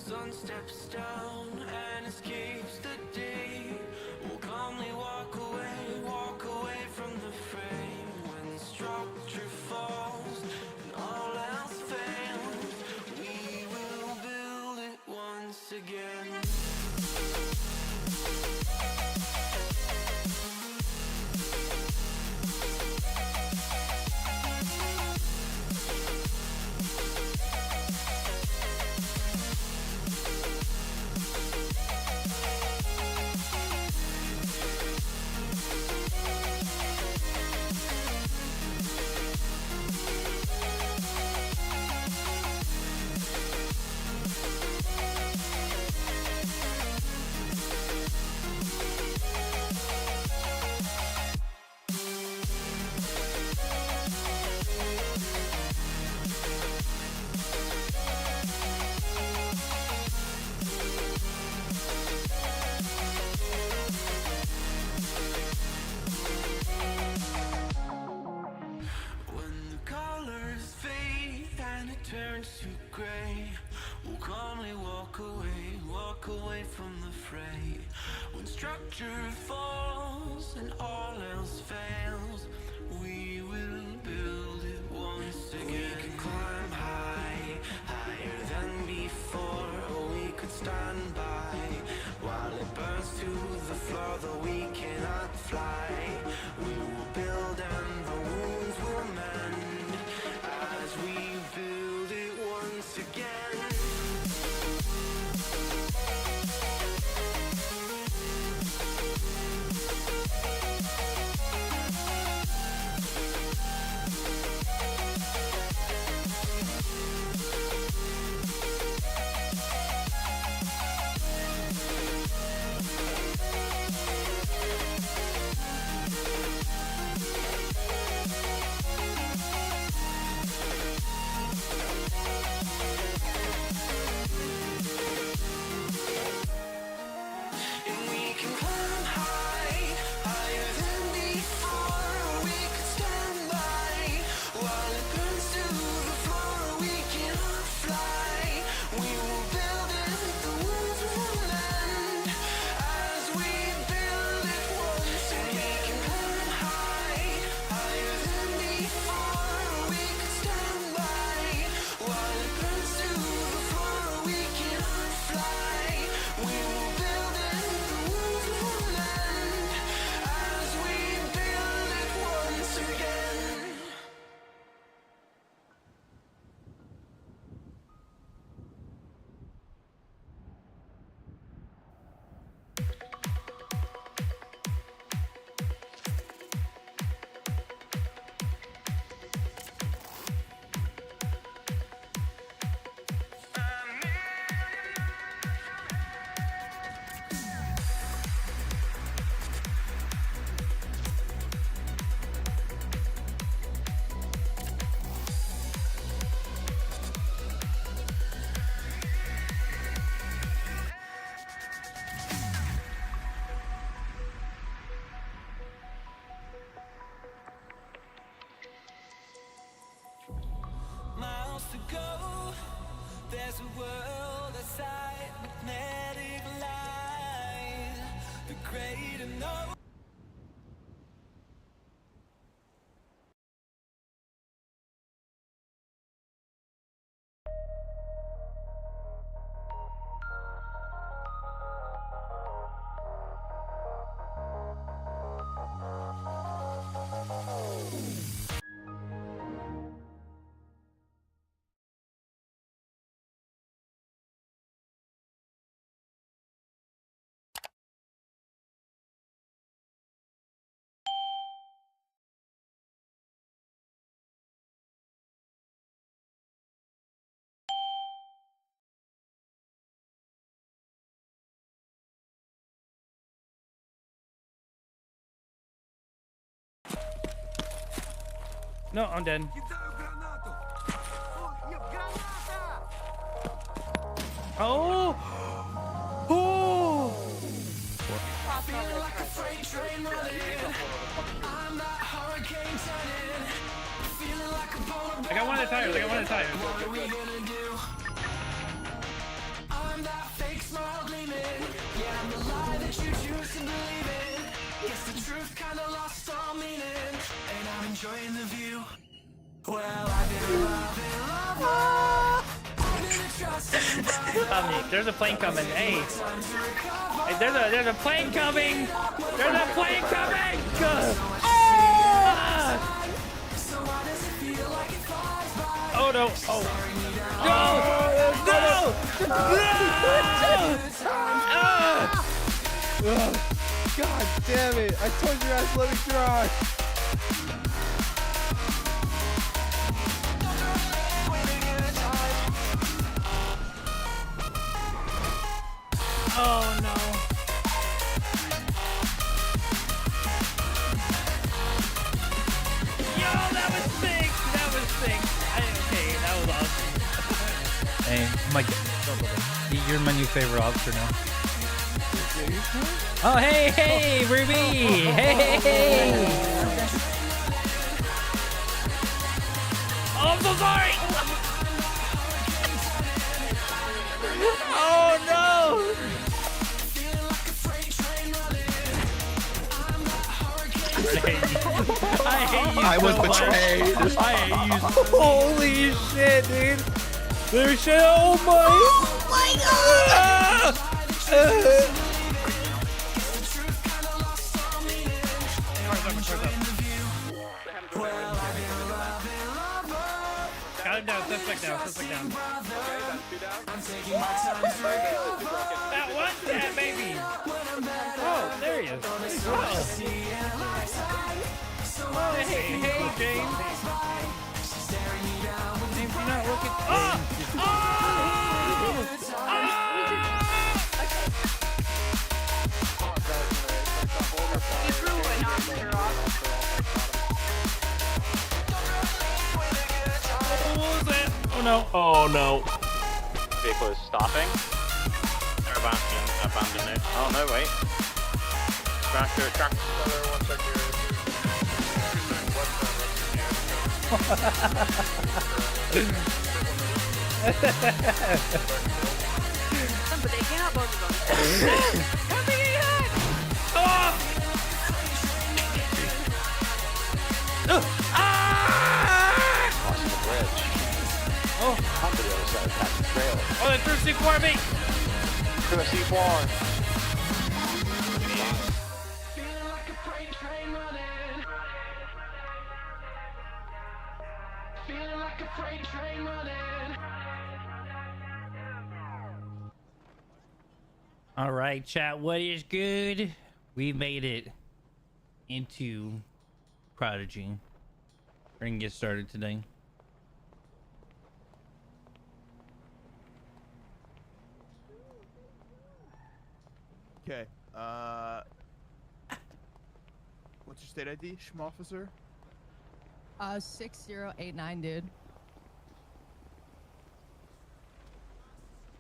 sun steps down and escapes the day. We'll calmly walk away from the frame. When structure falls and all else fails, we will build it once again. Turns to gray, we'll calmly walk away from the fray. When structure falls and all else fails, we will build it once again. We can climb high, higher than before, or we could stand by while it burns to the floor, though we cannot fly. We will build and the wounds will mend as we build it once again. To go, there's a world outside magnetic light, the great unknown. No, I'm dead. Oh! Oh! I got one of the tires. What are we gonna do? I'm enjoying the view. Well, I've been trusted by Dominic, there's a plane coming. Hey, hey, there's a plane coming. There's a plane coming. Ah! Oh no! Oh no! No! No! God damn it! I told you guys let me try. Oh no! Yo, that was sick! That was sick! Okay, that was awesome. Hey, Mike, you're my new favorite officer now. Oh, hey, hey, Ruby! Hey, hey, hey! Oh, I'm so sorry! Oh no! I hate you I was so much. betrayed. I hate you so Holy shit, dude! There's shit. Oh my god! Got him down, suspect down, suspect down. That was that baby! Oh, there he is. Oh, hey, hey, James. James, you're not looking. Oh! Oh! Oh no. Oh no. Vehicle is stopping. They're abandoning it. Oh no, wait. Tractor. But they cannot both of them. I'm being hit! Crossing the bridge. Oh, Come to the other side, catch the trail. oh, they're thirsty for me. To a C4. feeling like a freight train running. Feeling like a freight train running. All right, chat. What is good? We made it into Prodigy. We're gonna get started today. Okay. What's your state ID, schmofficer? 6089, dude.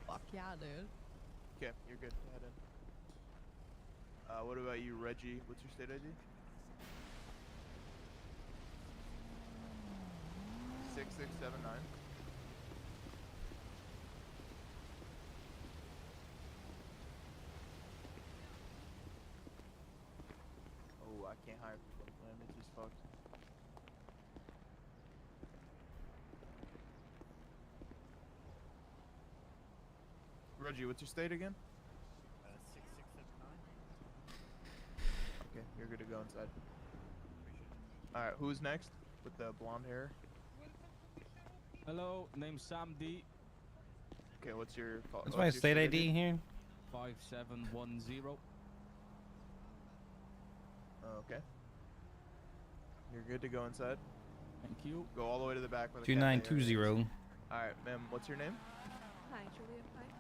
Fuck yeah, dude. Okay, you're good. Go ahead in. What about you, Reggie? What's your state ID? 6679. Oh, I can't hire people. Man, it's fucked. Reggie, what's your state again? 6679. Okay, you're good to go inside. Alright, who's next? With the blonde hair? Hello, name's Sam D. Okay, what's your... What's my state ID here? 5710. Okay. You're good to go inside. Thank you. Go all the way to the back where the 2920. Alright, ma'am, what's your name? Hi, Juliet Pike.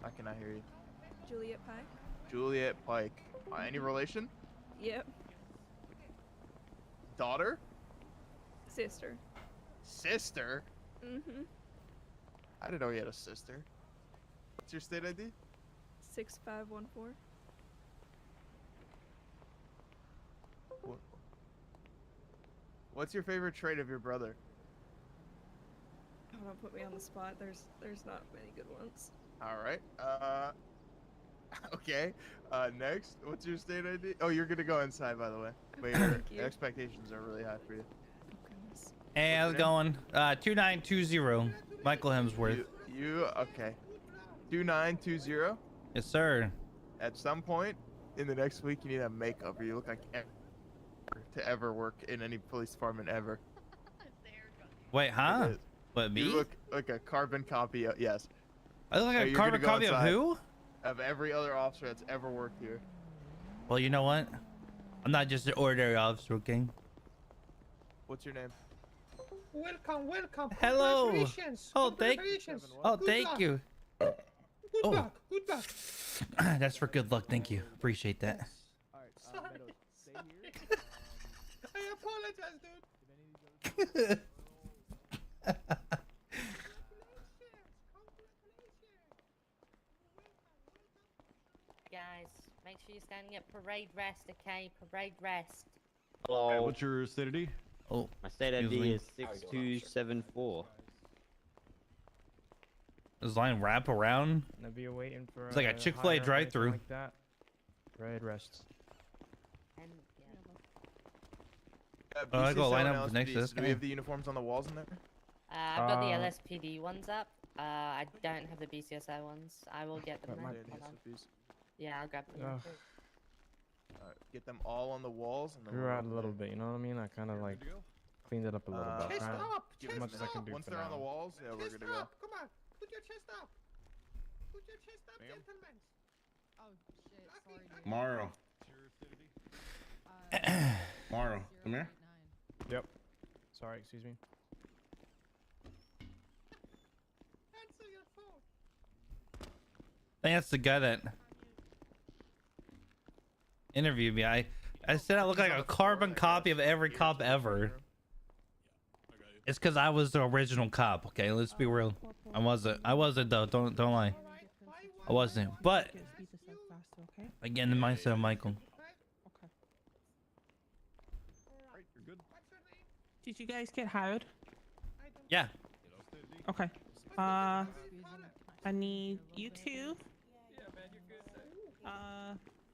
I cannot hear you. Juliet Pike. Juliet Pike. Any relation? Yep. Daughter? Sister. Sister? Mm-hmm. I didn't know you had a sister. What's your state ID? 6514. What's your favorite trait of your brother? Don't put me on the spot. There's not many good ones. Alright, okay. Next, what's your state ID? Oh, you're gonna go inside, by the way. But your Thank you. expectations are really high for you. Hey, how's it going? 2920, Michael Hemsworth. You okay? 2920. Yes, sir. At some point in the next week, you need a makeover. You look like to ever work in any police department ever. Wait, huh? It is. What, me? You look like a carbon copy. Yes. I look Hey, like a you're gonna carbon go copy of outside. who? Of every other officer that's ever worked here. Well, you know what? I'm not just an ordinary officer, okay? What's your name? Welcome, welcome. Hello. Congratulations. Oh, thank- Congratulations. Oh, Good thank luck. you. Good Oh. luck. Good luck. That's for good luck. Thank you. Appreciate that. All right, Sorry. Meadows, stay here. I apologize, dude. Guys, make sure you're standing at parade rest, okay? Parade rest. Hello. What's your state ID? Oh, My state excuse ID me. is 6274. Does line wrap around? Gonna be waiting for It's like a hire Chick-fil-A or anything drive-thru. like that. Parade rest. And Oh, I go BCSO line and up next to LSPD. this Do we guy. have the uniforms on the walls in there? I've got the Uh, LSPD ones up. I don't have the BCSO ones. I will get them. That Then. might Yeah, Hold on. SOPs. Yeah, I'll grab them. Ugh. Alright, get them all on the walls and then Grew we'll out a go little from there. bit, you know what I mean? I kind of like cleaned it up a little bit. Chest Trying up, Give as them much a as I can minute. do Once for they're on the now. walls, yeah, we're Chest gonna go. up. Come on. Put your chest up. Put your chest up, Ma'am? gentlemen. Oh shit, Lucky, sorry, lucky. dude. Morrow. Morrow. Come here. 089. Yep. Sorry, excuse me. Answer your phone. I think that's the guy that interviewed me. I said I look like a carbon copy of every cop ever. It's because I was the original cop. Okay, let's be real. I wasn't though. Don't lie. I wasn't. But again, the mindset of Michael. You're good. Did you guys get hired? Yeah. Okay. I need you two.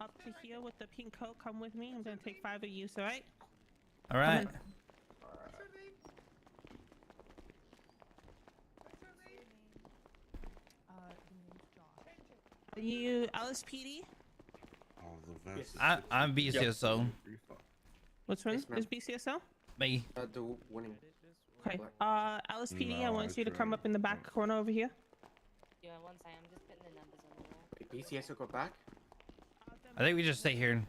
Up to here with the pink coat. Come with me. I'm gonna take 5 of you. So, right? All right. The name's Josh. Are you LSPD? Oh, the vest. I'm BCSO. Which one Yes, ma'am. is BCSO? Me. The winning. Okay. LSPD. I No, want I you to come tried. up in the back corner over here. You know, one second. I'm just putting the numbers on the wall. BCS will go back. I think we just stay here.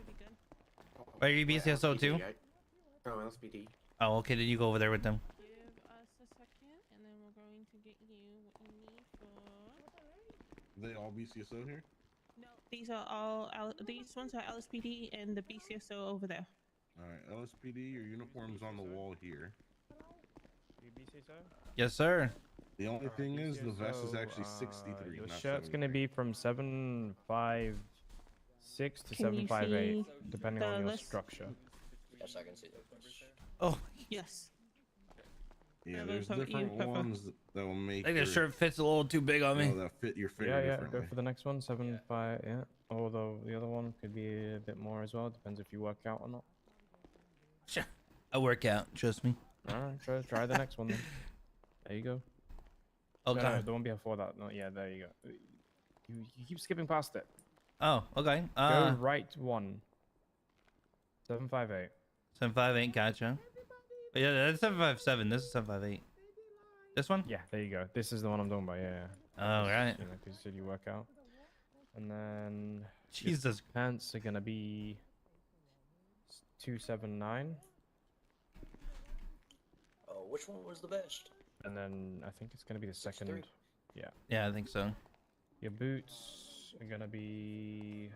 Are you BCSO too? No, LSPD. Oh, okay. Then you go over there with them. Give us a second, and then we're going to get you what you need for. They all BCSO here? No, these are all. These ones are LSPD and the BCSO over there. Alright, LSPD, your uniform's on the wall here. Yes, sir. The only thing is, the vest is BCSO, actually 63. The not shirt's gonna 73. be from 756 to Can you 758, see depending the on your list? structure. Yes, I can see that. Oh, Yes. Yeah, Yeah, there's those are different you have a- ones that will I make think the your- shirt fits a little too big on me. no, that fit your figure Yeah, yeah. differently. Go for the next one. 75. Yeah. Although the other one could be a bit more as well. Depends if you work out or not. Sure. I work out. Trust me. All right. Try the next one then. There you go. Okay. No, the one before that. No, yeah. There you go. You keep skipping past it. Oh, okay. Go right one. 758. 758. Gotcha. Yeah, that's 757. This is 758. This one? Yeah, there you go. This is the one I'm talking about. Yeah. All right. You know, 'cause you said you work out. And then Jesus. pants are gonna be 279. Oh, which one was the best? And then I think it's gonna be the second. Yeah. Yeah, I think so. Your boots are gonna be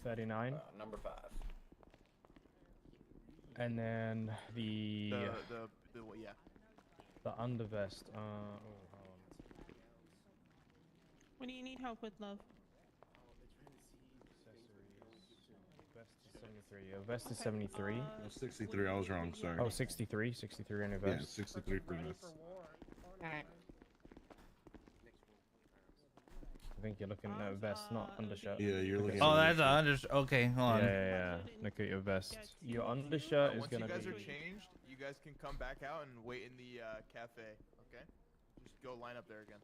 39. Number 5. And then the Yeah. the undervest. Oh, hold on. What do you need help with, love? Vest is 73. Your vest is 73. It was 63, I was wrong, sorry. Oh, 63. 63 on your Yeah, vest. 63 for this. Alright. I think you're looking at a vest, not undershirt. Yeah, you're looking Oh, at that's a under. Okay, hold Yeah, on. yeah, yeah. Look at your vest. Your undershirt is Once you gonna guys are be. changed, you guys can come back out and wait in the cafe. Okay. Just go line up there again.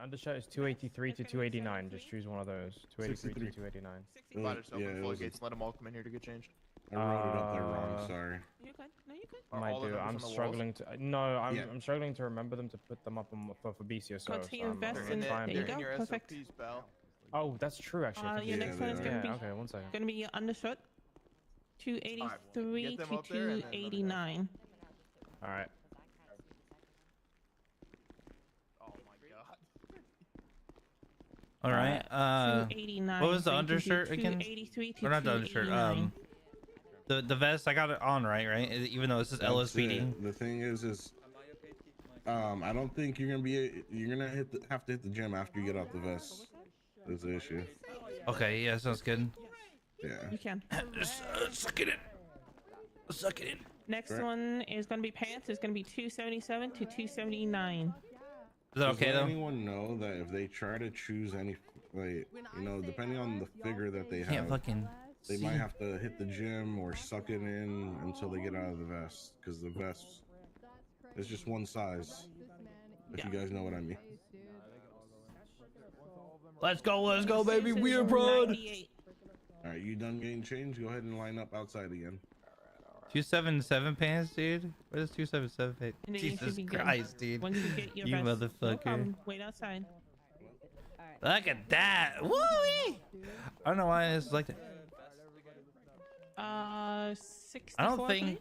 Undershirt is 283 to 289. Just choose one of those. 283 to 289. Spot yourself yeah, in it full was gates. Let them all come in here to get changed. I wrote it up there wrong. Sorry. You're good. No, you're good. Are Might all of do. them on I'm the walls? struggling to. No, I'm Yeah. I'm struggling to remember them to put them up on, for BCSO. Go to your vest and They're there you in go. your Perfect. SOPs, pal. Oh, that's true actually. I Your forgot. next one is they gonna Yeah. be Okay, one second. gonna be your undershirt. 283 Get them to up there and then let me know. 289. All right. Oh my god. All right. 289. what was the so you can do undershirt again? 283 to Or not the undershirt. 289. The vest I got it on right, even though this is That's LSPD. it. The thing is, I don't think you're gonna have to hit the gym after you get out the vest. That's the issue. Okay, yeah, sounds good. Yeah. You can. Just suck it in. Suck it in. Next Right. one is gonna be pants. It's gonna be 277 to 279. Is that Just okay let though? anyone know that if they try to choose any, like, depending on the figure that they Can't have, fucking. they see. might have to hit the gym or suck it in until they get out of the vest, because the vest is just one size. If you guys know what I mean. Let's go, baby. We are prod. 98. All right, you done getting changed? Go ahead and line up outside again. 277 pants, dude. What is 277 pants? And then you should Jesus be good. Christ, dude. Once you get your You vest, no motherfucker. problem. Wait outside. Look at that. Woo! I don't know why it's like that. 64. I don't think.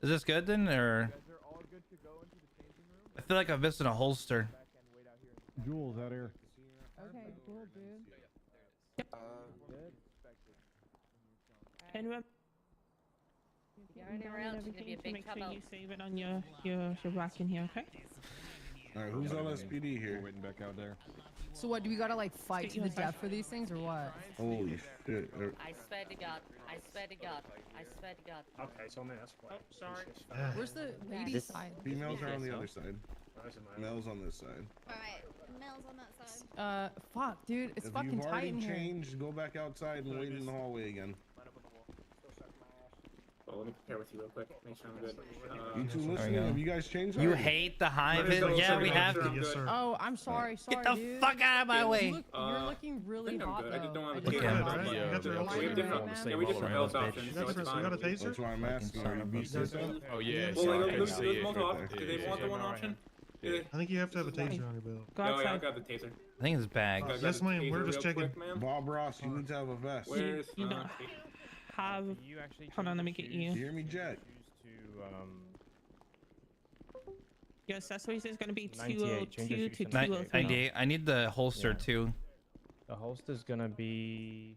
Is this good then, or? I feel like I'm missing a holster. Jules out here. Okay, cool, dude. And remember, Anywhere else, you're gonna be a big make sure trouble. you save it on your rack in here, okay? All right, who's on SPD here? Waiting back out there. So what, do we gotta like fight to the death for these things or what? Holy shit! I swear to God. I swear to God. I swear to God. Okay, so that's Oh, sorry. Where's the lady side? Females are on the other side. Males on this side. Alright, Mel's on that side. Fuck, dude, it's If fucking you've tight already in here. changed, go back outside and wait in the hallway again. Oh, let me compare with you real quick. Make sure I'm good. You two There we listening? go. Have you guys changed? You already? hate the hive? Let me double Yeah, check we and have make sure to. I'm good. Oh, I'm sorry, Get the dude. fuck out of my You way. look, you're looking really think I'm hot good. I just don't though. have a I just taser. don't Okay. know. Yeah, Am I we have right different, now? yeah, we different health bitch. options, so it's fine. That's why I'm asking. Are you BCSO? Oh yeah. Well, so I like, can those see it. multiple right options. there. Do they want the one option? Yeah. I think you have to have a taser on your belt. Go No, yeah, I outside. got the taser. I think it's bags. I got Yes, the ma'am, taser we're just real checking. quick, ma'am. Bob Ross, you need to have a vest. Do Where's You don't have. You actually Hold on, let me get you you. hear me, Jack? to Your accessories is gonna be 98. Change 202 your to shoes to 203. 98. I need the holster Yeah. too. the holster's gonna be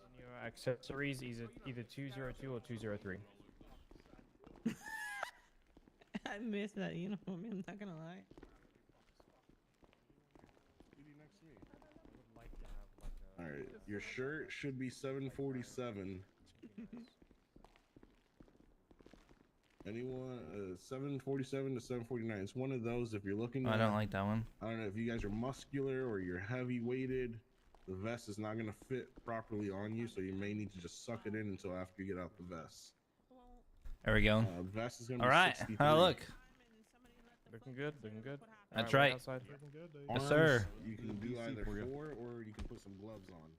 in your accessories either 202 or 203. I miss that uniform. I'm not gonna lie. All right, your shirt should be 747. Anyone 747 to 749. It's one of those. If you're looking, I don't like that one. I don't know if you guys are muscular or you're heavy weighted. The vest is not gonna fit properly on you, so you may need to just suck it in until after you get out the vest. There we go. Vest is gonna All be right. 63. Oh, look. Looking good, looking good. That's Alright, right. wait outside. Looking good, dude. Yes, Arms, sir. You can do either for you. 4 or you can put some gloves on.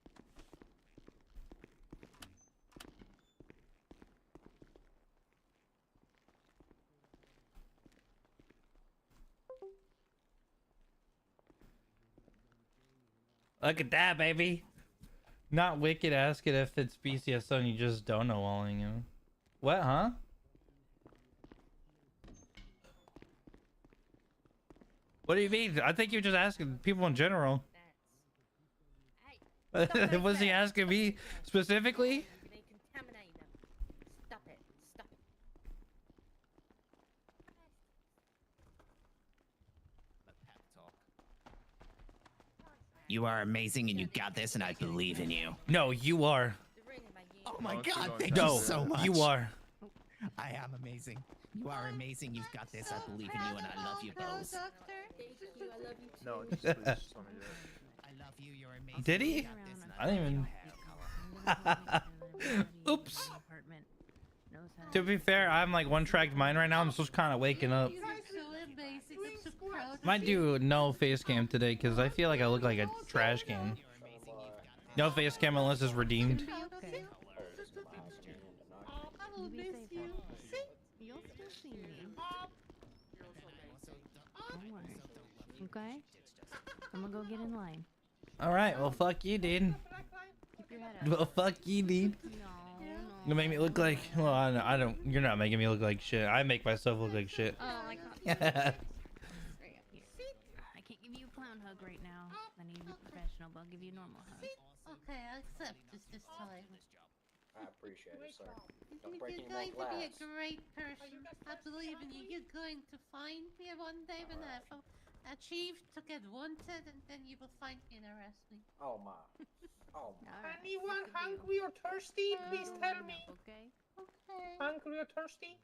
Look at that, baby. Not wicked. Ask it if it's BCSO and you just don't know all you know. What, huh? What do you mean? I think you're just asking people in general. Hey, stop like Was he that. asking me specifically? You're gonna contaminate them. Stop it. Stop it. You are amazing and you got this and I believe in you. No, you are. The ring in my gear. Oh my Don't you god, go thank inside. No, you so much. you are. I am amazing. You are amazing. You've got this. I believe in you and I love you both. Thank you. I love you too. No, just please just let me do it. I love Did he? I didn't even. Oops. To be fair, I'm like one-tracked mind right now. I'm just kind of waking up. Might do no face cam today because I feel like I look like a trash can. No face cam unless it's redeemed. Okay. I'm gonna go get in line. All right. Well, fuck you, dude. Keep your head up. Well, fuck you, dude. You make me look like. Well, I don't. You're not making me look like shit. I make myself look like shit. Oh, I can't. I can't give you a clown hug right now. I need to be professional, but I'll give you a normal hug. Okay, I accept this time. I appreciate it, sir. You're going to be a great person. I believe in you. You're going to find me one day when I've achieved to get wanted, and then you will find me and arrest me. Oh my. Oh my. Anyone hungry or thirsty? Please tell me. Okay. Okay. Hungry or thirsty?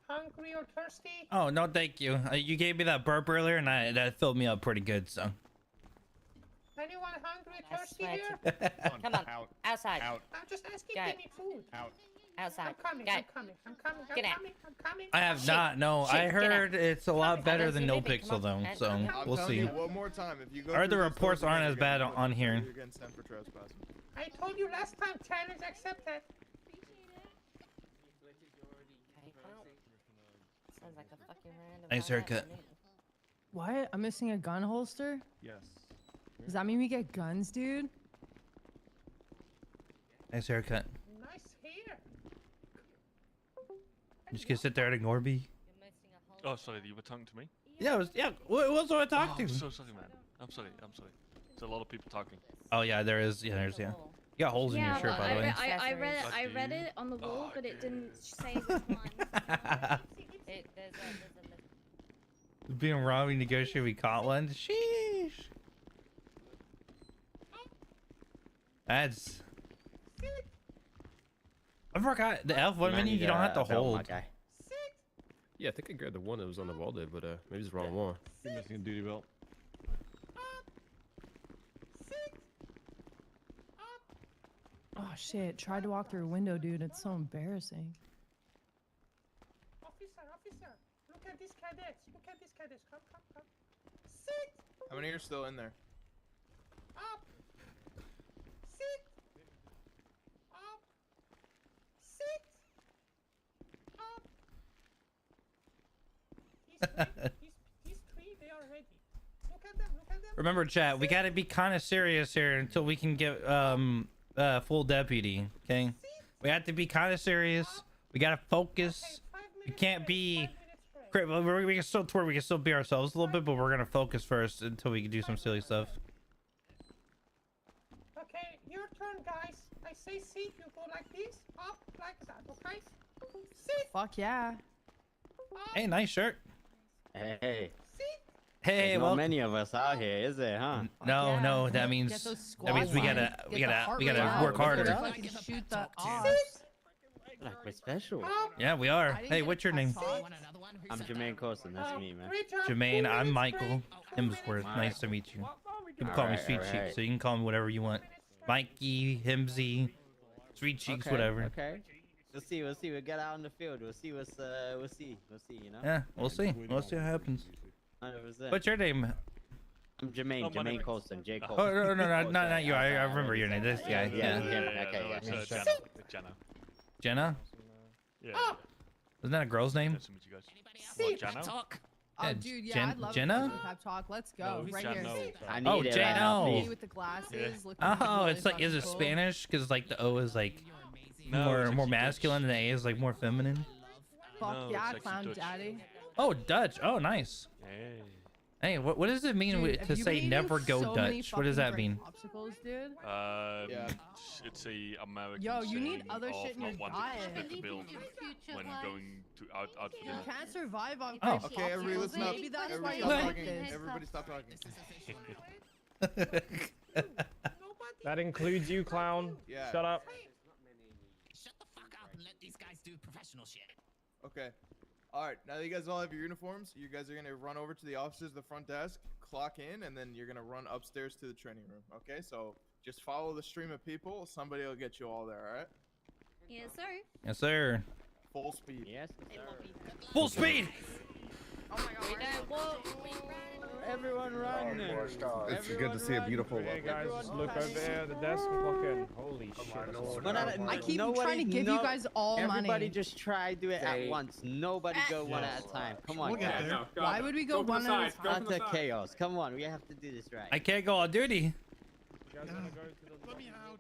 Hungry or thirsty? Oh no, thank you. You gave me that burp earlier, and that filled me up pretty good. So. Anyone hungry or thirsty swear here? Come on, outside. I'm just asking Got if it. you need food. Outside. I'm coming, Got I'm it. coming, I'm coming, Get out. I'm coming. I have Shit. not. No, Shit, I get out. heard it's a lot better don't than see no baby, come pixel though. on. So I'm we'll telling see. you one more time. If you go I heard the through this reports door, aren't you're as getting bad put- on here. You're getting sent for trespassing. I told you last time, challenge accepted. Sounds like a fucking random. Nice haircut. What? I'm missing a gun holster? Yes. Does that mean we get guns, dude? Nice haircut. Nice hair. You just gonna sit there and ignore me? Oh, sorry, you were talking to me? Yeah, it was. Yeah, what was I Oh, talking I'm to? so sorry, man. I'm sorry. There's a lot of people talking. Oh yeah, there is. Yeah, there's. Yeah. You got holes in your shirt, by the way. I read Fuck you. it on the wall, Oh, but it dude. didn't say which one. There's a Being wrong, we negotiate. We caught one. Sheesh. That's. I forgot the F1 menu. You don't have to hold. Yeah, I think I grabbed the one that was on the wall there, but maybe it's the wrong one. You're missing a duty belt. Oh shit! Tried to walk through a window, dude. It's so embarrassing. Officer, look at these cadets. Come. Sit. How many are still in there? Up. Sit. Up. Sit. Up. He's three. They are ready. Look at them. Remember, chat. We gotta be kind of serious here until we can get full deputy. Okay. We have to be kind of serious. We gotta focus. We can't be. Great. We can still twerk. We can still be ourselves a little bit, but we're gonna focus first until we can do some silly stuff. Okay, your turn, guys. I say sit. You go like this. Up like that. Okay. Sit. Fuck yeah. Hey, nice shirt. Hey. Hey, There's well, not many of us out here, is there, huh? no, Yeah. no, that Get means those that squats means we in. gotta Get the heart rate up. work harder. Fucking shoot the off. Like we're special. Yeah, we are. I didn't Hey, get what's a your name? pep talk. I'm Jermaine Colson, that's me, man. Great job. Jermaine. 2 I'm minutes Michael break. Hemsworth. Nice to meet you. You can All call me right, Sweet all Cheeks, right. so you can call me whatever you want. Mikey, Hemsy, Sweet Cheeks, Okay, whatever. Okay. We'll see. We'll get out in the field. We'll see. We'll see. You know. Yeah, we'll see. We'll see what happens. 100%. What's your name? I'm Jermaine. Oh, my name Jermaine is- Colson. J. Oh, Colson. no, not you. I remember your name. This guy. Yeah. Yeah. Okay. It's Yeah. Jenna. Jenna? Yeah. Isn't that a girl's name? Nice to meet you guys. What, Jenna? Oh, Yeah, dude, yeah, Jen- I'd love Jenna? a pep talk. Let's No, go. who's Right Jenna? here. I Oh, need it. J.N.O. Me with the glasses. looking Oh, really it's like, is it fucking cool. Spanish? Because like the O is like No, more it's actually masculine and the A is like more feminine. Fuck No, yeah, it's actually clown Dutch. daddy. Oh, Dutch. Oh, nice. Hey. Hey, what does it mean Dude, have to you say been eating never go so many Dutch? What does that fucking mean? great Popsicles, dude. Yeah. It's a American Yo, you need saying other of shit in not your wanting diet. to split the bill when going out for You dinner. can't survive on Oh. French Okay, everybody popsicles. listen up. Maybe that's why Everybody you stop like talking. this. Everybody stop talking. That includes you, clown. Yeah. Shut up. Shut the fuck up and let these guys do professional shit. Okay. All right, now that you guys all have your uniforms, you guys are gonna run over to the officers at the front desk, clock in, and then you're gonna run upstairs to the training room. Okay, so just follow the stream of people. Somebody will get you all there. All right. Yes, sir. Yes, sir. Full speed. Yes, sir. Full speed. We don't walk, we run. Everyone run. It's good to see a beautiful Hey level. guys, just look over there at the desk and clock in. Holy shit. I keep trying to give you guys all Everybody money. just try do it at once. Nobody go one at a time. Come on, We'll get guys. there. Why would we go one at a time? Not the chaos. Come on, we have to do this right. I can't go on duty. You guys wanna go to the Let me out.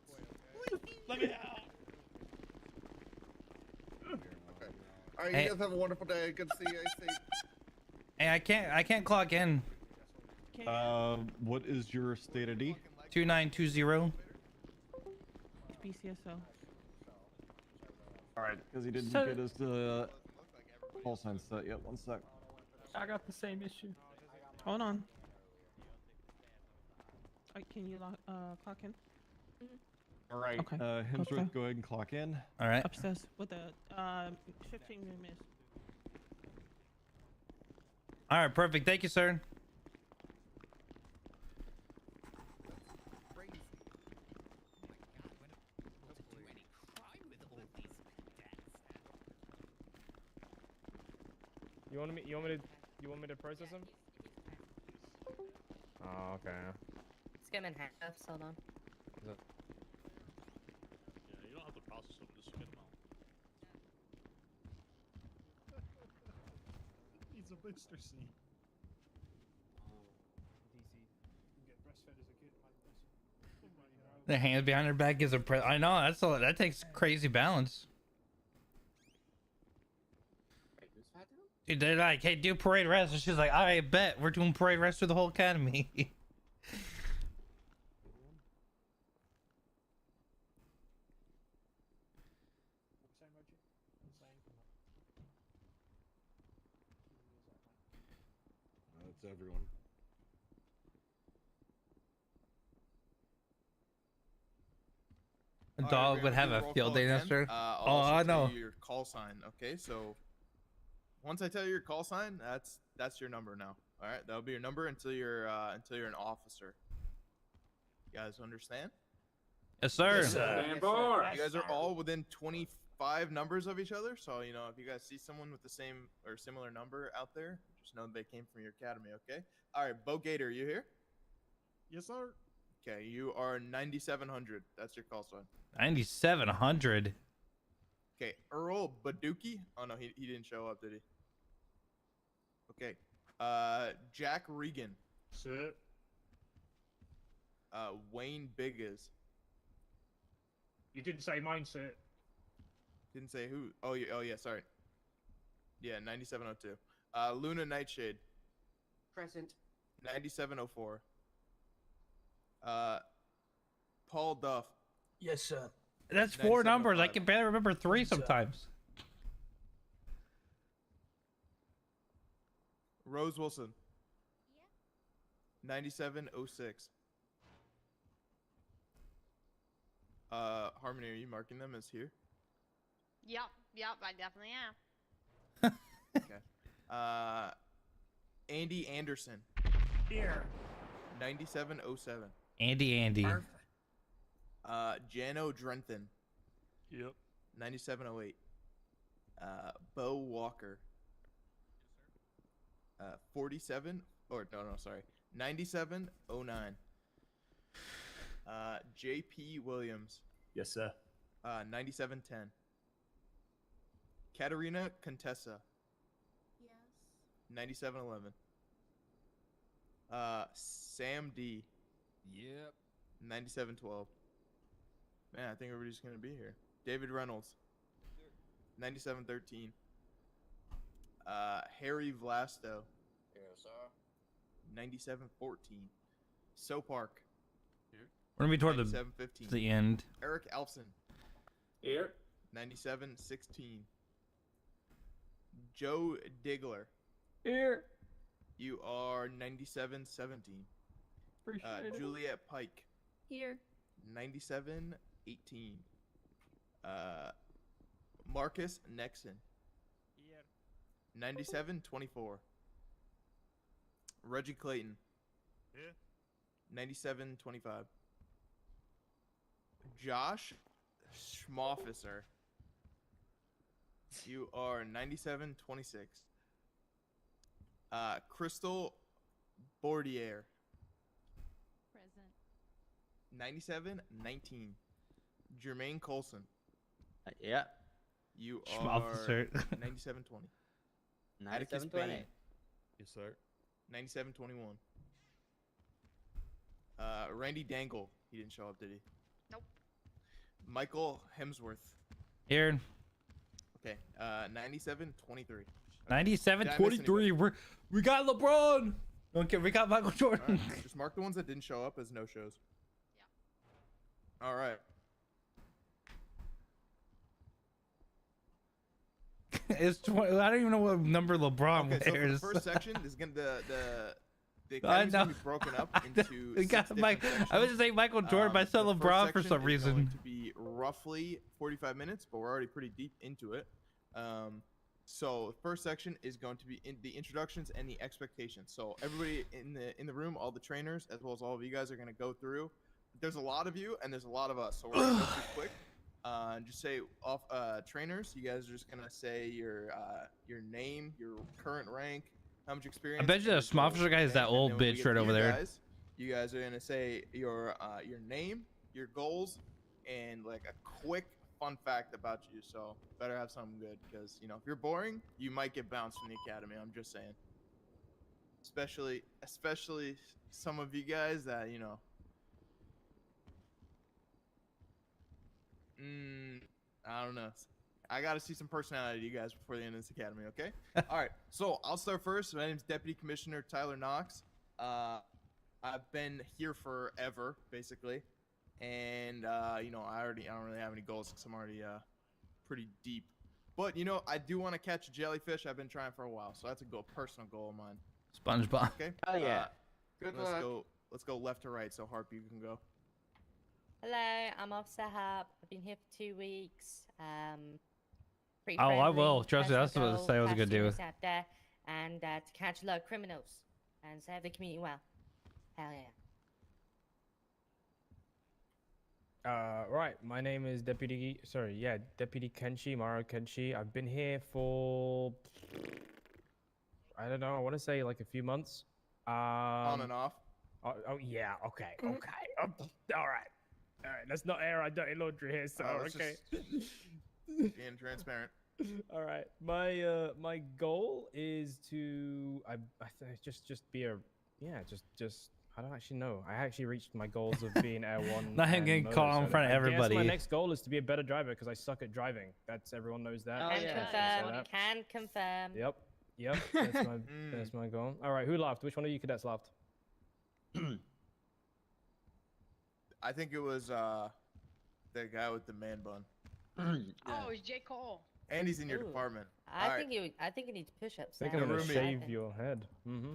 Let me out. All right, Hey. you guys have a wonderful day. Good to see you. AC. Hey, I can't clock in. What is your state ID? 2920. BCSO. All right, because he didn't So- get his call sign set yet. One sec. I got the same issue. Hold on. Can you clock in? All right, Okay. Hemsworth, go ahead and clock in. All right. Upstairs with the shifting room is. All right. Perfect. Thank you, sir. You want me to process him? Oh, okay. Let's get him in handcuffs. Hold on. Yeah, you don't have to process them, just get them out. He's a booster seat. You get breastfed as a kid. The hands behind her back gives a I know that takes crazy balance. Dude, they're like, hey, do parade rest. And she's like, I bet we're doing parade rest through the whole academy. That's everyone. A All right, dog we're would gonna have do a roll field call day again. next year. I'll Oh, also I tell know. you your call sign. Okay, so once I tell you your call sign, that's your number now. All right, that'll be your number until you're an officer. You guys understand? Yes, sir. You guys are all within 25 numbers of each other, so you know if you guys see someone with the same or similar number out there, just know they came from your academy. Okay. All right, Bo Gator, you here? Yes, sir. Okay, you are 9700. That's your call sign. 9,700. Okay, Earl Baduki. Oh no, he didn't show up, did he? Okay. Jack Regan. Sit. Wayne Biggers. You didn't say mindset. Didn't say who. Oh yeah, sorry. Yeah, 9702. Luna Nightshade. Present. 9704. Paul Duff. Yes, sir. That's four numbers. I 9705. can barely remember three sometimes. Rose Wilson. 9706. Harmony, are you marking them as here? Yep, I definitely am. Okay. Andy Anderson. Here. 9707. Andy. Jano Drenton. Yep. 9708. Bo Walker. 47 or no, sorry. 9709. JP Williams. Yes, sir. 9710. Katerina Contessa. Yes. 9711. Sam D. Yep. 9712. Man, I think everybody's gonna be here. David Reynolds. 9713. Harry Vlasto. Yes, sir. 9714. So Park. We're gonna be toward the 9715. end. Eric Alfson. Here. 9716. Joe Diggler. Here. You are 9717. Appreciate it. Juliet Pike. Here. 9718. Marcus Nexon. 97-24. Reggie Clayton. Yeah. 97-25. Josh Schmofficer. You are 97-26. Crystal Bordier. Present. 97-19. Jermaine Colson. Yeah. You are Schmofficer. 97-20. 97-20. Yes, sir. 97-21. Randy Dangle. He didn't show up, did he? Nope. Michael Hemsworth. Here. Okay. 97-23. 97-23. We got LeBron. Okay, we got Michael Jordan. Right, just mark the ones that didn't show up as no shows. Yeah. All right. It's 20, I don't even know what number LeBron Okay, so for the wears. first section is gonna the I academy's know. gonna be broken up into We got 6 Mike. different I was just saying Michael Jordan, but I said the first LeBron for section some is reason. going to be roughly 45 minutes, but we're already pretty deep into it. So the first section is going to be in the introductions and the expectations. So everybody in the room, all the trainers, as well as all of you guys, are gonna go through. There's a lot of you and there's a lot of us, so we're gonna go through quick. Just say off trainers. You guys are just gonna say your name, your current rank, how much experience. I bet you and the your goals, Schmofficer guy is okay? that And old then when we bitch get right to over there. You guys are gonna say your name, your goals, and like a quick fun fact about you. So better have something good, because if you're boring, you might get bounced from the academy. I'm just saying. Especially some of you guys that I don't know. I got to see some personality, you guys, before the end of this academy, okay? All right, so I'll start first. My name's Deputy Commissioner Tyler Knox. I've been here forever, basically. And, I don't really have any goals because I'm already pretty deep. But, I do want to catch a jellyfish. I've been trying for a while, so that's a personal goal of mine. SpongeBob. Okay? Oh, yeah. Good luck. Let's go left to right so Harp, you can go. Hello, I'm Officer Harp. I've been here for 2 weeks. Pretty Oh, I friendly, will. Trust me, personal that's what I goal, say I was catch gonna do. students out there, and to catch a lot of criminals and serve the community well. Hell yeah. Right. My name is Deputy Kenshi, Maro Kenshi. I've been here for, I don't know, I want to say like a few months. On and off. Oh yeah, okay. All right. Let's not air our dirty laundry here, so it's okay. Being transparent. All right. My goal is to just be a just I don't actually know. I actually reached my goals of being Air 1. Not him getting caught in front of everybody. My next goal is to be a better driver because I suck at driving. Everyone knows that. Can confirm. Yep. That's my goal. All right. Who laughed? Which one of you cadets laughed? I think it was the guy with the man bun. Oh, it's J. Cole. And he's in your department. I think he needs push-ups. They're gonna shave your head.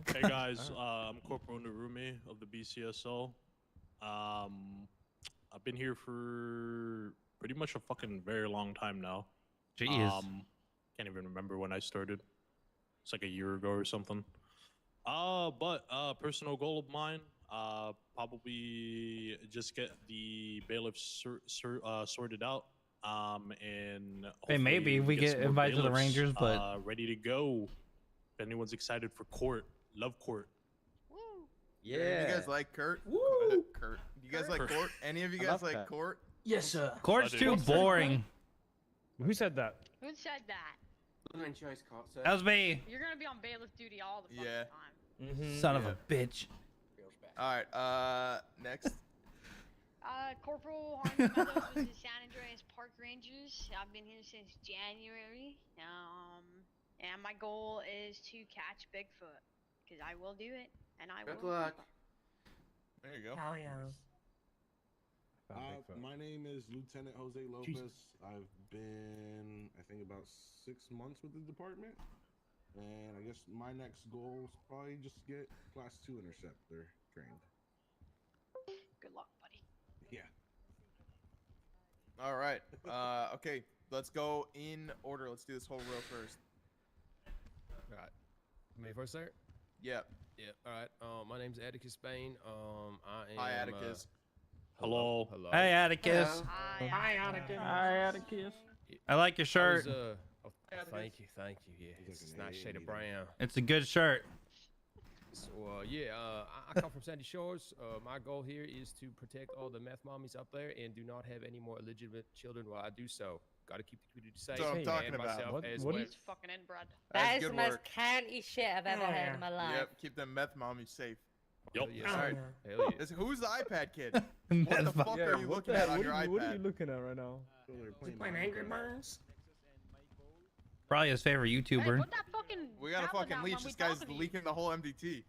Hey guys, I'm Corporal Narumi of the BCSO. I've been here for pretty much a fucking very long time now. Jeez. Can't even remember when I started. It's like a year ago or something. But personal goal of mine, probably just get the bailiff sorted out. And hey, maybe we get some more invited to the bailiffs, Rangers, but ready to go. If anyone's excited for court, love court. Yeah. You guys like Kurt? Kurt. You guys like court? Any of you guys like court? Yes, sir. Court's too boring. Who said that? Who said that? That was me. You're gonna be on bailiff duty all the fucking time. Son of a bitch. All right. Next. Corporal Harmon Meadows with the San Andreas Park Rangers. I've been here since January. And my goal is to catch Bigfoot, because I will do it, and I will. Good luck. There you go. Hell yeah. My name is Lieutenant Jose Lopez. I've been, I think, about 6 months with the department. And I guess my next goal is probably just get Class 2 Interceptor trained. Good luck, buddy. Yeah. All right. Okay. Let's go in order. Let's do this whole row first. All right. Me first, sir? Yep. Yep. All right. My name's Atticus Spain. I am. Hi, Atticus. Hello. Hello. Hey, Atticus. Hi, Atticus. Hi, Atticus. I like your I shirt. was, thank you. Yeah, it's a nice shade of brown. It's a good shirt. So, I come from Sandy Shores. My goal here is to protect all the meth mommies up there and do not have any more illegitimate children while I do so. Got to keep the community safe. So I'm talking and about. myself What- as what well. is- Fucking inbred. That is good the most work. county shit I've ever heard in my life. Yep. Keep them meth mommies safe. Yup. Yes, sir. Hell yeah. Who's the iPad kid? What the fuck are you looking at on your What are you iPad? looking at right now? Is he playing Angry Birds? Probably his favorite YouTuber. Put that fucking. We gotta tablet fucking down leech. when we This guy's talking to you. leaking the whole MDT.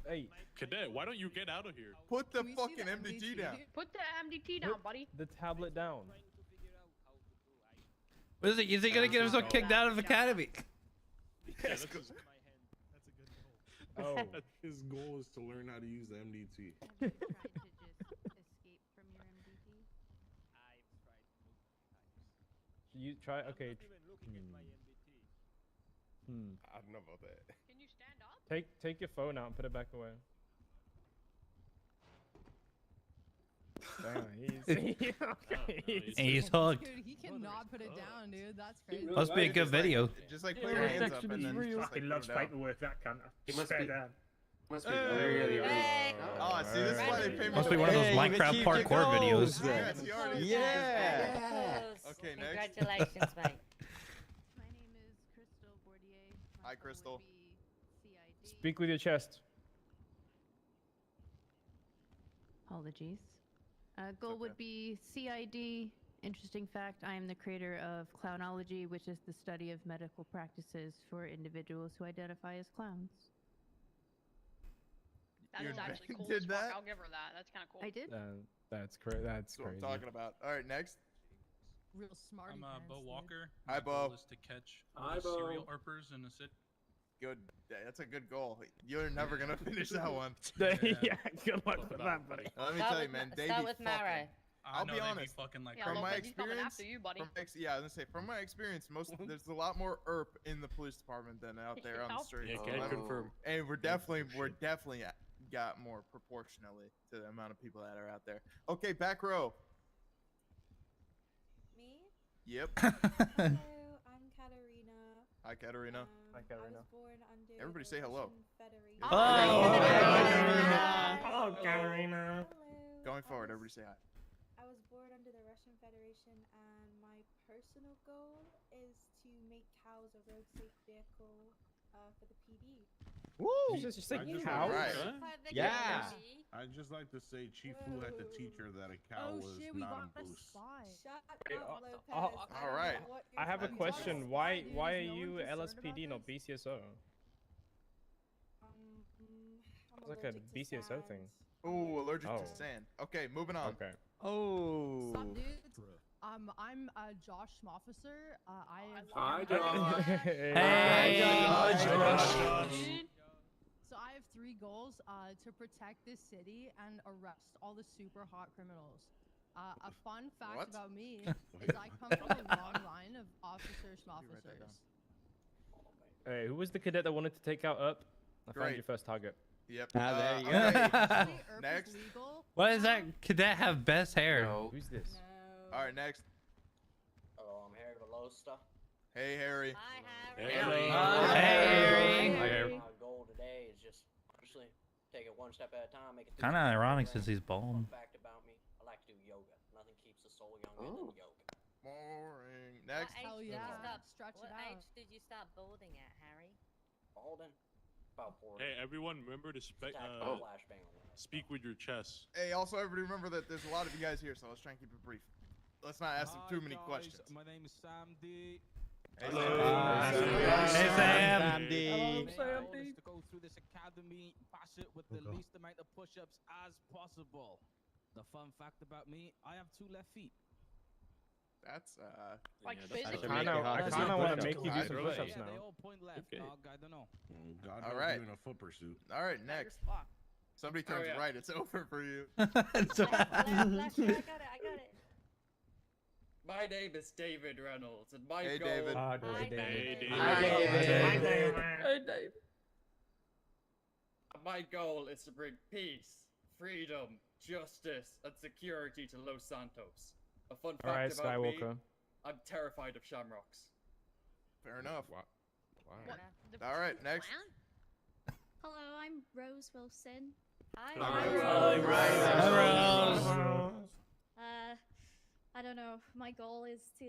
Hey, Cadet, why don't you get out of here? Put the Can we see fucking the MDT down. Put the MDT down, buddy. the tablet down. What is it? Is he gonna get himself kicked out of academy? Yeah, that's his- Oh, His goal is to learn how to use the MDT. you try. Okay. I don't know about that. Can you stand up? Take your phone out and put it back away. Damn, He's hooked. Dude, he cannot put it down, dude. That's crazy. Must be a good video. Just like put your hands up and then just like Fucking put loves it down. paperwork, that cunt. He must Spare be- down. Must be really, really. Hey. Oh, see, this is why they pay me. Must be one of those Hey, you Minecraft achieved your parkour goals. videos. Yes, he already. Yeah. Okay, next. Congratulations, mate. My name is Crystal Bordier. Hi, Crystal. Speak with your chest. Apologies. Goal would be CID. Interesting fact, I am the creator of clownology, which is the study of medical practices for individuals who identify as clowns. That You is actually cool invented as fuck. that? I'll give her that. That's kind of cool. I did. That's crazy. That's That's what I'm crazy. talking about. All right, next. Real smart. I'm Bo Walker. Hi, My goal Bo. is to catch Hi, all the serial Bo. arpers in the city. Good. That's a good goal. You're never gonna finish that one. yeah, good luck with that, buddy. Let me tell you, man. They Start be with fucking. Mara. I'll know be they honest. fucking like Yeah, From my Lopez, he's coming experience, after you, buddy. yeah, I was gonna say from my experience, there's a lot more ERP in the police department than out there on the Yeah. street. Yeah, So can I'm- confirm. And we're definitely got more proportionally to the amount of people that are out there. Okay, back row. Me? Yep. Hello, I'm Katarina. Hi, Katarina. Hi, Katarina. I was born under Everybody the say hello. Russian Federation. Oh, Katarina. Hello. Going forward, everybody say hi. I was born under the Russian Federation, and my personal goal is to make cows a road safe vehicle for the PD. Woo! You just say I just cow? Right. Yeah. I'd just like to say Chief Fu had to teach her that a cow Oh was shit, we not got a a moose. spy. Shut Wait, up, Lopez. all right. I have a talking question. about. Why Dude, why are is no one you concerned LSPD, about not BCSO? I'm It's like a allergic to BCSO sand. thing. Ooh, allergic Oh. to sand. Okay, moving on. Okay. Oh. Sup, dudes? I'm Josh Schmofficer. I have. Hi, Josh. Hey. So I have 3 goals: to protect this city and arrest all the super hot criminals. A fun fact What? about me is I come from a long line of officer schmoffficers. Hey, who was the cadet that wanted to take out Up? I found Great. your first target. Yep. There you go. okay. Actually, ERP is Next. legal. Why does that cadet have best hair? Who's this? No. All right, next. Hello, I'm Harry Velosta. Hey, Harry. Hi, Hey, Harry. Hey, Hi, Harry. My goal today is just honestly take it one step at a time. Make it. Kind of ironic since he's bald. Fun fact about me: I like to do yoga. Nothing keeps the soul younger than yoga. Boring. Next. Hell Did you yeah. stop, Stretch it what out. age did you stop balding at, Harry? Balding, about 40. Hey, everyone, remember to Flashbang on that. speak with your chest. Hey, also everybody remember that there's a lot of you guys here, so let's try and keep it brief. Let's not ask them too many questions. My name is Sam D. Hey, Hello. Sam. Hey, Sam. Sam D. To go through this academy, pass it with the least amount of push-ups as possible. The fun fact about me, I have 2 left feet. That's Like Yeah, that's physically. I kind of want to make you do some Really? push-ups Yeah, they now. all point left, Okay. dog. I don't know. God All help right. you in a foot pursuit. all right. Next. Fuck. Somebody turns yeah. right. It's over for you. Left, I got it. My name is David Reynolds, and my Hey, goal. David. Hi, David. Hi, David. Hey, David. My goal is to bring peace, freedom, justice, and security to Los Santos. A fun fact Alright, about me: Skywalker. I'm terrified of shamrocks. Fair enough. Wow. All right, next. Hello, I'm Rose Wilson. Hi. Rose. I don't know. My goal is to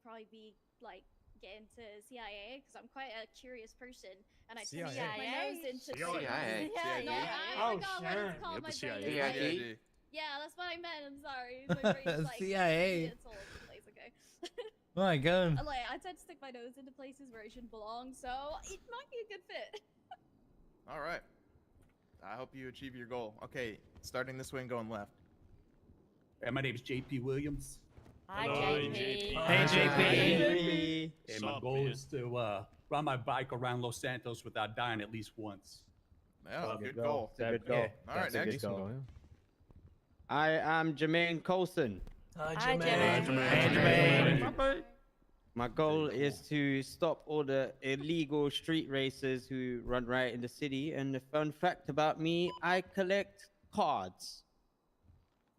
probably be like get into CIA because I'm quite a curious person, and I stick my nose into CIA. Yeah, no, I forgot what it's called. My brain is like, yeah, that's what I meant. I'm sorry. My brain is like CIA. It's all over the place. Okay. Oh my god. Like I tend to stick my nose into places where it shouldn't belong, so it might be a good fit. All right. I hope you achieve your goal. Okay, starting this way and going left. My name is JP Williams. Hi, JP. Hey, JP. And my goal is to ride my bike around Los Santos without dying at least once. Yeah, good goal. Good goal. All right, next. I am Jermaine Colson. Hi, Jermaine. My goal is to stop all the illegal street racers who run riot in the city. And the fun fact about me, I collect cards.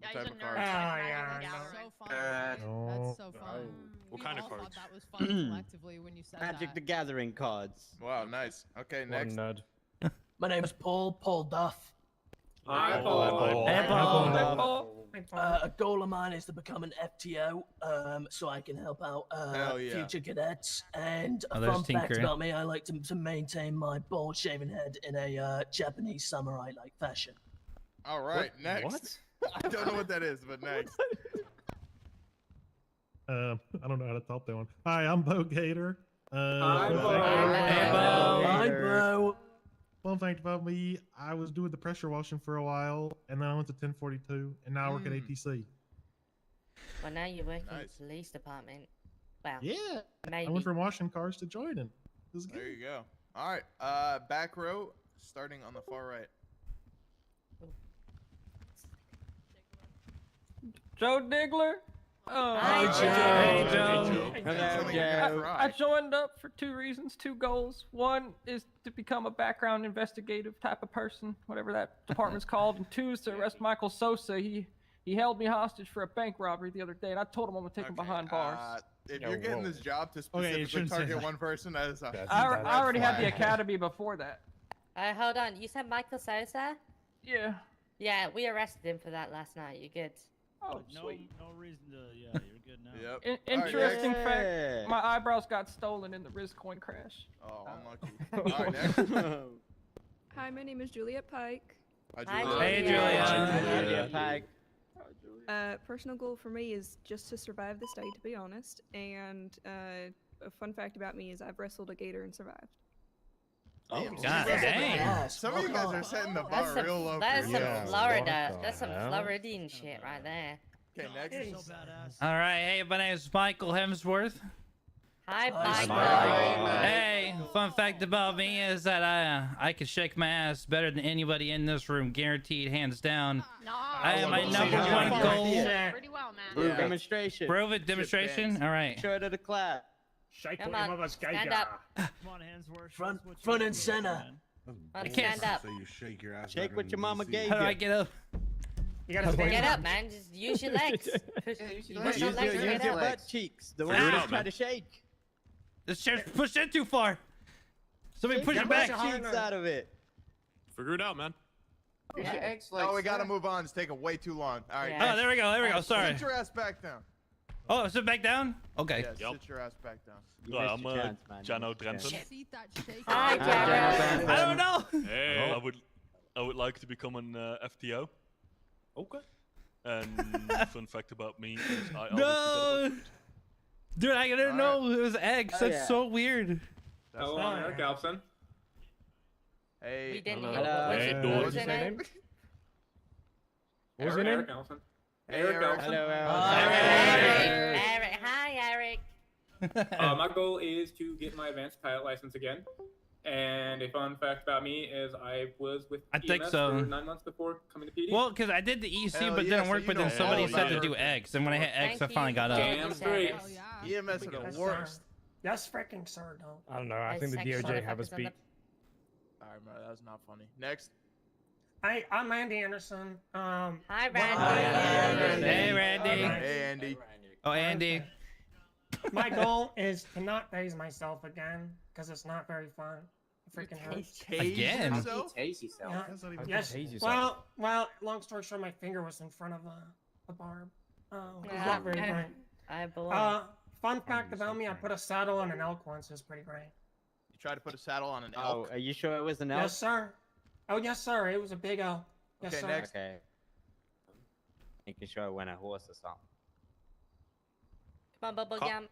Yeah, What he's a type of nerd. cards? That's so fun. No. That's so fun. What We kind of all cards? thought that was fun collectively when you said Magic that. the Gathering cards. Wow, nice. Okay, What a next. nerd. My name is Paul Duff. Hi, Paul. Hey, Paul. A goal of mine is to become an FTO, so I can help out Hell yeah. future cadets. And a Oh, there's fun fact Tinker. about me, I like to maintain my bald shaven head in a Japanese samurai-like fashion. All right, next. I don't know what that is, but next. I don't know how to top that one. Hi, I'm Bo Gator. Hi, bro. Fun fact about me, I was doing the pressure washing for a while, and then I went to 1042, and now I work at ATC. Well, now you're working Nice. at the police department. Well, Yeah, maybe. I went from washing cars to joining. It was good. There you go. All right, back row, starting on the far right. Joe Diggler. Hi, Joe. Hey, Joe. Hello, Joe. I joined up for 2 reasons, 2 goals. One is to become a background investigative type of person, whatever that department's called, and 2 is to arrest Michael Sosa. He held me hostage for a bank robbery the other day, and I told him I'm gonna take him behind bars. If you're getting this job to specifically shouldn't say target that. one person, that is a I already had the academy before that. Hold on. You said Michael Sosa? Yeah. Yeah, we arrested him for that last night. You're good. Oh, No reason to. Yeah, you're good now. Yep. Interesting Yeah. fact. My eyebrows got stolen in the Riz coin crash. Oh, unlucky. All right, next. Hi, my name is Juliet Pike. Hi, Hi, Julia. Hey, Julia. Personal goal for me is just to survive this day, to be honest. And a fun fact about me is I've wrestled a gator and survived. Oh, Damn, god dang. Some of you guys are setting the bar real low. That is for some yourself. Florida. That's some Floridian shit right there. Okay, next. All right, hey, my name is Michael Hemsworth. Hi, Hey, fun fact about me is that I can shake my ass better than anybody in this room, guaranteed, hands down. I am my #1 goal. Pretty well, man. Prove demonstration. Prove it, demonstration. All right. Show it to the class. Shake Come on, stand up. Come on, Hemsworth. Front and center. Stand up. So you shake your ass. Shake what your mama gave How do I you. get up? You gotta stand Get up, man. Just use your legs. Push Use your your, legs to use get your up. butt cheeks. The Figure one it you out, try man. to shake. This chair's pushed in too far. Somebody push Get it back. the cheeks out of it. Figure it out, man. Oh, we gotta move on. It's taking way too long. All right. Oh, there we go. There we go. Sorry. Sit your ass back down. Oh, sit back down? Okay. Yeah, sit your ass back down. Yeah, I'm Jano Drenton. Hi, Jano. I don't know. Hey, I would like to become an FTO. Okay. And fun fact about me is I always No. Dude, I didn't know it was eggs. Oh, That's yeah. so weird. Hello, I'm Eric Alpson. Hey. We didn't Hello. hear. Hey, What's what's your your name? name? What's your name? Eric Alpson. Hey, Eric. Hello, Eric. Hi, Eric. My goal is to get my advanced pilot license again, And a fun fact about me is I was with I think EMS so. for 9 months before coming to PD. Well, because I did the EC, Hell but yeah, didn't so work. you But then know somebody all said to about do it. X, and when I hit X, I finally got up. Damn straight. EMS are the Yes, worst. Yes, freaking sir, no. I don't know. I think the DOJ have us beat. Alright, bro, that was not funny. Next. Hi, I'm Andy Anderson. Hi, Randy. Hey, Randy. Hey, Andy. Oh, Andy. My goal is to not tase myself again, because it's not very fun. It freaking hurts. Again? Yeah. Yes. Yes. Well, long story short, my finger was in front of a barb. Oh, it's not very great. I belong. Fun fact about me, I put a saddle on an elk once. It was pretty great. You tried to put a saddle on an Oh, elk? are you sure it was an elk? Yes, sir. Oh, yes, sir. It was a big elk. Yes, Okay, sir. next. Okay. Making sure it went a horse or something. Come on, Bubblegum.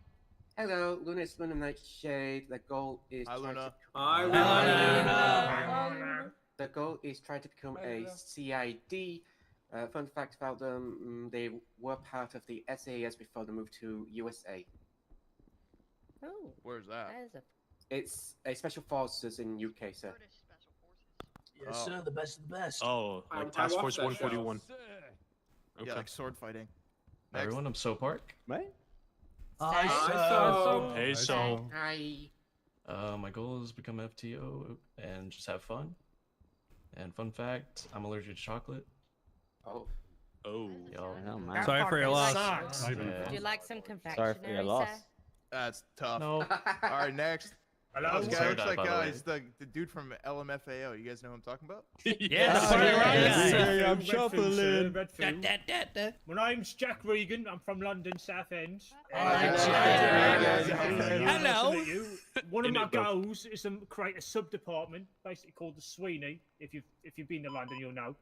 Hello, Luna is Luna Nightshade. The goal is Hi, trying Luna. to Hi, Luna. The goal is trying to become a CID. Fun fact about them, they were part of the SAS before they moved to USA. Oh, Where's that? that is a It's a special forces in UK, sir. Yes, sir. The best of the best. Oh, I like Task watched Force that show. 141. Yeah, like sword fighting. Hi, everyone, I'm So Park. Right? Hi, So. Hey, so. Hi. My goal is become FTO and just have fun. And fun fact, I'm allergic to chocolate. Oh. Oh. Y'all. Oh, man. Sorry for your loss. Yeah. Would you like some confectionery, Sorry for your loss. sir? That's tough. No. Alright, next. Hello? This guy Sorry, looks like by the way. he's the dude from LMFAO. You guys know who I'm talking about? Yes, I'm shuffling. My name's Jack Regan. I'm from London, Southend. Hello. One of my Innit, bro? goals is to create a sub-department, basically called the Sweeney. If you've been to London, you'll know.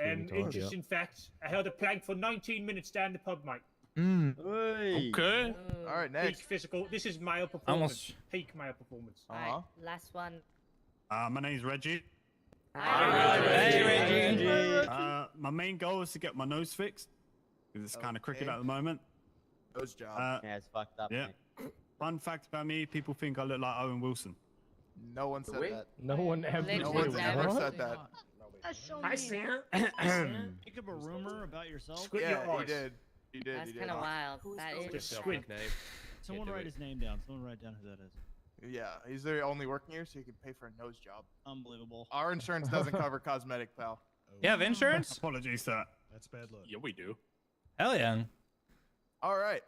Interesting fact: I held a plank for 19 minutes down the pub, mate. Okay. All right, Peak next. physical. This is male performance. Almost. Peak male performance. Alright, last one. My name's Reggie. Hey, Reggie. My main goal is to get my nose fixed. 'Cause it's kind of crooked Okay. at the moment. Nose job. Yeah, it's fucked up. Yeah. mate. Fun fact about me, people think I look like Owen Wilson. No one said that. No one ever. No Literally one's never. ever said that. That's so I mean. see it. I see it. Make up a rumor about yourself. Squint your Yeah, he eyes. did. He did. That's He kind did. of wild. That is. Just Squid. nickname. Someone do write it. his name down. Someone write down who that is. Yeah, he's there only working here, so he can pay for a nose job. Unbelievable. Our insurance doesn't cover cosmetic, pal. You have insurance? Apologies, sir. That's bad luck. Yeah, we do. Hell yeah. All right.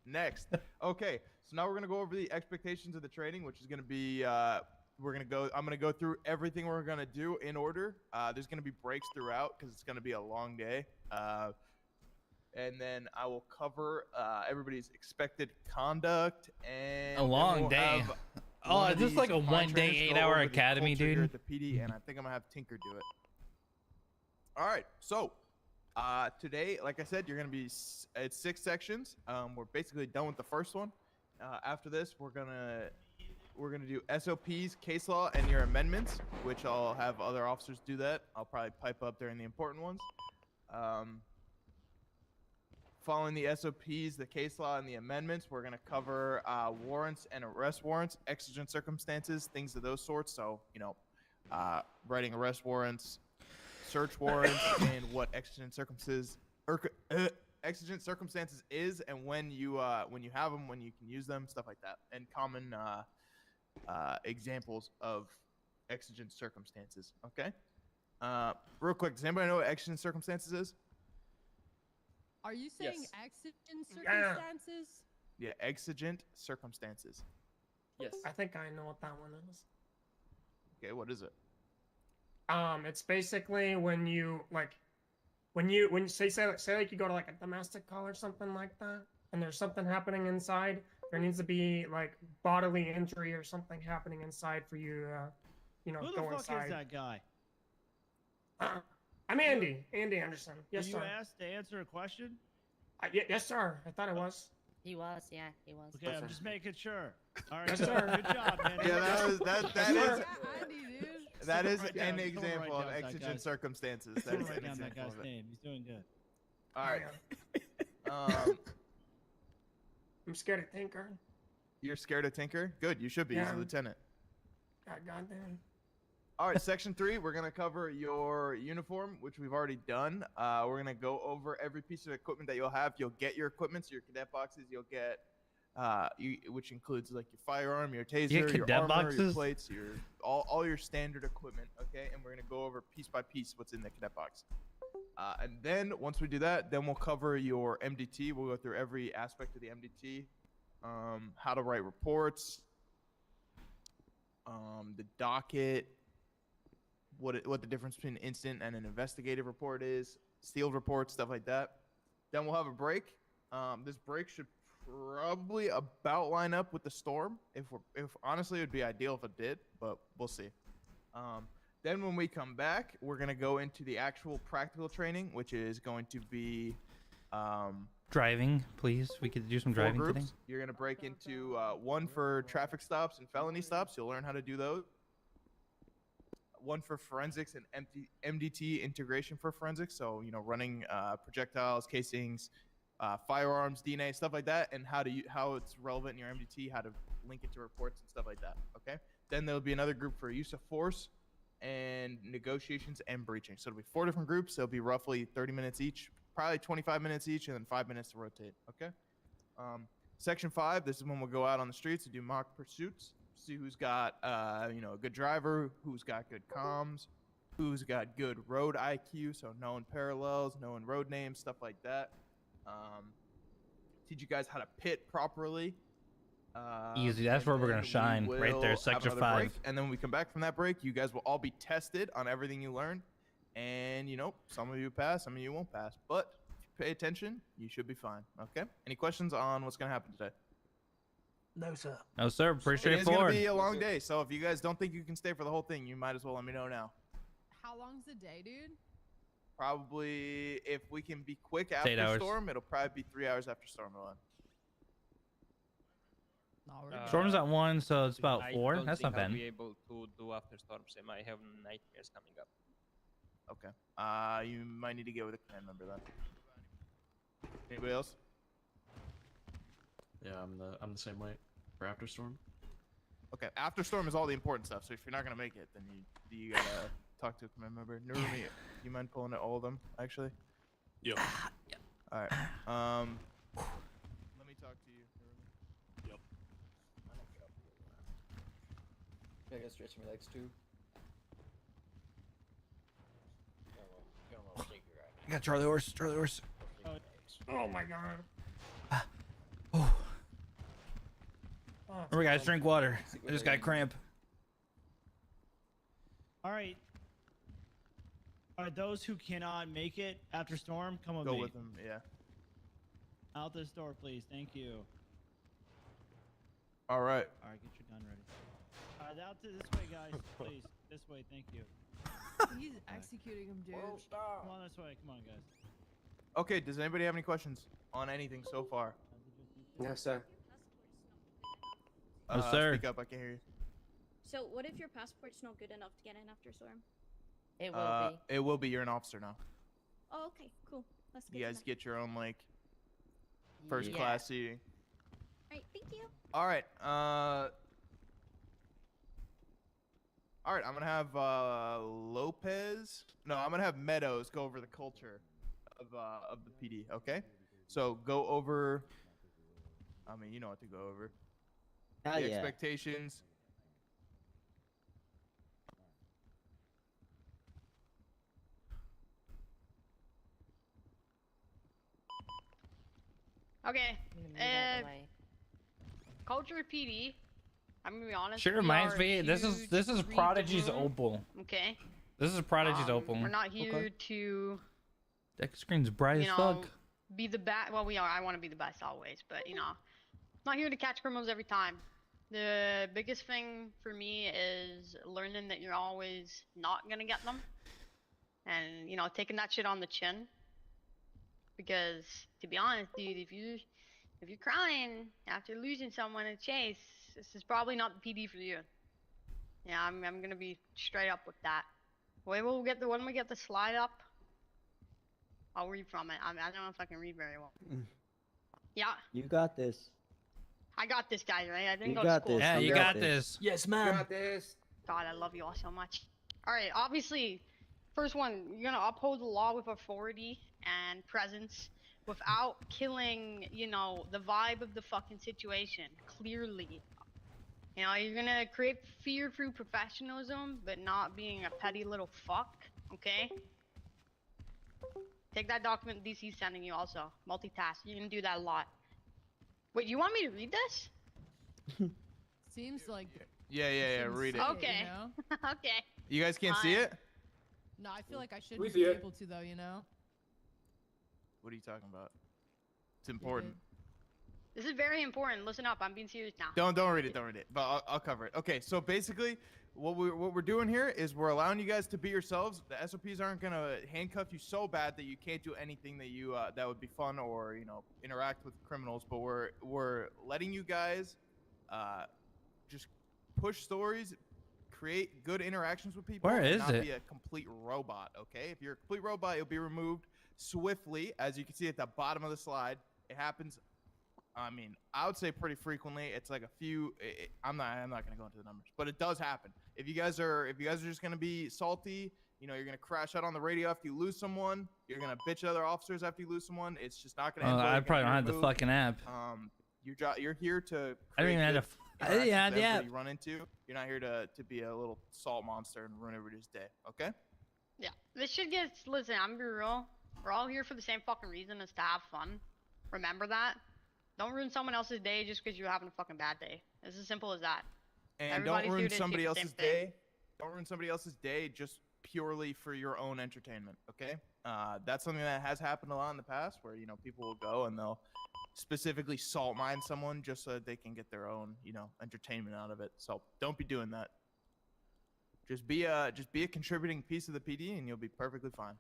Next. Okay, so now we're gonna go over the expectations of the training, which is gonna be I'm gonna go through everything we're gonna do in order. There's gonna be breaks throughout because it's gonna be a long day. And then I will cover everybody's expected conduct and A then long we'll day. have Oh, one is of this these like a fine 1 day, trainers go 8 hour over the academy, culture here dude? at the PD, and I think I'm gonna have Tinker do it. All right, so today, like I said, you're gonna be it's 6 sections. We're basically done with the first one. After this, we're gonna do SOPs, case law, and your amendments, which I'll have other officers do that. I'll probably pipe up during the important ones. Following the SOPs, the case law, and the amendments, we're going to cover warrants and arrest warrants, exigent circumstances, things of those sorts. So, writing arrest warrants, search warrants, and what exigent circumstances is, and when you have them, when you can use them, stuff like that, and common examples of exigent circumstances. Okay. Real quick, does anybody know what exigent circumstances is? Are you saying Yes. exigent circumstances? Yeah, exigent circumstances. Yes. I think I know what that one is. Okay, what is it? It's basically when you say like you go to like a domestic call or something like that, and there's something happening inside. There needs to be like bodily injury or something happening inside for you, Who the go fuck inside. is that guy? I'm Andy Anderson. Yes, Were you sir. asked to answer a question? Yes, sir. I thought it was. He was, yeah, he was. Okay, I'm just making sure. All right, Yes, good, sir. good job, man. Yeah, that is Write an down- example write of down that exigent guy's- circumstances. That someone is write an down that example guy's of it. name. He's doing good. All right. I'm scared of Tinker. You're scared of Tinker? Good, you should be. He's Yeah. a lieutenant. God goddamn. All right, section 3, we're gonna cover your uniform, which we've already done. We're gonna go over every piece of equipment that you'll have. You'll get your equipment, so your cadet boxes. You'll get, which includes like your firearm, your taser, your cadet armor, your boxes? plates, your all your standard equipment. Okay, and we're gonna go over piece by piece what's in the cadet box. And then once we do that, then we'll cover your MDT. We'll go through every aspect of the MDT, how to write reports, the docket. What the difference between an instant and an investigative report is, sealed reports, stuff like that. Then we'll have a break. This break should probably about line up with the storm. If honestly, it would be ideal if it did, but we'll see. Then when we come back, we're gonna go into the actual practical training, which is going to be Driving, please. We could do some 4 driving groups. today. You're gonna break into one for traffic stops and felony stops. You'll learn how to do those. One for forensics and MDT integration for forensics. So, you know, running projectiles, casings, firearms, DNA, stuff like that, and how it's relevant in your MDT, how to link it to reports and stuff like that. Okay. Then there'll be another group for use of force and negotiations and breaching. So it'll be 4 different groups. It'll be roughly 30 minutes each, probably 25 minutes each, and then 5 minutes to rotate. Okay. Section 5. This is when we'll go out on the streets to do mock pursuits. See who's got you know, a good driver, who's got good comms, who's got good road IQ, so knowing parallels, knowing road names, stuff like that. Teach you guys how to pit properly. Easy. That's where we're gonna then we shine. Right there, will have Sector another 5. break, and then when we come back from that break, you guys will all be tested on everything you learned. And, you know, some of you pass, some of you won't pass. But if you pay attention, you should be fine. Okay? Any questions on what's going to happen today? No, sir. No, sir. Pretty It is going to straightforward. be a long day, so if you guys don't think you can stay for the whole thing, you might as well let me know now. How long's the day, dude? Probably, if we can be quick 8 after hours. storm, it'll probably be 3 hours after storm will end. Storm's at 1, so it's about I 4. don't That's think not I'll bad. be able to do after storms. I might have nightmares coming up. Okay. You might need to get with a command member then. Anybody else? Yeah, I'm the same way. For after storm. Okay, after storm is all the important stuff. So if you're not gonna make it, then you gotta talk to a command member. Nurumi, you mind pulling at all of them actually? Yep. All right. Let me talk to you. Nurumi. Yep. I gotta stretch my legs too. I got Charlie horse. Charlie horse. Oh my god. Remember, guys, drink water. I just got cramp. All right. Those who cannot make it after storm, come with Go me. with them, yeah. Out this door, please. Thank you. All right. All right, get your gun ready. Out to this way, guys. Please, this way. Thank you. He's executing him, dude. Come on this way. Come on, guys. Okay. Does anybody have any questions on anything so far? No, sir. No, sir. Speak up. I can't hear you. So what if your passport's not good enough to get in after storm? It will be. It will be. You're an officer now. Oh, okay, cool. That's good. You guys get your own like first class seating. Alright, thank you. All right. All right. I'm gonna have Lopez. No, I'm gonna have Meadows go over the culture of the PD. Okay. So go over. I mean, you know what to go over. Hell The yeah. expectations. Okay. Culture PD. I'm gonna be honest. Sure, we reminds are me. This is huge read the Prodigy's room. opal. Okay. This is Prodigy's opal. We're not here to, Deck screen's bright you as know, fuck. be the best. Well, we are. I want to be the best always, but you know, not here to catch criminals every time. The biggest thing for me is learning that you're always not gonna get them, and you know, taking that shit on the chin. Because to be honest, dude, if you're crying after losing someone in a chase, this is probably not the PD for you. Yeah, I'm gonna be straight up with that. When we get the slide up, I'll read from it. I don't know if I can read very well. Yeah, You got this. I got this, guys. Right? I didn't You go to got school. this. Yeah, You you got got this. this. Yes, ma'am. Got this. God, I love you all so much. All right, obviously, first one, you're gonna uphold the law with authority and presence without killing, you know, the vibe of the fucking situation. Clearly, you know, you're gonna create fear through professionalism, but not being a petty little fuck. Okay. Take that document DC's sending you also. Multitask. You're gonna do that a lot. Wait, you want me to read this? Seems like. Yeah. Read it. Okay. You know? Okay. You guys can't see it? No, I feel like I should We be see it. able to though. You know. What are you talking about? It's important. This is very important. Listen up. I'm being serious now. Don't read it. Don't read it. But I'll cover it. Okay. So basically, what we're doing here is we're allowing you guys to be yourselves. The SOPs aren't gonna handcuff you so bad that you can't do anything that you that would be fun or interact with criminals. But we're letting you guys just push stories, create good interactions with people. Where and is not it? be a complete robot. Okay. If you're a complete robot, you'll be removed swiftly, as you can see at the bottom of the slide. It happens. I mean, I would say pretty frequently. It's like a few. I'm not gonna go into the numbers, but it does happen. If you guys are just gonna be salty, you're gonna crash out on the radio after you lose someone. You're gonna bitch at other officers after you lose someone. It's just not gonna. End well. I You're probably gonna don't have be the removed. fucking app. You're here to. I don't even have the. I didn't have the app. You run into. You're not here to be a little salt monster and ruin everybody's day. Okay. Yeah. This shit gets. Listen, I'm gonna be real. We're all here for the same fucking reason, is to have fun. Remember that. Don't ruin someone else's day just because you're having a fucking bad day. It's as simple as that. And Everybody's don't here ruin to somebody achieve the else's same thing. day. Don't ruin somebody else's day just purely for your own entertainment. Okay. That's something that has happened a lot in the past, where people will go and they'll specifically salt mine someone just so that they can get their own entertainment out of it. So don't be doing that. Just be a contributing piece of the PD and you'll be perfectly fine.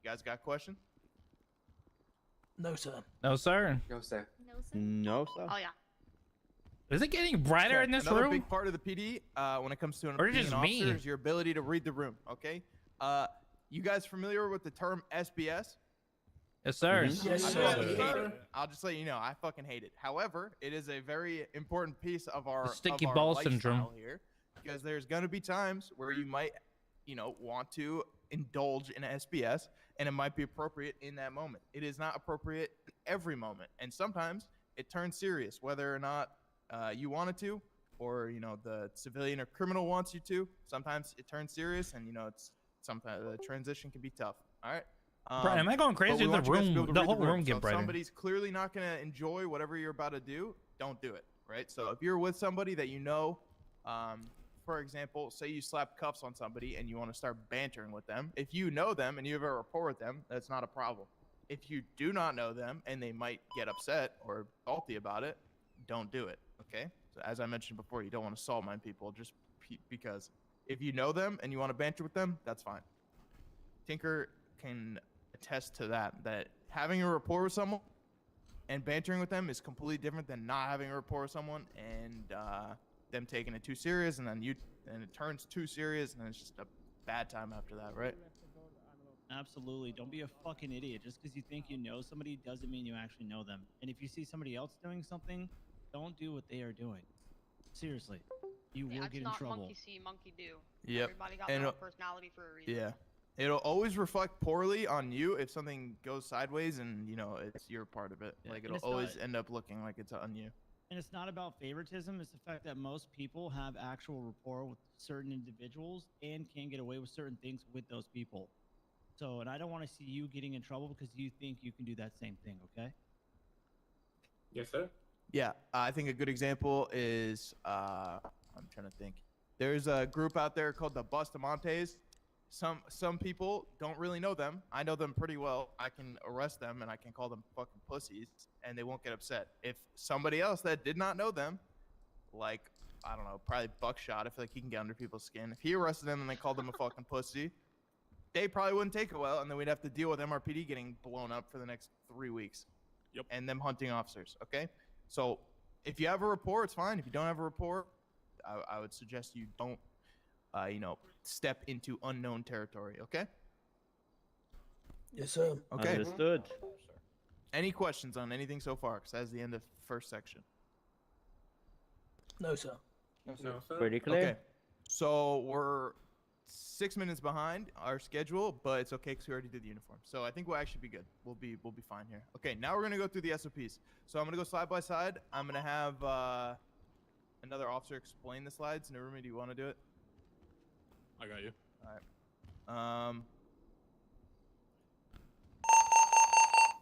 You guys got questions? No, sir. No, sir. No, sir. No, sir. Oh yeah. Is it getting brighter in this Another room? big part of the PD when it comes to Or being just an officer me? is your ability to read the room. Okay. You guys familiar with the term SBS? Yes, sir. Yes, I sir. fucking hate it. I'll just let you know, I fucking hate it. However, it is a very important piece of our The sticky of our ball lifestyle syndrome. here, because there's gonna be times where you might, want to indulge in a SBS, and it might be appropriate in that moment. It is not appropriate in every moment, and sometimes it turns serious, whether or not you want it to, or the civilian or criminal wants you to. Sometimes it turns serious, and it's sometimes the transition can be tough. All right. Brian, am I going but crazy? we The want you guys to be room, able to the read whole room So get if brighter. somebody's clearly not going to enjoy whatever you're about to do, don't do it, right? So if you're with somebody that for example, say you slap cuffs on somebody and you want to start bantering with them. If you know them and you have a rapport with them, that's not a problem. If you do not know them and they might get upset or salty about it, don't do it, okay? So as I mentioned before, you don't want to salt mine people just because if you know them and you want to banter with them, that's fine. Tinker can attest to that having a rapport with someone and bantering with them is completely different than not having a rapport with someone and them taking it too serious, and then it turns too serious, and then it's just a bad time after that, right? Absolutely. Don't be a fucking idiot. Just because you think you know somebody doesn't mean you actually know them. And if you see somebody else doing something, don't do what they are doing. Seriously. You will get in trouble. Monkey see, monkey do. Yep. Everybody got And their own personality for a reason. Yeah. It'll always reflect poorly on you if something goes sideways and, it's your part of it. Yeah, Like, and it'll it's always not- end up looking like it's on you. And it's not about favoritism. It's the fact that most people have actual rapport with certain individuals and can get away with certain things with those people. So, and I don't want to see you getting in trouble because you think you can do that same thing, okay? Yes, sir. Yeah, I think a good example is I'm trying to think. There's a group out there called the Bustamontes. Some people don't really know them. I know them pretty well. I can arrest them and I can call them fucking pussies and they won't get upset. If somebody else that did not know them, like, I don't know, probably Buckshot, I feel like he can get under people's skin. If he arrested them and they called them a fucking pussy, they probably wouldn't take it well, and then we'd have to deal with MRPD getting blown up for the next 3 weeks. Yep. And them hunting officers, okay? So if you have a rapport, it's fine. If you don't have a rapport, I would suggest you don't, step into unknown territory, okay? Yes, sir. Okay. Understood. Any questions on anything so far? Because that's the end of the first section. No, sir. No, sir. Pretty clear. Okay. So we're 6 minutes behind our schedule, but it's okay because we already did the uniform. So I think we'll actually be good. We'll be fine here. Okay, now we're gonna go through the SOPs. So I'm gonna go slide by side. I'm gonna have another officer explain the slides. Narumi, do you want to do it? I got you. All right.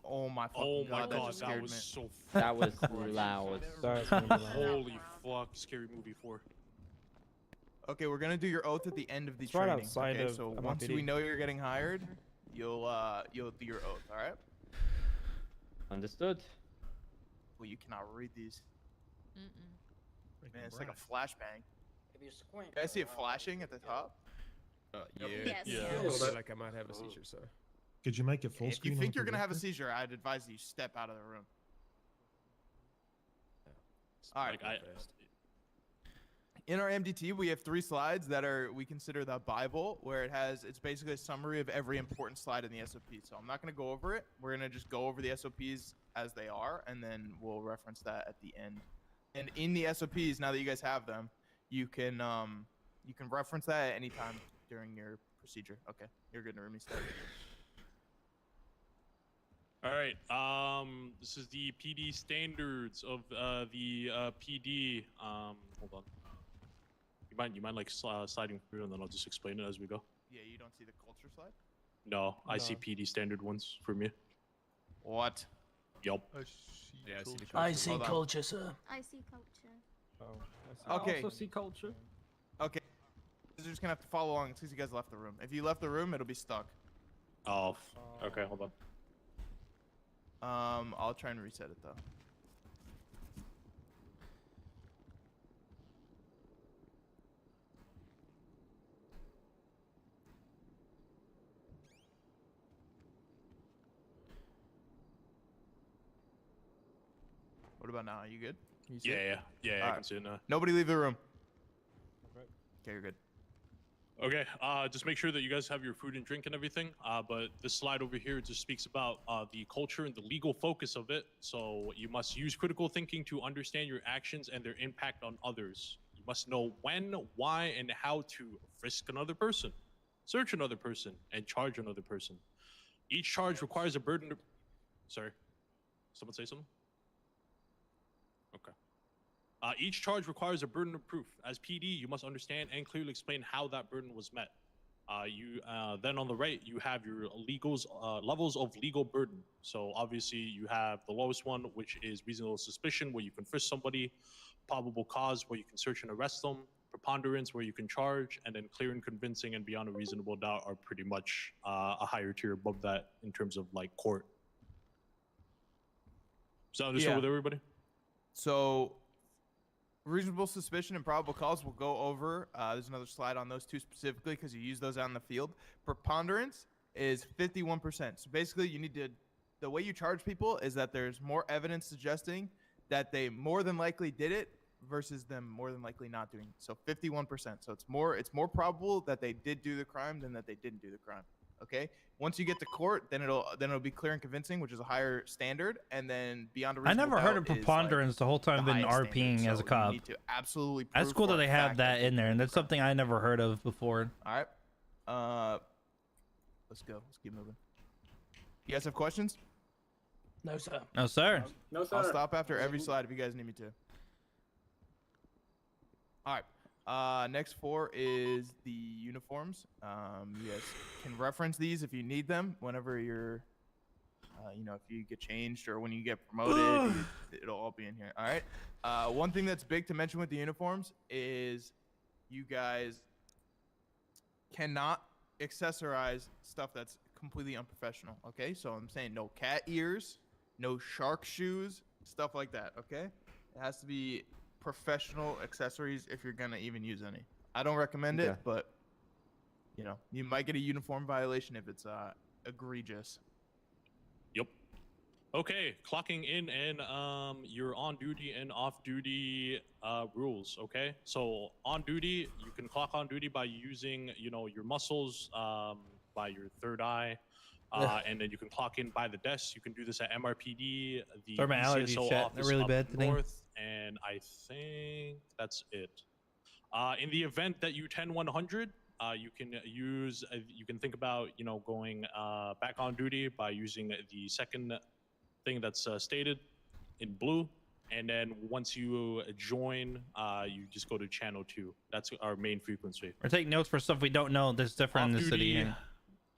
Oh my fucking Oh my god, god, just that scared was me. so. That was fucking loud. Holy fuck, scary movie 4. Okay, we're gonna do your oath at the end of the It's right training. outside Okay, of so MRPD. once we know you're getting hired, you'll do your oath. All right. Understood. Well, you cannot read these. Mm-mm. Man, it's like a flashbang. If you squint. You guys see it flashing at the top? Yeah. Yes. Yeah. Yes. I feel like I might have a seizure, sir. Could you make it full If screen? you on think the you're gonna have a projector? seizure, I'd advise that you step out of the room. All right. Like, In our MDT, we have 3 slides that we consider the Bible, where it's basically a summary of every important slide in the SOP. So I'm not going to go over it. We're going to just go over the SOPs as they are, and then we'll reference that at the end. And in the SOPs, now that you guys have them, you can reference that at any time during your procedure. Okay, you're good to Rumi step. All right. This is the PD standards of the PD. Hold on. You mind like sliding through, and then I'll just explain it as we go. Yeah, you don't see the culture slide? No, I see PD standard ones for me. What? Yup. Yeah, I see the I see Hold on. culture, sir. I see culture. I Okay. also see culture. Okay. You're just going to have to follow along since you guys left the room. If you left the room, it'll be stuck. Oh, okay, hold on. I'll try and reset it, though. What about now? Are you good? Can you see it? Yeah, I Alright. can see it now. Nobody leave the room. Okay, you're good. Okay, just make sure that you guys have your food and drink and everything. But this slide over here just speaks about the culture and the legal focus of it. So you must use critical thinking to understand your actions and their impact on others. You must know when, why, and how to frisk another person, search another person, and charge another person. Each charge requires a burden of... Sorry, someone say something? Okay. Each charge requires a burden of proof. As PD, you must understand and clearly explain how that burden was met. Then on the right, you have your levels of legal burden. So obviously, you have the lowest one, which is reasonable suspicion, where you can frisk somebody, probable cause, where you can search and arrest them, preponderance, where you can charge, and then clear and convincing and beyond a reasonable doubt are pretty much a higher tier above that in terms of like court. Does that understand Yeah. with everybody? So, reasonable suspicion and probable cause we'll go over. There's another slide on those two specifically because you use those out in the field. Preponderance is 51%. So basically, the way you charge people is that there's more evidence suggesting that they more than likely did it versus them more than likely not doing it. So 51%. So it's more probable that they did do the crime than that they didn't do the crime. Okay. Once you get to court, then it'll be clear and convincing, which is a higher standard, and then beyond a I reasonable never heard of doubt is, preponderance like, the whole time the I've been highest RPing standard. as a So cop. You need to absolutely. That's prove cool for that a they have fact that you in there, did and the that's crime. something I never heard of before. All right. Let's go. Let's keep moving. You guys have questions? No, sir. No, sir. No, sir. I'll stop after every slide if you guys need me to. All right. Next 4 is the uniforms. You guys can reference these if you need them whenever you're, if you get changed or when you get promoted, it'll all be in here. All right. One thing that's big to mention with the uniforms is you guys cannot accessorize stuff that's completely unprofessional. Okay. So I'm saying no cat ears, no shark shoes, stuff like that. Okay. It has to be professional accessories if you're gonna even use any. I don't recommend it, but you might get a uniform violation if it's egregious. Yep. Okay, clocking in and your on duty and off duty rules. Okay, so on duty, you can clock on duty by using your muscles, by your third eye. And then you can clock in by the desk. You can do this at MRPD, the Sorry, my allergies, BCSO chat. office They're really up bad today. north, and I think that's it. In the event that you 10-100, you can think about going back on duty by using the second thing that's stated in blue, and then once you join, you just go to channel 2. That's our main frequency. Or take notes for stuff we don't know that's different in the city.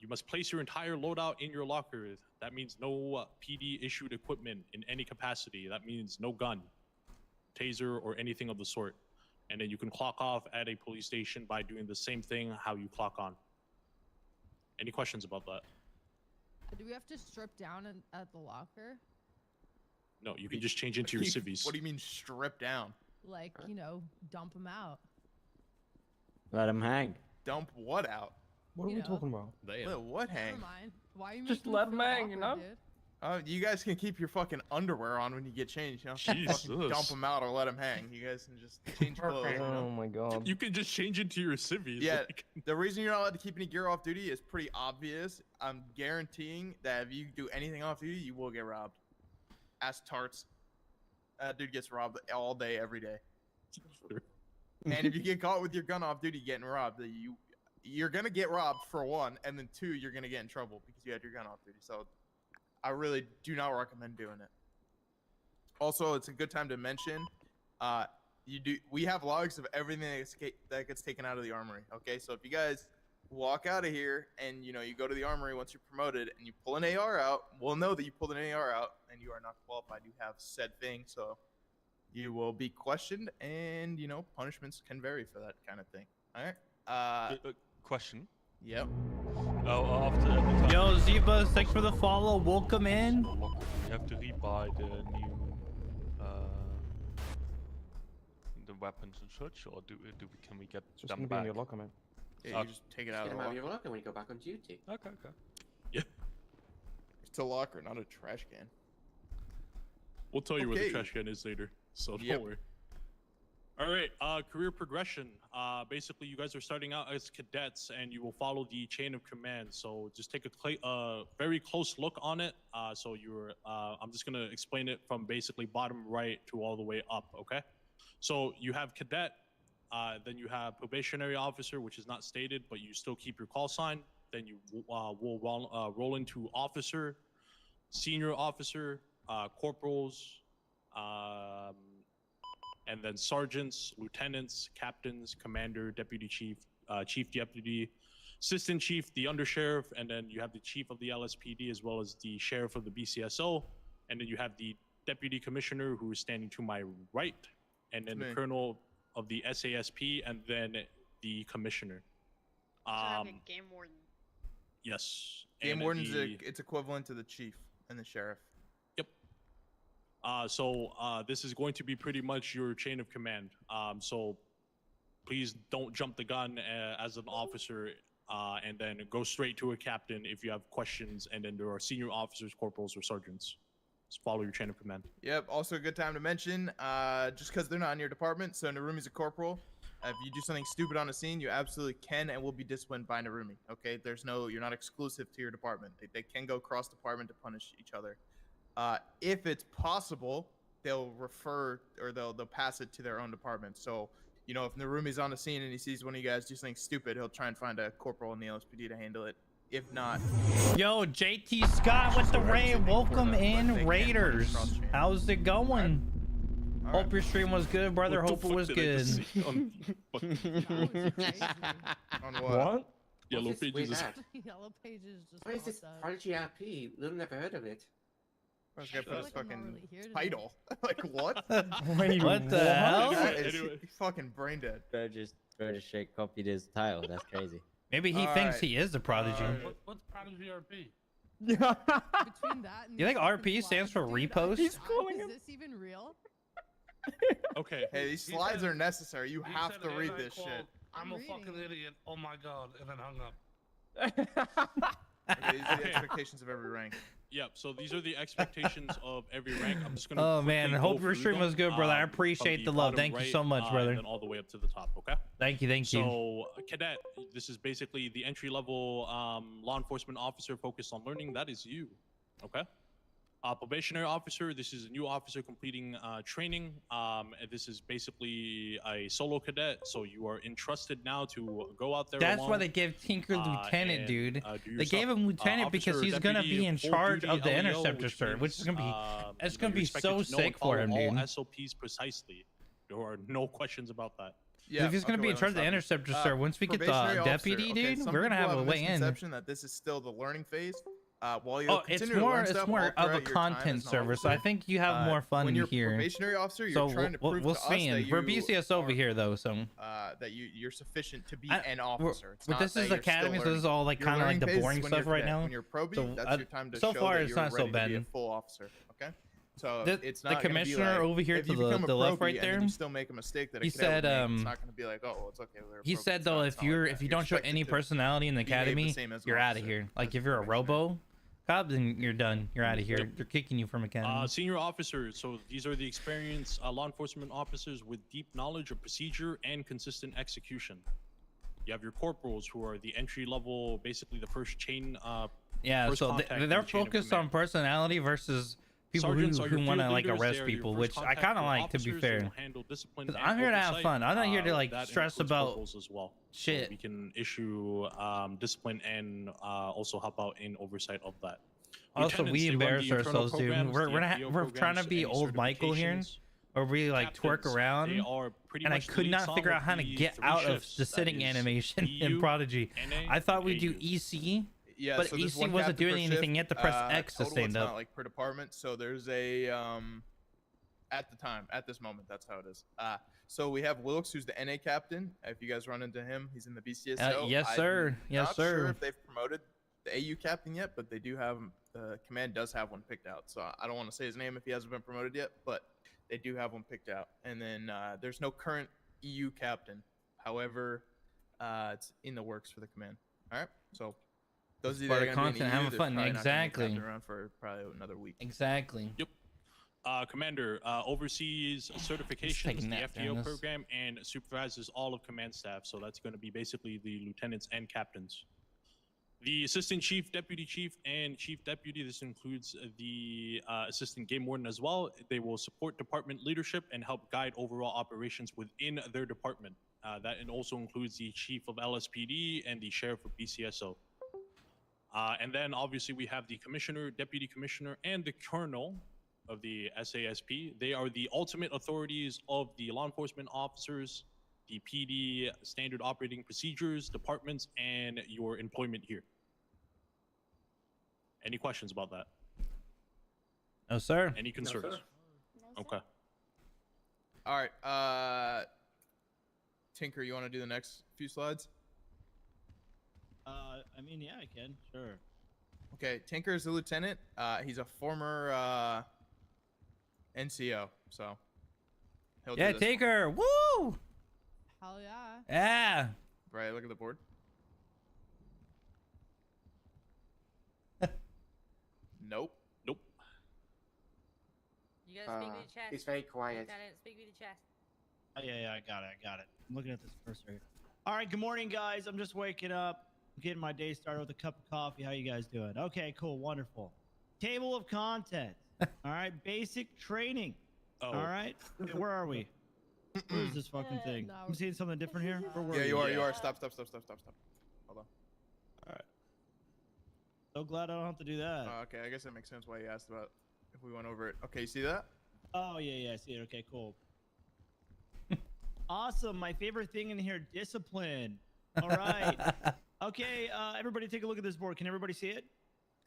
You must place your entire loadout in your locker. That means no PD issued equipment in any capacity. That means no gun, taser, or anything of the sort. And then you can clock off at a police station by doing the same thing how you clock on. Any questions about that? Do we have to strip down at the locker? No, you can just change into your civvies. What do you mean strip down? Like, dump them out. Let them hang. Dump what out? What are we talking about? Let what hang? Never mind. Why are you Just making let me 'em feel hang, you awkward, know? dude? You guys can keep your fucking underwear on when you get changed. Fucking dump them out or let them hang. You guys can just change clothes. Oh my god. You can just change into your civvies. Yeah, the reason you're not allowed to keep any gear off duty is pretty obvious. I'm guaranteeing that if you do anything off duty, you will get robbed. Ask Tarts. That dude gets robbed all day, every day. And if you get caught with your gun off duty getting robbed, you're gonna get robbed for one, and then two, you're gonna get in trouble because you had your gun off duty. So I really do not recommend doing it. Also, it's a good time to mention, we have logs of everything that gets taken out of the armory. Okay, so if you guys walk out of here and you go to the armory once you're promoted and you pull an AR out, we'll know that you pulled an AR out and you are not qualified. You have said thing, so you will be questioned, and punishments can vary for that kind of thing. All right. Question. Yep. Oh, after every time Yo, Ziba, thanks for the follow. Welcome in. you have to rebuy the new the weapons and such, or can we get It's just them gonna be in back? your locker, man. Yeah, you just take it out Get of them the out of locker. your locker when you go back on duty. Okay. It's a locker, not a trash can. We'll tell you where the Okay. trash can is later, so don't Yep. worry. All right, career progression. Basically, you guys are starting out as cadets, and you will follow the chain of command. So just take a very close look on it. I'm just gonna explain it from basically bottom right to all the way up. Okay. So you have cadet, then you have probationary officer, which is not stated, but you still keep your call sign. Then you will roll into officer, senior officer, corporals, and then sergeants, lieutenants, captains, commander, deputy chief, chief deputy, assistant chief, the undersheriff, and then you have the chief of the LSPD as well as the sheriff of the BCSO, and then you have the deputy commissioner who is standing to my right, and then the colonel of the SASP, and then the commissioner. Game warden. Yes. Game and warden's the- it's equivalent to the chief and the sheriff. This is going to be pretty much your chain of command. So please don't jump the gun as an officer and then go straight to a captain if you have questions, and then there are senior officers, corporals, or sergeants. Just follow your chain of command. Yep. Also a good time to mention, just because they're not in your department, so Narumi's a corporal. If you do something stupid on a scene, you absolutely can and will be disciplined by Narumi. Okay, you're not exclusive to your department. They can go cross department to punish each other. If it's possible, they'll refer or they'll pass it to their own department. So, if Narumi's on the scene and he sees one of you guys do something stupid, he'll try and find a corporal in the LSPD to handle it. If not, Yo, JT Scott with the raid. Welcome in, Raiders. How's it going? Hope your stream was good, brother. Hope it was good. on What? Yellow What's this pages. weird ad? Yellow pages just What is this popped up. Prodigy RP? Little never heard of it. I was gonna put his like I'm not fucking really here today. title. Like what? Wait, What the hell? That is Anyway. fucking brain dead. Bro just straight copied his title. That's crazy. Maybe he All thinks right. he is the prodigy. What's Prodigy RP? Between that and You think these fucking RP stands for slides, dude, repost? is this even real? Okay. Hey, these slides are necessary. You He have said to an read AI this quote, shit. I'm a reading fucking it. idiot. Oh my god, and then hung up. Okay, these are the expectations of every rank. Yep. So these are the expectations of every rank. I'm just gonna. Oh man, quickly hope go your through stream them, was good, brother. I from appreciate the love. bottom Thank you right, so much, brother. And then all the way up to the top. Okay. Thank you. So, cadet, this is basically the entry-level law enforcement officer focused on learning. That is you, okay? Probationary officer, this is a new officer completing training. And this is basically a solo cadet, so you are entrusted now to go out there That's alone, why they gave Tinker lieutenant, and, dude. do They gave your him lieutenant stuff. because Officer, he's gonna be deputy, in full charge duty of the LEO, interceptor, sir, which is gonna be it's gonna be so sick for him, dude. all SOPs precisely. There are no questions about that. Yeah, if he's gonna be in charge of the interceptor, sir, once we get probationary the officer. deputy, Okay, dude, some we're gonna people have a way in. misconception that this is still the learning phase. While you're Oh, it's more of a content server, so I think you have more fun when you're here. Probationary officer, you're So trying to prove we'll to us see. that We're you BCS over here though, so that you're sufficient to be an officer. It's but not this that is you're academy, still so this is all like learning. kind of like Your the learning boring phase is stuff when right you're now. When you're probie, So that's your time to so show far that it's you're not so ready to be a bad. full officer. Okay. So it's The not gonna be commissioner like, over here if to you the become a left probie right and then there, you still make a mistake that a he cadet would said, make, it's not gonna be like, oh, well, it's okay. he said though, if you don't show any personality in the academy, you're out of here. Like if you're a robo cop, then you're done. You're out of here. They're kicking you from academy. Senior officers. So these are the experienced law enforcement officers with deep knowledge of procedure and consistent execution. You have your corporals, who are the entry level, basically the first chain. Yeah, first so contact in they're the chain of focused command. on personality versus people Sergeants are who your want to field like leaders. arrest They are your people, first which I contact kind of for like, to be officers. They fair. will handle discipline 'Cause and I'm here to have oversight. fun. I'm not here to like That stress includes about corporals as well. shit. So we can issue discipline and also help out in oversight of that. Also, Lieutenants, we they run embarrass the internal ourselves, dude. programs, We're the we're, FBO we're trying to programs, be any old Michael here, certifications. where we like twerk Captains, around, they are pretty and I much the could lead not song figure of out how to the get three out of shifts. the That sitting is animation in EU, Prodigy. NA, I thought we'd AU. do EC, Yeah, but so there's EC one wasn't captain per doing anything. shift. You had to press X to Total, stand it's up. not like per department. So there's a at this moment, that's how it is. So we have Wilkes, who's the NA captain. If you guys run into him, he's in the BCSO. Yes, sir. I'm Yes, not sir. sure if they've promoted the AU captain yet, but they do have the command does have one picked out. So I don't want to say his name if he hasn't been promoted yet, but they do have one picked out. And then there's no current EU captain. However, it's in the works for the command. All right. So those of you that Part are of going to be in content, EU, having there's fun. probably not gonna be a Exactly. captain around for probably another week. Exactly. Yep. Commander oversees certifications, taking the that, FTO Dennis. program, and supervises all of command staff. So that's going to be basically the lieutenants and captains. The assistant chief, deputy chief, and chief deputy, this includes the assistant game warden as well. They will support department leadership and help guide overall operations within their department. That also includes the chief of LSPD and the sheriff of BCSO. And then obviously we have the commissioner, deputy commissioner, and the colonel of the SASP. They are the ultimate authorities of the law enforcement officers, the PD standard operating procedures, departments, and your employment here. Any questions about that? No, sir. Any concerns? Okay. All right. Tinker, you want to do the next few slides? I mean, yeah, I can. Sure. Okay, Tinker is a lieutenant. He's a former NCO, so he'll do Yeah, this. Tinker. Woo! Hell yeah. Yeah. Right, look at the board. Nope. Nope. You gotta speak with the chest. He's very quiet. Gotta speak with the chest. Oh, yeah, I got it. I'm looking at this first right here. All right, good morning, guys. I'm just waking up, getting my day started with a cup of coffee. How you guys doing? Okay, cool, wonderful. Table of contents. All right, basic training. Oh. All right, where are we? Where is this fucking thing? no. I'm seeing something different here. Or were Yeah, we? you are. Stop. Hold on. All right. So glad I don't have to do that. Okay, I guess that makes sense why you asked about if we went over it. Okay, you see that? Oh, yeah, I see it. Okay, cool. Awesome. My favorite thing in here, discipline. All right. Okay, everybody take a look at this board. Can everybody see it?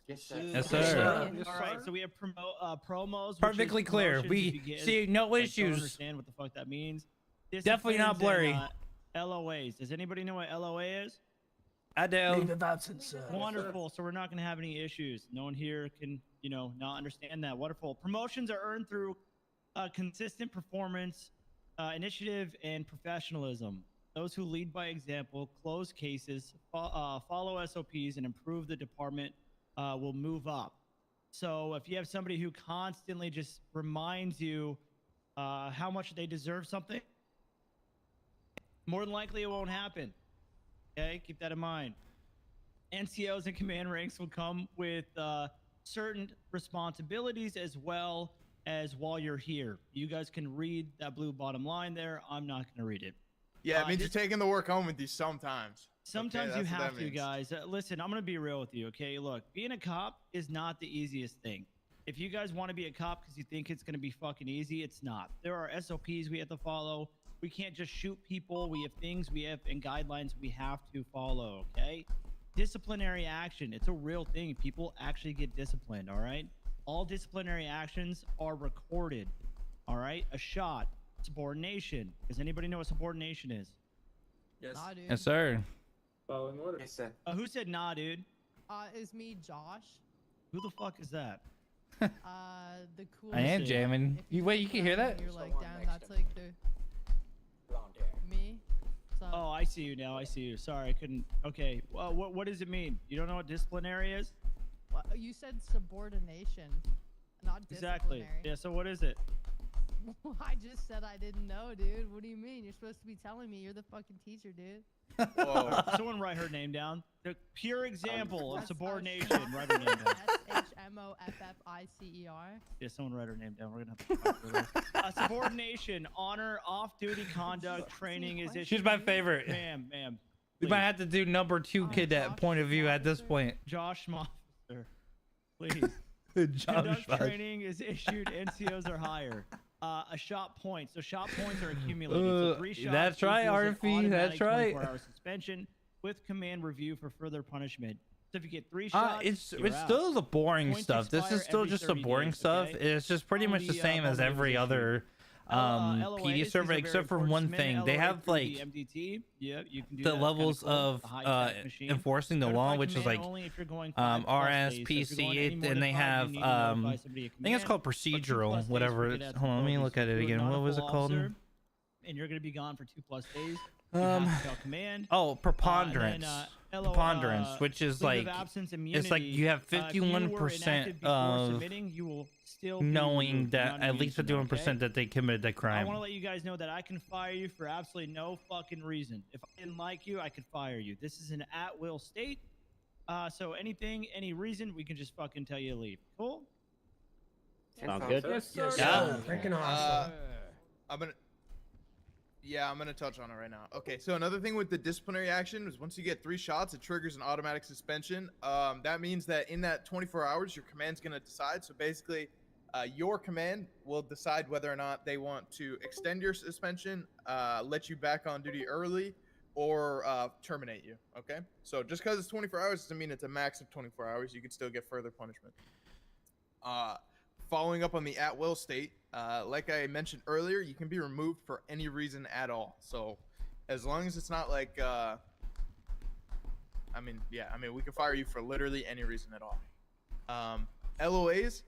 Yes, sir. Yes, sir. All right, so we have promos. which is Perfectly clear. promotions We if you get- see no like, issues. Don't understand what the fuck that means. Definitely not Disciplines blurry. and, LOAs. Does anybody know what LOA is? I do. Leave of absence, sir. Wonderful. So we're not going to have any issues. No one here can, not understand that. Wonderful. Promotions are earned through consistent performance, initiative, and professionalism. Those who lead by example, close cases, follow SOPs, and improve the department will move up. So if you have somebody who constantly just reminds you how much they deserve something, more than likely it won't happen. Okay, keep that in mind. NCOs and command ranks will come with certain responsibilities as well as while you're here. You guys can read that blue bottom line there. I'm not going to read it. Yeah, it means you're taking the work home with you sometimes. Sometimes Okay, you that's what have that to, means. guys. Listen, I'm going to be real with you, okay? Look, being a cop is not the easiest thing. If you guys want to be a cop because you think it's going to be fucking easy, it's not. There are SOPs we have to follow. We can't just shoot people. We have things we have and guidelines we have to follow, okay? Disciplinary action, it's a real thing. People actually get disciplined, all right? All disciplinary actions are recorded, all right? A shot, subordination. Does anybody know what subordination is? Yes. Nah, dude. Yes, sir. Following order. Yes, sir. Who said nah, dude? Is me Josh. Who the fuck is that? The coolest. I am dude. jamming. If You wait, you can hear look that? around, you're like down. That's like the. Me. So, Oh, I see you now. I see you. Sorry, I couldn't. Okay. Well, what does it mean? You don't know what disciplinary is? Well, you said subordination, not Exactly. disciplinary. Yeah. So what is it? I just said I didn't know, dude. What do you mean? You're supposed to be telling me. You're the fucking teacher, dude. Someone write her name down. The pure example of subordination. Write her name down. SHMOFFICER. Yeah, someone write her name down. We're gonna have to fight for this. Subordination, honor, off-duty conduct, training is issued. She's my favorite. Ma'am. We might have to do number 2 cadet point of view at this point. Josh Officer, please. Josh Conduct Moss. training is issued. NCOs are higher. A shot point. So shot points are accumulated. So 3 shots. That's right, equals an RFE, that's automatic right. 24-hour suspension with command review for further punishment. So if you get 3 shots, It's you're out. still the boring Points stuff. This expire is still every just the 30 boring days, stuff. okay? It's just pretty much the same as every other LOAs, PD these server, are except for very one important. thing. They LOA have through like the MDT. Yeah, you can do the that. It's levels kinda cool. of The high-tech machine. enforcing the law, Notify which is command like only if you're going 5+ RS, days. So if you're going any PC, more and than they 5, you have need to notify somebody at I think it's command. called But 2+ procedural, days, whatever. we could add Hold on, let me some look at it penalties. If again. you're What was it not a called? full officer, and you're going to be gone for 2+ days. You have to tell command. Oh, preponderance. Preponderance, which is leave of like absence it's like immunity. you have If you were 51% inactive before of submitting, you will still be knowing removed, that not at least immune from 51% that, okay? that they committed that I crime. want to let you guys know that I can fire you for absolutely no fucking reason. If I didn't like you, I could fire you. This is an at-will state. So anything, any reason, we can just fucking tell you to leave. Cool? Sound good? Yes, sir. Yeah. Freaking awesome. I'm gonna touch on it right now. Okay, so another thing with the disciplinary action is once you get 3 shots, it triggers an automatic suspension. That means that in that 24 hours, your command's gonna decide. So basically, your command will decide whether or not they want to extend your suspension, let you back on duty early, or terminate you. Okay, so just because it's 24 hours doesn't mean it's a max of 24 hours. You can still get further punishment. Following up on the at-will state, like I mentioned earlier, you can be removed for any reason at all. So, as long as it's not like, we can fire you for literally any reason at all. LOAs,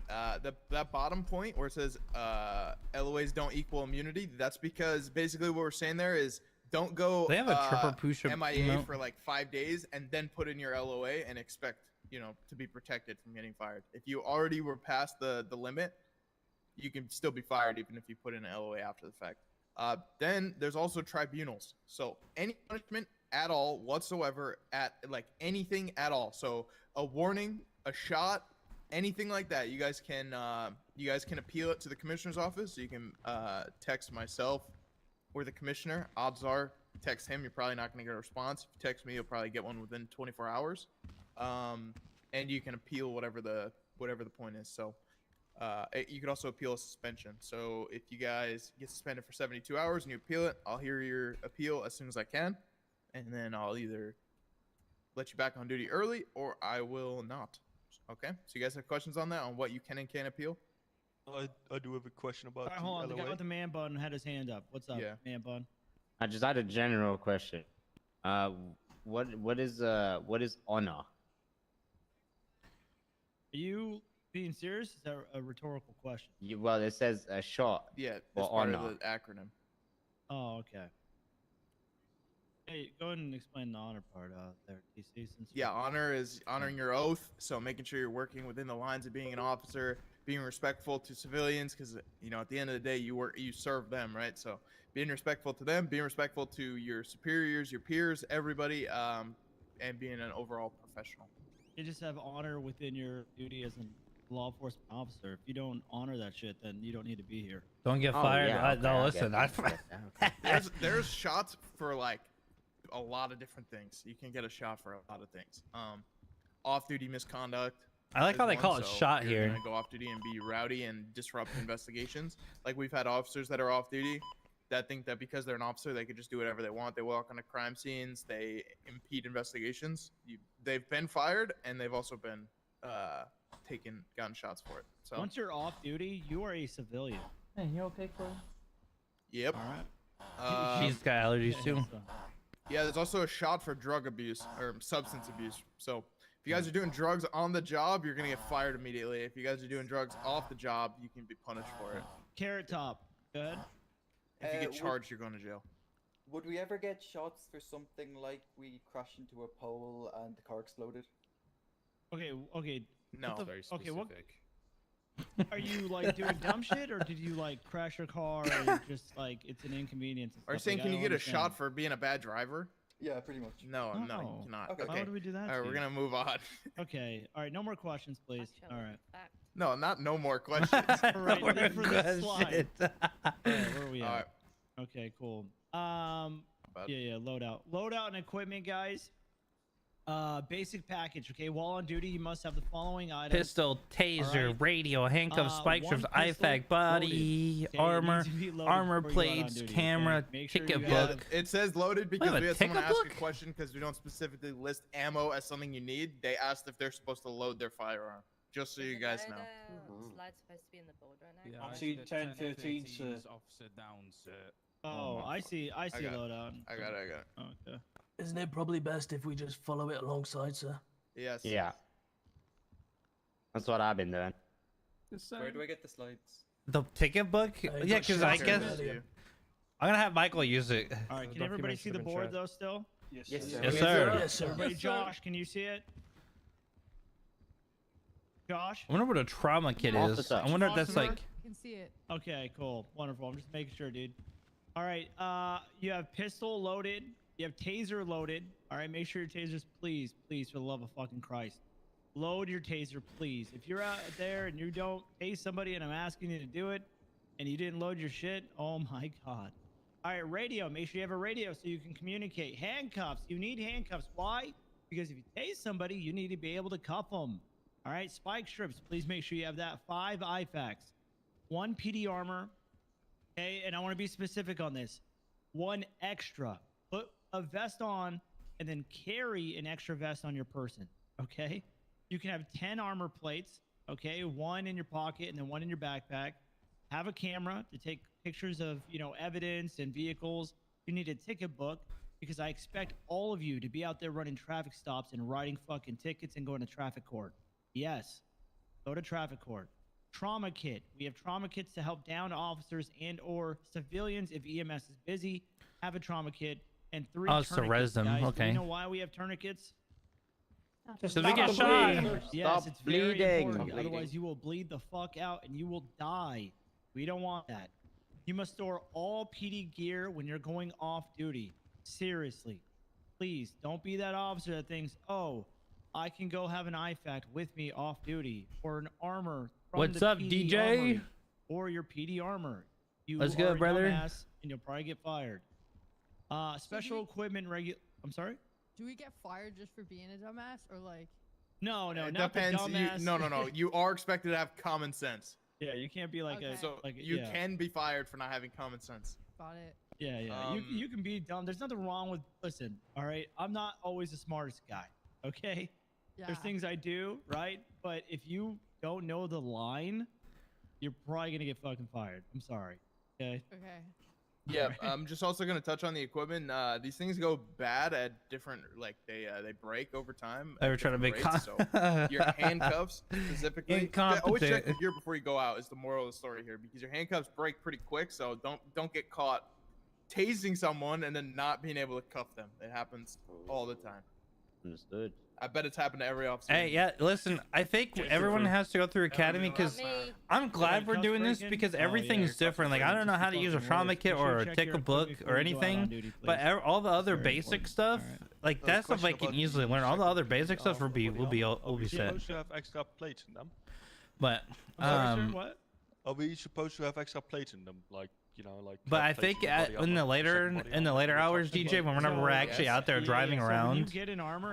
that bottom point where it says LOAs don't equal immunity, that's because basically what we're saying there is don't go They have a triple push-up MIA emote. for like 5 days and then put in your LOA and expect to be protected from getting fired. If you already were past the limit, you can still be fired even if you put in an LOA after the fact. Then there's also tribunals. So any punishment at all whatsoever, at like anything at all. So a warning, a shot, anything like that, you guys can appeal it to the commissioner's office. So you can text myself or the commissioner. Odds are, text him, you're probably not going to get a response. If you text me, you'll probably get one within 24 hours. And you can appeal whatever the point is. So you could also appeal a suspension. So if you guys get suspended for 72 hours and you appeal it, I'll hear your appeal as soon as I can, and then I'll either let you back on duty early or I will not. Okay, so you guys have questions on that, on what you can and can't appeal? I do have a question about All right, hold on. The guy with the man bun had his hand up. What's up, Yeah. man bun? I just had a general question. What is honor? Are you being serious? Is that a rhetorical question? Well, it says a shot. Yeah, for that's part honor. of the acronym. Oh, okay. Hey, go ahead and explain the honor part there, TC. Since Yeah, honor is honoring your oath. So making sure you're working within the lines of being an officer, being respectful to civilians, because at the end of the day, you serve them, right? So being respectful to them, being respectful to your superiors, your peers, everybody, and being an overall professional. You just have honor within your duty as a law enforcement officer. If you don't honor that shit, then you don't need to be here. Don't get Oh, fired. yeah, okay, No, I listen. get that, I get that, okay. There's shots for like a lot of different things. You can get a shot for a lot of things. Off-duty misconduct. I like is how they one, call it so shot you're here. gonna go off duty and be rowdy and disrupt investigations. Like we've had officers that are off duty that think that because they're an officer they could just do whatever they want. They walk onto crime scenes. They impede investigations. They've been fired and they've also been gotten shots for it. So Once you're off duty, you are a civilian. Hey, you okay, Corey? Yep. All right. She's got allergies too. Yeah, there's also a shot for drug abuse or substance abuse. So if you guys are doing drugs on the job, you're gonna get fired immediately. If you guys are doing drugs off the job, you can be punished for it. Carrot Top. Good. If you get charged, you're going to jail. Would we ever get shots for something like we crashed into a pole and the car exploded? Okay. No. What the- Very okay. What? specific. Are you like doing dumb shit, or did you like crash your car and just like it's an inconvenience? and Are you stuff? saying Like, can I you don't get a understand. shot for being a bad driver? Yeah, pretty much. No, you No. cannot. Okay. Why would we do that? All to right, we're you? gonna move on. Okay. All right. No more questions, please. All right. No, no more questions. All right. More then for this slide. questions. All right, where are we at? All right. Okay. Cool. Bad. Yeah. Loadout and equipment, guys. Basic package. Okay. While on duty, you must have the following items. Pistol, taser, Alright. radio, handcuffs, spike one strips, pistol IFAC, body, loaded. Okay, it armor, needs to be loaded armor before you go out on plates, duty, okay? camera, Make sure ticket you Yeah, book. it says loaded because Wait, we a had someone ticket ask book? a question because we don't specifically list ammo as something you need. They asked if they're supposed to load their firearm. Just so you guys know. Slide's supposed to be in the board right now. Yeah, I see 1013, sir. Officer down, sir. Oh, I see. I see got it. loadout. I got it. Okay. Isn't it probably best if we just follow it alongside, sir? Yes. Yeah. That's what I've been doing. Where do I get the slides? The ticket book? you Yeah, got because I shots guess earlier. I'm gonna have Michael use it. All right. Can everybody see the board though? Still. Yes, Yes, sir. Yes, sir. Yes, sir. Everybody, Josh, can you see it? Josh. I wonder what a trauma kit Off is. the top. I wonder if that's Awesome. like. I can see it. Okay, cool. Wonderful. I'm just making sure, dude. All right. You have pistol loaded. You have taser loaded. All right. Make sure your tasers, please, for the love of fucking Christ. Load your taser, please. If you're out there and you don't tase somebody and I'm asking you to do it and you didn't load your shit, oh my God. All right. Radio. Make sure you have a radio so you can communicate. Handcuffs. You need handcuffs. Why? Because if you tase somebody, you need to be able to cuff them. All right. Spike strips. Please make sure you have that. 5 IFACs. 1 PD armor, okay, and I want to be specific on this. 1 extra. Put a vest on and then carry an extra vest on your person, okay? You can have 10 armor plates, okay? 1 in your pocket and then 1 in your backpack. Have a camera to take pictures of, evidence and vehicles. You need a ticket book because I expect all of you to be out there running traffic stops and writing fucking tickets and going to traffic court. Yes, go to traffic court. Trauma kit. We have trauma kits to help down officers and or civilians if EMS is busy. Have a trauma kit and 3 Oh, it's to tourniquets, res them. guys. Do Okay. you know why we have tourniquets? Just So they get shot. Yes, Stop it's very bleeding. important. Stop Otherwise, bleeding. you will bleed the fuck out and you will die. We don't want that. You must store all PD gear when you're going off duty. Seriously. Please, don't be that officer that thinks, oh, I can go have an IFAC with me off duty or an armor from What's the up, PD DJ? armory or your PD armor. You What's are good, a brother? dumbass and you'll probably get fired. Special equipment I'm sorry? Do we get fired just for being a dumbass, or like? No, It not the depends. dumbass. No. You are expected to have common sense. Yeah, you can't be like Okay. So like you yeah. can be fired for not having common sense. Got it. Yeah. You can be dumb. There's nothing wrong with. Listen, all right. I'm not always the smartest guy. Okay. Yeah. There's things I do right, but if you don't know the line, you're probably gonna get fucking fired. I'm sorry. Okay. Okay. Yeah, I'm just also gonna touch on the equipment. These things go bad at different, like they break over time. They were at trying to make different rates, so your handcuffs specifically. Always check Incompetent. the gear before you go out. Is the moral of the story here, because your handcuffs break pretty quick. So don't get caught tasing someone and then not being able to cuff them. It happens all the time. Understood. I bet it's happened to every officer. Hey, yeah, listen, I think everyone has to go through academy because I'm glad we're doing this because everything's different. Like, I don't know how to use a trauma kit or a ticket book or anything, but all the other basic stuff, like that stuff I can easily learn. All the other basic stuff will be set. Supposed to have extra plates in them. But what? Are we supposed to have extra plates in them, like like? But I think in the later hours, DJ, whenever we're actually out there driving around,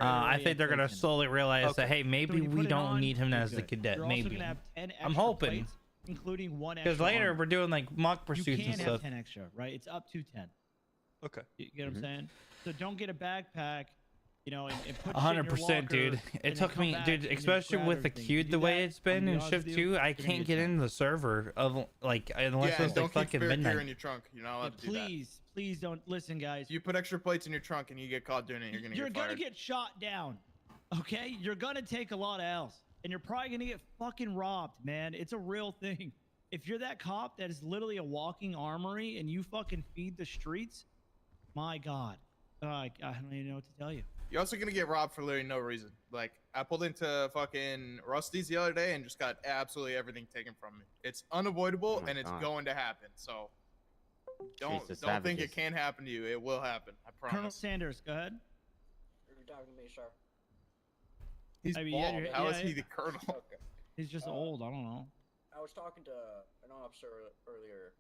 I think they're gonna slowly realize that hey, maybe we don't need him as the cadet. Maybe I'm hoping, including one. Because later we're doing like mock pursuits and stuff. You can have 10 extra, right? It's up to 10. Okay. You get what I'm saying? So don't get a backpack. And put 100%, dude. It took me, dude, especially with the queued the way it's been in shift 2, I can't get into the server of like unless it's like fucking midnight. In your trunk. You're not allowed to do that. Please don't listen, guys. If you put extra plates in your trunk and you get caught doing it, you're gonna get shot down. Okay? You're gonna take a lot of L's, and you're probably gonna get fucking robbed, man. It's a real thing. If you're that cop that is literally a walking armory and you fucking feed the streets, my God, I don't even know what to tell you. You're also gonna get robbed for literally no reason. Like I pulled into fucking Rusty's the other day and just got absolutely everything taken from me. It's unavoidable and it's going to happen. So don't think it can't happen to you. It will happen. I promise. Colonel Sanders, go ahead. You're talking to me, sir. He's bald. How is he the colonel? Okay. He's just old. I don't know. I was talking to an officer earlier.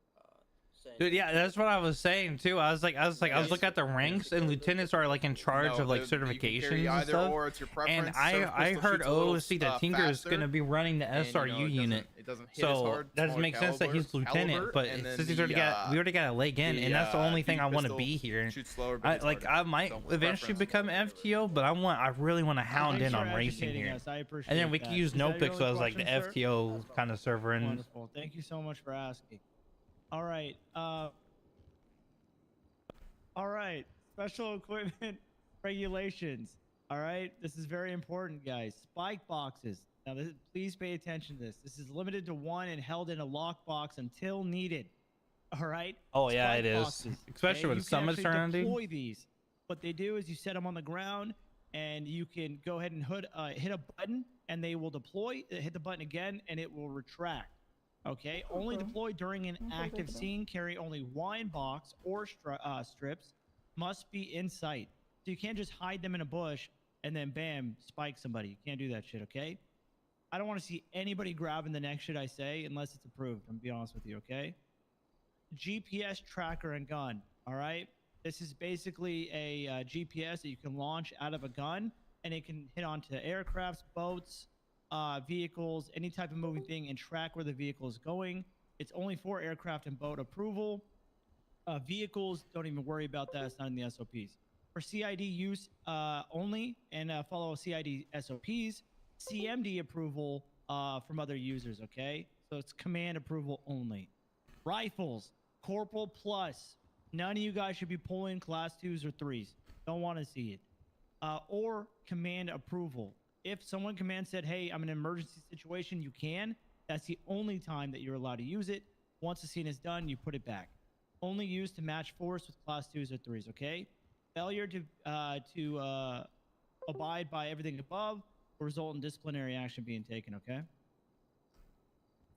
Dude, yeah, that's what I was saying too. I was looking at the ranks, and lieutenants are like in charge of like certifications and stuff. And I heard OOC that Tinker is gonna be running the SRU unit, so that doesn't make sense that he's lieutenant. But since we already got a leg in, and that's the only thing I want to be here. I might eventually become FTO, but I really want to hound in on racing here, and then we can use notebooks as like the FTO kind of server. And wonderful. Thank you so much for asking. All right. All right. Special equipment regulations. All right. This is very important, guys. Spike boxes. Now, please pay attention to this. This is limited to 1 and held in a lockbox until needed. All right. Oh yeah, it is. Especially when summit's surrounding. Deploy these. What they do is you set them on the ground, and you can go ahead and hit a button, and they will deploy. Hit the button again, and it will retract. Okay, only deploy during an active scene. Carry only wine box or strips. Must be in sight. So you can't just hide them in a bush and then bam, spike somebody. You can't do that shit, okay? I don't want to see anybody grabbing the next shit I say unless it's approved. I'm gonna be honest with you, okay? GPS tracker and gun, all right? This is basically a GPS that you can launch out of a gun, and it can hit onto aircrafts, boats, vehicles, any type of moving thing, and track where the vehicle is going. It's only for aircraft and boat approval. Vehicles, don't even worry about that. It's not in the SOPs. For CID use only, and follow CID SOPs. CMD approval from other users, okay? So it's command approval only. Rifles, Corporal Plus. None of you guys should be pulling class 2s or 3s. Don't want to see it. Or command approval. If someone command said, hey, I'm in an emergency situation, you can. That's the only time that you're allowed to use it. Once the scene is done, you put it back. Only used to match force with class 2s or 3s, okay? Failure to abide by everything above will result in disciplinary action being taken, okay?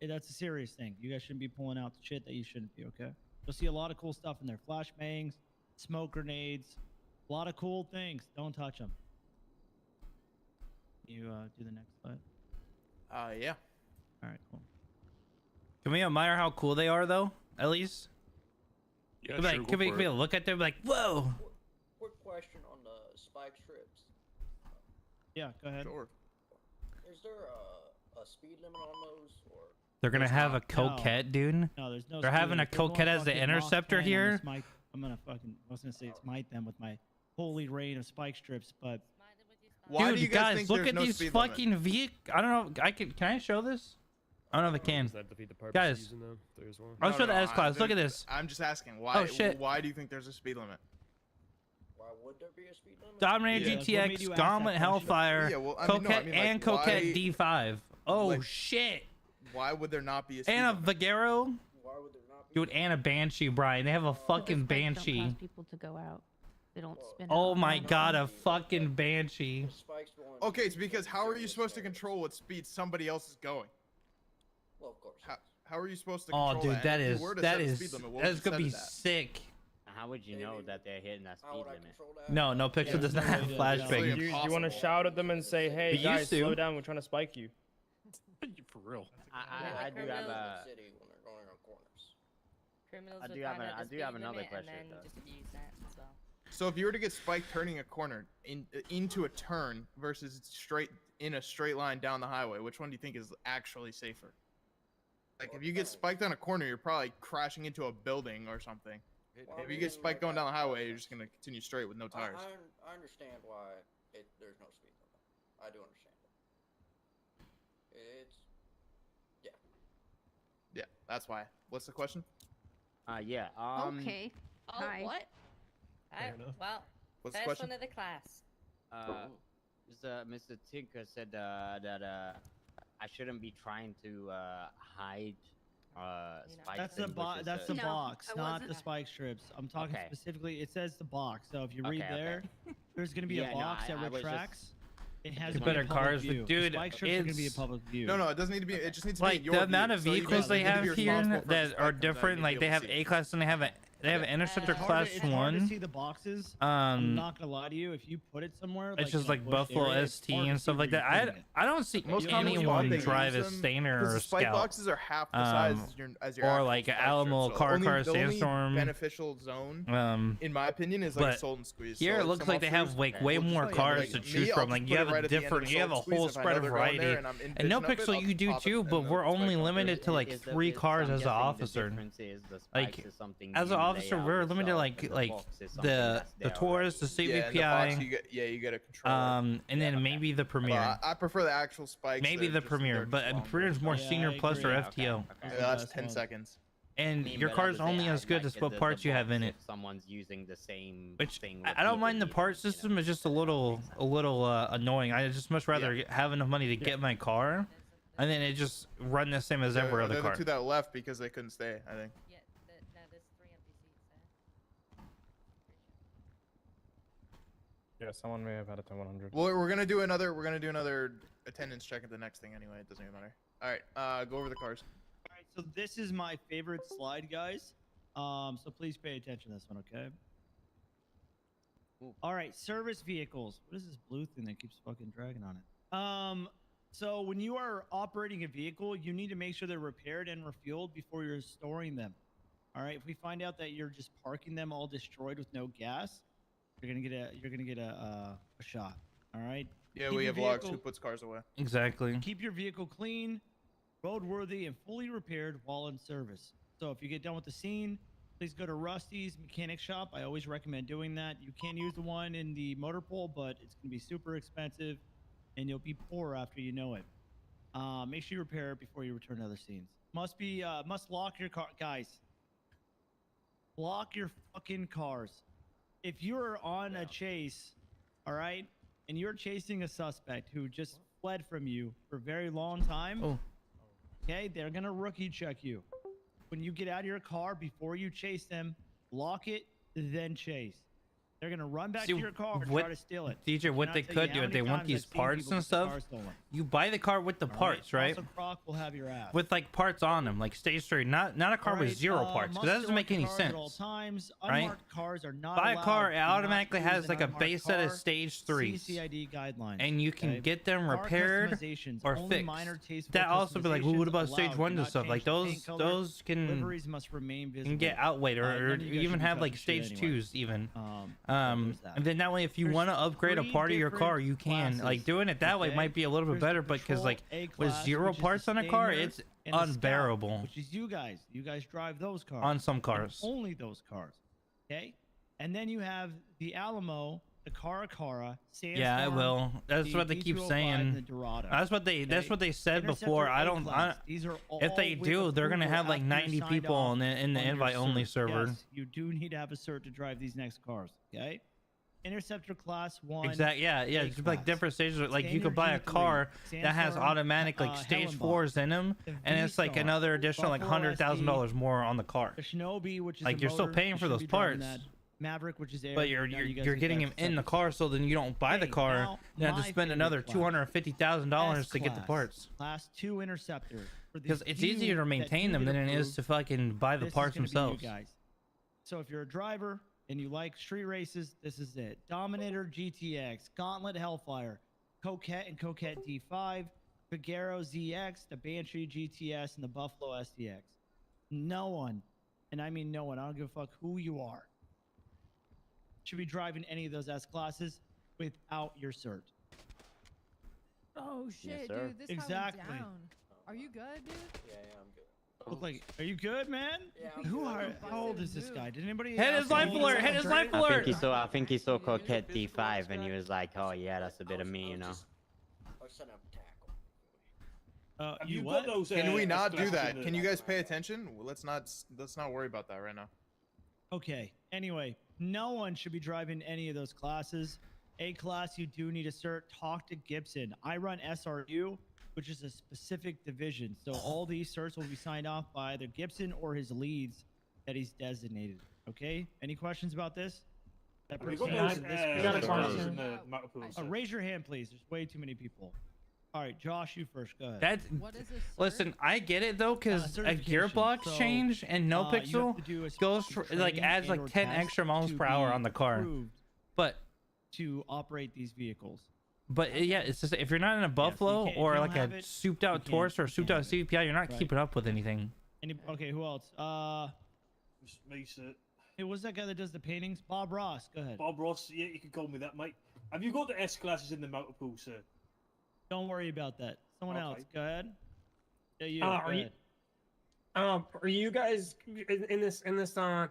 That's a serious thing. You guys shouldn't be pulling out shit that you shouldn't be, okay? You'll see a lot of cool stuff in there. Flashbangs, smoke grenades, a lot of cool things. Don't touch them. You do the next slide. Yeah. All right, cool. Can we admire how cool they are, though? At least. Yeah, like, sure, can we look at them like, whoa? Quick question on the spike strips. Yeah, go ahead. Sure. Is there a speed limit on those, or? They're gonna have a coquette, dude. No, there's no. They're having a coquette as the interceptor here. I'm gonna fucking. I was gonna say smite them with my holy rain of spike strips, but. Why Dude, do you guys think look there's at no these speed fucking vehicles. I don't know. Can I show this? I don't know if I can. Does that defeat the purpose Guys, of using them? There's one. I'll show the S-Class. Look at this. I'm just asking. Why? Oh, shit. Why do you think there's a speed limit? Why would there be a speed limit? Dominator GTX, Gauntlet, Hellfire, Coquette, and Coquette D5. Oh, like, shit. Why would there not be a speed And limit? a Vagero. Why would there not be? Dude, and a Banshee, Brian. They have a fucking Banshee. Don't cause people to go out. They don't spin Oh out. my god, a fucking Banshee. Okay, it's because how are you supposed to control what speed somebody else is going? Well, of course. How are you supposed to control Oh, dude, that If you is were to set a speed limit, what would that's you gonna set be it at? sick. How would you know that they're hitting that speed limit? No, Pixel does not have flashbang. Do you want to shout at them and say, "Hey It guys, used to. slow down. We're trying to spike you." For real. I do have a. City when they're going around corners. Criminals I would do have find out a- the I do have speed another limit question, and then though. just abuse that as well. So if you were to get spiked turning a corner into a turn versus straight in a straight line down the highway, which one do you think is actually safer? Like if you get spiked on a corner, you're probably crashing into a building or something. Well, If you get spiked going down the highway, you're just gonna continue straight with no tires. I understand why there's no speed limit. I do understand it. It's Yeah, that's why. What's the question? Yeah. Okay. Oh, Hi. what? Well, What's the first question? one of the class. Mr. Tinker said that I shouldn't be trying to hide spikes. That's the in bushes, that's the No, box, I not wasn't. the spike strips. I'm talking Okay. specifically. It says the box. So if you read Okay, okay. there, there's gonna be Yeah, a no, box that I was just- retracts. It has Get to be a better public cars, but view. The dude, spike strips are gonna be a it's- public view. No, it doesn't need to be. It just needs to be Like in your the amount view. of So you vehicles basically they need to have be here responsible for the that spike are comes out, you different. need Like to they be able have to see it. A class and they have an interceptor It's hard class to- it's hard to 1. see the boxes. I'm Um, not gonna lie to you. If you put it somewhere, it's just in a like bushed Buffalo area, it's ST hard to and see stuff where like you're that. putting it. I don't see Most common anyone spot they drive use a them- Stainer or the a spike Scout. boxes are half the size as your or actual like spike Alamo strip, so Car the only Sandstorm. beneficial zone, in my opinion, is like but a sold and squeeze. here So, it looks some like they have officers like way will just more put, cars like, to me, choose I'll from. just Like put you it have right a at the end of different, the you have a sold and whole squeeze. If I spread know of they're going there variety. and I'm in And no vision of it, Pixel, I'll you do pop it too. and But then we're spike only on there. limited to like 3 cars as an officer. Like as an officer, we're limited to like the Taurus, the Yeah, and the box, CVPI. you get a control. And then maybe the Premier. I prefer the actual spikes. Maybe they're the Premier, they're but just Premier is more longer. Senior Plus or FTO. Yeah, that's 10 seconds. And your car's only as good as what parts you have in it. Someone's using the same Which thing. I don't mind the part system. It's just a little annoying. I just much rather have enough money to get my car, and then it just run the same as every other They're car. the two that left because they couldn't stay, I think. Yeah, no, there's 3 empty seats there. Yeah, someone may have had a 10-100. Well, we're gonna do another attendance check at the next thing anyway. It doesn't even matter. All right, go over the cars. All right, so this is my favorite slide, guys. So please pay attention to this one, okay? All right, service vehicles. What is this blue thing that keeps fucking dragging on it? So when you are operating a vehicle, you need to make sure they're repaired and refueled before you're storing them. All right, if we find out that you're just parking them all destroyed with no gas, you're gonna get a shot. All right. Yeah, Keep we your have logs. Who vehicle- puts cars away? Exactly. Keep your vehicle clean, roadworthy, and fully repaired while in service. So if you get done with the scene, please go to Rusty's mechanic shop. I always recommend doing that. You can use the one in the motor pool, but it's going to be super expensive, and you'll be poor after you know it. Make sure you repair it before you return to other scenes. Must lock your car, guys. Lock your fucking cars. If you're on a chase, all right, and you're chasing a suspect who just fled from you for a very long time, okay, they're gonna rookie check you. When you get out of your car, before you chase them, lock it, then chase. They're gonna run back to your car and try to steal it. DJ, what they could do if they want these parts and stuff, you buy the car with the parts, right? Also, Croc will have your ass. With like parts on them, like stay straight, not a car with zero parts, because that doesn't make any sense. Right? Unmarked cars are not Buy a car, it allowed. Do not automatically use has an like a unmarked base set of car. stage 3s. CCID guidelines. And you can okay? get them Car repaired customizations, or only fixed. minor tasteful That also be like, well, what customizations about stage allowed. 1 Do and not stuff? Like change the paint color. those can Liveries must remain visible. get outweighed, or None of you guys even should be have like touching shit stage anyway. 2s even. there's that. And then that way, if you want to upgrade a 3 part of your car, different you can. classes, Like doing it that way okay? might be a little bit There's better, the but because Patrol like A with class, 0 which is parts the on a car, Stinger, it's and the Scout, unbearable. which is you guys. You guys drive those cars. On some and cars. only those cars. Okay? And then you have the Alamo, the Caracara, Sandstorm. Yeah, I will. That's the what they keep D205, saying. and the Dorado, That's what they. That's okay? what they said Interceptor before. I A don't. class. These are If they all with do, they're gonna approval have like after you're 90 signed people off in the on your invite only cert. server. Yes, you do need to have a cert to drive these next cars. Okay? Interceptor class 1. Exactly. Yeah. A Just like class. different stages. Like you Standard could buy a G3, car that has Sandstorm, automatic like stage Hellenbach, 4s in them, the and it's like V-Star, another additional like Buffalo $100,000 more on the car. The Shinobi, which is Like a you're still motor, paying you for should those be driving parts. that. Maverick, which is air. But now you guys you're get getting that him in the separate. car, so then you don't buy the Hey, car. now, You have to my spend another favorite class. $250,000 to get the S-Class, parts. Class 2 Interceptor. for the Because it's few easier to that maintain do them get than it is approved, to fucking buy the this is parts gonna be you themselves. guys. So if you're a driver, and you like street races, this is it. Dominator GTX, Gauntlet Hellfire, Coquette and Coquette D5, Figaro ZX, the Banshee GTS, and the Buffalo STX. No one, and I mean no one, I don't give a fuck who you are, should be driving any of those S-classes without your cert. Oh shit, sir. dude, this Exactly. guy went down. Are you good, dude? Yeah, I'm good. Look like, are you good, man? Yeah, I'm Who good. are? How old is this guy? Did anybody? Hit his ask life him? alert! Hit his life alert! I think he saw Coquette D5 and he was like, oh yeah, that's a bit of me, you know. I'll send up tackle. You you what? got those? Can we not do classes that? in Can the- you guys pay attention? Well, let's not worry about that right now. Okay. Anyway, no one should be driving any of those classes. A class, you do need a cert. Talk to Gibson. I run SRU, which is a specific division. So all these certs will be signed off by either Gibson or his leads that he's designated. Okay. Any questions about this? That Have you person got has those, this got a classes question. in the motor pool, sir? raise your hand, please. There's way too many people. All right, Josh, you first. Go ahead. That's What is a cert? listen. I get it though, because a certification. gearbox So, change and no you have pixel to do a goes specific for, like training adds like and/or 10 test extra miles to per hour be on the car. approved But to operate these vehicles. yeah, it's just if you're not in a Buffalo can't- if or you like don't have a it, souped out you Taurus or can't- souped out CVPI, you're not Right. keeping up with anything. Okay, who else? It's me, sir. Hey, what's that guy that does the paintings? Bob Ross. Go ahead. Bob Ross. Yeah, you can call me that, mate. Have you got the S classes in the motor pool, sir? Don't worry about that. Someone Okay. else. Go ahead. Yeah, you. Are go you- ahead. Are you guys in this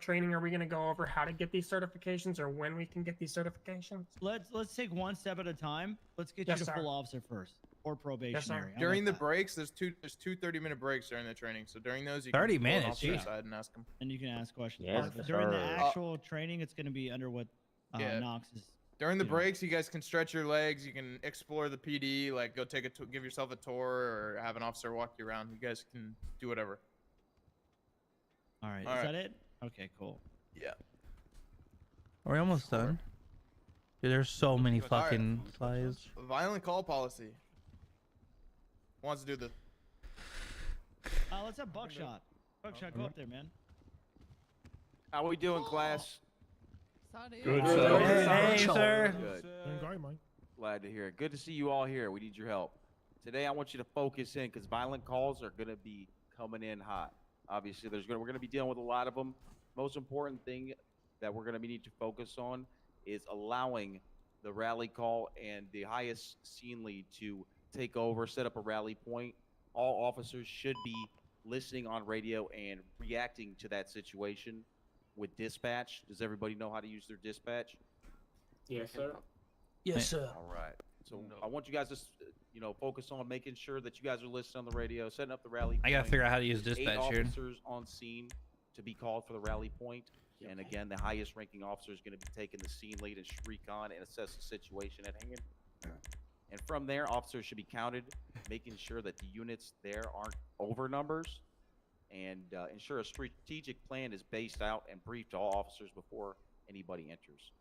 training? Are we gonna go over how to get these certifications or when we can get these certifications? Let's take one step at a time. Let's get Yes, you to sir. full officer first, or probationary. How During the about that? breaks, there's two 30-minute breaks during the training. So during those, you can 30 pull an minutes, officer geez. aside and ask them. And you can ask questions. Yes, But during the sir. actual training, it's going to be under what Yeah. Knox is. During the Yeah. breaks, you guys can stretch your legs. You can explore the PD, like go take give yourself a tour, or have an officer walk you around. You guys can do whatever. All right. All Is right. that it? Okay, cool. Yeah. Are we almost done? Dude, there's so many All right. fucking slides. Violent call policy. Who wants to do the? Let's have Buckshot. Buckshot, go up there, man. How we doing, class? Good, sir. Hey, sir. Good. Glad to hear it. Good to see you all here. We need your help. Today, I want you to focus in because violent calls are going to be coming in hot. Obviously, we're going to be dealing with a lot of them. Most important thing that we're going to need to focus on is allowing the rally call and the highest scene lead to take over, set up a rally point. All officers should be listening on radio and reacting to that situation with dispatch. Does everybody know how to use their dispatch? Yes, sir. Yes, sir. All right. So I want you guys to, focus on making sure that you guys are listening on the radio, setting up the rally. I gotta point. figure out how to use There's dispatch 8 here. officers on scene to be called for the rally point. And again, the highest ranking officer is going to be taking the scene lead and recon and assess the situation at hand. And from there, officers should be counted, making sure that the units there aren't over numbers, and ensure a strategic plan is based out and briefed to all officers before anybody enters.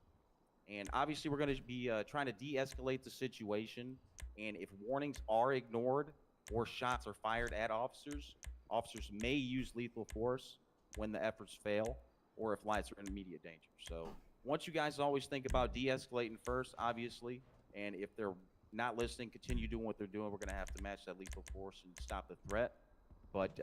And obviously, we're going to be trying to de-escalate the situation. And if warnings are ignored or shots are fired at officers, officers may use lethal force when the efforts fail or if lives are in immediate danger. So once you guys always think about de-escalating first, obviously, and if they're not listening, continue doing what they're doing, we're going to have to match that lethal force and stop the threat. But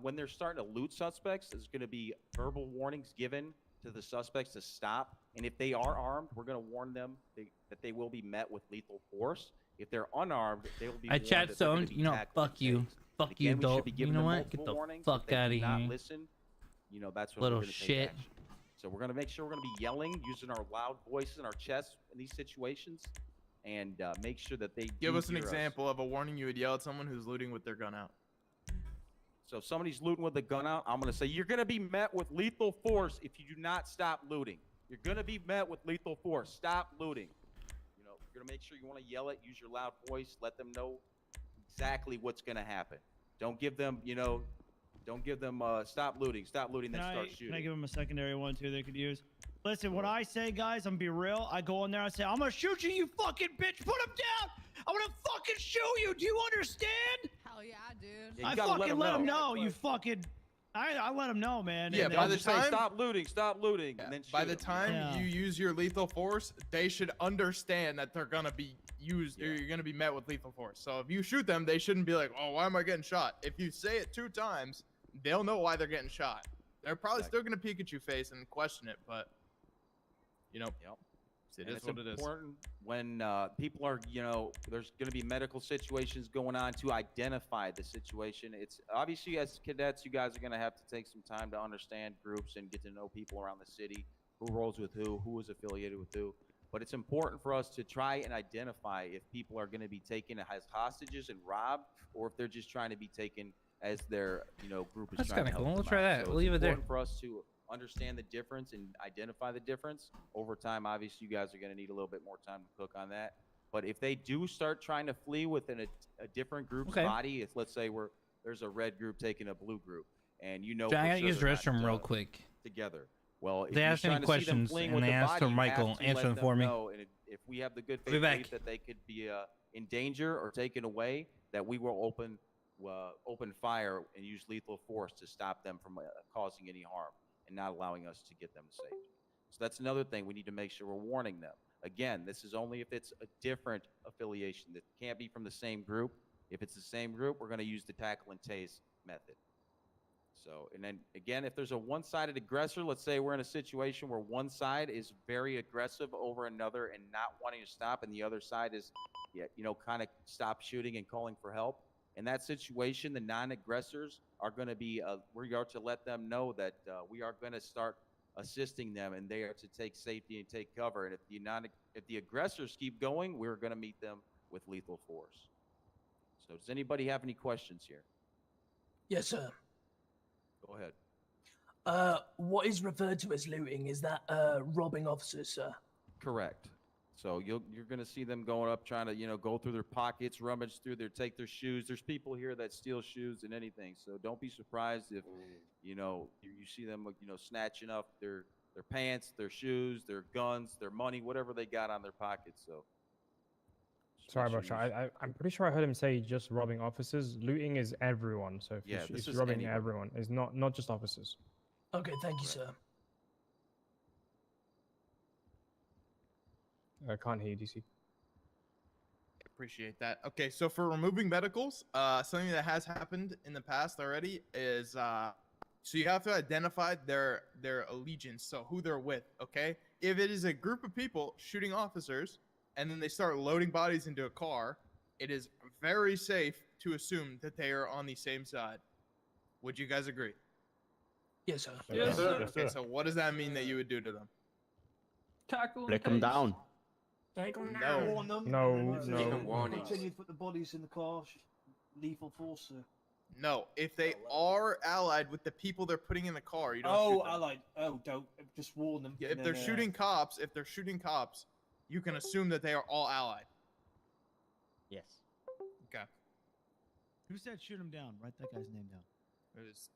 when they're starting to loot suspects, there's going to be verbal warnings given to the suspects to stop. And if they are armed, we're going to warn them that they will be met with lethal force. If they're unarmed, they will be I warned chat that they're gonna zoned. be You know, tackled fuck you. and tased. Fuck Again, you, we should adult. be You giving know them what? Get multiple the warnings. fuck If they out do of not here. listen, that's when Little we're going to take shit. action. So we're going to make sure we're going to be yelling, using our loud voices and our chests in these situations, and make sure that they Give do us an hear example of a warning you would yell at someone who's looting with their gun out. So if somebody's looting with a gun out, I'm going to say, you're going to be met with lethal force if you do not stop looting. You're going to be met with lethal force. Stop looting. You're going to make sure you want to yell it, use your loud voice, let them know exactly what's going to happen. Don't give them, stop looting, then start shooting. Can I give them a secondary one too they could use? Listen, what I say, guys, I'm gonna be real. I go in there, I say, I'm gonna shoot you, you fucking bitch. Put him down. I'm gonna fucking shoot you. Do you understand? Hell yeah, dude. Yeah, you I gotta fucking let let 'em him know. know, you fucking I let them know, man. Yeah, and by then- the Just say, time stop looting, and then by shoot the 'em, time Yeah. you use your lethal force, they should understand that they're gonna be used or you're gonna be met with lethal force. So if you shoot them, they shouldn't be like, oh, why am I getting shot? If you say it 2 times, they'll know why they're getting shot. They're probably still gonna peek at your face and question it, but you know, it And is what it is. important when people are, there's going to be medical situations going on to identify the situation. It's obviously as cadets, you guys are going to have to take some time to understand groups and get to know people around the city, who rolls with who is affiliated with who. But it's important for us to try and identify if people are going to be taken as hostages and robbed, or if they're just trying to be taken as their, group is That's trying to kinda help cool. them Let's try out. that. So Leave it's it there. important for us to understand the difference and identify the difference. Over time, obviously, you guys are going to need a little bit more time to cook on that. But if they do start trying to flee within a different group's Okay. body, if let's say there's a red group taking a blue group, and John, for I gotta sure use the they're not, restroom real quick. together. Well, if They you're asked me trying to see them questions, fleeing and with they the asked body, for you Michael. have to Answer let them them for me. know, and if we have the good I'll be faith back. belief that they could be in danger or taken away, that we will open fire and use lethal force to stop them from causing any harm and not allowing us to get them to safety. So that's another thing we need to make sure we're warning them. Again, this is only if it's a different affiliation. That can't be from the same group. If it's the same group, we're going to use the tackle and tase method. So, and then again, if there's a one-sided aggressor, let's say we're in a situation where one side is very aggressive over another and not wanting to stop, and the other side is, kind of stop shooting and calling for help. In that situation, the non-aggressors are going to be, we are to let them know that we are going to start assisting them, and they are to take safety and take cover. And if the aggressors keep going, we're going to meet them with lethal force. So, does anybody have any questions here? Yes, sir. Go ahead. What is referred to as looting? Is that robbing officers, sir? Correct. So you're going to see them going up, trying to go through their pockets, rummage through take their shoes. There's people here that steal shoes and anything. So don't be surprised if you see them snatching up their pants, their shoes, their guns, their money, whatever they got on their pockets. So Sorry, Bosha. I'm pretty sure I heard him say just robbing officers. Looting is everyone. So if this you're is robbing anyone. everyone, it's not just officers. Okay, thank you, sir. I can't hear you, DC. Appreciate that. Okay, so for removing medicals, something that has happened in the past already is so you have to identify their allegiance, so who they're with. Okay, if it is a group of people shooting officers and then they start loading bodies into a car, it is very safe to assume that they are on the same side. Would you guys agree? Yes, sir. Yes, sir. Okay, so what does that mean that you would do to them? Tackle. Break them down. Take them No. down. Warn them. No, If no. they continue to put the bodies in the car, lethal force, sir. No, if they are allied with the people they're putting in the car, you don't shoot them. allied. Oh, don't. Just warn them. Yeah, and if they're then, shooting cops, you can assume that they are all allied. Yes. Okay. Who said shoot him down? Write that guy's name down. It is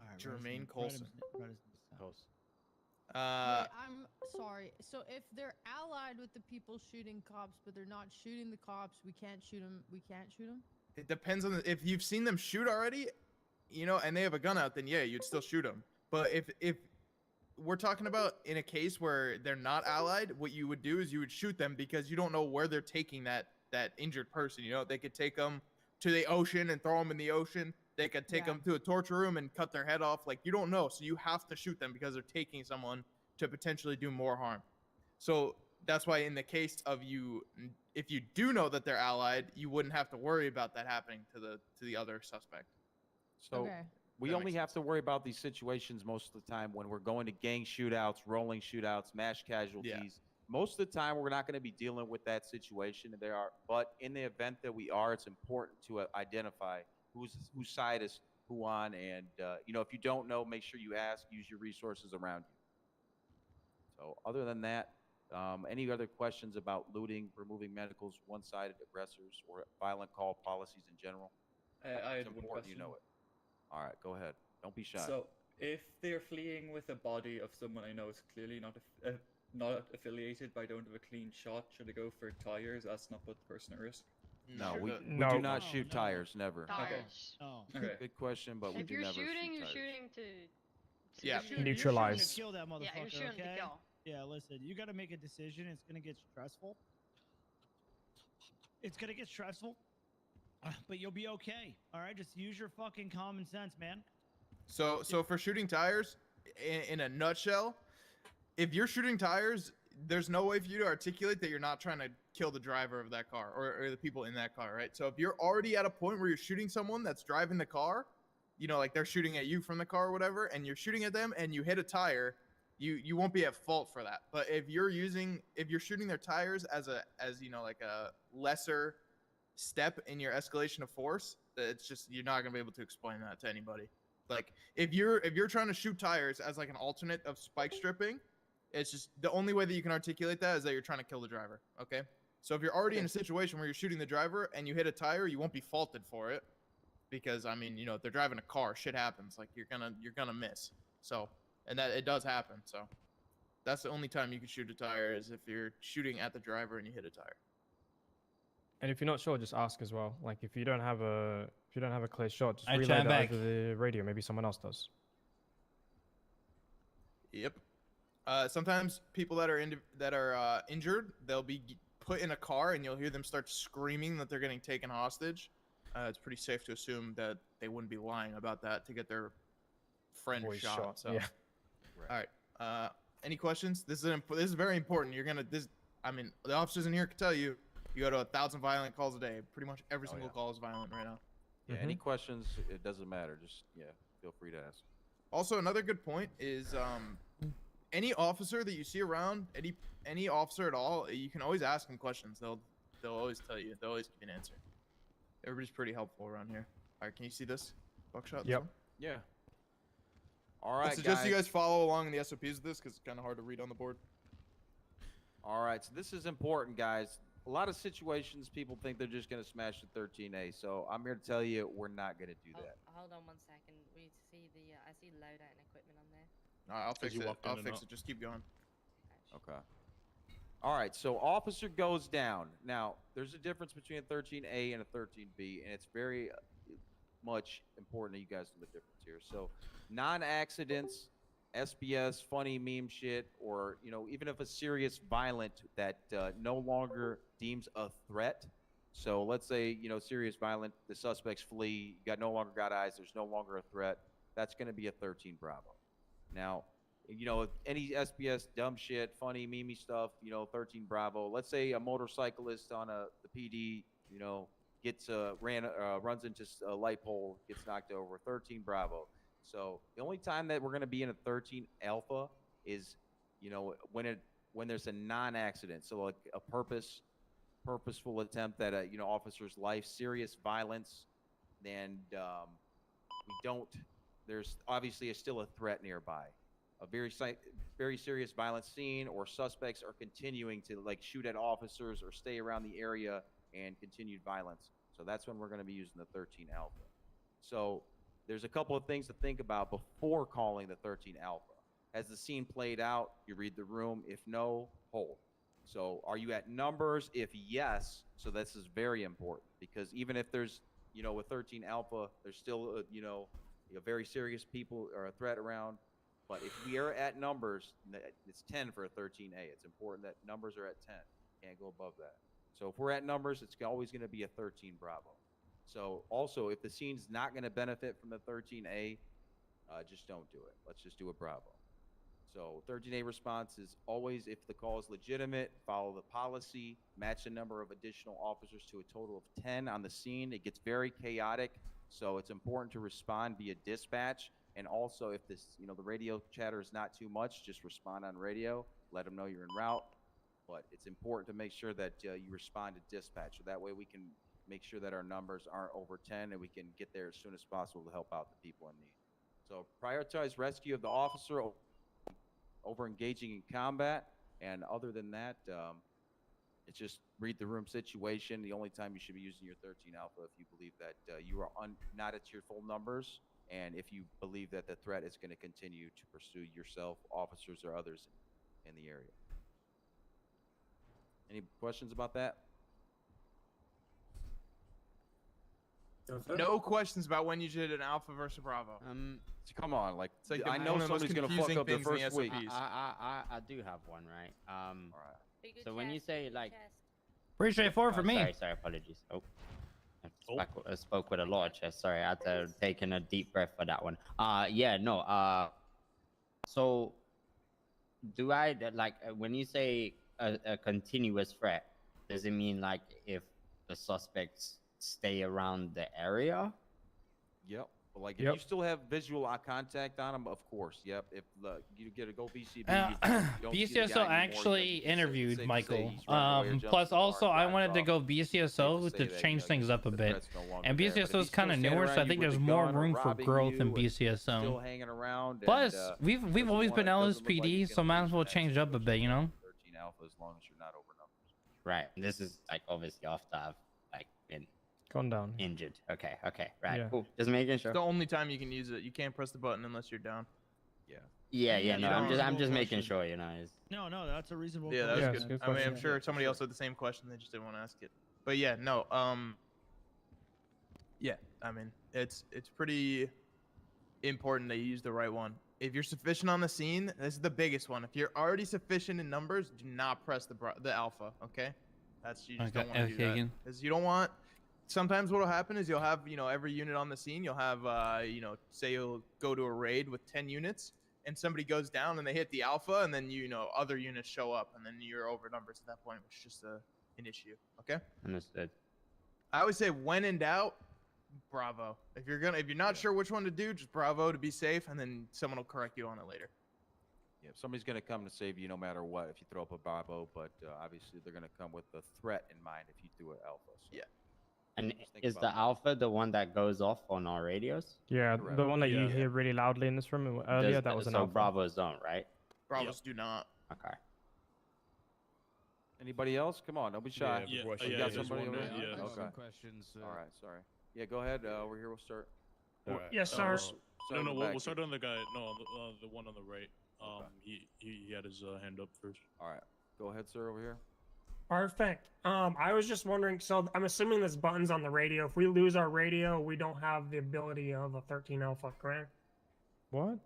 All right, Jermaine write his- Coulson. write his name down. Wait, I'm sorry. So if they're allied with the people shooting cops, but they're not shooting the cops, we can't shoot them. We can't shoot them. It depends on if you've seen them shoot already, and they have a gun out, then yeah, you'd still shoot them. But if we're talking about in a case where they're not allied, what you would do is you would shoot them because you don't know where they're taking that injured person. They could take them to the ocean and throw them in the ocean. They could take them to a torture room and cut their head off. Like, you don't know, so you have to shoot them because they're taking someone to potentially do more harm. So that's why in the case of if you do know that they're allied, you wouldn't have to worry about that happening to the other suspect. So we only have to worry about these situations most of the time when we're going to gang shootouts, rolling shootouts, mass casualties. Most of the time, we're not going to be dealing with that situation. But in the event that we are, it's important to identify whose side is who on, and if you don't know, make sure you ask. Use your resources around you. So, other than that, any other questions about looting, removing medicals, one-sided aggressors, or violent call policies in general? I had It's one important question. you know it. All right, go ahead. Don't be shy. So, if they're fleeing with a body of someone I know is clearly not affiliated, but I don't have a clean shot, should I go for tires? That's not put the person at risk. No, we No. do not No, shoot no. tires, never. Tires. No. Okay. Good question, but we If do you're never shooting, shoot you're tires. shooting to. Yeah. save the- Neutralize. You're shooting to kill that motherfucker. Yeah, you're shooting okay? to kill. Yeah, listen, you got to make a decision. It's gonna get stressful. It's gonna get stressful, but you'll be okay. All right, just use your fucking common sense, man. So for shooting tires, in a nutshell, if you're shooting tires, there's no way for you to articulate that you're not trying to kill the driver of that car or the people in that car, right? So if you're already at a point where you're shooting someone that's driving the car, you know, like they're shooting at you from the car or whatever, and you're shooting at them and you hit a tire, you won't be at fault for that. But if you're shooting their tires as you know, like a lesser step in your escalation of force, it's just, you're not gonna be able to explain that to anybody. Like if you're trying to shoot tires as like an alternate of spike stripping, it's just the only way that you can articulate that is that you're trying to kill the driver. Okay. So if you're already in a situation where you're shooting the driver and you hit a tire, you won't be faulted for it, because I mean, you know, if they're driving a car, shit happens. Like you're gonna miss. So, and that it does happen. So that's the only time you can shoot a tire, is if you're shooting at the driver and you hit a tire. And if you're not sure, just ask as well. Like if you don't have a clear shot, just I relay chime that back. over the radio. Maybe someone else does. Yep. Sometimes people that are injured, they'll be put in a car and you'll hear them start screaming that they're getting taken hostage. It's pretty safe to assume that they wouldn't be lying about that to get their friend Boy shot. So, yeah. all right. Any questions? This is very important. I mean, the officers in here can tell you, you go to 1,000 violent calls a day. Pretty much every single call is violent right now. Yeah, any questions? It doesn't matter. Just feel free to ask. Also, another good point is any officer that you see around, any officer at all, you can always ask them questions. They'll always tell you. They'll always give you an answer. Everybody's pretty helpful around here. All right, can you see this? Buckshot? Yep. Yeah. All right, I suggest you guys follow along in the SOPs of this, because it's kind of hard to read on the board. All right, so this is important, guys. A lot of situations, people think they're just going to smash the 13A. So I'm here to tell you, we're not going to do that. Hold on 1 second. We see I see loadout and equipment on there. All right, I'll fix it. I'll fix it. Just keep going. Okay. All right, so officer goes down. Now, there's a difference between a 13A and a 13B, and it's very much important that you guys know the difference here. So non-accidents, SBS, funny meme shit, or, you know, even if a serious violent that no longer deems a threat. So let's say, you know, serious violent, the suspects flee, no longer got eyes, there's no longer a threat. That's going to be a 13 Bravo. Now, you know, any SBS dumb shit, funny meme stuff, you know, 13 Bravo. Let's say a motorcyclist on the PD, you know, runs into a light pole, gets knocked over, 13 Bravo. So the only time that we're going to be in a 13 Alpha is, you know, when there's a non-accident. So like a purposeful attempt at a, you know, officer's life, serious violence, and there's obviously still a threat nearby. A very serious violent scene, or suspects are continuing to like shoot at officers or stay around the area and continued violence. So that's when we're going to be using the 13 Alpha. So there's a couple of things to think about before calling the 13 Alpha. Has the scene played out? You read the room. If no, hold. So are you at numbers? If yes, so this is very important, because even if there's, you know, with 13 Alpha, there's still, you know, very serious people or a threat around. But if we are at numbers, it's 10 for a 13A. It's important that numbers are at 10. Can't go above that. So if we're at numbers, it's always going to be a 13 Bravo. So also, if the scene's not going to benefit from the 13A, just don't do it. Let's just do a Bravo. So 13A response is always, if the call is legitimate, follow the policy, match the number of additional officers to a total of 10 on the scene. It gets very chaotic, so it's important to respond via dispatch. And also, if this, you know, the radio chatter is not too much, just respond on radio. Let them know you're en route. But it's important to make sure that you respond to dispatch, so that way we can make sure that our numbers aren't over 10 and we can get there as soon as possible to help out the people in need. So prioritize rescue of the officer over engaging in combat. And other than that, it's just read the room situation. The only time you should be using your 13 Alpha if you believe that you are not at your full numbers, and if you believe that the threat is going to continue to pursue yourself, officers, or others in the area. Any questions about that? No questions about when you should an alpha versus Bravo. Come on, like, It's like I know one of the most somebody's gonna fuck confusing up their things in the first week. SOPs. I do have one, right? So when you say like, Pretty straightforward for me. Sorry, apologies. I spoke with a lot of chest. Sorry, I had to take in a deep breath for that one. Yeah, no. So, do I like when you say a continuous threat? Does it mean like if the suspects stay around the area? Yep. But like if you still have visual eye contact on them, of course. Yep. If you get a go BCB, BCSO actually interviewed Michael. Plus, also, I wanted to go BCSO to change things up a bit. And BCSO is kind of newer, so I think there's more room for growth in BCSO. Plus, we've always been LSPD, so might as well change up a bit, you know? 13 alpha as long as you're not over numbers. Right. This is like obviously after I've like been gone down, injured. Okay. Right. Yeah. Cool. Just making sure. It's the only time you can use it. You can't press the button unless you're down. Yeah. No, I'm just making sure, you know. No, that's a reasonable. Yeah, that was question. good. I mean, I'm sure somebody else had the same question. They just didn't want to ask it. But yeah, no. Yeah, I mean, it's pretty important that you use the right one. If you're sufficient on the scene, this is the biggest one. If you're already sufficient in numbers, do not press the alpha. Okay, you just don't want to do that. Because you don't want. Sometimes what will happen is you'll have every unit on the scene. You'll have say you'll go to a raid with 10 units, and somebody goes down and they hit the alpha, and then other units show up, and then you're over numbers at that point, which is just an issue. Okay. Understood. I always say when in doubt, Bravo. If you're not sure which one to do, just Bravo to be safe, and then someone will correct you on it later. Yeah, somebody's gonna come to save you no matter what if you throw up a Bravo, but obviously they're gonna come with the threat in mind if you do an alpha. So. Yeah. And is the alpha the one that goes off on our radios? Yeah, the one that you hear really loudly in this room earlier. That was an alpha. Bravos don't, right? Bravos do not. Okay. Anybody else? Come on, don't be shy. Yeah, You got somebody over there? I have Okay. some questions. All right, sorry. Yeah, go ahead. We're here. We'll start. Yes, sir. No, we'll start on the guy. No, the one on the right. He had his hand up first. All right, go ahead, sir, over here. Perfect. I was just wondering. So I'm assuming there's buttons on the radio. If we lose our radio, we don't have the ability of a 13 alpha, correct? What?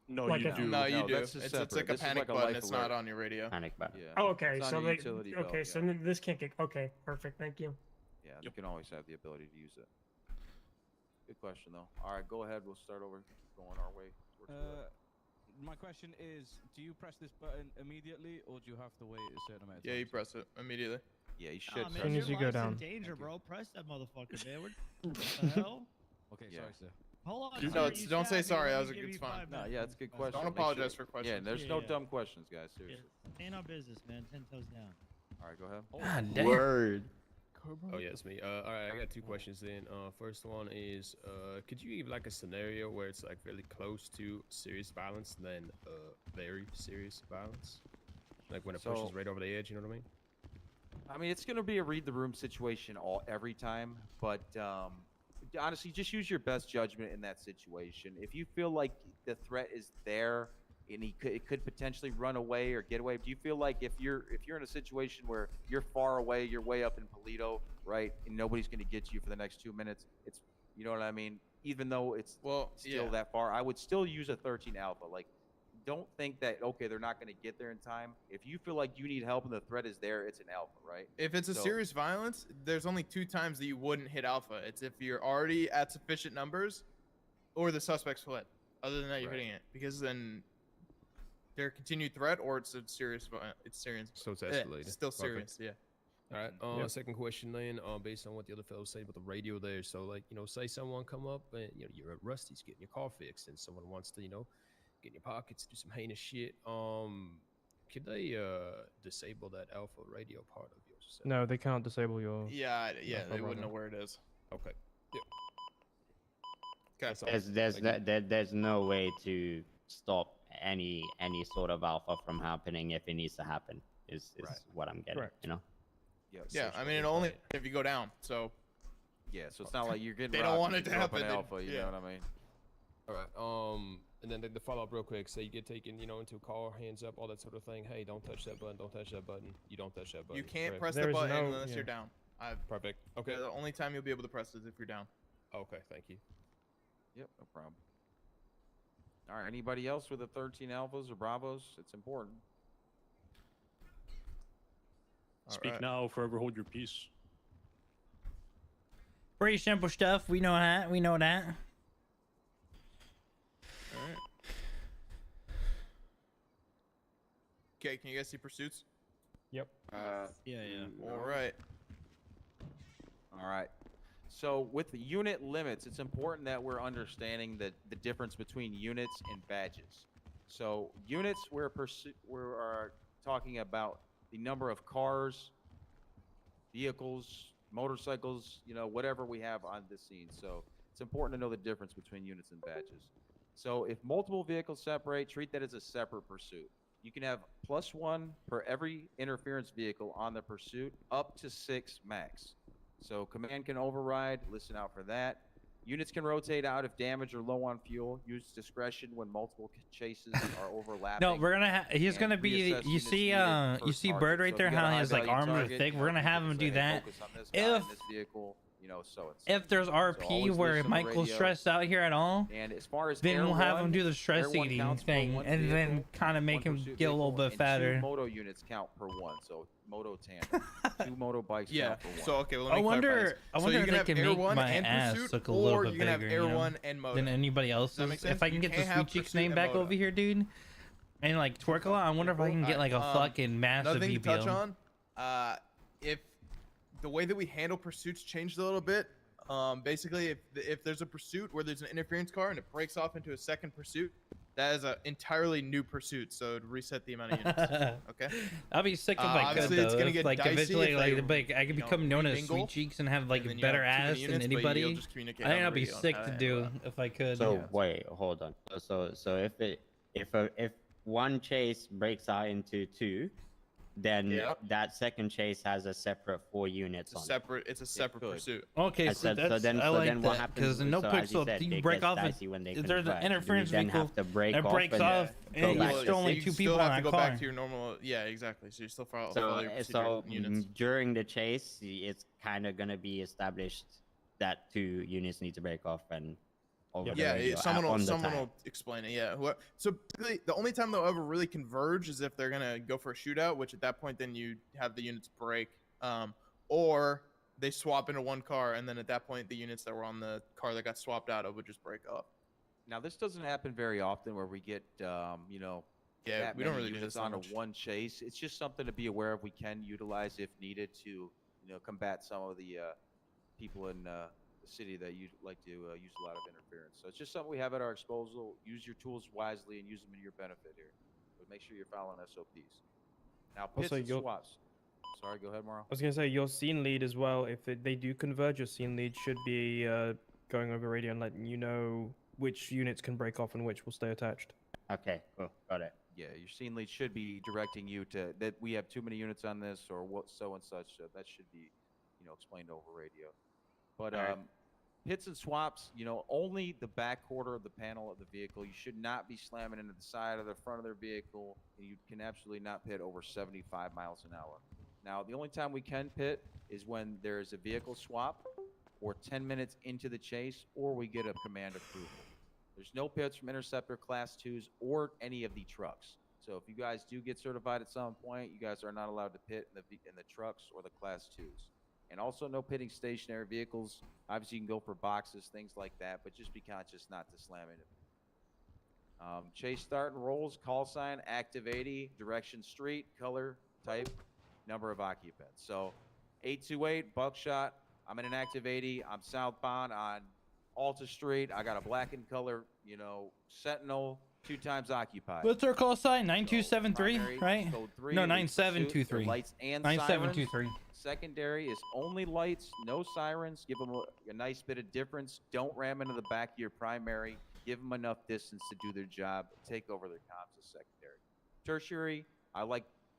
No, Like you if- do. No, you do. that's It's separate. like a This is panic like a button. life It's alert. not on your radio. Panic button. Yeah. Oh, okay. It's on So a they. utility belt, Okay. So yeah. this can't get. Okay. Perfect. Thank you. Yeah, you can always have the ability to use it. Good question, though. All right, go ahead. We'll start over. Going our way. My question is, do you press this button immediately, or do you have to wait a certain amount of time? Yeah, you press it immediately. Yeah, you should. As soon as you go down. Danger, bro. Press that motherfucker, man. What the hell? Okay, Yeah. sorry, sir. Hold on. No, sir, you don't say stabbed me, sorry. let That me was a give good you fun. 5 No, minutes. yeah, it's a good question. Don't Make apologize sure- for questions. Yeah, there's no dumb questions, guys. Seriously. Ain't no business, man. 10 toes down. All right, go ahead. God damn. Word. Oh yeah, it's me. All right, I got two questions then. First one is, could you give like a scenario where it's like really close to serious violence than very serious violence, like when it pushes right over the edge? You know what I mean? I mean, it's going to be a read the room situation every time, but honestly, just use your best judgment in that situation. If you feel like the threat is there and it could potentially run away or get away, do you feel like if you're in a situation where you're far away, you're way up in Polito, right, and nobody's going to get you for the next 2 minutes, it's, you know what I mean? Even though it's still that far, I would still use a 13 alpha. Like, don't think that, okay, they're not going to get there in time. If you feel like you need help and the threat is there, it's an alpha, right? If it's a serious violence, there's only 2 times that you wouldn't hit alpha. It's if you're already at sufficient numbers or the suspect's fled. Other than that, you're hitting it. Because then they're continued threat or it's a serious, it's serious. So it's escalated. It's still serious, yeah. All right. Second question then, based on what the other fellows say about the radio there. So like, say someone come up and you're at Rusty's getting your car fixed, and someone wants to get in your pockets, do some heinous shit. Could they disable that alpha radio part of yours? No, they can't disable your. Yeah, they wouldn't know where it is. Okay. Okay. There's no way to stop any sort of alpha from happening if it needs to happen. Is what I'm getting. Correct. You know. Yeah, I mean, it only if you go down. So. Yeah, so it's not like you're getting. They robbed don't want if it to you drop an happen. Alpha, you know what I mean? All right. And then the follow up real quick. Say you get taken, into a car, hands up, all that sort of thing. Hey, don't touch that button. Don't touch that button. You don't touch that button. You can't correct? press the button unless you're down. Perfect. Okay. The only time you'll be able to press is if you're down. Okay, thank you. Yep, no problem. All right, anybody else with the 13 alphas or bravos? It's important. Speak now, forever hold your peace. Pretty simple stuff. We know that. We know that. All right. Okay, can you guys see pursuits? Yep. Yeah. All right. All right. So with the unit limits, it's important that we're understanding the difference between units and badges. So units, we're talking about the number of cars, vehicles, motorcycles, you know, whatever we have on the scene. So it's important to know the difference between units and badges. So if multiple vehicles separate, treat that as a separate pursuit. You can have +1 per every interference vehicle on the pursuit, up to 6 max. So command can override, listen out for that. Units can rotate out if damaged or low on fuel. Use discretion when multiple chases are overlapping. No, we're gonna he's gonna be. You see, Bird right there, how his like arms are thick. We're gonna have him do that. If there's RP where Michael's stressed out here at all, and as far as then we'll have him do the stress eating thing, and then kind of make him get a little bit fatter. 2 moto units count per 1, so moto tandem. 2 moto bikes count per 1. So okay, well, let me I wonder so you if can they have can Air make 1 my and ass Pursuit, look a little or bit you can have bigger, Air you know, 1 and Moto. than anybody Does that else's. make sense? If I can You get the can't have Sweet Cheeks Pursuit name and back Moto. over here, dude, and like twerk a lot, I wonder if I can get like a fucking massive Another thing to touch BPM. on, if the way that we handle pursuits changed a little bit, basically if there's a pursuit where there's an interference car and it breaks off into a second pursuit, that is an entirely new pursuit, so it'd reset the amount of units. Okay. I'd be sick if I could obviously though. it's gonna If, get like dicey eventually, if like I could become known as remingle, Sweet Cheeks and have like and then you better have too many ass units, than but anybody. you'll just communicate I think on that'd be radio. sick to do if I could. So wait, hold on. So if one chase breaks out into 2, then that second chase has a separate 4 units on it. It's a separate pursuit. Okay, so then I like then what that happens? because no so pick, as so said, you it break gets off. dicey when they If there's an converge. interference You then vehicle have to break that off breaks and off, go and back. there's still only you 2 still people in have that to go car. back to your normal. Yeah, exactly. So you still follow your So units. during the chase, it's kind of gonna be established that 2 units need to break off and over the radio someone on the time. will explain it. Yeah. So really, the only time they'll ever really converge is if they're gonna go for a shootout, which at that point then you have the units break, or they swap into one car, and then at that point the units that were on the car that got swapped out of would just break off. Now this doesn't happen very often where we get you know, Yeah, we don't really do units this on much. a one chase. It's just something to be aware of. We can utilize if needed to, you know, combat some of the people in the city that you like to use a lot of interference. So it's just something we have at our disposal. Use your tools wisely and use them in your benefit here. But make sure you're following SOPs. Now pits Also, and your- swaps. Sorry, go ahead, Morrow. I was gonna say your scene lead as well. If they do converge, your scene lead should be going over radio and letting you know which units can break off and which will stay attached. Okay, cool, got it. Yeah, your scene lead should be directing you to that we have too many units on this or what so and such. That should be, you know, explained over radio. But hits and swaps, you know, only the back quarter of the panel of the vehicle. You should not be slamming into the side or the front of their vehicle, and you can absolutely not pit over 75 miles an hour. Now, the only time we can pit is when there's a vehicle swap or 10 minutes into the chase, or we get a command approval. There's no pits from Interceptor Class 2s or any of the trucks. So if you guys do get certified at some point, you guys are not allowed to pit in the trucks or the Class 2s. And also no pitting stationary vehicles. Obviously, you can go for boxes, things like that, but just be conscious not to slam into them. Chase start and rolls, call sign, active 80, direction street, color, type, number of occupants. So 828, buckshot. I'm in an active 80. I'm southbound on Alta Street. I got a blackened color, you know, Sentinel, 2 times occupied. What's our call sign? 9273, Primary, right? code 3, No, pursuit, 9723. Lights and 9723. sirens. Secondary is only lights, no sirens. Give them a nice bit of difference. Don't ram into the back of your primary. Give them enough distance to do their job. Take over their comms as secondary. Tertiary,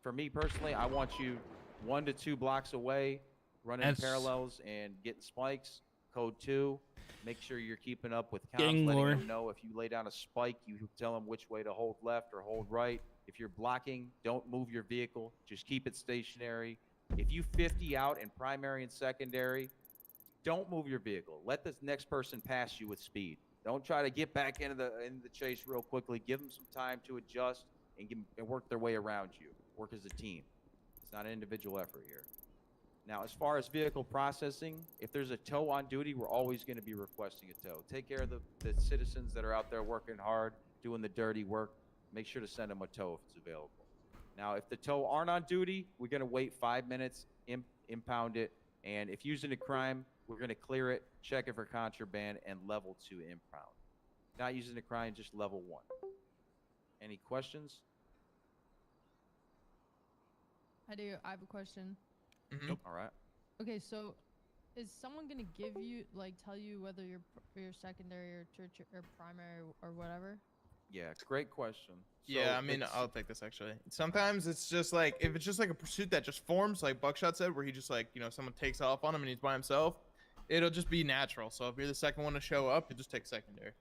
for me personally, I want you 1 to 2 blocks away, running That's- parallels and getting spikes. Code 2, make sure you're keeping up with comms, Gang letting lore. them know if you lay down a spike, you tell them which way to hold left or hold right. If you're blocking, don't move your vehicle. Just keep it stationary. If you 50 out in primary and secondary, don't move your vehicle. Let this next person pass you with speed. Don't try to get back into the chase real quickly. Give them some time to adjust and work their way around you. Work as a team. It's not an individual effort here. Now, as far as vehicle processing, if there's a tow on duty, we're always going to be requesting a tow. Take care of the citizens that are out there working hard, doing the dirty work. Make sure to send them a tow if it's available. Now, if the tow aren't on duty, we're going to wait 5 minutes, impound it, and if using a crime, we're going to clear it, check it for contraband, and level 2 impound. Not using a crime, just level 1. Any questions? I do. I have a question. All right. Okay, so is someone gonna give you, like, tell you whether you're secondary or tertiary or primary or whatever? Yeah, great question. Yeah, I mean, I'll take this actually. Sometimes it's just like, if it's just like a pursuit that just forms, like Buckshot said, where he just like, you know, someone takes off on him and he's by himself, it'll just be natural. So if you're the second one to show up, you just take secondary.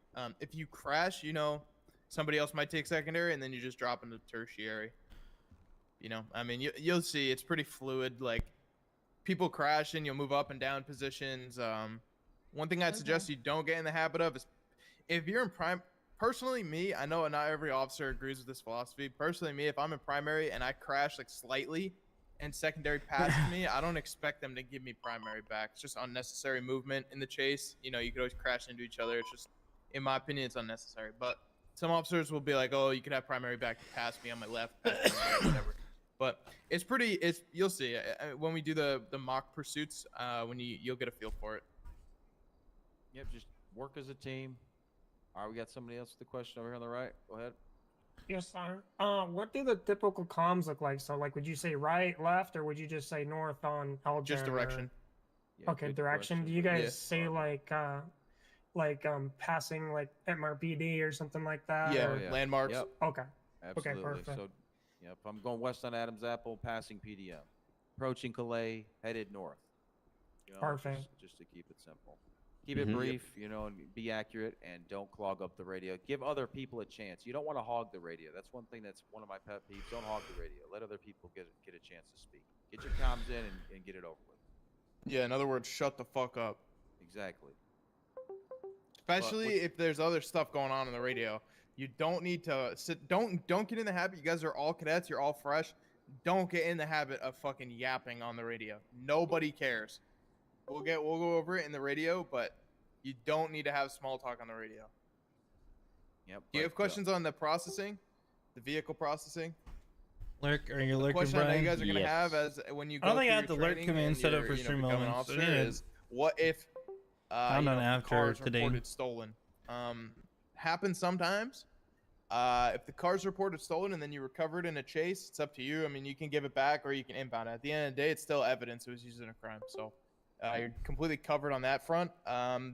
If you crash, you know, somebody else might take secondary and then you just drop into tertiary. You know, I mean, you'll see it's pretty fluid. Like, people crash and you'll move up and down positions. One thing I'd suggest you don't get in the habit of is, if you're in prime, personally me, I know not every officer agrees with this philosophy. Personally me, if I'm in primary and I crash like slightly and secondary passes me, I don't expect them to give me primary back. It's just unnecessary movement in the chase. You know, you could always crash into each other. It's just, in my opinion, it's unnecessary. But some officers will be like, oh, you could have primary back, pass me on my left, pass me on my right, whatever. But it's pretty, you'll see when we do the mock pursuits, when you'll get a feel for it. Yep, just work as a team. All right, we got somebody else with the question over here on the right. Go ahead. Yes, sir. What do the typical comms look like? So, like, would you say right, left, or would you just say north on Elgin? Just direction. Yeah, okay, good direction. question. Do you guys Yeah. say passing like MRPD or something like that? Yeah, or- landmarks. Yep. Okay. Absolutely. Okay, perfect. So, yeah, if I'm going west on Adams Apple, passing PDM. Approaching Calais, headed north. You know, Perfect. Just to keep it simple. Keep it brief, you know, and be accurate, and don't clog up the radio. Give other people a chance. You don't want to hog the radio. That's one thing that's one of my pet peeves. Don't hog the radio. Let other people get a chance to speak. Get your comms in and get it over with. Yeah, in other words, shut the fuck up. Exactly. Especially if there's other stuff going on the radio. You don't need to don't get in the habit. You guys are all cadets. You're all fresh. Don't get in the habit of fucking yapping on the radio. Nobody cares. We'll go over it in the radio, but you don't need to have small talk on the radio. Yep. Do you have questions on the processing, the vehicle processing? Lurk, are you The lurking, question I know Brian? you guys are gonna have as when you go I don't think I through have the your lurk training command and set up you're, for you know, stream becoming an moments. officer, I need it. is what if I'm you know, not the after car's today. reported stolen? Happens sometimes. If the car's reported stolen and then you recover it in a chase, it's up to you. I mean, you can give it back or you can impound it. At the end of the day, it's still evidence it was used in a crime. So you're completely covered on that front.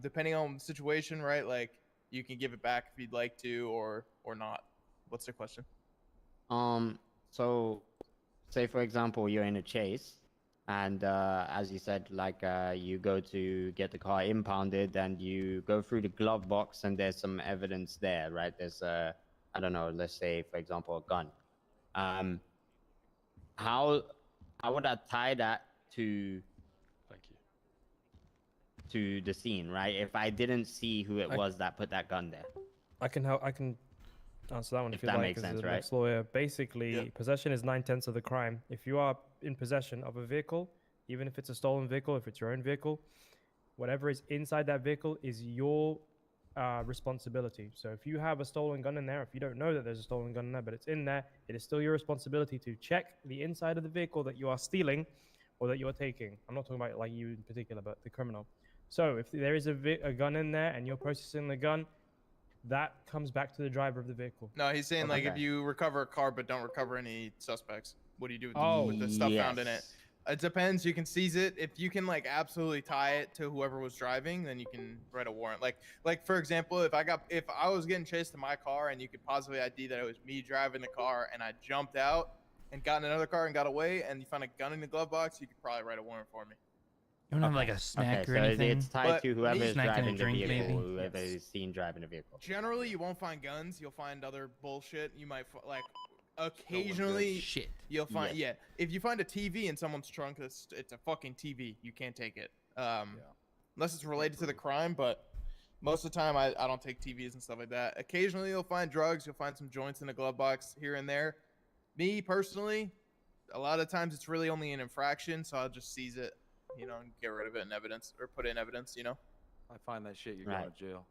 Depending on the situation, right? Like, you can give it back if you'd like to or not. What's the question? So say for example you're in a chase and as you said, like you go to get the car impounded and you go through the glove box and there's some evidence there, right? There's I don't know, let's say for example a gun. How would I tie that to the scene, right? If I didn't see who it was that put that gun there. I can answer that one if you that like. makes as sense, an right? ex-lawyer. Basically, possession is 9/10 of the crime. If you are in possession of a vehicle, even if it's a stolen vehicle, if it's your own vehicle, whatever is inside that vehicle is your responsibility. So if you have a stolen gun in there, if you don't know that there's a stolen gun in there, but it's in there, it is still your responsibility to check the inside of the vehicle that you are stealing or that you are taking. I'm not talking about like you in particular, but the criminal. So if there is a gun in there and you're processing the gun, that comes back to the driver of the vehicle. No, he's saying like if you recover a car but don't recover any suspects, what do you do with the stuff found in it? It depends. You can seize it. If you can like absolutely tie it to whoever was driving, then you can write a warrant. Like for example, if I was getting chased in my car and you could possibly ID that it was me driving the car and I jumped out and got in another car and got away and you found a gun in the glove box, you could probably write a warrant for me. You don't have like a snack or so anything? it's tied to whoever is driving the drink, vehicle, maybe? whoever is seen driving the vehicle. Generally, you won't find guns. You'll find other bullshit. You might like occasionally shit. You'll find if you find a TV in someone's trunk, it's a fucking TV. You can't take it. unless it's related to the crime. But most of the time, I don't take TVs and stuff like that. Occasionally, you'll find drugs. You'll find some joints in a glove box here and there. Me personally, a lot of times it's really only an infraction, so I'll just seize it, you know, and get rid of it in evidence or put in evidence, you know. I find that shit, you're Right. going to jail.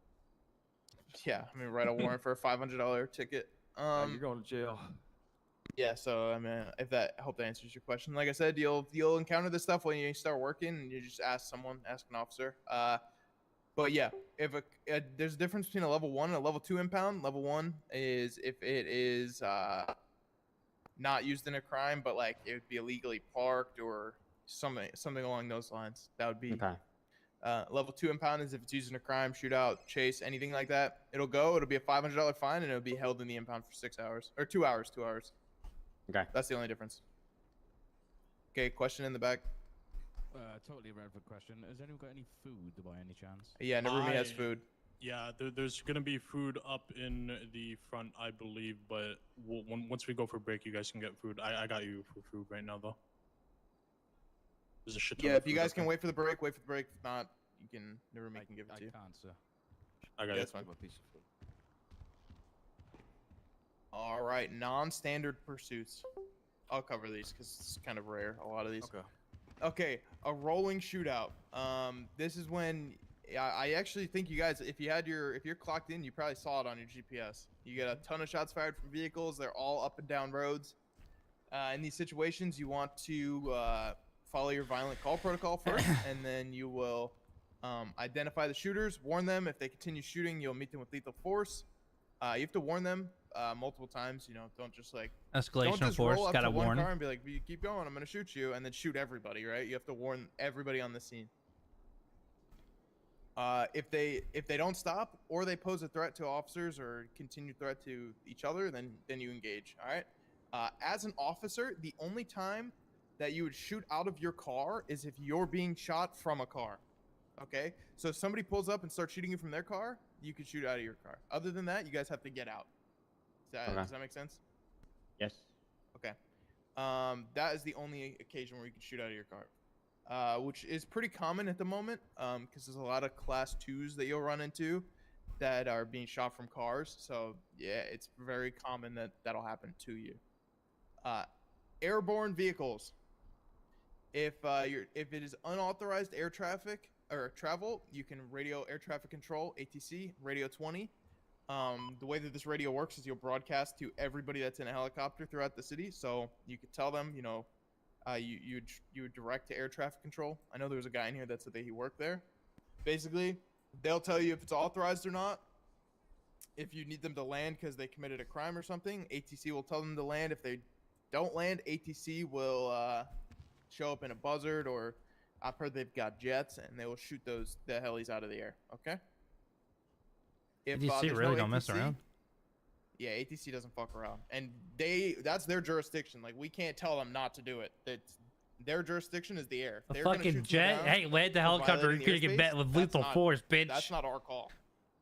Yeah, I mean, write a warrant for a $500 ticket. You're going to jail. Yeah, so I mean, I hope that answers your question. Like I said, you'll encounter this stuff when you start working, and you just ask an officer. But yeah, if there's a difference between a level 1 and a level 2 impound. Level 1 is if it is not used in a crime, but like it would be illegally parked or something along those lines. That would be Okay. Level 2 impound is if it's used in a crime, shootout, chase, anything like that. It'll be a $500 fine, and it'll be held in the impound for 6 hours or 2 hours. 2 hours. Okay. That's the only difference. Okay, question in the back. Totally irrelevant question. Has anyone got any food by any chance? Yeah, no room has food. Yeah, there's gonna be food up in the front, I believe. But once we go for break, you guys can get food. I got you for food right now, though. There's a shit ton Yeah, of if you food guys up can there. wait for the break, wait for the break. If not, you can. The roommate can give it to you. I can't, sir. I got Yeah, it. that's fine. All right, non-standard pursuits. I'll cover these because it's kind of rare. A lot of these. Okay, a rolling shootout. This is when I actually think you guys, if you're clocked in, you probably saw it on your GPS. You get a ton of shots fired from vehicles. They're all up and down roads. In these situations, you want to follow your violent call protocol first, and then you will identify the shooters, warn them. If they continue shooting, you'll meet them with lethal force. You have to warn them multiple times. You know, don't just like Escalation don't just force, roll up gotta to one warn. car and be like, "You keep going, I'm gonna shoot you," and then shoot everybody. Right? You have to warn everybody on the scene. If they don't stop or they pose a threat to officers or continued threat to each other, then you engage. All right. As an officer, the only time that you would shoot out of your car is if you're being shot from a car. Okay. So if somebody pulls up and starts shooting you from their car, you can shoot out of your car. Other than that, you guys have to get out. Does that make sense? Yes. Okay. That is the only occasion where you can shoot out of your car, which is pretty common at the moment, because there's a lot of class 2s that you'll run into that are being shot from cars. So yeah, it's very common that that'll happen to you. Airborne vehicles. If it is unauthorized air traffic or travel, you can radio air traffic control, ATC, radio 20. The way that this radio works is you'll broadcast to everybody that's in a helicopter throughout the city. So you could tell them, you know, you would direct to air traffic control. I know there was a guy in here that said that he worked there. Basically, they'll tell you if it's authorized or not. If you need them to land because they committed a crime or something, ATC will tell them to land. If they don't land, ATC will show up in a buzzard, or I've heard they've got jets, and they will shoot the helis out of the air. Okay. If ATC there's really no don't mess ATC, around. Yeah, ATC doesn't fuck around, and that's their jurisdiction. Like, we can't tell them not to do it. Their jurisdiction is the air. A They're gonna fucking shoot jet? someone down Hey, land the for helicopter. violating You're gonna get airspace. met with That's lethal not- force, bitch. That's not our call.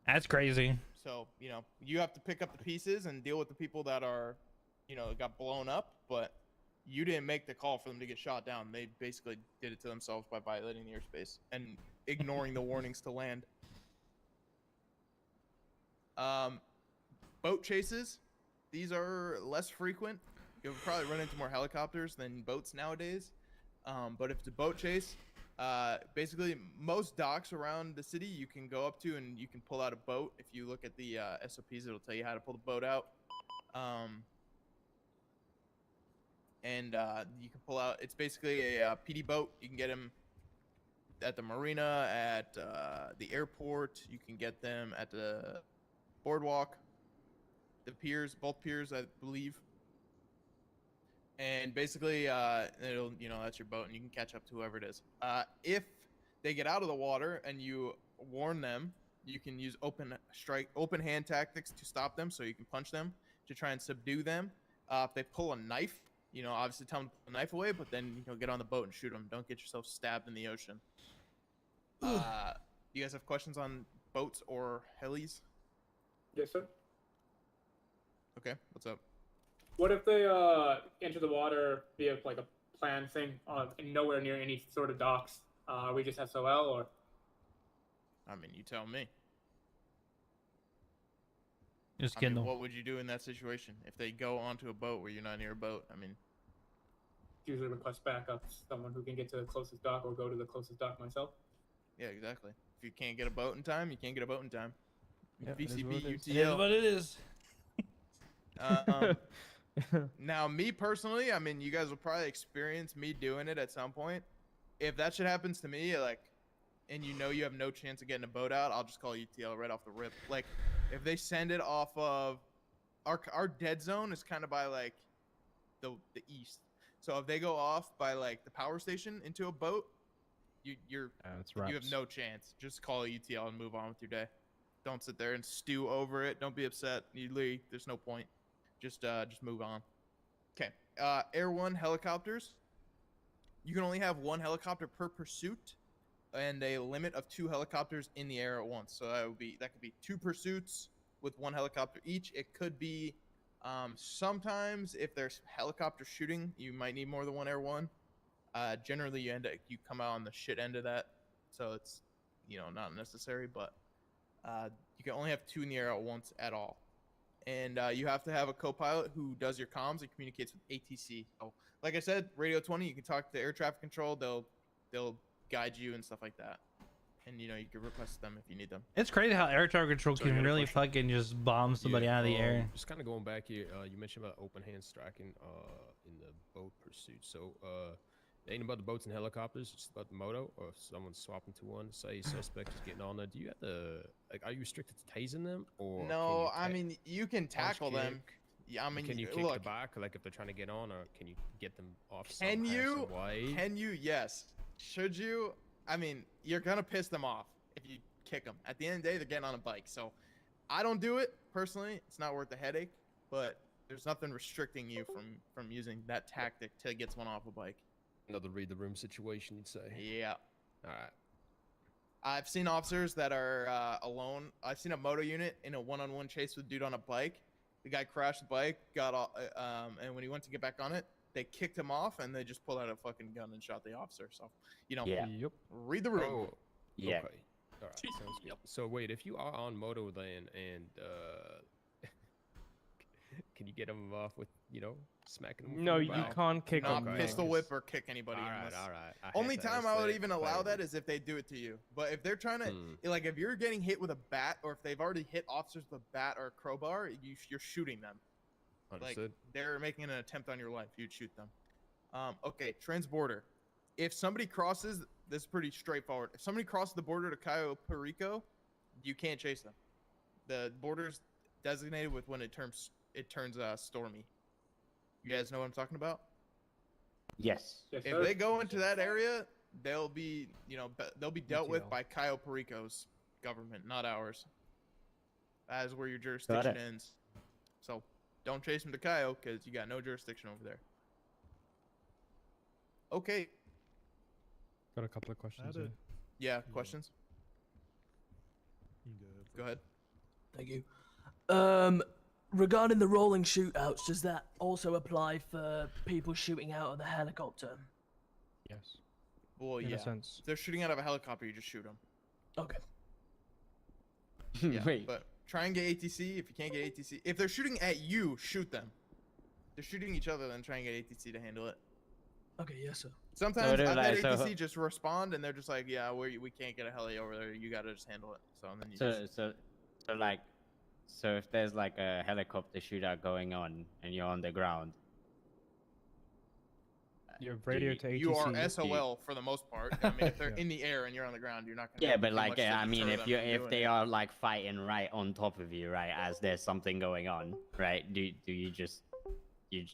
That's crazy. So, you know, you have to pick up the pieces and deal with the people that are, you know, got blown up, but you didn't make the call for them to get shot down. They basically did it to themselves by violating the airspace and ignoring the warnings to land. Boat chases. These are less frequent. You'll probably run into more helicopters than boats nowadays. But if it's a boat chase, basically most docks around the city you can go up to and you can pull out a boat. If you look at the SOPs, it'll tell you how to pull the boat out. You can pull out, it's basically a PD boat. You can get them at the marina, at the airport. You can get them at the boardwalk, the piers, both piers, I believe. And basically, it'll, you know, that's your boat, and you can catch up to whoever it is. If they get out of the water and you warn them, you can use open hand tactics to stop them. So you can punch them to try and subdue them. If they pull a knife, you know, obviously tell them to put the knife away, but then, you know, get on the boat and shoot them. Don't get yourself stabbed in the ocean. You guys have questions on boats or helis? Yes, sir. Okay, what's up? What if they enter the water via like a planned thing and nowhere near any sort of docks? Are we just SOL or? I mean, you tell me. Just I kidding. mean, what would you do in that situation if they go onto a boat where you're not near a boat? I mean, Usually request backup, someone who can get to the closest dock or go to the closest dock myself. yeah, exactly. If you can't get a boat in time, you can't get a boat in time. Yeah, it is VCB, what it is. It is UTL. what it is. Now, me personally, I mean, you guys will probably experience me doing it at some point. If that shit happens to me, like, and you know you have no chance of getting a boat out, I'll just call UTL right off the rip. Like, if they send it off of our dead zone is kind of by like the east. So if they go off by like the power station into a boat, you have no chance. Just call UTL and move on with your day. Don't sit there and stew over it. Don't be upset. You leave. There's no point. Just move on. Okay. Air 1 helicopters. You can only have 1 helicopter per pursuit, and a limit of 2 helicopters in the air at once. So that could be 2 pursuits with 1 helicopter each. It could be sometimes if there's helicopter shooting, you might need more than 1 Air 1. Generally, you come out on the shit end of that, so it's not necessary. But you can only have 2 in the air at once at all. And you have to have a co-pilot who does your comms and communicates with ATC. So, like I said, Radio 20, you can talk to air traffic control. They'll guide you and stuff like that. And you can request them if you need them. It's crazy how air traffic control So I can got a really question. fucking just bomb somebody out of the air. Just kind of going back here, you mentioned about open hand striking in the boat pursuit. So it ain't about the boats and helicopters, it's about the moto, or if someone's swapping to one, say suspect is getting on there. Do you have to, like, are you restricted to tasing them? Or No, I can you mean, you can tackle them. kick? Yeah, I mean, can you kick the back, like if they're trying to get on, or can you get them off Can somehow, you? some way? Can you? Yes. Should you? I mean, you're gonna piss them off if you kick them. At the end of the day, they're getting on a bike. So, I don't do it personally. It's not worth the headache. But there's nothing restricting you from using that tactic to get someone off a bike. Another read the room situation, you'd say. Yeah. All right. I've seen officers that are alone. I've seen a moto unit in a one-on-one chase with a dude on a bike. The guy crashed the bike, got off, and when he went to get back on it, they kicked him off, and they just pulled out a fucking gun and shot the officer. So, Yeah. Yep. read the room. Oh, Yeah. Okay. All right. Sounds good. So wait, if you are on moto then, and can you get them off with smacking them? No, from you the back? can't kick Not them. pistol whip or kick anybody. All right, unless- all right. I had Only to time ask I would that even allow that clarity. is if they do it to you. But if they're trying to, like, if you're getting hit with a bat, or if they've already hit officers with a bat or a crowbar, you're shooting them. Understood. Like, they're making an attempt on your life, you'd shoot them. Okay, transborder. If somebody crosses, this is pretty straightforward. If somebody crosses the border to Cayo Perico, you can't chase them. The border's designated with when it turns stormy. You guys know what I'm talking about? Yes. Yes, If sir. they go into that area, they'll be dealt with UTL. by Cayo Perico's government, not ours. That is where your jurisdiction ends. So don't chase them to Cayo because you got no jurisdiction over there. Okay. Got a couple of questions. here. Yeah, questions? Go ahead. Thank you. Regarding the rolling shootouts, does that also apply for people shooting out of the helicopter? Yes. Well, In a yeah. sense. If they're shooting out of a helicopter, you just shoot them. Okay. Yeah, Wait. but try and get ATC. If you can't get ATC, if they're shooting at you, shoot them. If they're shooting each other, then try and get ATC to handle it. Okay, yes, sir. Sometimes they're I've like- had so- ATC just respond, and they're just like, "Yeah, we can't get a heli over there. You gotta just handle it." So and then you just, So if there's like a helicopter shootout going on and you're on the ground, You have radio to ATC. you are SOL for the most part. I mean, if they're in the air and you're on the ground, you're not gonna. be yeah, able to but do like much to I mean, deter them from if doing they it. are like fighting right on top of you, right, as there's something going on, right? Do you just shoot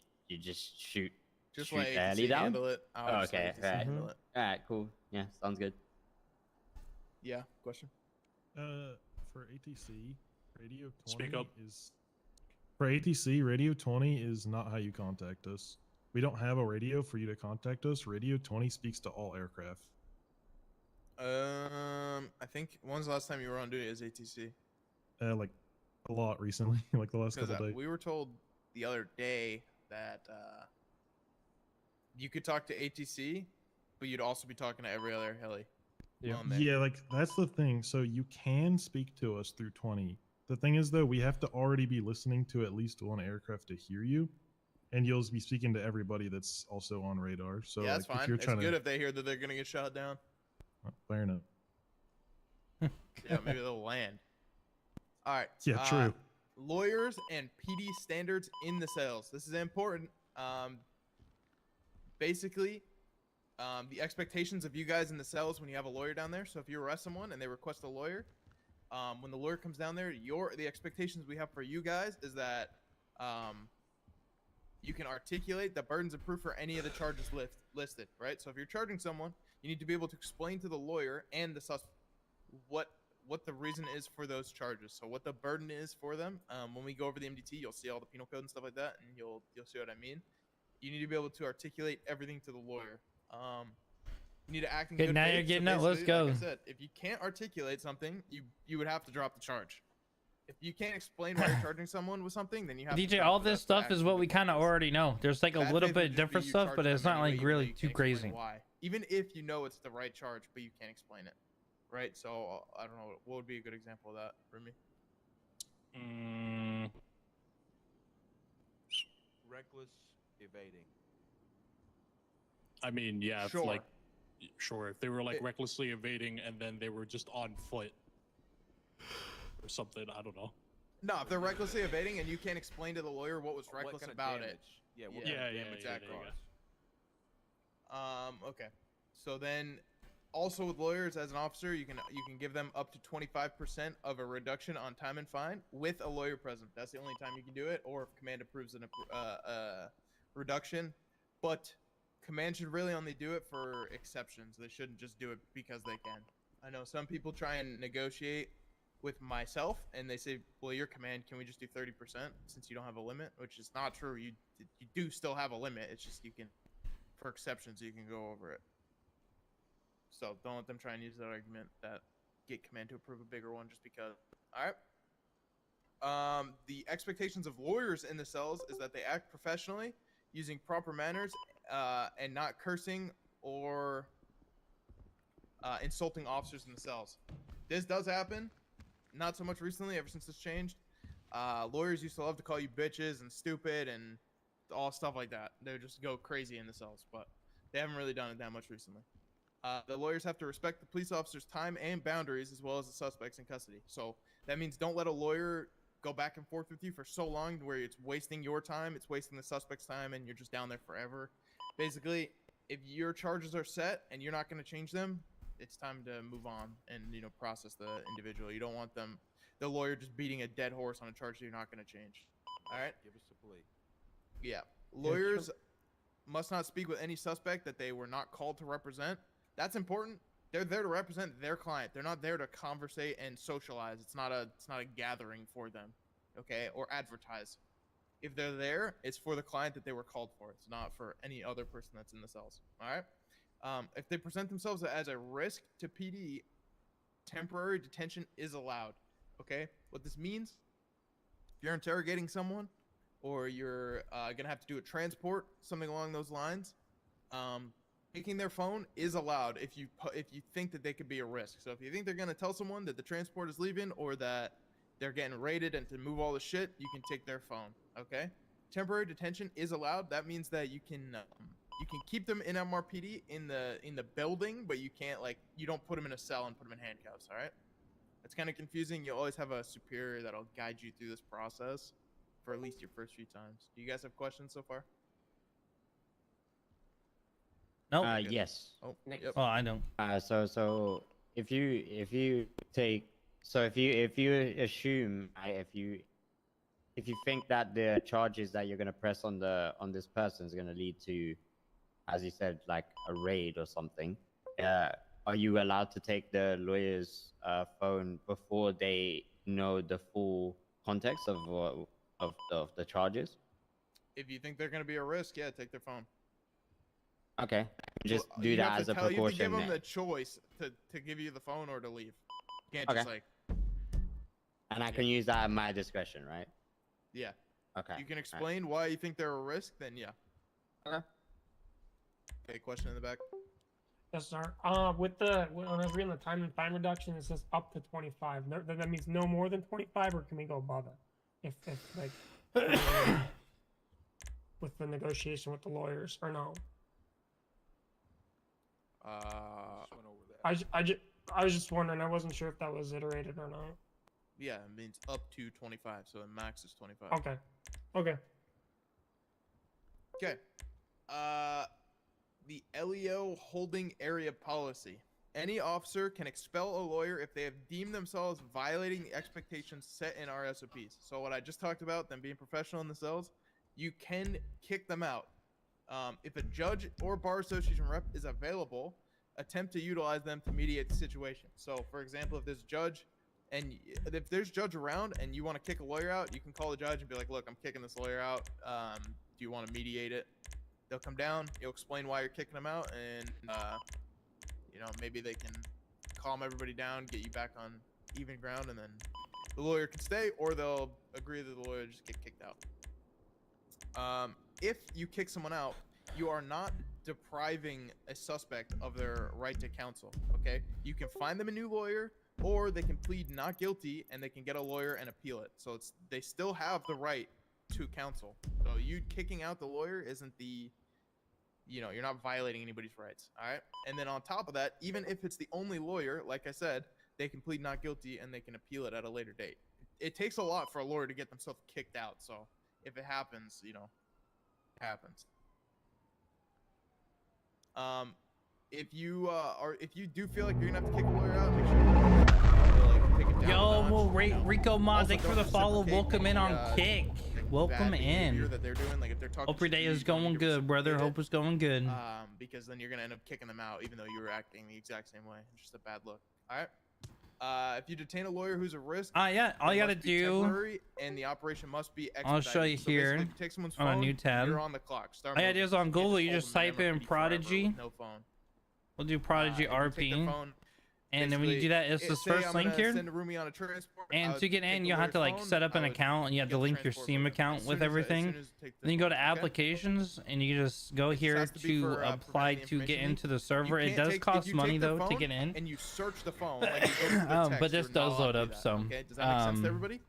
Just shoot let the heli ATC down? handle it. I would Oh, just let okay, ATC right. handle it. All right, cool. Yeah, sounds good. Yeah. Question. For ATC, Radio 20 Speak up. is for ATC, Radio 20 is not how you contact us. We don't have a radio for you to contact us. Radio 20 speaks to all aircraft. I think when's the last time you were on duty as ATC? Like a lot recently, like the last Because couple days. we were told the other day that you could talk to ATC, but you'd also be talking to every other heli. on there. Yeah, like that's the thing. So you can speak to us through 20. The thing is, though, we have to already be listening to at least one aircraft to hear you, and you'll be speaking to everybody that's also on radar. So Yeah, that's like, if fine. you're It's trying good to, if they hear that they're gonna get shot down. fair enough. Yeah, maybe they'll land. All right. Yeah, true. Lawyers and PD standards in the cells. This is important. Basically, the expectations of you guys in the cells when you have a lawyer down there. So if you arrest someone and they request a lawyer, when the lawyer comes down there, the expectations we have for you guys is that you can articulate the burdens of proof for any of the charges listed, right? So if you're charging someone, you need to be able to explain to the lawyer and the suspect what the reason is for those charges. So what the burden is for them. When we go over the MDT, you'll see all the penal code and stuff like that, and you'll see what I mean. You need to be able to articulate everything to the lawyer. You need to act in Okay, good now faith. you're getting so it. Let's basically, go. like I said, if you can't articulate something, you would have to drop the charge. If you can't explain why you're charging someone with something, then you have to DJ, drop all it. this That's what stuff is act what in we good kind of faith. already know. There's like a Bad little faith would bit just be different you stuff, but charging it's them not anyway, like even though really you too can't explain crazy. Why? Even if you know it's the right charge, but you can't explain it, right? So I don't know what would be a good example of that for me. Reckless evading. I mean, yeah, if Sure. like, sure, if they were like It- recklessly evading and then they were just on foot or something, I don't know. No, if they're recklessly evading and you can't explain to the lawyer what was reckless kind of about damage? it. Yeah, what yeah, kind of yeah, damage yeah, that there you caused? Okay. So then, also with lawyers as an officer, you can give them up to 25% of a reduction on time and fine with a lawyer present. That's the only time you can do it, or if command approves a reduction. But command should really only do it for exceptions. They shouldn't just do it because they can. I know some people try and negotiate with myself, and they say, "Well, your command, can we just do 30% since you don't have a limit?" Which is not true. You do still have a limit. It's just you can, for exceptions, you can go over it. So don't let them try and use that argument that get command to approve a bigger one just because. All right. The expectations of lawyers in the cells is that they act professionally, using proper manners, and not cursing or insulting officers in the cells. This does happen. Not so much recently, ever since this changed. Lawyers used to love to call you bitches and stupid and all stuff like that. They would just go crazy in the cells, but they haven't really done it that much recently. The lawyers have to respect the police officer's time and boundaries as well as the suspects in custody. So that means don't let a lawyer go back and forth with you for so long where it's wasting your time, it's wasting the suspect's time, and you're just down there forever. Basically, if your charges are set and you're not going to change them, it's time to move on and process the individual. You don't want the lawyer just beating a dead horse on a charge that you're not going to change. All right? Give us a plea. Yeah. Lawyers must not speak with any suspect that they were not called to represent. That's important. They're there to represent their client. They're not there to conversate and socialize. It's not a gathering for them, okay, or advertise. If they're there, it's for the client that they were called for. It's not for any other person that's in the cells. All right. If they present themselves as a risk to PD, temporary detention is allowed. Okay. What this means, if you're interrogating someone, or you're gonna have to do a transport, something along those lines, taking their phone is allowed if you think that they could be a risk. So if you think they're gonna tell someone that the transport is leaving or that they're getting raided and to move all the shit, you can take their phone. Okay. Temporary detention is allowed. That means that you can keep them in MRPD in the building, but you can't you don't put them in a cell and put them in handcuffs. All right. It's kind of confusing. You always have a superior that'll guide you through this process for at least your first few times. Do you guys have questions so far? Nope. Yes. Oh, yep. Oh, I don't. So if you assume, if you think that the charges that you're gonna press on this person is gonna lead to, as you said, like a raid or something, are you allowed to take the lawyer's phone before they know the full context of the charges? If you think they're going to be a risk, yeah, take their phone. Okay, just Well, do you that have as to a tell- You have to give precaution. them the choice to give you the phone or to leave. You can't Okay. just And I can use that at my discretion, right? yeah. Okay. You can explain why you think they're a risk, then yeah. Okay. Okay, question in the back. Yes, sir. When I was reading the time and fine reduction, it says up to 25. That means no more than 25, or can we go above it? If like with the negotiation with the lawyers, or no? I was just wondering. I wasn't sure if that was iterated or not. Yeah, it means up to 25, so the max is 25. Okay. Okay. Okay. The LEO holding area policy. Any officer can expel a lawyer if they have deemed themselves violating the expectations set in our SOPs. So what I just talked about, them being professional in the cells, you can kick them out. If a judge or bar association rep is available, attempt to utilize them to mediate the situation. So, for example, if there's judge around and you want to kick a lawyer out, you can call the judge and be like, "Look, I'm kicking this lawyer out. Do you want to mediate it?" They'll come down. You'll explain why you're kicking them out, and maybe they can calm everybody down, get you back on even ground, and then the lawyer can stay, or they'll agree that the lawyer just get kicked out. If you kick someone out, you are not depriving a suspect of their right to counsel. Okay, you can find them a new lawyer, or they can plead not guilty and they can get a lawyer and appeal it. So they still have the right to counsel. So you kicking out the lawyer isn't you're not violating anybody's rights. All right. And then on top of that, even if it's the only lawyer, like I said, they can plead not guilty and they can appeal it at a later date. It takes a lot for a lawyer to get themselves kicked out. So if it happens, it happens. If you do feel like you're gonna have to kick a lawyer out, make sure you take it down. Yo, well, Rico Mod, thanks for the follow. Welcome in on Kick. Welcome in. That they're doing, like if they're talking Hope your day is going good, brother. Hope it's going good. Because then you're gonna end up kicking them out, even though you were acting the exact same way. It's just a bad look. All right. If you detain a lawyer who's a risk, yeah, all you gotta do. And the operation must be expedited. I'll show you So here basically, if you take someone's on a phone, new tab. You're on the clock. Start All you gotta do moving. is on You can't Google, you hold just them type there in for forever Prodigy. with no phone. We'll do Prodigy If you take their RP. phone, And then when you do that, it's this say first I'm link gonna here. send a roomie on a transport, I And would to get take in, the you have to lawyer's like phone, set up an I would account, and you have get to the link your transport Steam with them. account As with soon as everything. take the Then you go phone, to okay? applications, and you just go here has to be to for, apply providing to get information. into the You server. It can't does take- if cost you money take their though to phone get in. And you search the phone, like you go through the text, But this you're not does allowed load to do up that, some. Okay? Does that make sense to everybody?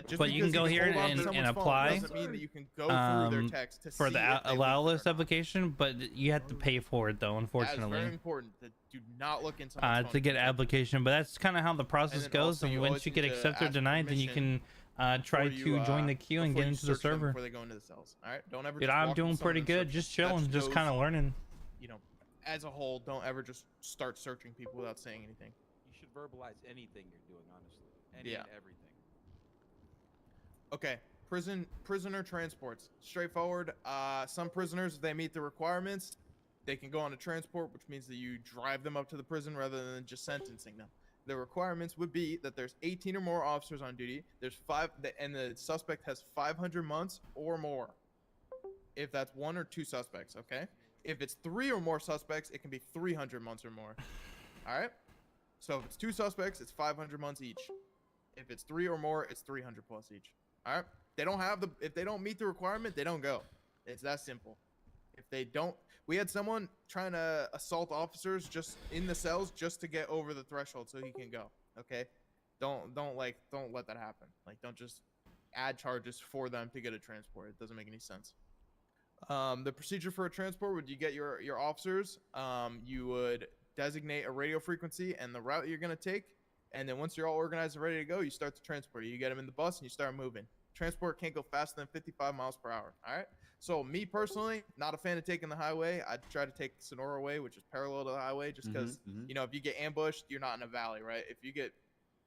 Just But you can because go here hold on to and someone's phone apply doesn't mean that you can go through their text to for see the if they allow leaked it or list application, but you have to pay for it though, That is unfortunately. very important. That do not look in someone's phone. To get application, but that's kind of how the process then goes. also And you once always you get need to accepted or ask denied, then you can try before you, to join the queue and before get you into the search them server. Before they go into the cells. All right. Don't ever. Dude, just I'm walk doing up to pretty someone and good. search Just them. chilling, That just shows, kind of learning. As a whole, don't ever just start searching people without saying anything. You should verbalize anything you're doing, honestly. Any Yeah. and everything. Okay, prisoner transports. Straightforward. Some prisoners, if they meet the requirements, they can go on a transport, which means that you drive them up to the prison rather than just sentencing them. The requirements would be that there's 18 or more officers on duty. There's and the suspect has 500 months or more. If that's one or two suspects, okay? If it's 3 or more suspects, it can be 300 months or more. All right? So if it's 2 suspects, it's 500 months each. If it's 3 or more, it's 300 plus each. All right? If they don't meet the requirement, they don't go. It's that simple. If they don't, we had someone trying to assault officers just in the cells just to get over the threshold so he can go. Okay? Don't let that happen. Like, don't just add charges for them to get a transport. It doesn't make any sense. The procedure for a transport would you get your officers, you would designate a radio frequency and the route you're going to take, and then once you're all organized and ready to go, you start the transport. You get them in the bus and you start moving. Transport can't go faster than 55 miles per hour. All right. So me personally, not a fan of taking the highway. I try to take Sonora Way, which is parallel to the highway, just because if you get ambushed, you're not in a valley, right? If you get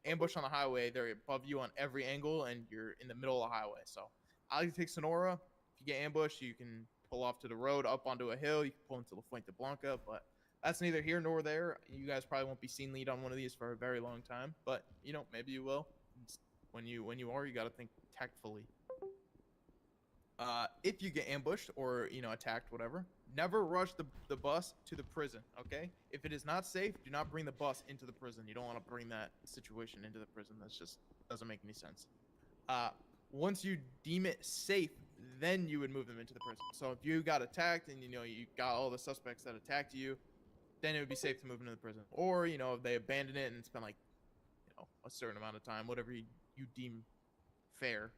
ambushed on the highway, they're above you on every angle and you're in the middle of the highway. So I like to take Sonora. If you get ambushed, you can pull off to the road, up onto a hill. You can pull into La Fuente Blanca, but that's neither here nor there. You guys probably won't be seen lead on one of these for a very long time, but maybe you will. When you are, you got to think tactfully. If you get ambushed or attacked, whatever, never rush the bus to the prison. Okay, if it is not safe, do not bring the bus into the prison. You don't want to bring that situation into the prison. That's just doesn't make any sense. Once you deem it safe, then you would move them into the prison. So if you got attacked and you got all the suspects that attacked you, then it would be safe to move into the prison. Or, you know, if they abandon it and spend like, you know, a certain amount of time, whatever you deem fair,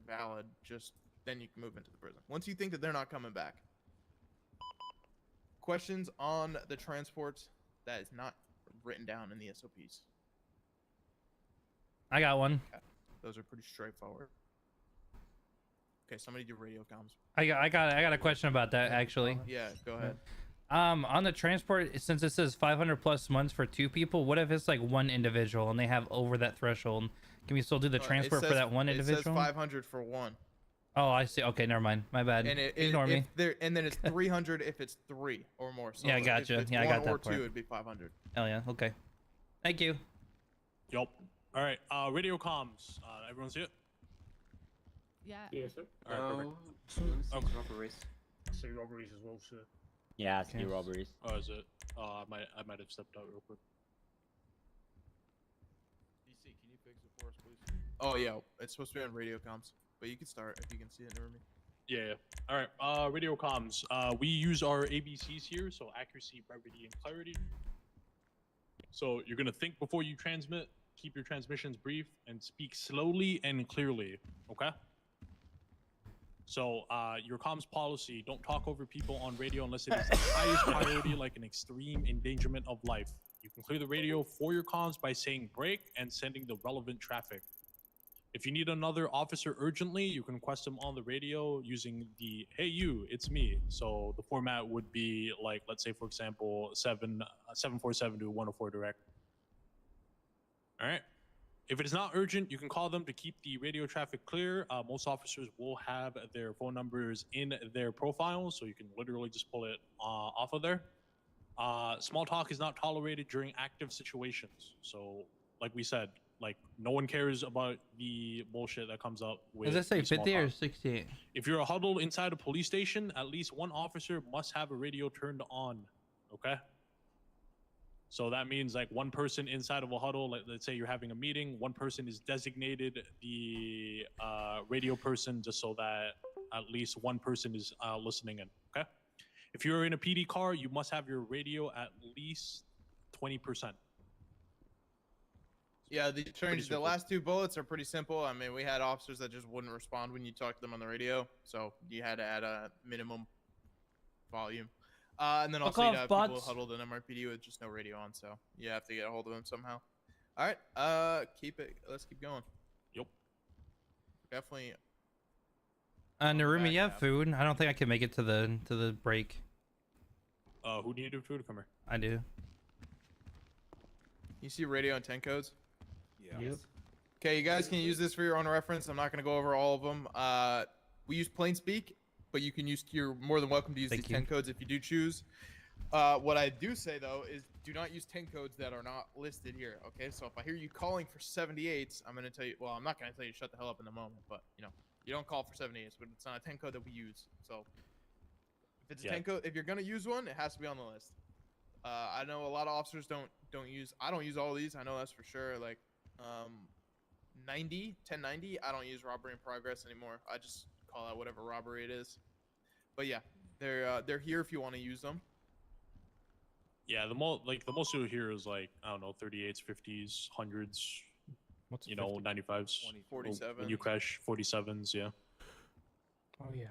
valid, just then you can move into the prison. Once you think that they're not coming back. Questions on the transports that is not written down in the SOPs? I got one. Okay. Those are pretty straightforward. Okay, somebody do radio comms. I got a question about that actually. Yeah, go ahead. On the transport, since it says 500 plus months for 2 people, what if it's like 1 individual and they have over that threshold? Can we still do the transport for that 1 individual? It says 500 for 1. Oh, I see. Okay, never mind. My bad. And Ignore me. And then it's 300 if it's 3 or more. So Yeah, I gotcha. If it's Yeah, I 1 got that or 2, part. it'd be 500. Hell yeah. Okay. Thank you. Yup. All right. Radio comms. Everyone see it? Yeah. Yes, sir. All right. Perfect. Robberies. I see robberies as well, sir. Yeah, I see robberies. Oh, is it? I might have stepped out real quick. DC, can you fix it for us, please? Oh yeah, it's supposed to be on radio comms, but you can start if you can see it near me. Yeah. All right. Radio comms. We use our ABCs here, so accuracy, brevity, and clarity. So you're gonna think before you transmit. Keep your transmissions brief and speak slowly and clearly. Okay. So your comms policy: don't talk over people on radio unless it is the highest priority, like an extreme endangerment of life. You can clear the radio for your comms by saying break and sending the relevant traffic. If you need another officer urgently, you can request them on the radio using the "Hey you, it's me." So the format would be like, let's say for example, 747 to 104 direct. All right. If it is not urgent, you can call them to keep the radio traffic clear. Most officers will have their phone numbers in their profile, so you can literally just pull it off of there. Small talk is not tolerated during active situations. So, like we said, like no one cares about the bullshit that comes up with. Does it say the small 50 or talk. 68? If you're huddled inside a police station, at least 1 officer must have a radio turned on. Okay. So that means like 1 person inside of a huddle, like let's say you're having a meeting, 1 person is designated the radio person just so that at least 1 person is listening in, okay? If you're in a PD car, you must have your radio at least 20%. Yeah, the last 2 bullets are pretty simple. I mean, we had officers that just wouldn't respond when you talked to them on the radio, so you had to add a minimum volume. And then also you have people huddled in MRPD with just no radio on, so you have to get a hold of them somehow. All right, let's keep going. Yep. Definitely. Narumi, you have food? I don't think I can make it to the break. Who needed food? Come here. I do. You see radio and 10 codes? Yeah. Yep. Okay, you guys can use this for your own reference. I'm not going to go over all of them. We use plain speak, but you can you're more than welcome to use these 10 codes if you do choose. What I do say though is do not use 10 codes that are not listed here. Okay, so if I hear you calling for 78s, I'm going to tell you, well, I'm not going to tell you to shut the hell up in the moment, but you know, you don't call for 78s, but it's not a 10 code that we use. So if it's a 10 code, if you're going to use one, it has to be on the list. I know a lot of officers don't use, I don't use all these. I know that's for sure. Like 1090, I don't use robbery in progress anymore. I just call out whatever robbery it is. But yeah, they're here if you want to use them. Yeah, the most you'll hear is like, I don't know, 38s, 50s, 100s, What's you know, 95s. 47. When you crash, 47s, yeah. Oh yeah.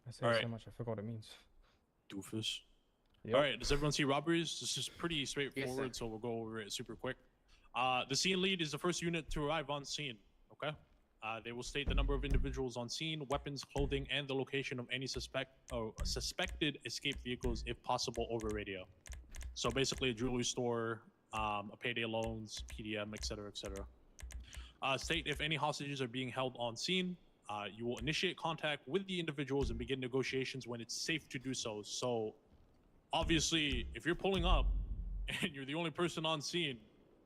I say All it right. so much I forgot what it means. Doofus. Yep. All right, does everyone see robberies? This is pretty straightforward, so we'll go over it super quick. The scene lead is the first unit to arrive on scene, okay? They will state the number of individuals on scene, weapons, clothing, and the location of any suspected escape vehicles, if possible, over radio. So basically a jewelry store, a payday loans, PDM, etc., etc. State if any hostages are being held on scene. You will initiate contact with the individuals and begin negotiations when it's safe to do so. So obviously, if you're pulling up and you're the only person on scene,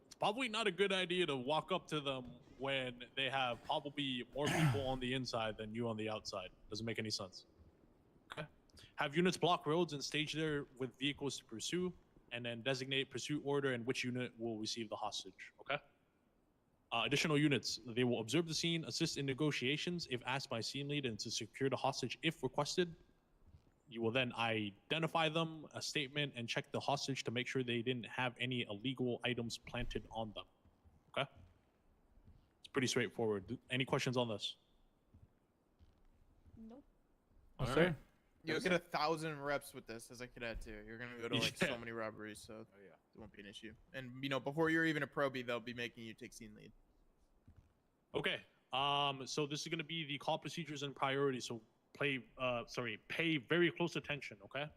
it's probably not a good idea to walk up to them when they have probably more people on the inside than you on the outside. Doesn't make any sense. Okay. Have units block roads and stage there with vehicles to pursue, and then designate pursuit order and which unit will receive the hostage. Okay. Additional units, they will observe the scene, assist in negotiations if asked by scene lead, and to secure the hostage if requested. You will then identify them, a statement, and check the hostage to make sure they didn't have any illegal items planted on them. Okay? It's pretty straightforward. Any questions on this? Nope. Well, All sir. right. You'll get 1,000 reps with this as a cadet too. You're gonna go to like Yeah. so many robberies, so it won't be an issue. And you know, before you're even a probie, they'll be making you take scene lead. Okay. So this is gonna be the call procedures and priorities. So pay very close attention. Okay.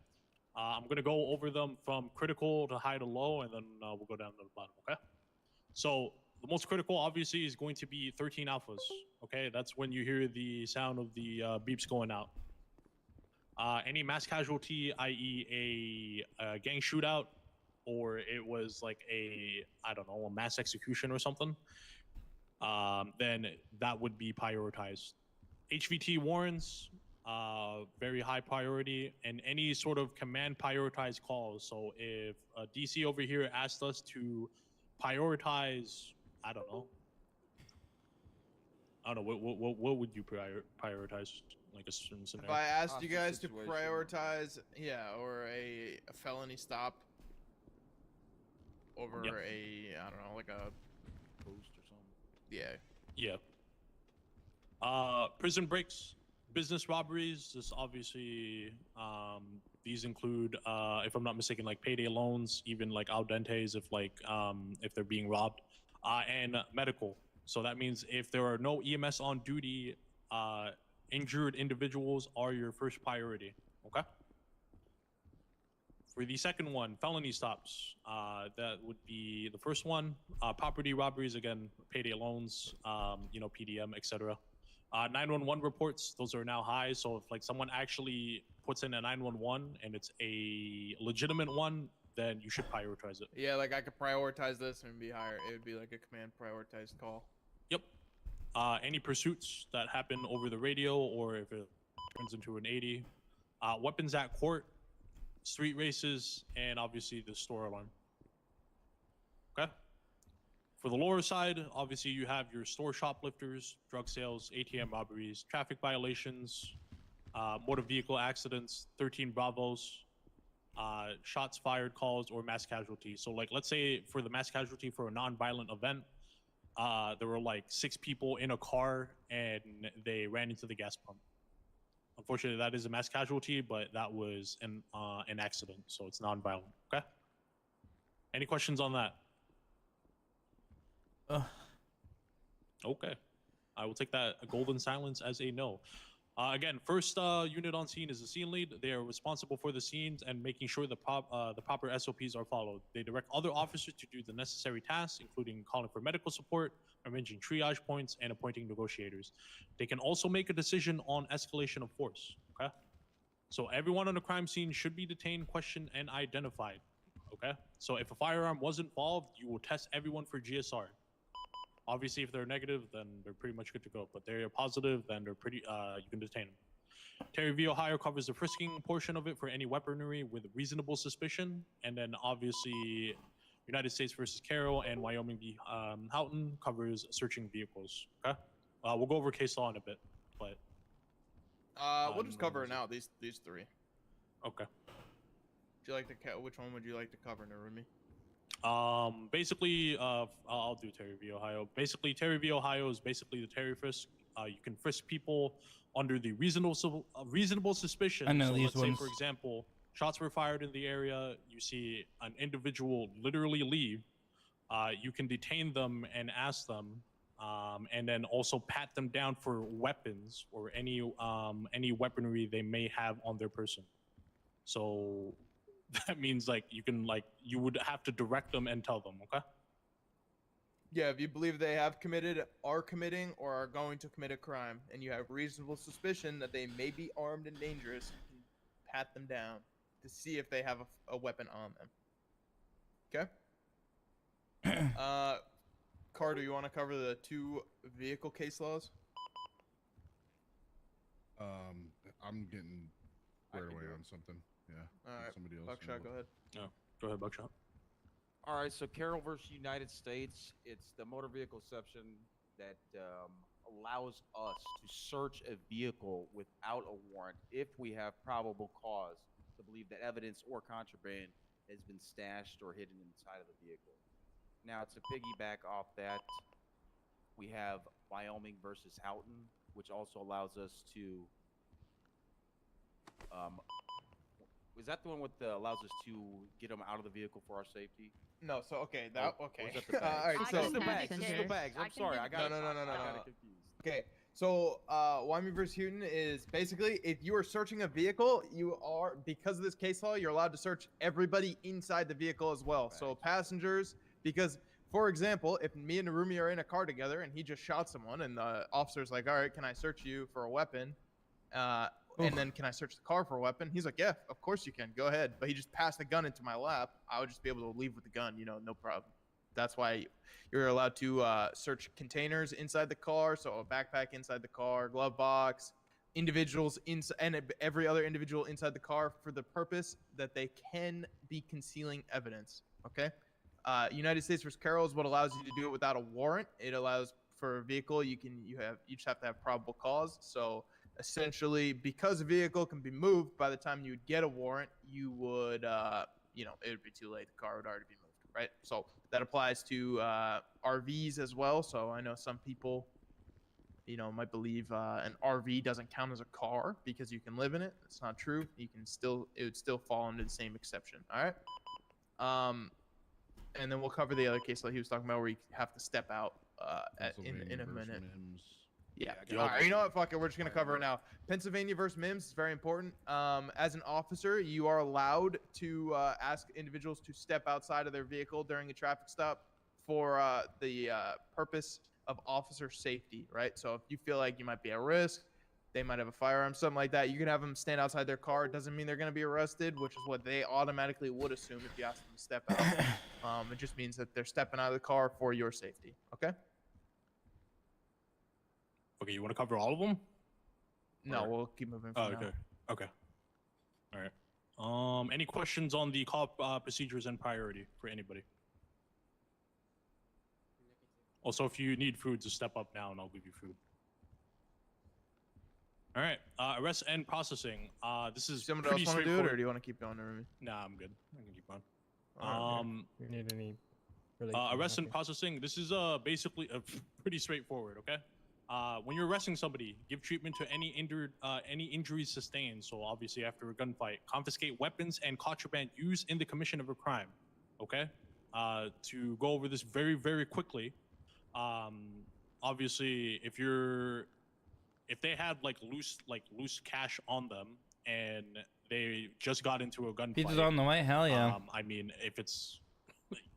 I'm gonna go over them from critical to high to low, and then we'll go down to the bottom. Okay. So the most critical, obviously, is going to be 13 alphas. Okay, that's when you hear the sound of the beeps going out. Any mass casualty, i.e., a gang shootout, or it was like a mass execution or something, then that would be prioritized. HVT warrants, very high priority, and any sort of command prioritized calls. So if a DC over here asked us to prioritize, what would you prioritize? Like a certain scenario? If I asked you guys to prioritize, or a felony stop over like a post or something. Yeah. Prison breaks, business robberies. This obviously, these include, if I'm not mistaken, like payday loans, even like al dentes if they're being robbed, and medical. So that means if there are no EMS on duty, injured individuals are your first priority. Okay. For the second one, felony stops, that would be the first one. Property robberies, again, payday loans, PDM, etc. 911 reports, those are now high. So if like someone actually puts in a 911 and it's a legitimate one, then you should prioritize it. Yeah, like I could prioritize this and be higher. It would be like a command prioritized call. Yep. Any pursuits that happen over the radio, or if it turns into an 80. Weapons at court, street races, and obviously the store alarm. Okay. For the lower side, obviously you have your store shoplifters, drug sales, ATM robberies, traffic violations, motor vehicle accidents, 13 Bravos, shots fired calls, or mass casualty. So like, let's say for the mass casualty for a non-violent event, there were like 6 people in a car and they ran into the gas pump. Unfortunately, that is a mass casualty, but that was an accident, so it's non-violent. Okay. Any questions on that? Okay. I will take that golden silence as a no. Again, first unit on scene is the scene lead. They are responsible for the scenes and making sure the proper SOPs are followed. They direct other officers to do the necessary tasks, including calling for medical support, arranging triage points, and appointing negotiators. They can also make a decision on escalation of force. Okay. So everyone on the crime scene should be detained, questioned, and identified. Okay. So if a firearm was involved, you will test everyone for GSR. Obviously, if they're negative, then they're pretty much good to go. But they're positive, then they're pretty. You can detain them. Terry v. Ohio covers the frisking portion of it for any weaponry with reasonable suspicion, and then obviously, United States versus Carroll and Wyoming v. Houghton covers searching vehicles. Okay, we'll go over case law in a bit, but we'll just cover it now. These 3. Okay. Would you like to? Which one would you like to cover, Narumi? Basically, I'll do Terry v. Ohio. Basically, Terry v. Ohio is basically the Terry frisk. You can frisk people under the reasonable suspicion. I know so these let's ones. say, for example, shots were fired in the area. You see an individual literally leave. You can detain them and ask them, and then also pat them down for weapons or any weaponry they may have on their person. So that means like you would have to direct them and tell them. Okay. Yeah, if you believe they have committed, are committing, or are going to commit a crime, and you have reasonable suspicion that they may be armed and dangerous, you can pat them down to see if they have a weapon on them. Okay. Carter, you want to cover the 2 vehicle case laws? I'm getting squared away on something. Yeah. All right. Somebody else. Buckshot, go ahead. No, go ahead, Buckshot. All right, so Carroll versus United States, it's the motor vehicle exception that allows us to search a vehicle without a warrant if we have probable cause to believe that evidence or contraband has been stashed or hidden inside of the vehicle. Now, to piggyback off that, we have Wyoming versus Houghton, which also allows us to. Is that the one with allows us to get them out of the vehicle for our safety? No, so okay, Or okay. is that the All bags? right, This is so the bags. This is the bags. I'm sorry, I got no. confused. Okay, so Wyoming versus Houghton is basically if you are searching a vehicle, you are because of this case law, you're allowed to search everybody inside the vehicle as well. So passengers, because for example, if me and Narumi are in a car together and he just shot someone, and the officer's like, "All right, can I search you for a weapon?" And then can I search the car for a weapon? He's like, yeah, of course you can. Go ahead. But he just passed the gun into my lap. I would just be able to leave with the gun, no problem. That's why you're allowed to search containers inside the car. So a backpack inside the car, glove box, individuals inside, and every other individual inside the car for the purpose that they can be concealing evidence. Okay. United States vs. Carroll is what allows you to do it without a warrant. It allows for a vehicle you just have to have probable cause. So essentially, because a vehicle can be moved, by the time you would get a warrant, you would, it would be too late. The car would already be moved, right? So that applies to RVs as well. So I know some people, might believe an RV doesn't count as a car because you can live in it. It's not true. It would still fall under the same exception. All right. And then we'll cover the other case like he was talking about, where you have to step out in a minute. Yeah. All right. You know what? Fuck it. We're just gonna cover it now. Pennsylvania versus Mims is very important. As an officer, you are allowed to ask individuals to step outside of their vehicle during a traffic stop for the purpose of officer safety, right? So if you feel like you might be at risk, they might have a firearm, something like that, you can have them stand outside their car. It doesn't mean they're gonna be arrested, which is what they automatically would assume if you ask them to step out. It just means that they're stepping out of the car for your safety. Okay. Okay, you want to cover all of them? No, we'll keep moving. Oh, okay. Okay. All right. Any questions on the call procedures and priority for anybody? Also, if you need food, just step up now and I'll give you food. All right. Arrest and processing. This is Someone else want to do it, or do you want to keep going, Narumi? Nah, I'm good. I can keep going. You need any arrest and processing. This is basically pretty straightforward. Okay. When you're arresting somebody, give treatment to any injuries sustained. So obviously after a gunfight, confiscate weapons and contraband used in the commission of a crime. Okay. To go over this very, very quickly. Obviously, if they had loose cash on them and they just got into a gunfight. Pizza's on the way. Hell yeah. I mean, if it's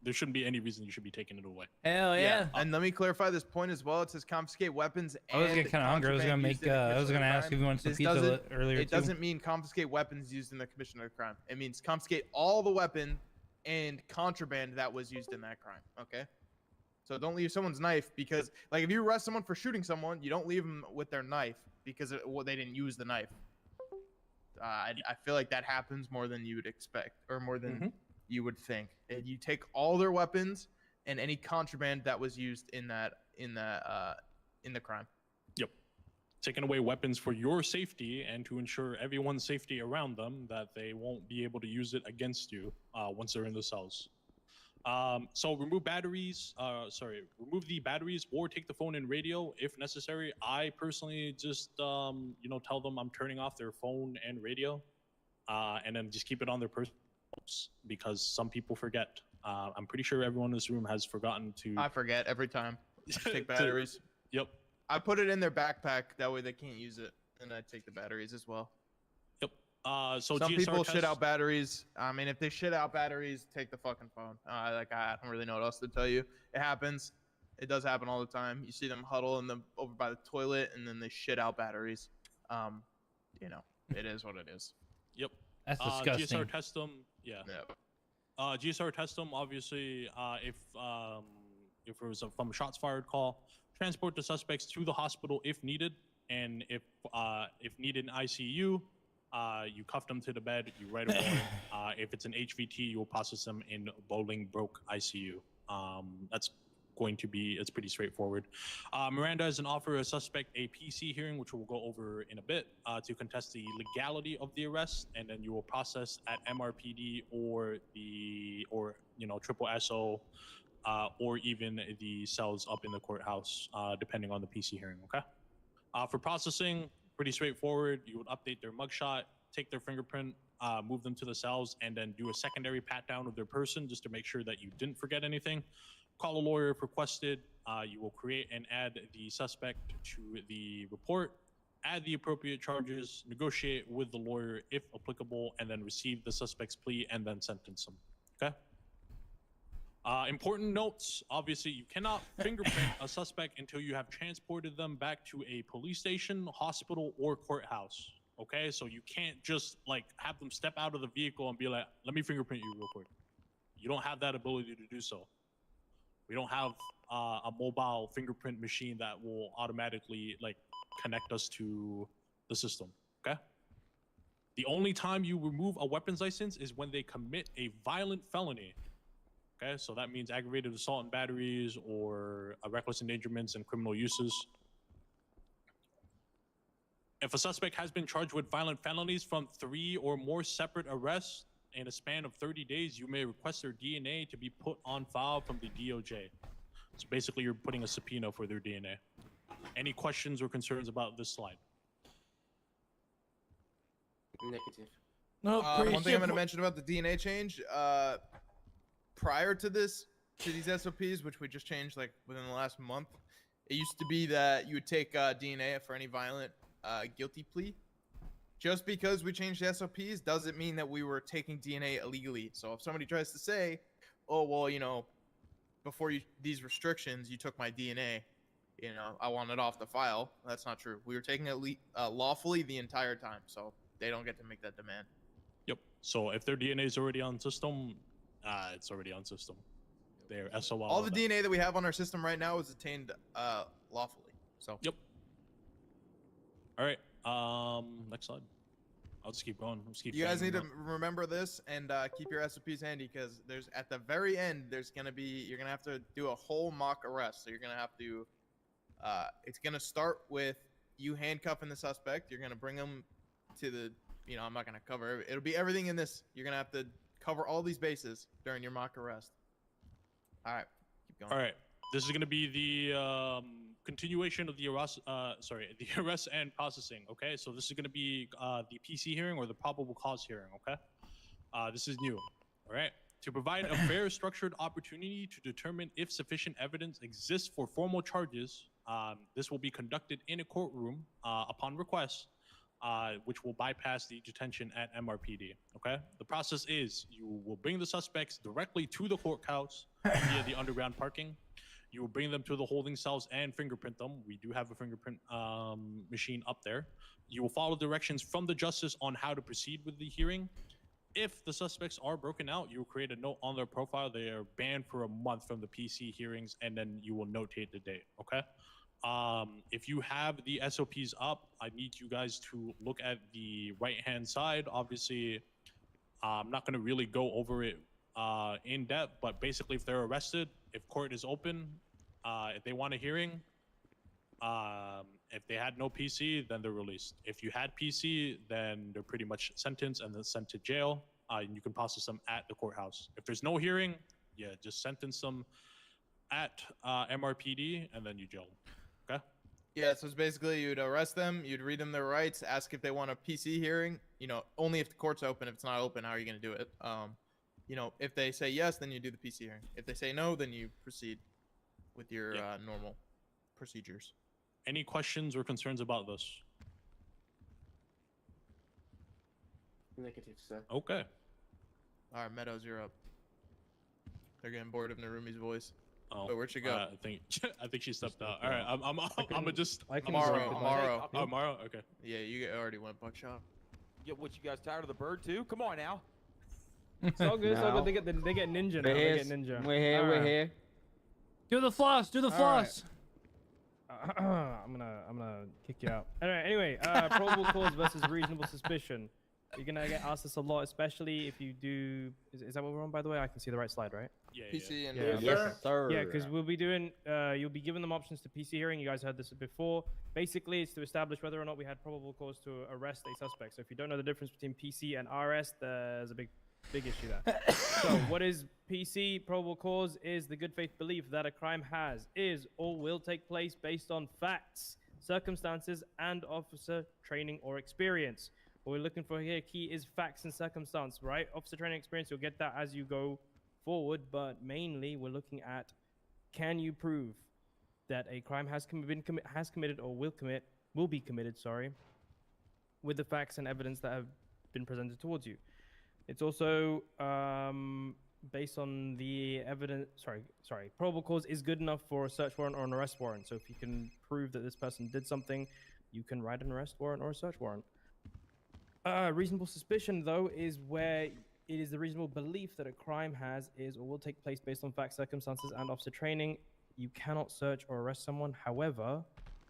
there shouldn't be any reason you should be taking it away. Hell yeah. And let me clarify this point as well. It says confiscate weapons. I was getting kind of hungry. I was gonna make. I was gonna ask if you wanted some pizza earlier. It doesn't mean confiscate weapons used in the commission of a crime. It means confiscate all the weapon and contraband that was used in that crime. Okay. So don't leave someone's knife, because like if you arrest someone for shooting someone, you don't leave them with their knife because they didn't use the knife. I feel like that happens more than you would expect, or more than you would think. And you take all their weapons and any contraband that was used in the crime. Yep. Taking away weapons for your safety and to ensure everyone's safety around them, that they won't be able to use it against you once they're in the cells. So remove batteries. Remove the batteries or take the phone and radio if necessary. I personally just tell them I'm turning off their phone and radio, and then just keep it on their person, because some people forget. I'm pretty sure everyone in this room has forgotten to. I forget every time. Take batteries. Yep. I put it in their backpack. That way they can't use it, and I take the batteries as well. Yep. So some people shit out batteries. I mean, if they shit out batteries, take the fucking phone. I don't really know what else to tell you. It happens. It does happen all the time. You see them huddle over by the toilet, and then they shit out batteries. It is what it is. Yep. That's disgusting. GSR test them. Yeah. GSR test them. Obviously, if it was from a shots fired call, transport the suspects to the hospital if needed, and if needed in ICU. You cuff them to the bed, you write a warrant. If it's an HVT, you will process them in Bowling Brook ICU. That's it's pretty straightforward. Miranda is an offer a suspect a PC hearing, which we'll go over in a bit, to contest the legality of the arrest, and then you will process at MRPD or triple SO, or even the cells up in the courthouse, depending on the PC hearing. Okay. For processing, pretty straightforward. You would update their mugshot, take their fingerprint, move them to the cells, and then do a secondary pat down of their person just to make sure that you didn't forget anything. Call a lawyer if requested. You will create and add the suspect to the report, add the appropriate charges, negotiate with the lawyer if applicable, and then receive the suspect's plea and then sentence them. Okay? Important notes, obviously, you cannot fingerprint a suspect until you have transported them back to a police station, hospital, or courthouse. Okay, so you can't just like have them step out of the vehicle and be like, let me fingerprint you real quick. You don't have that ability to do so. We don't have a mobile fingerprint machine that will automatically like connect us to the system. Okay. The only time you remove a weapons license is when they commit a violent felony. Okay, so that means aggravated assault and batteries, or reckless endangerments and criminal uses. If a suspect has been charged with violent felonies from 3 or more separate arrests in a span of 30 days, you may request their DNA to be put on file from the DOJ. So basically, you're putting a subpoena for their DNA. Any questions or concerns about this slide? Negative. No. One thing I'm going to mention about the DNA change, prior to these SOPs, which we just changed like within the last month, it used to be that you would take DNA for any violent guilty plea. Just because we changed the SOPs doesn't mean that we were taking DNA illegally. So if somebody tries to say, oh, well, you know, before these restrictions, you took my DNA, you know, I want it off the file. That's not true. We were taking it lawfully the entire time. So they don't get to make that demand. Yep. So if their DNA is already on system, it's already on system. They're SOL. All the DNA that we have on our system right now is obtained lawfully. So. Yep. All right. Next slide. I'll just keep going. You guys need to remember this and keep your SOPs handy, because there's at the very end you're gonna have to do a whole mock arrest. So you're gonna have to. It's gonna start with you handcuffing the suspect. You're gonna bring them to the. You know, I'm not gonna cover. It'll be everything in this. You're gonna have to cover all these bases during your mock arrest. All right, keep going. All right, this is going to be the continuation of the arrest. The arrest and processing. Okay, so this is going to be the PC hearing or the probable cause hearing. Okay, this is new. All right, to provide a fair, structured opportunity to determine if sufficient evidence exists for formal charges, this will be conducted in a courtroom upon request. Which will bypass the detention at MRPD. Okay, the process is you will bring the suspects directly to the courthouse via the underground parking. You will bring them to the holding cells and fingerprint them. We do have a fingerprint machine up there. You will follow directions from the justice on how to proceed with the hearing. If the suspects are broken out, you will create a note on their profile. They are banned for a month from the PC hearings, and then you will notate the date. Okay. If you have the SOPs up, I need you guys to look at the right-hand side. Obviously, I'm not going to really go over it in depth, but basically, if they're arrested, if court is open, if they want a hearing, if they had no PC, then they're released. If you had PC, then they're pretty much sentenced and then sent to jail, and you can process them at the courthouse. If there's no hearing, yeah, just sentence them at MRPD, and then you jail them. Okay. Yeah, so it's basically you'd arrest them, you'd read them their rights, ask if they want a PC hearing. You know, only if the court's open. If it's not open, how are you going to do it? You know, if they say yes, then you do the PC hearing. If they say no, then you proceed with your normal procedures. Any questions or concerns about this? Negative, sir. Okay. All right, Meadows, you're up. They're getting bored of Narumi's voice. Oh, but where'd she go? I think she stepped out. All right, I'm just Amaro. Amaro. Okay. Yeah, you already went buckshot. Yeah, what, you guys tired of the bird too? Come on now. It's all good. It's all good. They get ninja now. They get ninja. We're here. We're here. Do the floss. Do the floss. I'm gonna kick you out. All right. Anyway, probable cause versus reasonable suspicion. You're gonna get asked this a lot, especially if you do. Is that what we're on, by the way? I can see the right slide, right? Yeah. PC and Yeah, yes, okay. sir. Yeah, because we'll be doing. You'll be giving them options to PC hearing. You guys heard this before. Basically, it's to establish whether or not we had probable cause to arrest a suspect. So if you don't know the difference between PC and RS, there's a big issue there. So what is PC? Probable cause is the good faith belief that a crime has, is, or will take place based on facts, circumstances, and officer training or experience. What we're looking for here, key, is facts and circumstance, right? Officer training experience, you'll get that as you go forward, but mainly we're looking at, can you prove that a crime has committed or will be committed, sorry, with the facts and evidence that have been presented towards you. It's also based on the evidence. Sorry. Probable cause is good enough for a search warrant or an arrest warrant. So if you can prove that this person did something, you can write an arrest warrant or a search warrant. Reasonable suspicion, though, is where it is the reasonable belief that a crime has, is, or will take place based on facts, circumstances, and officer training. You cannot search or arrest someone. However,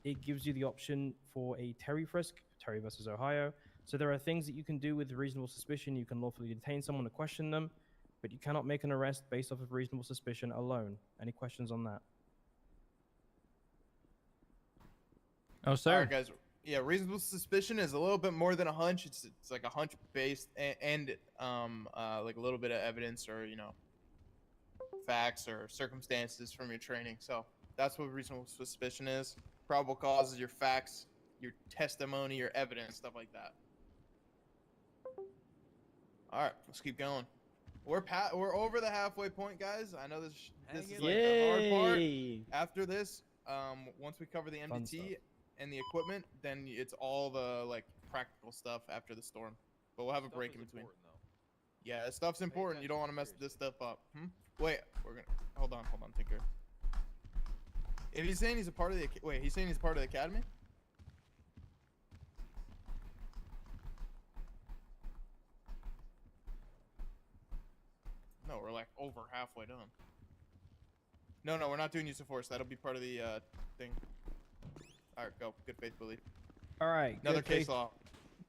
it gives you the option for a Terry frisk, Terry versus Ohio. So there are things that you can do with reasonable suspicion. You can lawfully detain someone to question them, but you cannot make an arrest based off of reasonable suspicion alone. Any questions on that? Oh, sir. All right, guys. Yeah, reasonable suspicion is a little bit more than a hunch. It's like a hunch based and like a little bit of evidence or facts or circumstances from your training. So that's what reasonable suspicion is. Probable cause is your facts, your testimony, your evidence, stuff like that. All right, let's keep going. We're over the halfway point, guys. I know this is like the hard part. After this, once we cover the MDT and the equipment, then it's all the like practical stuff after the storm. But we'll have a break in between. Yeah, this stuff's important. You don't want to mess this stuff up. Wait, we're gonna hold on, Tinker. If he's saying he's a part of the he's saying he's part of the academy. No, we're like over halfway done. No, we're not doing use of force. That'll be part of the thing. All right, go. Good faith belief. All right. Another case law.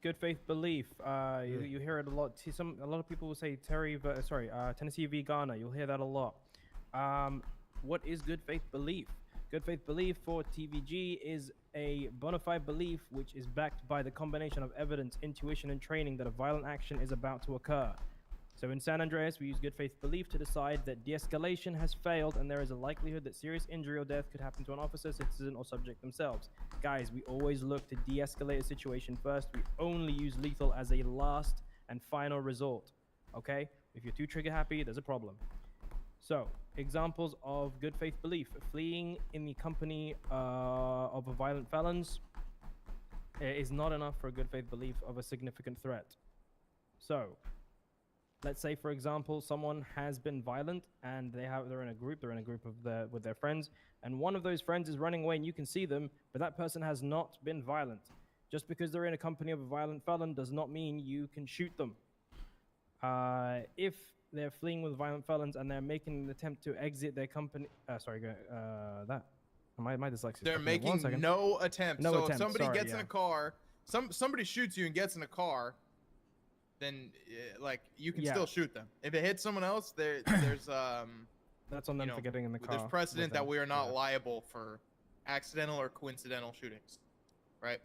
Good faith belief. You hear it a lot. A lot of people will say Tennessee v. Garner. You'll hear that a lot. What is good faith belief? Good faith belief for TVG is a bona fide belief which is backed by the combination of evidence, intuition, and training that a violent action is about to occur. So in San Andreas, we use good faith belief to decide that de-escalation has failed and there is a likelihood that serious injury or death could happen to an officer, citizen, or subject themselves. Guys, we always look to de-escalate a situation first. We only use lethal as a last and final resort, okay? If you're too trigger happy, there's a problem. So, examples of good faith belief. Fleeing in the company of a violent felons is not enough for a good faith belief of a significant threat. So, let's say, for example, someone has been violent and they're in a group with their friends, and one of those friends is running away and you can see them, but that person has not been violent. Just because they're in a company of a violent felon does not mean you can shoot them. If they're fleeing with violent felons and they're making an attempt to exit their company, my dyslexia. They're making no attempt. No so attempt, if somebody sorry, gets in a car, somebody shoots you and gets in a car, then like you can still shoot them. If it hits someone else, there's that's on them for getting in the car. There's precedent that we are not liable for accidental or coincidental shootings, right?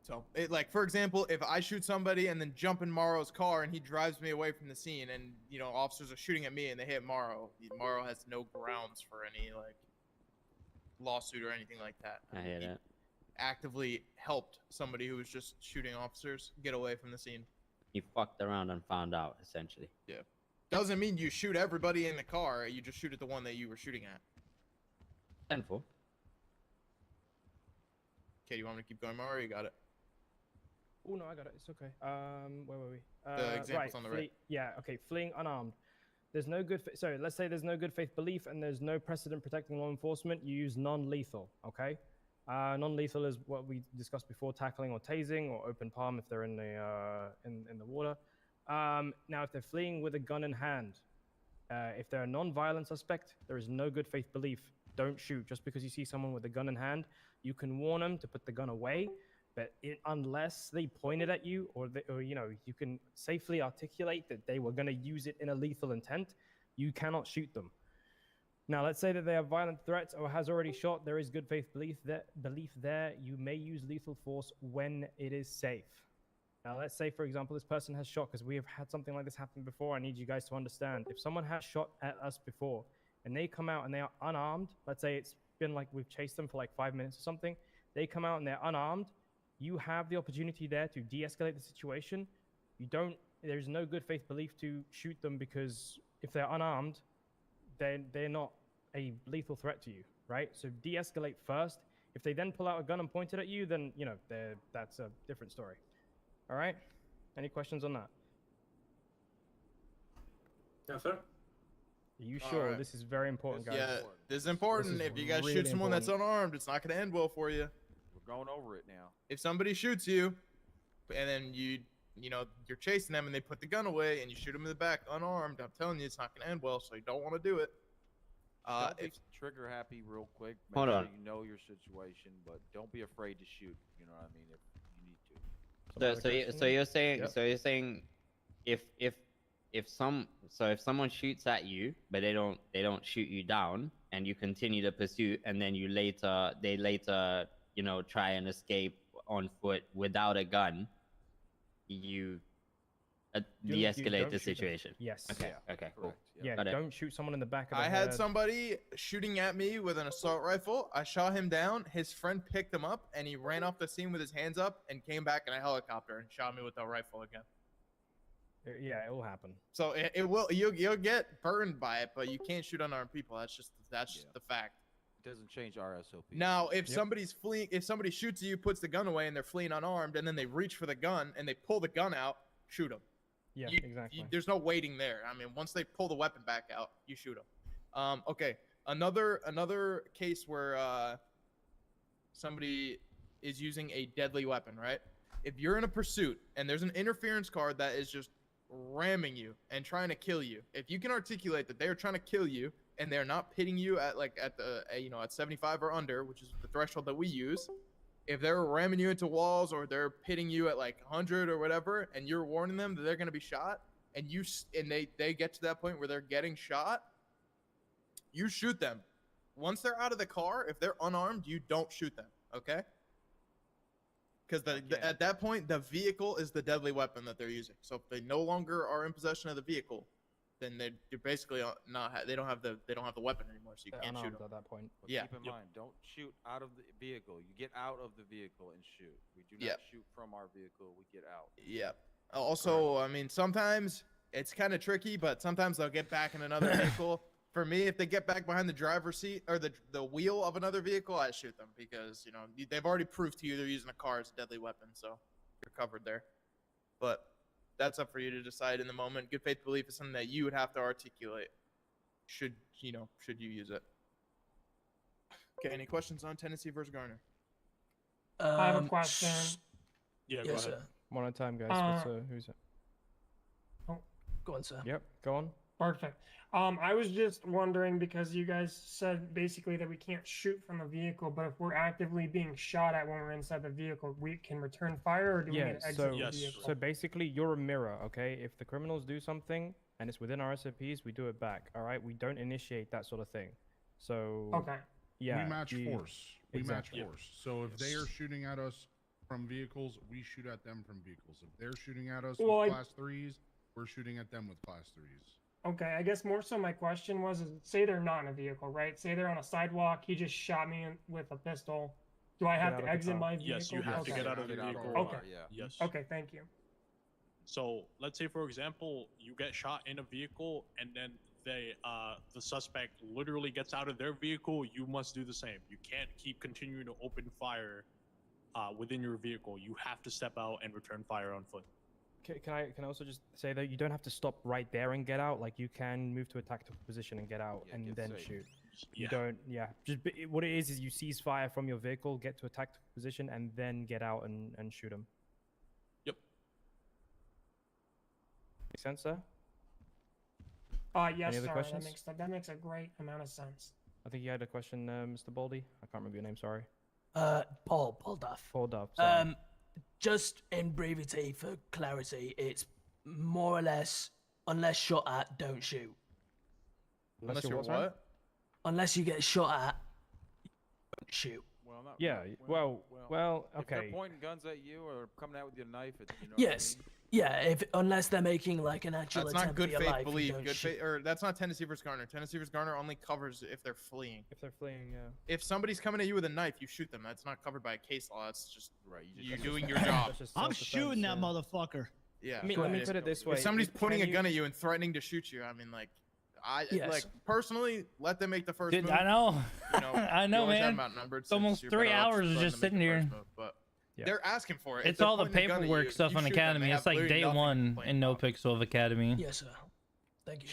So, for example, if I shoot somebody and then jump in Morrow's car and he drives me away from the scene, and officers are shooting at me and they hit Morrow, Morrow has no grounds for any lawsuit or anything like that. I hear that. Actively helped somebody who was just shooting officers get away from the scene. You fucked around and found out, essentially. Yeah. Doesn't mean you shoot everybody in the car. You just shoot at the one that you were shooting at. 10-4. Okay, do you want me to keep going, Morrow, or you got it? Oh, no, I got it. It's okay. Where were we? The examples on the right. Yeah, okay. Fleeing unarmed. There's no good... let's say there's no good faith belief and there's no precedent protecting law enforcement. You use non-lethal, okay? Non-lethal is what we discussed before, tackling or tasing or open palm if they're in the water. Now, if they're fleeing with a gun in hand, if they're a non-violent suspect, there is no good faith belief. Don't shoot. Just because you see someone with a gun in hand, you can warn them to put the gun away. But unless they pointed at you, or you know, you can safely articulate that they were going to use it in a lethal intent, you cannot shoot them. Now, let's say that they have violent threats or has already shot. There is good faith belief there. You may use lethal force when it is safe. Now, let's say, for example, this person has shot, because we have had something like this happen before. I need you guys to understand. If someone has shot at us before and they come out and they are unarmed, let's say it's been like we've chased them for like 5 minutes or something, they come out and they're unarmed, you have the opportunity there to de-escalate the situation. There's no good faith belief to shoot them, because if they're unarmed, they're not a lethal threat to you, right? So de-escalate first. If they then pull out a gun and point it at you, then, you know, that's a different story. All right? Any questions on that? Yes, sir. Are you sure? Alright. This is very important, guys. Yeah, this is important. This is If you guys really shoot someone that's important. unarmed, it's not going to end well for you. We're going over it now. If somebody shoots you, and then you know, you're chasing them and they put the gun away and you shoot them in the back unarmed, I'm telling you, it's not going to end well, so you don't want to do it. Don't be trigger happy real quick. Make Hold sure on. you know your situation, but don't be afraid to shoot. You know what I mean? If you need to. So you're saying if someone shoots at you but they don't shoot you down, and you continue the pursuit, and then they later you know try and escape on foot without a gun, you de-escalate don't the shoot them. situation. Yes. Okay. Okay. Cool. Yeah, Got it. don't shoot someone in the back of the I head. had somebody shooting at me with an assault rifle. I shot him down. His friend picked him up, and he ran off the scene with his hands up and came back in a helicopter and shot me with a rifle again. Yeah, it will happen. So it will. You'll get burned by it, but you can't shoot unarmed people. That's just the fact. It doesn't change our SOP. Now, if somebody's fleeing, if somebody shoots you, puts the gun away, and they're fleeing unarmed, and then they reach for the gun and they pull the gun out, shoot them. Yeah, exactly. There's no waiting there. I mean, once they pull the weapon back out, you shoot them. Okay. Another case where somebody is using a deadly weapon, right? If you're in a pursuit and there's an interference card that is just ramming you and trying to kill you, if you can articulate that they're trying to kill you and they're not pitting you at at 75 or under, which is the threshold that we use, if they're ramming you into walls or they're pitting you at like 100 or whatever, and you're warning them that they're going to be shot, and they get to that point where they're getting shot, you shoot them. Once they're out of the car, if they're unarmed, you don't shoot them, okay? Because at that point, the vehicle is the deadly weapon that they're using. So if they no longer are in possession of the vehicle, then you're basically they don't have the weapon anymore, so you can't shoot them at that point. But keep in mind, don't shoot out of the vehicle. You get out of the vehicle and shoot. We do not shoot from our vehicle. We get out. Yeah. Also, I mean, sometimes it's kind of tricky, but sometimes they'll get back in another vehicle. For me, if they get back behind the driver's seat or the wheel of another vehicle, I shoot them because, you know, they've already proved to you they're using a car as a deadly weapon, so you're covered there. But that's up for you to decide in the moment. Good faith belief is something that you would have to articulate. Should you use it? Okay, any questions on Tennessee versus Garner? I have a question. Yeah, Yes, sir. One at a time, guys. Who's it? Go on, sir. Yep, go on. Perfect. I was just wondering because you guys said basically that we can't shoot from the vehicle, but if we're actively being shot at when we're inside the vehicle, we can return fire, or do we need to exit the vehicle? So basically, you're a mirror, okay? If the criminals do something and it's within our SOPs, we do it back, all right? We don't initiate that sort of thing. So Okay. Yeah, we match force. We exactly. match force. So if they are shooting at us from vehicles, we shoot at them from vehicles. If they're shooting at us with class 3s, we're shooting at them with class 3s. Okay, I guess more so my question was, say they're not in a vehicle, right? Say they're on a sidewalk, he just shot me with a pistol. Do I have to exit my vehicle? Yes, you have to get out of the vehicle. Okay. Yes. Okay, thank you. So let's say, for example, you get shot in a vehicle, and then the suspect literally gets out of their vehicle. You must do the same. You can't keep continuing to open fire within your vehicle. You have to step out and return fire on foot. Can I also just say that you don't have to stop right there and get out. Like, you can move to a tactical position and get out and then shoot. You don't. Yeah. What it is you seize fire from your vehicle, get to a tactical position, and then get out and shoot them. Yep. Make sense, sir? Yes, Any other sir. questions? That makes a great amount of sense. I think you had a question, Mr. Baldy. I can't remember your name. Sorry. Paul Duff. Paul Duff. Sorry. Just in brevity for clarity, it's more or less unless shot at, don't shoot. Unless you're what? Unless you get shot at, don't shoot. Well, not Yeah. Well. If they're Okay. pointing guns at you or coming out with your knife, you know Yes. Yeah. Unless they're making like an actual That's attempt not good for your faith life, you belief. don't Good shoot. faith, or that's not Tennessee vs. Garner. Tennessee vs. Garner only covers if they're fleeing. If they're fleeing, yeah. If somebody's coming at you with a knife, you shoot them. That's not covered by a case law. That's just right. You're doing your job. I'm shooting that motherfucker. Yeah. Let me put it this way. If somebody's pointing a Can gun at you and threatening to shoot you, I mean, like, Yes. like personally, let them make the first Dude, move. I know. You know, I know, you always have man. them outnumbered, It's so almost you're 3 better off hours letting just them make sitting the here. first move, but they're asking for it. If It's they're all the pointing a gun at paperwork you, stuff you on shoot them. Academy. They It's have like literally day nothing to one complain in No Pixel of Academy. Yes, sir. Thank you.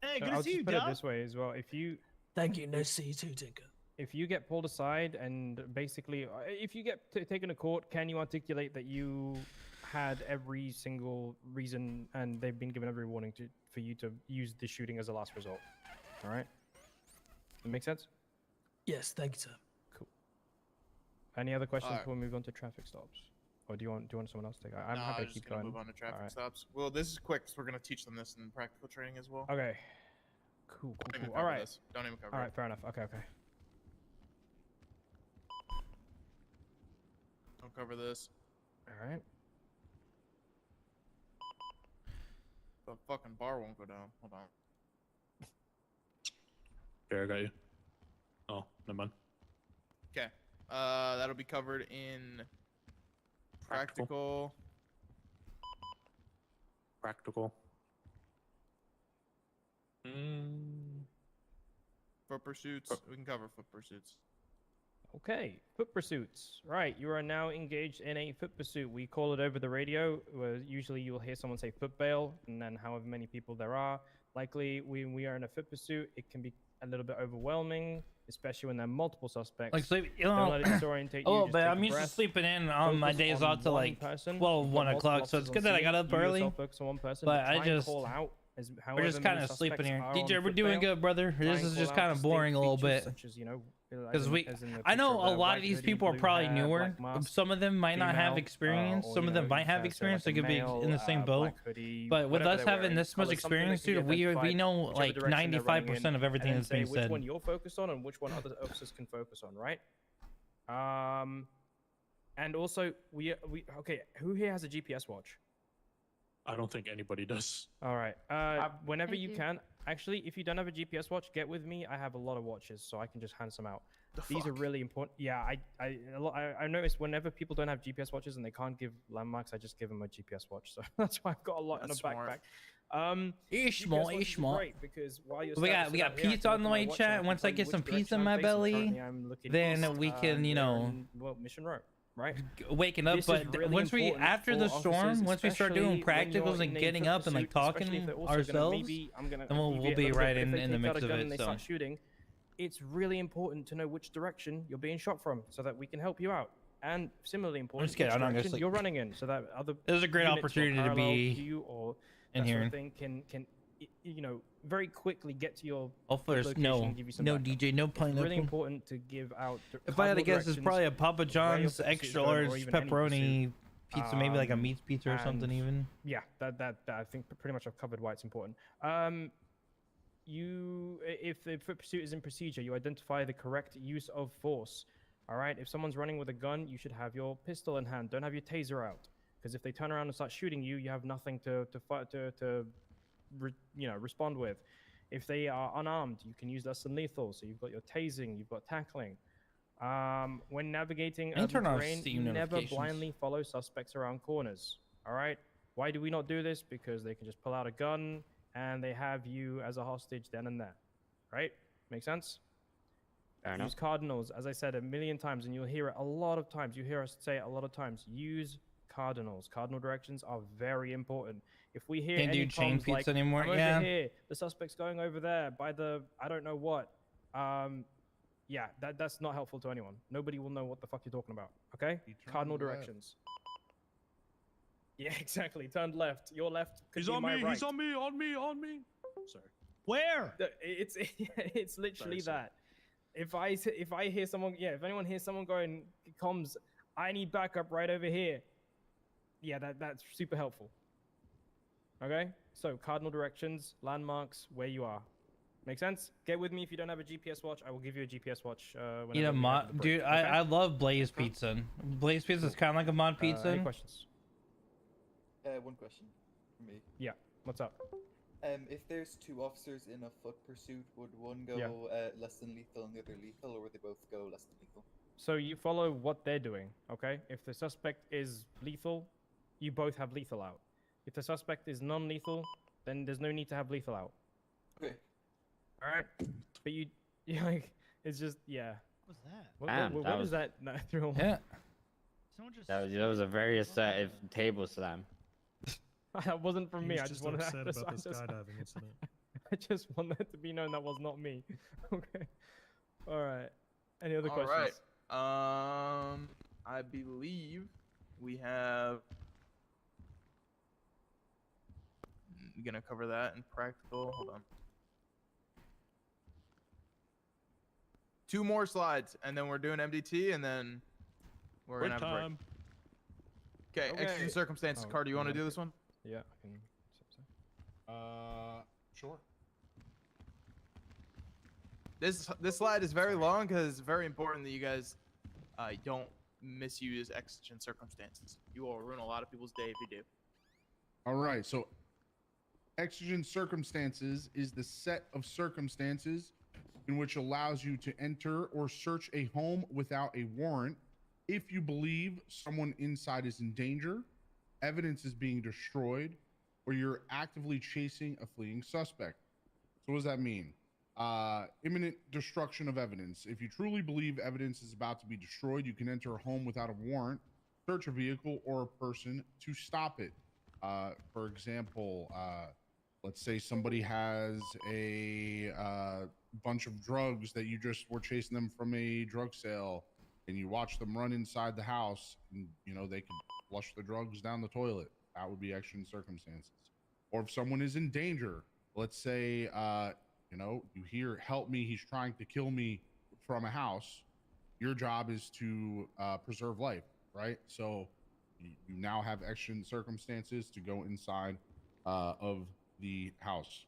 Hey, So good I'll to see just you, put it Duff. this way as well. If you Thank you. No see you too, Tinker. if you get pulled aside and basically if you get taken to court, can you articulate that you had every single reason and they've been given every warning for you to use the shooting as a last resort? All right. That make sense? Yes, thank you, sir. Cool. Any other questions Alright. before we move on to traffic stops? Or do you want someone else to take? I'm Nah, happy I'm to just keep gonna going. move on to traffic Alright. stops. Well, this is quick, so we're gonna teach them this in practical training as well. Okay. Cool. Don't even All cover right. this. Don't even cover All it. right. Fair enough. Okay. Don't cover this. All right. The fucking bar won't go down. Hold on. Okay, I got you. Oh, never mind. Okay. That'll be covered in practical. Practical. Foot pursuits. We can cover foot pursuits. Okay, foot pursuits. Right, you are now engaged in a foot pursuit. We call it over the radio. Where usually you will hear someone say foot bail, and then however many people there are. Likely, when we are in a foot pursuit, it can be a little bit overwhelming, especially when there are multiple suspects. Like sleep, you Don't know, let it disorientate a little you. bit. Just take I'm a used to breath, sleeping in on my focus days on off to one like person. 12, You've 1 got o'clock. multiple So it's officers good that on I got scene. up You early. yourself focus on one person, But try I and just call out as we're however just many kind of sleeping suspects here. are on DJ, we're foot doing bail. good, brother. Try This and is call just out kind of distinct boring a little features bit. such as, you know, Because as in the I know picture a there, lot white of these hoodie, people are blue probably hair, newer. black mask, Some of them might not have female, experience. or, Some you of them know, might have say, experience. like They a could be male, in the same boat. black hoodie, But with whatever us they're having wearing, this much colour, something that experience, can be dude, we identified know whichever like direction they're running in, 95% of everything and then that's being say which said. one you're focused on and which one other officers can focus on, right? And also we okay. Who here has a GPS watch? I don't think anybody does. All right. Whenever I you do. can, actually, if you don't have a GPS watch, get with me. I have a lot of watches, so I can just hand some out. These are really important. Yeah, I noticed whenever people don't have GPS watches and they can't give landmarks, I just give them a GPS watch. So that's why I've got a lot in a That's smart. backpack. Ish GPS more, watches ish are more. great because while you're We got status out here, I pizza can on the look at way, my watch and I chat. can Once tell I you get some which pizza direction in my I'm facing. belly, Currently, I'm looking then east, we can, you we're know, in, well, Mission Row, right? waking up. This is But really once we, important after for the officers, storm, once we start doing especially when you're practicals and in a getting foot up and like pursuit, especially talking if they're also gonna ourselves, maybe, I'm gonna then we'll deviate a be little right bit, but if in they the take out mix a of gun it. and they So start shooting, it's really important to know which direction you're being shot from so that we can help you out. And similarly important, just kidding, which I'm not gonna direction sleep. you're running in so that other It was a great units or opportunity to parallel be you or in that sort here. of thing can you know, very quickly get to your Hopefully there's location and give you some no backup. DJ, no It's pineapple. really important to give out If I had to cardinal guess, it's directions probably a Papa of where your John's foot pursuit is extra going, large or even any pepperoni pursuit. pizza, maybe like a meat pizza or something And even. Yeah, that I think pretty much I've covered why it's important. If the foot pursuit is in procedure, you identify the correct use of force. All right. If someone's running with a gun, you should have your pistol in hand. Don't have your taser out, because if they turn around and start shooting you, you have nothing to respond with. If they are unarmed, you can use less than lethal. So you've got your tasing, you've got tackling. When navigating And turn urban off terrain, Steam never notifications. blindly follow suspects around corners. All right. Why do we not do this? Because they can just pull out a gun and they have you as a hostage then and there. Right? Make sense? Fair Use enough. cardinals, as I said a million times, and you'll hear it a lot of times. You hear us say it a lot of times. Use cardinals. Cardinal directions are very important. If we hear Can't any do chain comms like, pizza anymore, I'm yeah. over here, the suspect's going over there by the I don't know what. Yeah, that's not helpful to anyone. Nobody will know what the fuck you're talking about. Okay? Cardinal left. directions. Yeah, exactly. Turned left. Your left could He's be on my me. right. He's on me. On me. On me. Sorry. Where? It's literally Sorry. that. if I hear someone, yeah, if anyone hears someone going comms, I need backup right over here. Yeah, that's super helpful. Okay, so cardinal directions, landmarks, where you are. Make sense? Get with me if you don't have a GPS watch. I will give you a GPS watch. Eat a mod, dude. Okay? I love Blaze Pizza. Blaze Pizza is kind of like a mod pizza. Any questions? One question for me. Yeah. What's up? If there's 2 officers in a foot pursuit, would one go Yeah. less than lethal and the other lethal, or would they both go less than lethal? So you follow what they're doing, okay? If the suspect is lethal, you both have lethal out. If the suspect is non-lethal, then there's no need to have lethal out. Okay. All right. But you like, it's just, yeah. What's that? What is that? No, through Yeah. Someone just. That was a very assertive table slam. That wasn't from He me. was I just just wanted upset to, about the skydiving incident. I just wanted to be known that was not me. Okay. All right. Any other questions? All right. I believe we have. I'm gonna cover that in practical. Hold on. 2 more slides, and then we're doing MDT, and then we're gonna have a break. Okay, exigent circumstances. Carter, you want to do this one? Yeah, I can. Sure. This slide is very long because it's very important that you guys don't misuse exigent circumstances. You will ruin a lot of people's day if you do. All right. So, exigent circumstances is the set of circumstances in which allows you to enter or search a home without a warrant if you believe someone inside is in danger, evidence is being destroyed, or you're actively chasing a fleeing suspect. So what does that mean? Imminent destruction of evidence. If you truly believe evidence is about to be destroyed, you can enter a home without a warrant, search a vehicle or a person to stop it. For example, let's say somebody has a bunch of drugs that you just were chasing them from a drug sale, and you watch them run inside the house, and you know they can flush the drugs down the toilet. That would be exigent circumstances. Or if someone is in danger, let's say you know, you hear "help me, he's trying to kill me" from a house, your job is to preserve life, right? So you now have exigent circumstances to go inside of the house.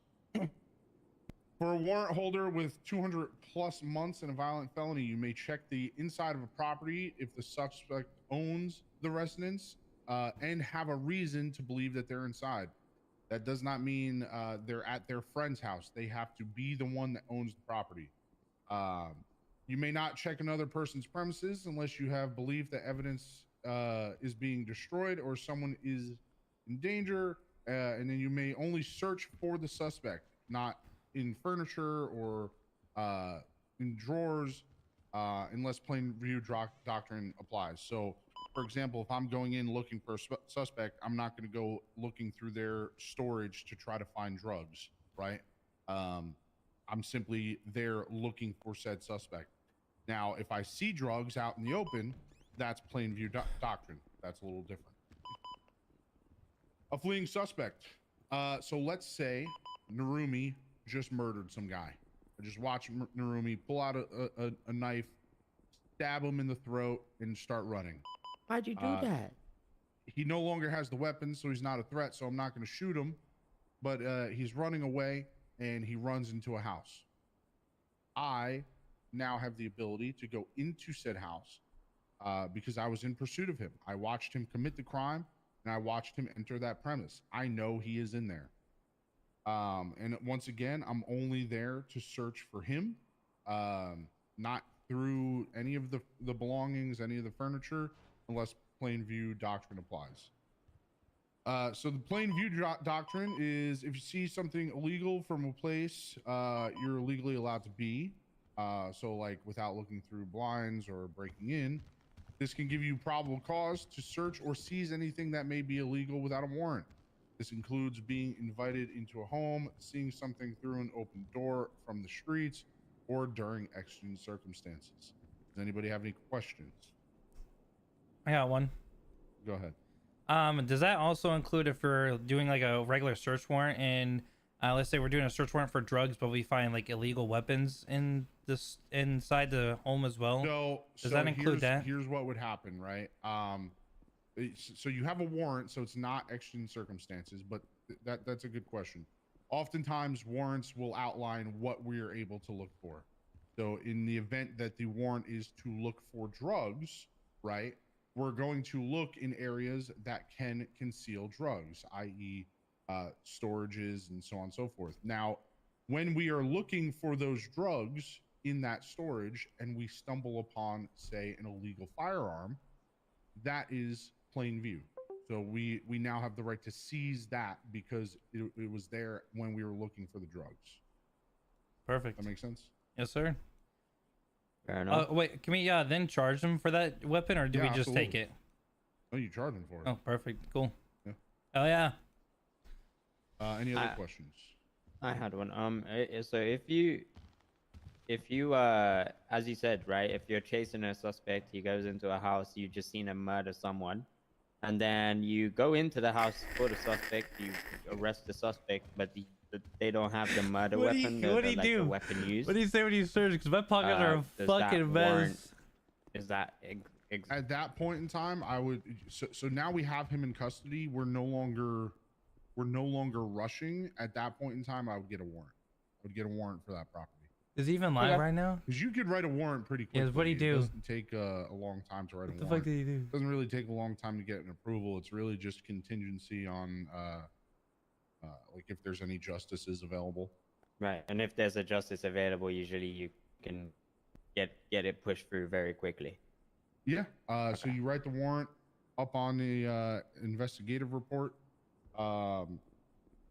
For a warrant holder with 200 plus months and a violent felony, you may check the inside of a property if the suspect owns the residence and have a reason to believe that they're inside. That does not mean they're at their friend's house. They have to be the one that owns the property. You may not check another person's premises unless you have belief that evidence is being destroyed or someone is in danger, and then you may only search for the suspect, not in furniture or in drawers, unless plain view doctrine applies. So, for example, if I'm going in looking for a suspect, I'm not going to go looking through their storage to try to find drugs, right? I'm simply there looking for said suspect. Now, if I see drugs out in the open, that's plain view doctrine. That's a little different. A fleeing suspect. So let's say Narumi just murdered some guy. I just watch Narumi pull out a knife, stab him in the throat, and start running. Why'd you do that? He no longer has the weapon, so he's not a threat, so I'm not going to shoot him. But he's running away, and he runs into a house. I now have the ability to go into said house because I was in pursuit of him. I watched him commit the crime, and I watched him enter that premise. I know he is in there. And once again, I'm only there to search for him, not through any of the belongings, any of the furniture, unless plain view doctrine applies. So the plain view doctrine is if you see something illegal from a place you're legally allowed to be, so like without looking through blinds or breaking in, this can give you probable cause to search or seize anything that may be illegal without a warrant. This includes being invited into a home, seeing something through an open door from the streets, or during exigent circumstances. Does anybody have any questions? I got one. Go ahead. Does that also include if we're doing like a regular search warrant and let's say we're doing a search warrant for drugs, but we find like illegal weapons in this inside the home as well. Does that include that? Here's what would happen, right? So you have a warrant, so it's not exigent circumstances, but that's a good question. Oftentimes, warrants will outline what we are able to look for. So in the event that the warrant is to look for drugs, right, we're going to look in areas that can conceal drugs, i.e. Storages and so on and so forth. Now, when we are looking for those drugs in that storage and we stumble upon, say, an illegal firearm, that is plain view. So we now have the right to seize that because it was there when we were looking for the drugs. Perfect. That makes sense? Yes, sir. Fair enough. Wait, can we then charge them for that weapon, or do we just take it? No, you charge them for it. Oh, perfect. Cool. Yeah. Oh yeah. Any other questions? I had one. So if you, as you said, right, if you're chasing a suspect, he goes into a house, you just seen him murder someone, and then you go into the house for the suspect, you arrest the suspect, but they don't have the murder weapon. What do you do? The weapon used. What do you say when you search? Because my pockets are a Does fucking that mess. warrant- Is that at that point in time? I would. So now we have him in custody. We're no longer rushing. At that point in time, I would get a warrant. I would get a warrant for that property. Is he even live right now? Because you could write a warrant pretty quickly. Yes, what'd he do? It doesn't take a long time to write a warrant. What the fuck did he do? It doesn't really take a long time to get an approval. It's really just contingency on like if there's any justices available. Right, and if there's a justice available, usually you can get it pushed through very quickly. Yeah. So you write the warrant up on the investigative report.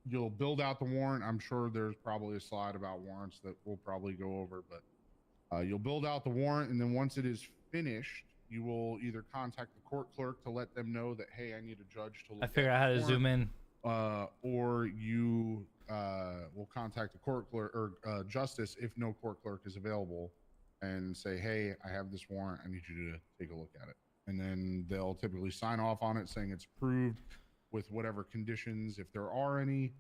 You'll build out the warrant. I'm sure there's probably a slide about warrants that we'll probably go over, but you'll build out the warrant, and then once it is finished, you will either contact the court clerk to let them know that, hey, I need a judge to look I figure out how to zoom in. Or you will contact the court clerk or justice if no court clerk is available and say, hey, I have this warrant. I need you to take a look at it. And then they'll typically sign off on it saying it's approved with whatever conditions, if there are any,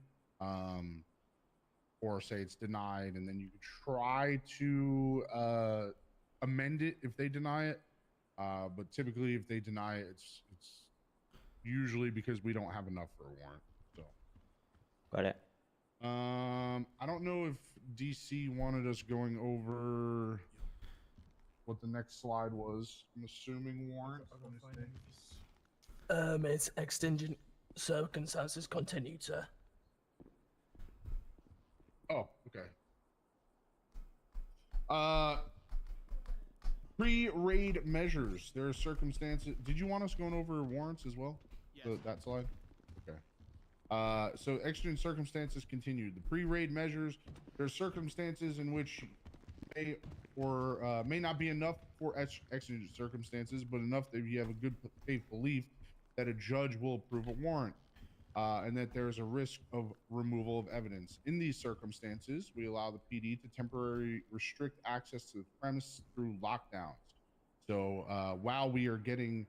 or say it's denied. And then you could try to amend it if they deny it. But typically if they deny it, it's usually because we don't have enough for a warrant. So got it. I don't know if DC wanted us going over what the next slide was. I'm assuming warrant. It's extingent circumstances continued, sir. Oh, okay. Pre-raid measures. There are circumstances. Did you want us going over warrants as well? Yes. That slide? Okay. So exigent circumstances continued. The pre-raid measures. There are circumstances in which may or may not be enough for exigent circumstances, but enough that you have a good faith belief that a judge will approve a warrant, and that there is a risk of removal of evidence. In these circumstances, we allow the PD to temporarily restrict access to the premise through lockdowns. So while we are getting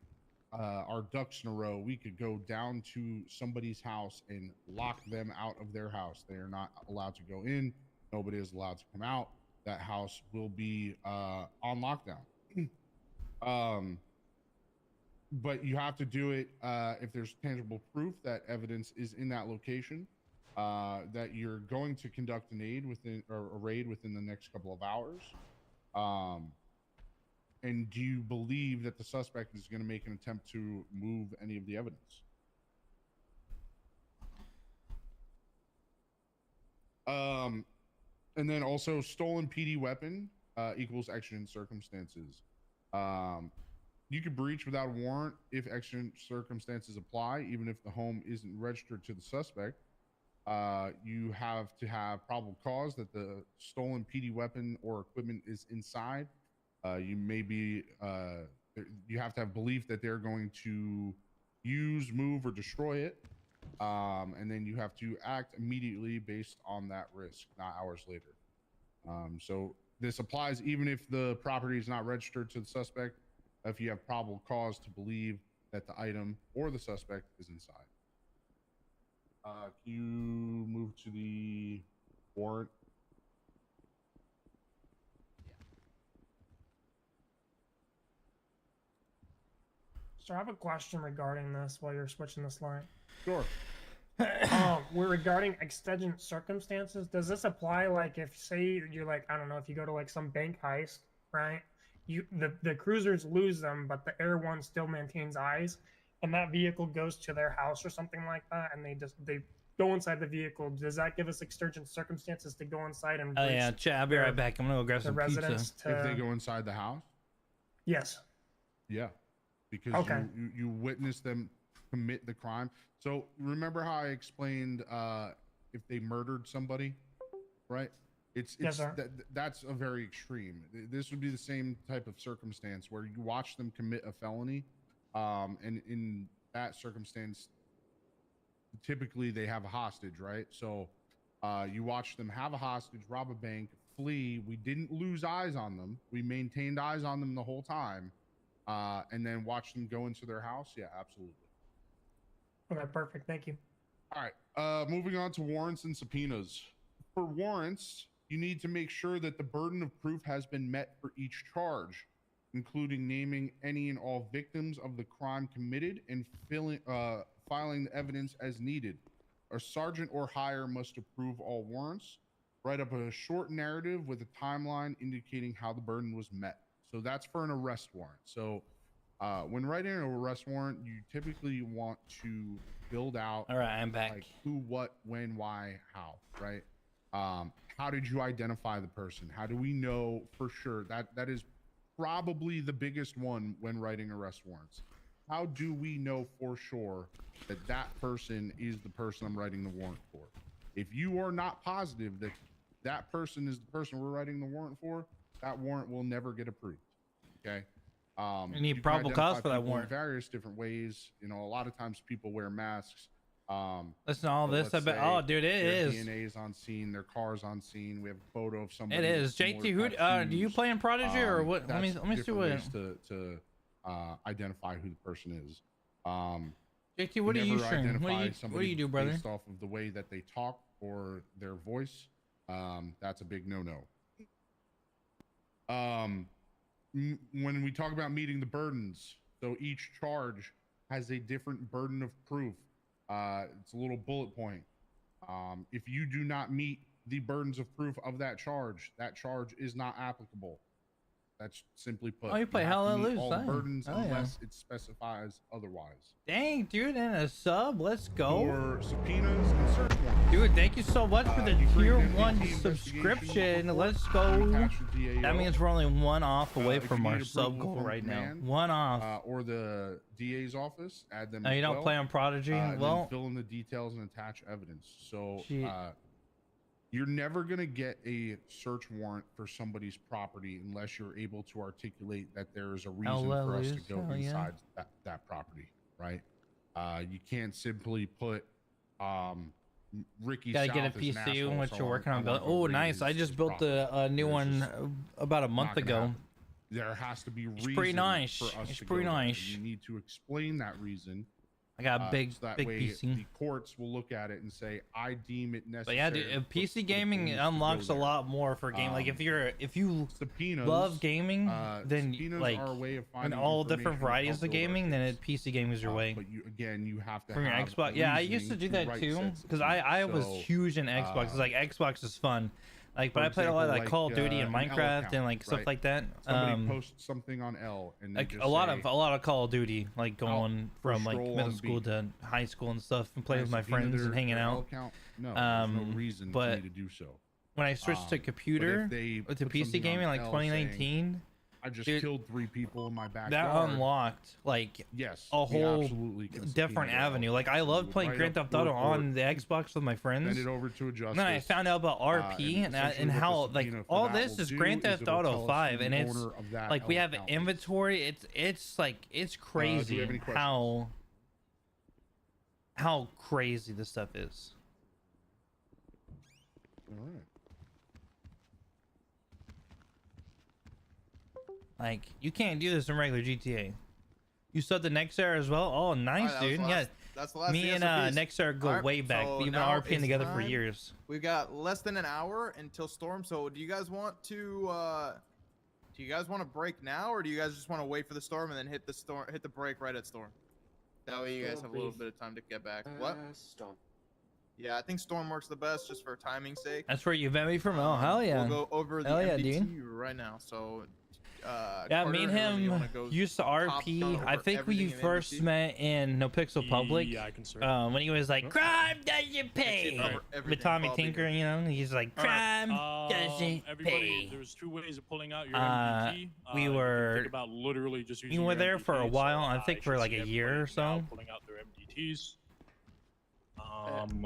our ducks in a row, we could go down to somebody's house and lock them out of their house. They are not allowed to go in. Nobody is allowed to come out. That house will be on lockdown. But you have to do it if there's tangible proof that evidence is in that location, that you're going to conduct an aid within or a raid within the next couple of hours. And do you believe that the suspect is going to make an attempt to move any of the evidence? And then also stolen PD weapon equals exigent circumstances. You could breach without a warrant if exigent circumstances apply, even if the home isn't registered to the suspect. You have to have probable cause that the stolen PD weapon or equipment is inside. You may be, you have to have belief that they're going to use, move, or destroy it. And then you have to act immediately based on that risk, not hours later. So this applies even if the property is not registered to the suspect, if you have probable cause to believe that the item or the suspect is inside. Can you move to the warrant. So I have a question regarding this while you're switching the slide. Sure. We're regarding exigent circumstances. Does this apply like if say you're like, I don't know, if you go to like some bank heist, right? The cruisers lose them, but the Air One still maintains eyes, and that vehicle goes to their house or something like that, and they go inside the vehicle. Does that give us exigent circumstances to go inside and Oh yeah, chat. I'll be right back. I'm gonna go grab the some residents pizza. If they go inside the house? Yes. Yeah. Because Okay. you witness them commit the crime. So remember how I explained if they murdered somebody, right? Yes, sir. That's a very extreme. This would be the same type of circumstance where you watch them commit a felony, and in that circumstance, typically they have a hostage, right? So you watch them have a hostage, rob a bank, flee. We didn't lose eyes on them. We maintained eyes on them the whole time, and then watch them go into their house. Yeah, absolutely. Okay, perfect. Thank you. All right. Moving on to warrants and subpoenas. For warrants, you need to make sure that the burden of proof has been met for each charge, including naming any and all victims of the crime committed and filing the evidence as needed. A sergeant or higher must approve all warrants. Write up a short narrative with a timeline indicating how the burden was met. So that's for an arrest warrant. So when writing an arrest warrant, you typically want to build out. All right, I'm back. Like who, what, when, why, how, right? How did you identify the person? How do we know for sure? That is probably the biggest one when writing arrest warrants. How do we know for sure that that person is the person I'm writing the warrant for? If you are not positive that that person is the person we're writing the warrant for, that warrant will never get approved. Okay. You need can probable identify cause for that people in warrant. various different ways. You know, a lot of times people wear masks. Listen to all but this. I let's bet. say Oh, dude, it their is. DNA is on scene. Their car's on scene. We have a photo of somebody. It with is. similar JT, who do you tattoos. play in Prodigy or what? Let me That's see different what. ways to identify who the person is. JT, what do you never stream? identify What do you somebody do, brother? Based off of the way that they talk or their voice. That's a big no-no. When we talk about meeting the burdens, so each charge has a different burden of proof. It's a little bullet point. If you do not meet the burdens of proof of that charge is not applicable. That's simply put. Oh, you play have to Hell meet Loose, all the huh? burdens Oh, yeah. unless it specifies otherwise. Dang, dude, and a sub. Let's go. For subpoenas and search warrants. Dude, thank you so much for the you bring tier an 1 MVP subscription. report, Let's go. attach the DAO. That means we're only one off away If you from need our approval sub goal from right now. command, One off. or the DA's office, add them. Oh, as you don't well. play on Prodigy? And then Well, fill in the details and attach evidence. So Shit. you're never gonna get a search warrant for somebody's property unless you're able to articulate that there is a reason for us to go Hell yeah. inside that property, right? You can't simply put Ricky. gotta get a South is an PC, asshole, which so you're working I on wanna building. go Oh, raid nice. I his just built property. a new There's one just about a month not gonna ago. happen. There has to be It's reason pretty nice. for us It's to pretty go there, and nice. You need to explain that reason. I got a big, so that big way PC. the courts will look at it and say, "I deem it necessary." But yeah, dude, for PC the gaming police to go unlocks a there." lot more for game. Like if you subpoenas, love gaming, then subpoenas like are a way of in finding all different information to varieties help of build our gaming, then case. PC gaming is your way. But you have to From your have Xbox. Yeah, I used to reasoning do that write too said because I was subpoena. huge in Xbox. It's like Xbox is fun. Like, but for I played a lot of like example, Call of Duty and an L Minecraft account, and like stuff right? like that. Somebody posts something on L and they Like just a lot say, of Call of Duty, like going for from like stroll middle on school B. to high school and stuff, and playing with my subpoena friends their- and hanging their L out. account? No, there's no reason for but me to do so. when I switched to But if computer they to put PC something gaming on like L 2019, I just dude, killed 3 people in my backyard. that unlocked like Yes, a we whole absolutely can different subpoena avenue. L. Like I We love would playing write Grand up Theft Auto the on report, the Xbox with my friends. send it over to a justice. And then I found out about RP and essentially what how the like subpoena for all that this will is do Grand is Theft it'll Auto tell us 5, who and the it's owner of that like we L have account is. inventory. It's like it's do you crazy have any questions? how crazy this stuff is. All right. Like you can't do this in regular GTA. You said the next era as well. Oh, nice, that was dude. the Yeah, last- That's the last. Me of and the SOPs. Nexar go Alright, way back. so We've been now RPing it's together for time. years. We've got less than an hour until Storm. So do you guys want to? Do you guys want to break now, or do you guys just want to wait for the Storm and then hit the break right at Storm? That way you guys have a little bit of time to get back. What? Storm. Yeah, I think Storm works the best just for timing's sake. That's where you met me from. Oh, hell yeah. We'll go over the Hell yeah, MDT dude. right now. So, Yeah, me and Carter, whoever you him wanna go used to top RP. down I over think we everything in first MDT. met in No Pixel Public. Yeah, I can serve. When he was like, "Crime doesn't pay," cover with everything, Tommy Bobby. Tinker, you know, he's like, All right. "Crime doesn't Everybody, pay." there's two ways of pulling out your MDT. We You can were- think about literally just We using were your there for a MDT, while. so, I think for should like see a year or everybody now so. pulling out their MDTs. I'm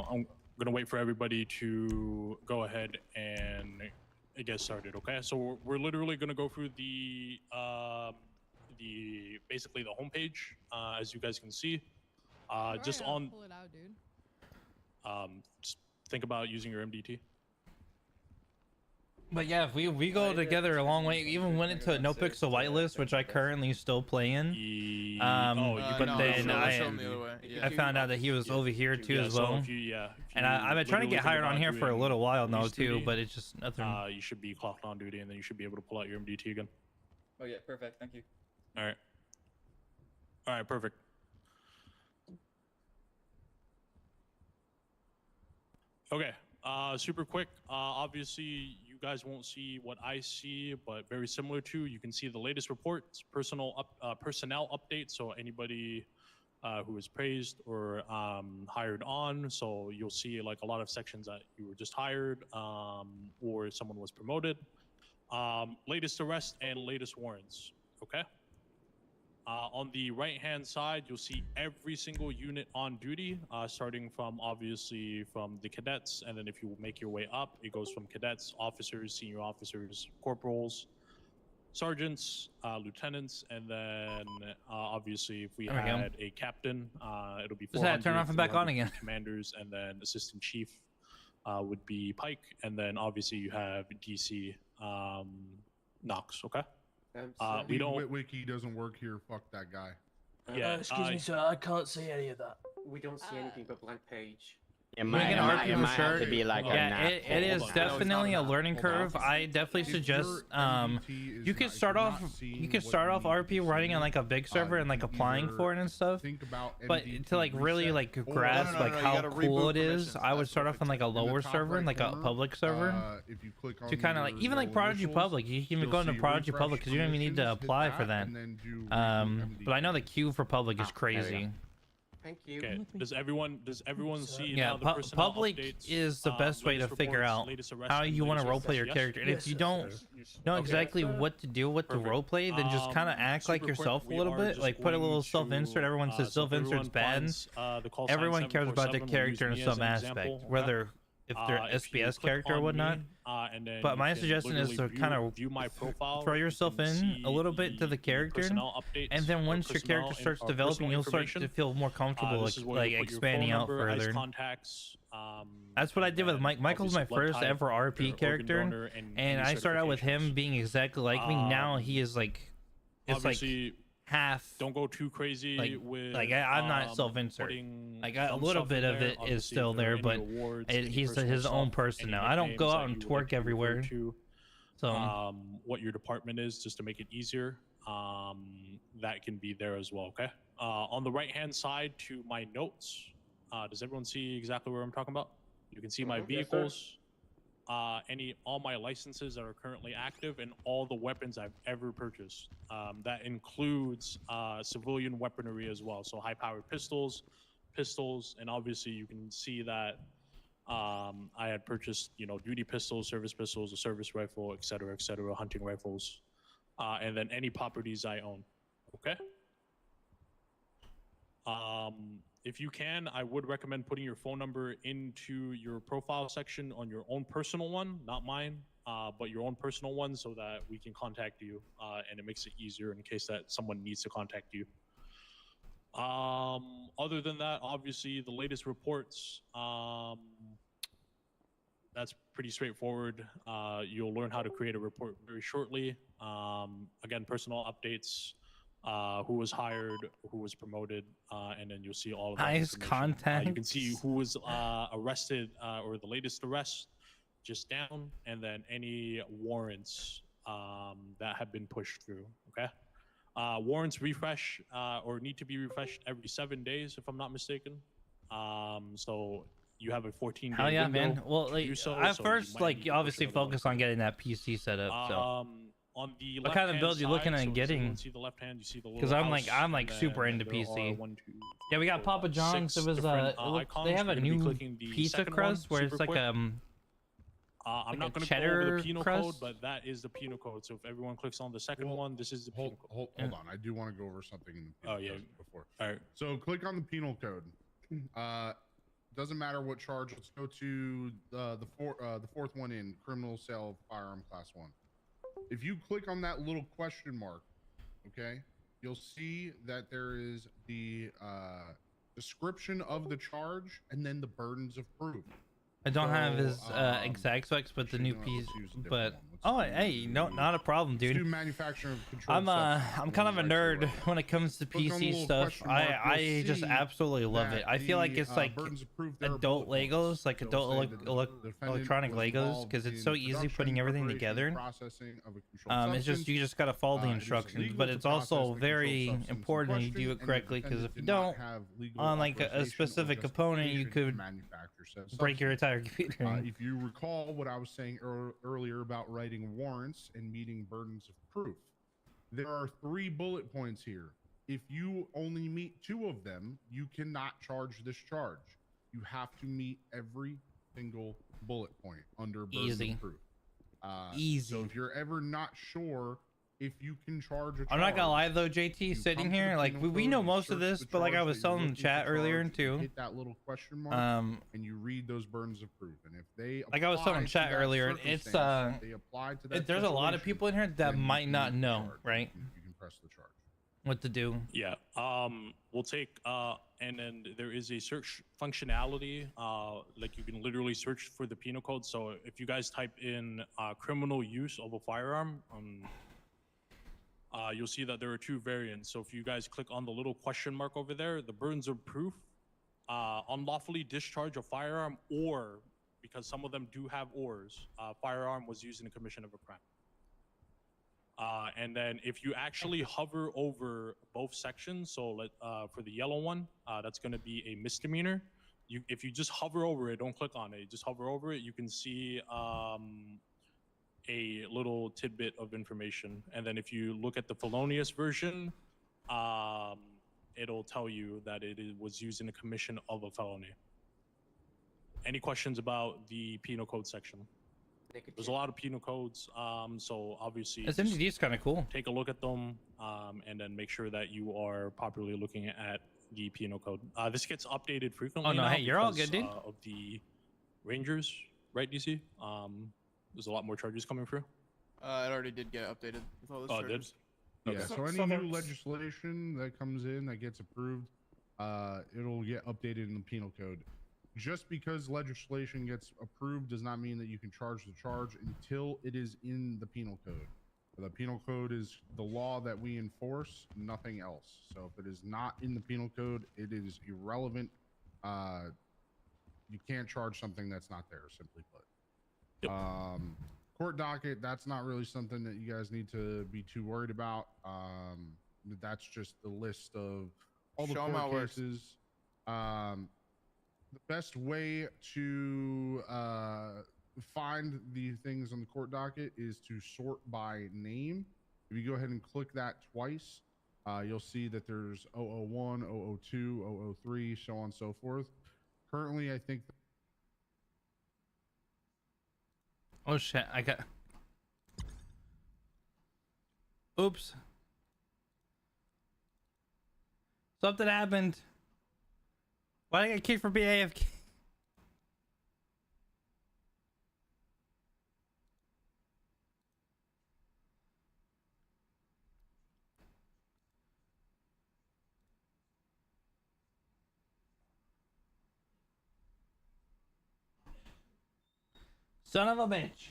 gonna wait for everybody to go ahead and get started. Okay, so we're literally gonna go through the basically the homepage, as you guys can see. Just on. Pull it out, dude. Just think about using your MDT. But yeah, if we go together a long way. We even went into a No Pixel whitelist, which I currently still play in. But no, then show 'em the other way. Yeah. I found out that he was over here too Yeah, as so well. if you And I've been trying to get hired on here for a little while now too, but it's just nothing. You should be clocked on duty, and then you should be able to pull out your MDT again. Oh yeah, perfect. Thank you. All right. All right, perfect. Okay. Super quick. Obviously, you guys won't see what I see, but very similar to, you can see the latest reports, personnel updates. So anybody who was praised or hired on. So you'll see like a lot of sections that you were just hired or someone was promoted. Latest arrest and latest warrants. Okay. On the right-hand side, you'll see every single unit on duty, starting from obviously from the cadets, and then if you make your way up, it goes from cadets, officers, senior officers, corporals, sergeants, lieutenants, and then obviously if we There we go. had a captain, it'll be Just had to turn 400, off and back on 300 again. Commanders, and then assistant chief would be Pike, and then obviously you have DC Knox. Okay. We don't. Wiki doesn't work here. Fuck that guy. Yeah, excuse me, sir. I can't see any of that. We don't see anything but blank page. It might have to be like a yeah, nap. it is definitely a learning curve. I definitely suggest you could start off RP running on like a big server and like applying for it and stuff. But to like really like grasp like how cool it is, I would start off on like a lower server, like a public server, to kind of like even like Prodigy Public. You can even go into Prodigy Public because you don't even need to apply for that. But I know the queue for public is crazy. Thank you. Okay. Does everyone see? Yeah, now the personnel public updates, is the best way to latest figure reports, out latest arrests, how and you want to latest roleplay your yes? character. And if you don't know Okay. exactly what to do, what to roleplay, then just kind of act like super quick, yourself a we little are bit. just Like put a going little to, self-insert. Everyone says so if self-insert's everyone bad. finds, the call sign Everyone cares about the 747, character in use me some as an aspect, example, okay? whether if they're If you SBS click character or on whatnot. me, and then But you my can suggestion is to literally kind of view my profile, throw you yourself can in a little bit to the character, personnel updates and then or once your character personnel starts developing, you'll start to information. feel more comfortable This is where like you put your expanding phone out number, ICE further. contacts, That's what I did with Mike. Michael's my obviously blood first type, ever your RP organ character, donor, and any I started out with him being exactly like me. Now he is like, it's like Obviously, half. Don't go too crazy with. I'm not self-insert. putting Like a some little stuff bit in of there. it is Obviously, still if there there, are any but awards, any he's personal his own stuff, person any now. I don't go nicknames out that and you would like twerk to refer everywhere. to, So what your department is, just to make it easier. That can be there as well. Okay. On the right-hand side to my notes. Does everyone see exactly where I'm talking about? You can see my Yes, sir. vehicles. All my licenses that are currently active, and all the weapons I've ever purchased. That includes civilian weaponry as well, so high-powered pistols, and obviously you can see that I had purchased, duty pistols, a service rifle, etc., hunting rifles, and then any properties I own. Okay. If you can, I would recommend putting your phone number into your profile section on your own personal one, not mine, but your own personal one, so that we can contact you, and it makes it easier in case that someone needs to contact you. Other than that, obviously the latest reports, that's pretty straightforward. You'll learn how to create a report very shortly. Again, personal updates, who was hired, who was promoted, and then you'll see all of that Nice information. You can see contacts. who was arrested or the latest arrest just down, and then any warrants that have been pushed through. Okay. Warrants refresh or need to be refreshed every 7 days, if I'm not mistaken. So you have a 14-day Hell yeah, window man. Well, to like, do so, at so you first, might like, need you to push obviously another one. focus on getting that PC set up. So, On the what kind of left-hand build you looking side, at so does getting? everyone see the left hand? You see the Because little I'm like, house, and super then into there are PC. 1, 2, Yeah, we got 4, Papa 5, John's. 6 It was different, it looked- icons. they have We're a gonna be new clicking the pizza second one crust where it's super like quick. like I'm a not going to go over cheddar the penal crust. code, but that is the penal code. So if everyone clicks on the second one, this is the penal code. Hold on. I do want to go over something in the penal code before. All right. So click on the penal code. Doesn't matter what charge. Let's go to the fourth one in criminal sale of firearm class 1. If you click on that little question mark, okay, you'll see that there is the description of the charge and then the burdens of proof. I don't have So, his exact specs, but the new piece. let's use a different But one. hey, no, not a problem, Let's do dude. manufacturing of controlled I'm substances. kind of a One's right to nerd right. when it comes to Click on the PC little stuff. question mark, I you'll just see absolutely love it. that I feel like the, it's like burdens of proof, there are adult bullet Legos, like It'll adult say that the defendant electronic was Legos, involved because it's in so easy production, putting everything preparation, together. processing of a controlled It's just you substance. just gotta follow the It is instructions, illegal but to it's process also the very controlled substance in important that you question, do it and the correctly, because defendant if you did not don't, have legal on like a authorization or specific component, you justification to could manufacture said break your substance. entire computer. If you recall what I was saying earlier about writing warrants and meeting burdens of proof, there are 3 bullet points here. If you only meet 2 of them, you cannot charge this charge. You have to meet every single bullet point under burden Easy. of proof. Easy. So if you're ever not sure if you can charge a charge, I'm not gonna lie though, JT, you sitting come to the here, like penal we code, know you most of search this, the but like I charge was that you're telling in the looking chat to earlier charge, too. you hit that little question mark, and you read those burdens of proof. And if they Like I was telling apply in to chat that earlier, it's circumstance, they apply to that there's a lot of situation, people in here that then you might can not meet the know, charge. right? You can press the charge. What to do. Yeah. We'll take and then there is a search functionality. Like you can literally search for the penal code. So if you guys type in criminal use of a firearm, you'll see that there are 2 variants. So if you guys click on the little question mark over there, the burdens of proof, unlawfully discharge a firearm, or because some of them do have ors, firearm was used in the commission of a crime. And then if you actually hover over both sections, so for the yellow one, that's going to be a misdemeanor. If you just hover over it, don't click on it, just hover over it, you can see a little tidbit of information. And then if you look at the felonious version, it'll tell you that was used in the commission of a felony. Any questions about the penal code section? There's a lot of penal codes, so obviously This MDD is kind of cool. take a look at them, and then make sure that you are properly looking at the penal code. This gets updated frequently. Oh, no, now hey, you're all because, good, dude. Of the Rangers, right, DC? There's a lot more charges coming through. It already did get updated with all those Oh, it did? charges. Yeah, Okay. so any So new there's- legislation that comes in that gets approved, it'll get updated in the penal code. Just because legislation gets approved does not mean that you can charge the charge until it is in the penal code. The penal code is the law that we enforce, nothing else. So if it is not in the penal code, it is irrelevant. You can't charge something that's not there, simply put. Court docket, that's not really something that you guys need to be too worried about. That's just the list of all the Show 'em how it court works. cases. The best way to find the things on the court docket is to sort by name. If you go ahead and click that twice, you'll see that there's 001, 002, 003, so on and so forth. Currently, I think Oh shit, I got. Oops. Something happened. Why did I get kicked for being AFK? Son of a bitch.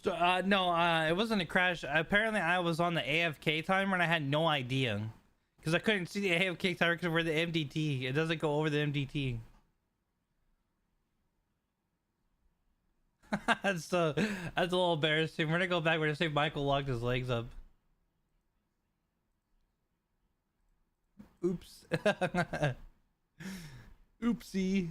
So, no, it wasn't a crash. Apparently, I was on the AFK timer and I had no idea. Because I couldn't see the AFK timer because we're the MDT. It doesn't go over the MDT. that's a little embarrassing. We're gonna go back. We're gonna say Michael locked his legs up. Oops. Oopsie.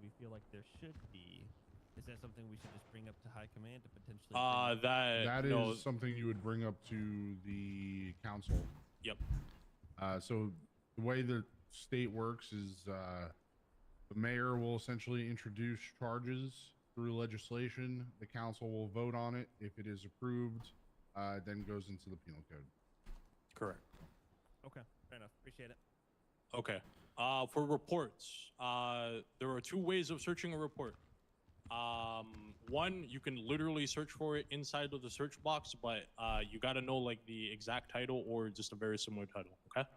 We feel like there should be. Is that something we should just bring up to high command to potentially? That no. is something you would bring up to the council. Yep. So the way the state works is the mayor will essentially introduce charges through legislation. The council will vote on it. If it is approved, then goes into the penal code. Correct. Okay, fair enough. Appreciate it. Okay. For reports, there are two ways of searching a report. One, you can literally search for it inside of the search box, but you got to know like the exact title or just a very similar title. Okay.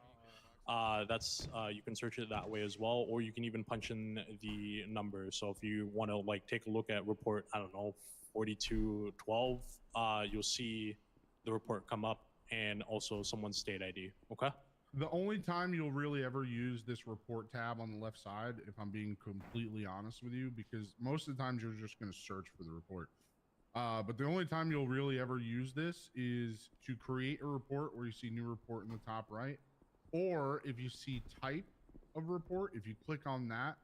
That's you can search it that way as well, or you can even punch in the number. So if you want to like take a look at report, I don't know, 4212, you'll see the report come up and also someone's state ID. Okay. The only time you'll really ever use this report tab on the left side, if I'm being completely honest with you, because most of the times you're just going to search for the report. But the only time you'll really ever use this is to create a report where you see new report in the top right. Or if you see type of report, if you click on that,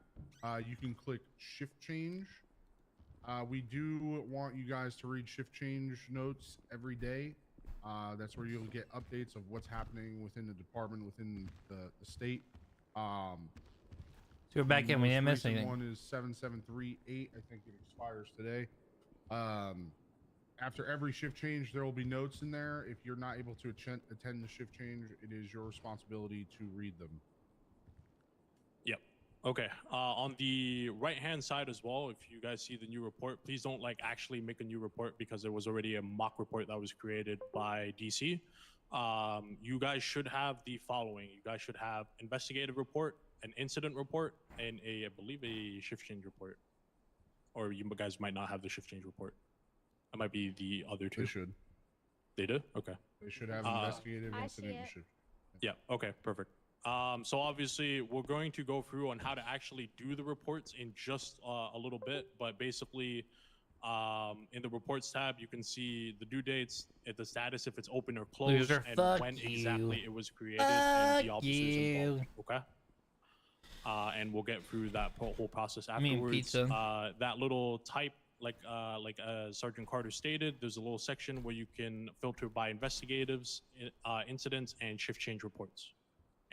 you can click shift change. We do want you guys to read shift change notes every day. That's where you'll get updates of what's happening within the department, within the state. So we're back in. We didn't miss anything. One is 7738. I think it expires today. After every shift change, there will be notes in there. If you're not able to attend the shift change, it is your responsibility to read them. Yep. Okay. On the right-hand side as well, if you guys see the new report, please don't like actually make a new report because there was already a mock report that was created by DC. You guys should have the following. You guys should have investigative report, an incident report, and I believe a shift change report. Or you guys might not have the shift change report. It might be the other two. They should. They do? Okay. They should have investigative incident. Yeah. Okay. Perfect. So obviously we're going to go through on how to actually do the reports in just a little bit, but basically in the reports tab, you can see the due dates, the status, if it's open or closed, Loser, and fuck when you. exactly it was created and the Fuck officers you. involved. Okay. And we'll get through that whole process I mean, afterwards. pizza. That little type, like Sergeant Carter stated, there's a little section where you can filter by investigatives, incidents, and shift change reports.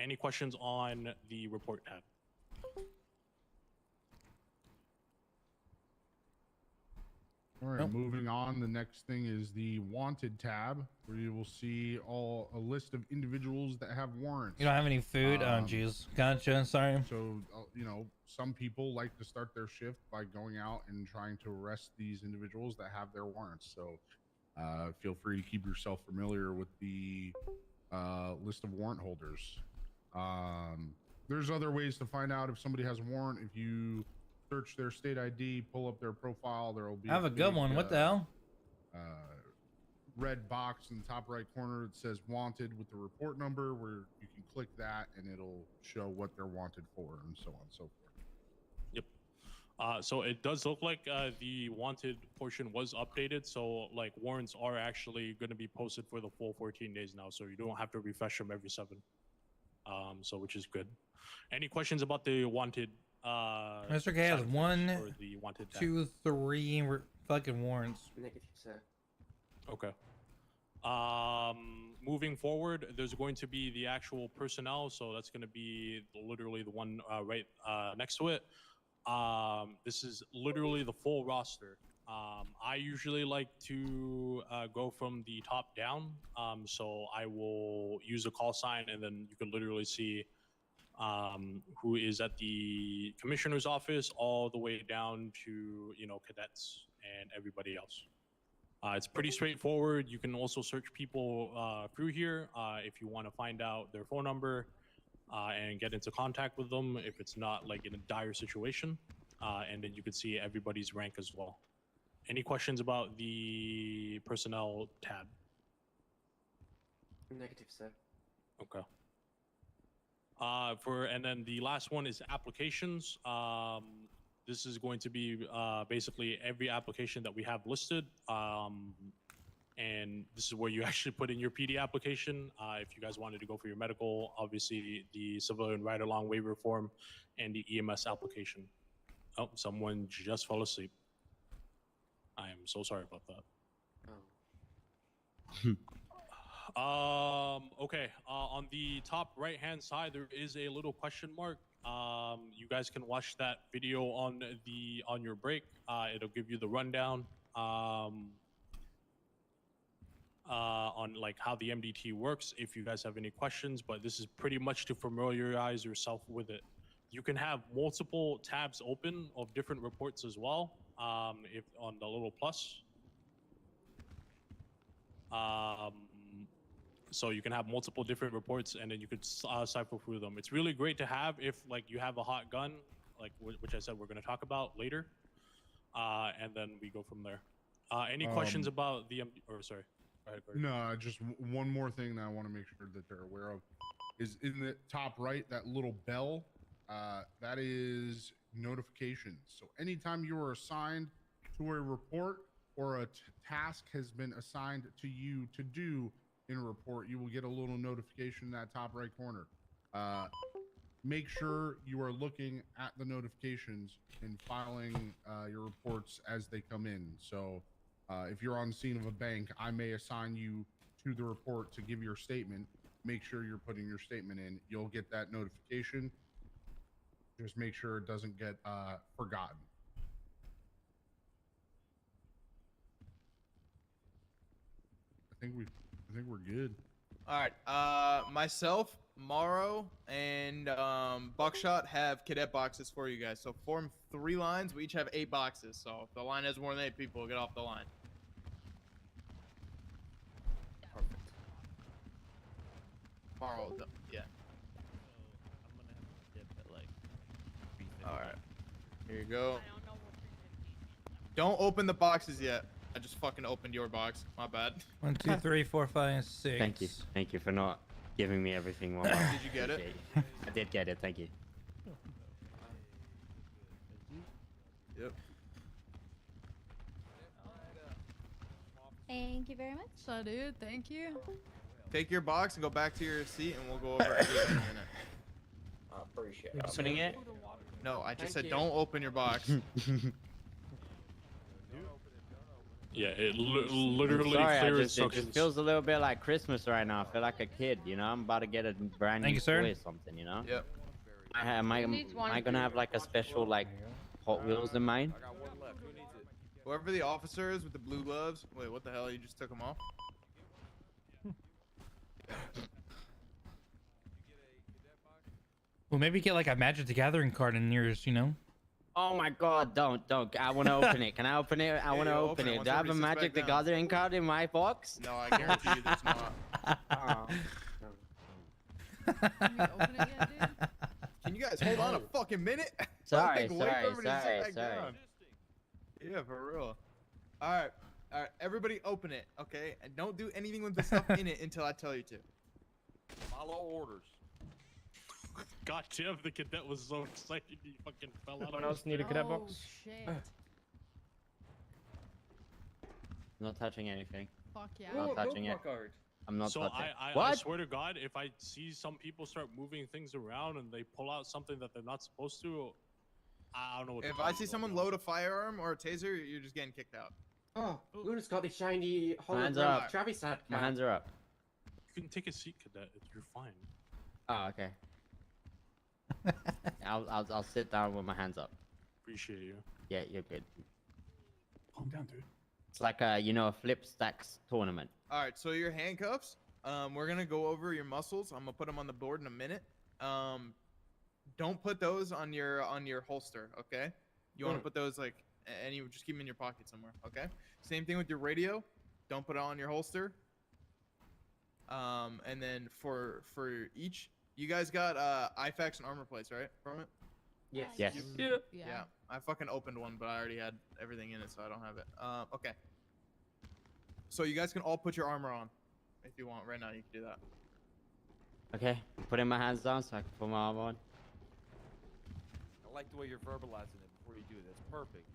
Any questions on the report tab? All right, moving on. The next thing is the wanted tab, where you will see a list of individuals that have warrants. You don't have any food? Oh, jeez. Gotcha. Sorry. So, you know, some people like to start their shift by going out and trying to arrest these individuals that have their warrants. So, feel free to keep yourself familiar with the list of warrant holders. There's other ways to find out if somebody has a warrant. If you search their state ID, pull up their profile, there will be I have a good one. What the hell? Red box in the top right corner that says wanted with the report number, where you can click that and it'll show what they're wanted for and so on and so forth. Yep. So it does look like the wanted portion was updated. So like warrants are actually going to be posted for the full 14 days now. So you don't have to refresh them every 7. So which is good. Any questions about the wanted? Mr. K has 1, 2, 3 fucking warrants. Negative, sir. Okay. Moving forward, there's going to be the actual personnel. So that's going to be literally the one right next to it. This is literally the full roster. I usually like to go from the top down. So I will use a call sign, and then you can literally see who is at the commissioner's office all the way down to, you know, cadets and everybody else. It's pretty straightforward. You can also search people through here if you want to find out their phone number and get into contact with them if it's not like in a dire situation. And then you can see everybody's rank as well. Any questions about the personnel tab? Negative, sir. Okay. And then the last one is applications. This is going to be basically every application that we have listed. And this is where you actually put in your PD application. If you guys wanted to go for your medical, obviously the civilian ride-along waiver form and the EMS application. Oh, someone just fell asleep. I am so sorry about that. Okay. On the top right-hand side, there is a little question mark. You guys can watch that video on your break. It'll give you the rundown on like how the MDT works. If you guys have any questions, but this is pretty much to familiarize yourself with it. You can have multiple tabs open of different reports as well. If on the little plus. So you can have multiple different reports, and then you could cipher through them. It's really great to have if like you have a hot gun, like which I said we're going to talk about later, and then we go from there. Any questions about the or sorry? Go ahead, Gordon. No, just one more thing that I want to make sure that they're aware of is in the top right, that little bell, that is notifications. So anytime you are assigned to a report or a task has been assigned to you to do in a report, you will get a little notification in that top right corner. Make sure you are looking at the notifications and filing your reports as they come in. So if you're on the scene of a bank, I may assign you to the report to give your statement. Make sure you're putting your statement in. You'll get that notification. Just make sure it doesn't get forgotten. I think we're good. All right. Myself, Morrow, and Buckshot have cadet boxes for you guys. So form 3 lines. We each have 8 boxes. So if the line has more than 8 people, get off the line. Perfect. Morrow, yeah. All right. Here you go. Don't open the boxes yet. I just fucking opened your box. My bad. 1, 2, 3, 4, 5, 6. Thank you. Thank you for not giving me everything. Did you get it? I did get it. Thank you. Yep. Thank you very much. So, dude, thank you. Take your box and go back to your seat, and we'll go over everything in a minute. I appreciate it. Opening it? No, I just said don't open your box. Yeah, it literally Sorry, clear it instructions. just feels a little bit like Christmas right now. I feel like a kid, you know. I'm about to get a brand Thank new you, sir. toy or something, you know. Yep. Am I gonna have like a special like Hot Wheels in mine? Whoever the officer is with the blue gloves. Wait, what the hell? You just took them off? Well, maybe get like a Magic the Gathering card in yours, you know? Oh my God! Don't! I want to open it. Can I open it? I want to open it. Do I have a Magic the Gathering card in my box? No, I guarantee you there's not. Can you guys hold on a fucking minute? Sorry, Like, wait for everybody to sit sorry. back down. Yeah, for real. All right, everybody, open it, okay? And don't do anything with the stuff in it until I tell you to. Follow orders. God damn, the cadet was so excited he fucking fell out. Anyone else need a cadet box? Shit. Not touching anything. Fuck yeah. Not touching it. I'm not So touching. I What? swear to God, if I see some people start moving things around and they pull out something that they're not supposed to, I don't know what. If I see someone load a firearm or a taser, you're just getting kicked out. Oh, Luna's got the shiny Hands hologram up. of Travis hat. My hands are up. You can take a seat, cadet. You're fine. Oh, okay. I'll sit down with my hands up. Appreciate you. Yeah, you're good. down, dude. It's like a, you know, a flip stacks tournament. All right, so your handcuffs. We're gonna go over your muscles. I'm gonna put them on the board in a minute. Don't put those on your holster, okay? You want to put those like, and you just keep them in your pocket somewhere, okay? Same thing with your radio. Don't put it on your holster. And then for each, you guys got IFAKs and armor plates, right? From it? Yes. Yes. Yeah. I fucking opened one, but I already had everything in it, so I don't have it. Okay. So you guys can all put your armor on, if you want. Right now, you can do that. Okay, putting my hands down so I can put my arm on. I like the way you're verbalizing it before you do it. That's perfect.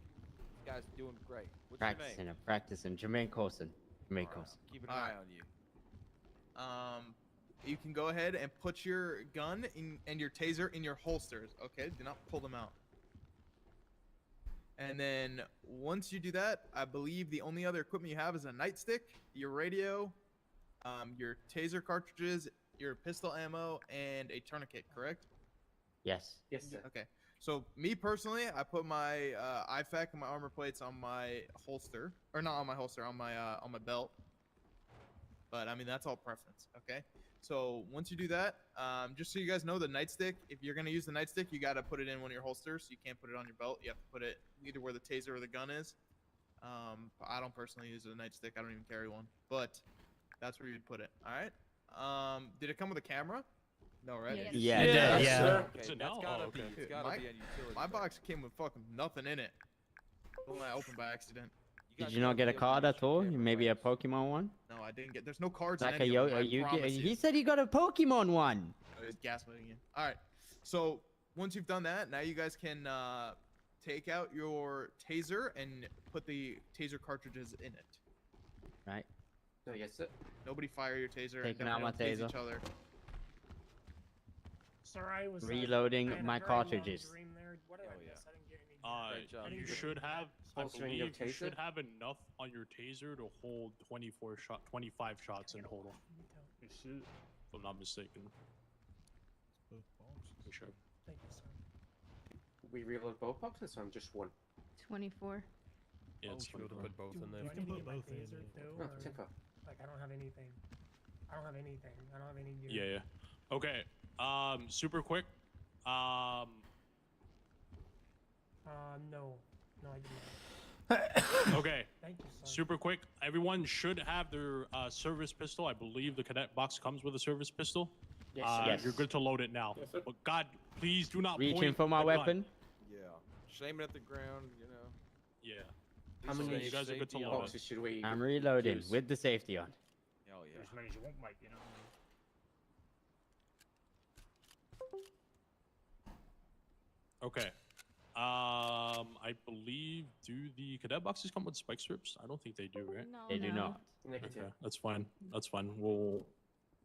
You guys are doing great. What's your Practicing, name? I'm practicing. Jermaine Coulson. Jermaine All right, Coulson. keep an eye on you. You can go ahead and put your gun and your taser in your holsters, okay? Do not pull them out. And then once you do that, I believe the only other equipment you have is a nightstick, your radio, your taser cartridges, your pistol ammo, and a tourniquet, correct? Yes. Yes, sir. Okay. So me personally, I put my IFAK and my armor plates on my holster, or not on my holster, on my belt. But I mean, that's all preference, okay? So once you do that, just so you guys know, the nightstick, if you're gonna use the nightstick, you gotta put it in one of your holsters. You can't put it on your belt. You have to put it either where the taser or the gun is. I don't personally use a nightstick. I don't even carry one, but that's where you'd put it. All right. Did it come with a camera? No, right? Yeah. Okay, Is it that's now? gotta Oh, be. okay. It's gotta be on utility. My belt. box came with fucking nothing in it. The one I opened by accident. Did guys you not gotta get a be able to card use at your all? camera Maybe a frames. Pokemon one? No, I didn't get. There's no cards Like in a any yo, of them, I promise you. he said he got a Pokemon one. Oh, he's gaslighting you. All right. So once you've done that, now you guys can take out your taser and put the taser cartridges in it. Right. No, yes, sir. Nobody fire your taser. and Taking nobody out my don't tase taser. each other. Sir, I was Reloading I had a my very long cartridges. dream there. What did Hell I yeah. miss? I didn't get any. Great job. I didn't You get should any- have, I Holstering your believe, you should taser? have enough on your taser to hold 25 shots in total. You should. If I'm not mistaken. For sure. Thank you, sir. We reload both boxes, or I'm just one? 24. Yeah, it's Should have 24. put both in Do there. I can need to put get my both in, taser yeah. too, No, or- 10-4. Like I don't have anything. I don't have anything. I don't have any gear. Yeah, yeah. Okay. Super quick. No. No, I did not. Okay. Thank you, sir. Super quick. Everyone should have their service pistol. I believe the cadet box comes with a service pistol. Yes, Yes. You're good to load it now. Yes, sir. But God, please do not Reaching point for my the gun. weapon. Yeah. Shame it at the ground, you know. Yeah. How So many you guys are good to safety load it. boxes should we I'm reloading use? with the safety on. Hell yeah. As many as you won't make, you know. Okay. I believe, do the cadet boxes come with spike strips? I don't think they do, right? No, They do not. Negative. Okay, that's fine. That's fine.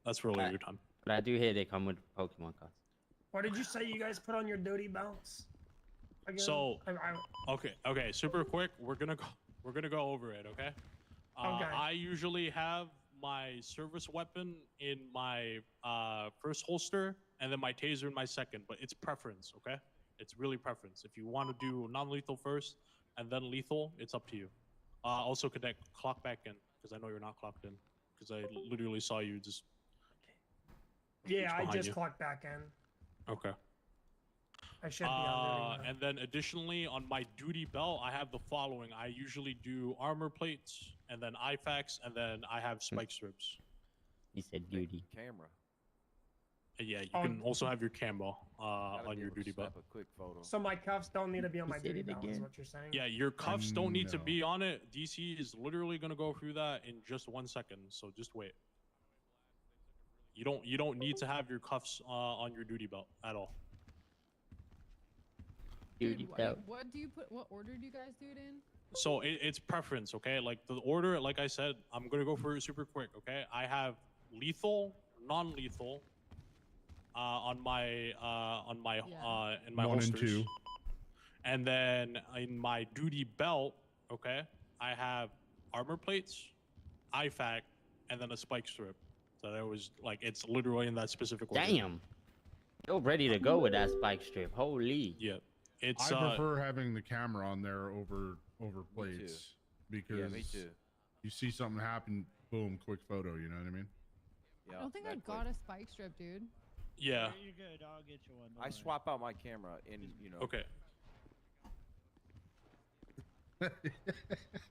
That's for a later time. But I do hear they come with Pokemon cards. What did you say you guys put on your duty belts? Again? So- I, Okay. Super quick. We're gonna go over it. Okay. Okay. I usually have my service weapon in my first holster, and then my taser in my second. But it's preference. Okay. It's really preference. If you want to do non-lethal first and then lethal, it's up to you. Also, cadet, clock back in because I know you're not clocked in because I literally saw you just. yeah, I behind just you. clocked back in. Okay. I should be on duty. now. And then additionally, on my duty belt, I have the following. I usually do armor plates, and then IFAKs, and then I have spike strips. He said duty. Camera. Yeah, you can also have your camo Gotta on be your able to duty belt. snap a quick photo. So my cuffs don't need to be on He my said duty it belt, is again. what you're saying? Yeah, your cuffs don't need to No. be on it. DC is literally gonna go through that in just 1 second, so just wait. You don't need to have your cuffs on your duty belt at all. Duty Dude, belt. what do you put? What order do you guys do it in? So it's preference, okay? Like the order, like I said, I'm gonna go for it super quick, okay? I have lethal, non-lethal, in my One and holsters. two. And then in my duty belt, okay, I have armor plates, IFAK, and then a spike strip. So that was like it's literally in that specific order. Damn. You're ready to go with that spike strip. Holy. Yeah. It's I prefer having the camera on there over plates. because me too. you see something happen, boom, quick photo. You know what I mean? I don't think I got a spike strip, dude. Yeah. You're good. I'll get you one. don't I worry. swap out my camera and Okay.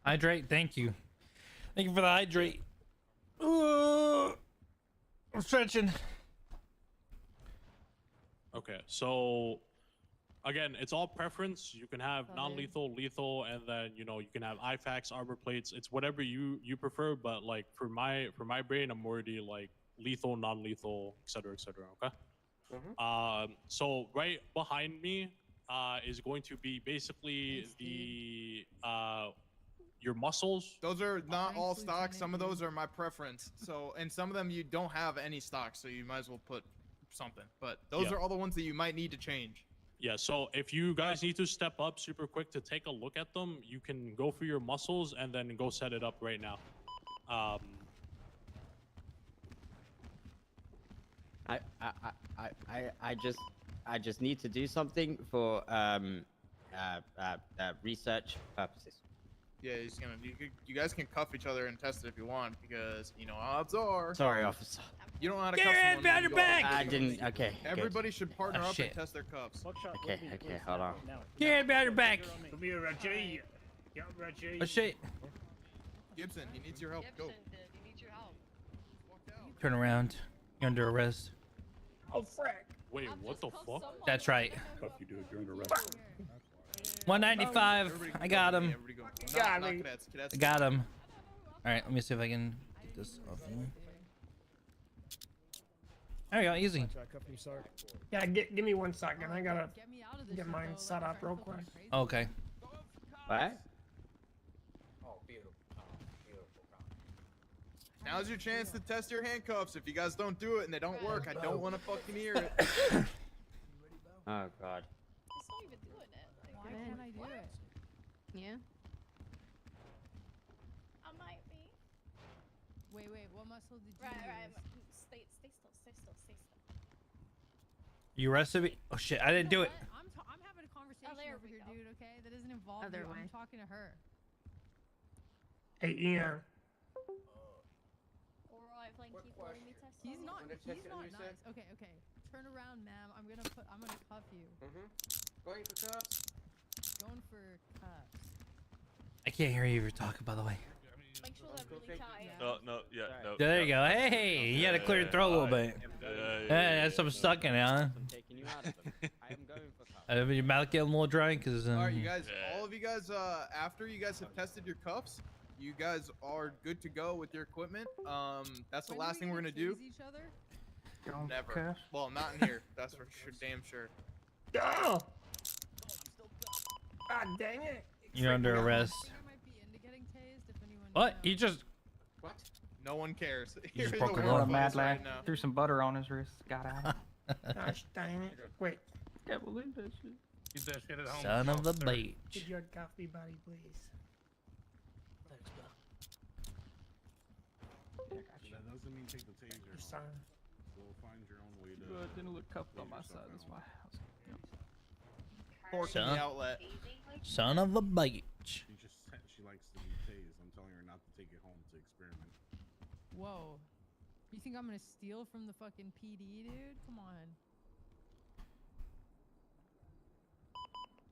Hydrate. Thank you. Thank you for the hydrate. I'm stretching. Okay, so again, it's all preference. You can have non-lethal, lethal, and then you can have IFAKs, armor plates. It's whatever you prefer. But like for my brain, I'm already like lethal, non-lethal, etc., etc. Okay. So right behind me is going to be basically the your muscles. Those are not all stock. Some of those are my preference. So, and some of them you don't have any stock, so you might as well put something. But those Yeah. are all the ones that you might need to change. Yeah, so if you guys need to step up super quick to take a look at them, you can go for your muscles and then go set it up right now. I just need to do something for research purposes. Yeah, he's gonna. You guys can cuff each other and test it if you want, because odds are. Sorry, officer. You don't know how to Get cuff in, someone. behind when your you go back! out. I didn't- okay, good. Everybody should partner Oh, up shit. and test their cuffs. Okay, hold on. Get behind your back. Come here, Reggie. Yeah, Reggie. Oh shit. Gibson, he needs your help. Go. Turn around. You're under arrest. Oh, frick. Wait, what the fuck? That's right. Fuck you, dude. You're under arrest. 195. I got him. Not cadets. Cadets. I got him. All right, let me see if I can get this off him. There we go, easy. Yeah, give me 1 second. I gotta get mine set up real quick. Okay. What? Oh, beautiful. Beautiful. Now's your chance to test your handcuffs. If you guys don't do it and they don't work, I don't want to fucking hear it. Oh god. It's not even doing it. Why can't I do it? Yeah. I might be. Wait, what muscle did you use? Stay still. You arrested me? Oh shit, I didn't do it. I'm having a conversation over here, dude, okay? That doesn't involve Other you. way. I'm talking to her. Hey, Ian. Alright, Flanky, letting me test. He's not nice. Okay. Turn around, ma'am. I'm gonna cuff you. Going for cuffs. Going for cuffs. I can't hear you if you're talking, by the way. Make sure they're really tight. No. There you go. Hey, you gotta clear your throat a little bit. Hey, that's some stuck in it, huh? I'm taking you out of them. I am going for cuffs. Your mouth getting a little dry, cause. All right, you guys. All of you guys. After you guys have tested your cuffs, you guys are good to go with your equipment. That's the last thing we're gonna do. Each other? Never. Well, not in here. That's for sure. Damn sure. Oh! God dang it. You're under arrest. What? You just. What? No one cares. You just You're in broke the a world law. place right now. Threw some butter on his wrist. Got out. Gosh dang it. Wait. Can't believe that shit. Keep that shit at home. Son of a bitch. Could you cuff me, buddy, please? Thanks, bro. That doesn't mean take the taser. Sorry. So find your own way to. Good. Didn't look cuffed on my side. That's why. Fork in the outlet. Son of a bitch. She likes to be tased. I'm telling her not to take it home to experiment. Whoa. You think I'm gonna steal from the fucking PD, dude? Come on.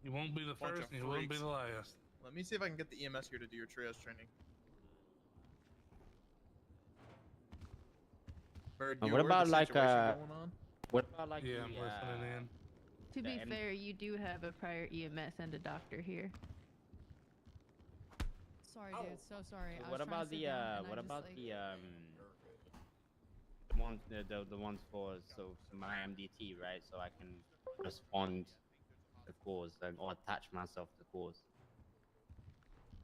You won't be the Bunch first of and you won't be freaks. the last. Let me see if I can get the EMS here to do your triage training. Bird, you What aware of about the like situation going on? what about like Yeah, the, I'm listening in. To be the fair, you do have a prior EMS and a doctor here. Sorry, dude. So sorry. I What was trying about to sit the down and I what just, about like- the ones for my MDT, right? So I can respond to the cause or attach myself to the cause.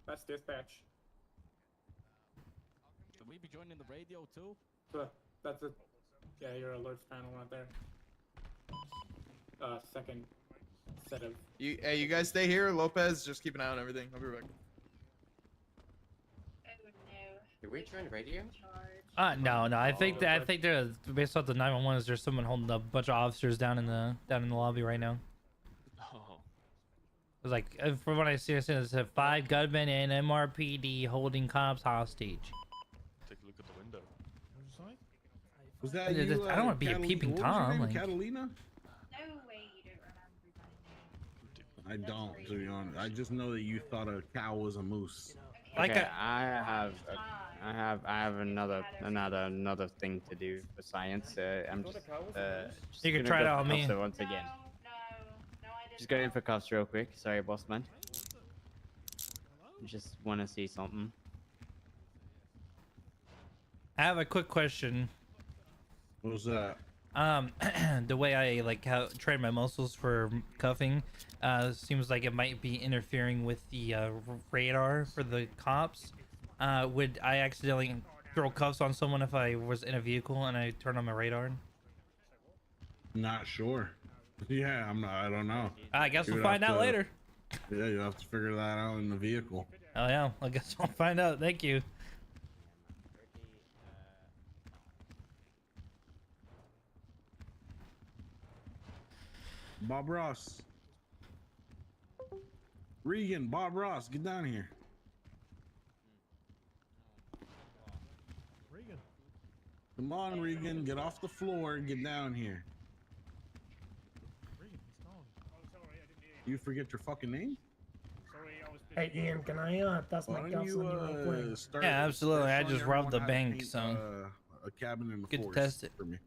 That's dispatch. Should we be joining the radio too? That's it. Yeah, your alerts panel right there. Second set of. Hey, you guys stay here. Lopez, just keep an eye on everything. I'll be right back. Did we join radio? No. I think they're based off the 911. Is there's someone holding a bunch of officers down in the lobby right now? Oh. It was like, from what I see, it says 5 gunmen and MRPD holding cops hostage. Take a look at the window. Was that I you? don't want to be a peeping what was your Tom. name? Like, Catalina? I don't, to be honest. I just know that you thought a cow was a moose. Okay, I have another thing to do for science. I'm just You can gonna try it go out for on me. cuffs once again. Just go in for cuffs real quick. Sorry, boss man. Just want to see something. I have a quick question. What was that? The way I like how train my muscles for cuffing, seems like it might be interfering with the radar for the cops. Would I accidentally throw cuffs on someone if I was in a vehicle and I turn on my radar? Not sure. Yeah, I don't know. I guess You we'll would find have out to- later. Yeah, you'll have to figure that out in the vehicle. Oh yeah, I guess I'll find out. Thank you. Bob Ross. Regan, Bob Ross, get down here. Regan. Come on, Regan, get off the floor and get down here. Regan, he's calling. You forget your fucking name? Hey Ian, can I pass Why my don't cuffs on you real quick? you start? Yeah, absolutely. start I showing just robbed everyone the how to bank, paint, so a cabin in the good to forest test it. for me.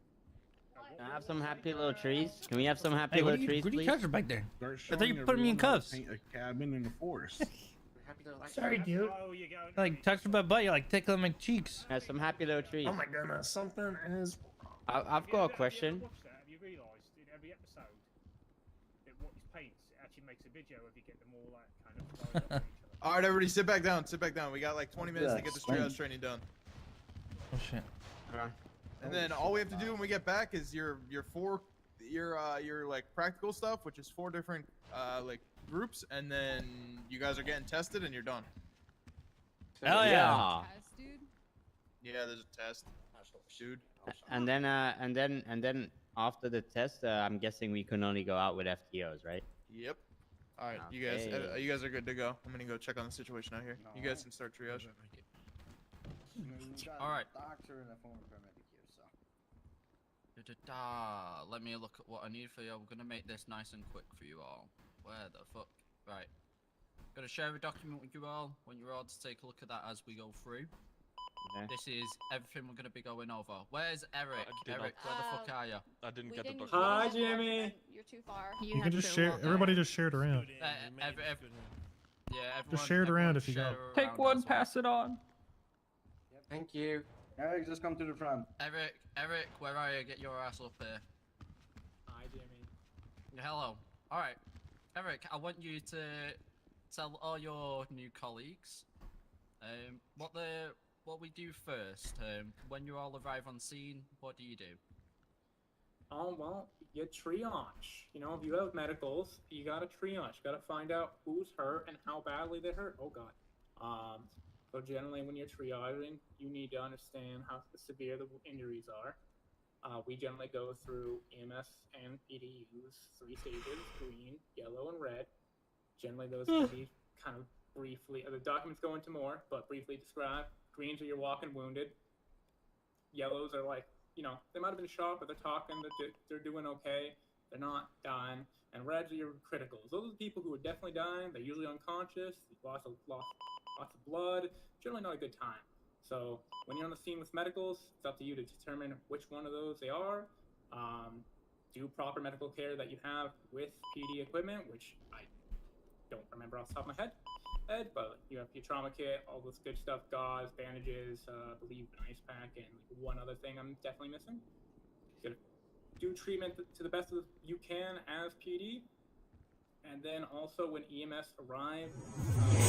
Can I have some happy little trees? Can we have some happy Hey, what little are you, trees, what are you please? touching back there? Start I showing thought you put me in everyone how to cuffs. paint a cabin in the forest. Sorry, dude. Like touching my butt, you like tickling my cheeks. Have some happy little trees. Oh my goodness, something is. I've got a question. Have you realised in every episode that what he paints actually makes a video if you get them all like kind of going up to each other? All right, everybody, sit back down. Sit back down. We got like 20 minutes to get this explain. triage training done. Oh shit. And then all we have to do when we get back is your like practical stuff, which is 4 different like groups, and then you guys are getting tested and you're done. Hell yeah. Yeah, there's a test, dude. And then after the test, I'm guessing we can only go out with FTOs, right? Yep. All right, Okay. you guys are good to go. I'm gonna go check on the situation out here. You guys can start triage. All right. Doctor and a former paramedic here, so. Let me look at what I need for you. We're gonna make this nice and quick for you all. Where the fuck? Right. Gonna share a document with you all. Want you all to take a look at that as we go through. Okay. This is everything we're gonna be going over. Where's Eric? did not- Eric, where the fuck are you? I didn't get the Hi, document. Jimmy. You're too far. You can just share. Everybody just share it around. Yeah, everyone. Just share it around if you share go. it Take around one, as well. pass it on. Thank you. Eric, just come to the front. Eric, where are you? Get your ass up here. Hi, Jimmy. Hello. All right, Eric. I want you to tell all your new colleagues what we do first. When you all arrive on scene, what do you do? Oh, well, you triage. You know, if you have medicals, you gotta triage. You gotta find out who's hurt and how badly they hurt. Oh, God. So generally, when you're triaging, you need to understand how severe the injuries are. We generally go through EMS and PD use 3 stages: green, yellow, and red. Generally, those can be kind of briefly. The documents go into more, but briefly described. Greens are you're walking wounded. Yellows are like, you know, they might have been shot, but they're talking. They're doing okay. They're not dying. And reds are your criticals. Those are the people who are definitely dying. They're usually unconscious. Lots of blood. Generally not a good time. So when you're on the scene with medicals, it's up to you to determine which one of those they are. Do proper medical care that you have with PD equipment, which I don't remember off the top of my head, but you have your trauma kit, all this good stuff, gauze, bandages, I believe an ice pack, and like one other thing I'm definitely missing. You gotta do treatment to the best of you can as PD, and then also when EMS arrive.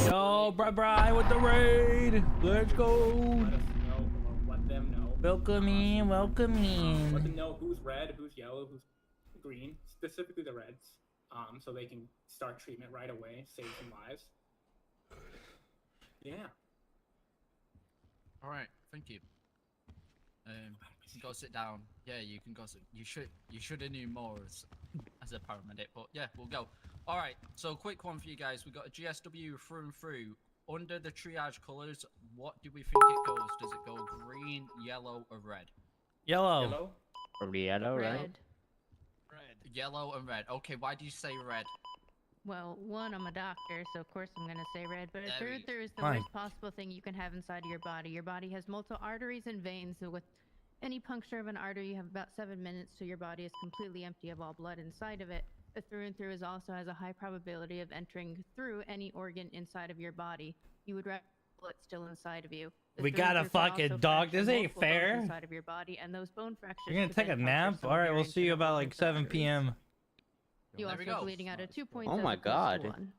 Yo, bye with the raid. Let's go. Let us know, or let them know. Welcome in, welcome in. Let them know who's red, who's yellow, who's green, specifically the reds, so they can start treatment right away, save some lives. Yeah. All right, thank you. Go sit down. Yeah, you can go sit. You should have knew more as a paramedic, but yeah, we'll go. All right, so quick one for you guys. We got a GSW through and through. Under the triage colors, what do we think it goes? Does it go green, yellow, or red? Yellow. Probably yellow, right? Red. Yellow and red. Okay, why do you say red? Well, one, I'm a doctor, so of course I'm gonna say red. But a There we through is the Fine. worst possible thing you can have inside of your body. Your body has multiple arteries and veins, so with any puncture of an artery, you have about 7 minutes till your body is completely empty of all blood inside of it. A through and through is also has a high probability of entering through any organ inside of your body. You would rather blood still inside of you. The We through and got a through can fucking also dog. fracture This ain't multiple bones fair. Inside of your body, and those bone fractures. You're gonna could take a then puncture nap? some All of right, your we'll see you internal about like organ 7 fractures. p.m. You There we also go. bleeding out of 2 points. Oh as my opposed to God. 1.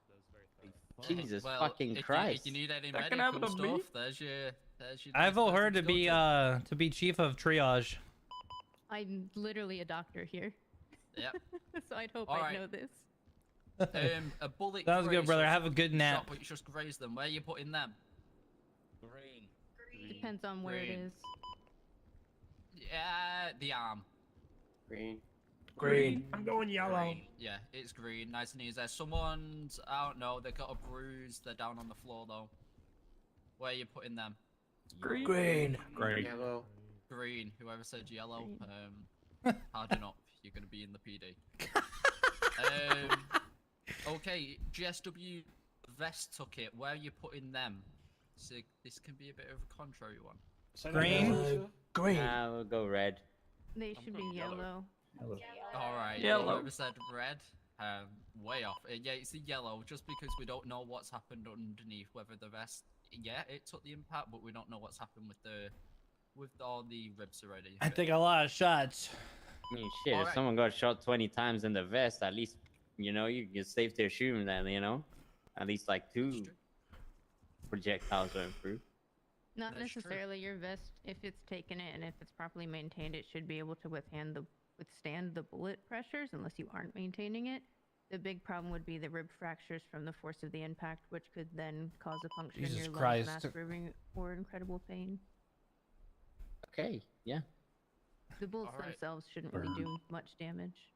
Jesus Well, fucking if Christ. You need any That can happen medical to me. stuff, there's your I've nice heard person to go be chief of triage. I'm literally a doctor here. Yep. So I'd hope All I'd right. know this. A bullet. Sounds good, grazed, brother. so Have a good nap. Shot, but you just graze them. Where are you putting them? Green. Depends on where it Green. is. Yeah, the arm. Green. I'm going yellow. Green. Yeah, it's green. Nice and easy. Someone's, I don't know, they got a bruise. They're down on the floor though. Where are you putting them? Green. Yellow. Green. Whoever said yellow, Green. hard enough. You're gonna be in the PD. Okay, GSW vest took it. Where are you putting them? So this can be a bit of a contrary one. Green. We'll go red. They should be yellow. All right. Yellow. Whoever said red, way off. Yeah, it's the yellow. Just because we don't know what's happened underneath, whether the vest, yeah, it took the impact, but we don't know what's happened with all the ribs already. I take a lot of shots. I mean, shit, if Alright. someone got shot 20 times in the vest, at least, you know, it's safe to assume that, you know, at least like 2 projectiles went through. Not That's true. necessarily your vest. If it's taken it and if it's properly maintained, it should be able to withstand the bullet pressures unless you aren't maintaining it. The big problem would be the rib fractures from the force of the impact, which could then cause a puncture in Jesus your Christ. lungs, mass breathing, or incredible pain. Okay, yeah. The bullets Alright. themselves shouldn't really do much damage.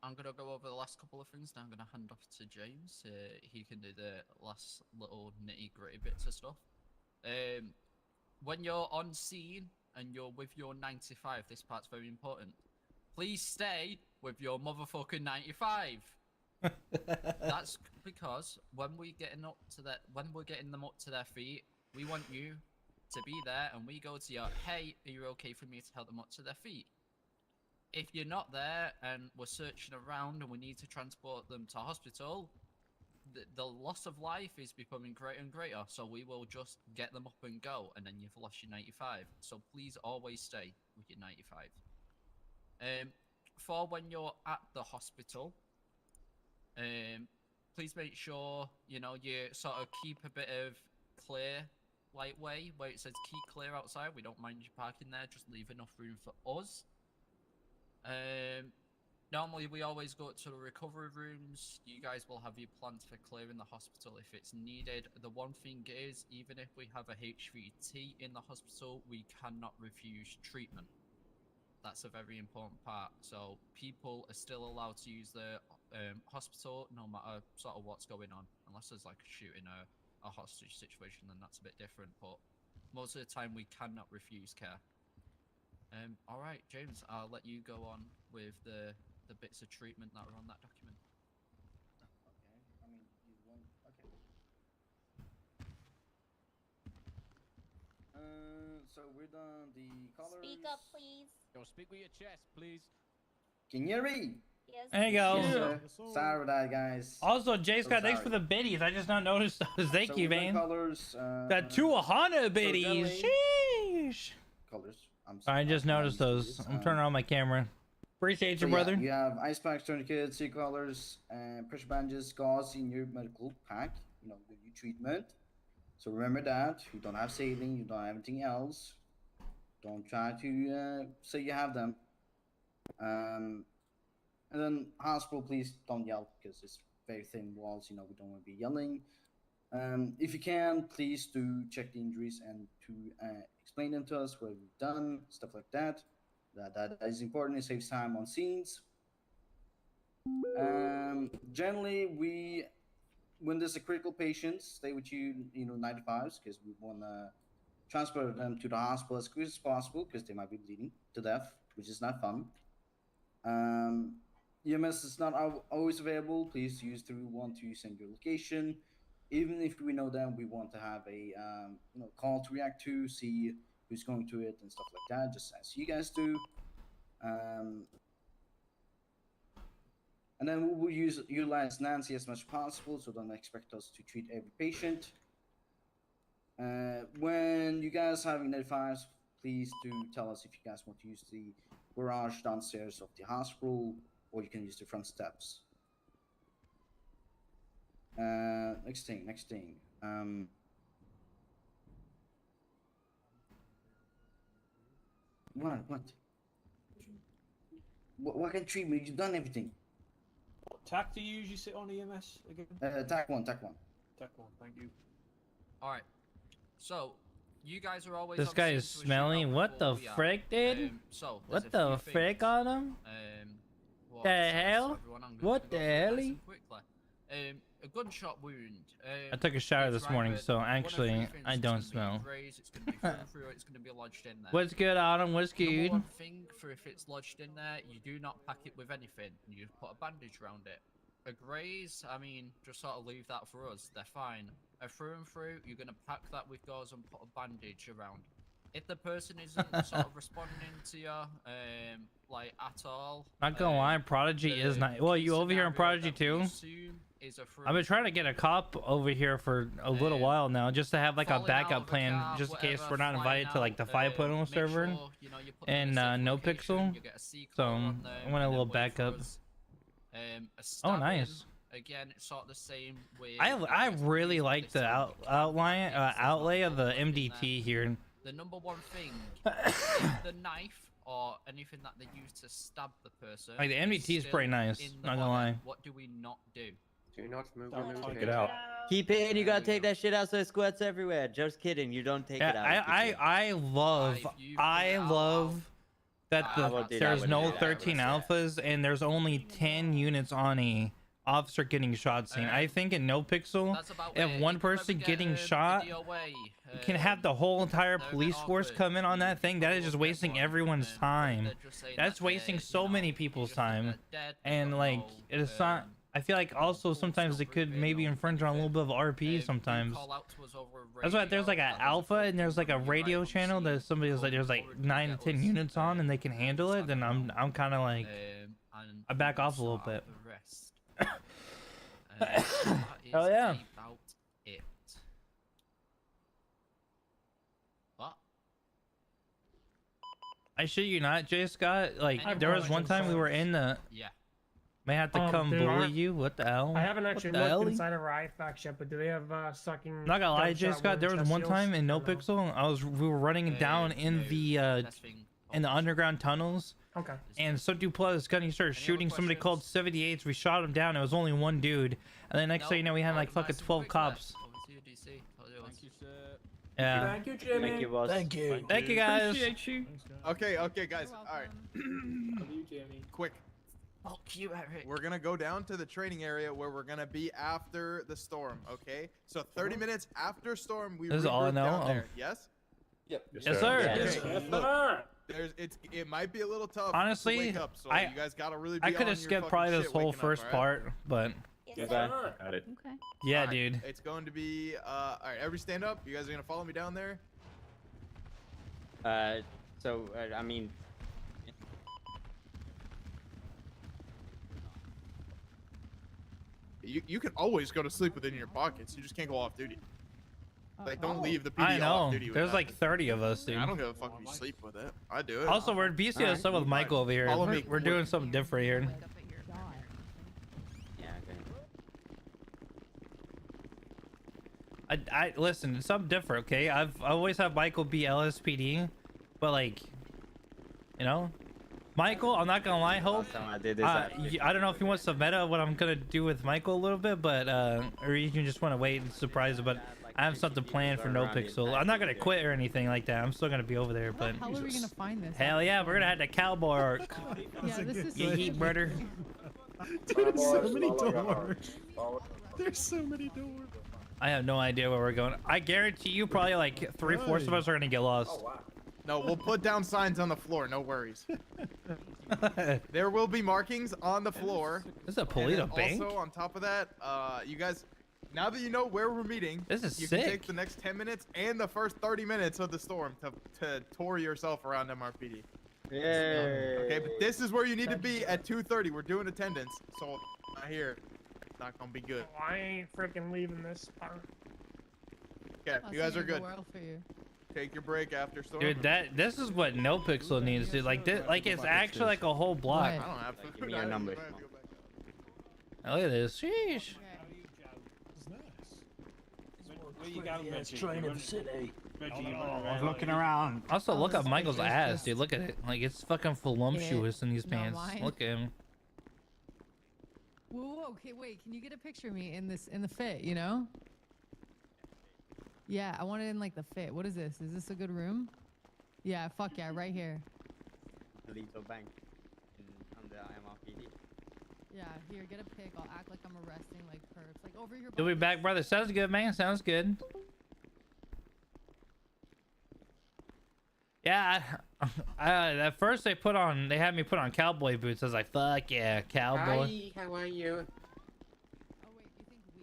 I'm gonna go over the last couple of things. Now I'm gonna hand off to James. He can do the last little nitty gritty bits of stuff. When you're on scene and you're with your 95, this part's very important. Please stay with your motherfucking 95. That's because when we're getting them up to their feet, we want you to be there, and we go to you. Hey, are you okay for me to help them up to their feet? If you're not there and we're searching around and we need to transport them to hospital, the loss of life is becoming greater and greater. So we will just get them up and go, and then you've lost your 95. So please always stay with your 95. For when you're at the hospital, please make sure you sort of keep a bit of clear light way where it says keep clear outside. We don't mind you parking there, just leave enough room for us. Normally we always go to the recovery rooms. You guys will have your plans for clearing the hospital if it's needed. The one thing is, even if we have a HVT in the hospital, we cannot refuse treatment. That's a very important part. So people are still allowed to use the hospital no matter sort of what's going on, unless there's like a shooting or a hostage situation, then that's a bit different. But most of the time we cannot refuse care. All right, James, I'll let you go on with the bits of treatment that are on that document. Okay, I mean, you want, okay. So we're done the colors. Speak up, please. Yo, speak with your chest, please. Can you hear me? Yes. There you go. Yeah. Sorry about that, guys. Also, Jay So Scott, thanks for sorry. the biddies. I just not noticed those. Thank So you, we're done man. Colors. Got 200 biddies. generally- Sheesh. Colors. I just noticed those. I'm turning on my camera. Appreciate you, brother. You have ice packs, tourniquets, sea collars, pressure bandages, gauze in your medical pack. You know, with your treatment. So remember that. You don't have saline. You don't have anything else. Don't try to say you have them. And then hospital, please don't yell because it's very thin walls. You know, we don't want to be yelling. If you can, please do check the injuries and to explain them to us what we've done, stuff like that. That is important. It saves time on scenes. Generally, when there's a critical patient, stay with you, 95s, because we want to transfer them to the hospital as quick as possible, because they might be bleeding to death, which is not fun. EMS is not always available. Please use 312 to send your location. Even if we know them, we want to have a call to react to, see who's going to it and stuff like that, just as you guys do. And then we will utilize Nancy as much as possible, so don't expect us to treat every patient. When you guys have identifiers, please do tell us if you guys want to use the garage downstairs of the hospital, or you can use the front steps. Next thing. What can treatment? You've done everything. What tack do you usually sit on EMS again? Tack one. Tack one, thank you. Alright. So, you guys are always This on guy scene is to a smelly. shootout What the before we are. frick, dude? So, What there's a the few frick things, on him? what- The so hell? everyone, I'm What gonna the go through hell? nice and quickly. A gunshot wound. I took a shower it's this morning, either so one of three actually, things. I It's don't gonna be smell. grazed, it's gonna be through and through, it's gonna be lodged in there. What's good, Autumn? What's Number good? one thing for if it's lodged in there, you do not pack it with anything. You put a bandage around it. A graze, I mean, just sort of leave that for us. They're fine. A through and through, you're gonna pack that with gauze and put a bandage around. If the person isn't sort of responding to you, like at all, Not gonna lie, Prodigy is not. Well, you over here in Prodigy too? I've been trying to get a cop over here for a little while now, just to have like a backup plan, just in case we're not invited to like the 5.0 server and no pixel. So I want a little backup. Oh, nice. Again, it's sort of the same way. I really like the outlay of the MDT here. The number one thing is the knife or anything that they use to stab the person. Like the MDT is still pretty nice, in the not gonna body. lie. What do we not do? Do not move. Take it out. Keep it in. You gotta take that shit out so it squirts everywhere. Just kidding. You don't take it out. I love that there's no 13 alphas and there's only 10 units on a officer getting shot scene. I think in no pixel, if one person getting shot can have the whole entire police force come in on that thing, that is just wasting everyone's time. That's wasting so many people's time. And like, it is not. I feel like also sometimes it could maybe infringe on a little bit of RP sometimes. That's why there's like an alpha and there's like a radio channel that somebody is like there's like 9 to 10 units on and they can handle it. Then I'm kind of like I back off a little bit. Hell yeah. About it. What? I shit you not, Jay Scott. Like there was one time we were in the. Yeah. May have to come dude, bully you. What the hell? I haven't actually What the hell? looked inside of Riot Fact yet, but do they have sucking? Not gonna lie, Jay gunshot Scott. There wound was one chest time seals? in No Pixel, we were running down in the underground tunnels. Okay. And some dude pulled out his gun. He started shooting somebody called 78s. We shot him down. It was only one dude. And then next thing you know, we had like fucking 12 cops. Thank you, sir. Yeah. Thank you, Jimmy. Thank you, boss. Thank you, guys. Appreciate you. Okay, guys. All right. Love you, Jimmy. Quick. Fuck you, Eric. We're gonna go down to the training area where we're gonna be after the storm. Okay. So 30 minutes after storm, we This is all I regroup know? down there. Oh. Yes. Yep. Yes, sir. Okay, Yes, look, sir. it might be a little tough. Honestly, to wake up, so I- you guys gotta really. Be I could on have your skipped fucking probably this shit whole waking up, first all right? part, but Yes, sir. Got it. Okay. yeah, Alright, dude. It's going to be all right. Everybody stand up. You guys are gonna follow me down there. I mean, You can always go to sleep within your pockets. You just can't go off duty. Like, don't leave the PD I know. off duty. with There's like nothing. 30 of us, dude. I don't give a fuck if you sleep with it. I do it. Also, we're BCS up with Michael over here. Follow me. We're doing something different here. yeah, okay. I listen. It's something different, okay? I always have Michael be LSPD, but like, you know, Michael. I'm not gonna lie, Hope. I did this. I don't know if you want some meta what I'm gonna do with Michael a little bit, but or you can just want to wait and surprise it. But I have something planned for No Pixel. I'm not gonna quit or anything like that. I'm still gonna be over there. But How are we gonna find this? hell yeah, we're gonna have the cowboy arc. Yeah, this is. You eat, brother. Dude, so many doors. There's so many doors. I have no idea where we're going. I guarantee you, probably like 3/4 of us are gonna get lost. No, we'll put down signs on the floor. No worries. There will be markings on the floor. This is a And Polito then bank. Also, on top of that, you guys, now that you know where we're meeting, This is you sick. can take the next 10 minutes and the first 30 minutes of the storm to tour yourself around MRPD. Yeah. Okay, but this is where you need to be at 2:30. We're doing attendance, so not here. It's not gonna be good. Oh, I ain't freaking leaving this spot. Okay, you guys are good. For you. Take your break after storm. Dude, this is what No Pixel needs, dude. Like this, like it's actually like a whole block. I don't have food. Give me your number. Oh, look at this. Sheesh. Where you going, Reggie? train You of the city. Reggie, I was looking around. Also, look this at is Michael's like ass, dude. Look at it. Like it's fucking voluptuous in these Not pants. mine. Look at him. Whoa, okay, wait. Can you get a picture of me in the fit? You know? Yeah, I want it in like the fit. What is this? Is this a good room? Yeah, fuck yeah, right here. Little bank under MRPD. Yeah, here, get a pic. I'll act like I'm arresting like perps. Like over here. You'll be back, brother. Sounds good, man. Sounds good. Yeah, at first they had me put on cowboy boots. I was like, fuck yeah, cowboy. Hi, how are you? Oh wait, you think we?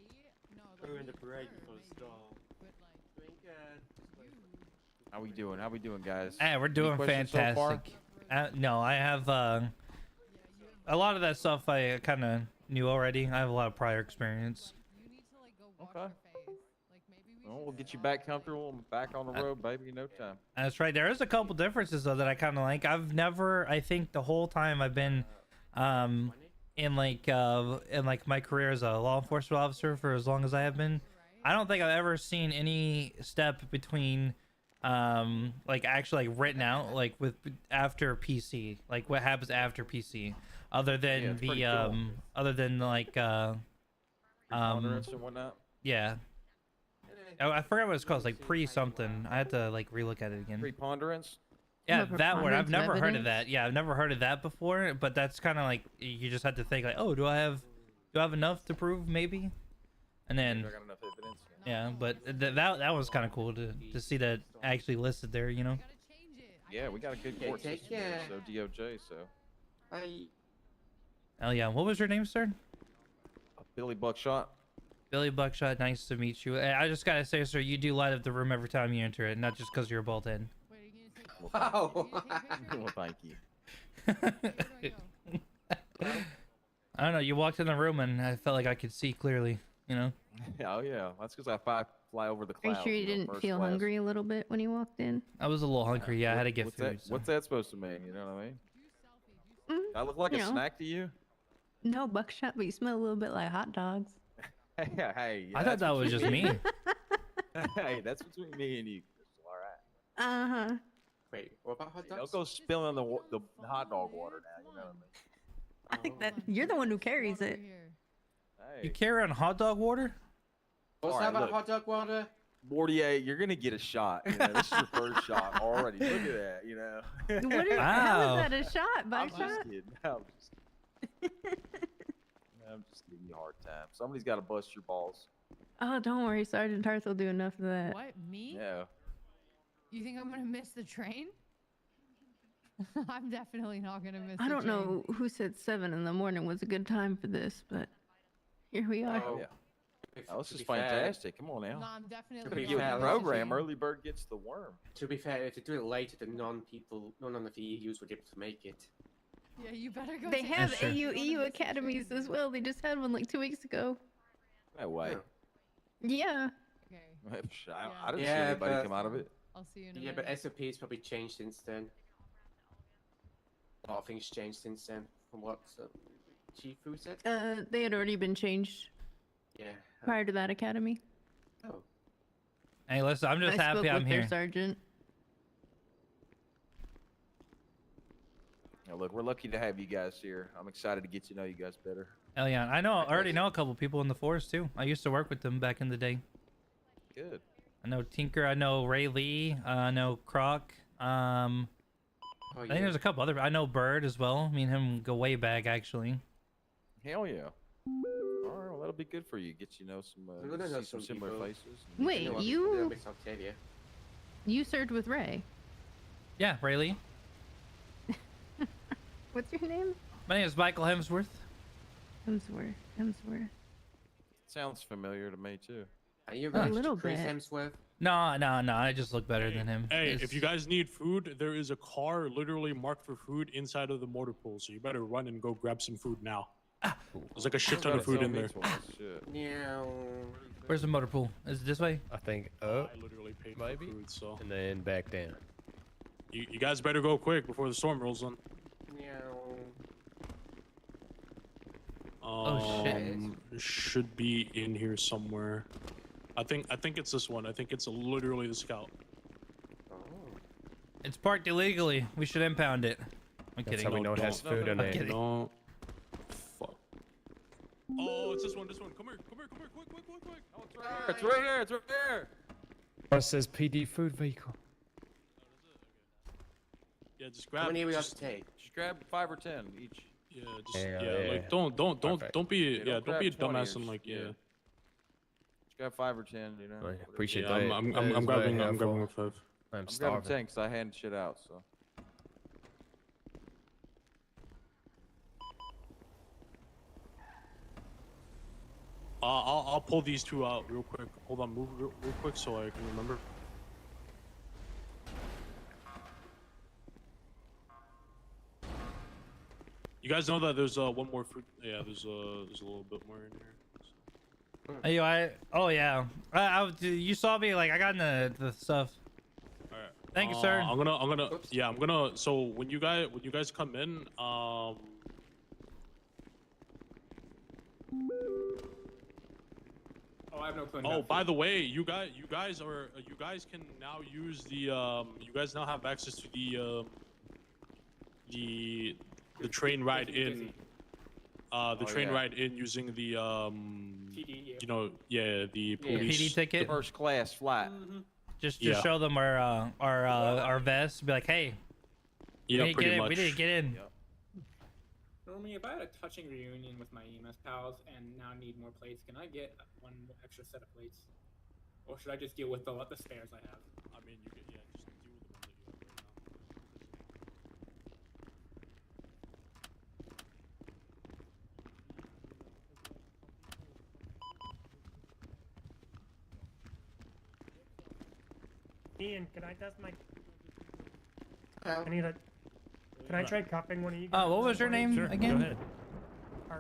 No, We're like in the we parade were, before the storm. but like Doing good. How we doing? How we doing, guys? Hey, we're Any doing questions so far? fantastic. No, I have a lot of that stuff I kind of knew already. I have a lot of prior experience. you need to like go wash Okay. your face. Like maybe we Well, should we'll get you set back up, comfortable and back on the road, baby, in no time. That's right. There is a couple differences though that I kind of like. I've never, I think the whole time I've been, in like my career as a law enforcement officer for as long as I have been, I don't think I've ever seen any step between, like actually like written out like with after PC, like what happens after PC, other than it's the pretty cool. other than like Preponderance and whatnot. yeah. Oh, I forgot what it's called. It's like pre something. I had to like relook at it again. Preponderance. Yeah, Of that word. I've preponderance of never heard of evidence? that. Yeah, I've never heard of that before. But that's kind of like you just have to think like, oh, do I have enough to prove maybe? And then I got enough evidence. yeah, but that was kind of cool to see that actually listed there. You know. Yeah, we got a good Yeah, court take system here, care. so DOJ, so. Hi. Oh yeah. What was your name, sir? Billy Buckshot. Billy Buckshot. Nice to meet you. I just gotta say, sir, you do light up the room every time you enter it, not just because you're a bald head. Wow. Well, thank you. I don't know. You walked in the room and I felt like I could see clearly. You know. Oh yeah, that's because I fly over the Are you clouds. sure you know, didn't first feel class. hungry a little bit when you walked in? I was a little hungry. Yeah, I had to get what's food. That, what's that supposed to mean? You know what I mean? I look like you a know. snack to you? No, buckshot, but you smell a little bit like hot dogs. Hey, hey. I thought that was just me. Hey, that's between me and you. All right. Uh huh. Wait, what about hot dogs? Don't go spilling the hot dog water now. You know what I think that you're the one who carries it. I mean? You Hey, carry on hot dog water? What's All that right, about look. hot dog water? Mortier, you're gonna get a shot. You know, this is your first shot already. Look at that. You know. What is, how is that a shot? By I'm shot? just kidding. I'm just kidding. I'm just giving you a hard time. Somebody's got to bust your balls. Oh, don't worry, Sergeant Tarth will do enough of that. What, me? Yeah. You think I'm gonna miss the train? I'm definitely not gonna miss. I the don't train. know who said 7 in the morning was a good time for this, but here we are. Oh, yeah. Oh, this is fantastic. Come on now. No, I'm definitely. To be Get with fair, the program. Early bird gets the worm. To be fair, if you do it later, then none of the EUs would be able to make it. Yeah, you better go. They say have that. EU academies as well. They just had one like 2 weeks ago. No way. Yeah. Okay. I didn't see Yeah, anybody but- come out of it. I'll see you in a Yeah, minute. but SOP's probably changed since then. A lot of things changed since then, from what Chief Fu said. They had already been changed Yeah. prior to that academy. Oh. Hey, listen, I'm just I happy spoke I'm with here. their sergeant. Now, look, we're lucky to have you guys here. I'm excited to get to know you guys better. Hell yeah. I already know a couple people in the force too. I used to work with them back in the day. Good. I know Tinker, I know Ray Lee, I know Croc. I think there's a couple other. I know Bird as well. Me and him go way back actually. Hell yeah. All right, well, that'll be good for you. Get you know some I'm gonna know see some some similar people. faces. Wait, know you Miss Octavia. you served with Ray. Yeah, Rayleigh. What's your name? My name is Michael Hemsworth. Hemsworth. Sounds familiar to me too. Are you A related little to Chris bit. Hemsworth? No, I just look better than him. Hey, It's- if you guys need food, there is a car literally marked for food inside of the motor pool, so you better run and go grab some food now. There's like a shit ton of food in there. Yeah. Where's the motor pool? Is it this way? I think up, I literally paid maybe, for food, so and then back down. you guys better go quick before the storm rolls in. Oh, shit. It should be in here somewhere. I think it's this one. I think it's literally the scout. It's parked illegally. We should impound it. I'm That's kidding. how we know it has food in I'm it. kidding. No. Fuck. Oh, it's this one. This one. Come here. Quick. Oh, it's right here. It's right here. Oh, it says PD food vehicle. Yeah, just grab. How many we have just- to take? Just grab 5 or 10 each. Yeah, just Yeah, like don't be don't grab a 20 dumbass or and like yeah. Just grab 5 or 10, you know. I appreciate Yeah, that. I'm That is very grabbing helpful. a 5. I'm I'm grabbing starving. 10 because I hand shit out, so. I'll pull these two out real quick. Hold on, move real quick so I can remember. You guys know that there's one more food. Yeah, there's a little bit more in here. Hey, oh yeah. You saw me like I got in the stuff. All right. Thank you, sir. I'm gonna. So when you guys come in, Oh, I have no clue. Oh, by the way, you guys can now use the you guys now have access to the train ride in. The train ride in using the PD, you know, the police PD ticket. First class flight. Just Yeah. show them our vests. Be like, hey, Yeah, we pretty much. We need to get in. Normally, if I had a touching reunion with my EMS pals and now need more plates, can I get one extra set of plates? Or should I just deal with the spares I have? I mean, you can, yeah, just deal with the ones that you have right now. Ian, can I test my? I need a. Can I try cupping one of you? Oh, what was your name Sure, again? Go ahead.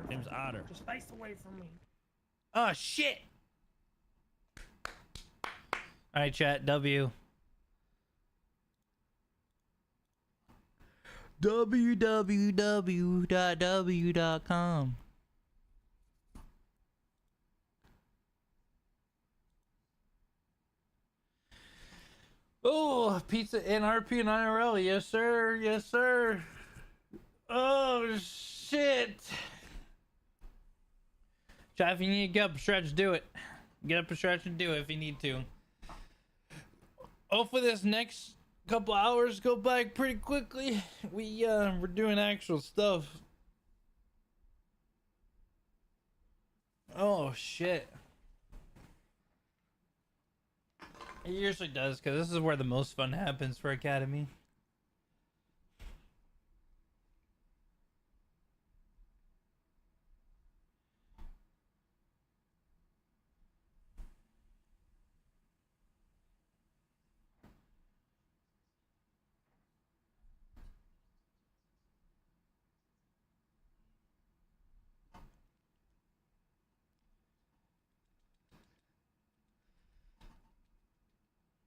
Name's Otter. Just face away from me. Oh shit! All right, chat. W. www.w.com. Oh, pizza NRP and IRL. Yes, sir. Yes, sir. Oh, shit. Chat, if you need to get up and stretch, do it. Get up and stretch and do it if you need to. Hopefully this next couple hours go by pretty quickly. We're doing actual stuff. Oh, shit. It usually does, because this is where the most fun happens for Academy.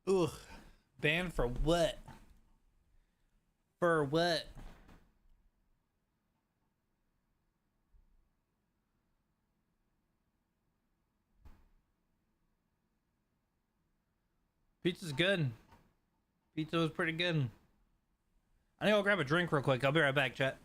Ugh. Banned for what? For what? Pizza's good. Pizza was pretty good. I need to go grab a drink real quick. I'll be right back, chat.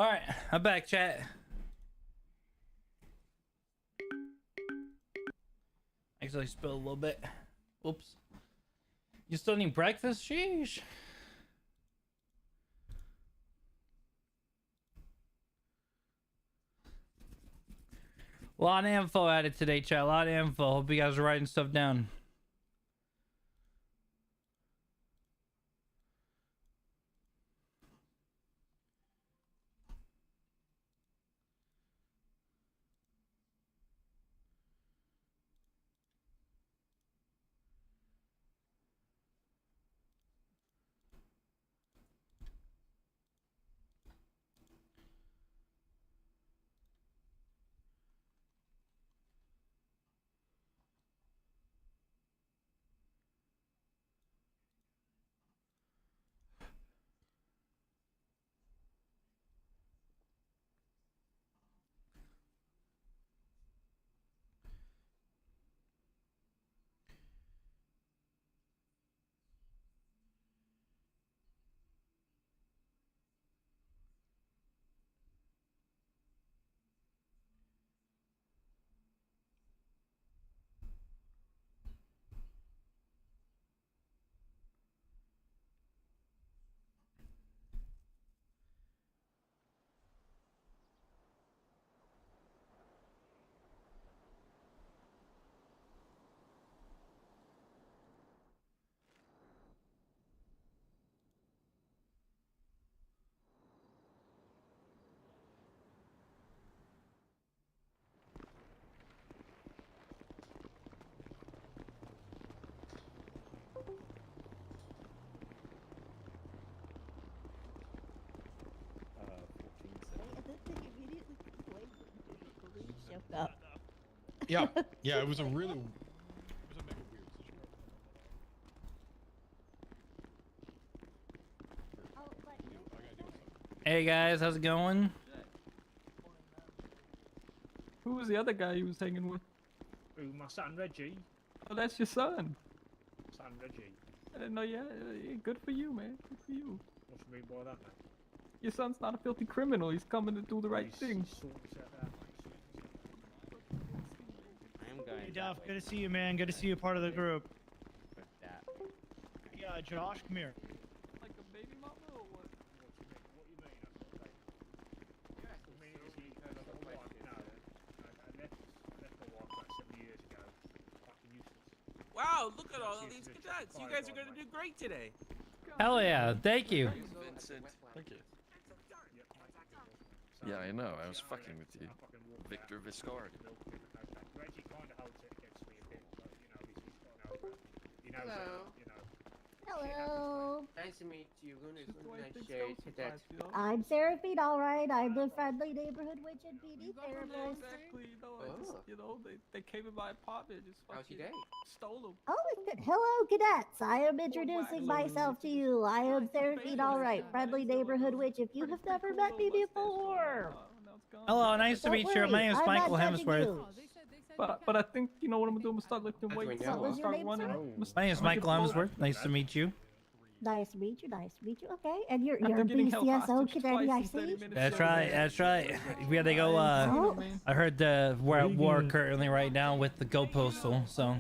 All right, I'm back, chat. Actually, I spilled a little bit. Oops. You still need breakfast? Sheesh. A lot of info added today, chat. A lot of info. Hope you guys are writing stuff down. Yeah, yeah, it was a really. Hey guys, how's it going? Who was the other guy you was hanging with? Ooh, my son Reggie. Oh, that's your son. Son Reggie. I didn't know. Yeah, good for you, man. Good for you. What do you mean by that, mate? Your son's not a filthy criminal. He's coming to do the right thing. Hey Duff, good to see you, man. Good to see you part of the group. Yeah, Josh, come here. Like a baby mama or what? Wow, look at all of these cadets. You guys are gonna do great today. Hell yeah, thank you. Vincent. Thank you. Yeah, I know. I was fucking with you. Victor Viscardi. Reggie kind of holds it against me a bit, but you know, Hello. Hello. Nice to meet you. Nice shade, cadet. I'm Seraphine, all right. I'm the friendly neighborhood witch and PD therapist. Exactly. You know, they came in my apartment, just How's your fucking day? stole them. Oh, it's good. Hello, cadets. I am introducing myself to you. I am Seraphine, all right. Friendly neighborhood witch. If you have never met me before. Hello, nice to Don't meet you. My worry, name is I'm Michael not judging Hemsworth. you. But I think you know what I'm gonna do. I'm gonna start lifting weights. What was your Start name, running. sir? My name is Michael Hemsworth. Nice to meet you. Nice to meet you. Nice to meet you. Okay, and you're After a getting held BCSO hostage cadet, twice I in 30 see. minutes, That's right. That's right. Yeah, they go. I heard we're at war currently right now with the Go Postal. So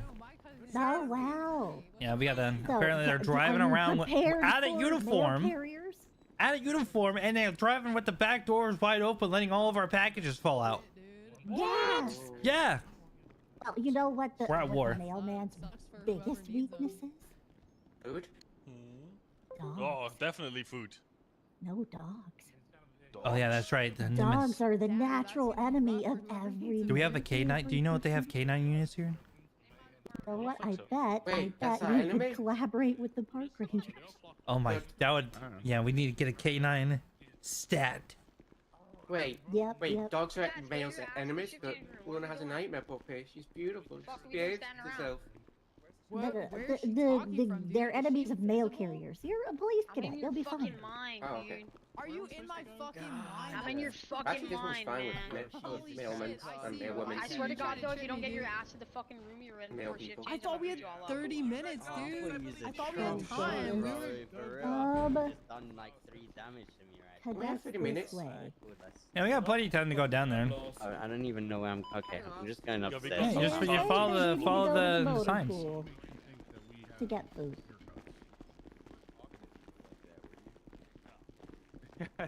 Oh wow. yeah, we got to. So, Apparently they're are driving you around prepared out of for uniform. mail carriers? Out of uniform, and they're driving with the back doors wide open, letting all of our packages fall out. Yes. Yeah. Well, you know what the, We're at war. mailman's biggest weakness is? Food? Oh, definitely food. No dogs. Oh yeah, that's right. The Dogs are the natural enemy of every. Do we have a K9? Do you know what they have K9 units here? You know what? I bet. Wait, I that's bet our we enemy? could collaborate with the park rangers. Oh my, that would. Yeah, we need to get a K9 stat. Wait, Yep, wait, yep. dogs are males enemies, but Luna has a nightmare puppy. She's beautiful. She's behaved herself. They're enemies of mail carriers. You're a police cadet. You'll be fine. Oh, okay. Are you in my fucking mind? I'm in your fucking Actually, this one's mind, fine man. with Holy mailmen shit, I and see you. mailwomen. I swear to God, though, if you don't get your dude. ass to the fucking room you're in Male before shift people. I change, thought I'll we beat had you all up. 30 minutes, dude. I thought we had Oh, time. We shit. were... Just done like 3 damage to me right now. Cadets 30 this minutes. way. Yeah, we got plenty of time to go down there. I don't even know where I'm. Okay, I'm just going upstairs. Yeah, you just Hey, you follow maybe the we need to go to the motor signs. pool to get food.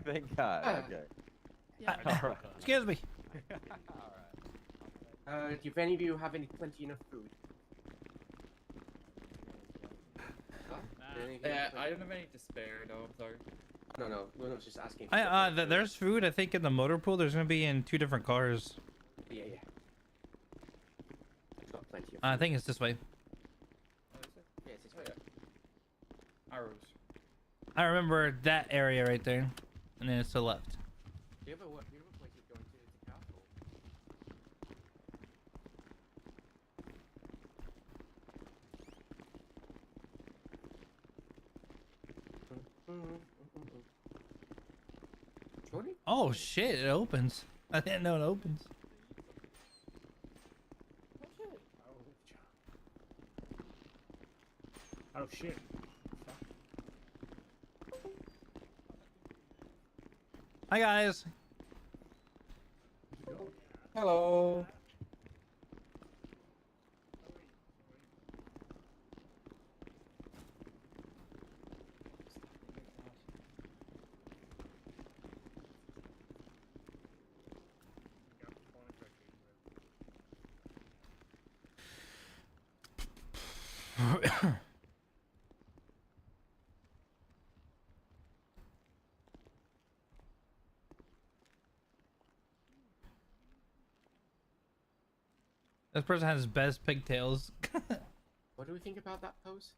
Thank God. Okay. Excuse me. Do any of you have plenty enough food? I don't have any to spare, no, I'm sorry. No, we're just asking. There's food. I think in the motor pool. There's gonna be in 2 different cars. Yeah. I've got plenty of food. I think it's this way. Yeah, it's this way. Arrows. I remember that area right there, and then it's to the left. Do you have a place you're going to castle? Oh shit! It opens. I didn't know it opens. Oh shit. Hi guys. Hello. This person has best pigtails. What do we think about that pose?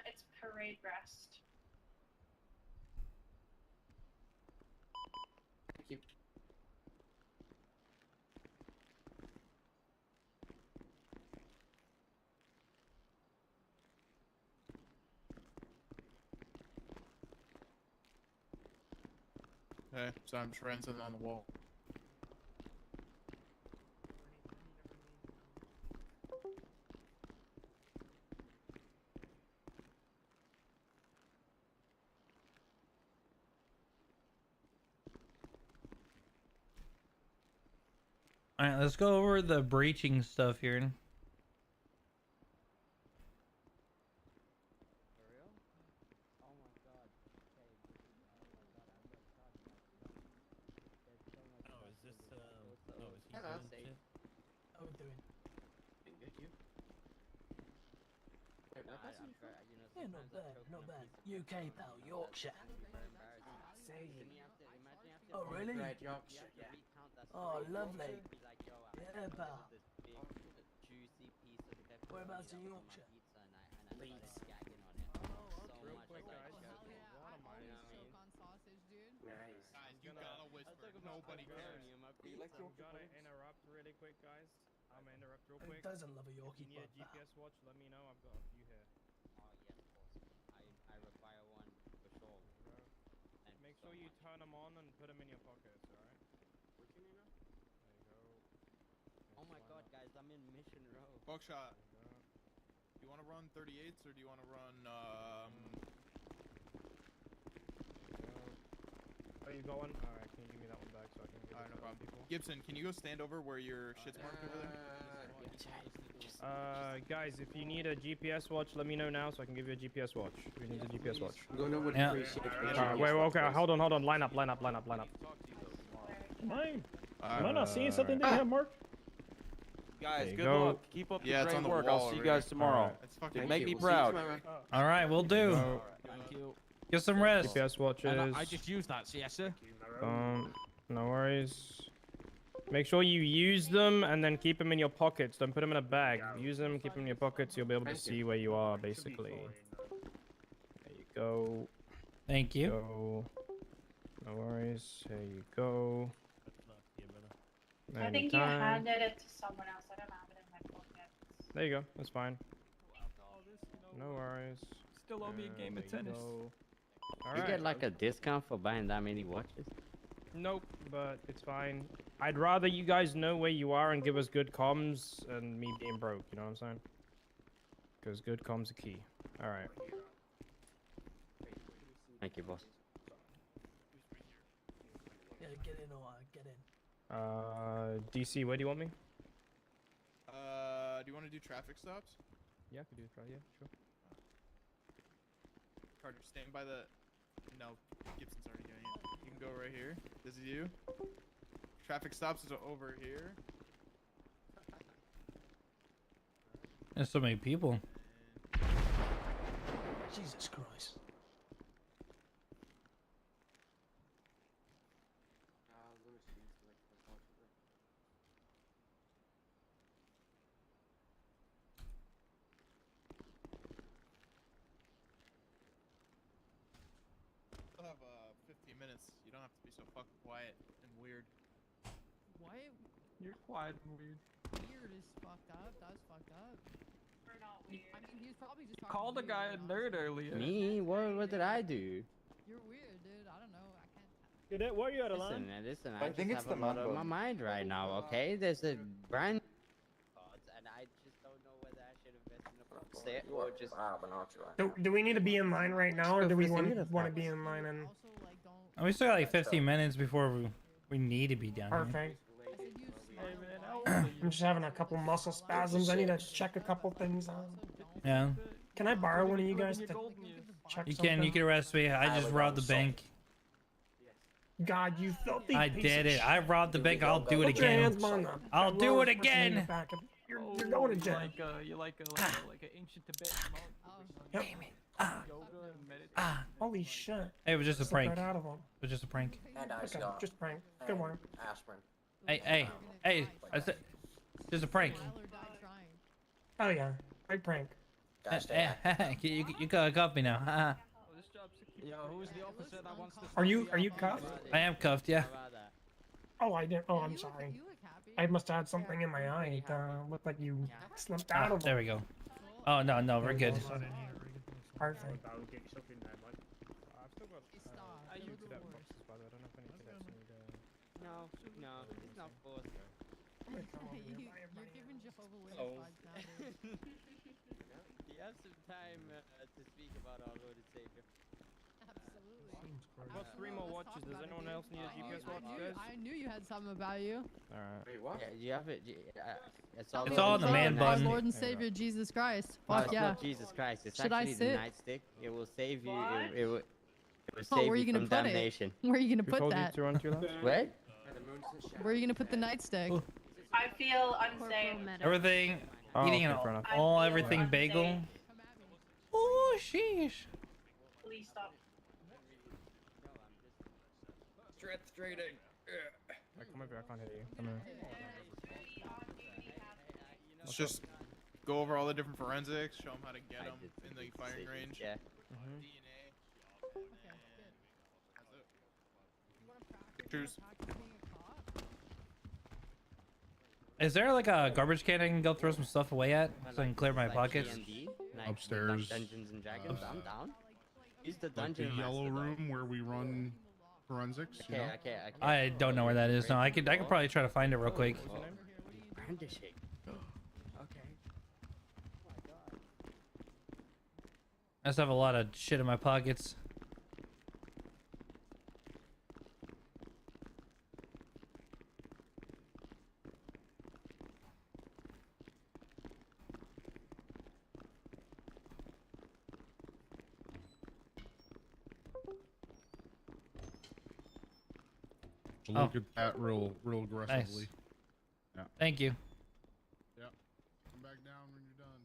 It's parade rest. Thank you. Okay, so I'm just writing something on the wall. All right, let's go over the breaching stuff here. Hello. How we doing? Doing good, you? Wait, what person you from? Yeah, not bad. UK pal, Yorkshire. Oh, really? Right, Yorkshire. Yeah. Oh, lovely. Yeah, pal. Whereabouts in Yorkshire? Leeds. Real quick, guys. Hell yeah, I always choke on sausage, dude. Nice. Guys, you gotta whisper. Nobody cares. I'm gonna interrupt really quick, guys. I'm gonna interrupt real Who quick. doesn't love a If Yorkie you need a pub, pal? GPS watch, let me know. I've got a few here. I require one for sure. Make sure you turn them on and put them in your pockets, alright? What's your name now? There you go. Oh my god, guys, I'm in Mission Row. Buckshot. Do you want to run 38s or do you want to run Where are you going? Alright, can you give me that one back so I can give it no to problem. people? Gibson, can you go stand over where your shit's marked over there? Guys, if you need a GPS watch, let me know now so I can give you a GPS watch. Who needs a GPS watch? Gonna would Yeah. appreciate it. Alright, wait, okay, hold on. Line up. Am I not seeing something there, Mark? Guys, you good go. luck. Keep up the Yeah, it's great on the work. wall I'll see you already. guys tomorrow. Alright. It's fucking Make me We'll see you proud. tomorrow. All right, we'll do. Thank you. Get some rest. GPS watches. I just used that, so yes, sir. No worries. Make sure you use them and then keep them in your pockets. Don't put them in a bag. Use them, keep them in your pockets. You'll be able to see where you are, basically. There you go. Thank you. Go. No worries. There you go. I think you handed it to someone else. I don't have it in my pocket. There you go. That's fine. No worries. still owe me a game of tennis. You get like a discount for buying that many watches? Nope, but it's fine. I'd rather you guys know where you are and give us good comms and me being broke, you know what I'm saying? Because good comms are key. Alright. Thank you, boss. Yeah, get in or get in. DC, where do you want me? Do you want to do traffic stops? Yeah, I could do a try, yeah, sure. Carter, stand by the... No, Gibson's already doing it. You can go right here. This is you. Traffic stops is over here. There's so many people. Jesus Christ. Still have 15 minutes. You don't have to be so fucking quiet and weird. What? You're quiet and weird. Weird is fucked up. That was fucked up. We're not weird. I mean, he was probably just talking Called a to guy a nerd earlier. Me? What did I do? You're weird, dude. I don't know. I can't. Cadet, why are you out of line? Listen, I I think just it's have the a lot on man my bun. mind right now, okay? There's a brand cards, and I just don't know whether I should invest in a full set or just... Do we need to be in line right now, or do we want to be in line and... We still got like 15 minutes before we need to be down here. Perfect. I'm just having a couple muscle spasms. I need to check a couple things out. Yeah. Can I borrow one of you guys to check You something? can arrest me. I just robbed the bank. God, you filthy I piece did of it. I robbed the bank. I'll do it Put your again. hands on the I'll do road it for putting again. it back. You're going to jail. You're like an ancient Tibetan monk. Yep. Yoga and meditation. Holy shit. Hey, it was just a Slip prank. right out of him. It was just a prank. And I Okay, got just prank. Good one. aspirin. Hey. I said, just a prank. Oh yeah, great prank. You got cuff me now. Yo, who's the officer that wants to... Are you cuffed? I am cuffed, yeah. Oh, I didn't. Oh, I'm sorry. I must have had something in my eye. It looked like you slipped out of it. There we go. Oh no, we're good. Perfect. No, it's not forced. You're giving Jehovah Witness vibes now, dude. You have some time to speak about our Lord and Savior. Absolutely. I've got 3 more watches. Does anyone else need a GPS watch, guys? I knew you had something about you. Alright. Wait, what? Yeah, you have it. It's It's all in the man Our bun. Lord and Savior Jesus Christ. No, Fuck it's yeah. not Jesus Christ. It's Should I actually the sit? nightstick. It will save you. It will Oh, save where are you you gonna from put damnation. it? Where are you gonna Who put told that? you to run through that? What? Where are you gonna put the nightstick? I feel unsafe. Everything, Oh, eating okay, fair enough. all everything bagel. Oh, sheesh. Please stop. Strength training. Come over, I can't hear you. Come here. Let's just go over all the different forensics, show them how to get them in the firing range. Yeah. DNA. Pictures. Is there like a garbage can I can go throw some stuff away at so I can clear my pockets? Upstairs. Dungeons and Dragons. I'm down. Use the Like dungeon the yellow master, room where we run forensics. You know? Okay. I don't know where that is. No, I could probably try to find it real quick. Brandishing. I just have a lot of shit in my pockets. So look at that real aggressively. Nice. Yeah. Thank you. Yep. Come back down when you're done.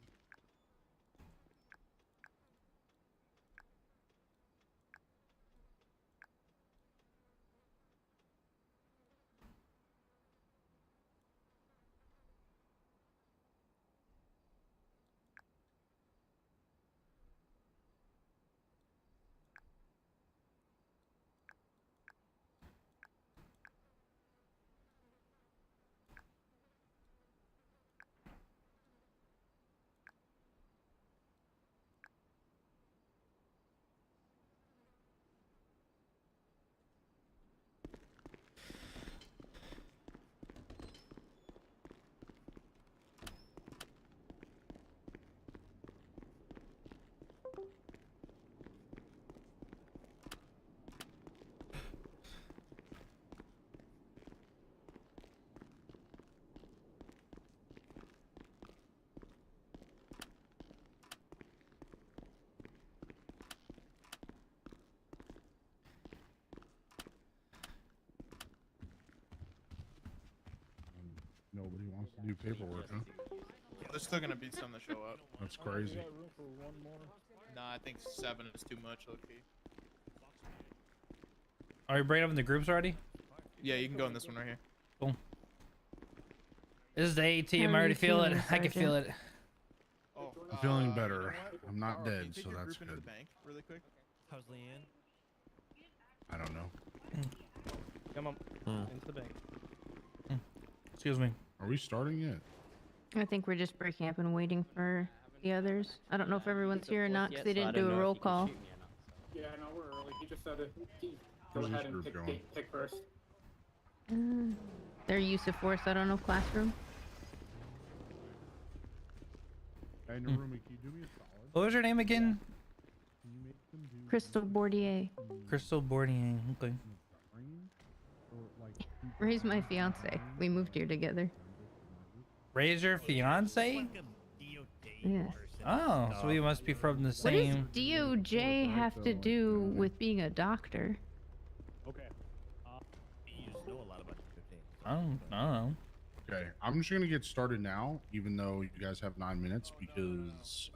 Nobody wants to do paperwork, huh? There's still gonna be some that show up. That's crazy. Nah, I think 7 is too much, okay. Are you breaking up in the groups already? Yeah, you can go in this one right here. Cool. This is the A team. I already feel it. I can feel it. Oh, I'm feeling better. I'm not Can you dead, take so your that's group into good. the bank really quick? How's Leanne? I don't know. Come on. Into the bank. Excuse me. Are we starting yet? I think we're just breaking up and waiting for the others. I don't know if everyone's here or not because they didn't do a roll call. Yeah, no, we're early. He just said it. Go Where's ahead this and group pick, going? pick first. Their use of force, I don't know, classroom. Hey, Narumi, can you do me a solid? What was your name again? Can you make them do Crystal Bordier. Crystal Bourdier. Okay. Ray's my fiance. We moved here together. Ray's your fiance? Yeah. Oh, so we must be from the What does same. DOJ have to do with being a doctor? Okay. You just know a lot about the 15. I don't know. Okay, I'm just gonna get started now, even though you guys have 9 minutes, because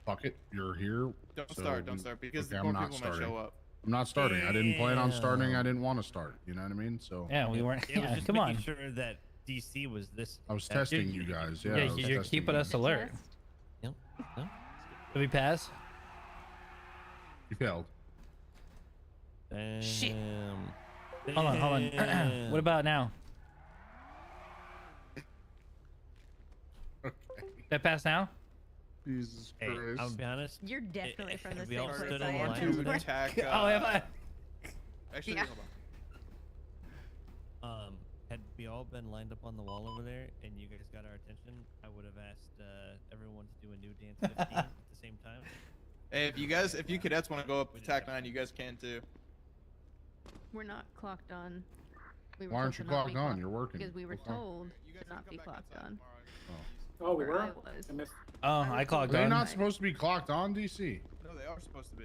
fuck it, you're here. Don't so start, don't we- start, because okay, more I'm not people might starting. show up. I'm not starting. I didn't plan on starting. I Damn. didn't want to start. You know what I mean? So Yeah, we weren't. It was Yeah, just come making on. sure that DC was this. I was that- testing you guys. Yeah, Yeah, I was you're testing keeping you. us alert. Yep. Yep. Did we pass? You failed. Shit. Damn. Hold on. Damn. What about now? Okay. That pass now? Jesus Hey, Christ. I'll be honest. You're definitely from the we same all place stood I in am. line To over there? attack. Oh, have I? Actually, Yeah. hold on. Had we all been lined up on the wall over there and you guys got our attention, I would have asked everyone to do a new dance 15 at the same time. Hey, if you cadets want to go up attack 9, you guys can too. We're not clocked on. We were Why aren't told you to not be clocked on? clocked You're working. because we were Okay. told to not be clocked on. Oh, we Or were? I was. I missed. Oh, I clocked They're on. not supposed to be clocked on, DC. No, they are supposed to be.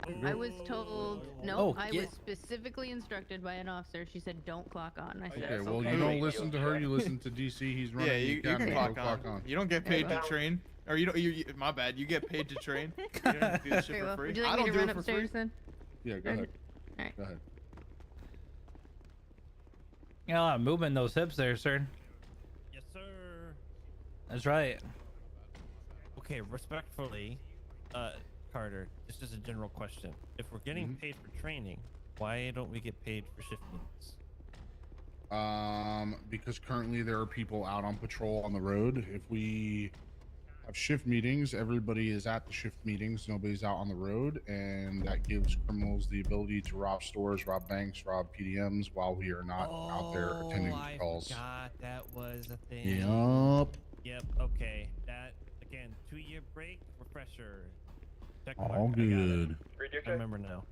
Yeah, I was told. No, Oh, I yeah. was specifically instructed by an officer. She said, "Don't clock on." I said, Okay, well, okay. you don't listen to her. You listen to DC. He's running Yeah, the you can academy. clock Go on. You don't get Very paid to well. train. Or you don't. My bad. You get paid to train. You don't do this shit Very for well. free. Would you I like don't me to do run it for free. upstairs then? Yeah, go ahead. Alright. Go ahead. You got a lot of movement in those hips there, sir. Yes, sir. That's right. Okay, respectfully, Carter, just as a general question. If we're getting paid for training, why don't we get paid for shift meetings? Because currently there are people out on patrol on the road. If we have shift meetings, everybody is at the shift meetings. Nobody's out on the road, and that gives criminals the ability to rob stores, rob banks, rob PDMs while we are not out there attending I calls. forgot that was a thing. Yup. Yep. Okay. That again. 2-year break. Refresher. Check mark, All I got it. good. I remember now.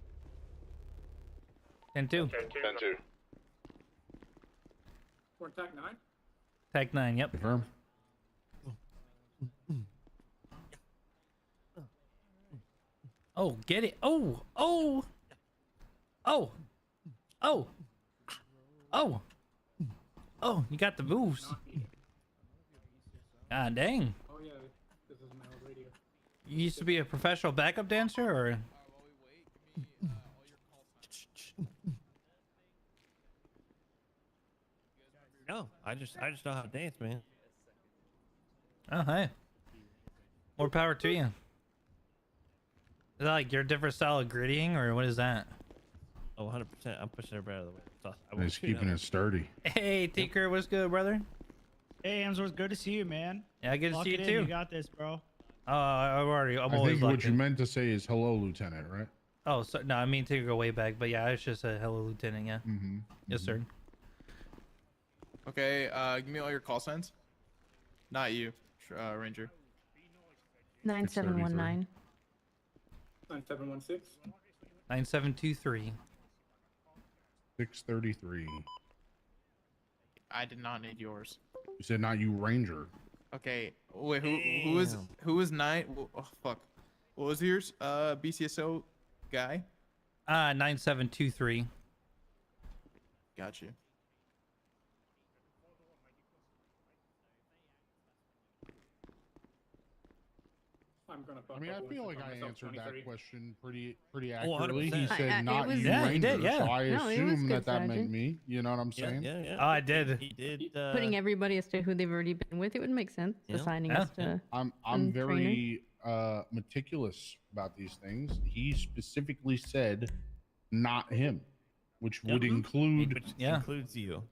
10-2. 10-2. We're attack 9? Tag 9. Yep. Confirm. Oh, get it. Oh. Oh. Oh. Oh. Oh. Oh, you got the moves. God dang. Oh, yeah. This is my old radio. You used to be a professional backup dancer, or? No, I just know how to dance, man. Oh, hey. More power to you. Is that like your different style of grittying, or what is that? Oh, 100%. I'm pushing everybody out of the way. He's keeping it sturdy. Hey, Tinker, what's good, brother? Hey, Hemsworth, good to see you, man. Yeah, good to Lock see you it in, too. You got this, bro. I'm I always think what locked you in. meant to say is hello, Lieutenant, right? Oh, so, no, I mean to go way back, but yeah, I was just a hello, Lieutenant, yeah. Mm-hmm. Yes, sir. Okay, give me all your call signs. Not you, Ranger. 9719. 9716. 9723. 633. I did not need yours. You said not you, Ranger. Okay, wait, who is 9? Oh fuck, what was yours? BCSO guy. 9723. Got you. I'm gonna fuck I mean, up I once feel like find I myself answered 23. that question pretty Oh, accurately. He 100%. said not was- you Yeah, he Ranger, did, yeah. so I No, it was assume good, that meant Sergeant. me. You know what I'm Yeah, saying? yeah, yeah. Oh, I did. He did. Putting everybody as to who they've already been with, it would make sense. Yeah. Assigning Yeah. us to. I'm some trainer. very meticulous about these things. He specifically said not him, which would include Which Yeah. includes you.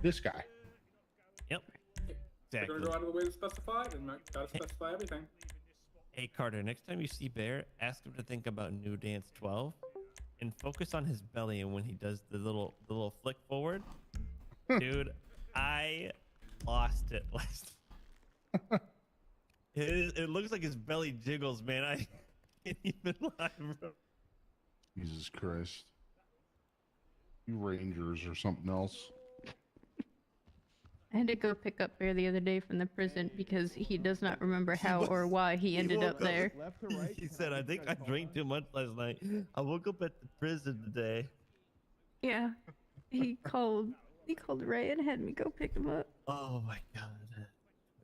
this guy. Yep. We're Exactly. gonna go out of the way to specify, and gotta specify everything. Hey Carter, next time you see Bear, ask him to think about New Dance 12 and focus on his belly, and when he does the little flick forward. Dude, I lost it last. It looks like his belly jiggles, man. I can't even lie, bro. Jesus Christ. You Rangers or something else. I had to go pick up Bear the other day from the prison because he does not remember how or why he ended up there. He said, "I think I drank too much last night. I woke up at the prison today." Yeah, he called Ray and had me go pick him up. Oh my god.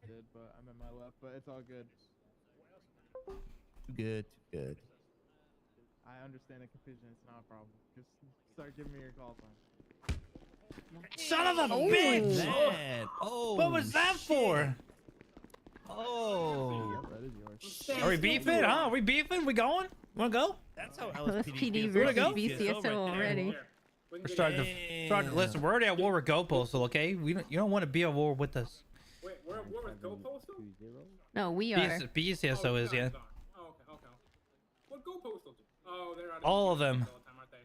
Did, but I'm at my left, but it's all good. Too good, too good. I understand the confusion. It's not a problem. Just start giving me your call sign. Son of a bitch! Man. Oh, What was that for? Oh. That is yours. Are we beefing? Huh? Are we beefing? We going? Wanna go? That's how LSPD feels. versus go? BCSO already. We're starting to listen. We're already at war with Go Postal, okay? You don't want to be at war with us. Wait, we're at war with Go Postal? No, we are. BCSO is, yeah. Oh, okay. What Go Postal do? Oh, they're out of All of the them. all the time, aren't they?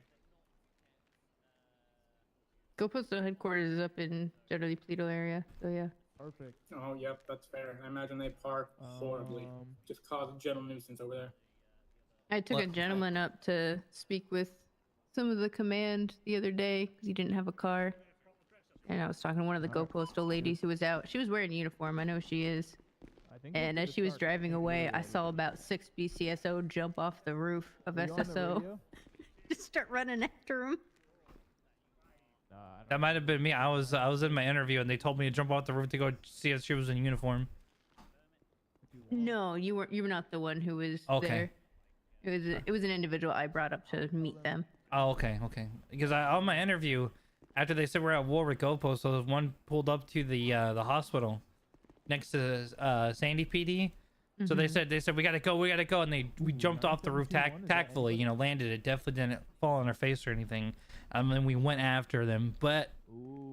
Go Postal headquarters is up in generally Pluto area, so yeah. Perfect. Oh, yep, that's fair. I imagine they park horribly. Just cause a general nuisance over there. I took a gentleman up to speak with some of the command the other day because he didn't have a car. And I was talking to one of the Go Postal ladies who was out. She was wearing a uniform. I know she is. And as she was driving away, I saw about 6 BCSO jump off the roof of SSO. Just start running after him. That might have been me. I was in my interview and they told me to jump off the roof to go see if she was in uniform. No, you were not the one who was Okay. there. It was an individual I brought up to meet them. Oh, okay. Because on my interview, after they said we're at war with Go Postal, one pulled up to the hospital next to Sandy PD. So they said we gotta go, and we jumped off the roof tactfully, landed. It definitely didn't fall on her face or anything. And then we went after them, but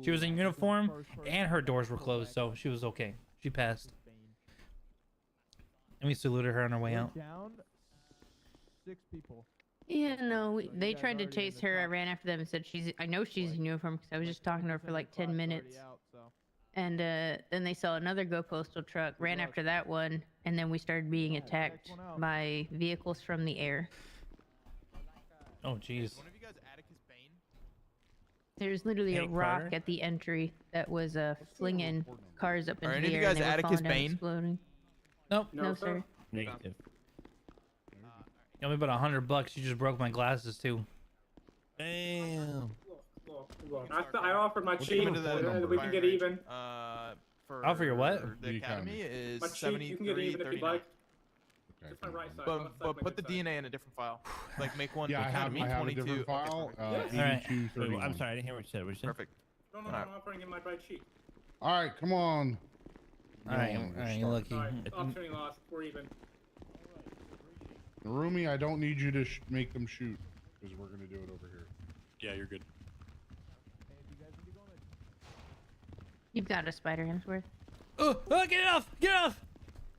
she was in uniform and her doors were closed, so she was okay. She passed. And we saluted her on our way out. Down 6 people. Yeah, no, they tried to chase her. I ran after them and said I know she's in uniform because I was just talking to her for like 10 minutes. And then they saw another Go Postal truck, ran after that one, and then we started being attacked by vehicles from the air. Oh, jeez. One of you guys Atticus Bane? There's literally a Hey, rock Carter? at the entry that was flinging cars up into Are the any air. of you guys and they were Atticus falling down, Bane? exploding. Nope. No, sir. Negative. You owe me about $100. You just broke my glasses too. Damn. Look. I offered my We'll cheat. come into the We can get even. Offer your what? The academy is My cheat, you can get even if you'd 73.39. like. Just my right side. But put the DNA in a different file. Like make one Yeah, I have academy a 22. different file. Yes. Alright. 8231. I'm sorry, I didn't hear what you said. What you said? Perfect. No, I'm offering in my right cheat. All right, come on. Alright, you're lucky. Alright, opportunity lost. We're even. Narumi, I don't need you to make them shoot because we're gonna do it over here. Yeah, you're good. You've got a spider, Hemsworth. Oh, get it off! Get it off!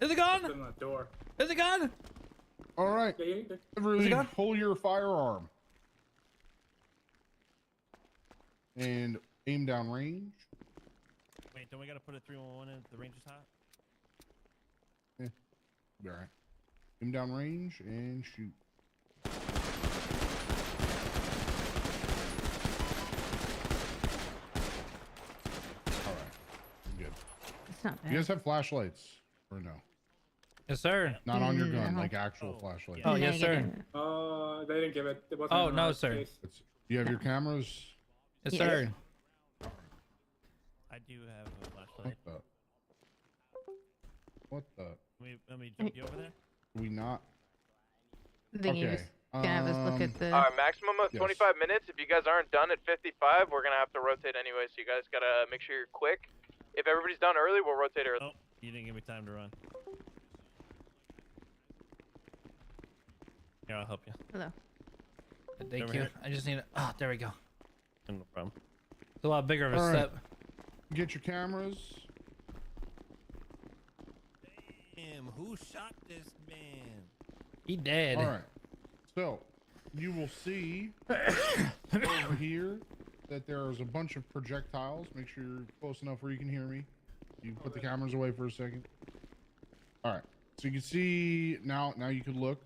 Is it gone? Open the door. Is it gone? All right, Yeah, you're good. everybody, gone? pull your firearm and aim down range. Wait, don't we gotta put a 311 in? The range is hot. Be all right. Aim down range and shoot. All right, I'm good. It's not You bad. guys have flashlights or no? Yes, sir. Not on your gun, No. like actual flashlights. Oh, yes, sir. They didn't give it. It wasn't Oh, in no, my sir. case. You have your cameras? Yes, Yes. sir. I do have a What flashlight. the? What the? Let me jump you over there. We not? I think he was gonna have us look at the. Maximum of 25 minutes. If you guys aren't done at 55, we're gonna have to rotate anyway. So you guys gotta make sure you're quick. If everybody's done early, we'll rotate early. Oh, you didn't give me time to run. Here, I'll help you. Hello. Thank Over you. here. I just need to. Oh, there we go. No problem. It's a lot bigger of a All right. step. Get your cameras. Damn, who shot this man? He dead. All right. So you will see over here that there's a bunch of projectiles. Make sure you're close enough where you can hear me. You put the cameras away for a second. All right. So you can see now you can look.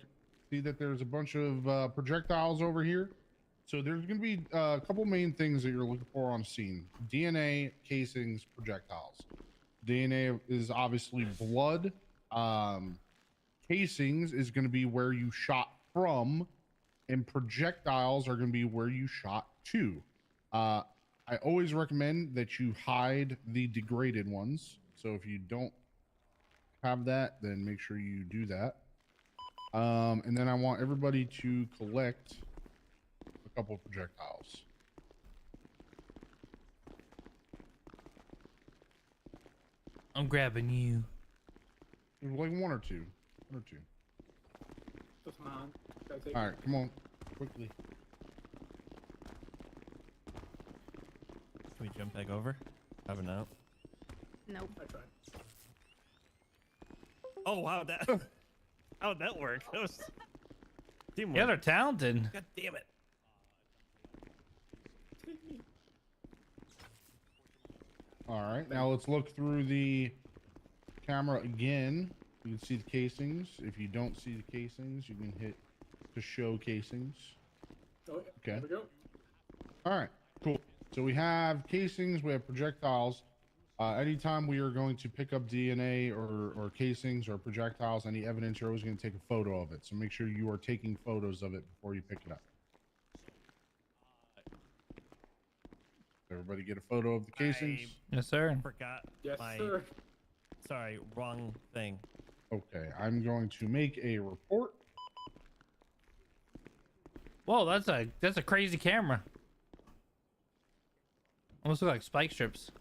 See that there's a bunch of projectiles over here. So there's going to be a couple main things that you're looking for on a scene: DNA, casings, projectiles. DNA is obviously blood. Casings is going to be where you shot from, and projectiles are going to be where you shot to. I always recommend that you hide the degraded ones. So if you don't have that, then make sure you do that. And then I want everybody to collect a couple of projectiles. I'm grabbing you. Like one or two. One or two. That's mine. Gotta take All it. right, come on, quickly. Can we jump back over? Have an out. Nope. I tried. Oh wow, that how'd that work? That was teamwork. Yeah, they're talented. God damn it. All right, now let's look through the camera again. You can see the casings. If you don't see the casings, you can hit to show casings. Oh, yeah. Okay. There we go. All right, cool. So we have casings, we have projectiles. Anytime we are going to pick up DNA or casings or projectiles, any evidence, you're always going to take a photo of it. So make sure you are taking photos of it before you pick it up. Everybody get a photo of the casings? Yes, sir. Forgot Yes, my. sir. Sorry, wrong thing. Okay, I'm going to make a report. Whoa, that's a crazy camera. Almost look like spike strips.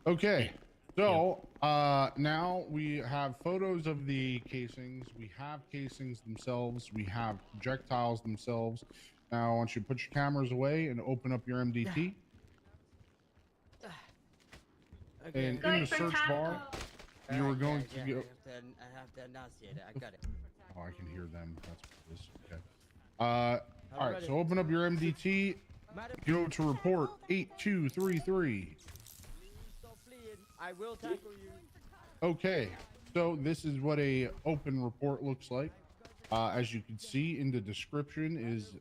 Okay, so now we have photos of the casings. We have casings themselves. We have projectiles themselves. Now I want you to put your cameras away and open up your MDT. And in the search bar, you are going to go. I have to enunciate it. I got it. Oh, I can hear them. That's what it is. Okay. All right. So open up your MDT. Go to report 8233. I will tackle you. Okay. So this is what a open report looks like. As you can see in the description is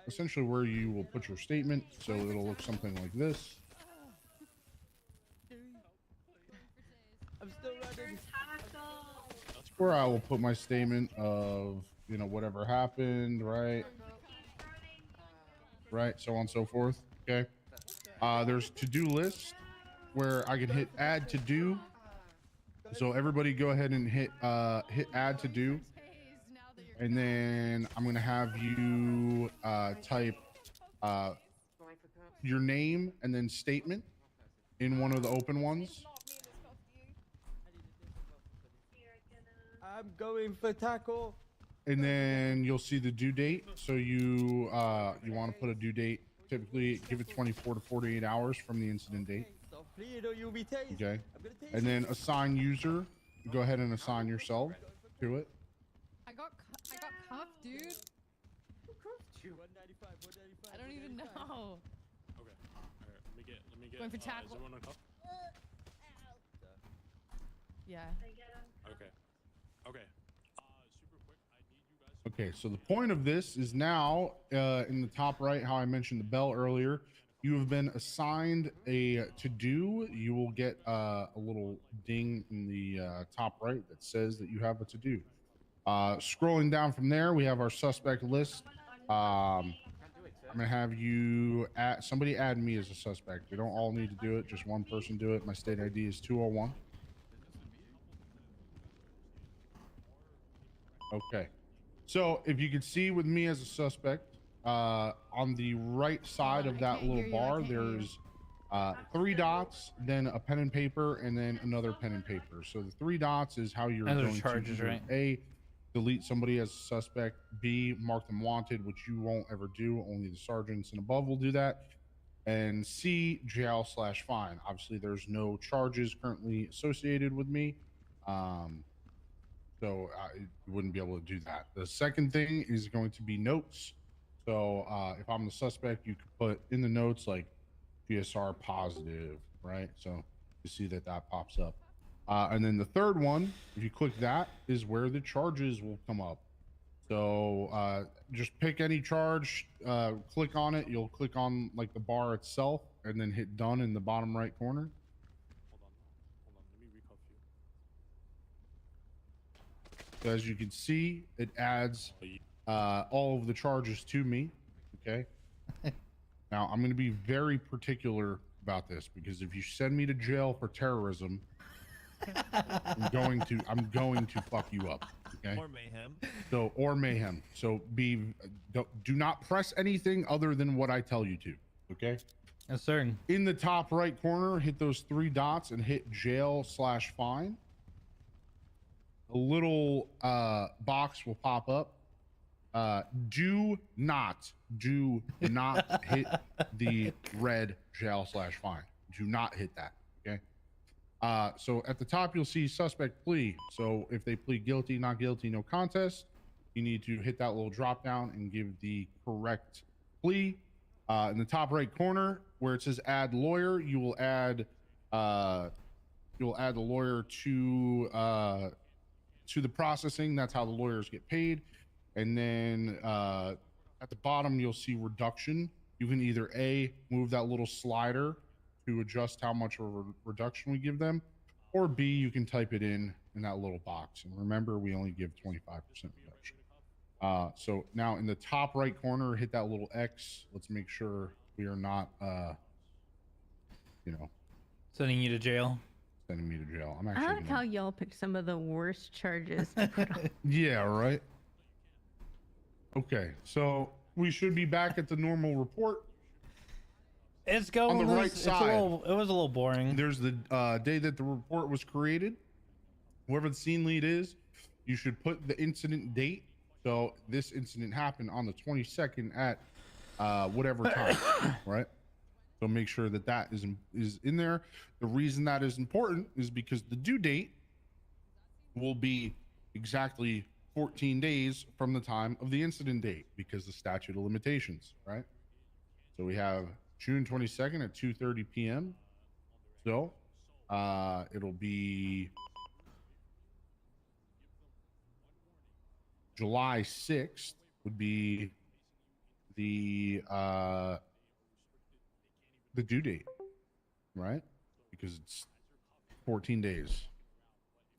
essentially where you will put your statement. So it'll look something like this. I'm still running. Where I will put my statement of, you know, whatever happened, right? Right, so on and so forth. Okay. There's to-do list where I can hit add to do. So everybody go ahead and hit add to do. And then I'm gonna have you type your name and then statement in one of the open ones. I'm going for tackle. And then you'll see the due date. So you want to put a due date. Typically, give it 24 to 48 hours from the incident date. Okay. And then assign user. Go ahead and assign yourself to it. I got cuffed, dude. Who cuffed you? I don't even know. Okay. All right. Let me get. Going for Is tackle. everyone on top? Yeah. Okay. Okay. Super quick. I need you guys. Okay, so the point of this is now in the top right, how I mentioned the bell earlier, you have been assigned a to-do. You will get a little ding in the top right that says that you have a to-do. Scrolling down from there, we have our suspect list. I'm gonna have you somebody add me as a suspect. We don't all need to do it, just one person do it. My state ID is 201. Okay. So if you can see with me as a suspect, on the right side of that little bar, there's 3 dots, then a pen and paper, and then another pen and paper. So the 3 dots is how you're Those are going charges, to either right? A, delete somebody as a suspect, B, mark them wanted, which you won't ever do. Only the sergeants and above will do that. And C, jail/fine. Obviously, there's no charges currently associated with me. So I wouldn't be able to do that. The second thing is going to be notes. So if I'm the suspect, you could put in the notes like GSR positive, right? So you see that that pops up. And then the third one, if you click that, is where the charges will come up. So just pick any charge, click on it. You'll click on like the bar itself and then hit done in the bottom right corner. Let me recuff you. So as you can see, it adds all of the charges to me. Okay. Now I'm going to be very particular about this because if you send me to jail for terrorism, I'm going to fuck you up. Okay. Or mayhem. So or mayhem. So do not press anything other than what I tell you to. Okay. Yes, sir. In the top right corner, hit those 3 dots and hit jail/fine. A little box will pop up. Do not hit the red jail/fine. Do not hit that. Okay. So at the top you'll see suspect plea. So if they plead guilty, not guilty, no contest, you need to hit that little drop down and give the correct plea. In the top right corner where it says add lawyer, you will add the lawyer to the processing. That's how the lawyers get paid. And then at the bottom you'll see reduction. You can either A, move that little slider to adjust how much of a reduction we give them, or B, you can type it in that little box. And remember, we only give 25% reduction. So now in the top right corner, hit that little X. Let's make sure we are not sending you to jail. Sending me to jail. I'm I actually like how y'all picked some of the worst charges to put on. Yeah, right. Okay, so we should be back at the normal report. It's going on the right side. It was a little boring. There's the day that the report was created. Whoever the scene lead is, you should put the incident date. So this incident happened on the 22nd at whatever time, right? So make sure that that is in there. The reason that is important is because the due date will be exactly 14 days from the time of the incident date because the statute of limitations, right? So we have June 22nd at 2:30 p.m. So it'll be July 6th would be the due date, right? Because it's 14 days.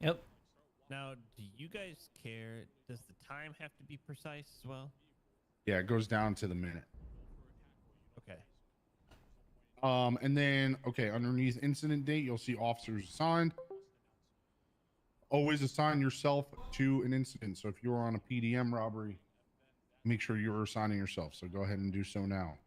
Yep. Now, do you guys care? Does the time have to be precise as well? Yeah, it goes down to the minute. Okay. And then, okay, underneath incident date, you'll see officers assigned. Always assign yourself to an incident. So if you're on a PDM robbery, make sure you're assigning yourself. So go ahead and do so now.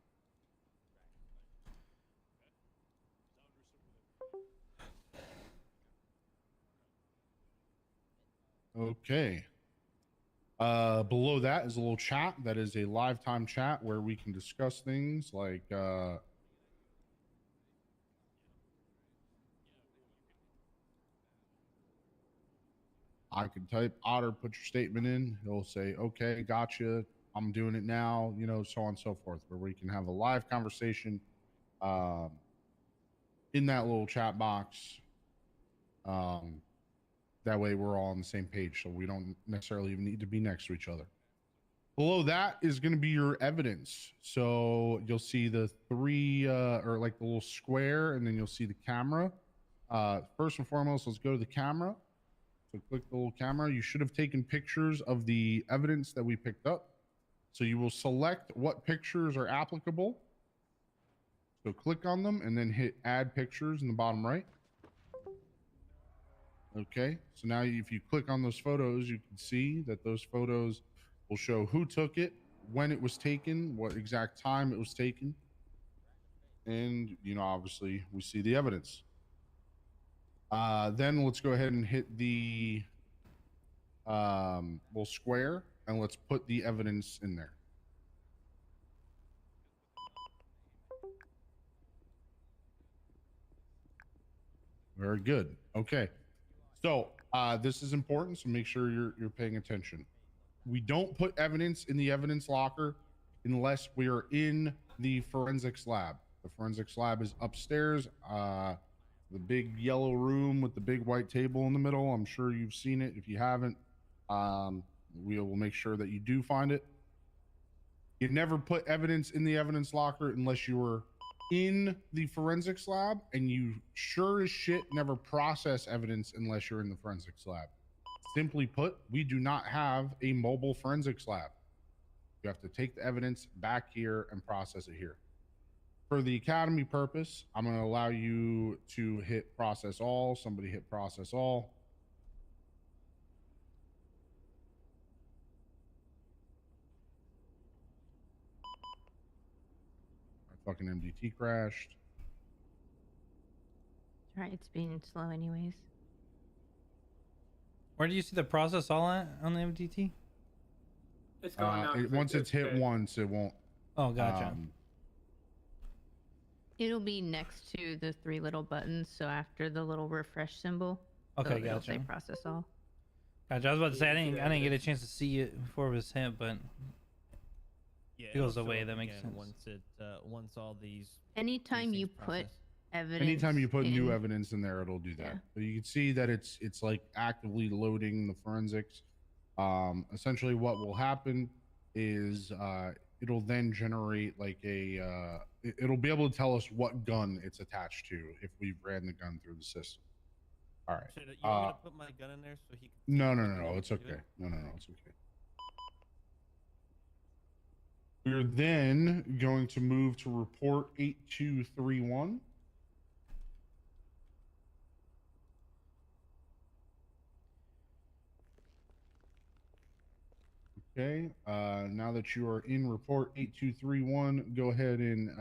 Okay. Below that is a little chat. That is a live time chat where we can discuss things like I can type Otter, put your statement in. He'll say, okay, gotcha. I'm doing it now, you know, so on and so forth, where we can have a live conversation in that little chat box. That way we're all on the same page, so we don't necessarily even need to be next to each other. Below that is going to be your evidence. So you'll see the 3 or like the little square, and then you'll see the camera. First and foremost, let's go to the camera. So click the little camera. You should have taken pictures of the evidence that we picked up. So you will select what pictures are applicable. So click on them and then hit add pictures in the bottom right. Okay, so now if you click on those photos, you can see that those photos will show who took it, when it was taken, what exact time it was taken. And, you know, obviously we see the evidence. Then let's go ahead and hit the little square and let's put the evidence in there. Very good. Okay. So this is important, so make sure you're paying attention. We don't put evidence in the evidence locker unless we are in the forensics lab. The forensics lab is upstairs, the big yellow room with the big white table in the middle. I'm sure you've seen it. If you haven't, we will make sure that you do find it. You never put evidence in the evidence locker unless you were in the forensics lab, and you sure as shit never process evidence unless you're in the forensics lab. Simply put, we do not have a mobile forensics lab. You have to take the evidence back here and process it here. For the academy purpose, I'm going to allow you to hit process all. Somebody hit process all. My fucking MDT crashed. Right, it's being slow anyways. Where do you see the process all at on the MDT? It's gone now. Once it's hit once, it won't. Oh, gotcha. It'll be next to the 3 little buttons, so after the little refresh symbol. Okay, it'll gotcha. say process all. Gotcha. I was about to say I didn't get a chance to see it before it was hit, but Yeah, it goes it'll show away. up That makes again sense. Once all these. Anytime you put evidence. Anytime you put new in- evidence in there, it'll do that. Yeah. But you can see that it's like actively loading the forensics. Essentially what will happen is it'll then generate like a it'll be able to tell us what gun it's attached to if we've ran the gun through the system. All right. Should you want me to put my gun in there so he can? No, see it's okay. No, it's okay. We're then going to move to report 8231. Okay, now that you are in report 8231, go ahead and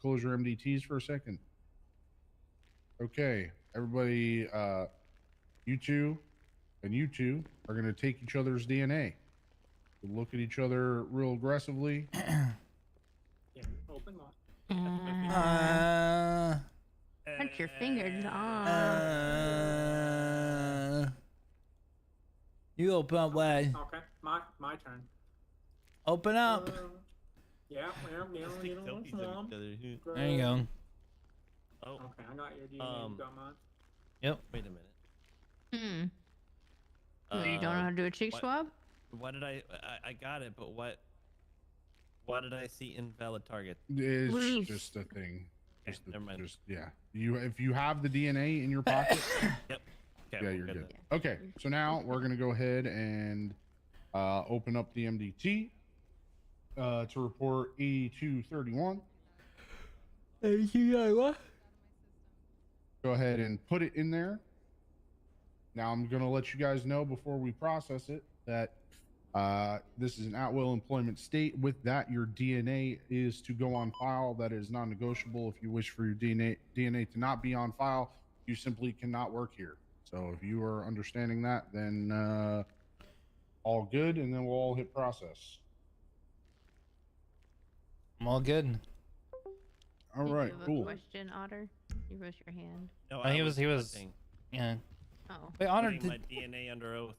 close your MDTs for a second. Okay, everybody, you two and you two are going to take each other's DNA. Look at each other real aggressively. Yeah, open one. Put your fingers on. You open up, way. Okay, my turn. Open up. Yeah, you know, There you go. Oh. Okay, I got your DNA. You got mine. Yep. Wait a minute. So you don't know how to do a cheek swab? Why did I got it, but why did I see invalid target? It's just a thing. Okay, never mind. Yeah. If you have the DNA in your pocket. Yep. Okay, Yeah, you're good. Okay, so now we're gonna go ahead and open up the MDT to report 8231. 8231. Go ahead and put it in there. Now I'm gonna let you guys know before we process it that this is an at-will employment state. With that, your DNA is to go on file. That is non-negotiable. If you wish for your DNA to not be on file, you simply cannot work here. So if you are understanding that, then all good, and then we'll all hit process. I'm all good. All Did right, you have cool. a question, Otter? You raised your hand. No, He was. hunting. Yeah. Oh. Wait, Honor. Putting my DNA under oath.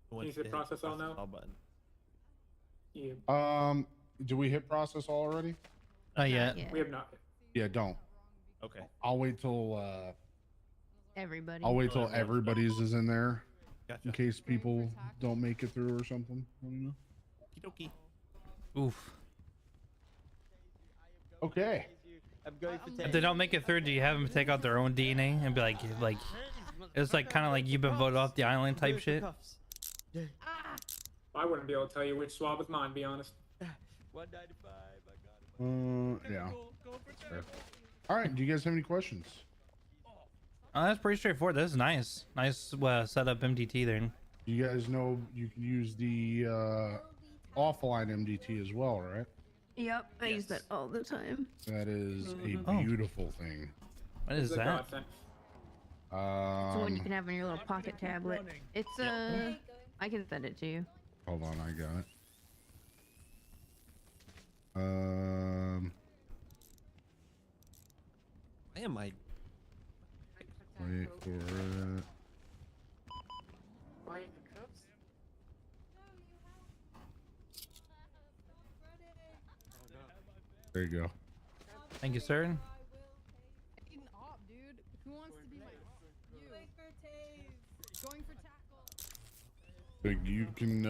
Can you hit process all now? Button. Yeah. Do we hit process all already? Not yet. We have not. Yeah, don't. Okay. I'll wait till Everybody. I'll wait till everybody's is in there, Gotcha. in case people don't make it through or something. I don't know. Okie Oof. Okay. If they don't make it through, do you have them take out their own DNA and be like, it's like kind of like you've been voted off the island type shit? I wouldn't be able to tell you which swab is mine, be honest. 195, I got it. Yeah. That's fair. All right. Do you guys have any questions? Oh, that's pretty straightforward. That's nice. Nice setup MDT there. You guys know you can use the offline MDT as well, right? Yep, I use that all the time. That is a Oh. beautiful thing. What is that? It's the one you can have on your little pocket tablet. It's I can send it to you. Hold on, I got it. Why am I? Wait for it. There you go. Thank you, sir. Fucking op, dude. Who wants to be my op? You. Going for tackle. So you can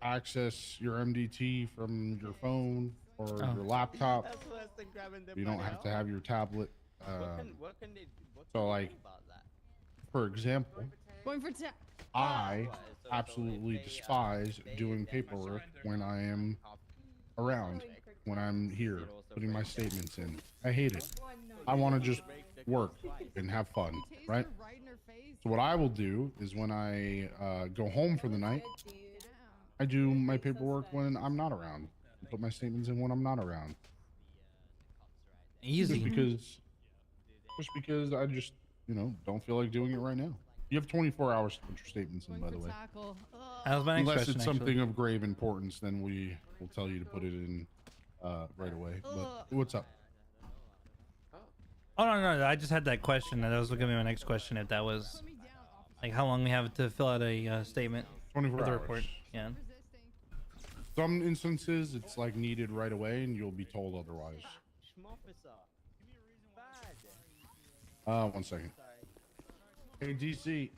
access your MDT from your phone or your laptop. That's less than grabbing the You don't have to have your tablet. So like, for example, Going for tackle. I absolutely despise doing paperwork when I am around, when I'm here putting my statements in. I hate it. I want to just work and have fun, right? So what I will do is when I go home for the night, I do my paperwork when I'm not around. I put my statements in when I'm not around. Easy. Just because I just, don't feel like doing it right now. You have 24 hours to put your statements in, by the way. That was my next Unless question, it's actually. something of grave importance, then we will tell you to put it in right away. But what's up? Oh no, I just had that question. That was gonna be my next question. If that was like how long we have to fill out a statement 24 for the hours. report. Yeah. Some instances it's like needed right away, and you'll be told otherwise. 1 second. Hey DC.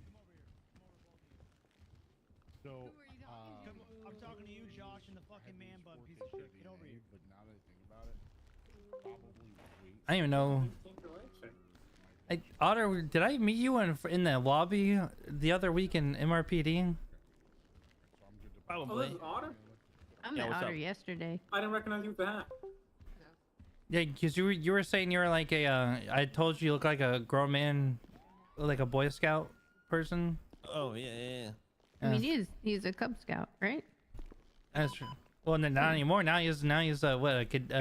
So I'm talking to you, Josh, and the fucking man bun piece of shit. Get over here. But now that I think about it, probably wait. I don't even know. Otter, did I meet you in the lobby the other week in MRPD? Probably. Otter? I met Otter yesterday. I didn't recognize you with the hat. Yeah, because you were saying you were like a I told you look like a grown man, like a Boy Scout person. Oh yeah. I mean, he's a Cub Scout, right? That's true. Well, not anymore. Now he's what a kid,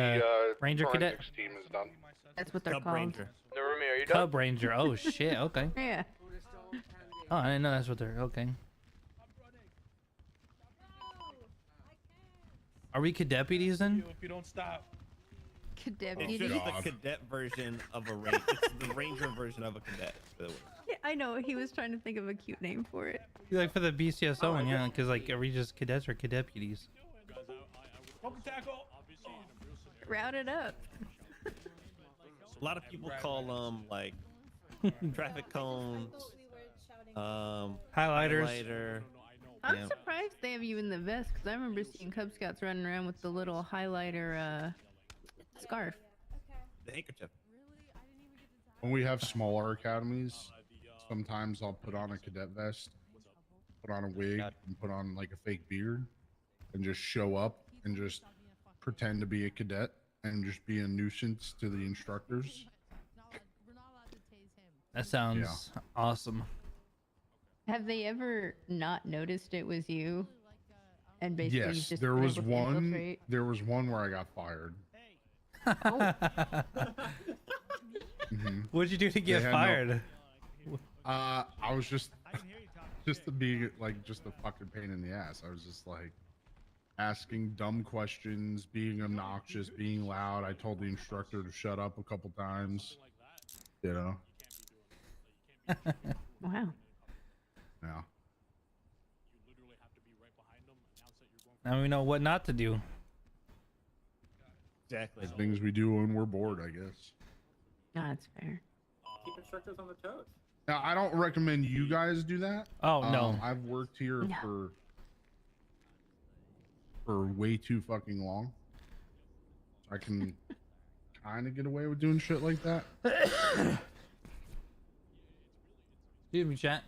Ranger Cadet. Team is done. That's what they're Cub called. Ranger. Narumi, are you done? Cub Ranger. Oh shit. Okay. Yeah. Oh, I didn't know that's what they're. Okay. Are we cadet deputies then? If you don't stop. Cadet. It's just the cadet version of a ranger. It's the ranger version of a cadet. By the way. Yeah, I know. He was trying to think of a cute name for it. Like for the BCSO one, yeah, because like are we just cadets or cadet deputies? Tackle. Route it up. A lot of people call them like traffic cones, Highlighters. highlighter. I'm surprised they have you in the vest because I remember seeing Cub Scouts running around with the little highlighter scarf. The handkerchief. When we have smaller academies, sometimes I'll put on a cadet vest, put on a wig, and put on like a fake beard, and just show up and just pretend to be a cadet and just be a nuisance to the instructors. That sounds awesome. Have they ever not noticed it was you? And basically you've Yes, just there been was able to one. infiltrate? There was one where I got fired. What'd you do to get They had fired? I was just to be like just a fucking pain in the ass. I was just like asking dumb questions, being obnoxious, being loud. I told the instructor to shut up a couple times. You know. Wow. Yeah. Now we know what not to do. Exactly. The things we do when we're bored, I guess. No, that's fair. Keep instructors on the toes. Now, I don't recommend you guys do that. Oh, no. I've worked here for way too fucking long. I can kind of get away with doing shit like that. Excuse me, chat.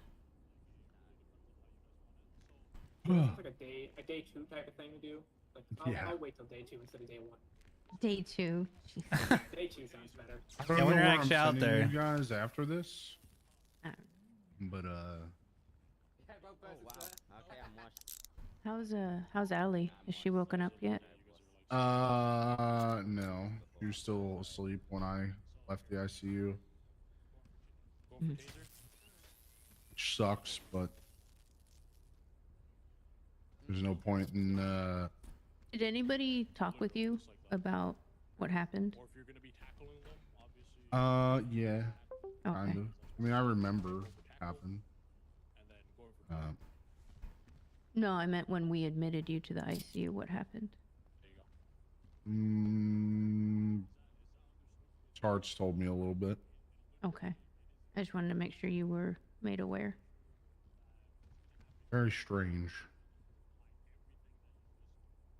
It's like a day 2 type of thing to do. Like I'll wait till day 2 instead of day 1. Day 2. Day 2 sounds better. I don't Yeah, know when you're where actually I'm out sending there. you guys after this, but How's Allie? Is she woken up yet? no, she was still asleep when I left the ICU. Which sucks, but there's no point in Did anybody talk with you about what happened? yeah, Okay. kind of. I mean, I remember what happened. No, I meant when we admitted you to the ICU. What happened? Charts told me a little bit. Okay. I just wanted to make sure you were made aware. Very strange.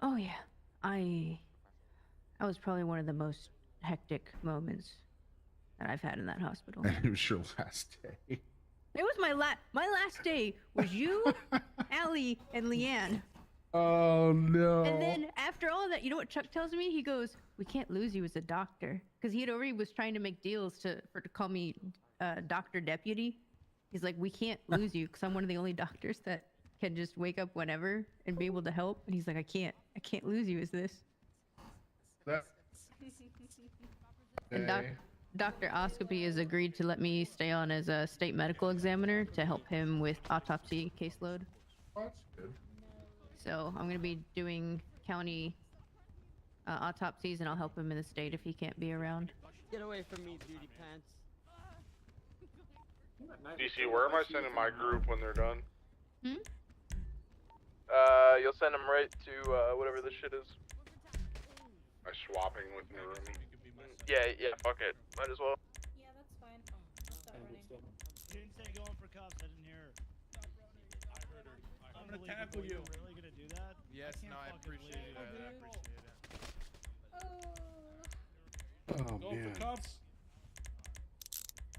Oh yeah, I was probably one of the most hectic moments that I've had in that hospital. And it was your last day. It was my last day was you, Allie, and Leanne. Oh no. And then after all of that, you know what Chuck tells me? He goes, "We can't lose you as a doctor," because he had already was trying to make deals to call me doctor deputy. He's like, "We can't lose you because I'm one of the only doctors that can just wake up whenever and be able to help." And he's like, I can't lose you as this." And Dr. Oscopy has agreed to let me stay on as a state medical examiner to help him with autopsy caseload. That's good. So I'm going to be doing county autopsies, and I'll help him in the state if he can't be around. Get away from me, duty pants. DC, where am I sending my group when they're done? You'll send them right to whatever this shit is. Am I swapping with Narumi? Yeah, fuck it. Might as well. Yeah, that's fine. Stop running. She didn't say going for cuffs. I didn't hear her. I'm gonna tackle you. Really gonna do that? Yes, no, I appreciate it. I appreciate it. Oh Going man. for cuffs.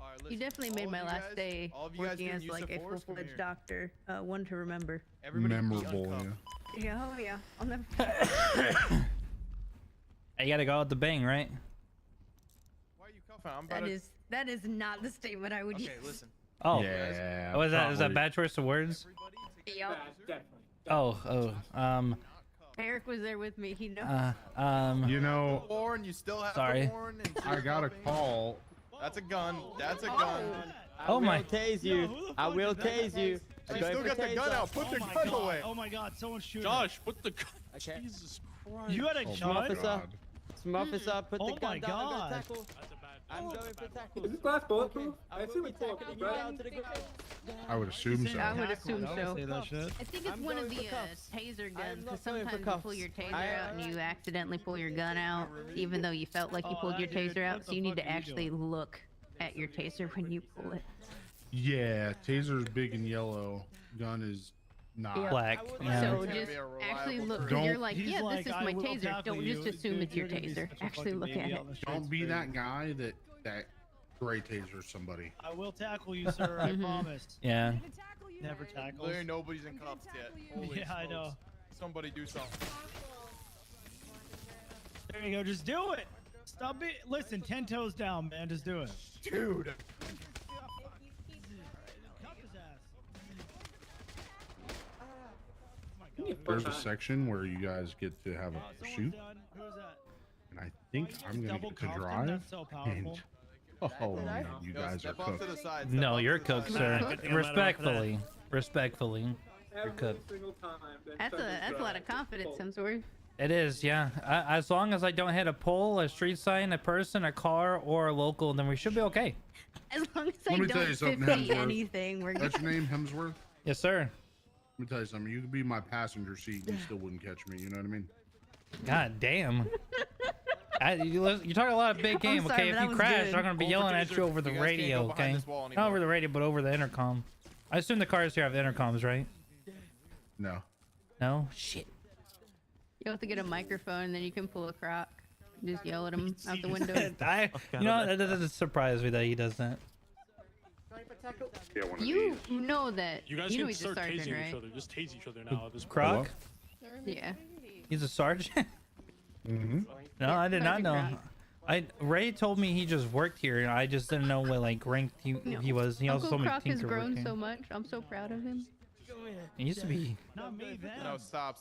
All right, You listen, definitely all made of my you last guys- day all of you guys working doing as use like of a force, come full-fledged here. doctor. One to remember. Everybody be Memorable, uncuffed. yeah. Yeah, oh yeah. I'll never. You gotta go out the bang, right? Why are you cuffing? I'm about That is not the statement I would use. Okay, listen. Oh, Yeah. Oh, is that probably. bad choice of words? Yep. Eric was there with me. He knows. You know, Horn, you still have Sorry. the horn. And I got a call. That's a gun. That's a gun. Oh my. I will tase you. I will tase you. She still got the gun out. Put the gun away. Oh my god, someone's shooting. Josh, put the gun. Okay. Jesus Christ. You had a gun? Officer. Some officer, put the Oh my gun down. I'm god. gonna tackle. I'm going for tackle. Is this glass bulletproof? Okay. I I will assume be it's bulletproof, tackling you right? down to the ground. I would assume so. I would assume so. Say that shit. I think it's I'm one of going the for cuffs. taser I'm guns, because not going for sometimes you cuffs. pull your taser I- out and you accidentally pull your gun out, even though you felt like you pulled your dude, taser out. what So the you need fuck to are you actually doing? look at your taser when you pull it. Yeah, taser's big and yellow. Gun is not. Yeah. Black. Yeah. So just actually look, because you're like, He's yeah, like, this is "I my will taser. tackle Don't you. just assume Dude, it's your you're gonna be taser. such a Actually fucking look baby at on it. the streets, Don't be dude. that guy that gray taser somebody. I will tackle you, sir. I promise. Yeah. Never tackles. Literally nobody's in cuffs yet. Holy Yeah, I know. smokes. Somebody do something. There you go. Just do it. Stop it. Listen, 10 toes down, man. Just do it. Dude. Cuff his ass. Oh my God. There's a section where you guys get to have a Someone's shoot, done. Who's that? and I think I'm gonna Double get to cuffed him? drive. That's so powerful. Oh man, you Yo, guys are step off to cooked. the side. step No, off you're to the cooked, side. sir. Good thing I'm not Respectfully. Respectfully. You're Every cooked. single time. then That's start to a lot drive. of confidence, Hemsworth. It is, yeah. As long as I don't hit a pole, a street sign, a person, a car, or a local, then we should be okay. As long as I Let me tell you don't something, 50 Hemsworth. anything, we're That's good. your name, Hemsworth? Yes, sir. Let me tell you something. You could be my passenger seat and you still wouldn't catch me. You know what I mean? God damn. You talk a lot of big game, sorry, okay? but If that you was crash, good. I'm gonna be yelling at you over the You guys can't go radio, behind okay? this wall Not anymore. over the radio, but over the intercom. I assume the cars here have intercoms, right? No. No? Shit. You have to get a microphone, and then you can pull a crock. Just yell at him out the window. You know, that doesn't surprise me that he does that. Yeah, one of You these. know that. You guys know can he's a start sergeant, tasing right? each other. Just tase each other now at this point. Croc? Yeah. He's a sergeant? Mm-hmm. No, I did not know. Ray told me he just worked here, and I just didn't know what like rank he was. He also Uncle told me Croc has Tinker grown worked here. so much. I'm so proud of him. He used to be. Not me, then. No, stop.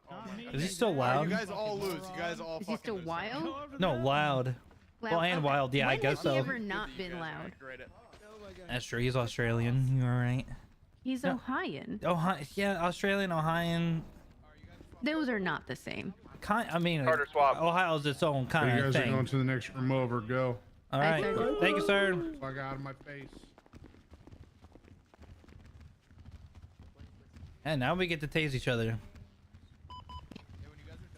Oh my Is he still God. loud? You guys all lose. You guys all Is he still lose. wild? No, loud. Well, and okay. wild. Yeah, I When guess has so. he ever not been loud? That's true. He's Australian. You're right. He's No. Ohioan. Yeah, Australian, Ohioan. Those are not the same. I mean, Carter swap. Ohio's its own You kind of guys are thing. going to the next room over. Go. All right. Thank you, sir. Fuck out of my face. And now we get to tase each other.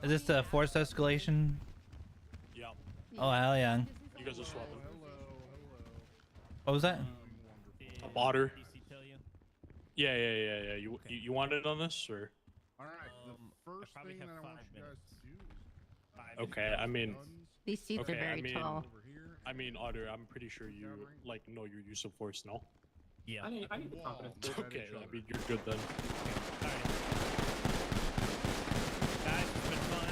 Is this the forced escalation? Yeah. Oh, hell yeah. You guys are swapping. What was that? A otter. Yeah. You wanted on this or? All right. The first thing that I want you guys to do is Okay. I mean. These seats are very tall. I mean, Otter, I'm pretty sure you know your use of force, no? Yeah. I need the confidence. Okay, I mean, you're good then. Alright. Guys, it's been fun.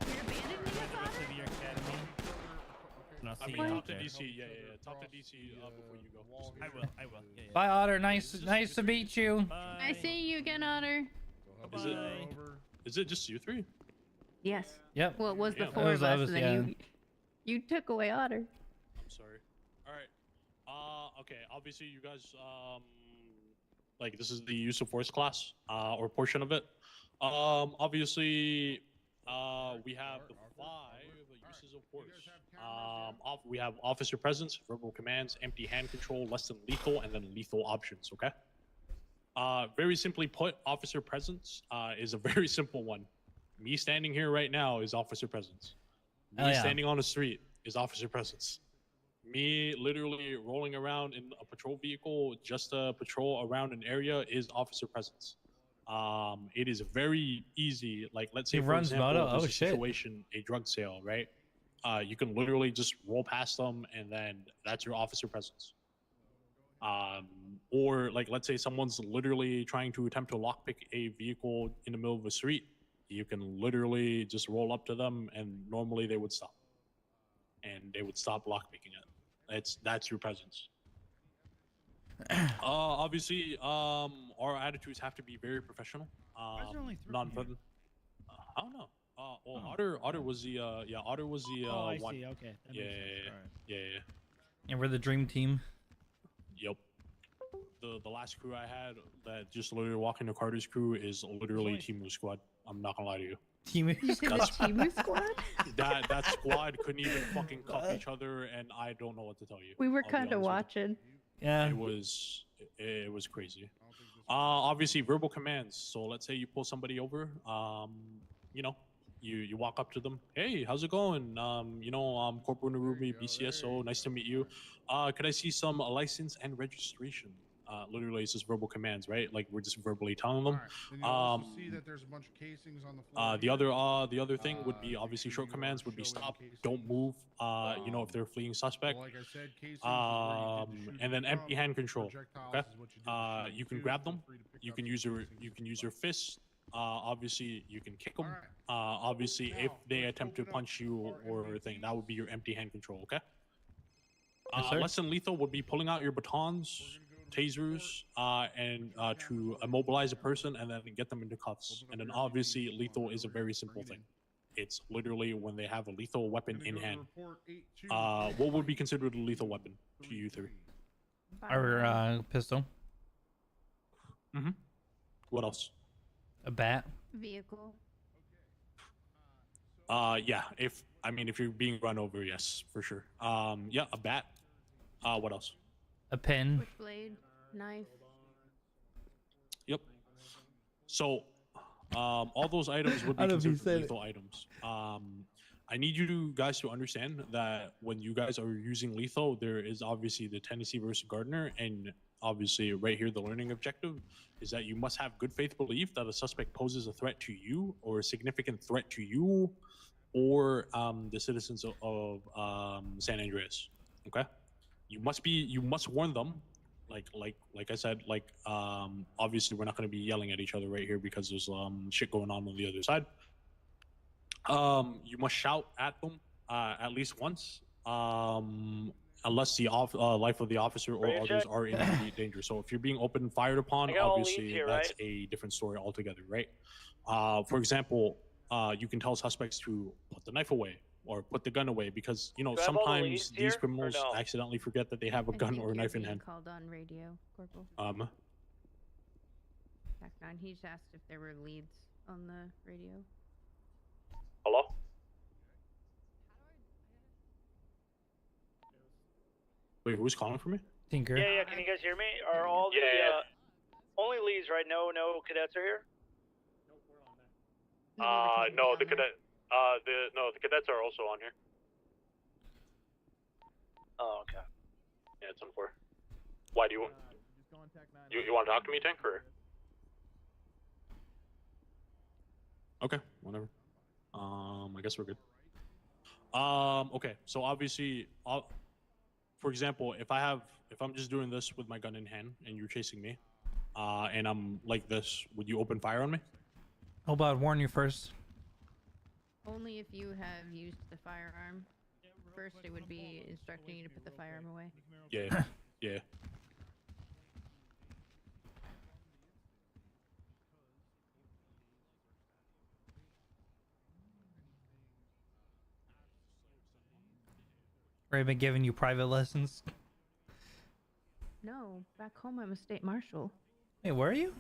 You're abandoning Enjoy us, the rest Otter? of your academy. And I'll see I you mean, out talk to there. DC. Yeah. Talk to DC before you go. I will. Yeah. Bye, Otter. Nice to meet you. I see you again, Otter. Is it just you three? Yes. Yep. Well, it was the Yeah. four of us, and then you took away Otter. I'm sorry. All right. Okay. Obviously, you guys like this is the use of force class or portion of it. Obviously, we have the 5 uses of force. We have officer presence, verbal commands, empty hand control, less than lethal, and then lethal options. Okay. Very simply put, officer presence is a very simple one. Me standing here right now is officer presence. Me standing on the street is officer presence. Me literally rolling around in a patrol vehicle just to patrol around an area is officer presence. It is very easy. Like, let's say, He for runs example, moto? there's Oh, a shit. situation, a drug sale, right? You can literally just roll past them, and then that's your officer presence. Or like, let's say someone's literally trying to attempt to lockpick a vehicle in the middle of a street. You can literally just roll up to them, and normally they would stop, and they would stop lockpicking it. That's your presence. Obviously, our attitudes have to be very professional. Non-threatening. I don't know. Otter was the Otter was the Oh, I one. see. Okay. That Yeah, makes sense. yeah. Alright. And we're the dream team. Yep. The last crew I had that just literally walking to Carter's crew is literally Timu squad. I'm not gonna lie to you. Timu squad? That squad couldn't even fucking cuff each other, and I don't know what to tell you. We were I'll be kind of honest with you. watching. Yeah. It was crazy. Obviously verbal commands. So let's say you pull somebody over. You know, you walk up to them. Hey, how's it going? You know, I'm Corporal Narumi, BCSO. Nice to meet you. Could I see some license and registration? Literally, it's just verbal commands, right? Like we're just verbally telling them. Then you'll also see that there's a bunch of casings on the floor. The other thing would be obviously short commands would be stop, don't move. You know, if they're a fleeing suspect. Like I said, casings is where you get to shoot And then from. empty hand control. Projectiles Okay. is what you do to shoot You can too. grab Feel them. free to pick You up can the use your casings if fists. Obviously, you can kick them. Obviously, if they attempt to punch you or a thing, that would be your empty hand control. Okay. Yes, sir. Less than lethal would be pulling out your batons, tasers, and to immobilize a person and then get them into cuffs. And then obviously, lethal is a very simple thing. It's literally when they have a lethal weapon in hand. What would be considered a lethal weapon to you three? Our pistol. Mm-hmm. What else? A bat. Vehicle. Yeah. If you're being run over, yes, for sure. Yeah, a bat. What else? A pen. Switchblade. Knife. Yep. So, all those items would I be don't know if you considered said it. lethal items. I need you guys to understand that when you guys are using lethal, there is obviously the Tennessee versus Gardner, and obviously right here the learning objective is that you must have good faith belief that a suspect poses a threat to you or a significant threat to you or the citizens of San Andreas. Okay, you must warn them. Like I said, obviously we're not going to be yelling at each other right here because there's shit going on the other side. You must shout at them at least once. Unless the life of the officer or others are in immediate danger. So if you're being open fired upon, obviously that's a different story altogether, right? For example, you can tell suspects to put the knife away or put the gun away because sometimes these criminals accidentally forget that they have a gun or a knife in hand. Called on radio, Corporal. Back 9. He just asked if there were leads on the radio. Hello? Wait, who's calling for me? Tinker. Yeah, can you guys hear me? Are all the only leads, right? No cadets are here? No, the cadets are also on here. Oh, okay. Yeah, it's on 4. Why do you want? You want to talk to me, Tank, or? Okay, whatever. I guess we're good. Okay, so obviously, for example, if I'm just doing this with my gun in hand and you're chasing me, and I'm like this, would you open fire on me? How about warn you first? Only if you have used the firearm. First, it would be instructing you to put the firearm away. Yeah, yeah. Raven giving you private lessons? No, back home I'm a state marshal. Hey, were you?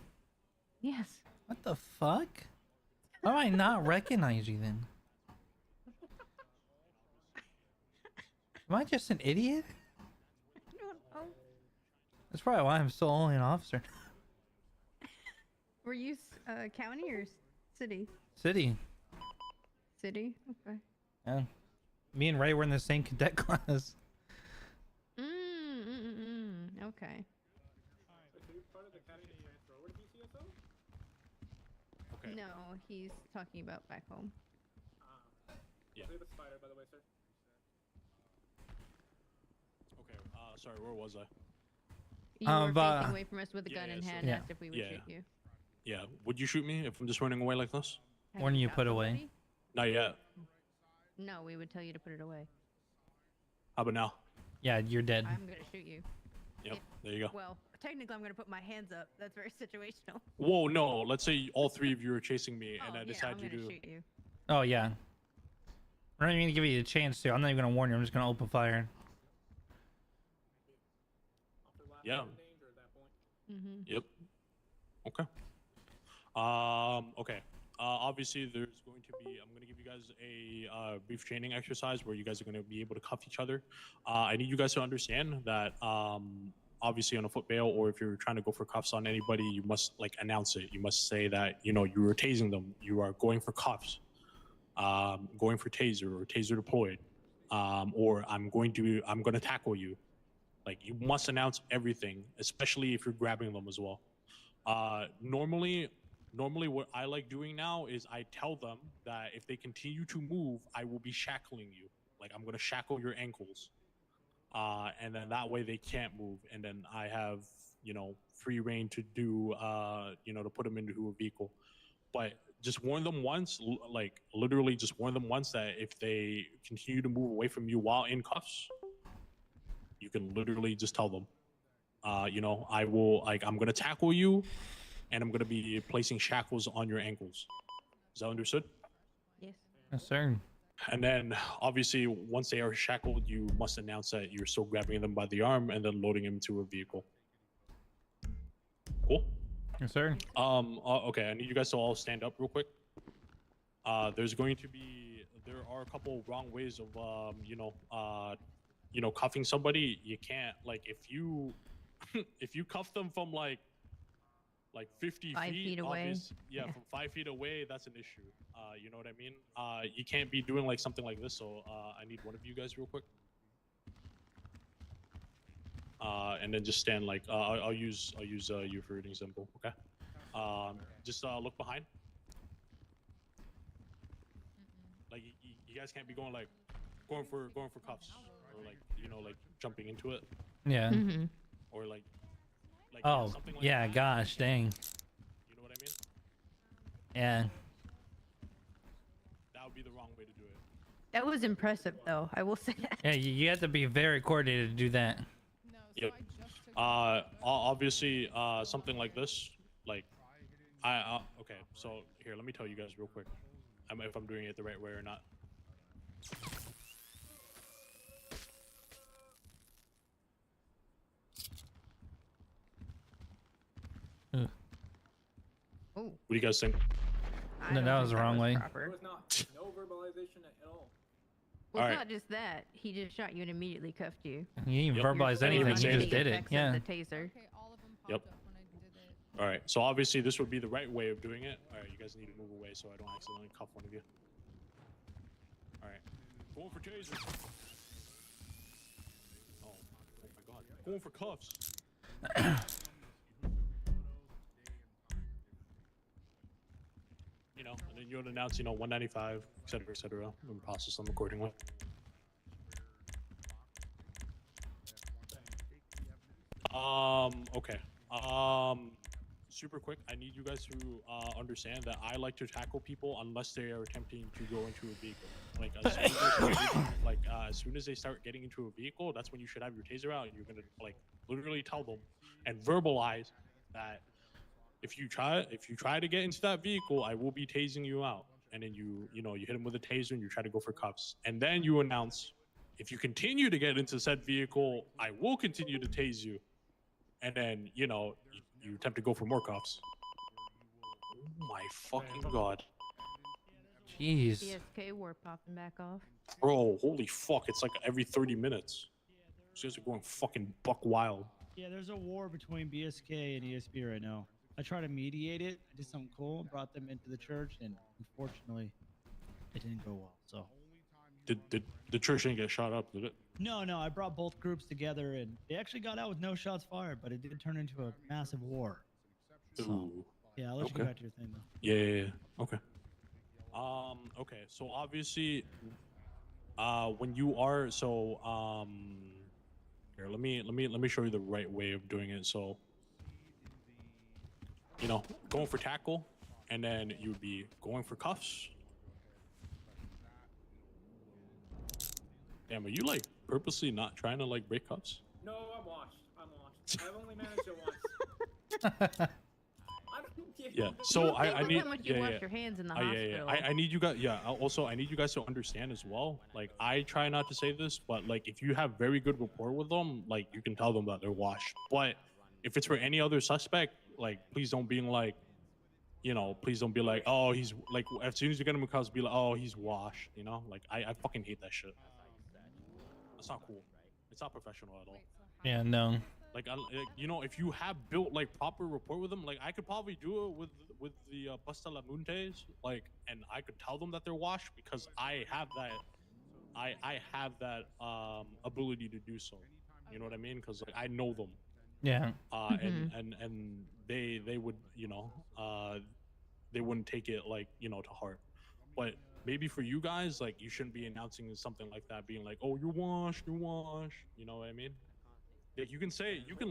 Yes. What the fuck? Why do I not recognize you then? Am I just an idiot? I don't know. That's probably why I'm still only an officer. Were you county or city? City. City? Okay. Yeah. Me and Ray were in the same cadet class. Okay. Okay. No, he's talking about back home. Yeah. Okay, sorry, where was I? You were facing away from us with a gun in hand, asked if we would shoot you. Yeah, would you shoot me if I'm just running away like this? When you put away? Not yet. No, we would tell you to put it away. How about now? Yeah, you're dead. I'm gonna shoot you. Yep, there you go. Well, technically I'm gonna put my hands up. That's very situational. Whoa, no, let's say all 3 of you are chasing me and I decide I'm to gonna do... shoot you. Oh, yeah. I'm not even gonna give you a chance to. I'm not even gonna warn you. I'm just gonna open fire. Yeah. Yep. Okay. Okay. Obviously, there's going to be. I'm going to give you guys a brief training exercise where you guys are going to be able to cuff each other. I need you guys to understand that. Obviously, on a foot bail, or if you're trying to go for cuffs on anybody, you must announce it. You must say that you were tasing them. You are going for cuffs, going for taser or taser deployed, or I'm going to tackle you. Like, you must announce everything, especially if you're grabbing them as well. Normally what I like doing now is I tell them that if they continue to move, I will be shackling you. Like, I'm going to shackle your ankles. And then that way they can't move. And then I have, free reign to do, to put them into a vehicle. But just warn them once, like, literally just warn them once that if they continue to move away from you while in cuffs, you can literally just tell them, I will, I'm going to tackle you and I'm going to be placing shackles on your ankles. Is that understood? Yes. Yes, sir. And then obviously once they are shackled, you must announce that you're still grabbing them by the arm and then loading them into a vehicle. Cool? Yes, sir. Okay, I need you guys to all stand up real quick. There are a couple wrong ways of, cuffing somebody. You can't, like, if you cuff them from like 50 feet away. Yeah, from 5 feet away, that's an issue. You know what I mean? You can't be doing like something like this. So I need one of you guys real quick. And then just stand like I'll use you for an example. Okay. Just look behind. Like you guys can't be going for cuffs or like jumping into it. Yeah. Mm-hmm. Or like oh something like yeah, that. gosh, dang. You know what I mean? Yeah. That would be the That was impressive, though. I will say that. Yeah, you have to be very coordinated to do that. Yep. Obviously, something like this, like, okay. So here, let me tell you guys real quick, if I'm doing it the right way or not. Oh. What do you guys think? No, that was the wrong way. There was not no verbalization at all. Well, All it's right. not just that. He just shot you and immediately cuffed you. You didn't verbalize Yep. anything. Even You just say did it. Effects of Yeah. The taser. Yep. All right. So obviously this would be the right way of doing it. All right. You guys need to move away so I don't accidentally cuff one of you. All right. Going for taser. Oh my God. Going for cuffs. You know, and then you would announce, 195, et cetera, and process them accordingly. Okay. Super quick, I need you guys to understand that I like to tackle people unless they are attempting to go into a vehicle. Like, as soon as they start getting into a vehicle, that's when you should have your taser out, and you're gonna, literally tell them and verbalize that if you try to get into that vehicle, I will be tasing you out. And then you hit them with a taser and you try to go for cuffs. And then you announce, if you continue to get into said vehicle, I will continue to tase you. And then, you attempt to go for more cuffs. Oh my fucking God. Jeez. BSK war popping back off. Bro, holy fuck, it's like every 30 minutes. These guys are going fucking buck wild. Yeah, there's a war between BSK and ESP right now. I tried to mediate it. I did something cool, brought them into the church, and unfortunately, it didn't go well. So. Did the church didn't get shot up, did it? No, I brought both groups together, and they actually got out with no shots fired, but it did turn into a massive war. So, Ooh. yeah, I'll let you Okay. go back to your thing, though. Yeah. Okay. Okay. So obviously, when you are here, let me show you the right way of doing it. So, going for tackle, and then you would be going for cuffs. Damn, are you purposely not trying to break cuffs? No, I'm washed. I've only managed it once. I don't get Yeah. So I need. How much you wash your hands in the Yeah. hospital. I need you guys. Yeah. Also, I need you guys to understand as well. I try not to say this, but if you have very good rapport with them, you can tell them that they're washed. But if it's for any other suspect, please don't be please don't be oh, he's as soon as you get him in cuffs, be oh, he's washed. I fucking hate that shit. That's not cool. It's not professional at all. Yeah, no. If you have built proper rapport with them, I could probably do it with the Bastalamuntes, and I could tell them that they're washed because I have that, I have that ability to do so. You know what I mean? Because I know them. Yeah. And they would they wouldn't take it to heart. But maybe for you guys, you shouldn't be announcing something like that, being oh, you're washed. You know what I mean? You can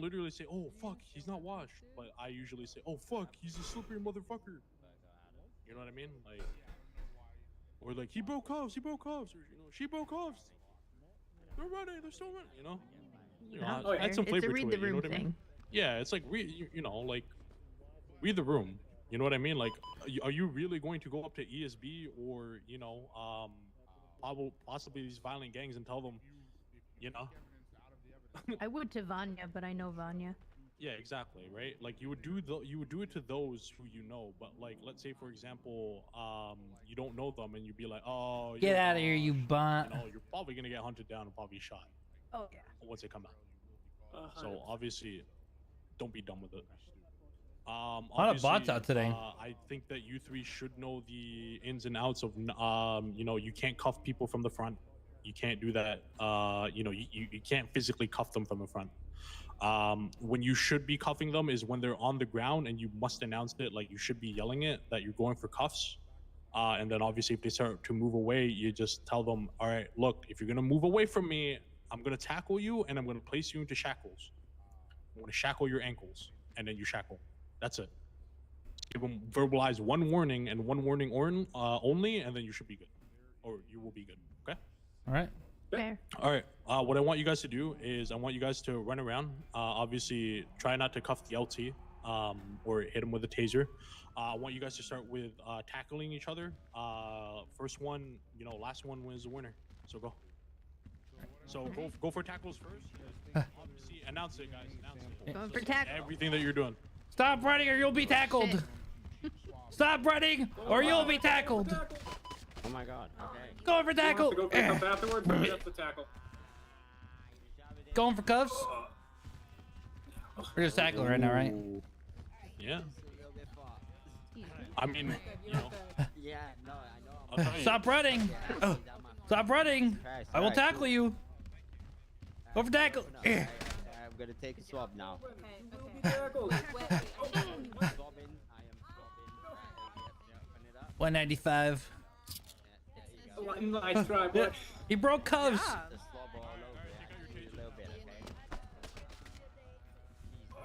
literally say, oh, fuck, he's not washed. But I usually say, oh, fuck, he's a slippery motherfucker. You know what I mean? Or he broke cuffs, or, she broke cuffs. They're running, they're still running, add some flavor to it, you know what I mean? Yeah, it's read the room. You know what I mean? Are you really going to go up to ESB or, possibly these violent gangs and tell them, I would to Vanya, but I know Vanya. Yeah, exactly, right? You would do it to those who you know, but let's say for example, you don't know them and you'd be oh, Get out of here, you bot. You're probably gonna get hunted down and probably shot. Oh yeah. Once they come out. So obviously, don't be dumb with it. A lot of bots out today. I think that you three should know the ins and outs of you can't cuff people from the front. You can't do that. You can't physically cuff them from the front. When you should be cuffing them is when they're on the ground, and you must announce it. You should be yelling it that you're going for cuffs. And then obviously if they start to move away, you just tell them, all right, look, if you're gonna move away from me, I'm gonna tackle you and I'm gonna place you into shackles. I'm gonna shackle your ankles, and then you shackle. That's it. Give them verbalize one warning and one warning only, and then you should be good, or you will be good. Okay. All right. Fair. All right. What I want you guys to do is I want you guys to run around. Obviously, try not to cuff the LT or hit him with a taser. I want you guys to start with tackling each other. First one, last one wins the winner. So go. So go for tackles first. Obviously, announce it, guys. Announce it. Going for tackle. Everything that you're doing. Stop running or you'll be tackled. Stop running or you'll be tackled. Oh my god. Okay. Going for tackle. Go for cuff afterwards, or just the tackle? Going for cuffs. We're just tackling right now, right? Yeah. I mean, Yeah, no, I know. Stop running. Stop running. I will tackle you. Go for tackle. I'm gonna take a swab now. Okay. 195. Nice try, boy. He broke cuffs.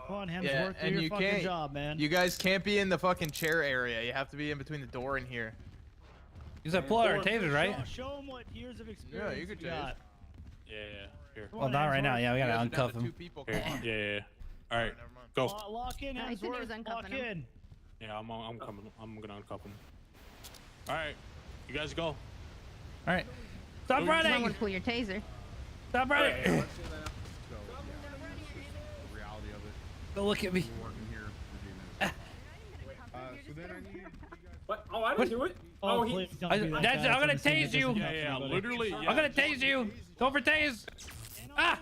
Come on, Hemsworth, Yeah, do and your you fucking can't. job, man. You guys can't be in the fucking chair area. You have to be in between the door and here. Use that pull out or taser, right? Show him what years of experience you could got. Yeah. Here. Well, not right now. Yeah, we gotta uncuff him. Here. Yeah. All right. Go. Lock in, No, he said he was Hemsworth. uncuffing Lock him. in. Yeah, I'm coming. I'm gonna uncuff him. All right. You guys go. All right. Stop You might running. want to pull your taser. Stop running. Reality of it. Don't look at me. We're working here for so then I need. What? Oh, I didn't do it. Oh, he. please don't be like I'm that. gonna It's something tase that you. doesn't Yeah, happen to literally. anybody. Yeah. I'm gonna tase you. Go for tase. Ah!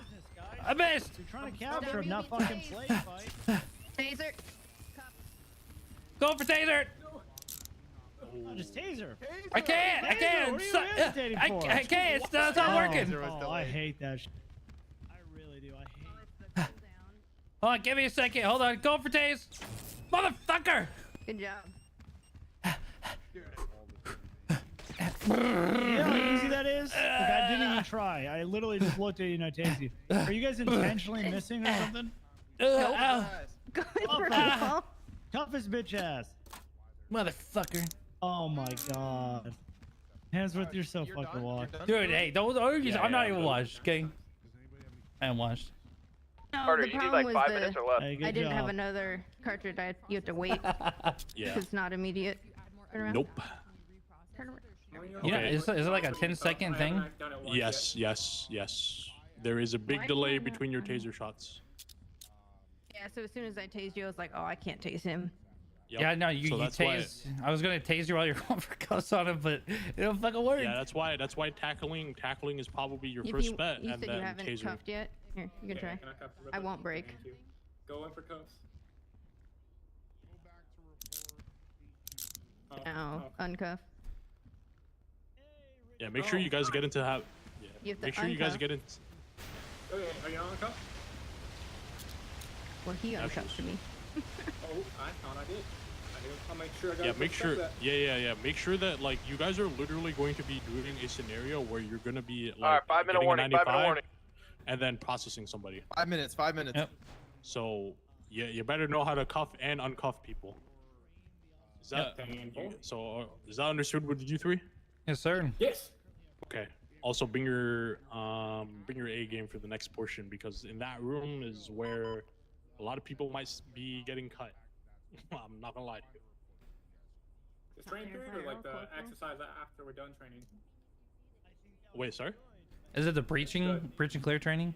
I missed. You're trying to capture him, not fucking play fight. Taser. Go for taser. Oh, just taser. I can't. I can't. What are you Stop. hesitating for? I can't. It's not working. Oh, I hate that shit. I really do. I hate it. Hold on. Give me a second. Hold on. Go for tase. Motherfucker. Good job. You know how easy that is? Like, I didn't even try. I literally just looked at you and I tased you. Are you guys intentionally missing or something? Ow. Going for Ah. Toughest bitch ass. Motherfucker. Oh my god. Hemsworth, you're so fucking washed. Dude, hey, don't argue. I'm not even washed, okay? I am washed. No, Carter, the you need problem like was 5 minutes or less. Hey, good I didn't have job. another cartridge. You have to wait. Yeah. It's not immediate. Turn around. Nope. Turn around. Yeah, Okay. is it like a 10-second thing? Yes. There is a big Why delay can't I- between your taser shots. Yeah, so as soon as I tased you, I was like, oh, I can't tase him. Yep. Yeah, no, you So that's why- tase. I was gonna tase you while you're going for cuffs on him, but it don't fucking work. Yeah, that's why tackling is probably your If first you, bet, you and said you then haven't taser. cuffed yet. Here, you can try. Can I cuff the I ripper? won't break. Thank you. Go in for cuffs. No, uncuff. Yeah, make sure you guys get into have. Yeah, You have to make sure you guys uncuff. get in. Okay, are you on cuff? Well, he That's uncuffed me. Oh, I thought I did. I'll make sure I got Yeah, make sure. that. Yeah. Make sure that like you guys are literally going to be doing a scenario where you're gonna be like Alright, 5 minute getting a warning. 5 minute 95 warning. and then processing somebody. 5 minutes. 5 minutes. Yep. So yeah, you better know how to cuff and uncuff people. Is that so? Is that understood with you three? Yes, sir. Yes. Okay. Also, bring your A game for the next portion because in that room is where a lot of people might be getting cut. I'm not gonna lie to you. The train period or like the exercise after we're done training? Wait, sorry. Is it the breaching clear training?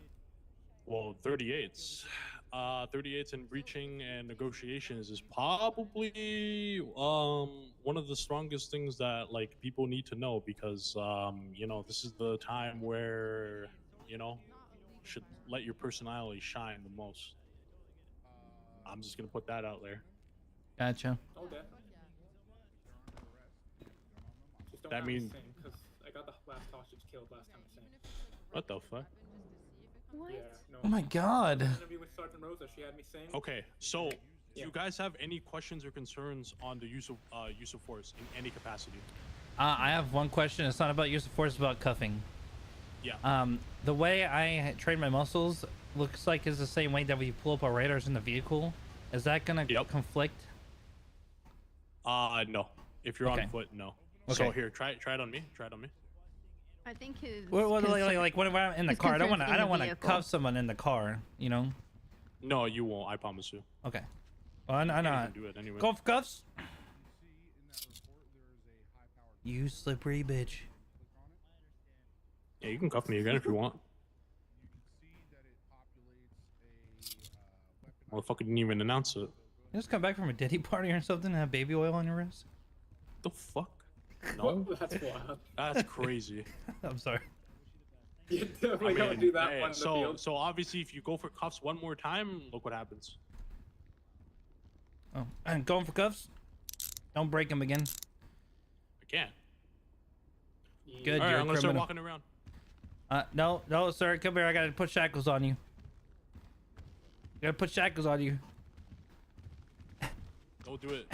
Well, 38s. 38s and breaching and negotiations is probably one of the strongest things that like people need to know because this is the time where you should let your personality shine the most. I'm just gonna put that out there. Gotcha. Oh, definitely. Just don't That have me means- sing, 'cause I got the last hostage killed last time I sang. What the fuck? What? Yeah, no. Oh my God. Interview with Sergeant Rosa, she had me sing. Okay, so do you guys have any questions or concerns on the use of force in any capacity? I have one question. It's not about use of force, it's about cuffing. Yeah. The way I train my muscles looks like is the same way that we pull up our radars in the vehicle. Is that gonna conflict? No. If you're Okay. on foot, no. Okay. So here, try it on me. Try it on me. I think his. Well, concern- like when I'm in the his car, I don't concern's want to. I in the don't want to vehicle. cuff someone in the car. You know. No, you won't. I promise you. Okay. Well, I Can't know. even do it anyway. Go for cuffs. You slippery bitch. Yeah, you can cuff me again if you want. Motherfucker didn't even announce it. You just come back from a diddy party or something and have baby oil on your wrist. The fuck? No, That's wild. that's crazy. I'm sorry. You definitely don't do that hey, one in the so field. so obviously, if you go for cuffs one more time, look what happens. Oh, and going for cuffs. Don't break them again. I can't. Good, All right, you're I'm a gonna start criminal. walking around. No, sir, come here. I gotta put shackles on you. Gotta put shackles on you. Don't do it.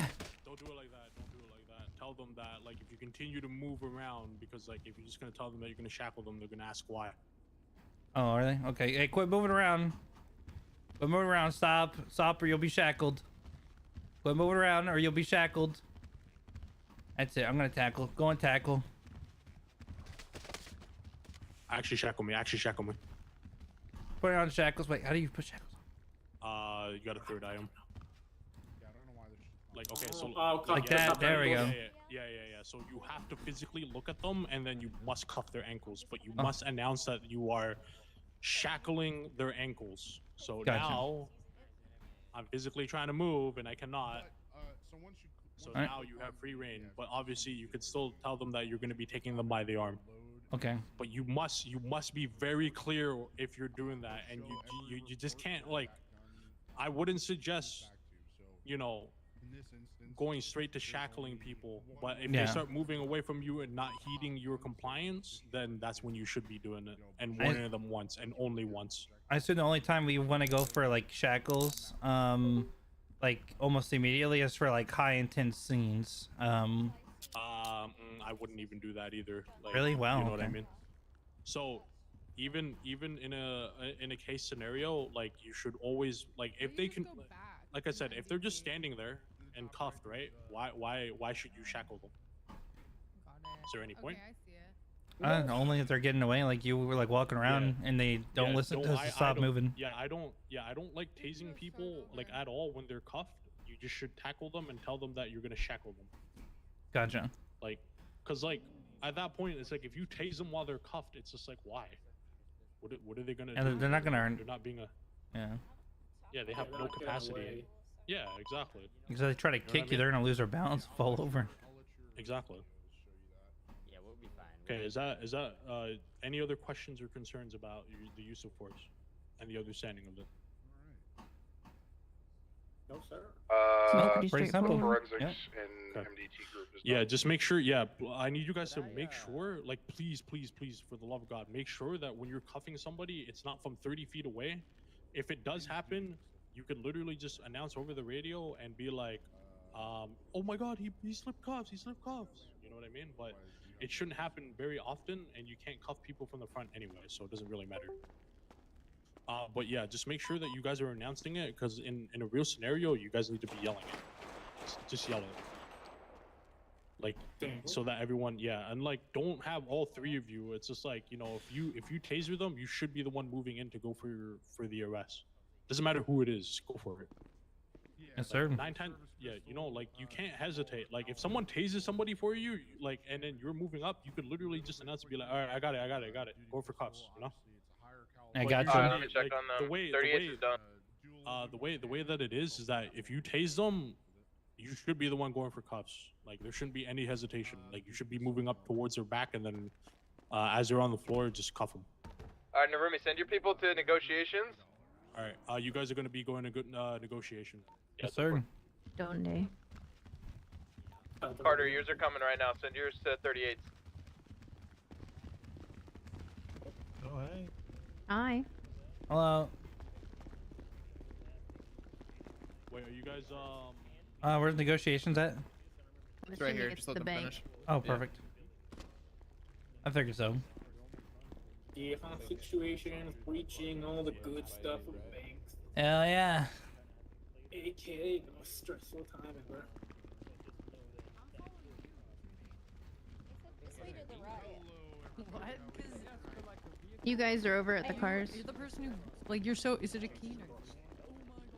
Don't do it like that. Don't do it like that. Tell them that, like, if you continue to move around, because, like, if you're just gonna tell them that you're gonna shackle them, they're gonna ask why. Oh, are they? Okay. Hey, quit moving around. Quit moving around. Stop, or you'll be shackled. Quit moving around, or you'll be shackled. That's it. I'm gonna tackle. Go and tackle. Actually shackle me. Actually shackle me. Put it on shackles. Wait, how do you put shackles on? You got a third item. Like, okay, so Like that. There we go. Yeah. So you have to physically look at them, and then you must cuff their ankles, but you Oh. must announce that you are shackling their ankles. So Gotcha. now I'm physically trying to move, and I cannot. So Alright. now you have free reign, but obviously you could still tell them that you're going to be taking them by the arm. Okay. But you must be very clear if you're doing that, and you just can't, like, I wouldn't suggest, you know, going straight to shackling people, but if Yeah. they start moving away from you and not heeding your compliance, then that's when you should be doing it, and I- warning them once and only once. I assume the only time we want to go for like shackles, like almost immediately, is for like high intense scenes. I wouldn't even do that either. Like, Really? Wow, You know what I okay. mean? So, even in a case scenario, like, you should always, like, if they can, like I said, if they're just standing there and cuffed, right? Why should you shackle them? Is there any point? Only if they're getting away, like you were like walking around and they don't Yeah, listen to us I to stop don't- moving. Yeah, I don't like tasing people like at all when they're cuffed. You just should tackle them and tell them that you're gonna shackle them. Gotcha. Like, cause like at that point, it's like if you tase them while they're cuffed, it's just like why? What are they gonna And do? they're not gonna earn. They're not being a. Yeah. Yeah, they have they're no not getting capacity. away. Yeah, exactly. Because if they try to You know what I kick you, mean? they're gonna lose their balance, fall over. Exactly. Yeah, we'll be fine. Okay, is that any other questions or concerns about the use of force and the understanding of it? No, sir. Pretty simple. Forensics Yeah. and MDT group is Yeah, just make sure. Yeah, I need you guys to make sure, like, please, for the love of God, make sure that when you're cuffing somebody, it's not from 30 feet away. If it does happen, you could literally just announce over the radio and be like, "Oh my God, he slipped cuffs. He slipped cuffs." You know what I mean? But it shouldn't happen very often, and you can't cuff people from the front anyway, so it doesn't really matter. But yeah, just make sure that you guys are announcing it, because in a real scenario, you guys need to be yelling it. Just yell it. Like, so that everyone, yeah, and like, don't have all three of you. It's just like, you know, if you taser them, you should be the one moving in to go for the arrest. Doesn't matter who it is, just go for it. Yes, sir. 9 times, yeah, you know, like, you can't hesitate. Like, if someone tases somebody for you, like, and then you're moving up, you could literally just announce and be like, all right, I got it. Go for cuffs, you know? I But got usually, you. Let me check like, on them. the way 38 is done. the way that it is that if you tase them, you should be the one going for cuffs. Like, there shouldn't be any hesitation. Like, you should be moving up towards their back, and then as they're on the floor, just cuff them. All right, Narumi, send your people to negotiations. All right, you guys are going to be going to good negotiation. Yes, sir. Don't they? Carter, yours are coming right now. Send yours to 38. Oh, hey. Hi. Hello. Wait, are you guys Where's negotiations at? I'm It's right assuming here. it's Just let the them bank. finish. Oh, Yeah. perfect. I figured so. The situation, breaching, all the good stuff of banks. Hell yeah. AKA the most stressful time ever. What? 'Cause You guys are over at the cars. You're the person who, like, you're so. Is it a keener?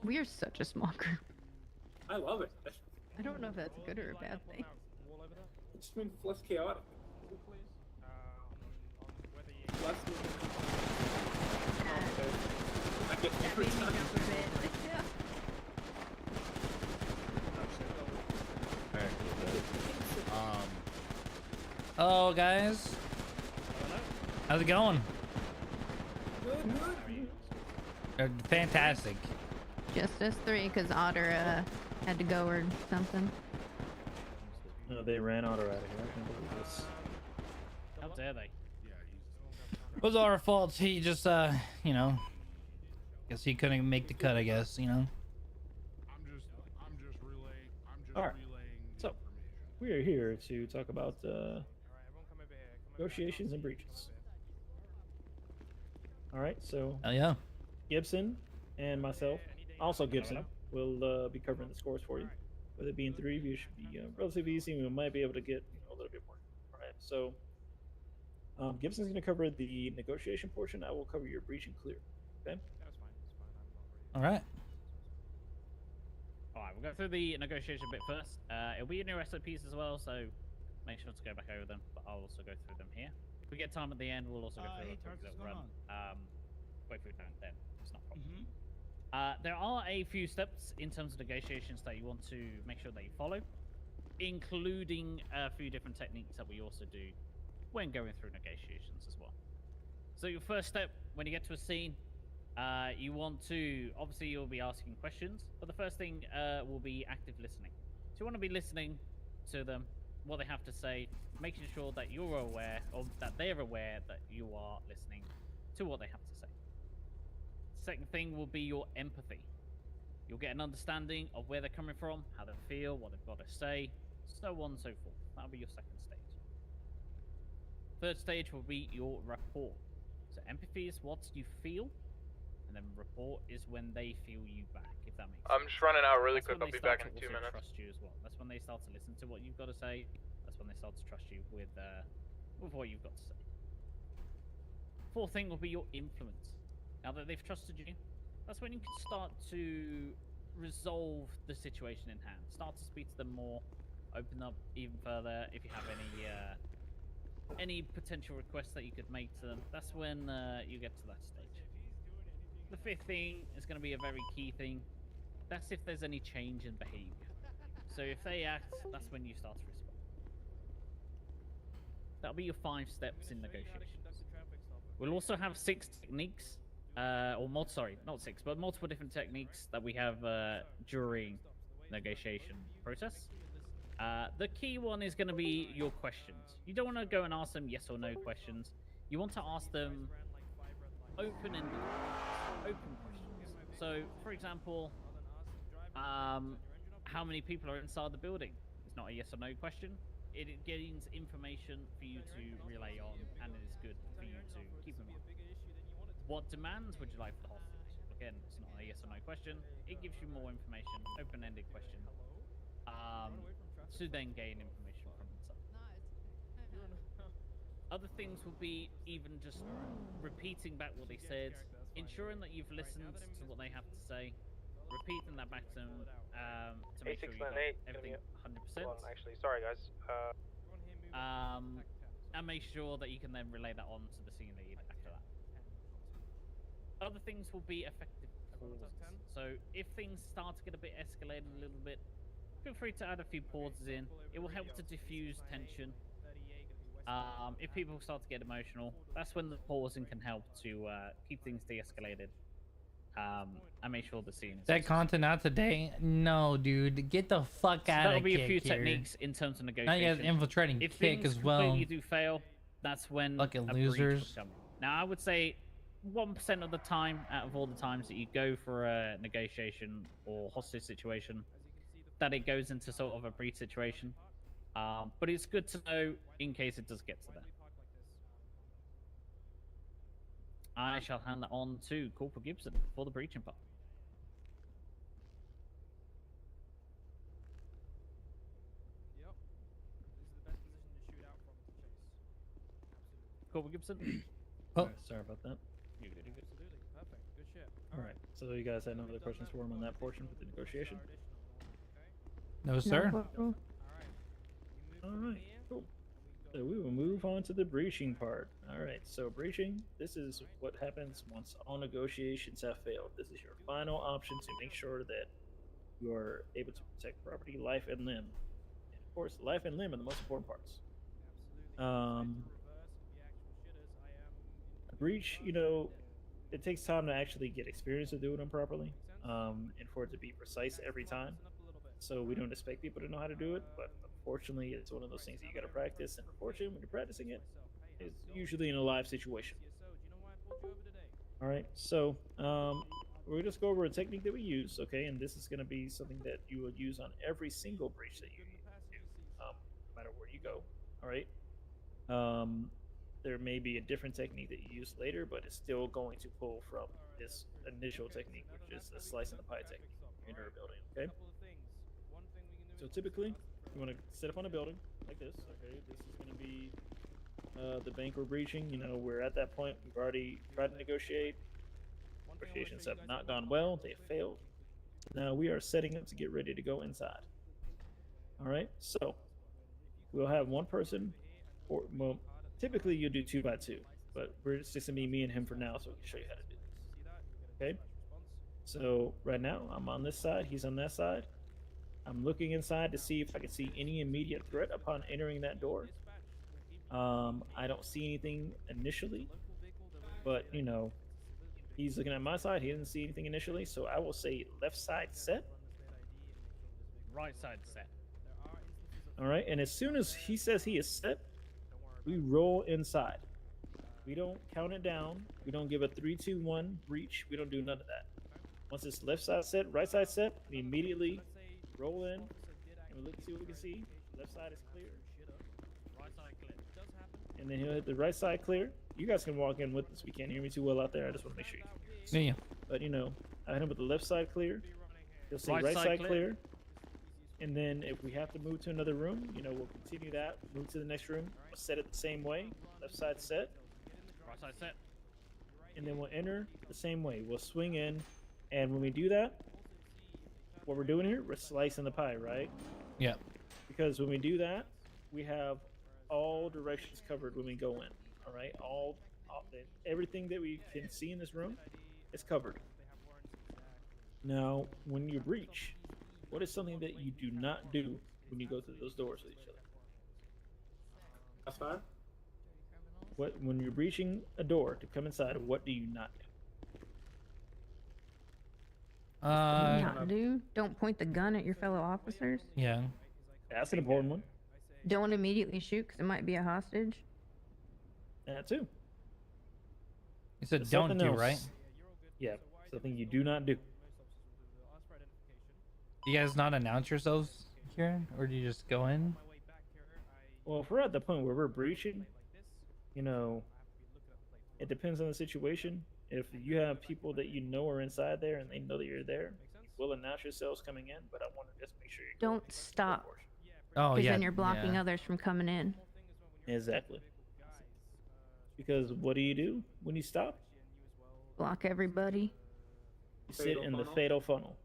We are such a small group. I love it. I don't know if that's a good or a bad thing. It just means less chaotic. Less. I get That made me jump a bit. Like, yeah. Oh, guys. How's it going? Fantastic. Just us three, because Otter had to go or something. No, they ran Otter out of here. I can't believe this. How dare they? It was our fault. He just, you know, guess he couldn't make the cut, I guess, you know. All right. So, we are here to talk about negotiations and breaches. All right. So. Oh yeah. Gibson and myself, also Gibson, will be covering the scores for you. With it being 3 of you, should be relatively easy. We might be able to get a little bit more. All right. So. Gibson's going to cover the negotiation portion. I will cover your breach and clear. Okay. That's fine. All right. All right, we'll go through the negotiation bit first. It'll be in your SOPs as well, so make sure to go back over them. But I'll also go through them here. If we get time at the end, we'll also go through a quick little run. Wait for it down then. It's not a problem. There are a few steps in terms of negotiations that you want to make sure that you follow, including a few different techniques that we also do when going through negotiations as well. So your first step, when you get to a scene, you want to, obviously you'll be asking questions, but the first thing will be active listening. So you want to be listening to them, what they have to say, making sure that you're aware, or that they're aware that you are listening to what they have to say. Second thing will be your empathy. You'll get an understanding of where they're coming from, how they feel, what they've got to say, so on and so forth. That'll be your second stage. Third stage will be your rapport. So empathy is what you feel, and then rapport is when they feel you back, if that makes sense. I'm just running out really That's quick. when I'll they be back start in to 2 also minutes. Trust you as well. That's when they start to listen to what you've got to say. That's when they start to trust you with what you've got to say. Fourth thing will be your influence. Now that they've trusted you, that's when you can start to resolve the situation in hand. Start to speak to them more, open up even further if you have any potential requests that you could make to them. That's when you get to that stage. The fifth thing is going to be a very key thing. That's if there's any change in behavior. So if they act, that's when you start to respond. That'll be your 5 steps in negotiations. We'll also have 6 techniques, not 6, but multiple different techniques that we have during negotiation process. The key one is going to be your questions. You don't want to go and ask them yes or no questions. You want to ask them open-ended questions. So, for example, how many people are inside the building? It's not a yes or no question. It gains information for you to relay on, and it is good for you to keep in mind. What demands would you like for the hostage? Again, it's not a yes or no question. It gives you more information, open-ended question, to then gain information from inside. Other things will be even just repeating back what they said, ensuring that you've listened to what they have to say, repeating that back to them to make sure you got everything 100%. Actually, sorry guys. And make sure that you can then relay that on to the scene lead after that. Other things will be effective pauses. So if things start to get a bit escalated a little bit, feel free to add a few pauses in. It will help to diffuse tension. If people start to get emotional, that's when the pausing can help to keep things de-escalated. And make sure the scene is... That content out today? No, dude. Get the fuck out of here. That'll be a few techniques in terms of negotiation. Now you have infiltrating if kick as well. If things completely do fail, that's when fucking a breach losers. will come in. Now, I would say 1% of the time out of all the times that you go for a negotiation or hostage situation, that it goes into sort of a breach situation. But it's good to know in case it does get to that. I shall hand that on to Corporal Gibson for the breaching part. Yep. This is the best position to shoot out from to chase. Absolutely. Corporal Gibson. Oh. Alright, sorry about that. You good? Absolutely. Perfect. Good shit. All right. So you guys had no other questions for him on that portion with the negotiation? No, sir. All right. Cool. So we will move on to the breaching part. All right. So breaching. This is what happens once all negotiations have failed. This is your final option to make sure that you are able to protect property, life, and limb. And of course, life and limb are the most important parts. A breach, you know, it takes time to actually get experience of doing them properly, and for it to be precise every time. So we don't expect people to know how to do it, but unfortunately, it's one of those things that you got to practice. And unfortunately, when you're practicing it, it's usually in a live situation. All right, so we're gonna just go over a technique that we use, okay? And this is gonna be something that you will use on every single breach that you do, no matter where you go. All right. There may be a different technique that you use later, but it's still going to pull from this initial technique, which is a slice and the pie technique in our building. Okay. So typically, you want to set up on a building like this. Okay, this is going to be the bank we're breaching. You know, we're at that point. We've already tried to negotiate. Negotiations have not gone well. They have failed. Now we are setting up to get ready to go inside. All right. So we'll have one person, or well, typically you do 2 by 2, but it's just gonna be me and him for now, so we can show you how to do this. Okay. So right now I'm on this side. He's on that side. I'm looking inside to see if I can see any immediate threat upon entering that door. I don't see anything initially, but you know, he's looking at my side. He didn't see anything initially, so I will say left side set. Right side set. All right, and as soon as he says he is set, we roll inside. We don't count it down. We don't give a 3, 2, 1 breach. We don't do none of that. Once it's left side set, right side set, we immediately roll in and we look to see what we can see. Left side is clear. Right side clear. And then he'll hit the right side clear. You guys can walk in with us. We can't hear me too well out there. I just want to make sure you can hear us. Yeah. But you know, I hit him with the left side clear. He'll say Right right side side clear. clear. And then if we have to move to another room, you know, we'll continue that. Move to the next room. We'll set it the same way. Left side set. Right side set. And then we'll enter the same way. We'll swing in. And when we do that, what we're doing here, we're slicing the pie, right? Yeah. Because when we do that, we have all directions covered when we go in. All right? Everything that we can see in this room is covered. Now, when you breach, what is something that you do not do when you go through those doors with each other? That's fine. When you're breaching a door to come inside, what do you not do? Not do. Don't point the gun at your fellow officers. Yeah. That's an important one. Don't immediately shoot because it might be a hostage. That too. You said But don't something do, else. right? Yeah, something you do not do. Do you guys not announce yourselves here, or do you just go in? Well, if we're at the point where we're breaching, you know, it depends on the situation. If you have people that you know are inside there and they know that you're there, you will announce yourselves coming in, but I want to just make sure you're Don't stop. Oh, Because yeah. then you're blocking yeah. others from coming in. Exactly. Because what do when you stop? Block everybody. You sit in the fatal funnel.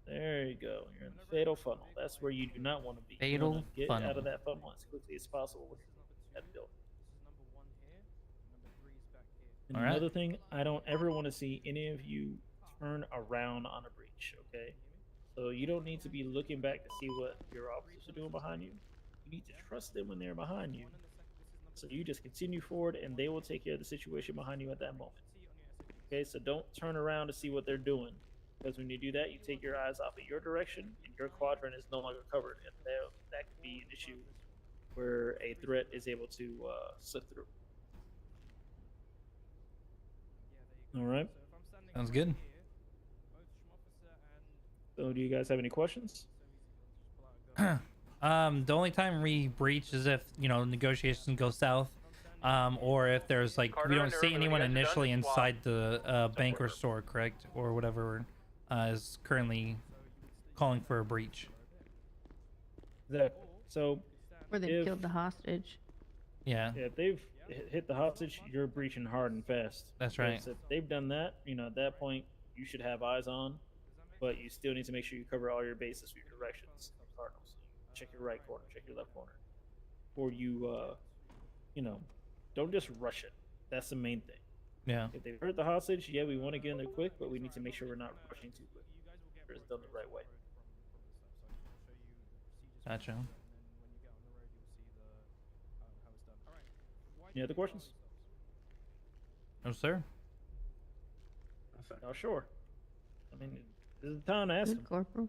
There you go. You're in the fatal funnel. That's where you do not want to be. You wanna Fatal get funnel. out of that funnel as quickly as possible with that building. And All right. another thing, I don't ever want to see any of you turn around on a breach, okay? So you don't need to be looking back to see what your officers are doing behind you. You need to trust them when they're behind you. So you just continue forward and they will take care of the situation behind you at that moment. Okay, so don't turn around to see what they're doing. Because when you do that, you take your eyes off of your direction and your quadrant is no longer covered. And that could be an issue where a threat is able to slip through. All right. Sounds good. So do you guys have any questions? The only time we breach is if, you know, negotiations go south, or if there's like we don't see anyone initially inside the bank or store, correct, or whatever is currently calling for a breach. Exactly. So Or they if- killed the hostage. Yeah. Yeah, if they've hit the hostage, you're breaching hard and fast. That's right. Because if they've done that, at that point, you should have eyes on, but you still need to make sure you cover all your bases with your directions. Cardinals. Check your right corner, check your left corner. Or don't just rush it. That's the main thing. Yeah. If they've hurt the hostage, yeah, we want to get in there quick, but we need to make sure we're not rushing too quick. It's done the right way. Gotcha. Any other questions? No, sir. Oh, sure. I mean, this is the time to ask them. Corporal.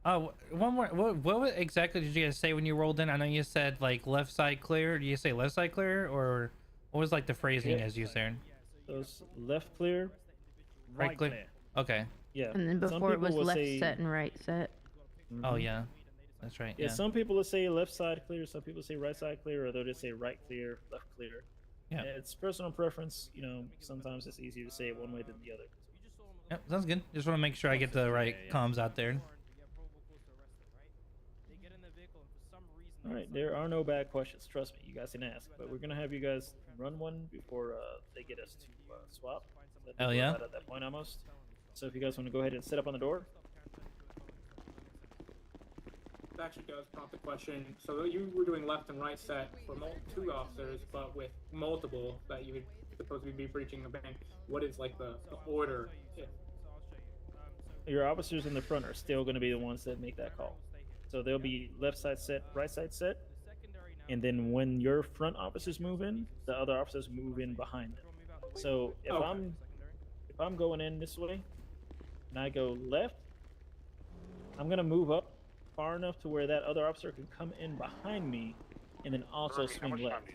Oh, one more. What exactly did you guys say when you rolled in? I know you said like left side clear. Did you say left side clear, or what was like the phrasing as you said? So it's left clear, Right clear. Okay. Yeah. And then Some before it was people will left say- set and right set. Oh yeah, that's right. Yeah, Yeah. some people will say left side clear, some people say right side clear, or they'll just say right clear, left clear. Yeah. It's personal preference. Sometimes it's easier to say it one way than the other. Yep, sounds good. Just want to make sure I get the right comms out there. All right, there are no bad questions. Trust me, you guys can ask. But we're gonna have you guys run one before they get us to swap. So Hell we're yeah. about at that point almost. So if you guys want to go ahead and set up on the door. That actually does prompt the question. So you were doing left and right set for two officers, but with multiple that you would supposed to be breaching a bank. What is like the order? Your officers in the front are still going to be the ones that make that call. So they'll be left side set, right side set, and then when your front officers move in, the other officers move in behind them. So if I'm going in this way, and I go left, I'm gonna move up far enough to where that other officer can come in behind me, and then also swing left.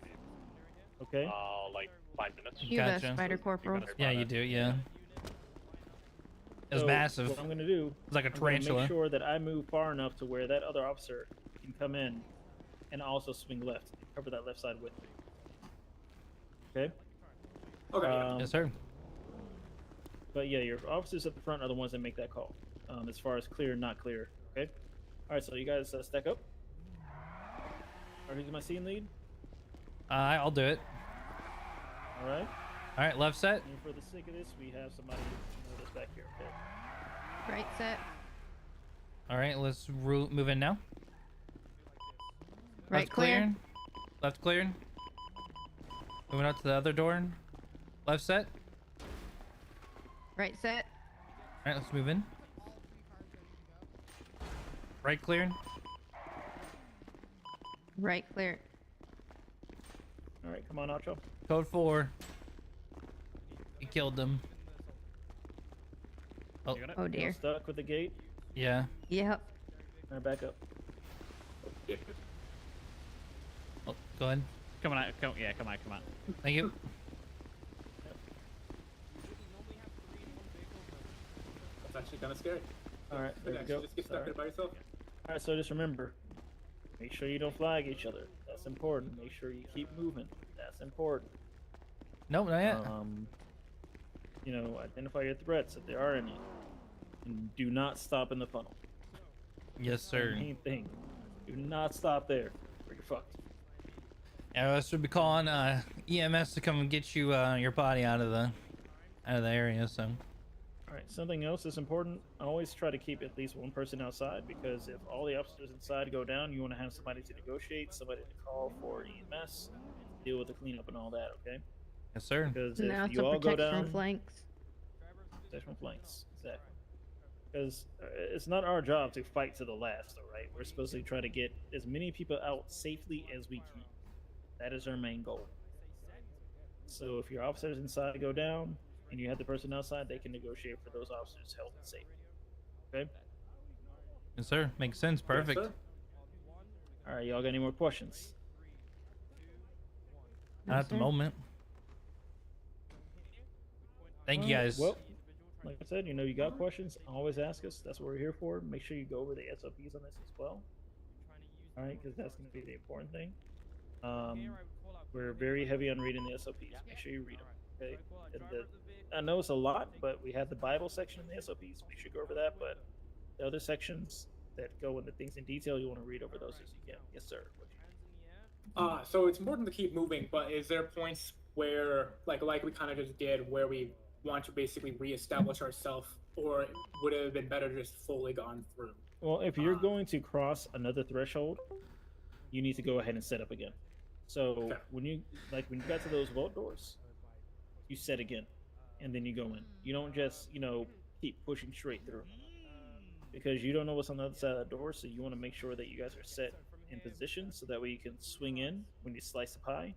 Okay. Like 5 minutes. You have a spider corporal. Yeah, you do. Yeah. It's So massive. What I'm gonna do? It's like a I'm gonna tarantula. Make sure that I move far enough to where that other officer can come in, and also swing left, cover that left side with me. Okay. Okay. Yes, sir. But yeah, your officers at the front are the ones that make that call, as far as clear, not clear. Okay. All right, so you guys stack up. All right, who's my scene lead? I'll do it. All right. All right, left set. And for the sake of this, we have somebody with us back here. Okay. Right set. All right, let's move in now. Right Left clear. cleared. Left cleared. Moving up to the other door. Left set. Right set. All right, let's move in. Right cleared. Right clear. All right, come on, Nacho. Code 4. He killed them. Oh, Oh dear. Stuck with the gate. yeah. Yep. All right, back up. Oh, go ahead. Come on, come on. Thank you. That's actually kind of scary. All right, there we Actually, go. just get stuck Sorry. there by yourself. All right, so just remember, make sure you don't flag each other. That's important. Make sure you keep moving. That's important. Nope, not yet. Identify your threats if there are any, and do not stop in the funnel. Yes, sir. Main thing. Do not stop there, or you're fucked. Yeah, this would be calling EMS to come and get you your body out of the area. So. All right. Something else that's important. Always try to keep at least one person outside, because if all the officers inside go down, you want to have somebody to negotiate, somebody to call for EMS, deal with the cleanup and all that. Okay. Yes, sir. Because And if also you all go protect down, from flanks. protect from flanks, exactly. Because it's not our job to fight to the last, all right? We're supposed to try to get as many people out safely as we can. That is our main goal. So if your officers inside go down and you have the person outside, they can negotiate for those officers' health and safety. Okay? Yes, sir. Makes sense. Perfect. Yes, all right, y'all got any more questions? Not at the moment. Thank you, guys. Well, like I said, you got questions, always ask us. That's what we're here for. Make sure you go over the SOPs on this as well. All right, because that's going to be the important thing. We're very heavy on reading the SOPs. Make sure you read them. Okay. I know it's a lot, but we have the Bible section in the SOPs. Make sure you go over that. But the other sections that go into things in detail, you want to read over those as you can. Yes, sir. So it's important to keep moving, but is there points where, like we kind of just did, where we want to basically reestablish ourselves, or would it have been better just fully gone through? Well, if you're going to cross another threshold, you need to go ahead and set up again. So when you got to those vault doors, you set again, and then you go in. You don't just keep pushing straight through, because you don't know what's on the other side of the door. So you want to make sure that you guys are set in position so that way you can swing in when you slice the pie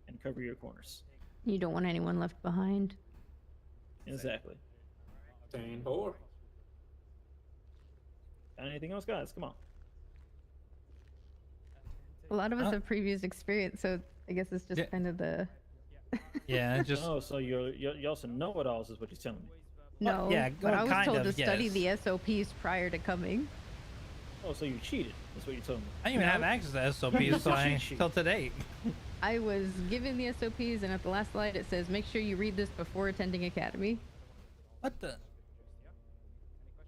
and cover your corners. You don't want anyone left behind. Exactly. Staying bored. Anything else, guys? Come on. A lot of us have previous experience, so I guess it's just kind of the. Yeah, just. Oh, so you also know what else is what you're telling me? No, yeah, but I was kind told of, to study yes. the SOPs prior to coming. Oh, so you cheated? That's what you told me. I didn't even have access to SOPs till today. I was given the SOPs, and at the last slide it says, "Make sure you read this before attending academy." What the?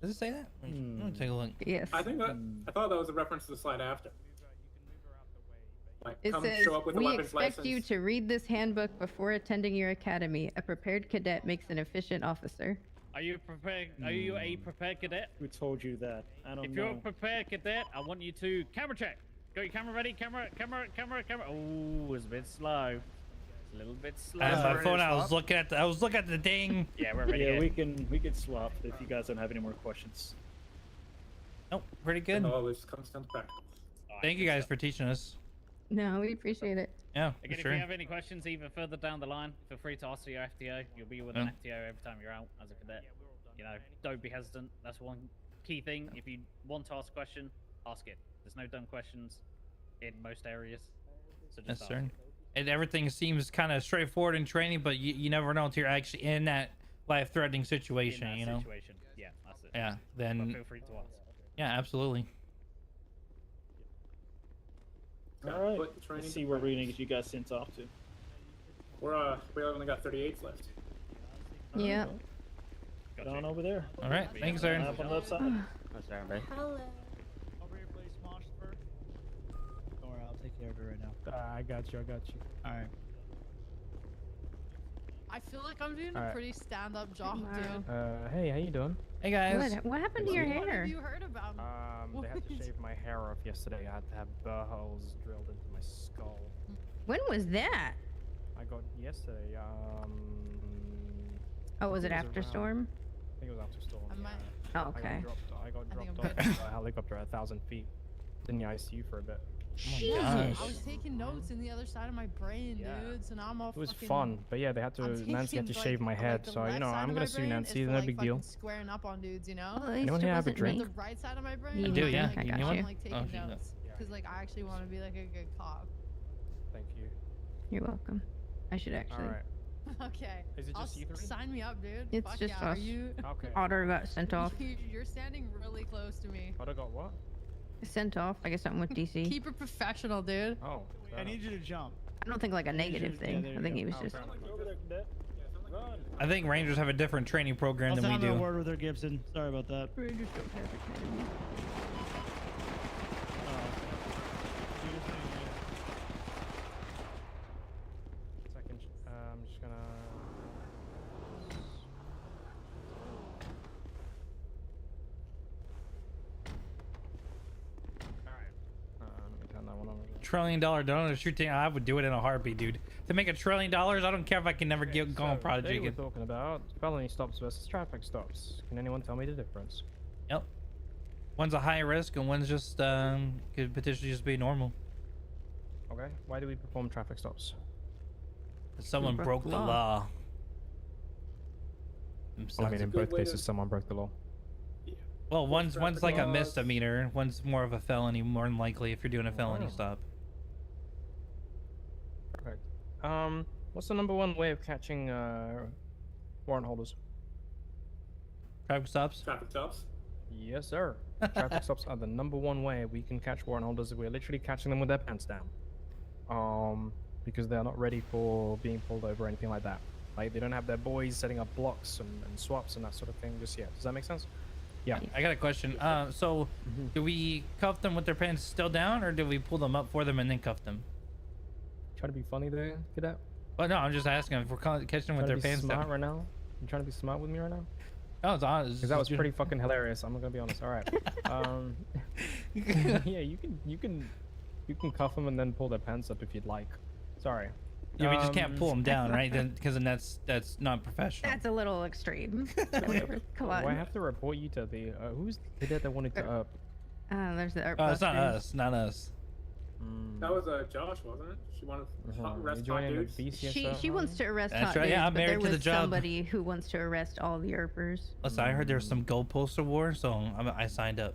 Does it say that? Let me take a look. Yes. I think I thought that was a reference to the slide after. Like, It come says, show up with a "We weapons expect you license." to read this handbook before attending your academy. A prepared cadet makes an efficient officer." Are you prepared? Are you a prepared cadet? Who told you that? I don't If know. you're a prepared cadet, I want you to camera check. Got your camera ready? Camera. Oh, it's a bit slow. It's a little bit slow. I had my phone. I was looking at the ding. Yeah, we're ready. Yeah, we can swap if you guys don't have any more questions. Nope, pretty good. All this comes down to practical. Thank you guys for teaching us. No, we appreciate it. Yeah, Again, for sure. if you have any questions, even further down the line, feel free to ask your FTO. You'll be with an FTO every time you're out as a cadet. You know, don't be hesitant. That's one key thing. If you want to ask a question, ask it. There's no dumb questions in most areas. So just Yes, ask sir. it. And everything seems kind of straightforward in training, but you never know until you're actually in that life-threatening situation. In You that know. situation. Yeah, that's it. Yeah. But Then. feel free to ask. Yeah, absolutely. All right. Put the training Let's see to where we're gonna get you guys sent off to. We only got 38s left. Yeah. Get on over there. All right. Thanks, sir. Up on the left side. What's that, man? Hello. Don't worry, I'll take care of it right now. I got you. All right. I feel like I'm doing a Alright. pretty stand-up job, dude. Hey, how you doing? Hey guys. What happened to your What hair? have you heard about me? They had to shave my hair off yesterday. I had to have burr holes drilled into my skull. When was that? I got yesterday. Oh, was it I think after around- storm? I think it was after storm. I might. Oh, I okay. got I think dropped I'm off a helicopter at 1,000 feet. In the ICU for a bit. Shit. gosh. I was taking notes in the other side of my brain, Yeah. dude. So now I'm all It was fucking, fun, but yeah, they had to. I'm Nancy had to taking, shave my head, the so left side I'm of gonna my sue brain Nancy. is for, No like, big deal. fucking squaring up on dudes, you know? Well, at least Anyone it here have a wasn't drink? me. The right side of my brain. You I'm do, like, yeah. like, I got I'm you. like taking Oh, she does. notes because like I actually want to be like a good cop. Thank you. You're welcome. I should actually. All right. Okay. Is it I'll just you three? sign me up, dude. It's Fuck just yeah. us. Are you? Okay. Otter got sent off. You're standing really close to me. But I got what? Sent off. I guess something with DC. Keep it professional, dude. Oh. I need you to jump. I don't think like a negative yeah, thing. there I you think go. he was Oh, just. fair enough. Over there, cadet. Run. I think Rangers have a different training program I'll than we sound a do. word with her, Gibson. Sorry about that. Rangers don't have academy. Second. I'm just gonna. Alright. Let me turn that one on. $1 trillion donor shooting. I would do it in a heartbeat, dude. To make $1 trillion, I don't care if I can never go on Prodigy Today we're again. talking about felony stops versus traffic stops. Can anyone tell me the difference? Yep. One's a high risk and one's just could potentially just be normal. Okay. Why do we perform traffic stops? Someone broke the law. Well, I mean, in both way to- cases, someone broke the law. Well, one's like a laws. misdemeanor. One's more of a felony, more than likely if you're doing a felony Oh. stop. Perfect. What's the #1 way of catching warrant holders? Traffic stops. Traffic stops. Yes, sir. Traffic stops are the #1 way we can catch warrant holders. We're literally catching them with their pants down. Because they're not ready for being pulled over or anything like that. Like, they don't have their boys setting up blocks and swaps and that sort of thing just yet. Does that make sense? Yeah. I got a question. So, do we cuff them with their pants still down, or do we pull them up for them and then cuff them? Trying to be funny there, Cadet? Well, no, I'm just asking if we're catching them with their Trying to be pants smart down. right now? You trying to be smart with me right now? No, it's honest. Because that was pretty fucking hilarious. I'm gonna be honest. All right. Yeah, you can cuff them and then pull their pants up if you'd like. Sorry. Yeah, we just can't pull them down, right? Then, because then that's not professional. That's a little extreme. Whatever. Come on. Do I have to report you to the who's the cadet that wanted to up? There's the It's not us. Not us. That was Josh, wasn't it? She wanted to arrest hot joining the dudes. She wants to arrest That's hot right, dudes, yeah, I'm but married there to the was job. somebody who wants to arrest all the Earpers. Listen, I heard there was some goalpost war, so I signed up.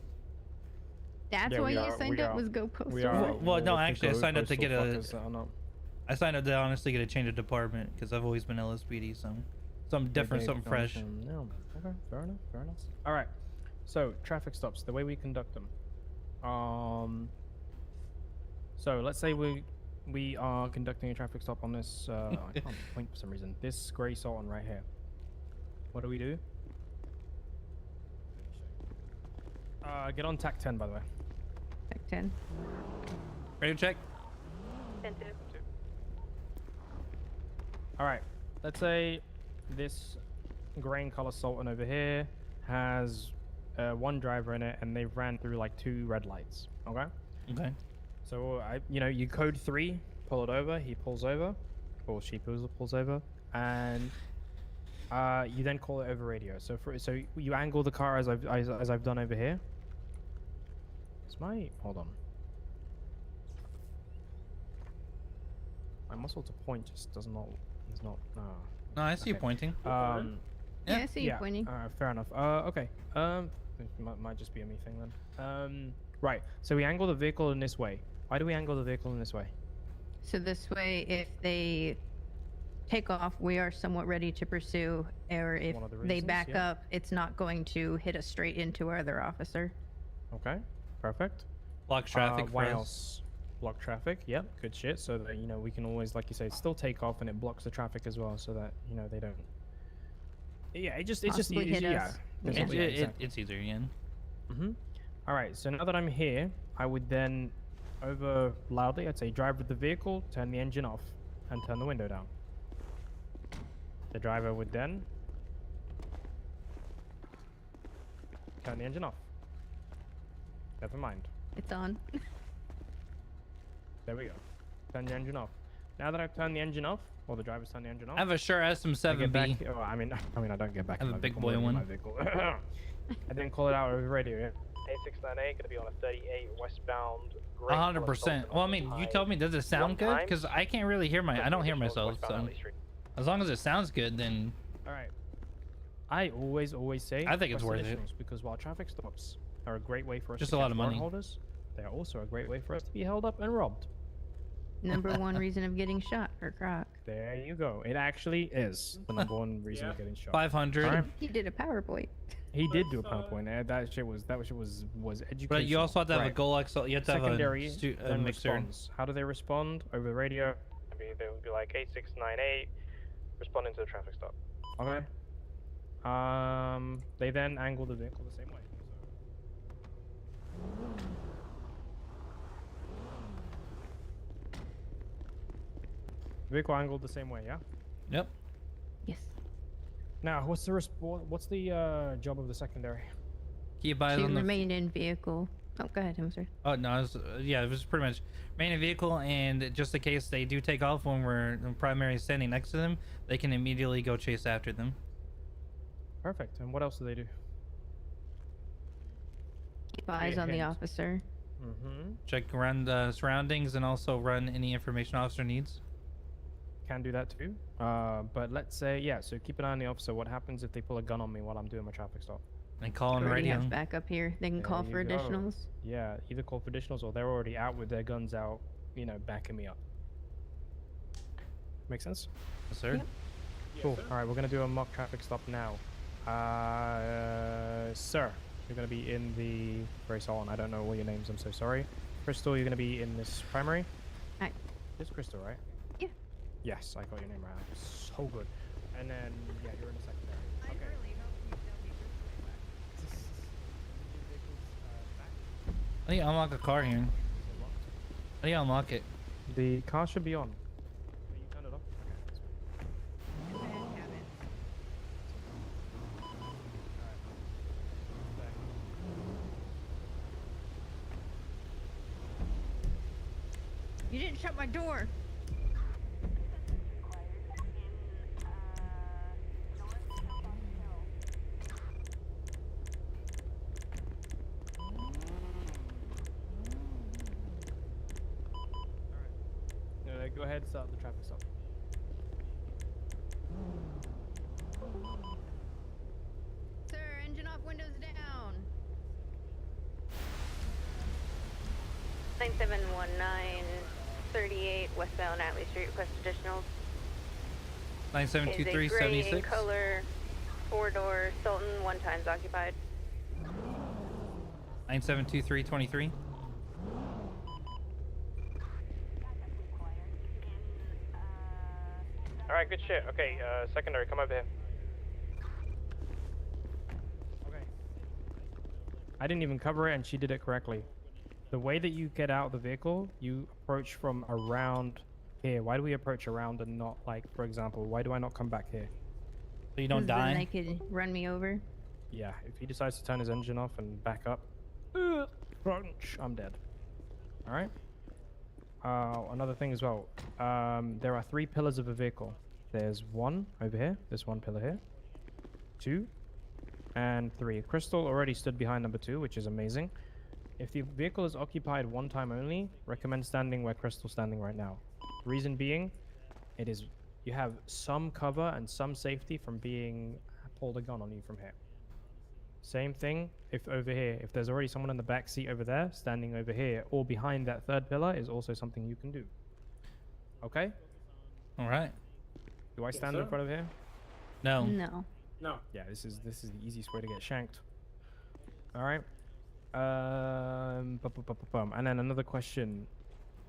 That's why you signed up was Go Postal. Well, no, actually, I signed up to get a. Up. I signed up to honestly get a change of department because I've always been LSPD, so something different, something fresh. No, okay, fair enough, fair enough. All right, so traffic stops, the way we conduct them. So let's say we are conducting a traffic stop on this. I can't point for some reason. This grey Sultan right here. What do? Get on TAC 10, by the way. TAC 10. Ready to check? 10-2. All right, let's say this grey color Sultan over here has one driver in it, and they've ran through like 2 red lights. Okay. Okay. So you code 3, pull it over. He pulls over, or she pulls over, and you then call it over radio. So you angle the car as I've done over here. Hold on. My muscle to point just is not. No, I see you pointing. Yeah, I see you pointing. Fair enough. Okay. It might just be a me thing then. Right. So we angle the vehicle in this way. Why do we angle the vehicle in this way? So this way, if they take off, we are somewhat ready to pursue, or if One of the they reasons, back yeah. up, it's not going to hit us straight into our other officer. Okay. Perfect. Block traffic. What for us. else? Block traffic. Yep. Good shit. So that we can always, like you say, still take off, and it blocks the traffic as well, so that they don't. Yeah. It's just Possibly hit yeah. us. It's easier, yeah. All right. So now that I'm here, I would then, over loudly, I'd say, drive with the vehicle, turn the engine off, and turn the window down. The driver would then turn the engine off. Never mind. It's on. There we go. Turn the engine off. Now that I've turned the engine off, or the driver's turned the engine off, I have a Sure I get SM7B. back. Oh, I mean, I don't get back. I have in a my big vehicle, boy I'm in one. my vehicle. I then call it out over the radio. Yeah. 8698 gonna be on a 38 westbound. 100%. Well, I mean, you told me, does it sound good? Because I can't really hear I don't hear myself. So as long as it sounds good, then. All right. I always say. I think it's worth it. additionals, because while traffic stops are a great way for us Just to a lot catch of warrant money. holders, they are also a great way for us to be held up and robbed. Number 1 reason of getting shot for Croc. There you go. It actually is the number 1 reason of getting shot. 500. Alright. He did a PowerPoint. He did do a PowerPoint. And that shit was educational. But you also have to have a Right. goal XL. You have to Secondary have a then mixer. responds. How do they respond? Over the radio, they would be like 8698, responding to the traffic stop. Okay. They then angle the vehicle the same way. Vehicle angled the same way, yeah. Yep. Yes. Now, what's the job of the secondary? Keep eyes To on the. remain in vehicle. Oh, go ahead, Hemsworth. Oh no, it was pretty much main vehicle, and just in case they do take off when we're primary standing next to them, they can immediately go chase after them. Perfect. And what else do they do? Keep eyes on the officer. Check around the surroundings and also run any information officer needs. Can do that too. But let's say, yeah, so keep an eye on the officer. What happens if they pull a gun on me while I'm doing my traffic stop? And call on Already radio. have backup here. They can There call you for go. additionals. Yeah, either call for additionals or they're already out with their guns out, backing me up. Make sense? Yes, sir. Yep. Cool. All right, we're gonna do a mock traffic stop now. Sir, you're gonna be in the Grey Sultan. I don't know all your names. I'm so sorry. Crystal, you're gonna be in this primary. Hi. This is Crystal, right? Yeah. Yes, I got your name right. So good. And then, yeah, you're in the secondary. Okay. I need to unlock a car here. I need to unlock it. The car should be on. You didn't shut my door. Go ahead, start the traffic stop. Sir, engine off, windows down. 971938 westbound Atlee Street, request additionals. 972376. Color, 4-door, Sultan, 1 times occupied. 972323. Alright, good shit. Okay, secondary, come over here. Okay. I didn't even cover it and she did it correctly. The way that you get out of the vehicle, you approach from around here. Why do we approach around and not, like, for example, why do I not come back here? So you don't Then they could run me over. Yeah, if he decides to turn his engine off and back up, crunch, I'm dead. Alright? Another thing as well. There are 3 pillars of a vehicle. There's 1 over here. There's 1 pillar here. 2 and 3. Crystal already stood behind number 2, which is amazing. If the vehicle is occupied 1 time only, recommend standing where Crystal's standing right now. Reason being, you have some cover and some safety from being pulled a gun on you from here. Same thing if over here, if there's already someone in the back seat over there, standing over here, or behind that 3rd pillar is also something you can do. Okay? Alright. Do I stand in front of here? No. No. No. Yeah, this is the easiest way to get shanked. Alright. And then another question.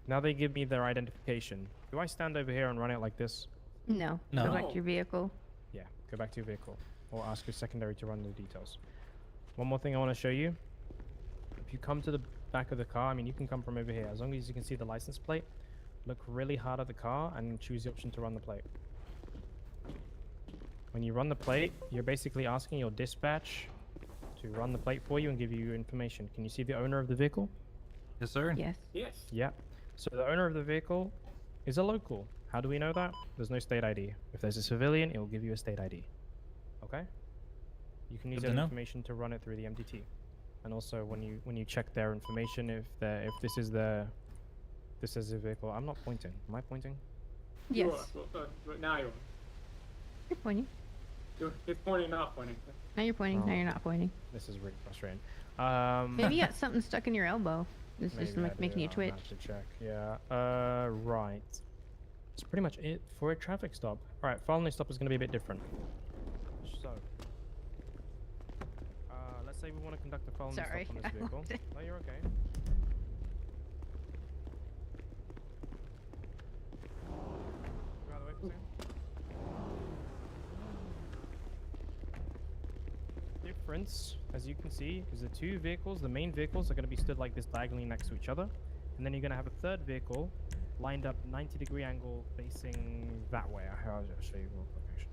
Now they give me their identification. Do I stand over here and run it like this? No. No. Go back to your vehicle. Yeah, go back to your vehicle. Or ask your secondary to run the details. One more thing I want to show you. If you come to the back of the car, I mean, you can come from over here. As long as you can see the license plate, look really hard at the car and choose the option to run the plate. When you run the plate, you're basically asking your dispatch to run the plate for you and give you information. Can you see the owner of the vehicle? Yes, sir. Yes. Yes. Yeah. So the owner of the vehicle is a local. How do we know that? There's no state ID. If there's a civilian, it will give you a state ID. Okay? You can use Good to that know. information to run it through the MDT. And also when you check their information, if this is a vehicle. I'm not pointing. Am I pointing? Yes. You are. Now you are. You're pointing. You're pointing, not pointing. Now you're pointing. Oh. Now you're not pointing. This is really frustrating. Maybe you got something stuck in your elbow. It's just Maybe I making do. you I'll twitch. have to check. Yeah. Right. That's pretty much it for a traffic stop. All right. Following stop is going to be a bit different. So, let's say we want to conduct a following stop Sorry. on this vehicle. No, you're okay. Go out of the way for a second. Difference, as you can see, is the 2 vehicles. The main vehicles are going to be stood like this diagonally next to each other, and then you're going to have a 3rd vehicle lined up 90-degree angle facing that way. I'll show you the location.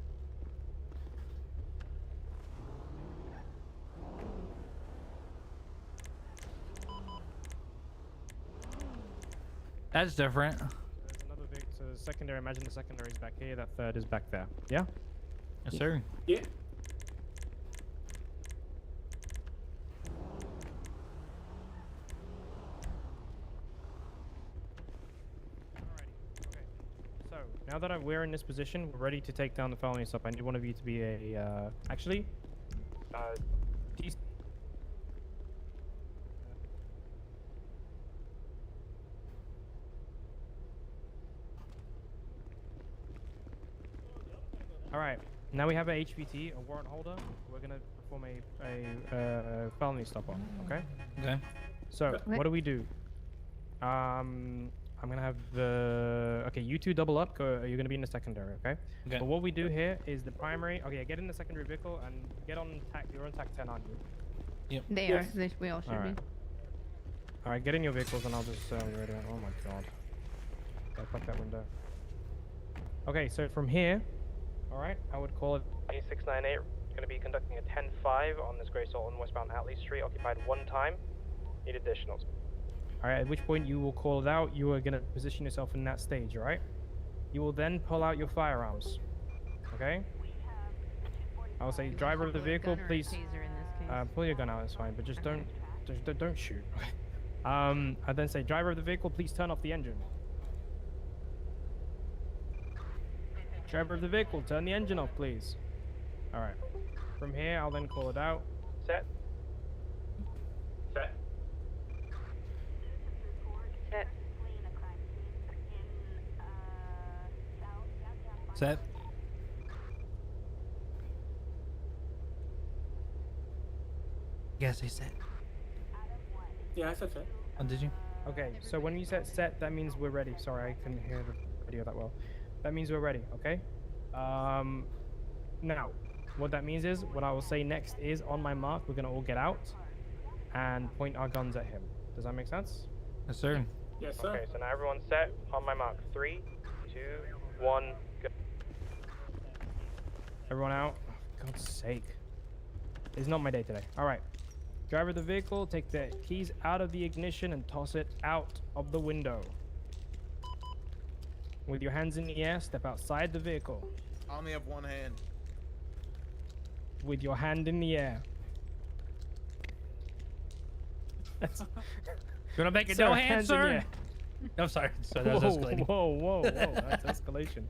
That's different. There's another vehicle. So the secondary. Imagine the secondary is back here. That 3rd is back there. Yeah. Yes, sir. Yeah. So now that we're in this position, we're ready to take down the following stop. I need one of you to be a actually. All right. Now we have a HVT, a warrant holder. We're gonna perform a felony stop on. Okay. Okay. So what do we do? I'm gonna have the you 2 double up. You're gonna be in the secondary. Okay. Okay. But what we do here is the primary. Okay, get in the secondary vehicle and get on tack. You're on tack 10, aren't you? Yep. They Yes. are. We all should Alright. be. All right, get in your vehicles and I'll just ready. Oh my god. Gotta fuck that window. Okay, so from here, all right, I would call it. 8698, going to be conducting a 10-5 on this Grey Sultan westbound Atlee Street, occupied 1 time. Need additionals. All right, at which point you will call it out. You are going to position yourself in that stage, all right? You will then pull out your firearms, okay? I'll say, driver of the vehicle, please pull your gun out. It's fine, but just don't shoot. I then say, driver of the vehicle, please turn off the engine. Driver of the vehicle, turn the engine off, please. All right. From here, I'll then call it out. Set. Set. Set. Set. Yes, I said. Yeah, I said set. Oh, did you? Okay, so when you set set, that means we're ready. Sorry, I couldn't hear the radio that well. That means we're ready, okay? Now, what that means is, what I will say next is, on my mark, we're gonna all get out and point our guns at him. Does that make sense? Yes, sir. Yes, sir. Okay, so now everyone's set. On my mark. 3, 2, 1, go. Everyone out? For God's sake. It's not my day today. All right. Driver of the vehicle, take the keys out of the ignition and toss it out of the window. With your hands in the air, step outside the vehicle. I only have one hand. With your hand in the air. You want to make it Sir, no hand, hands in the sir? air. I'm sorry. Sorry, that was escalating. Whoa. That's escalation.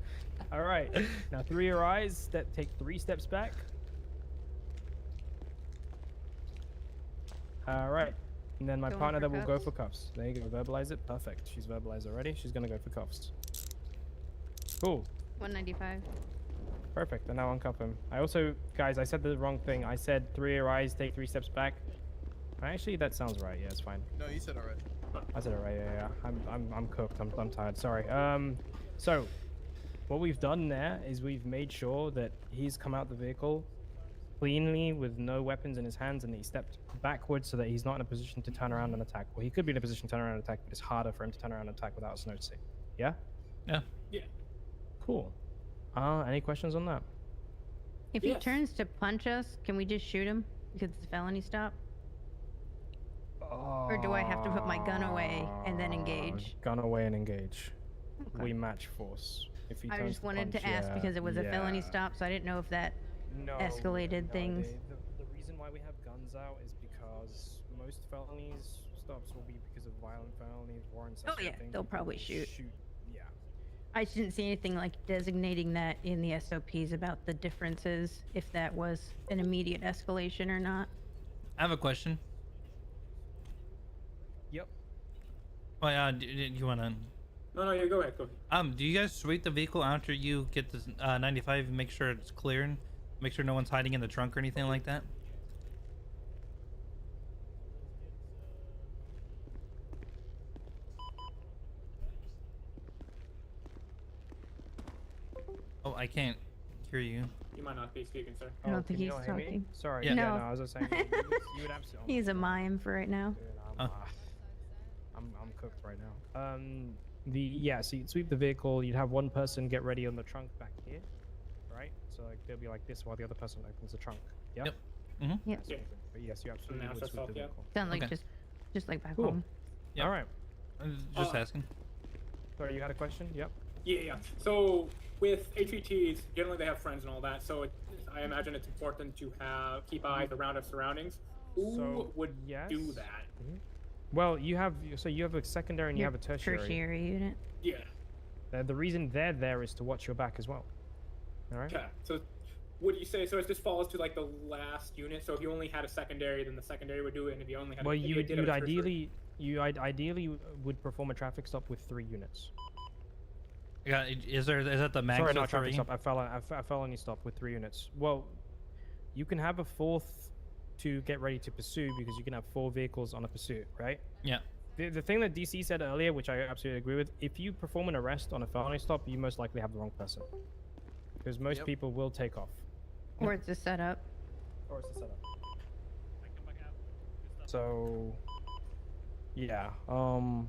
All right. Now, through your eyes, take 3 steps back. All right. And then my Going partner for that will go cuffs? for cuffs. There you go. Verbalize it. Perfect. She's verbalized already. She's going to go for cuffs. Cool. 195. Perfect. And now uncuff him. I also, guys, I said the wrong thing. I said through your eyes, take 3 steps back. Actually, that sounds right. Yeah, it's fine. No, you said alright. I said it right. Yeah. I'm cooked. I'm tired. Sorry. So what we've done there is we've made sure that he's come out the vehicle cleanly with no weapons in his hands, and he stepped backwards so that he's not in a position to turn around and attack. Well, he could be in a position to turn around and attack, but it's harder for him to turn around and attack without us noticing. Yeah? Yeah. Yeah. Cool. Any questions on that? If he turns to punch us, can we just shoot him because it's a felony stop? Or do I have to put my gun away and then engage? Gun away and engage. Okay. We match force. If he I turns just wanted punch, to ask yeah, because it was a felony yeah. stop, so I didn't know if that escalated No, things. The reason why we have guns out is because most felonies stops will be because of violent felonies, warrants. Oh yeah, they'll probably shoot. Yeah. I didn't see anything like designating that in the SOPs about the differences, if that was an immediate escalation or not. I have a question. Yep. Well, do you want to? No, you go ahead. Go ahead. Do you guys sweep the vehicle after you get this 95 and make sure it's clear and make sure no one's hiding in the trunk or anything like that? Oh, I can't hear you. You might not be speaking, sir. I don't think can he's you not hear me? talking. Sorry. Yeah. No, No. I was just saying you would absolutely. He's a mime for right now. I'm cooked right now. So you'd sweep the vehicle. You'd have one person get ready on the trunk back here, right? So like they'll be like this while the other person opens the trunk. Yep. Yep. Mm-hmm. Yep. Yeah. But yes, you absolutely Now would it's sweep the off, yeah. vehicle. Sounds like Okay. just like back Cool. home. Yep. All right. I was just asking. Sorry, you had a question? Yep. Yeah. So with HVTs, generally they have friends and all that. So I imagine it's important to keep eyes around our surroundings. Who would do that? Well, you have a secondary and you have a tertiary. unit. Yeah. The reason they're there is to watch your back as well. All right. Okay. So would you say it just falls to like the last unit? So if you only had a secondary, then the secondary would do it, and if you only had Well, if you'd did have a tertiary- ideally would perform a traffic stop with 3 units. Yeah, is that the max? Sorry, of not traffic 3? stop. A felony stop with 3 units. Well, you can have a 4th to get ready to pursue because you can have 4 vehicles on a pursuit, right? Yeah. The thing that DC said earlier, which I absolutely agree with, if you perform an arrest on a felony stop, you most likely have the wrong person. Because most people will take off. Or it's a setup. Or it's a setup. So, yeah. Oh,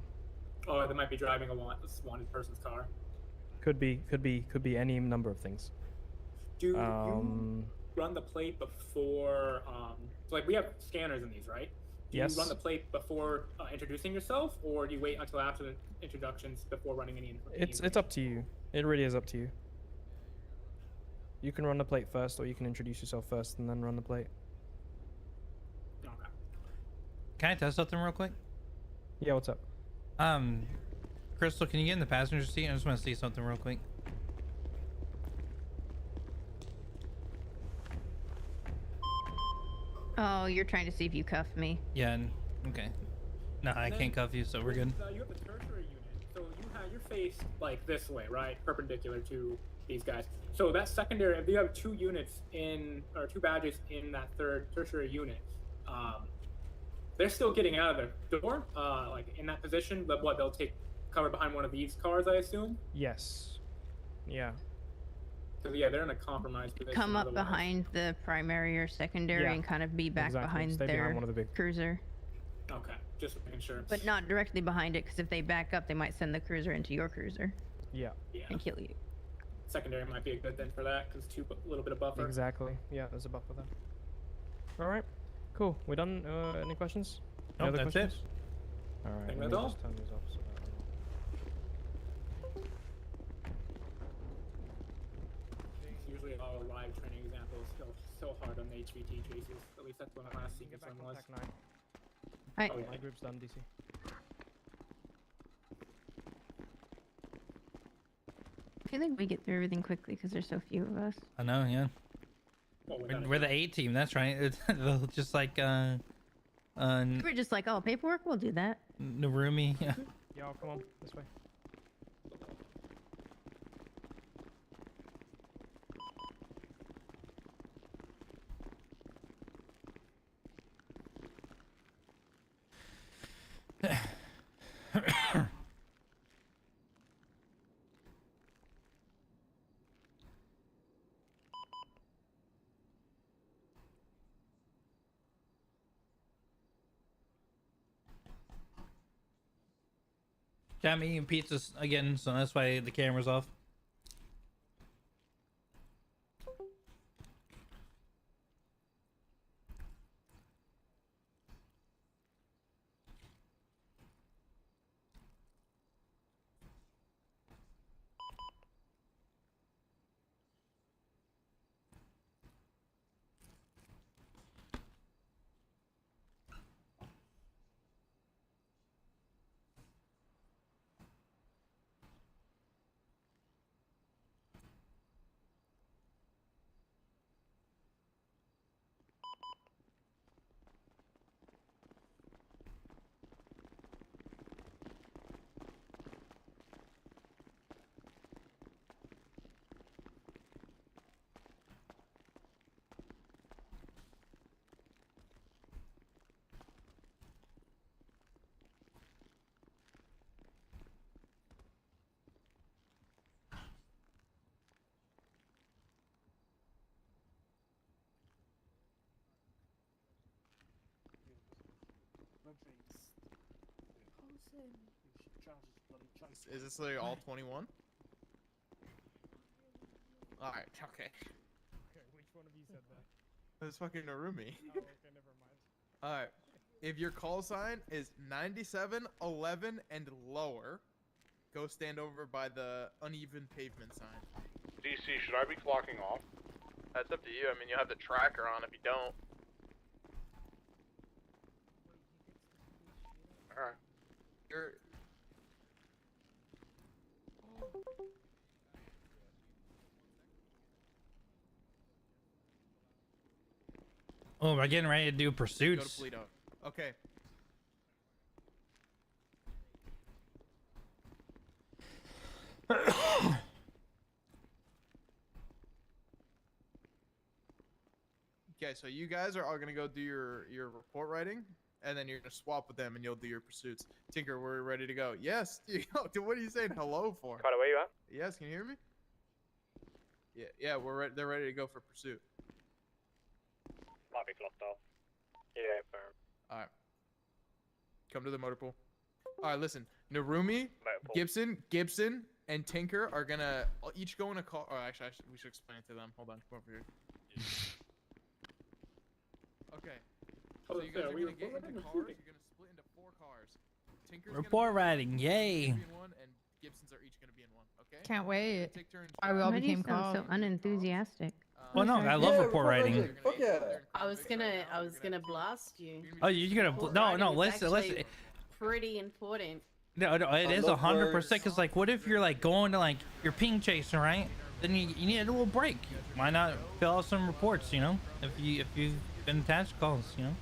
they might be driving a wanted person's car. Could be any number of things. Do you run the plate before? So like we have scanners in these, right? Do Yes. you run the plate before introducing yourself, or do you wait until after the introductions before running any It's up to you. It really is up to you. You can run the plate first, or you can introduce yourself first and then run the plate. Okay. Can I test something real quick? Yeah, what's up? Crystal, can you get in the passenger seat? I just want to see something real quick. Oh, you're trying to see if you cuff me. Yeah. Okay. No, I can't cuff you, so we're good. You have the tertiary unit, so you're faced like this way, right? Perpendicular to these guys. So that secondary, if you have 2 units in, or 2 badges in that third tertiary unit, they're still getting out of the door, like in that position. But what, they'll take cover behind one of these cars, I assume. Yes. Yeah. So yeah, they're in a compromised position. Come up otherwise. behind the primary or secondary Yeah, and kind of be back exactly. behind Stay their behind one of the big. cruiser. Okay, just making sure. But not directly behind it, because if they back up, they might send the cruiser into your cruiser. Yeah. And kill you. Secondary might be a good thing for that, because a little bit of buffer. Exactly. Yeah, there's a buffer there. All right. Cool. We done? Any questions? Any Nope, other that's questions? it. All right. Think Let me that's all? just turn these off so that It's usually all live training examples so hard on the HVT chases. At least that's what my last sequence one was. Hi. Oh, yeah. My group's done, DC. I feel like we get through everything quickly because there's so few of us. I know, yeah. Well, We're the A team. That's right. It's just like We're just like, oh, paperwork, we'll do that. Narumi. Yeah. Y'all, come on this way. Yeah, I'm eating pizzas again, so that's why the camera's off. Is this like all 21? Alright, okay. Okay, which one of you said that? That's fucking Narumi. Oh, okay, never mind. Alright. If your call sign is 97, 11, and lower, go stand over by the uneven pavement sign. DC, should I be clocking off? That's up to you. I mean, you have the tracker on if you don't. Alright. You're... Oh, we're getting ready to do Go to pursuits. Polito. Okay. Okay, so you guys are all gonna go do your report writing, and then you're gonna swap with them, and you'll do your pursuits. Tinker, we're ready to go. Yes. What are you saying hello for? Carter, where you at? Yes. Can you hear me? Yeah. We're ready. They're ready to go for pursuit. Might be clocked off. Yeah, fair. All right. Come to the motor pool. All right. Listen, Narumi, Gibson, and Tinker are gonna each go in a car. Oh, actually, we should explain it to them. Hold on. Come over here. Okay. So you guys are gonna get into cars. You're gonna split into 4 cars. Tinker's Report writing, yay! gonna be in one, and Gibsons are each gonna be in one. Okay. Can't wait. Take turns. Why we all Why do you became sound so cops. unenthusiastic? Well, no, I love report writing. Fuck yeah. I was gonna blast you. Oh, you're gonna no, listen. Pretty important. No, it is 100%. Cause like, what if you're like going to like you're ping chasing, right? Then you need a little break. Why not fill out some reports? You know, if you've been attached calls, you know,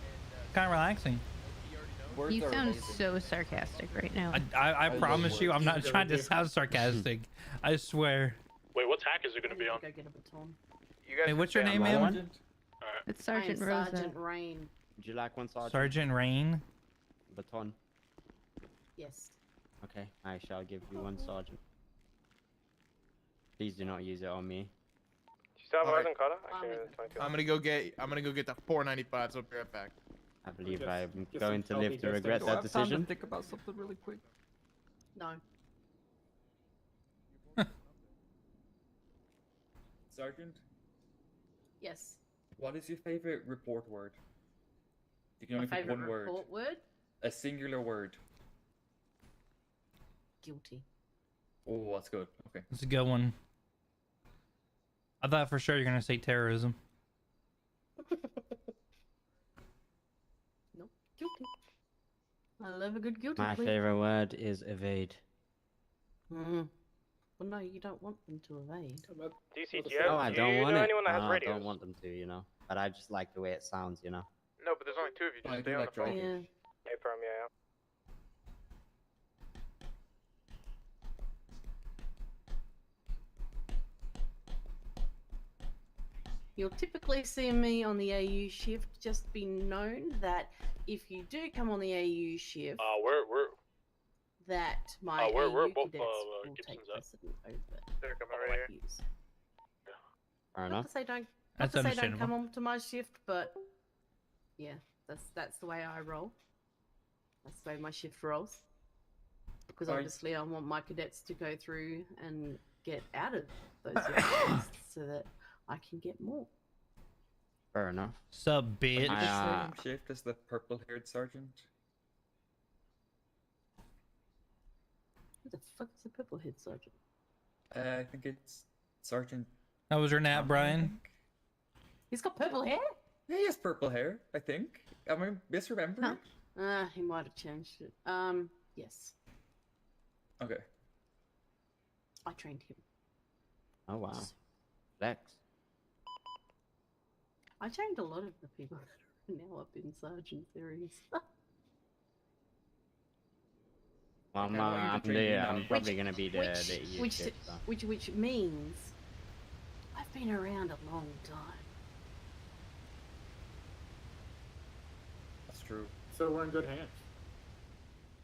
kind of relaxing. You sound so sarcastic right now. I promise you, I'm not trying to sound sarcastic. I swear. Wait, what tack is it gonna be on? Go get a baton. You guys Hey, what's your can name, stay on ma'am? one. It's Sergeant Rosa. Sergeant Rain. Would you like one, Sergeant? Sergeant Rain. Baton. Yes. Okay, I shall give you one, Sergeant. Please do not use it on me. You still have Alright. Horizon Carter? Actually, I'm gonna go get the 495s. I'll be right back. I believe Just I'm get going some to live healthy to regret distance. that decision. Think about something really quick. No. Sergeant, Yes. what is your favorite report word? You can My only pick favorite one word. report word? A singular word. Guilty. Oh, that's good. Okay. That's a good one. I thought for sure you're gonna say terrorism. Nope. Guilty. I love a good guilty My plea. favorite word is evade. Mm. Well, no, you don't want them to evade. DC, do No, I don't want know it. anyone that has I radios? don't want them to, you know. But I just like the way it sounds, you know. No, but there's only 2 of you. Just I stay do on like the phone. Yeah. Hey, from yeah. You'll typically see me on the AU shift. Just be known that if you do come on the AU shift, We're that my we're AU both, cadets will Gibson's take up. precedent over They're coming other right here. AUs. Fair Not enough. to say don't, That's not to say don't understandable. come on to my shift, but yeah, that's the way I roll. That's the way my shift rolls. Because Right. obviously I want my cadets to go through and get out of those shifts so that I can get more. Fair enough. Sub bitch. Same shift as the purple-haired sergeant. Who the fuck is the purple head sergeant? I think it's Sergeant. That was your nap, Brian. He's got purple hair? Yeah, he has purple hair, I think. Am I misremembering? He might have changed it. Yes. Okay. I trained him. Oh wow. Flex. I trained a lot of the people that are now up in sergeant series. Well, Okay, well, you I'm, can train me now. I'm probably gonna be the EU which, ship, so. which means I've been around a long time. That's true. So we're in good hands.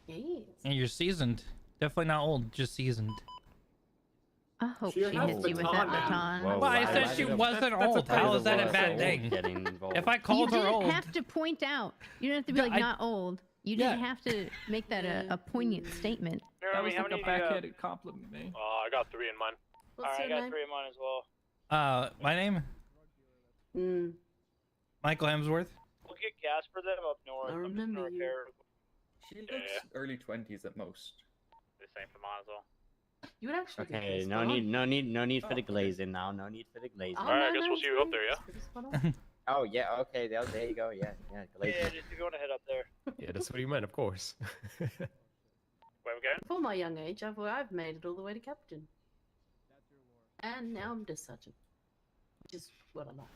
Yes. And you're seasoned. Definitely not old, just seasoned. I hope She she has hits you with that baton now. baton. Whoa, Well, I why- said why she did- wasn't that's a old. How is that a bad thing? Getting involved. If I You called her didn't old, have to point out. You don't have to be Yeah, like I- not old. You didn't have to make that a poignant statement. That was like a backhanded compliment, man. I got 3 in mine. What's Alright, I your got name? 3 of mine as well. my name Mm, Michael Hemsworth. We'll get gas for them up north. I I'm just remember gonna you. repair She looks early 20s at most. the same for mine as well. you would actually get Okay, this no spot need, on. no need for the okay. glazing now. No need for the glazing. Oh, Alright, I no, guess no, we'll see you up there, yeah? it's pretty spot on. Oh yeah, okay, there you go. Yeah, glazing. Yeah, just going to head up there. Yeah, that's what you meant, of course. Where we going? For my young age, I've made it all the way to captain. And now I'm just sergeant. Which is what I like.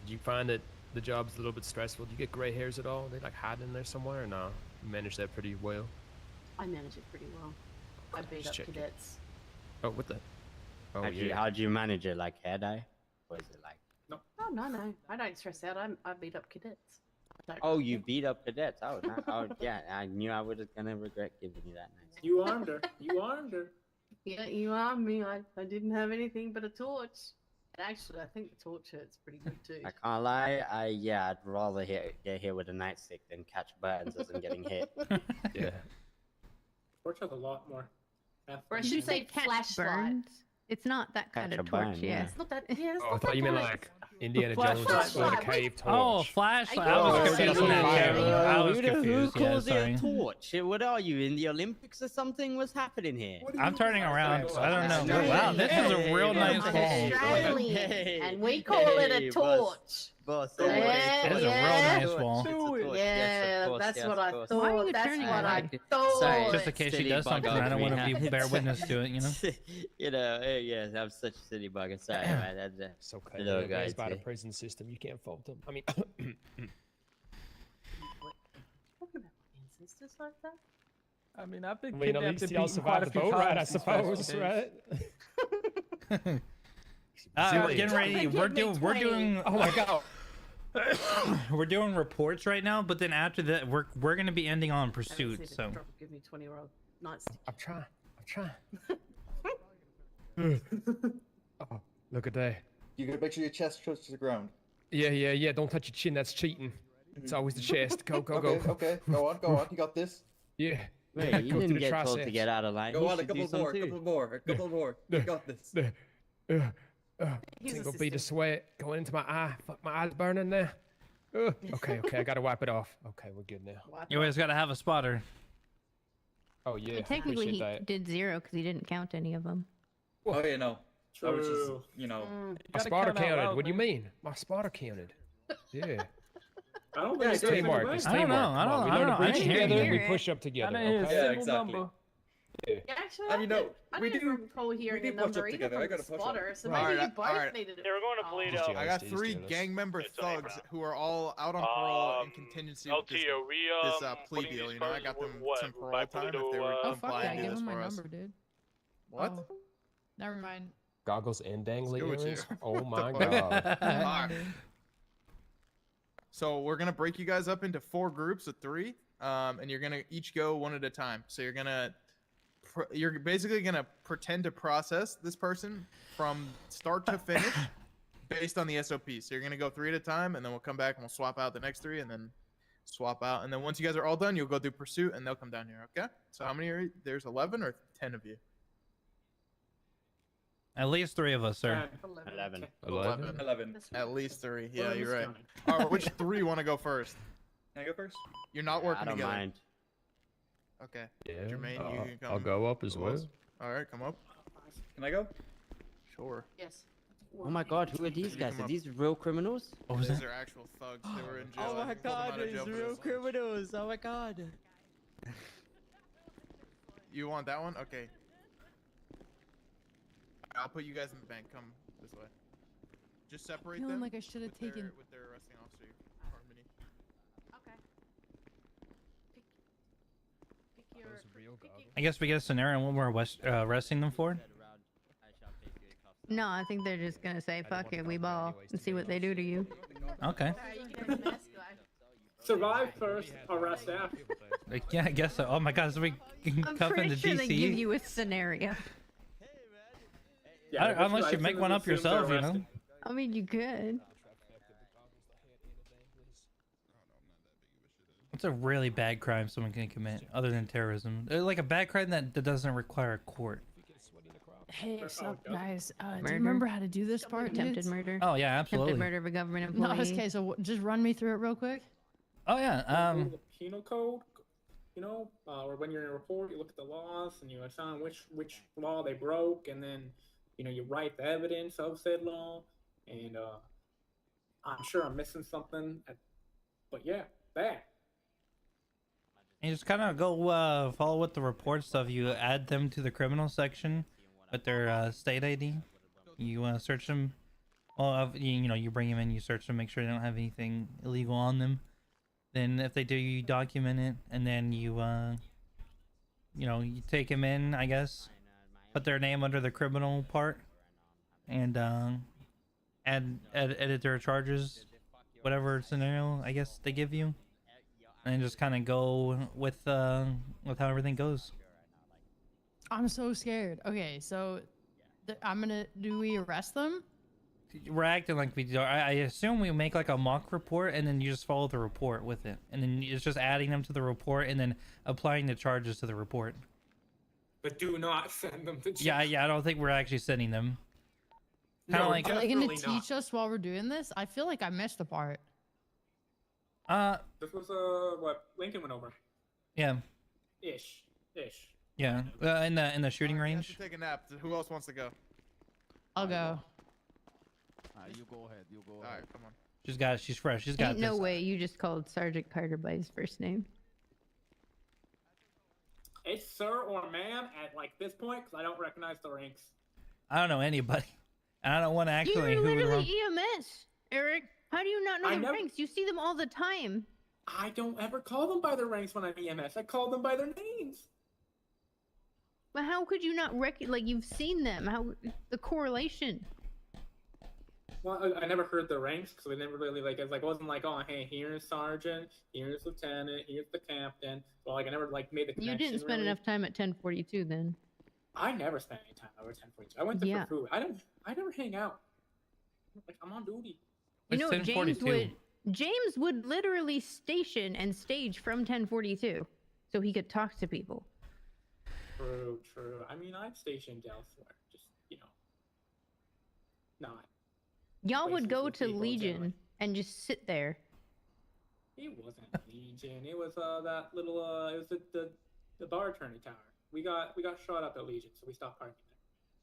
Did you find that the job's a little bit stressful? Do you get gray hairs at all? Are they like hiding in there somewhere or no? You manage that pretty well. I manage it pretty well. I beat Just up checking. cadets. Oh, what the? Oh, How'd you manage it? Like hair dye? Or is it like? Oh, no. I don't stress out. I beat up cadets. I don't- Oh, you beat up cadets. Oh, oh yeah. I knew I was gonna regret giving you that. Nice. You armed her. You armed her. Yeah, you armed me. I didn't have anything but a torch. And actually, I think the torch hurts pretty good too. I can't lie. I'd rather get hit with a nightstick than catch burns as I'm getting hit. Yeah. Torch has a lot more. Or I Did you should say say catch flashlight. burns? It's not that kind Catch of a torch, burn, yeah. yeah. It's not that. Yeah, it's Oh, I not thought that you meant kind. like Indiana Jones explored a cave torch. Oh, flashlight. I was confused on that, Kevin. I was confused. Who Yeah, calls it sorry. a torch? What are you, in the Olympics or something? What's happening here? I'm turning around, so I don't know. Wow, this is a real nice wall. Australian, and we call it a torch. Boss, It is a real nice wall. Yeah, that's what I thought. Why are you That's turning what I around? thought. Just in case she does something, I don't want to be bear witness to it, you know? You know, yeah, I'm such a silly bugger. Sorry, man. It's okay. Hello, It goes guys. by the prison system. You can't fault them. I mean, Sisters like that? I mean, I've been at kidnapped least and y'all beaten quite survived a the few boat ride, I times these past suppose, few days. right? We're getting ready. We're doing. Oh my god. We're doing reports right now, but then after that, we're gonna be ending on pursuit. So. Give me 20-year-old nights. I'm trying. Oh, look at that. You gotta make sure your chest touches the ground. Yeah. Don't touch your chin. That's cheating. It's always the chest. Go. Okay. Go on. You got this. Yeah. Wait, Go you through didn't the get told to triceps. get out of line. Go You on, a should do couple some more. You got this. Single bead of sweat going into my eye. Fuck, my eye's burning there. Okay. I gotta wipe it off. Okay, we're good now. You always gotta have a spotter. Oh yeah. But technically, appreciate he that. did 0 because he didn't count any of them. Oh yeah, no. I was just, True. you know. My spotter counted. What do you mean? My spotter counted. Yeah. I don't Yeah, think It's it's teamwork. teamwork. It's I don't teamwork. know. Come I on, don't- we I learn don't- to I breathe didn't hear together. you. We push up together. Okay? Yeah, exactly. Yeah. Yeah, actually, And you know, I we didn't do. recall hearing do a push up number either together. I from gotta the push up. spotter, so Alright, maybe you both alright. needed it. Yeah, we're going to Polito. I got He's 3 jealous. gang member It's only thugs Brown. who are all out on parole in contingency with this, LT, are we, plea putting deal. these You know, I cars got them what, some parole by time if they Polito, were Oh fuck complying that! to Give this him my for us. number, dude. What? Oh, never mind. Goggles and dangly Let's go with earrings. you. Oh my What the god. Never Alright. mind, dude. So we're gonna break you guys up into 4 groups of 3, and you're gonna each go one at a time. So you're basically gonna pretend to process this person from start to finish based on the SOP. So you're gonna go 3 at a time, and then we'll come back and we'll swap out the next 3, and then swap out. And then once you guys are all done, you'll go do pursuit, and they'll come down here. Okay? So how many are you? There's 11 or 10 of you? At least 3 of us, sir. 11. 11. At least 3. Yeah, Well, you're who's right. counting? All right, which 3 want to go first? Can I go first? You're not working I don't together. mind. Okay. Yeah. Jermaine, you can come. I'll go up as Who well. else? All right, come up. Can I go? Sure. Yes. Oh my god, who are these guys? Are these real criminals? What was These that? are actual thugs. They were in jail. Oh my I pulled them out god, of it's jail for real this. criminals. Oh my god. You want that one? Okay. I'll put you guys in the bank. Come this way. Just separate Feeling them. like I should have with taken. with their arresting officer, Harmony. Okay. Pick your. I guess we get a scenario on what we're arresting them for. No, I think they're just gonna say fuck it, we ball, and see what they do to you. Okay. Alright, you can have the mask guy. Survive first, arrest after. Like, yeah, I guess so. Oh my god, so we can I'm cuff pretty into sure they give DC. you a scenario. Yeah, that's Unless right, you so make then one we up assume they're yourself, you know. arrested. I mean, you could. What's a really bad crime someone can commit other than terrorism? Like a bad crime that doesn't require a court. Hey, what's up, guys? Do you Murder? remember how to do this part? Attempted dudes? murder. Oh yeah, absolutely. Attempted murder of a government No, employee. okay, so just run me through it real quick. Oh yeah. The penal code, you know, or when you're in a report, you look at the laws and you assign which law they broke, and then you know you write the evidence of said law. And I'm sure I'm missing something, but yeah, bad. You just kind of go follow with the report stuff. You add them to the criminal section with their state ID. You search them. Well, you know, you bring them in, you search them, make sure they don't have anything illegal on them. Then if they do, you document it, and then you know, you take them in, I guess, put their name under the criminal part, and edit their charges, whatever scenario I guess they give you. And just kind of go with how everything goes. I'm so scared. Okay, so do we arrest them? We're acting like we do. I assume we make like a mock report, and then you just follow the report with it, and then it's just adding them to the report, and then applying the charges to the report. But do not send them to jail. Yeah. I don't think we're actually sending them. Kind of No, like Are they gonna Definitely not. teach us while we're doing this? I feel like I missed a part. This was what Lincoln went over. yeah, Ish. yeah. In the shooting range. Take a nap. Who else wants to go? I'll go. You go ahead. You go All right, come on. She's fresh. She's got Ain't this. no way you just called Sergeant Carter by his first name. It's sir or ma'am at like this point because I don't recognize the ranks. I don't know anybody. And I don't want to actually. You're who would literally wrong- EMS, Eric. How do you not know I the never- ranks? You see them all the time. I don't ever call them by their ranks when I'm EMS. I call them by their names. But how could you not like you've seen them? How the correlation? Well, I never heard the ranks because we never really like. It wasn't like, oh, hey, here's sergeant, here's lieutenant, here's the captain. Well, like I never like made the You connection. didn't spend really. enough time at 1042 then. I never spent any time over 1042. I went there Yeah. for food. I never hang out. Like I'm on duty. You know, James would literally station and stage from 1042 so he could talk to people. True. I mean, I've stationed elsewhere. Just not. Y'all would Places go with to people Legion generally. and just sit there. It wasn't Legion. It was that little. It was the bar attorney tower. We got shot up at Legion, so we stopped parking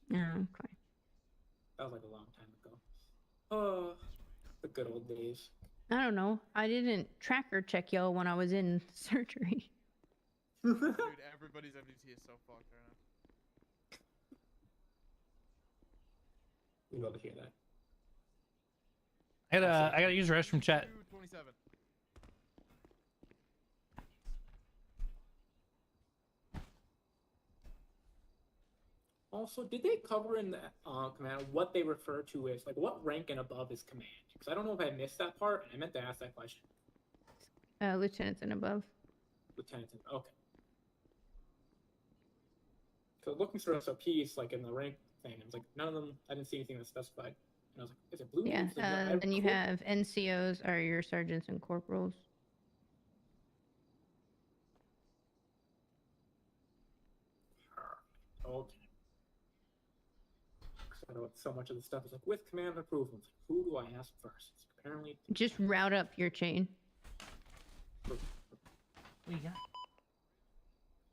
there. Oh, okay. That was like a long time ago. Oh, the good old days. I don't know. I didn't tracker check y'all when I was in surgery. Dude, everybody's MDT is so fucked right now. We love to hear that. I gotta use the restroom chat. 27. Also, did they cover in the command what they refer to as, like, what rank and above is command? Because I don't know if I missed that part, and I meant to ask that question. Lieutenants and above. Lieutenant, okay. So looking through SOPs, like in the rank thing, I was like, none of them, I didn't see anything that specified. And I was like, is it blue? Yeah. Is it red? Then you Cool. have NCOs are your sergeants and corporals. Okay. So much of the stuff is like, with command approval. It's like, who do I ask first? It's apparently... Just route up your chain. We got.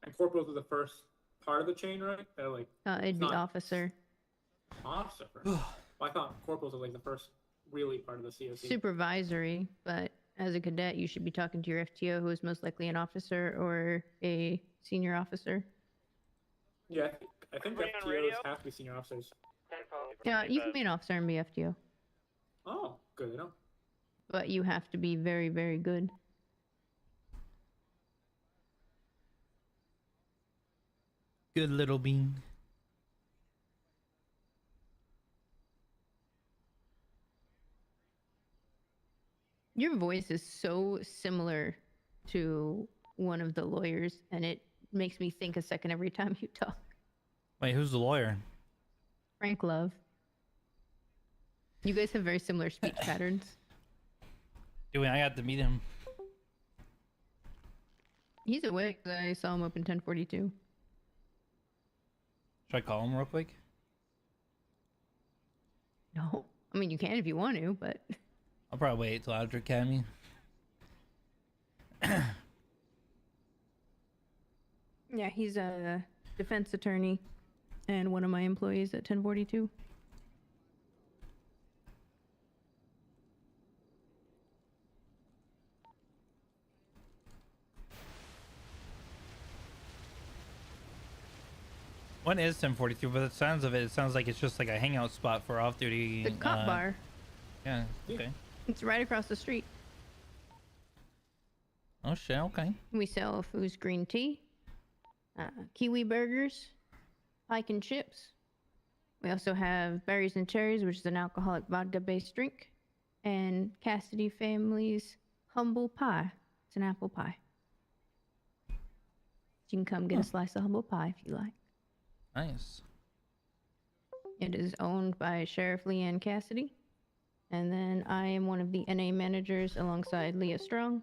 And corporals are the first part of the chain, right? They're like... It'd be not- officer. Officer first. Well, I thought corporals are like the first really part of the COC. Supervisory, but as a cadet, you should be talking to your FTO, who is most likely an officer or a senior officer. Yeah, I think FTOs have to be senior officers. Yeah, you can be an officer and be FTO, Oh, good to know. but you have to be very, very good. Good little bean. Your voice is so similar to one of the lawyers, and it makes me think a second every time you talk. Wait, who's the lawyer? Frank Love. You guys have very similar speech patterns. Dude, I got to meet him. He's awake. I saw him open 1042. Should I call him real quick? No. I mean, you can if you want to, but... I'll probably wait till after Academy. Yeah, he's a defense attorney and one of my employees at 1042. When is 1042? But the sounds of it, it sounds like it's just like a hangout spot for off-duty. The cop bar. Yeah. Okay. It's right across the street. Oh shit. Okay. We sell Foo's green tea, kiwi burgers, pike and chips. We also have berries and cherries, which is an alcoholic vodka-based drink, and Cassidy Family's humble pie. It's an apple pie. You can come get a slice of humble pie if you like. Nice. It is owned by Sheriff Leanne Cassidy. And then I am one of the NA managers alongside Leah Strong.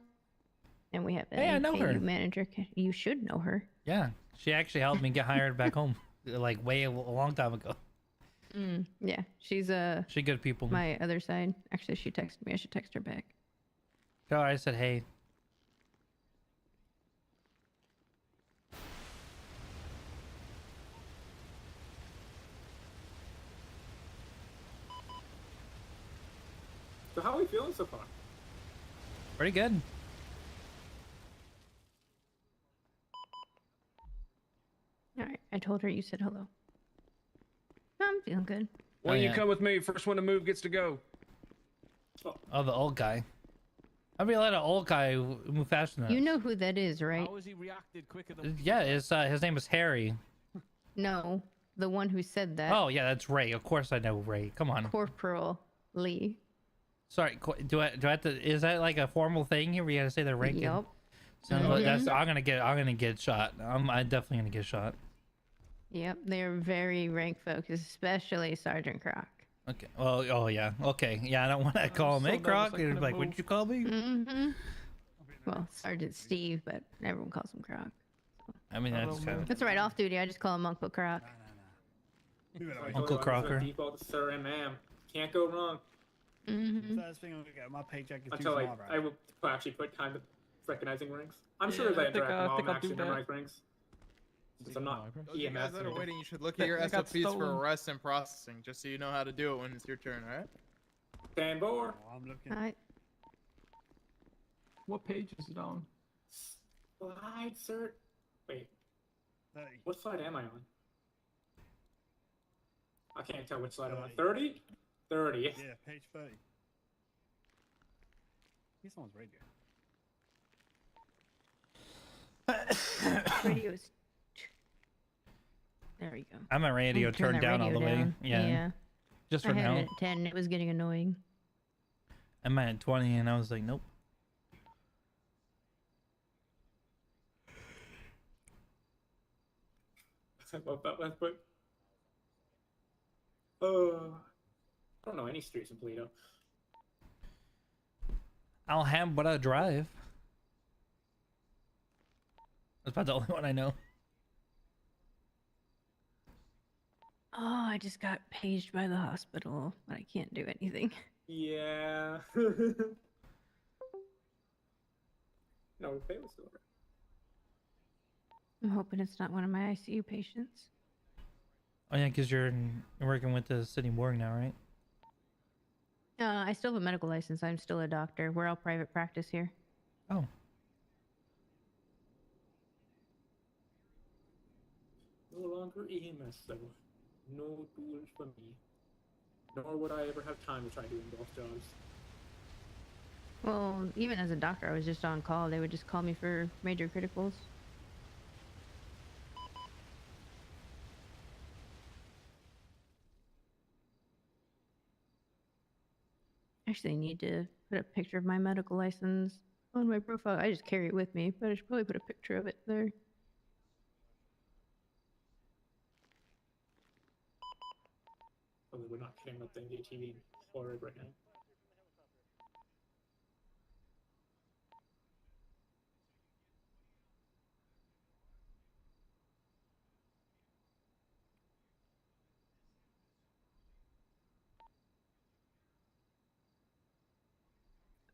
And we have an Hey, I know her. AU manager. You should know her. Yeah. She actually helped me get hired back home, like way a long time ago. Yeah, she's She good people. my other side. Actually, she texted me. I should text her back. Oh, I said hey. So how are we feeling so far? Pretty good. All right, I told her you said hello. I'm feeling good. Why don't you come with me? First one to move gets to go. Oh, the old guy. I'd be let an old guy move faster than us. You know who that is, right? How has he reacted quicker than? Yeah, his name is Harry. No, the one who said that. Oh yeah, that's Ray. Of course I know Ray. Come on. Corporal Lee. Sorry, do I have to? Is that like a formal thing here? We gotta say the rank. Yep. So that's I'm gonna get shot. I'm definitely gonna get shot. Yep, they're very rank focused, especially Sergeant Croc. Okay. Well, oh yeah. Okay. Yeah, I don't want to call him. Hey, Croc. You're like, what did you call me? Well, Sergeant Steve, but everyone calls him Croc. I mean, that's kind of. That's right. Off duty, I just call him Uncle Croc. Uncle Crocker. Default to sir and ma'am. Can't go wrong. First thing I'm gonna get, my paycheck is too Until small, I will actually put time to recognizing rings. I'm sure there's like I'll actually memorize rings. Since I'm not Those of you guys EMS. that are waiting, you should look at your SOPs for arrest and processing, just so you know how to do it when it's your turn, alright? Stand board. I'm looking. Alright. What page is it on? Slide, sir. Wait. What slide am I on? I can't tell which slide I'm on. 30? 30. Yeah, page 30. He's someone's radio. Radio's. There we go. I'm at radio Turn turned that down all the radio way. down. Yeah. Just for I had now. it at 10. It was getting annoying. I'm at 20, and I was like, nope. I love that last bit. I don't know any streets in Toledo. I'll have but I drive. That's about the only one I know. Oh, I just got paged by the hospital, but I can't do anything. Yeah. No, the pay was still right. I'm hoping it's not one of my ICU patients. Oh yeah, because you're working with the city morgue now, right? I still have a medical license. I'm still a doctor. We're all private practice here. Oh. No longer EMS though. No tools for me. Nor would I ever have time to try doing both jobs. Well, even as a doctor, I was just on call. They would just call me for major criticals. Actually, I need to put a picture of my medical license on my profile. I just carry it with me, but I should probably put a picture of it there. Although we're not kidding about the ATV horrid right now.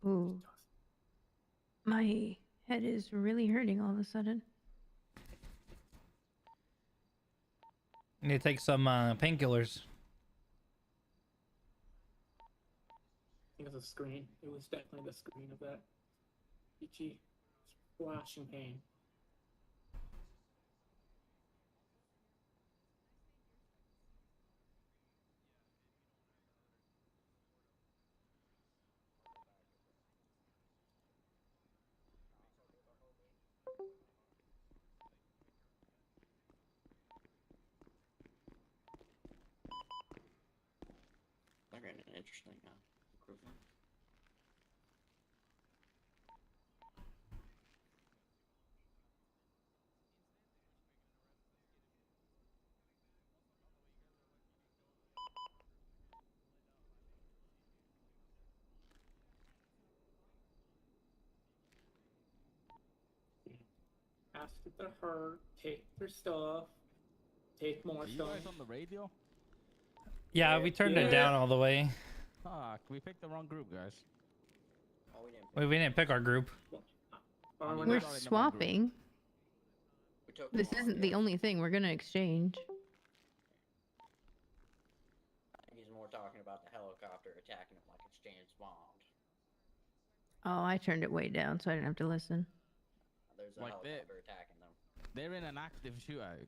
Ooh. My head is really hurting all of a sudden. You need to take some painkillers. I think it's a screen. It was definitely the screen of that itchy, splashing pain. They're getting interesting now. Improvement. Ask if they're hurt, take their stuff, take more Are you stuff. guys on the radio? Yeah, we turned it down all the way. We picked the wrong group, guys. Wait, we didn't pick our group. We're swapping. This isn't the only thing we're gonna exchange. He's more talking about the helicopter attacking him like it's James Bond. Oh, I turned it way down so I didn't have to listen. There's a Like helicopter attacking them. They're in an active shootout.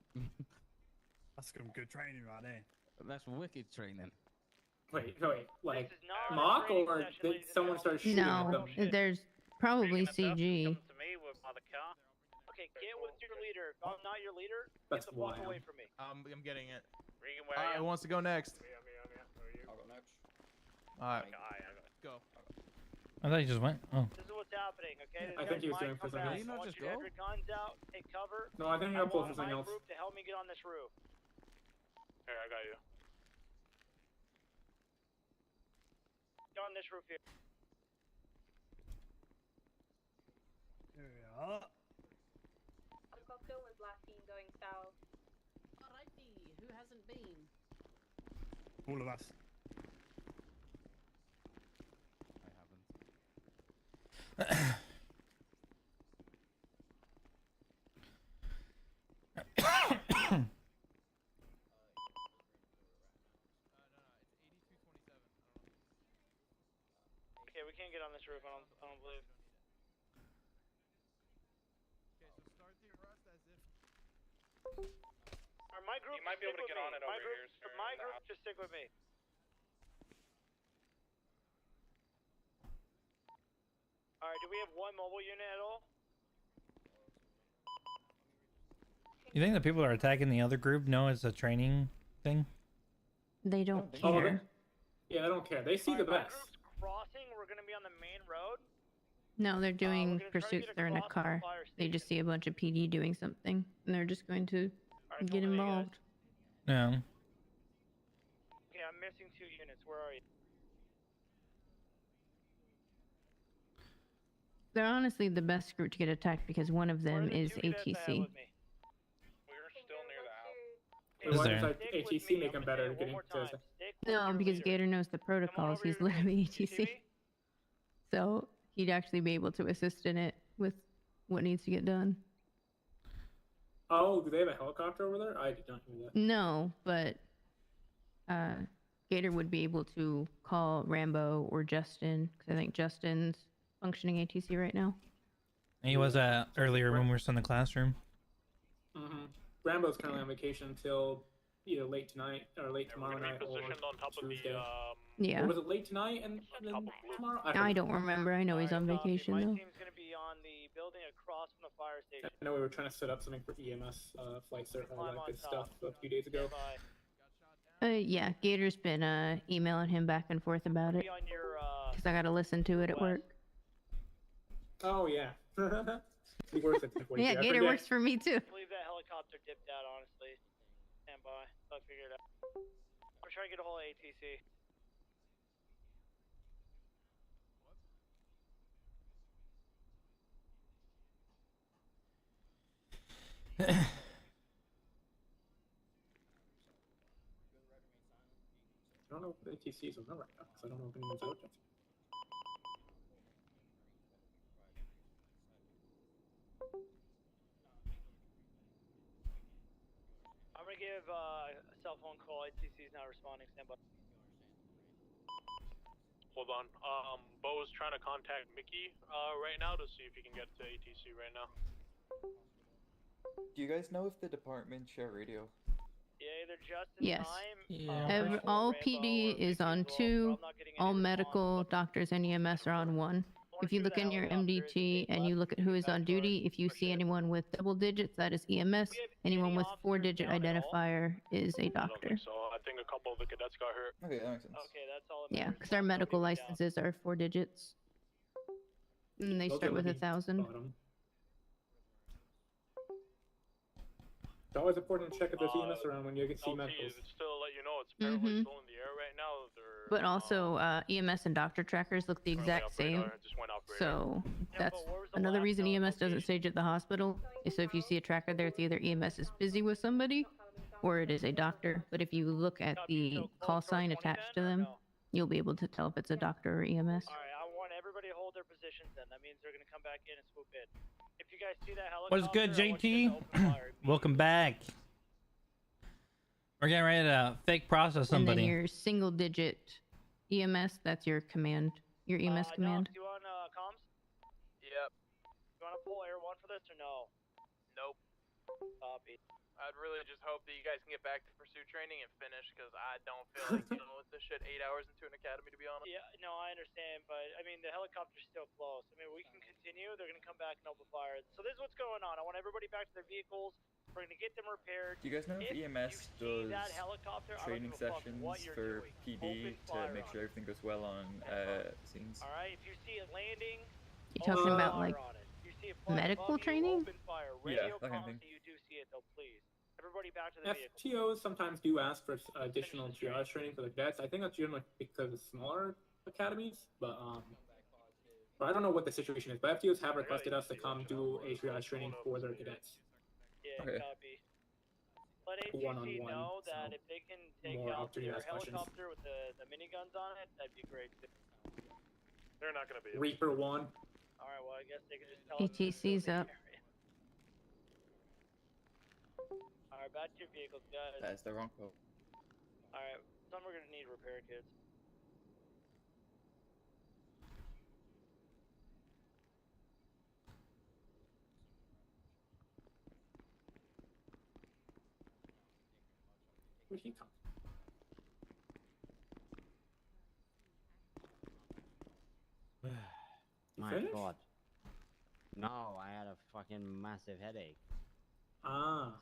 That's some good training right there. That's wicked training. Wait, like mock or did someone start shooting at No, them? there's probably CG. Okay, get with your leader. If I'm not your leader, That's get the fuck wild. away from me. I'm getting it. Regan, where are Who you? wants to go next? I'll go next. Alright, Go. go. I thought you just went. Oh. This is what's happening, okay? I think he was doing for something else. I want you to have your guns out, take cover. No, I think he got pulled for want something my else. group to help me get on this roof. Here, I got you. Get on this roof here. There we are. Helicopter was last seen going south. Alrighty, who hasn't been? All of us. Okay, we can't get on this roof. I don't believe. Okay, so start the arrest as if. Alright, my group. You might be able to get on it over here, sir, My in the group, house. just stick with me. Alright, do we have one mobile unit at all? You think the people that are attacking the other group know it's a training thing? They don't Oh, care. yeah, they don't care. They see the best. Crossing, we're gonna be on the main road. No, they're doing gonna try to pursuits. get They're in a across the car. fire They just see a bunch of PD doing something, and they're just going to get involved. Yeah. Okay, I'm missing 2 units. Where are you? They're honestly the best group to get attacked because one of them is ATC. We're still near the house. Hey, why does ATC make them better at getting to? No, because Gator knows the protocols. He's literally ATC. So he'd actually be able to assist in it with what needs to get done. Oh, do they have a helicopter over there? I did not hear that. No, but Gator would be able to call Rambo or Justin, because I think Justin's functioning ATC right now. He was earlier when we were in the classroom. Mm-hmm. Rambo's currently on vacation until either late tonight or late tomorrow night or Positioned on top of the Tuesday. Yeah. Or was it late tonight and then tomorrow? I don't remember. I know he's on vacation My though. team's gonna be on the building across from the fire station. I know we were trying to set up something for EMS flights or like this stuff a few days ago. Yeah, Gator's been emailing him back and forth about it. Because I gotta listen to it at work. Oh yeah. He works at Tech Yeah, I Gator forget. works for me too. I believe that helicopter dipped out, honestly. Stand by. I'll figure it out. I'm trying to get a hold of ATC. I don't know if ATC is on right now because I don't know if anyone's out yet. I'm gonna give a cell phone call. ATC is not responding. Stand by. Hold on. Bo's trying to contact Mickey right now to see if he can get to ATC right now. Do you guys know if the department share radio? Yeah, either just in Yes. time. All PD is on 2. All medical, doctors, and EMS are on 1. If you look in your MDT and you look at who is on duty, if you see anyone with double digits, that is EMS. Anyone with 4-digit identifier is a doctor. So I think a couple of the cadets got hurt. Okay, that makes sense. Okay, that's all. Yeah, because our medical licenses are 4 digits. And they Those start are with the 1,000. bottom. It's always important to check if there's EMS around when you can see LT, medicals. is it still let you know it's apparently Mhm. still in the air right now? But also, EMS and doctor trackers look the exact same. Just went off radar. So that's another reason EMS doesn't stage at the hospital. Is so if you see a tracker there, it's either EMS is busy with somebody, or it is a doctor. But if you look at the call sign attached to them, you'll be able to tell if it's a doctor or EMS. Alright, I want everybody to hold their positions then. That means they're gonna come back in and swoop in. If you guys see that helicopter, What's good, I want you guys to open JT? fire. Welcome back. We're getting ready to fake process somebody. And then your single digit EMS, that's your command, your EMS command. Do you want comms? Yep. You want to pull Air 1 for this or no? Nope. Copy. I'd really just hope that you guys can get back to pursuit training and finish, because I don't feel like dealing with this shit 8 hours into an academy, to be honest. Yeah, no, I understand, but I mean, the helicopter's still close. I mean, we can continue. They're gonna come back and open fire. So this is what's going on. I want everybody back to their vehicles. We're gonna get them repaired. Do you guys know if EMS does that helicopter, I don't training give a fuck sessions what you're for doing. PD Open to fire make on sure everything goes well on scenes? All right, if you see it landing, You talking about like you see it flying medical above you, training? open fire. Yeah, Radio that kind of comms thing. so you do see it though, please. Everybody back to the vehicle. FTOs sometimes do ask for additional triage training for the cadets. I think that's generally because of smaller academies, but I don't know what the situation is. But FTOs have requested us to come do a triage training for their cadets. Yeah, Okay. copy. Let ATC One-on-one, know that so if they can take more out opportunity to your ask questions. helicopter with the miniguns on it, that'd be great. They're not gonna be able Reaper 1. All right, well I guess they can just tell them to ATC's up. All right, back to your vehicles, guys. That's the wrong code. All right, some are gonna need repair kits. Where'd he come? My finished? God. No, I had a fucking massive headache. Ah.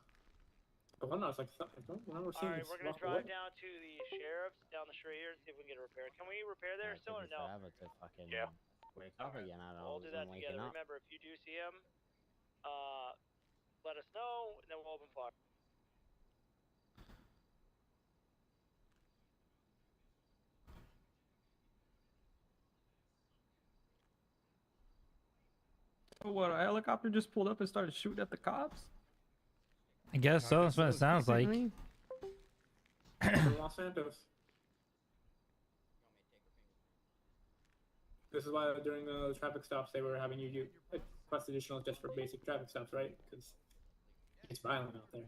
I wonder, I was like, I don't remember seeing All right, this we're gonna rock drive away. down to the sheriff's down the street here and see if we can get it repaired. Can we repair there It still took or me no? forever to fucking Yeah. wake up again. I don't We'll do that waking together. up. Remember, if you do see him, let us know, and then we'll open fire. So what? A helicopter just pulled up and started shooting at the cops? I guess so. That's what it sounds like. Los Santos. This is why during the traffic stops they were having you do request additional just for basic traffic stops, right? Because it's violent out there.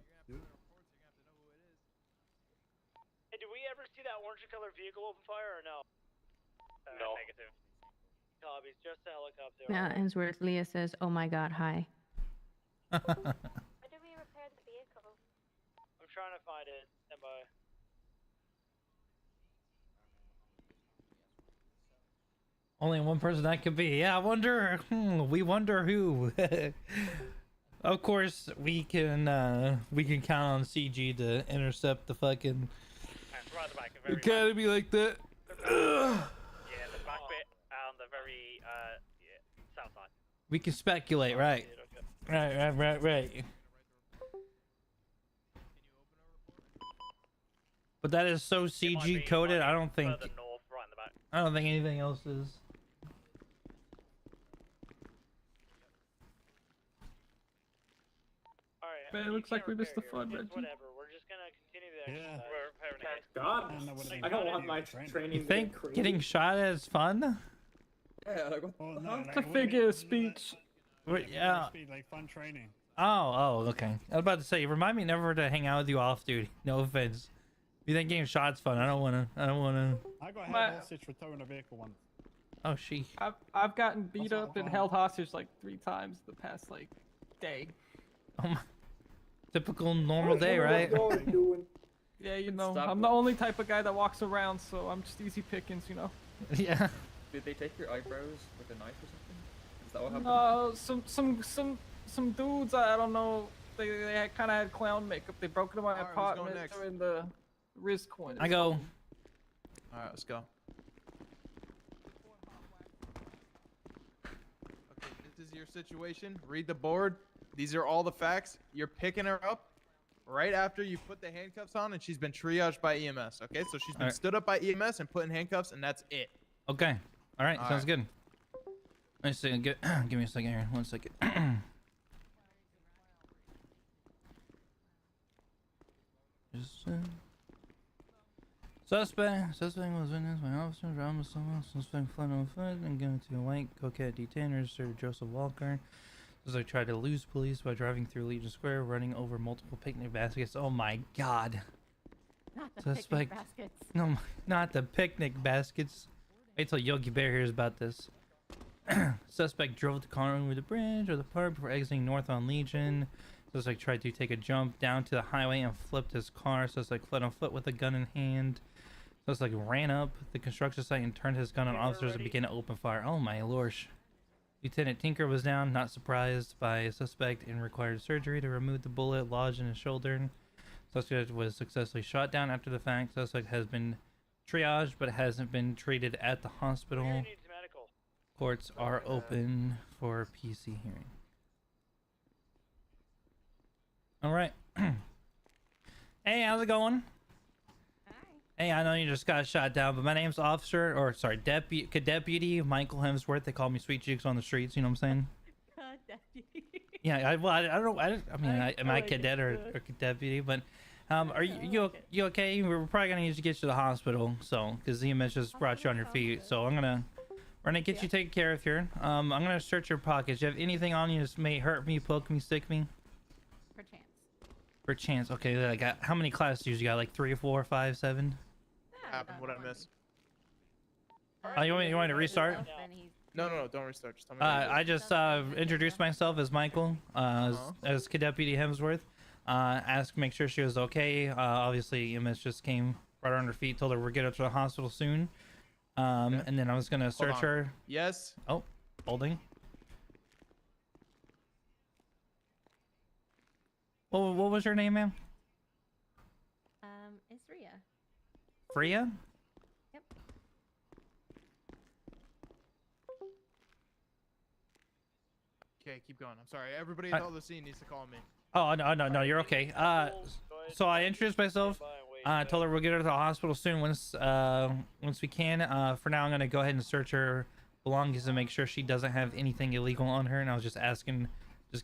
Hey, did we ever see that orange colored vehicle open fire or no? No. Negative. Copies, just a helicopter. Yeah, Hemsworth. Leah says, "Oh my God, hi." Where do we repair the vehicle? I'm trying to find it. Stand by. Only one person that could be. Yeah, I wonder. We wonder who. Of course, we can count on CG to intercept the fucking academy like that. Yeah, the back bit and the very south side. We can speculate, right? Right. But that is so CG coded. I don't think. Further north, right in the back. I don't think anything else is. Man, it looks like we missed the fun, Reggie. Whatever. We're just gonna continue the exercise. We're repairing it. God, I don't want my training You to think get crazy. getting shot is fun? Yeah, like what It's a figure of speech. Wait, yeah. Like fun training. Oh, okay. I was about to say, remind me never to hang out with you off duty. No offense. If you think getting shot's fun, I don't wanna. I got My- held hostage for towing a vehicle once. Oh, she. I've gotten beat up and held hostage like 3 times the past like day. Oh my. Typical normal day, right? Yeah, you know, Stop I'm it. the only type of guy that walks around, so I'm just easy pickings, you know. Yeah. Did they take your eyebrows with a knife or something? Is that what happened? Some dudes, I don't know, they kind of had clown makeup. They broke into my Alright, who's going apartment next? during the Riz coin. I go. Alright, let's go. Okay, this is your situation. Read the board. These are all the facts. You're picking her up right after you put the handcuffs on, and she's been triaged by EMS. Okay, so she's been Alright. stood up by EMS and put in handcuffs, and that's it. Okay. All right. All Sounds right. good. Wait a second. Give me a second here. 1 second. Suspect was witnessed by officers. Robbed someone. Suspect fled on foot and given to a white coquette detainer, Sir Joseph Walker. Suspect tried to lose police by driving through Legion Square, running over multiple picnic baskets. Oh my God. Not the Suspect. picnic baskets. No, not the picnic baskets. Wait till Yogi Bear hears about this. Suspect drove the car over the bridge or the park before exiting north on Legion. Suspect tried to take a jump down to the highway and flipped his car. Suspect fled on foot with a gun in hand. Suspect ran up the construction site and turned his gun on officers and began to open fire. Oh my lord. Lieutenant Tinker was down, not surprised by a suspect, and required surgery to remove the bullet lodged in his shoulder. Suspect was successfully shot down after the fact. Suspect has been triaged but hasn't been treated at the hospital. Courts are open for PC hearing. All right. Hey, how's it going? Hey, I know you just got shot down, but my name's Cadet Deputy Michael Hemsworth. They call me Sweet Cheeks on the streets. You know what I'm saying? Yeah, I don't know. Am I cadet or deputy? But are you okay? We're probably gonna need to get you to the hospital, so because EMS just brought you on your feet. So we're gonna get you taken care of here. I'm gonna search your pockets. You have anything on you that may hurt me, poke me, stick me? Per chance. Okay, I got how many classes you got? Like 3, 4, 5, 7? Happened. What I miss? Oh, you want me to restart? No, don't restart. Just tell me. I just introduced myself as Michael, as Cadet Deputy Hemsworth. Asked to make sure she was okay. Obviously, EMS just came, brought her on her feet, told her we're getting her to the hospital soon. And then I was gonna search her. Yes. Oh, holding. What was your name, ma'am? It's Rhea. Freya? Yep. Okay, keep going. I'm sorry. Everybody at all the scene needs to call me. Oh no, you're okay. So I introduced myself. Told her we'll get her to the hospital soon once we can. For now, I'm gonna go ahead and search her belongings and make sure she doesn't have anything illegal on her. And I was just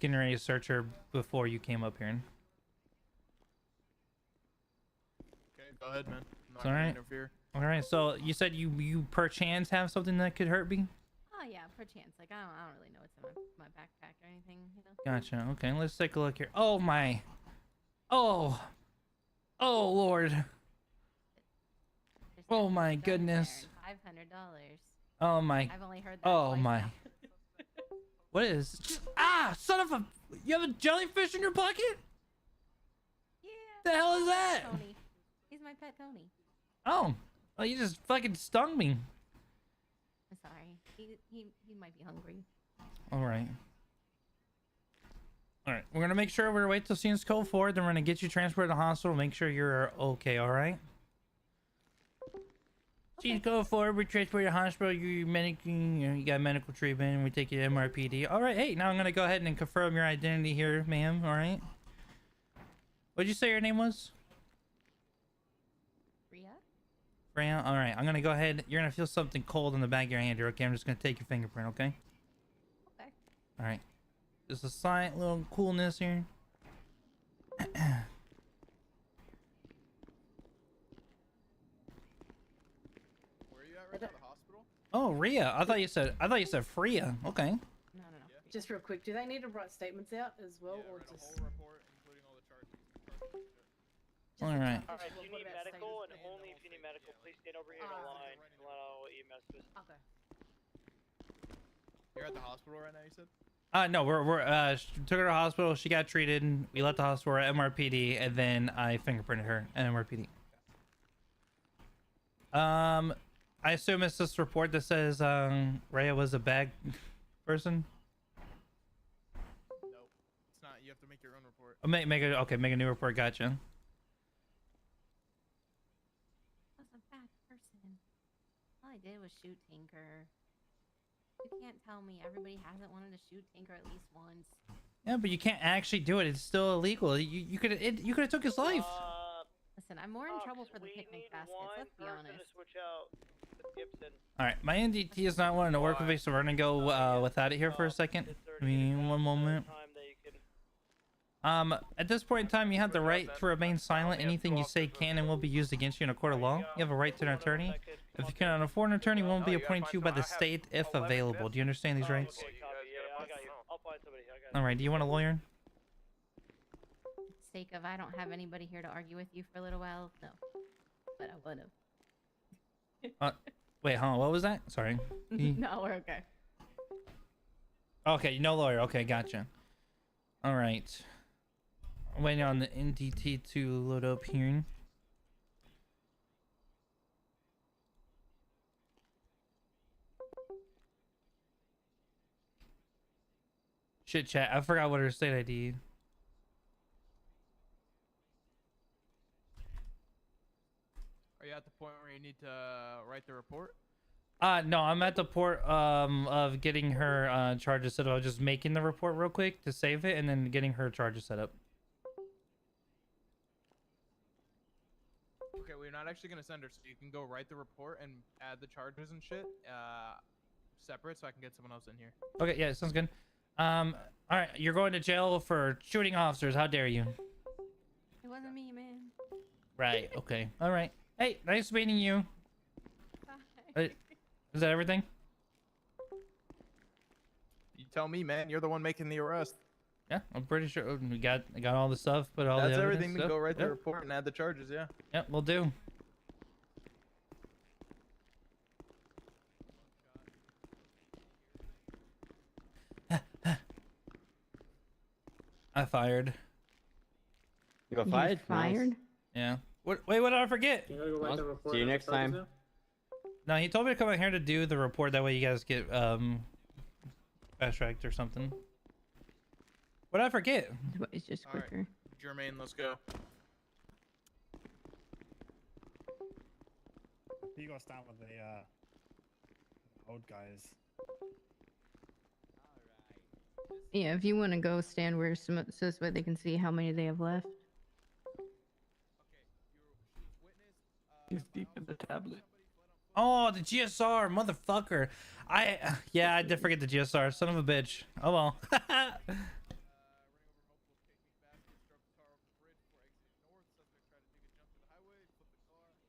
getting ready to search her before you came up here. Okay, go ahead, man. I'm not All gonna right. interfere. All right. So you said you perchance have something that could hurt me? Oh yeah, perchance. Like I don't really know what's in my backpack or anything. You know. Gotcha. Okay, let's take a look here. Oh my. Oh Lord. Oh my goodness. $500. Oh my. I've only heard that. Oh twice my. now. What is? Son of a! You have a jellyfish in your pocket? Yeah. The hell is that? Tony. He's my pet Tony. Oh, well, you just fucking stung me. I'm sorry. He might be hungry. All right. All right. We're gonna make sure we're wait till scenes code 4. Then we're gonna get you transported to the hospital. Make sure you're okay. All right. Scenes code 4. We transport you to the hospital. You got medical treatment. And we take you to MRPD. All right. Hey, now I'm gonna go ahead and confirm your identity here, ma'am. All right. What'd you say your name was? Freya? All right, I'm gonna go ahead. You're gonna feel something cold on the back of your hand here, okay? I'm just gonna take your fingerprint, okay? Okay. All right. Just a slight little coolness here. Where are you at right now? The hospital? Oh, Rhea. I thought you said Freya. Okay. No. Just real quick, do they need to write statements out as well, or just? The whole report, including all the charges. All right. Alright, do you need medical? And only if you need medical, please stand over here in a line and let out EMS please. Okay. You're at the hospital right now, you said? No, we're took her to the hospital. She got treated. We left the hospital. We're at MRPD, and then I fingerprinted her at MRPD. I assume it's this report that says Rhea was a bad person. Nope, it's not. You have to make your own report. Oh, make a new report. Gotcha. I was a bad person. All I did was shoot Tinker. You can't tell me everybody hasn't wanted to shoot Tinker at least once. Yeah, but you can't actually do it. It's still illegal. You could have took his life. Listen, I'm more in trouble for the picnic baskets. Let's be honest. All right, my NDT is not wanting to work with me, so we're gonna go without it here for a second. Give me one moment. At this point in time, you have the right to remain silent. Anything you say can and will be used against you in a court of law. You have a right to an attorney. If you cannot afford an attorney, one will be appointed to you by the state if available. Do you understand these rights? All right. Do you want a lawyer? Sake of I don't have anybody here to argue with you for a little while. No, but I would have. Wait, huh? What was that? Sorry. No, we're okay. Okay, no lawyer. Okay, gotcha. All right. I'm waiting on the NDT to load up here. Shit, chat. I forgot what her state ID. Are you at the point where you need to write the report? No, I'm at the point of getting her charges set up. I was just making the report real quick to save it and then getting her charges set up. Okay, we're not actually gonna send her, so you can go write the report and add the charges and shit separate, so I can get someone else in here. Okay, yeah, sounds good. All right, you're going to jail for shooting officers. How dare you? It wasn't me, man. Right. Okay. All right. Hey, nice meeting you. Bye. Is that everything? You tell me, man. You're the one making the arrest. Yeah, I'm pretty sure we got all the stuff, but all That's the everything. evidence. To go write the Yep. report and add the charges. Yeah. Yep, we'll do. I fired. You got fired? Fired? Nice. Yeah. What? Wait, what did I forget? You gotta go write the report See you on the next charges time. now? No, he told me to come out here to do the report. That way you guys get fast tracked or something. What did I forget? It's just All right. quicker. Jermaine, let's go. You gotta stand with the old guys. Yeah, if you want to go stand where so this way they can see how many they have left. He's deep in the tablet. Oh, the GSR, motherfucker. Yeah, I did forget the GSR. Son of a bitch. Oh well.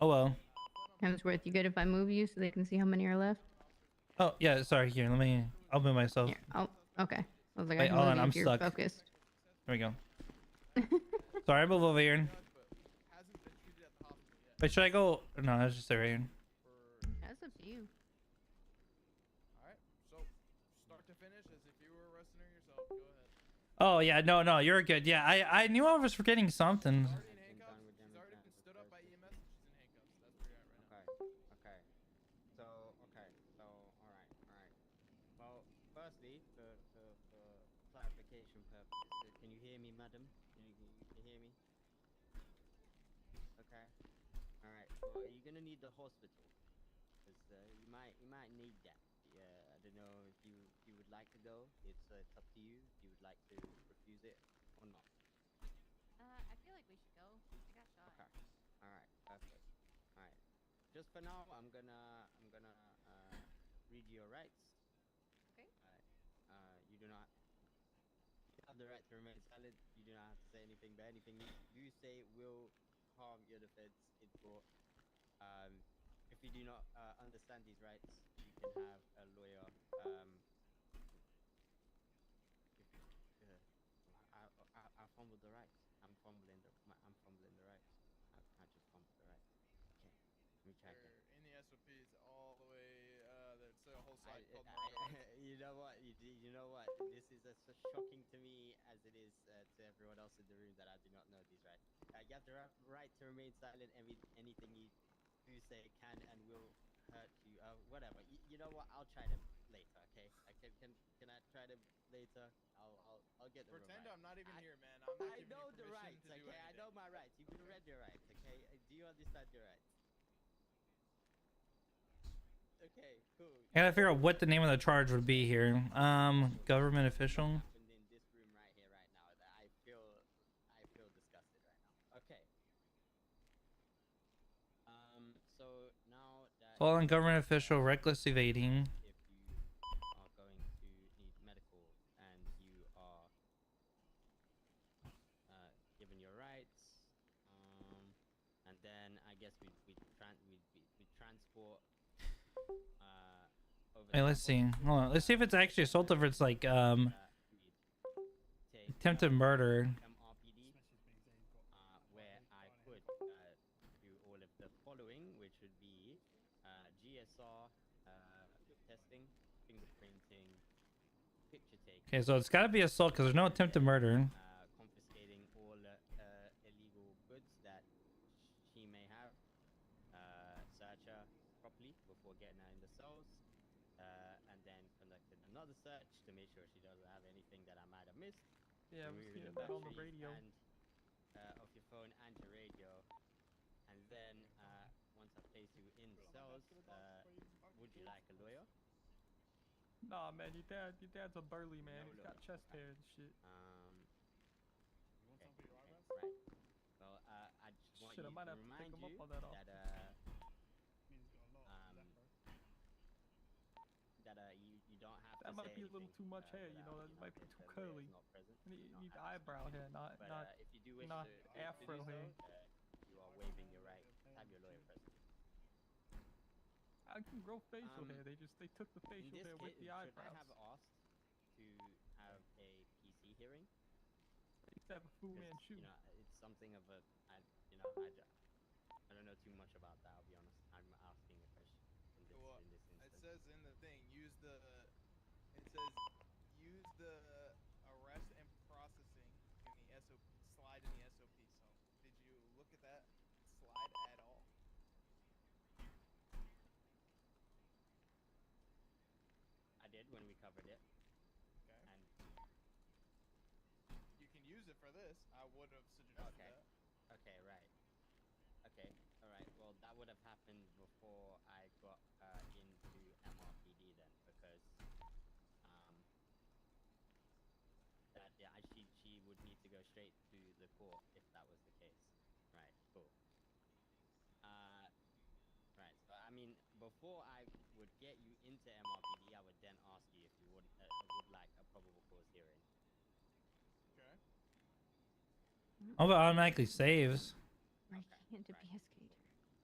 Oh well. Hemsworth, you good if I move you so they can see how many are left? Oh yeah, sorry. Here, I'll move myself. Here, okay. I was like, Wait, I can hold move on, you I'm if you're stuck. focused. There we go. Sorry, move over here. Wait, should I go? No, I was just right here. That's up to you. Alright, so start to finish as if you were arresting her yourself. Go ahead. Oh yeah, no, you're good. Yeah, I knew I was forgetting something. She's already been stood up by EMS and she's in handcuffs. That's where you're at right now. Okay. So, alright. Well, firstly, for clarification purposes, can you hear me, madam? Can you hear me? Okay. Alright. Well, are you gonna need the hospital? Because you might need that. Yeah, I don't know if you would like to go. It's up to you. If you would like to refuse it or not. I feel like we should go. I got shot. Okay. Alright, perfect. Alright. Just for now, I'm gonna read your rights. Okay. You do not have the right to remain silent. You do not have to say anything, but anything you say will harm your defense in court. If you do not understand these rights, you can have a lawyer. I fumbled the rights. I'm fumbling the rights. I just fumbled the rights. Okay, let me try again. In the SOPs all the way, there's a whole side called You know what? You know what? This is as shocking to me as it is to everyone else in the room that I do not know these rights. You have the right to remain silent. Anything you do say can and will hurt you. Whatever. You know what? I'll try them later. Okay. Can I try them later? I'll get them. Pretend I'm not even here, man. I know the rights. Okay. I know my rights. You've read your rights. Okay. Do you understand your rights? Okay, cool. I gotta figure out what the name of the charge would be here. Government official. In this room right here, right now, that I feel disgusted right now. Okay. So now that Fallen government official, reckless evading. if you are going to need medical and you are guess we transport. Over Hey, let's see. Hold on. Let's see if it's actually assault or if it's like attempted murder. MRPD, where I could do all of the following, which would be GSR testing, fingerprinting, picture taking. Okay, so it's gotta be assault because there's no attempted murder. Confiscating all illegal goods that she may have. Search her properly before getting her in the cells. And then conducted another search to make sure she doesn't have anything that I might have missed. Yeah, I was Removing hearing the that on the batteries radio. And, of your phone and your radio. And then once I place you in cells, would you like a lawyer? Nah, man, your dad's a burly man. He's got chest hair and shit. Okay, right. Well, I just want Shit, I you might to have to remind take him you up on that that offer. you don't have That to might say be a little anything, too much hair, you know. That might be too curly. You need eyebrow hair, not if you do wish not to afro do hair. so, you are waiving your right to have your lawyer present. I can grow facial hair. They took the In facial this hair with case, the should I eyebrows. have asked to have a PC hearing? They used to have a Fu Manchu. You know, it's something of a, I don't know too much about that. I'll be honest. I'm asking a question in this It instance. says in the thing, use the arrest and processing in the SOP slide in the SOP. So did you look at that slide at all? I did when we covered it. Okay. And you can use it for this. I would have suggested that. Okay, right. Okay, all right. Well, that would have happened before I got into MRPD then, because she would need to go straight to the court if that was the case. Right. Cool. Right. So I mean, before I would get you into MRPD, I would then ask you if you would like a probable cause hearing. Okay. Oh, but automatically saves. Right, into BSK.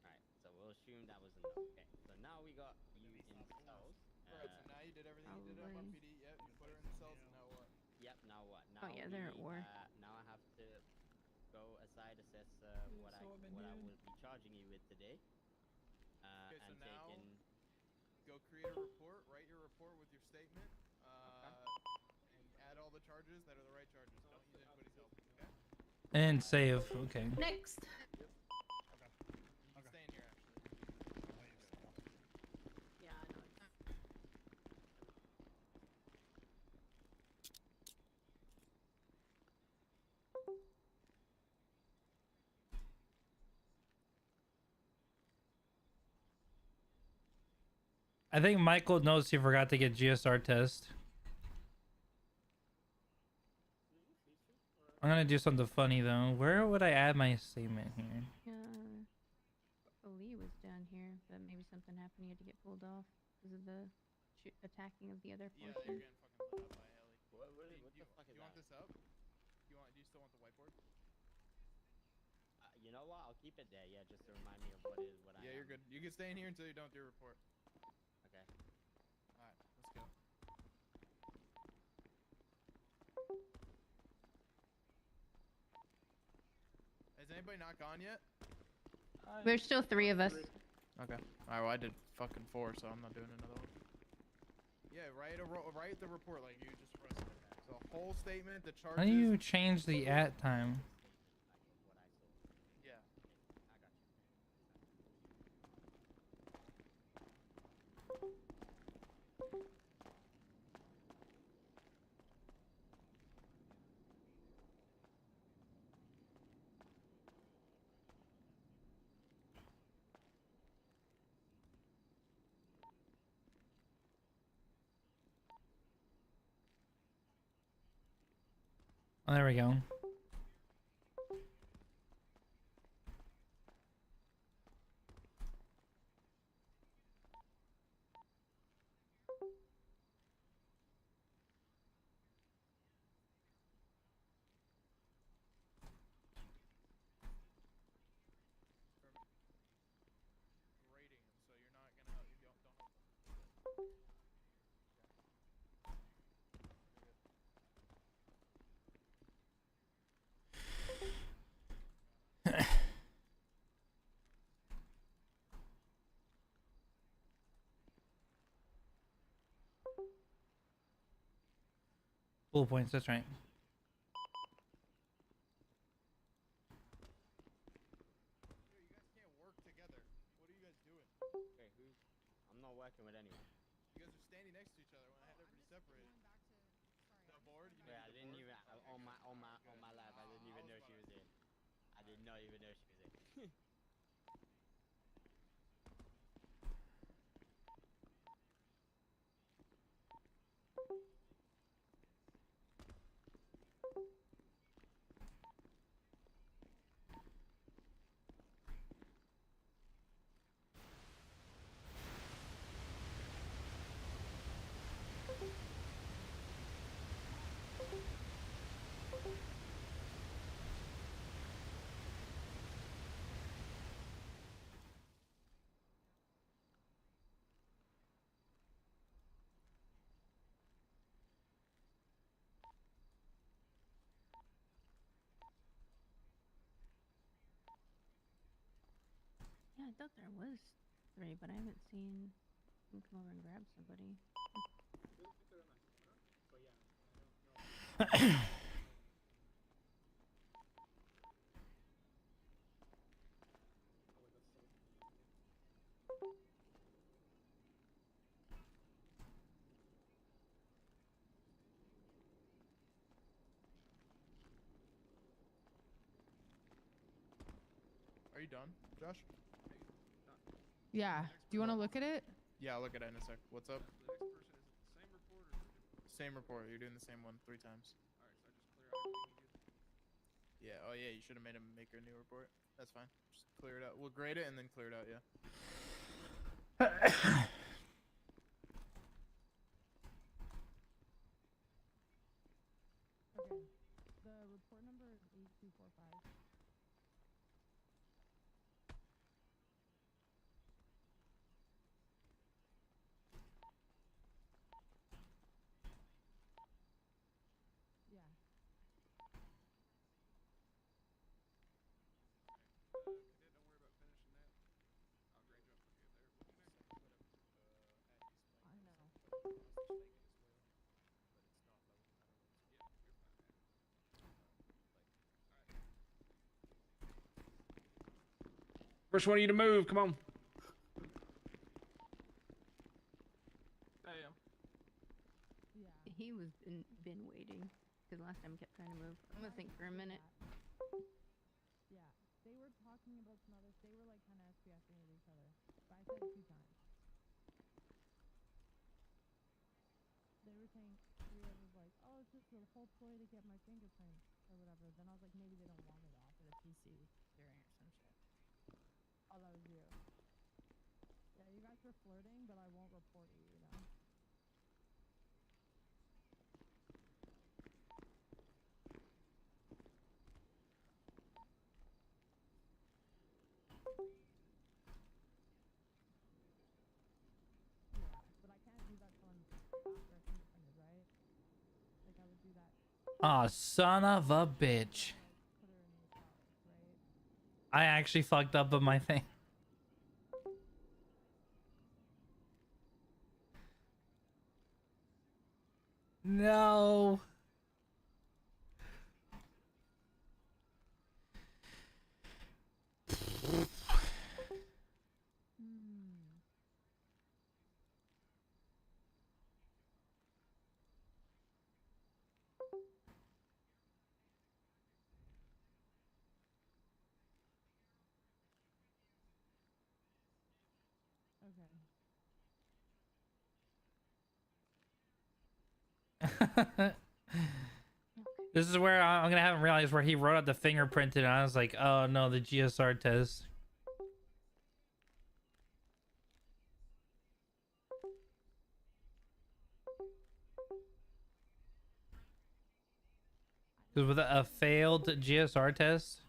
Right, so we'll assume that was a no. Okay, so now we got you in cells. Right, so now you did everything you did on MRPD. Yep, you put her in the cells, and now what? Yep, now what? Oh, yeah, they're at war. Now I have to go aside, assess what I will be charging you with today. Okay, so and now taking... go create a report, write your report with your statement, and add all the charges that are the right charges. Don't use anybody's help, okay? And save. Okay. Next. You can stay in here, actually. Yeah, I know. I think Michael knows he forgot to get GSR test. I'm gonna do something funny though. Where would I add my statement here? Ali was down here, but maybe something happened. He had to get pulled off because of the attacking of the other Yeah, portion. you're getting fucking lit up by Ellie. What the fuck is you that? want this up? Do you still want the whiteboard? You know what? I'll keep it there. Yeah, just to remind me of what I am. Yeah, you're good. You can stay in here until you don't do your report. Okay. Alright, let's go. Has anybody not gone yet? There's still 3 of us. Okay. Alright, well I did fucking 4, so I'm not doing another one. Yeah, write the report like you just pressed. So whole statement, the charges. How do you change the at time? Yeah. Oh, there we go. Full points. That's right. Okay, who's? I'm not working with anyone. You guys are standing next to each other when I had everybody separated. The board? You Wait, I needed the didn't board? even on my lab. I didn't even know she was here. I did not even know she was here. Yeah, I thought there was 3, but I haven't seen him come over and grab somebody. Are you done, Josh? Yeah. Do you want to look at it? Yeah, I'll look at it in a sec. What's up? Same report. You're doing the same one 3 times. Yeah. Oh yeah. You should have made him make a new report. That's fine. Just clear it out. We'll grade it and then clear it out. Yeah. Okay. The report number is 8245. Yeah. I know. First one of you to move. Come on. He was been waiting because last time he kept trying to move. I'm gonna think for a minute. Yeah. They were talking about some others. They were like kind of SPFing with each other. But I said it 2 times. They were saying, Ria was like, oh, it's just a whole ploy to get my fingerprint or whatever. Then I was like, maybe they don't want me to offer the PC hearing or some shit. Oh, that was you. Yeah, you guys were flirting, but I won't report you, you know? Yeah, but I can't do that till I'm after fingerprinted, right? Like, I would do that. Aw, son of a bitch. Put her in the italics, right? I actually fucked up on my thing. No. Okay. This is where I'm gonna have him realize where he wrote out the fingerprinted, and I was like, oh no, the GSR test. Because with a failed GSR test,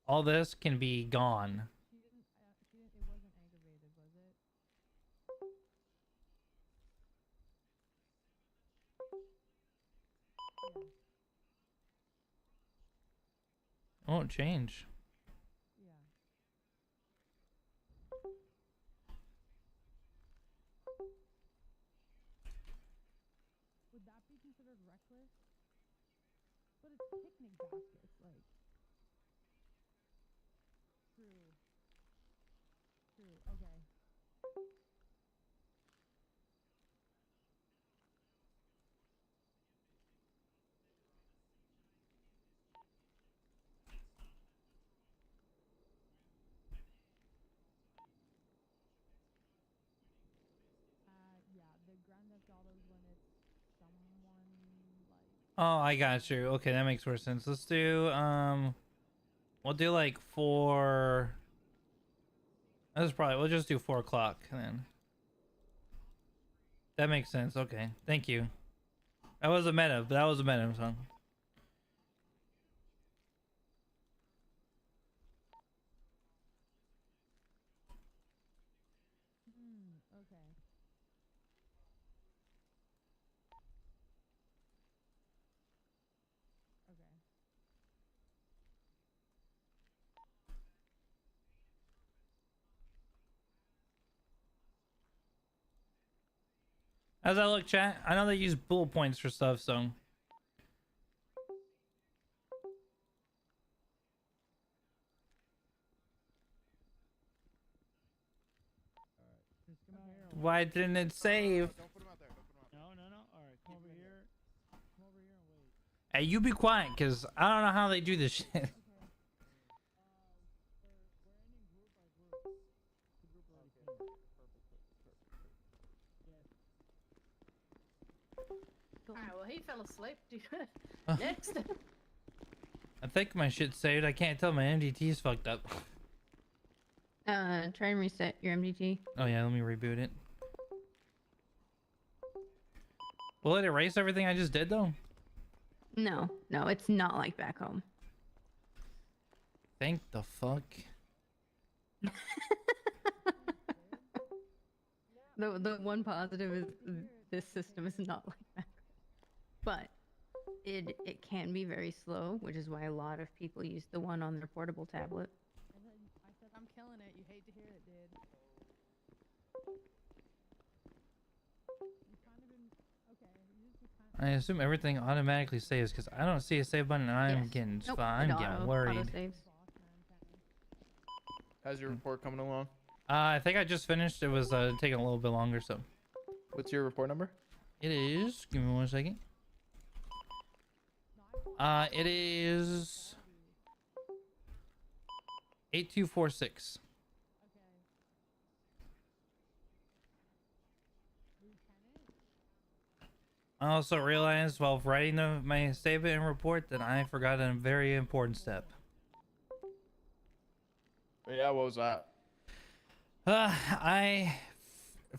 all this can be gone. It wasn't aggravated, was it? It won't change. Yeah. ordered reckless, but it's picnic baskets, like. True. True. Okay. Yeah, the Grand Theft Autos when it's someone like. Oh, I got you. Okay, that makes more sense. Let's do we'll do like 4. That's probably we'll just do 4 o'clock then. That makes sense. Okay, thank you. That was a meta. That was a meta song. Okay. Okay. As I look, chat, I know they use bullet points for stuff, so. Just come out here. Why didn't it save? No. All right, come over here. Come over here and wait. Hey, you be quiet, cause I don't know how they do this shit. Alright, well, he fell asleep. Next. I think my shit's saved. I can't tell my MDT's fucked up. Try and reset your MDT. Oh yeah, let me reboot it. Will it erase everything I just did though? No, it's not like back home. Thank the fuck. The one positive is this system is not like that, but it can be very slow, which is why a lot of people use the one on their portable tablet. I said I'm killing it. You hate to hear it, dude. You kind of been okay. You just be kind I assume everything automatically saves because I don't see a save button and I'm Yes. getting Nope, I'm it getting auto worried. saves. How's your report coming along? I think I just finished. It was taking a little bit longer, so. What's your report number? It is. Give me 1 second. It is 8246. I also realized while writing my statement and report that I forgot a very important step. Yeah, what was that?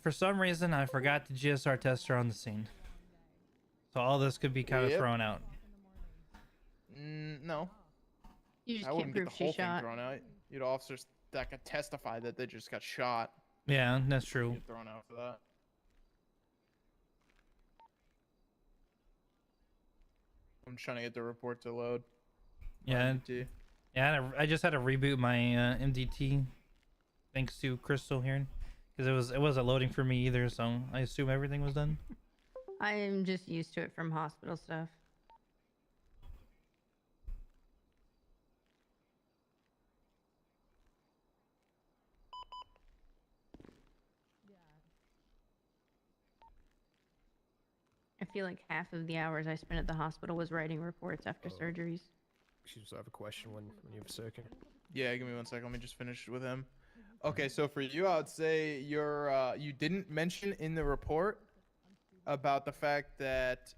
For some reason, I forgot the GSR tester on the scene. So all this could be kind of Yep. thrown out. No. You just I can't wouldn't get prove the she whole thing shot. thrown out. You'd officers that could testify that they just got shot. Yeah, that's true. Get thrown out for that. I'm just trying to get the report to load. Yeah. MDT. Yeah, I just had to reboot my MDT thanks to Crystal here because it wasn't loading for me either, so I assume everything was done. I am just used to it from hospital stuff. I feel like half of the hours I spent at the hospital was writing reports after surgeries. Excuse me, I have a question when you have a second. Yeah, give me 1 second. Let me just finish with him. Okay, so for you, I would say you didn't mention in the report about the fact that.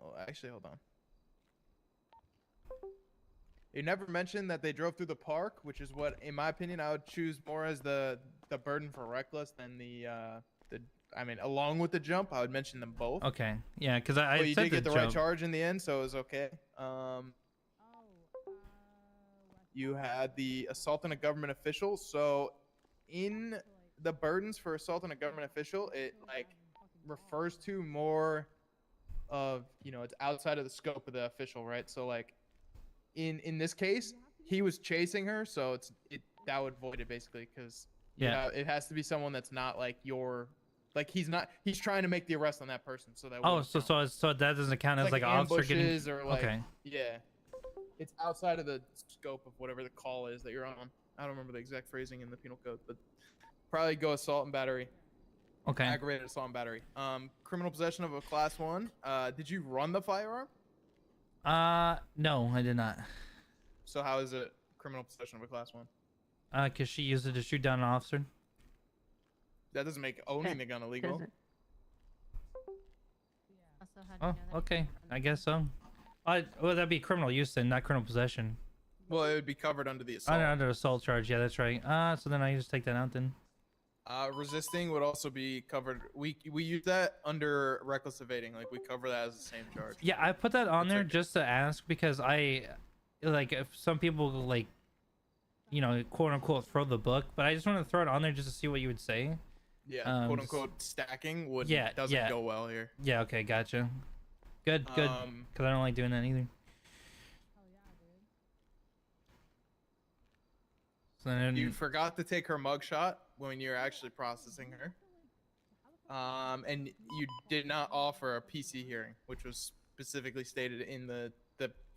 Oh, actually, hold on. You never mentioned that they drove through the park, which is what, in my opinion, I would choose more as the burden for reckless than the. I mean, along with the jump, I would mention them both. Okay, yeah, because I But you said did get the jump. right charge in the end, so it was okay. You had the assault on a government official. So, in the burdens for assault on a government official, it like refers to more of it's outside of the scope of the official, right? So like, in this case, he was chasing her, so that would void it basically because Yeah. it has to be someone that's not like your Like he's trying to make the arrest on that person. So that. Oh, wouldn't count. so that doesn't count It's as like an officer getting. ambushes or like. Okay. Yeah. It's outside of the scope of whatever the call is that you're on. I don't remember the exact phrasing in the penal code, but probably go assault and battery. Okay. Aggravated assault and battery. Criminal possession of a class 1. Did you run the firearm? No, I did not. So how is it criminal possession of a class 1? Cause she used it to shoot down an officer. That doesn't make owning the gun illegal. Oh, okay. I guess so. Well, that'd be criminal use then, not criminal possession. Well, it would be covered under the assault. Under assault charge. Yeah, that's right. So then I just take that out then. Resisting would also be covered. We use that under reckless evading. Like we cover that as the same charge. Yeah, I put that on there just to ask because I, like, if some people like, you know, quote unquote throw the book, but I just want to throw it on there just to see what you would say. Yeah, quote unquote stacking doesn't go well here. Yeah. Okay. Gotcha. Good. Because I don't like doing that either. So then you forgot to take her mugshot when you're actually processing her. And you did not offer a PC hearing, which was specifically stated in the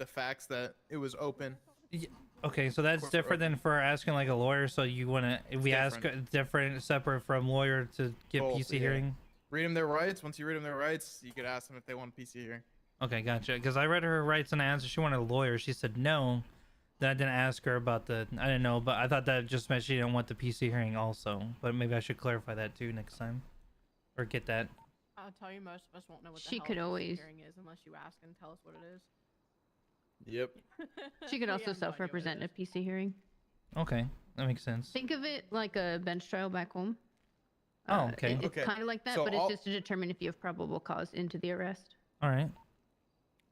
facts that it was open. Yeah. Okay, so that's different than for asking like a lawyer. So you want to, if we ask different, separate from lawyer to get PC hearing. Read them their rights. Once you read them their rights, you could ask them if they want a PC hearing. Okay, gotcha. Because I read her rights and I asked if she wanted a lawyer. She said no. Then I didn't ask her about I didn't know, but I thought that just meant she didn't want the PC hearing also. But maybe I should clarify that too next time, or get that. I'll tell you, most of us won't know what the She hell could a PC always- hearing is unless you ask and tell us what it is. Yep. She could We also have no idea what it self-represent in a PC hearing. Okay, that makes sense. Think of it like a bench trial back home. Oh, okay. It's Okay, kind of like that, so but it's just to determine if you have probable cause into the arrest. All right.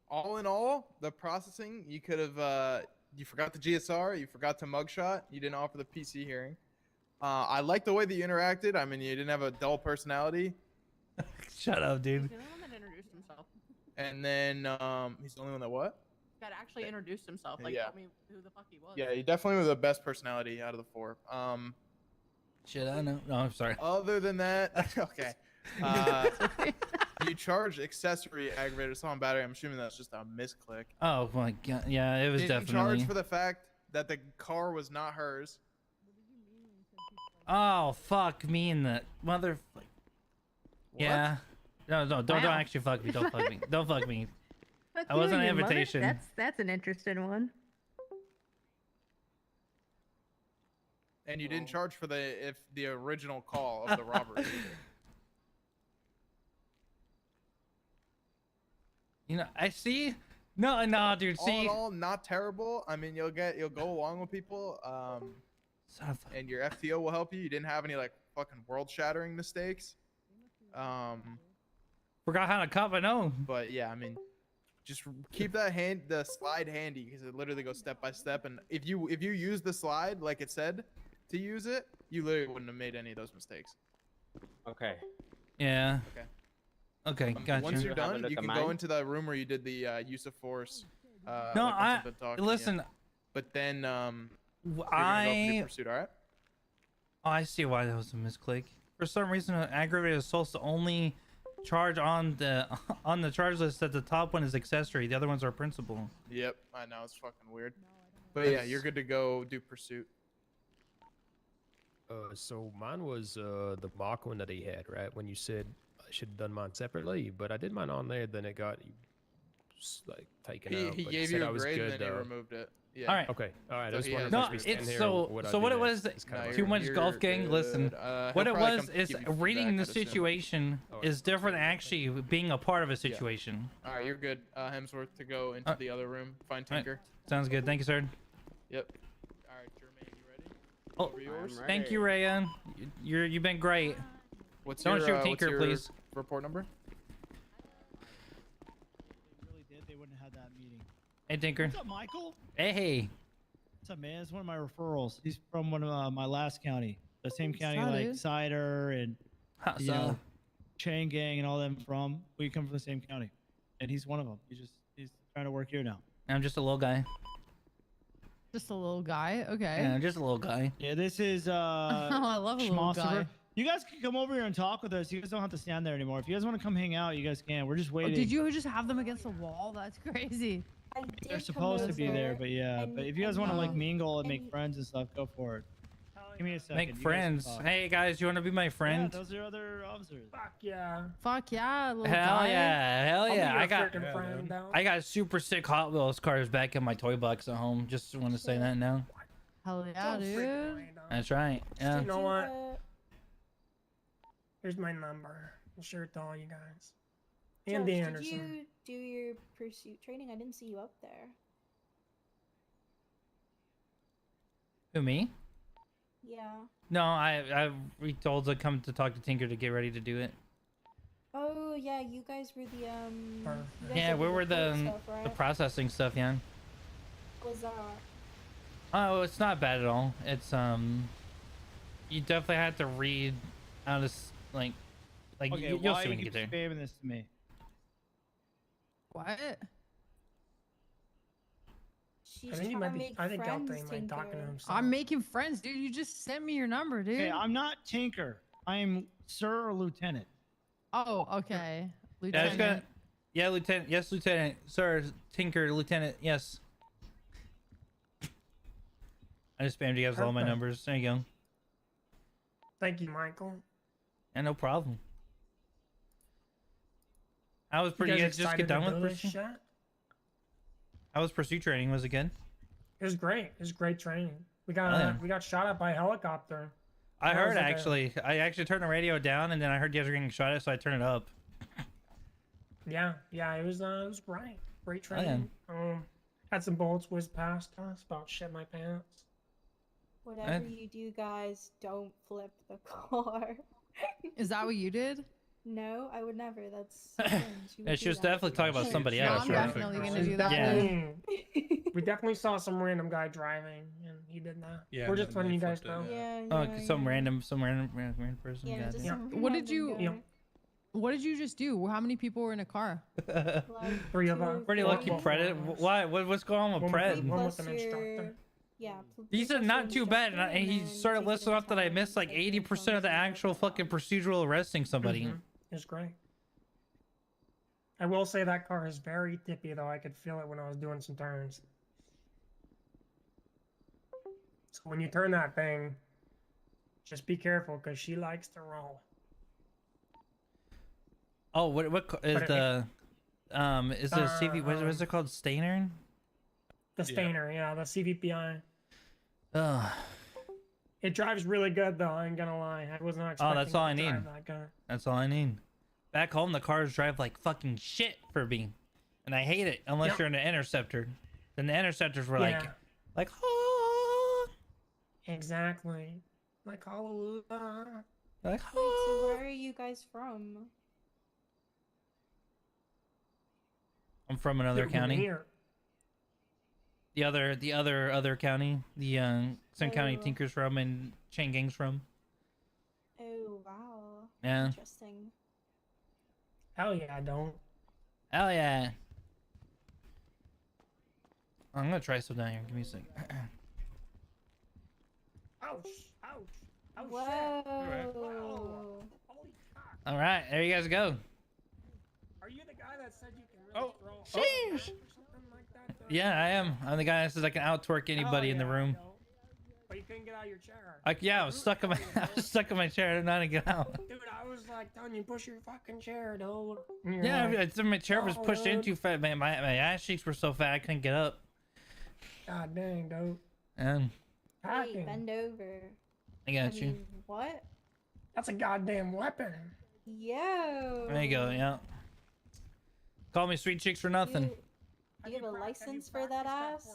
All in all, the processing, you could have, you forgot the GSR, you forgot the mugshot, you didn't offer the PC hearing. I like the way that you interacted. I mean, you didn't have a dull personality. Shut up, dude. He's the only one that introduced himself. And then, he's the only one that what? That actually introduced himself. Like, Yeah. told me who the fuck he was. Yeah, you definitely were the best personality out of the 4. Shit, I know. No, I'm sorry. Other than that, okay. You charged accessory aggravated assault and battery. I'm assuming that's just a misclick. Oh my god. Yeah, it was Did definitely. you charge for the fact that the car was not hers? Oh fuck me in the mother. Yeah. No, don't Wow. actually fuck me. Don't fuck me. Don't fuck me. Fuck That you wasn't and an your mother? invitation. That's an interesting one. And you didn't charge for the original call of the robbery either. You know, I see. No, dude. All See. in all, not terrible. I mean, you'll go along with people. And your FTO will help you. You didn't have any like fucking world-shattering mistakes. Forgot how to cup. I know. But yeah, I mean, just keep the slide handy because it literally goes step by step. And if you use the slide like it said to use it, you literally wouldn't have made any of those mistakes. Okay. Yeah. Okay. Okay, gotcha. Once you're Have a done, look you at can mine. go into the room where you did the use of force. No, like once I've been talking to you. listen. But then you're gonna go up and do pursuit. All right. Oh, I see why that was a misclick. For some reason, aggravated assault's the only charge on the charge list. That the top one is accessory. The other ones are principal. Yep, I know, it's fucking weird. But yeah, you're good to go do pursuit. So mine was the mock one that he had, right? When you said I should have done mine separately, but I did mine on there. Then it got like taken out. He but gave said you I a was grade good, and then he though. removed it. Yeah. All right. Okay. All right. So I just he wondered has- if I should be it's standing here so. or what I So what do it was? next. It's kinda Too like- much golf you're gang. Listen. good. What He'll it probably was come is give you reading feedback, the I'd assume. situation is different than actually being a part of a situation. All right, you're good. Hemsworth to go into the other room. Find All right. Tinker. Sounds good. Thank you, sir. Yep. All right, Jermaine, you ready? Oh, Over yours. thank you, Rayan. You've been great. What's Don't your, shoot what's Tinker, your please. report number? They really did. They wouldn't have had that meeting. Hey, Tinker. What's up, Michael? Hey. What's up, man? It's one of my referrals. He's from one of my last county. The same county Saw, like dude. Cider and you know, Chain Gang and all them from. We come from the same county. And he's one of them. He's trying to work here now. I'm just a little guy. Just a little guy. Okay. Yeah, just a little guy. Yeah, this is Oh, I love a little guy. You guys can come over here and talk with us. You guys don't have to stand there anymore. If you guys want to come hang out, you guys can. We're just Oh, waiting. did you just have them against the wall? That's crazy. They're supposed to be there, but yeah. But if you guys want to like mingle and make friends and stuff, go for it. Give me a second. Make You guys can friends. talk. Hey guys, you want to be my friend? Yeah, those are other officers. Fuck yeah. Fuck yeah, little Hell guy. yeah, hell I'll be yeah! your I got frickin' friend, though. I got super sick Hot Wheels cars back in my toy box at home. Just want to say that now. Hell yeah, dude. That's right. Yeah. You know what? Here's my number. I'll share it to all you guys. And Josh, the did Anderson. you do your pursuit training? I didn't see you up there. Who, me? Yeah. No, we told to come to talk to Tinker to get ready to do it. Oh yeah, you guys were the you guys Yeah, did we were cool the stuff, the right? processing stuff, yeah. What was that? Oh, it's not bad at all. It's you definitely have to read how to like Okay, you'll why see when you you keep get there. spamming this to me? What? She's I think he trying might to be. make I think friends, Delta might talking to Tinker. himself. I'm making friends, dude. You just sent me your number, dude. Okay, I'm not Tinker. I am Sir or Lieutenant. Oh, okay. Yeah, Lieutenant. it's gonna, yeah, Lieutenant. Yes, Lieutenant. Sir, Tinker, Lieutenant. Yes. I just spammed you guys with all my Perfect. numbers. There you go. Thank you, Michael. Yeah, no problem. I was You pretty. guys You guys just excited get done to with do this pursuit. shit? How was pursuit training? Was it good? It was great. It was great training. We Oh, got yeah. we got shot at by a helicopter. I That was heard like a- actually. I actually turned the radio down, and then I heard you guys were getting shot at, so I turned it up. Yeah, it was great. Great Oh, yeah. training. Had some bullets whiz past us. About shit my pants. Whatever you do, guys, don't flip the car. Is that what you did? No, I would never. That's so cringe. You Yeah, would she do was that. definitely talking about somebody No, else, I'm right? definitely gonna It's do that. Yeah. We definitely saw some random guy driving, and he did that. Yeah, We're just and then letting you they guys flipped know. it, Yeah, Oh, yeah, some yeah. random person. Yeah, got just it. some What did you? random guy. What did you just do? How many people were in a car? Like 3 of 2 or us. Pretty 4 lucky, of Pred. us. Why? What's going on with One Pred? with- one with Plus an instructor. your- Yeah. He said plus not your too bad, instructor, and he then started take it listing in off that I time, missed like take it in 80% of the time, actual take it in fucking time. procedural arresting somebody. Mhm. It was great. I will say that car is very tippy, though. I could feel it when I was doing some turns. So when you turn that thing, just be careful, because she likes to roll. Oh, what is But the is the CV? What's it called? Stainer? The Stainer, yeah, the CVPI. Ugh. It drives really good, though. I ain't gonna lie. I was not expecting. Oh, that's all it I to need. drive that good. That's all I need. Back home, the cars drive like fucking shit for me, and I hate it unless Yep. you're in an Interceptor. Then the Interceptors were Yeah. like, oh, Exactly. Like hallelujah. like Wait, so where are you guys from? I'm from another Dude, county. here. The other county. The same county Oh. Tinker's from and Chain Gang's from. Oh wow. Yeah. Interesting. Hell yeah, I don't. Hell yeah. I'm gonna try some down here. Give me a sec. Ouch! Ouch! Oh Whoa. All right, there you guys go. Are you the guy that said you can really throw? sheesh. Or something like that? Yeah, I am. I'm the guy that says I can out-twerk anybody in the room. But you couldn't get out of your chair. Yeah, I was stuck in my I was stuck in my chair. I didn't know how to get out. Dude, I was like telling you push your fucking chair, dude. And you're Yeah, like, my chair was pushed in "Oh, too fat. Man, my ass cheeks were so fat I couldn't get up. God dang, dude. And Wait, Hacking. bend over. I got you. mean, what? That's a goddamn weapon. Yo. There you go. Yeah. Call me sweet chicks for nothing. You have a license for that ass?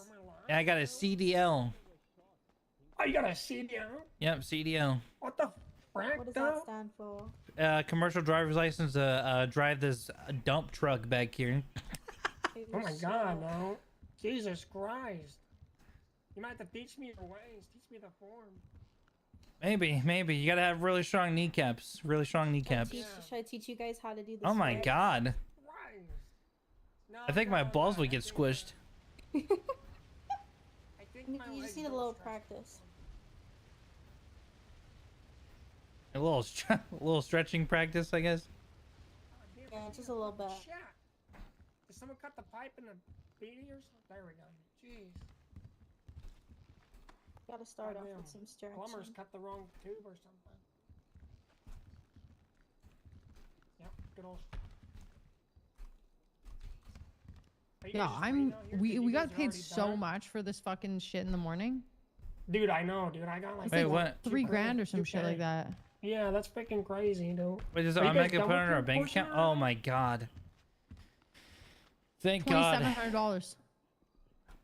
Yeah, I got a CDL. Oh, you got a CDL? Yep, CDL. What the frick, What does dude? that stand for? Commercial driver's license to drive this dump truck back here. Oh my god, no. Jesus Christ. You might have to teach me your ways. Teach me the form. Maybe. You gotta have really strong kneecaps. Really strong kneecaps. Should I teach you guys how to do this? Oh my god. No, I think my balls would get squished. You just need a little practice. A A little stretching practice, I guess. Yeah, just a little bit. Shit. Did someone cut the pipe in the beanie or something? There we go. Jeez. Gotta start off Goddamn. with some stretching. Plumbers cut the wrong tube or something. Yep, good old. Are you Yeah, guys just waiting out here? 'Cause we you got guys are paid already so done? much for this fucking shit in the morning. Dude, I know, dude. I got like It's like what? 3 grand or some shit like that. Yeah, that's freaking crazy, dude. Wait, is it Are you guys automatically done put with on your our bank portion account? already? Oh my god. Thank God. $2,700.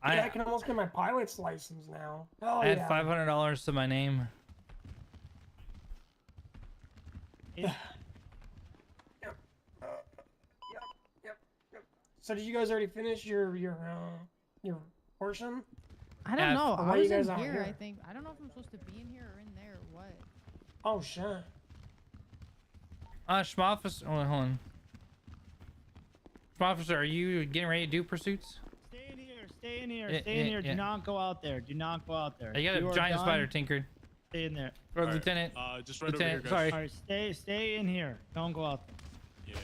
Yeah, I can almost get my pilot's license now. Oh I had yeah. $500 to my name. So did you guys already finish your portion? I don't know. Or I why you was guys in out here, I think. I don't know if I'm supposed to be in here or in there or what. Oh shit. Schmofficer, hold on. Schmofficer, are you getting ready to do pursuits? Stay in here. Stay in here. Yeah, Stay in yeah, here. yeah. Do not go out there. Do not go out there. You got You a are giant done. spider, Tinker. Stay in there. Or Lieutenant. Just right Lieutenant, over here, guys. sorry. All right, stay in here. Don't go out there. Yeah.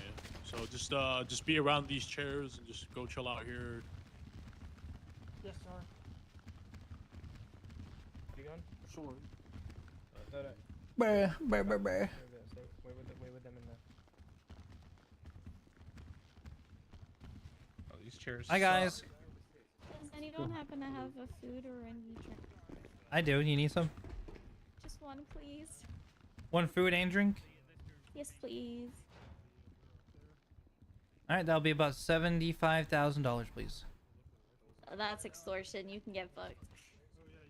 So just be around these chairs and just go chill out here. Yes, sir. You going? Sure. Bruh, bruh, bruh, bruh. Wait with them in there. Oh, these chairs. Hi guys. Does anyone happen to have a food or any drink? I do. You need some? Just one, please. One food and drink? Yes, please. Alright, that'll be about $75,000, please. Oh, that's extortion. You can get fucked.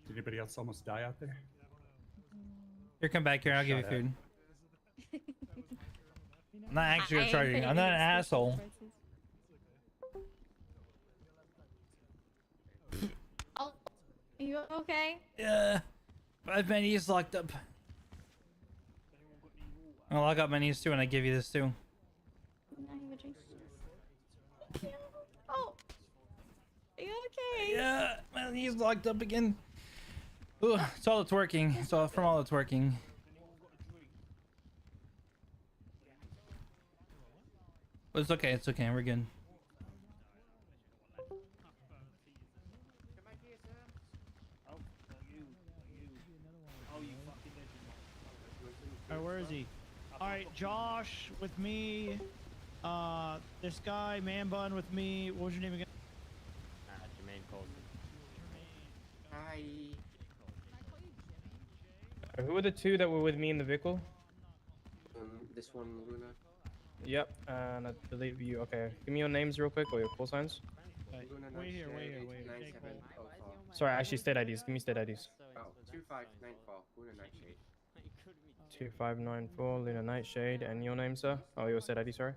Did anybody else almost die out there? Here, come back here. I'll give you Shut food. I'm not actually gonna charge you. I'm not an asshole. Oh, are you okay? Yeah. I have my knees locked up. I'll lock up my knees too, and I give you this too. Can I have a drink? Oh, are you okay? Yeah, my knees locked up again. Ooh, it's all that's working. It's all from all that's working. But it's okay. It's okay. We're good. All right, where is he? All right, Josh with me. This guy, Man Bun with me. What was your name again? Jermaine Colton. Hi. Who are the two that were with me in the vehicle? This one, Luna. Yep, and I believe you. Okay, give me your names real quick or your call signs. Luna Wait here, wait here, 978 wait here. 9704. Sorry, actually state IDs. Give me state IDs. Oh, 2594, Luna Nightshade. 2594 Luna Nightshade, and your name, sir? Oh, your state ID, sorry.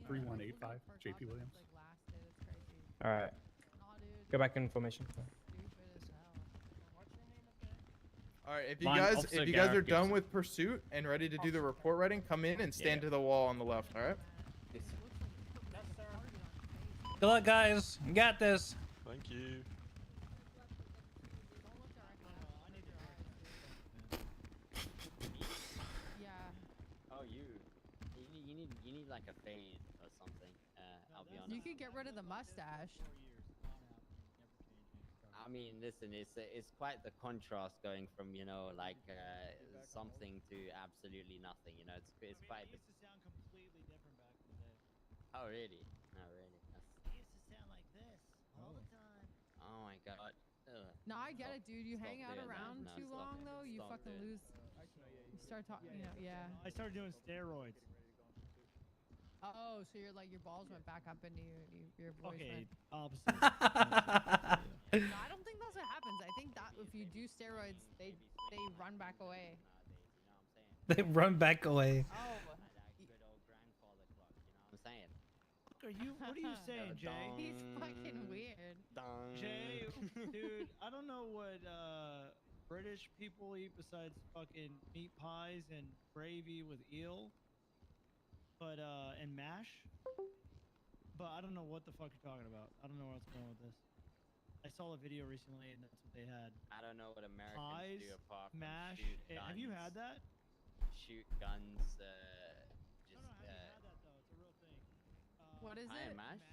3185, JP Williams. All right. Go back in formation. All right, if you Line guys Officer are Garrett done Gibson. with pursuit and ready to do the report writing, come in and stand to the wall on the left. All right. Good luck, guys. You got this. Thank you. Oh, you need like a fade or something. I'll be honest. You could get rid of the mustache. I mean, listen, it's quite the contrast going from like something to absolutely nothing. It's quite. It used to sound completely different back in the day. Oh really? Oh really? It used to sound like this all the time. Oh my god. Ugh. No, I get it, dude. You Stop hang out doing that. around No, too stop long, it. though, you Stop fucking doing lose. You start talking, yeah. I started doing steroids. Oh, so you're like your balls went back up into your voice. Okay, went... opposite. No, I don't think that's what happens. I think that if you do steroids, they run back away. They run back away. Oh. I'm saying. What are you saying, Jay? He's fucking weird. Jay, dude, I don't know what British people eat besides fucking meat pies and gravy with eel, but and mash. But I don't know what the fuck you're talking about. I don't know where else going with this. I saw a video recently, and that's what they had. I don't know what Americans Pies, do apart from mash. shoot Have you guns. had that? shoot guns. What is pie it? and mash?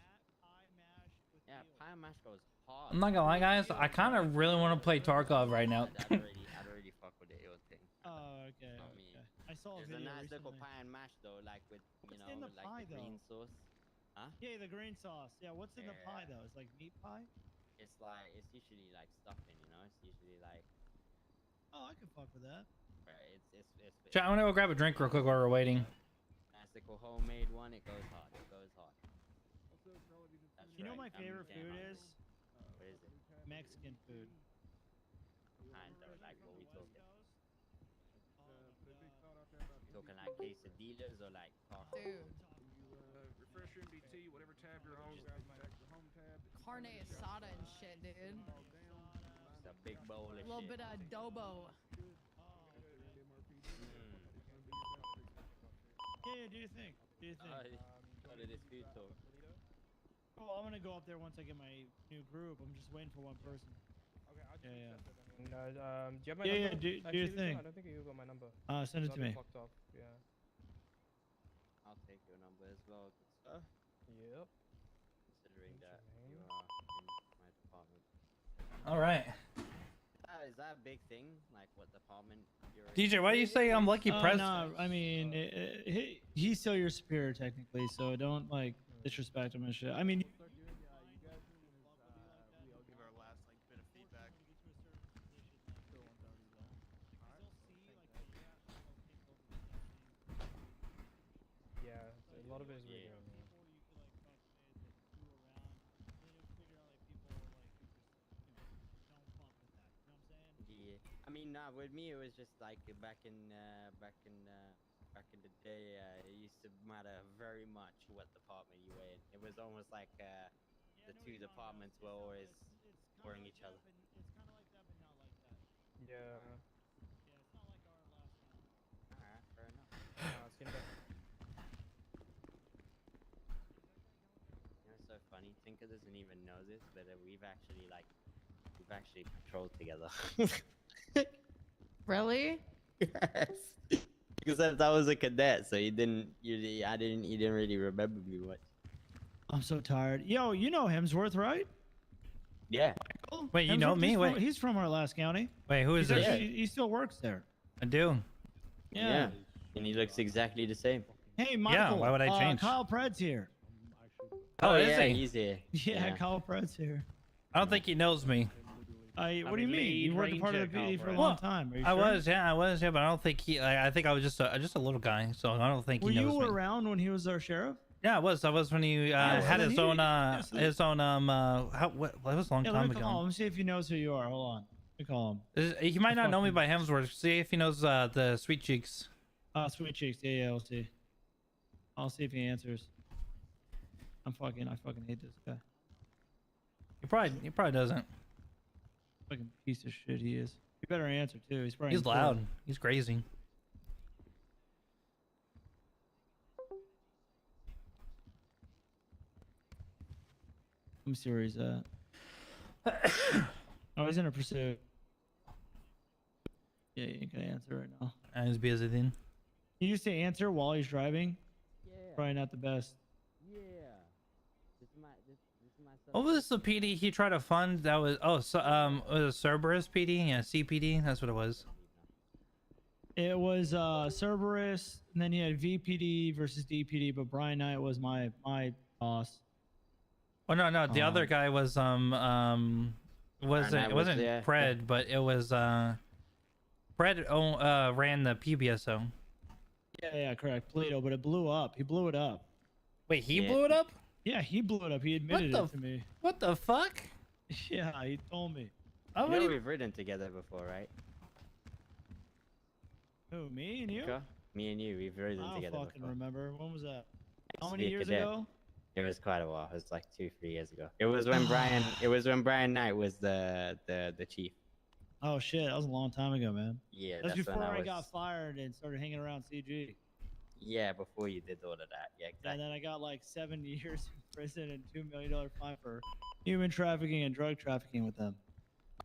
Yeah, pie and mash goes hard. I'm not gonna lie, guys. I kind of really want to play Tarkov right now. I'd already fuck with the ill thing. Oh, okay. Not me. Okay. I saw a There's video a nice little recently. pie and mash though, like with What's in the like pie, the green though? sauce. Huh? Yeah, the green sauce. Yeah, what's in the pie though? It's like meat pie. It's like it's usually like stuffing, you know. It's usually like Oh, I can fuck with that. it's. Chat, I'm gonna go grab a drink real quick while we're waiting. Nice little homemade one. It goes hard. It goes hard. That's You know right, my favorite damn food hungry. is? What is it? Mexican food. Kind of like what we talking. Talking like quesadillas or like tacos. Dude. Refresh your MDT, whatever tab you're on, grab the home tab. Carne asada and shit, dude. It's a big bowl of A little shit. bit of adobo. Yeah, do you think? Do you think? What did this food talk? Oh, I'm gonna go up there once I get my new group. I'm just waiting for one person. Okay, I'll Yeah, yeah. do you have my Yeah, number? do your Actually, thing. I don't think you got my number. Send it I'll to be me. fucked up. Yeah. I'll take your number as well. Good stuff. Yep. Considering that you are in my department. All right. Is that a big thing? Like what department you're in? DJ, why do you say I'm lucky president? No, I mean, he's still your superior technically, so don't like disrespect him and shit. I mean, We'll give our last like bit of feedback. Yeah, a lot of it is radio. Yeah. I mean, nah, with me it was just like back in the day. It used to matter very much what department you were in. It was almost like the two departments were always supporting each other. It's kind of like that, but not like that. Yeah. Yeah, it's not like our last round. Alright, fair enough. It's gonna be... You know, it's so funny. Tinker doesn't even know this, but we've actually patrolled together. Really? Yes. Except I was a cadet, so he didn't really remember me much. I'm so tired. Yo, you know Hemsworth, right? Yeah. Wait, you know me? Wait. He's from our last county. Wait, who is this? He still works there. I do. Yeah. And he looks exactly the same. Hey, Michael. Yeah, why would I change? Kyle Pred's here. Oh, is yeah, he? he's here. Yeah, Kyle Pred's here. I don't think he knows me. What do you mean? You weren't a part of the PD for a long time. Are you I sure? was, but I don't think he. I think I was just a little guy, so I don't think Were he knows you me. around when he was our sheriff? Yeah, I was. I was when he had his own. What was a long Yeah, let time me call him. ago. Let me see if he knows who you are. Hold on. Let me call him. He might not know me by Hemsworth. See if he knows the Sweet Cheeks. Sweet Cheeks. Yeah, we'll see. I'll see if he answers. I fucking hate this guy. He probably doesn't. Fucking piece of shit he is. He better answer too. He's probably. He's loud. He's crazy. Let me see where he's at. Oh, he's in a pursuit. Yeah, he ain't gonna answer right now. He's busy then. He used to answer while he's driving. Yeah. Probably not the best. Yeah. This is my What was the PD he tried to fund? That was was it Cerberus PD? Yeah, CPD. That's what it was. It was Cerberus, and then you had VPD versus DPD, but Brian Knight was my boss. Oh no, the other guy was wasn't yeah. Pred, but it was Pred ran the PBSO. Yeah, correct. Polito, but it blew up. He blew it up. Wait, he blew it up? Yeah, he blew it up. He admitted it to me. What the fuck? Yeah, he told me. You know we've ridden together before, right? Who, me and you? Okay. Me and you, we've ridden I together don't fucking before. remember. When was that? Used How to many be a years cadet. ago? It was quite a while. It was like 2-3 years ago. It was when Brian Knight was the chief. Oh shit, that was a long time ago, man. Yeah, That's that's before when I I got was. fired and started hanging around CG. Yeah, before you did all of that. Yeah, exactly. And then I got like 7 years in prison and $2 million fine for human trafficking and drug trafficking with them.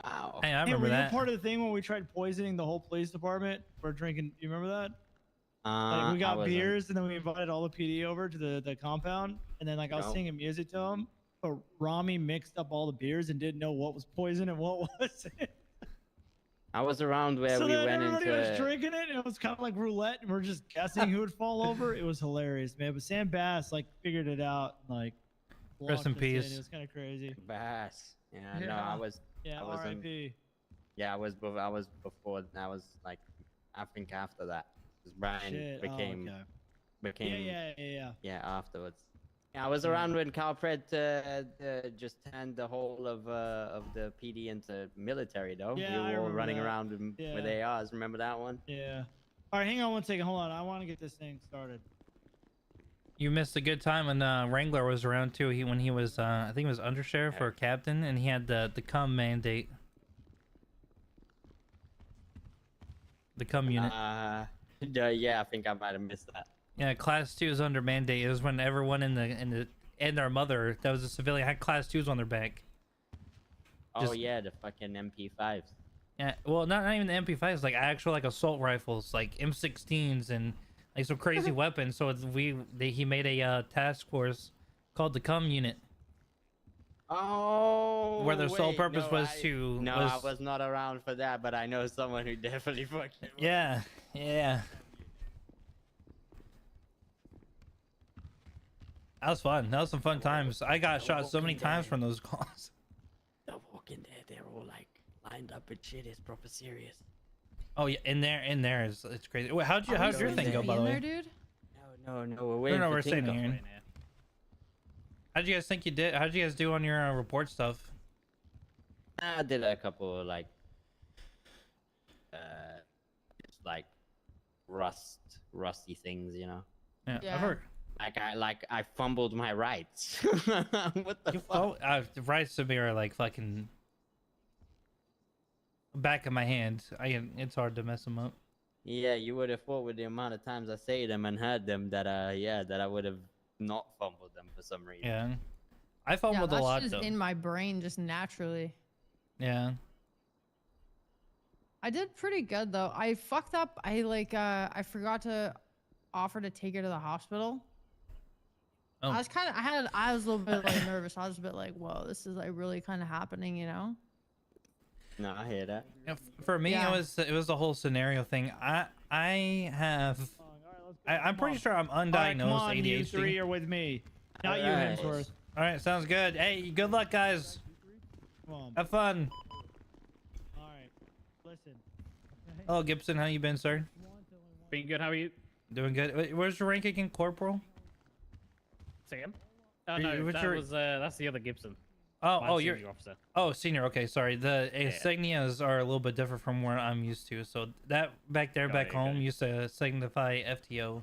Wow. Hey, I remember were that. you part of the thing when we tried poisoning the whole police department for drinking? You remember that? Like we I got wasn't. beers, and then we invited all the PD over to the compound, and then like I was No. singing music to them, but Rami mixed up all the beers and didn't know what was poison and what wasn't. I was around where So we then went everybody was into. drinking it, and it was kind of like roulette, and we're just guessing who would fall over. It was hilarious, man. But Sam Bass like figured it out, and, like Rest in locked us peace. It was kind of crazy. Bass. Yeah, no, Yeah. I was. Yeah, I was in- R.I.P. Yeah, I was before. I was like, I think after that, because Brian Shit. became. Oh, okay. Became. Yeah. Yeah, afterwards. Yeah, I was around when Calpred just turned the whole of the PD into military, though. Yeah, I we were all remember running that. around with ARs. Remember that one? Yeah. All right, hang on one second. Hold on. I want to get this thing started. You missed a good time when Wrangler was around too. When he was I think he was undersheriff or captain, and he had the cum mandate. The cum unit. Yeah, I think I might have missed that. Yeah, class 2 is under mandate. It was when everyone and their mother that was a civilian had class 2s on their back. Oh Just- yeah, the fucking MP5s. Yeah, well, not even the MP5s, like actual like assault rifles, like M16s and like some crazy weapons. So he made a task force called the cum unit. Oh. Where their sole wait, purpose no, was I- to No, I was not around for that, but I know someone who definitely fucking. Yeah. That was fun. That was some fun times. I got shot so many times from those calls. The Walking Dead, they're all like lined up and shit. It's proper serious. Oh yeah, in there is it's crazy. Wait, how'd your thing go, by the way? dude? No, we're waiting No, for we're staying Tinko. here. How'd you guys think you did? How'd you guys do on your report stuff? I did a couple of like, just like rusty things, you know. Yeah, Yeah. I've heard. Like I fumbled my rights. What the fuck? The rights to me are like fucking back of my hand. It's hard to mess them up. Yeah, you would have thought with the amount of times I say them and heard them that that I would have not fumbled them for some reason. Yeah, I fumbled a lot That's though. just in my brain just naturally. Yeah. I did pretty good though. I fucked up. I forgot to offer to take her to the hospital. Oh. I was a little bit like nervous. I was a bit like, whoa, this is like really kind of happening, you know? No, I hear that. Yeah, for me, Yeah. it was the whole scenario thing. I'm pretty sure I'm undiagnosed All right, come on, you ADHD. three are with me. Not you, Alright. Hemsworth. All right, sounds good. Hey, good luck, guys. Come on. Have fun. All right. Listen. Hello, Gibson. How you been, sir? Being good. How are you? Doing good. Wait, where's your rank again, Corporal? Sam? Are No, you- what's that your- was that's the other Gibson. Oh, My you're senior officer. Oh, senior. Okay, sorry. The insignias are a little bit different from where I'm used to. So that back there, back home, used to signify FTO.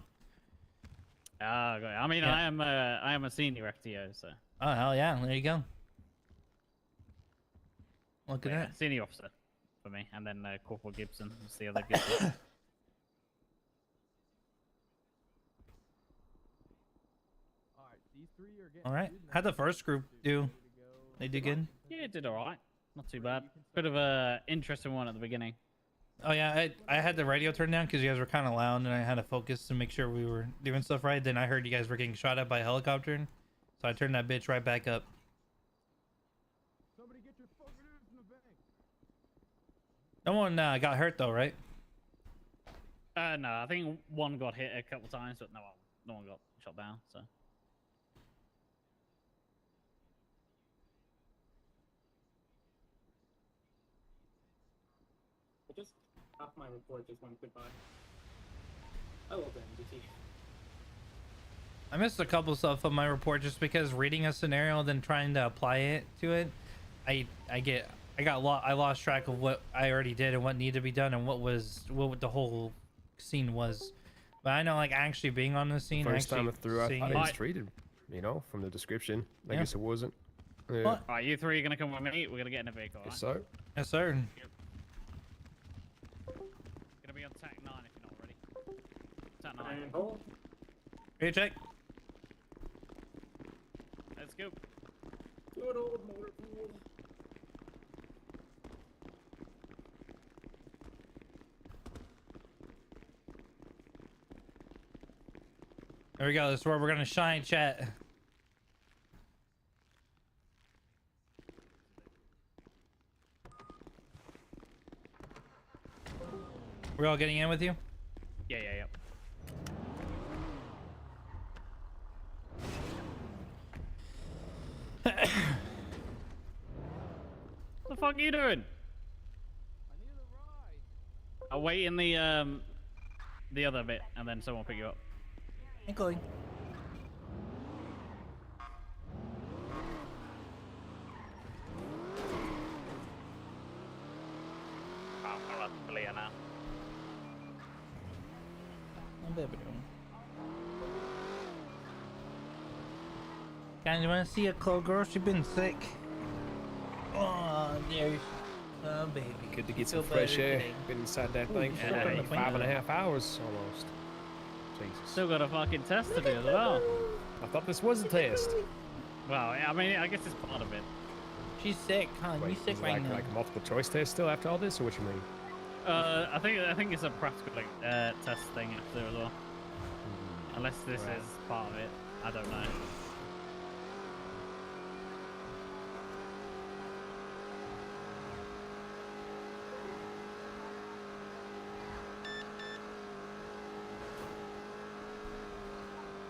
Ah, got it. I mean, Yeah. I am a senior FTO, so. Oh hell yeah! There you go. Look at Yeah, that. senior officer for me, and then Corporal Gibson is the other Gibson. All right. How'd the first group do? They did good. Yeah, it did all right. Not too bad. Bit of a interesting one at the beginning. Oh yeah, I had the radio turned down because you guys were kind of loud, and I had to focus to make sure we were doing stuff right. Then I heard you guys were getting shot at by a helicopter, so I turned that bitch right back up. Somebody get your fucking ass in the bank. No one got hurt though, right? No, I think one got hit a couple times, but no one got shot down. So. I just half my report just went goodbye. I love MDT. I missed a couple stuff on my report just because reading a scenario and then trying to apply it to it, I lost track of what I already did and what needed to be done and what the whole scene was. But I know like actually being on the scene, First time actually through, I seeing thought it- it was treated. You know, from the description. I Yeah. guess it wasn't. Yeah. What? Alright, you three are gonna come with me. We're gonna get in a vehicle. Yes, Right? sir. Yes, sir. Gonna be on TAC 9 if you're not ready. TAC 9. And hold. Ready to check? Let's go. Good old motor pool. There we go. This is where we're gonna shine, chat. We're all getting in with you? Yeah, yeah, yeah. What the fuck are you doing? I'll wait in the other bit, and then someone will pick you up. I'm going. I'm gonna delete it now. Guys, you wanna see a cold girl? She's been sick. Oh, there's oh baby. Good to get Feel some fresh better air. today. Been inside that thing for yeah, like 5.5 hours almost. Jesus. Still got a fucking test to do as well. I thought this was a test. Well, I mean, I guess it's part of it. She's sick, huh? Wait, You sick is it right like, now? like a multiple choice test still after all this, or what you mean? I think it's a practical test thing after as well. Unless this Right. is part of it, I don't know.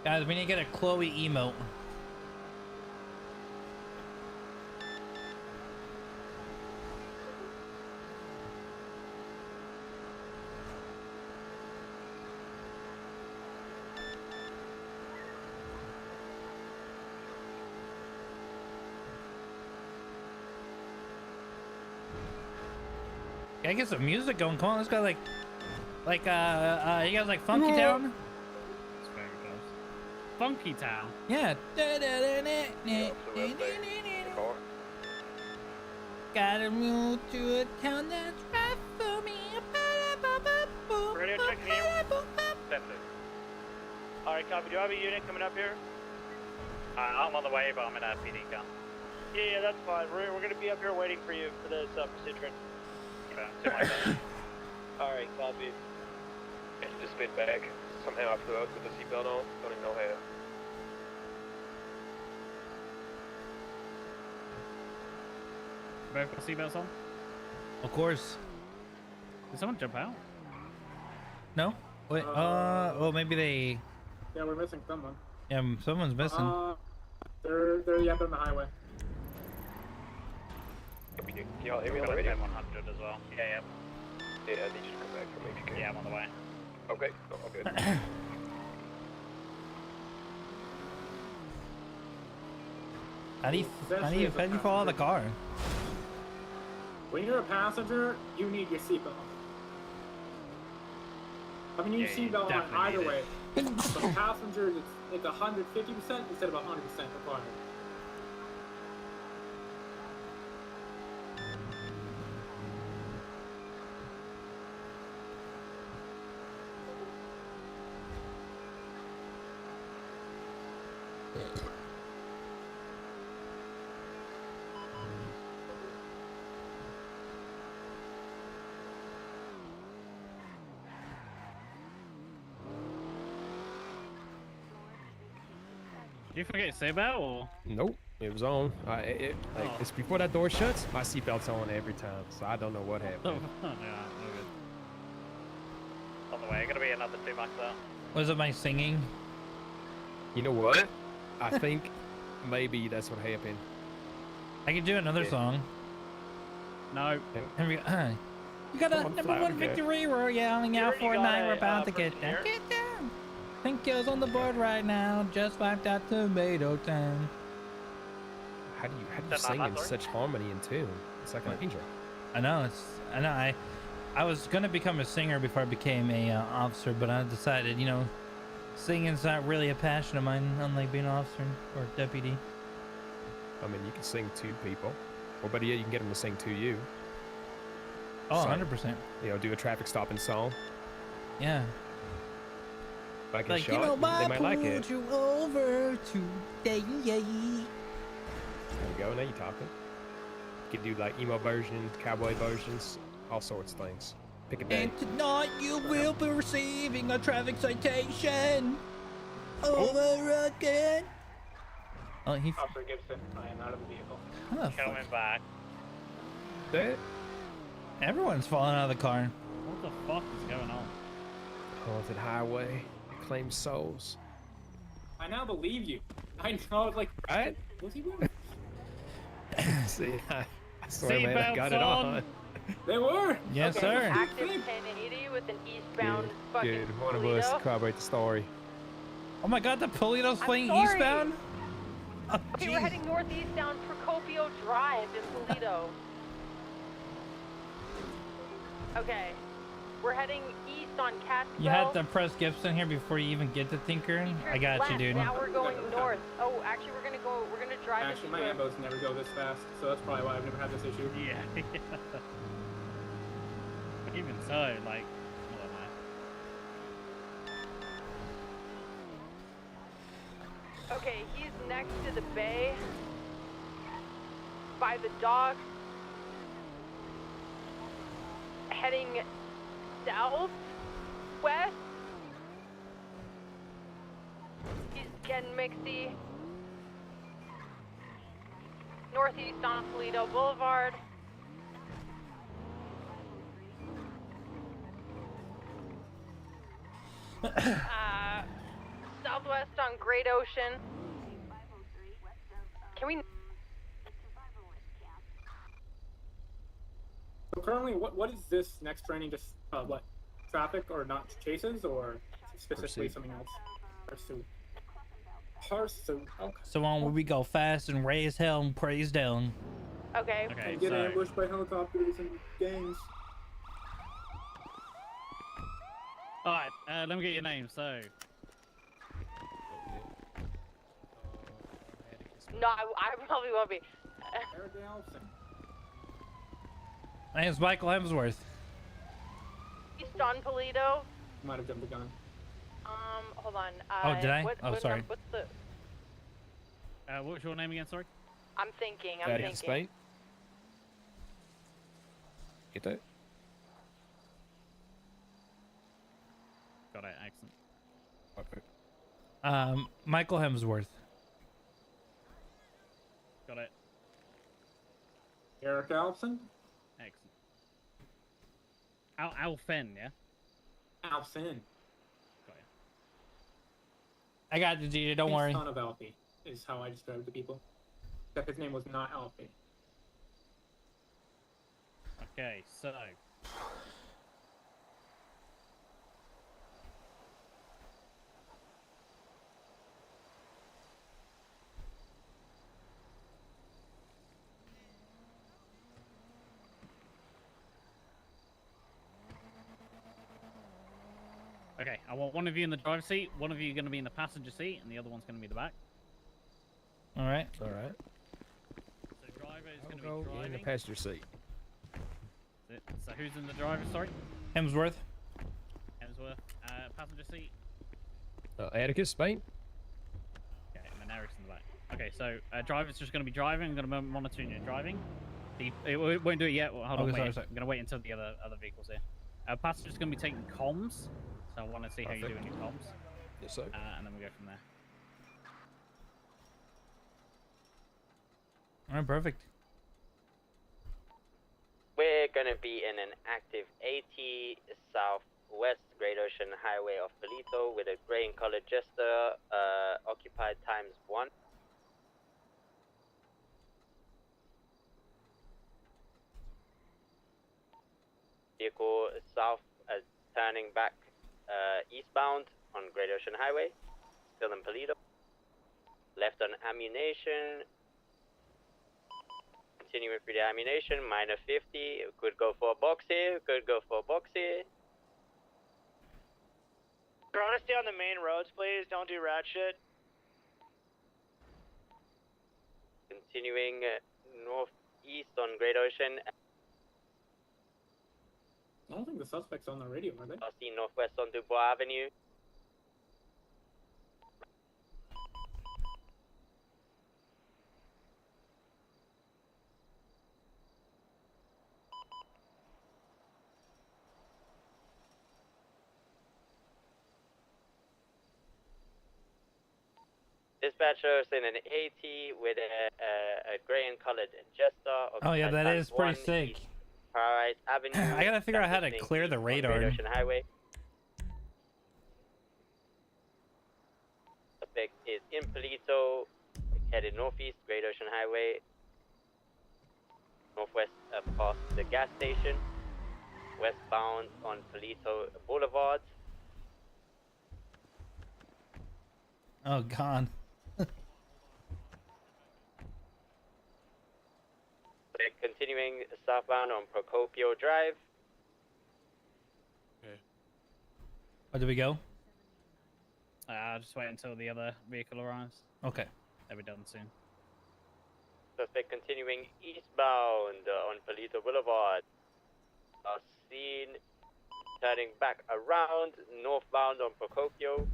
Guys, we need to get a Chloe emote. Gotta get some music going. Come on, let's go like you guys like Funky Town? It's very close. Funky Town. Yeah. Gotta move to a town that's right for me. Radio check in. Alright, copy. Do you have a unit coming up here? I'm on the way, but I'm in a PD car. Yeah, that's fine. We're gonna be up here waiting for you for this Citron. Alright, copy. And just spit back. Somehow I flew out with the seatbelt on. Don't even know how. Both got seatbelts on? Of course. Did someone jump out? No? Wait, well maybe they Yeah, we're missing someone. someone's missing. They're yep on the highway. Y'all hear me on Got the a radio? 100 as well. Yeah, yeah. Yeah, I need you to come back for me if you can. Yeah, I'm on the way. Okay, all good. How do you fall out of the car? When you're a passenger, you need your seatbelt. I mean, you Yeah, need you seatbelt on definitely either need way. it. For passengers, it's 150% instead of 100% required. Did you forget your seatbelt or? Nope, it was on. It's before that door shuts. My seatbelt's on every time, so I don't know what happened. Yeah, no good. On the way, gonna be another 2 max out. Was it my singing? You know what? I think maybe that's what happened. I could do another song. No. Here we go. You got a number one victory royale and out Fortnite. We're about to get down. Get down. 10 kills on the board right now. Just wiped out Tomato Town. How do you sing in such harmony and tune? It's like an angel. I know. I was gonna become a singer before I became a officer, but I decided, you know, singing's not really a passion of mine, unlike being an officer or deputy. I mean, you can sing to people, or better yet, you can get them to sing to you. Oh, So, 100%. You know, do a traffic stopping song. Yeah. Like, Like, you know, they might like it. pulled you over today. There you go. Now you're talking. You can do like emo versions, cowboy versions, all sorts of things. Pick a day. And tonight you will be receiving a traffic citation. Overrocking. Oh, he. Officer Gibson, I am out of the vehicle. Oh, Coming back. That? Everyone's falling out of the car. What the fuck is going on? Haunted highway. It claims souls. I now believe you. I know, like, right? What's he doing? See, I swear, man, I got it on. They were. Yes, sir. Active 1080 with an eastbound fucking Dude, one of us Toledo. corroborate the story. Oh my God, the Polito's I'm playing sorry. eastbound. Oh, Okay, we're heading northeast down Procopio Drive in Toledo. Okay, we're heading east on Catskill. You had to press Gibson here before you even get to Tinkering. I got you, Left. dude. Now we're going north. Oh, actually, we're gonna drive Actually, my into ambos never go this fast, so that's probably why I've never had this issue. Yeah. Even so, like, more than that. Okay, he's next to the bay by the docks, heading southwest. He's getting mixy. Northeast on Toledo Boulevard. Southwest on Great Ocean. Can we? So currently, what is this next training? Just what? Traffic or not chases, or specifically Pursuit. something else? Pursuit. Pursuit. Okay. So on where we go fast and raise hell and praise down. Okay. And get ambushed by helicopters and gangs. Alright, let me get your name, so. No, I probably won't be. My name's Michael Hemsworth. East on Toledo. Might have jumped the gun. Hold on. Oh, did I? What Sorry. What's the? What's your name again, sorry? I'm thinking. Spain. Get that? Got it, excellent. Okay. Michael Hemsworth. Got it. Eric Alpson. Excellent. Alfen, yeah? Alpson. Got it. I got you, Gina. Don't worry. Son of Alfie is how I describe it to people. Except his name was not Alfie. Okay, so. Okay, I want one of you in the driver's seat, one of you going to be in the passenger seat, and the other one's going to be the back. All right. All right. So driver is going to Go be in the driving. passenger seat. So who's in the driver? Sorry. Hemsworth. Hemsworth. Passenger seat. Atticus, Spain. Okay, and then Eric's in the back. Okay, so driver's just going to be driving. I'm going to monitor your driving. It won't do it yet. Well, hold on, Okay, wait. sorry. I'm going to wait until the other vehicles here. Passenger's going to be taking comms. So I want to see how you're doing your comms. Yes, sir. And then we go from there. All right, perfect. We're gonna be in an active 80 southwest Great Ocean Highway of Polito with a gray and colored Jester, occupied ×1. Vehicle south, turning back eastbound on Great Ocean Highway, still in Polito. Left on ammunition. Continuing through the ammunition, minor 50. Could go for a box here, could go for a box here. Try to stay on the main roads, please. Don't do rat shit. Continuing northeast on Great Ocean. I don't think the suspect's on the radio, are they? I'll see northwest on Dubois Avenue. Dispatcher in an AT with a gray and colored Jester. Oh yeah, that is pretty 1 sick. East Paradise Avenue. I gotta figure out how to transitioning clear the east on radar. Great Ocean Highway. Suspect is in Palito, headed northeast, Great Ocean Highway. Northwest past the gas station. Westbound on Palito Boulevard. Oh god. Continuing southbound on Procopio Drive. Okay. Where do we go? I'll just wait until the other vehicle arrives. Okay. They'll be done soon. Suspect continuing eastbound on Palito Boulevard. Seen turning back around northbound on Procopio.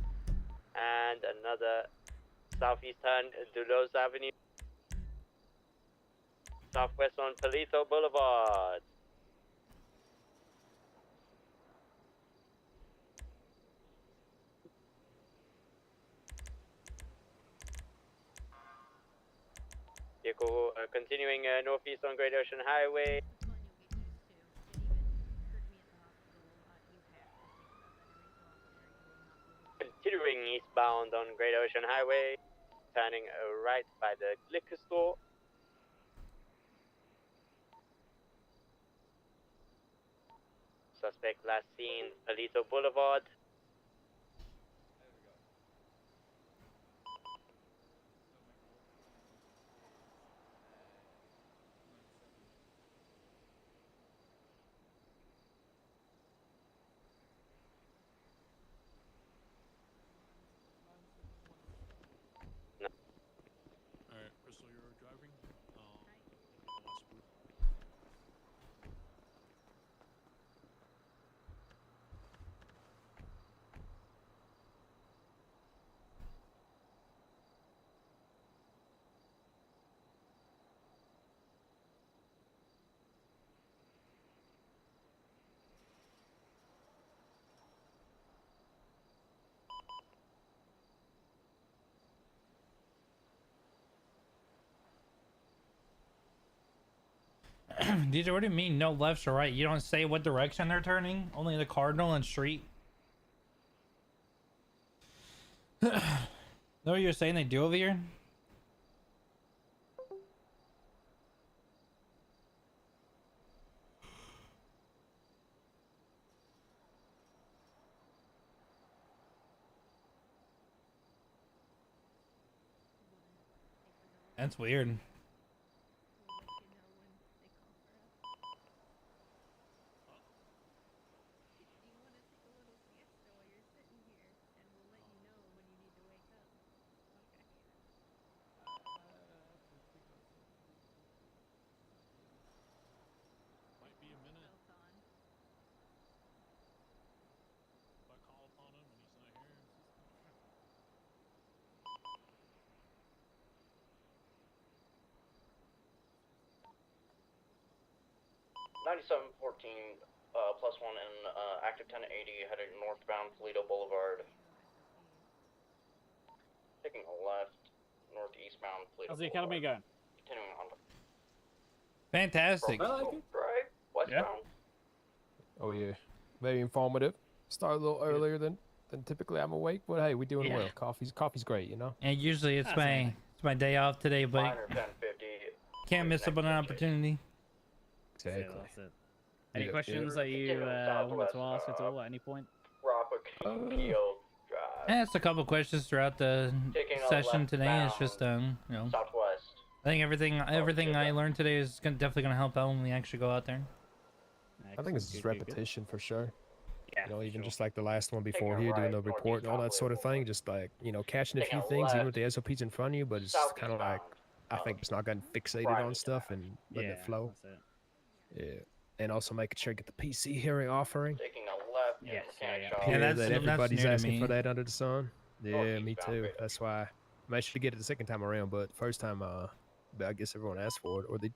And another southeast turn, Dulles Avenue. Southwest on Palito Boulevard. Vehicle continuing northeast on Great Ocean Highway. Continuing eastbound on Great Ocean Highway. Turning right by the liquor store. Suspect last seen Palito Boulevard. Alright, Crystal, you're driving. DJ, what do you mean no left or right? You don't say what direction they're turning? Only the cardinal and street? Know what you're saying they do over here? That's weird. Might be a minute. If I call upon him and he's not here. 9714 plus one and active 1080 headed northbound Toledo Boulevard. Taking a left, northeastbound Toledo How's the Boulevard. academy going? Continuing on. Fantastic. Drive, westbound. Oh yeah, very informative. Start a little earlier than typically I'm awake, but hey, we're doing well. Coffee's great, you know. And usually it's my day off today, but can't miss up on an opportunity. Exactly. Yeah, that's it. Any questions that you wanted to ask at all at any point? Asked a couple questions throughout the session today. It's just you know, southwest. I think everything I learned today is definitely gonna help out when we actually go out there. I think it's just repetition for sure. Yeah, you know, even just like the last one before here, doing the report and all that sort of thing, just like, you know, catching a few things, even with the SOPs in front of you, but it's kind of like, I think it's not getting fixated on stuff and letting it flow. Yeah, and also making sure you get the PC hearing offering. Taking a left. Yes, Yeah, That everybody's new to asking me. for that under the sun. Yeah, me too. That's why I managed to get it the second time around, but first time, I guess everyone asked for it, or they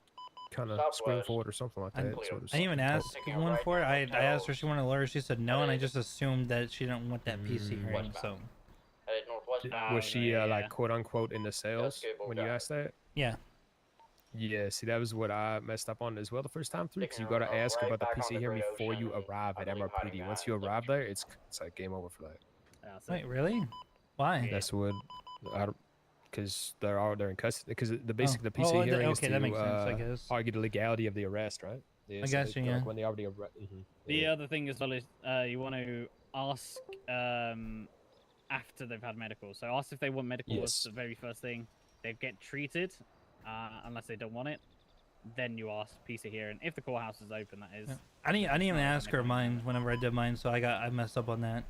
kind of screamed for it or something like that. So I didn't even ask one for it. I asked her if she wanted to learn. She said no, and I just assumed that she didn't want that PC hearing. So Was she like quote unquote in the sales when you asked that? Yeah. Yeah, see, that was what I messed up on as well the first time through, because you got to ask about the PC here before you arrive at MRPD. Once you arrive there, it's like game over for that. Wait, really? Why? That's what, because they're in custody. Because the the PC hearing is okay, to that makes sense, I guess. argue the legality of the arrest, right? Yeah, I so guess, yeah. like when they already The other thing as well is you want to ask after they've had medical. So ask if they want medical as the very first thing. They get treated, unless they don't want it. Then you ask PC hearing if the courthouse is open. That is. Yeah. I didn't even ask her mine whenever I did mine, so I messed up on that.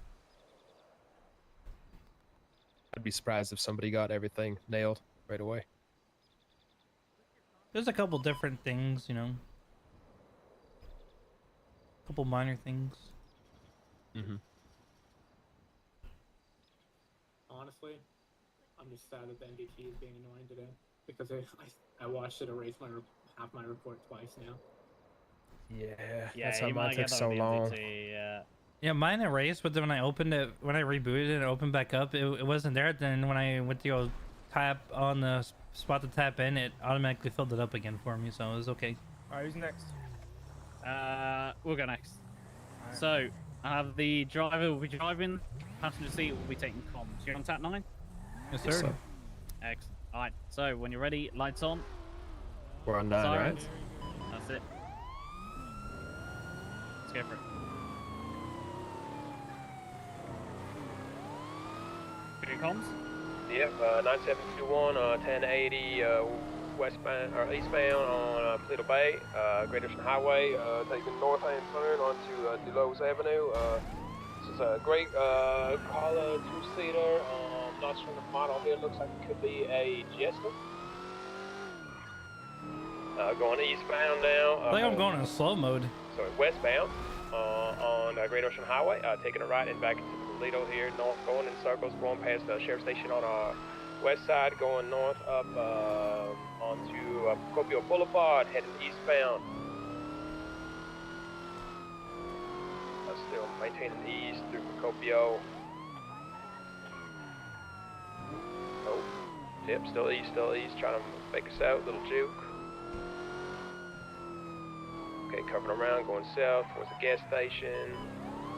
I'd be surprised if somebody got everything nailed right away. There's a couple different things, you know. A couple minor things. Mm-hmm. Honestly, I'm just sad that the MDT is being annoying today because I watched it erase half my report twice now. Yeah, that's how mine took so long. Yeah, mine erased, but then when I rebooted it and opened back up, it wasn't there. Then when I went to go tap on the spot to tap in, it automatically filled it up again for me, so it was okay. Alright, who's next? We'll go next. Right. So, I have the driver will be driving, passenger seat will be taking comms. You're on tap 9? Yes, sir. Yes, sir. Excellent. Alright, so when you're ready, lights on. We're on 9, right? That's it. Let's go for it. Good comms? Yep, 9721, 1080 westbound or eastbound on Toledo Bay, Great Ocean Highway, taking north-hand turn onto Delos Avenue. This is a great Carla two-seater. Not sure the model here. Looks like it could be a Jester. Going eastbound now. I think I'm going in slow mode. Sorry, westbound on Great Ocean Highway, taking a right and back into Toledo here, north, going in circles, going past the sheriff station on our west side, going north up onto Procopio Boulevard, heading eastbound. Still maintaining east through Procopio. Oh, yep, still east, trying to make us out, little juke. Okay, covering around, going south towards the gas station.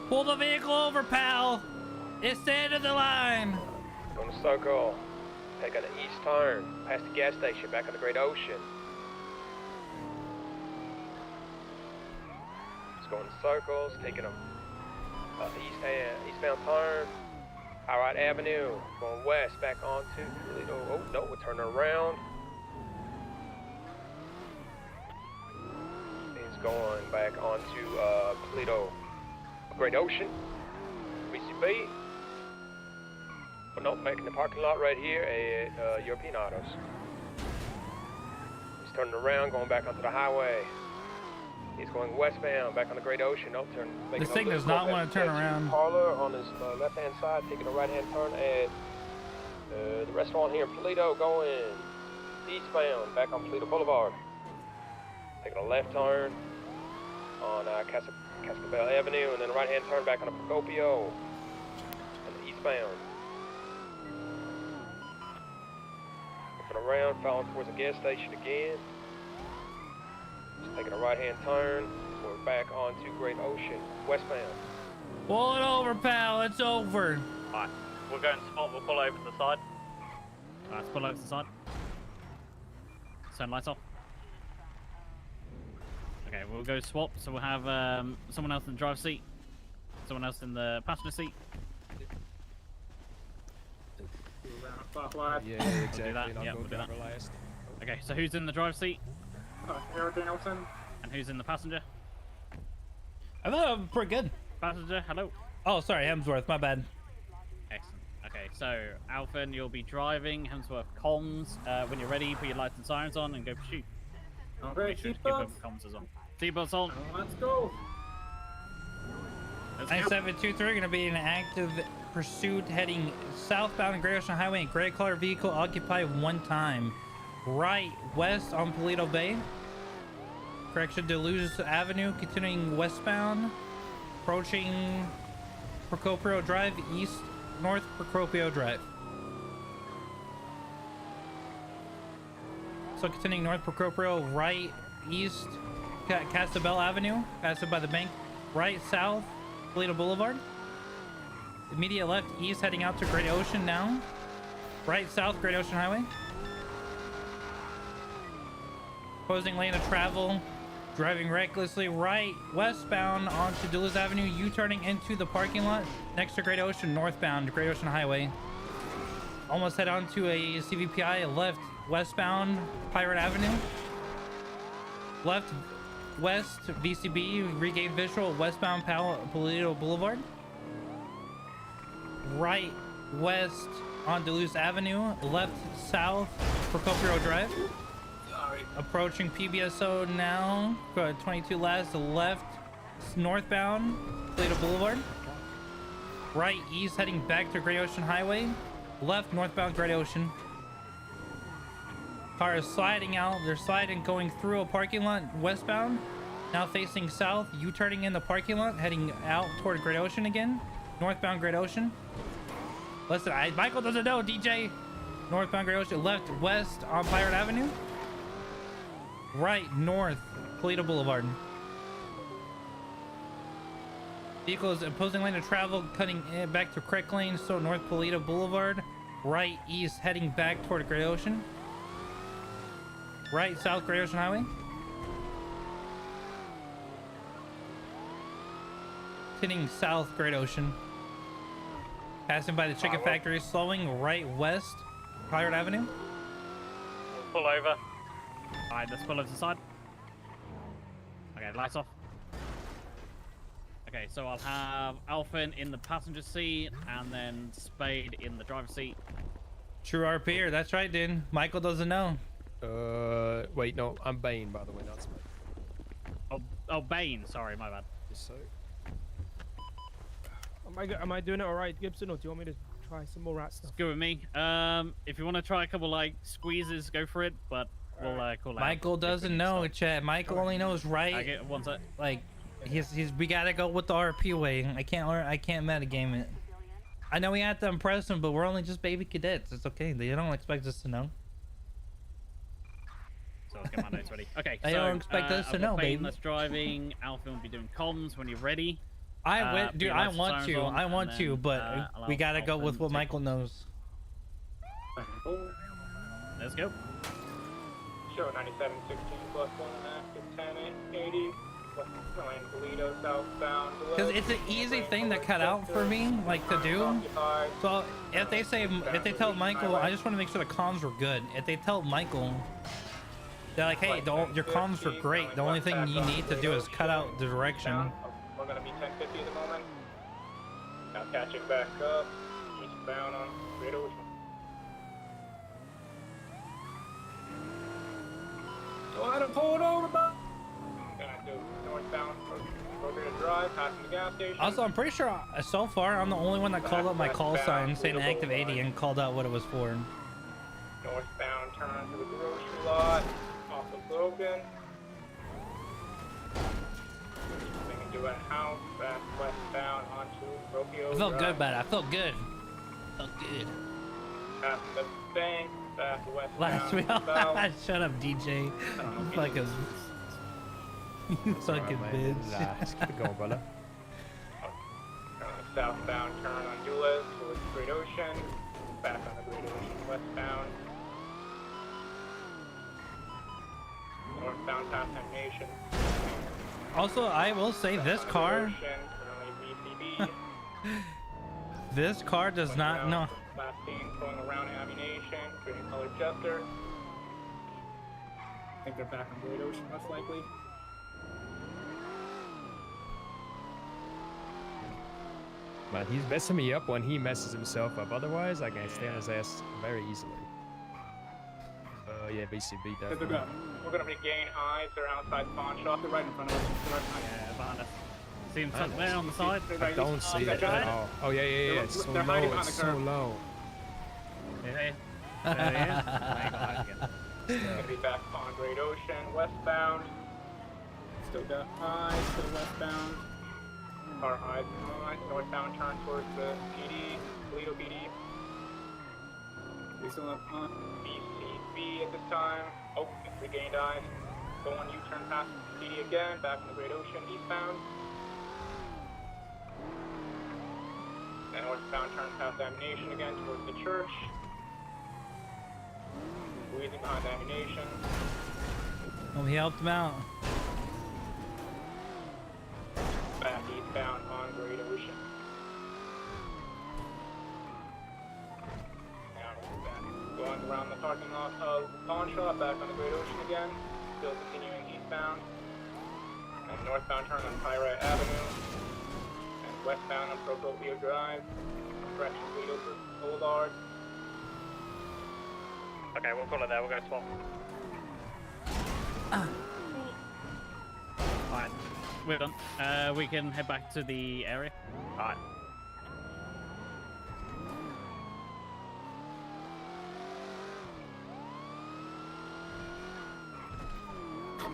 Pull the vehicle over, pal. It's the end of the line. Going to circle. Take an east turn, past the gas station, back on the Great Ocean. Just going in circles, taking a eastbound turn. High Avenue, going west, back onto Toledo. Oh, no, we're turning around. It's going back onto Toledo, Great Ocean, BCB. Oh, no, back in the parking lot right here at European Autos. He's turning around, going back onto the highway. He's going westbound, back on the Great Ocean. No, This thing does not want to turn around. Parlor on his left-hand side, taking a right-hand turn at the restaurant here in Toledo, going eastbound, back on Toledo Boulevard. Taking a left turn on Cascabel Avenue, and then a right-hand turn back on Procopio, and eastbound. Looking around, following towards the gas station again. Just taking a right-hand turn. We're back onto Great Ocean, westbound. Pull it over, pal. It's over. Alright, we're going spot. We'll pull over to the side. Alright, let's pull over to the side. Turn lights off. Okay, we'll go swap. So we'll have someone else in the driver's seat, someone else in the passenger seat. Yeah, exactly. We'll do that. Yeah, we'll do that. Okay, so who's in the driver's seat? Eric Danielson. And who's in the passenger? I thought I was pretty good. Passenger, hello. Oh, sorry, Hemsworth. My bad. Excellent. Okay, so Alphen, you'll be driving. Hemsworth comms. When you're ready, put your lights and sirens on and go pursue. Okay, seatbelts. Comms is on. Seatbelts on. Let's go. 9723 going to be in active pursuit heading southbound on Great Ocean Highway. Gray color vehicle occupied one time. Right west on Toledo Bay. Correction, Deluge Avenue, continuing westbound. Approaching Procopio Drive, east, north Procopio Drive. So continuing north Procopio, right, east, Castabel Avenue, passing by the bank, right, south, Toledo Boulevard. Immediate left, east, heading out to Great Ocean now. Right, south, Great Ocean Highway. Opposing lane of travel, driving recklessly, right, westbound onto Duluth Avenue, U-turning into the parking lot next to Great Ocean, northbound, Great Ocean Highway. Almost head on to a CVPI, left, westbound, Pirate Avenue. Left, west, VCB, regain visual, westbound, Toledo Boulevard. Right, west on Duluth Avenue, left, south, Procopio Drive. Approaching PBSO now, 22 last, left, northbound, Toledo Boulevard. Right, east, heading back to Great Ocean Highway. Left, northbound, Great Ocean. Car is sliding out. They're sliding, going through a parking lot, westbound. Now facing south, U-turning in the parking lot, heading out toward Great Ocean again. Northbound, Great Ocean. Listen, Michael doesn't know, DJ. Northbound, Great Ocean. Left, west on Pirate Avenue. Right, north, Toledo Boulevard. Vehicles opposing lane of travel, cutting back to Crick Lane, so north Toledo Boulevard. Right, east, heading back toward Great Ocean. Right, south, Great Ocean Highway. Hitting south, Great Ocean. Passing by the chicken factory, slowing right west, Pirate Avenue. Pull over. Alright, let's pull over to the side. Okay, lights off. Okay, so I'll have Alphin in the passenger seat and then Spade in the driver's seat. True RPer, that's right, dude. Michael doesn't know. Wait, no, I'm Bane, by the way, not Spade. Oh, Bane, sorry, my bad. Yes, sir. Am I doing it alright, Gibson, or do you want me to try some more rat stuff? It's good with me. If you want to try a couple like squeezes, go for it, but we'll call out. Michael doesn't know, chat. Michael only knows right. I get one sec. Like, we gotta go with the RP way. I can't metagame it. I know we have to impress them, but we're only just baby cadets. It's okay. They don't expect us to know. So let's get my notes ready. Okay, they don't expect us to know, baby. That's driving. Alpha will be doing comms when you're ready. Dude, I want to, but we gotta go with what Michael knows. Let's go. Show 9716 plus 1 active 1080. West Toledo southbound. Because it's an easy thing to cut out for me, like to do. So if they tell Michael, I just want to make sure the comms were good. If they tell Michael, they're like, hey, your comms were great. The only thing you need to do is cut out the direction. We're gonna be 1050 at the moment. Now catching back up, eastbound on Great Ocean. Go ahead and pull it over, bud. Gonna do northbound Procopio Drive, passing the gas station. Also, I'm pretty sure so far I'm the only one that called out my call sign saying active 80 and called out what it was for. Northbound turn to the grocery lot, off of Logan. Do a house back westbound onto Procopio. I felt good about it. I felt good. Felt good. Past the bank, back westbound. Last week. Shut up, DJ. You fucking. You fucking bitch. Let's keep it going, brother. Southbound turn on Duluth towards Great Ocean. Back on the Great Ocean westbound. Northbound past Nation. Also, I will say this car. This car does not know. Last seen going around ammunition, green colored Jester. I think they're back on Great Ocean, most likely. Man, he's messing me up when he messes himself up. Otherwise, I can stay on his ass very easily. Yeah, BCB definitely. We're gonna regain eyes. They're outside pawn shop. They're right in front of us. Yeah, behind us. See him tucked there on the side? I don't see it at all. Oh, yeah. It's so low. It's so low. Yeah. There he is. He's gonna be back on Great Ocean, westbound. Still got eyes, still westbound. Car eyes on. Northbound turn towards the PD, Toledo PD. We still have on BC. B at this time. Oh, regained eyes. Go on U-turn past PD again, back in the Great Ocean, eastbound. And northbound turn past Ammunition again towards the church. Squeezing behind Ammunition. Oh, he helped him out. Back eastbound on Great Ocean. Now we're back. Going around the parking lot of the pawn shop, back on the Great Ocean again. Still continuing eastbound. And northbound turn on Pyrite Avenue. And westbound on Procopio Drive. Correction, Toledo Boulevard. Okay, we'll call it there. We'll go swap. Alright, we're done. We can head back to the area. Alright.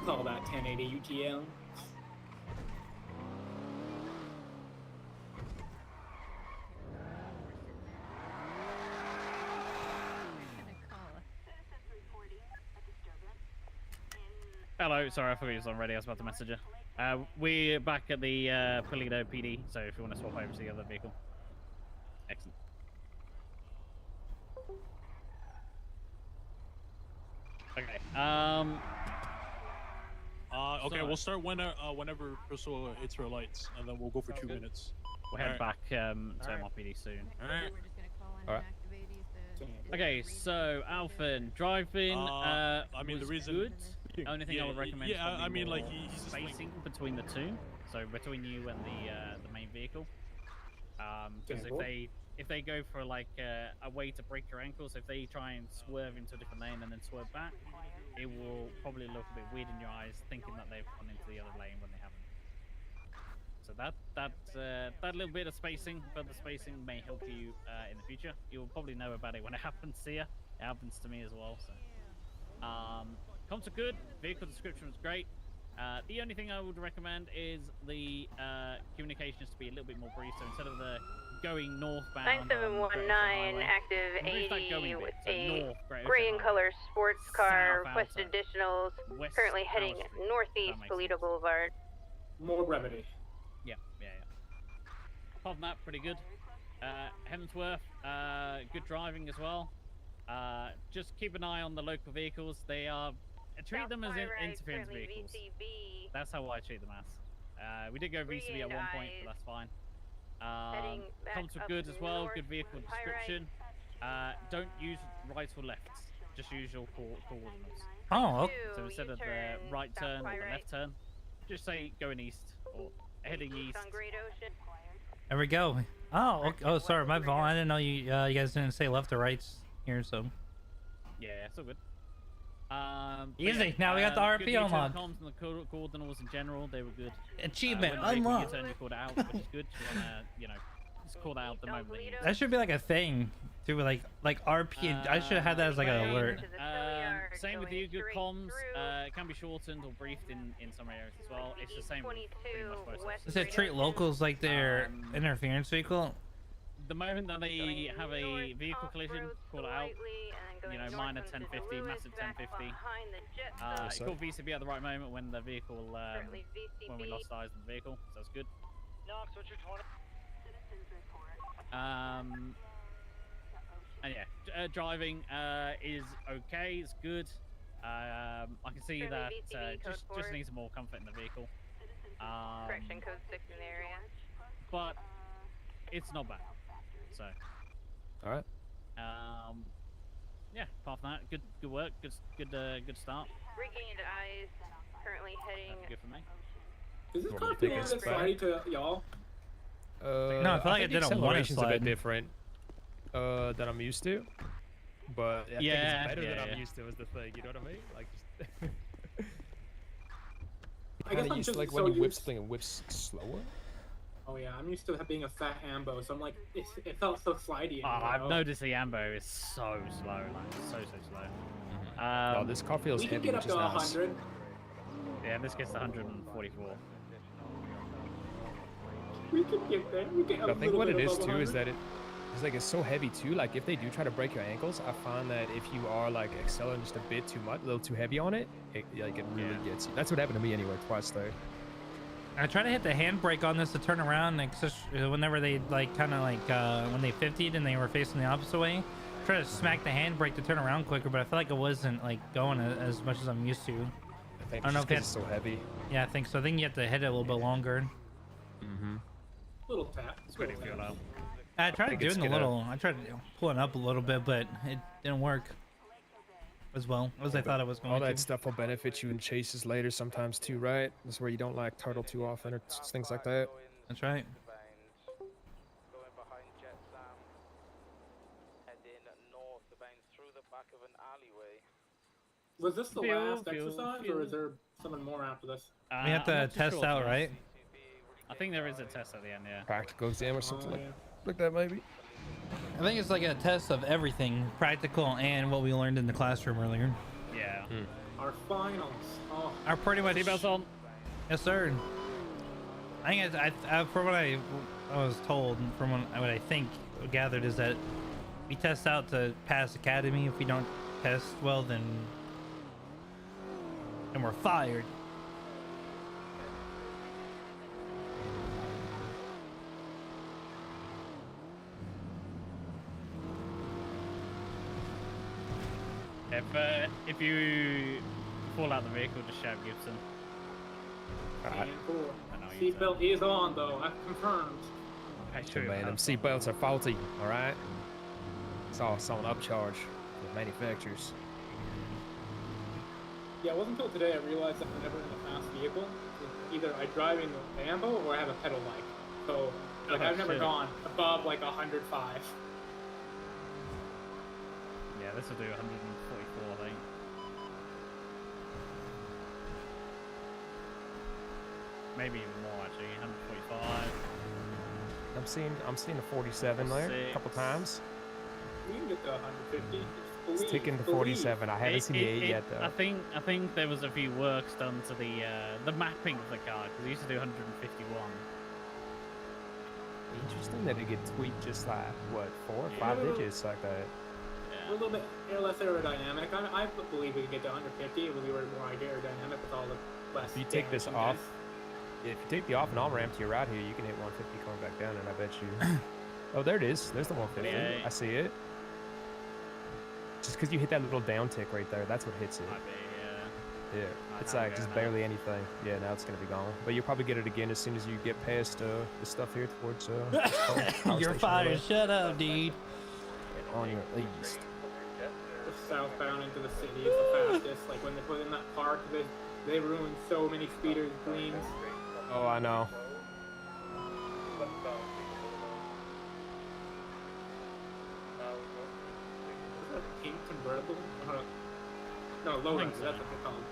Call that 1080 UTL. Hello, sorry, I forgot you was on ready. I was about to message you. We're back at the Toledo PD, so if you want to swap over to the other vehicle. Excellent. Okay. Okay, so- we'll start whenever Crystal hits her lights, and then we'll go for 2 minutes. We'll head back to MRPD soon. Alright. Okay, so Alphen, driving. I mean, the was reason. good. Only thing I would recommend. Yeah, is I mean, more like he's just spacing between the two, so between you and the main vehicle. Because if they go for like a way to break your ankles, if they try and swerve into a different lane and then swerve back, it will probably look a bit weird in your eyes, thinking that they've gone into the other lane when they haven't. So that little bit of spacing, further spacing, may help you in the future. You'll probably know about it when it happens to you. It happens to me as well. So, comps are good. Vehicle description was great. The only thing I would recommend is the communications to be a little bit more brief. So instead of the going northbound, 9719 active 80 with a north, gray in color sports car. South Request outside. additionals. West Currently heading Tower Street, northeast if that makes Toledo Boulevard. More brevity. Yeah. Apart from that, pretty good. Hemsworth, good driving as well. Just keep an eye on the local vehicles. They are treat them as interference vehicles. VCB. That's how I treat them as. We did go VCB at one point, but that's fine. Comps were good as well. Good vehicle description. Don't use right or left. Just use your coordinates. Oh, okay. So instead of the right turn or the left turn, just say going east or heading east. There we go. Oh, okay. Oh, sorry, my fault. I didn't know you guys didn't say left or right here, so. Yeah, it's all good. Easy. Yeah, now we got the good RP U-turn unlocked. comms and the coordinates in general, they were good. Achievement When you unlocked. turn, you called it out, which is good. You wanna, just call that out the moment that you use it. That should be like a thing, too. Like RP. And I should have had that as like an alert. Same with you, good comms. It can be shortened or briefed in some areas as well. It's the same with pretty much both sides. Does it treat locals like their interference vehicle? The moment that they have a vehicle collision, call it out. Minor 1050, massive 1050. Call VCB at the right moment when the vehicle, when we lost eyes on the vehicle, so that's good. Knox, what's your 20? And yeah, driving is okay, it's good. I can see that just needs more comfort in the vehicle. Correction code 6 in the area. But it's not bad. So. All right. Yeah. Apart from that, good work. Good start. Regained eyes. Currently heading. Good for me. Does this car feel a bit slidey to y'all? No, I feel like it didn't want to acceleration's a slide. bit different than I'm used to. But I think it's better than I'm used to is the thing, you know what I mean? Like I guess I'm used just to like so when you whip used- something and whips slower. Oh yeah, I'm used to being a fat ambo, so I'm like, it felt so slidey. I've noticed the ambo is so slow, like so slow. Oh, this car feels we can heavy, get up which to is nice. 100. Yeah, this gets to 144. We can get there. We get I think what it is too is that It's like it's so heavy too. Like if they do try to break your ankles, I find that if you are like accelerating just a bit too much, a little too heavy on it, it really gets you. That's what happened to me anyway, twice though. I try to hit the handbrake on this to turn around, like, whenever they like kind of like when they 50'd and they were facing the opposite way. Try to smack the handbrake to turn around quicker, but I feel like it wasn't like going as much as I'm used to. I think I don't know if it's so heavy. Yeah, I think so. I think you have to hit it a little bit longer. Little tap. It's ready for you now. I tried doing the little. I tried pulling up a little bit, but it didn't work as well as I thought it was going All to. that stuff will benefit you in chases later sometimes too, right? That's where you don't like turtle too often or things like that. That's right. Going behind Jet Sam, heading north of Baines through the back of an alleyway. Was this the last exercise, or is there something more after this? We have to test out, right? I think there is a test at the end, yeah. Practical exam or something like that, maybe. I think it's like a test of everything, practical and what we learned in the classroom earlier. Yeah. Our finals. Oh. Are pretty much. Seatbelts on. Yes, sir. I think from what I was told, from what I think gathered, is that we test out to pass academy. If we don't test well, then we're fired. If you fall out the vehicle, just shout Gibson. Alright. Seatbelt is on, though. I've confirmed. Good man, them seatbelts are faulty, alright? It's all an upcharge for manufacturers. Yeah, it wasn't until today I realized that whenever in a fast vehicle, either I drive in the Lambo or I have a pedal bike. So, like, I've never gone above, like, 105. Yeah, this will do 144, I think. Maybe even more, actually. 145. I'm seeing a 47 there a couple times. We can get to 150. It's ticking to 47. I haven't seen the 8 yet though. I think there was a few works done to the mapping of the car, because we used to do 151. Interesting that it get tweaked just like what 4 or 5 digits like that. We're a little bit less aerodynamic. I believe we could get to 150 if we were more aerodynamic with all the less. If you take this off, if you take the off and on ramp to your right here, you can hit 150 coming back down, and I bet you. Oh, there it is. There's the 150. Yeah. I see it. Just because you hit that little down tick right there, that's what hits it. Yeah, it's like just barely anything. Yeah, now it's gonna be gone. But you'll probably get it again as soon as you get past the stuff here towards. You're fired. Shut up, dude. On your east. Southbound into the city is the fastest. Like when they put in that park, they ruined so many speeders' dreams. Oh, I know. Is that a pink convertible? No, lowrider. That's what they call them.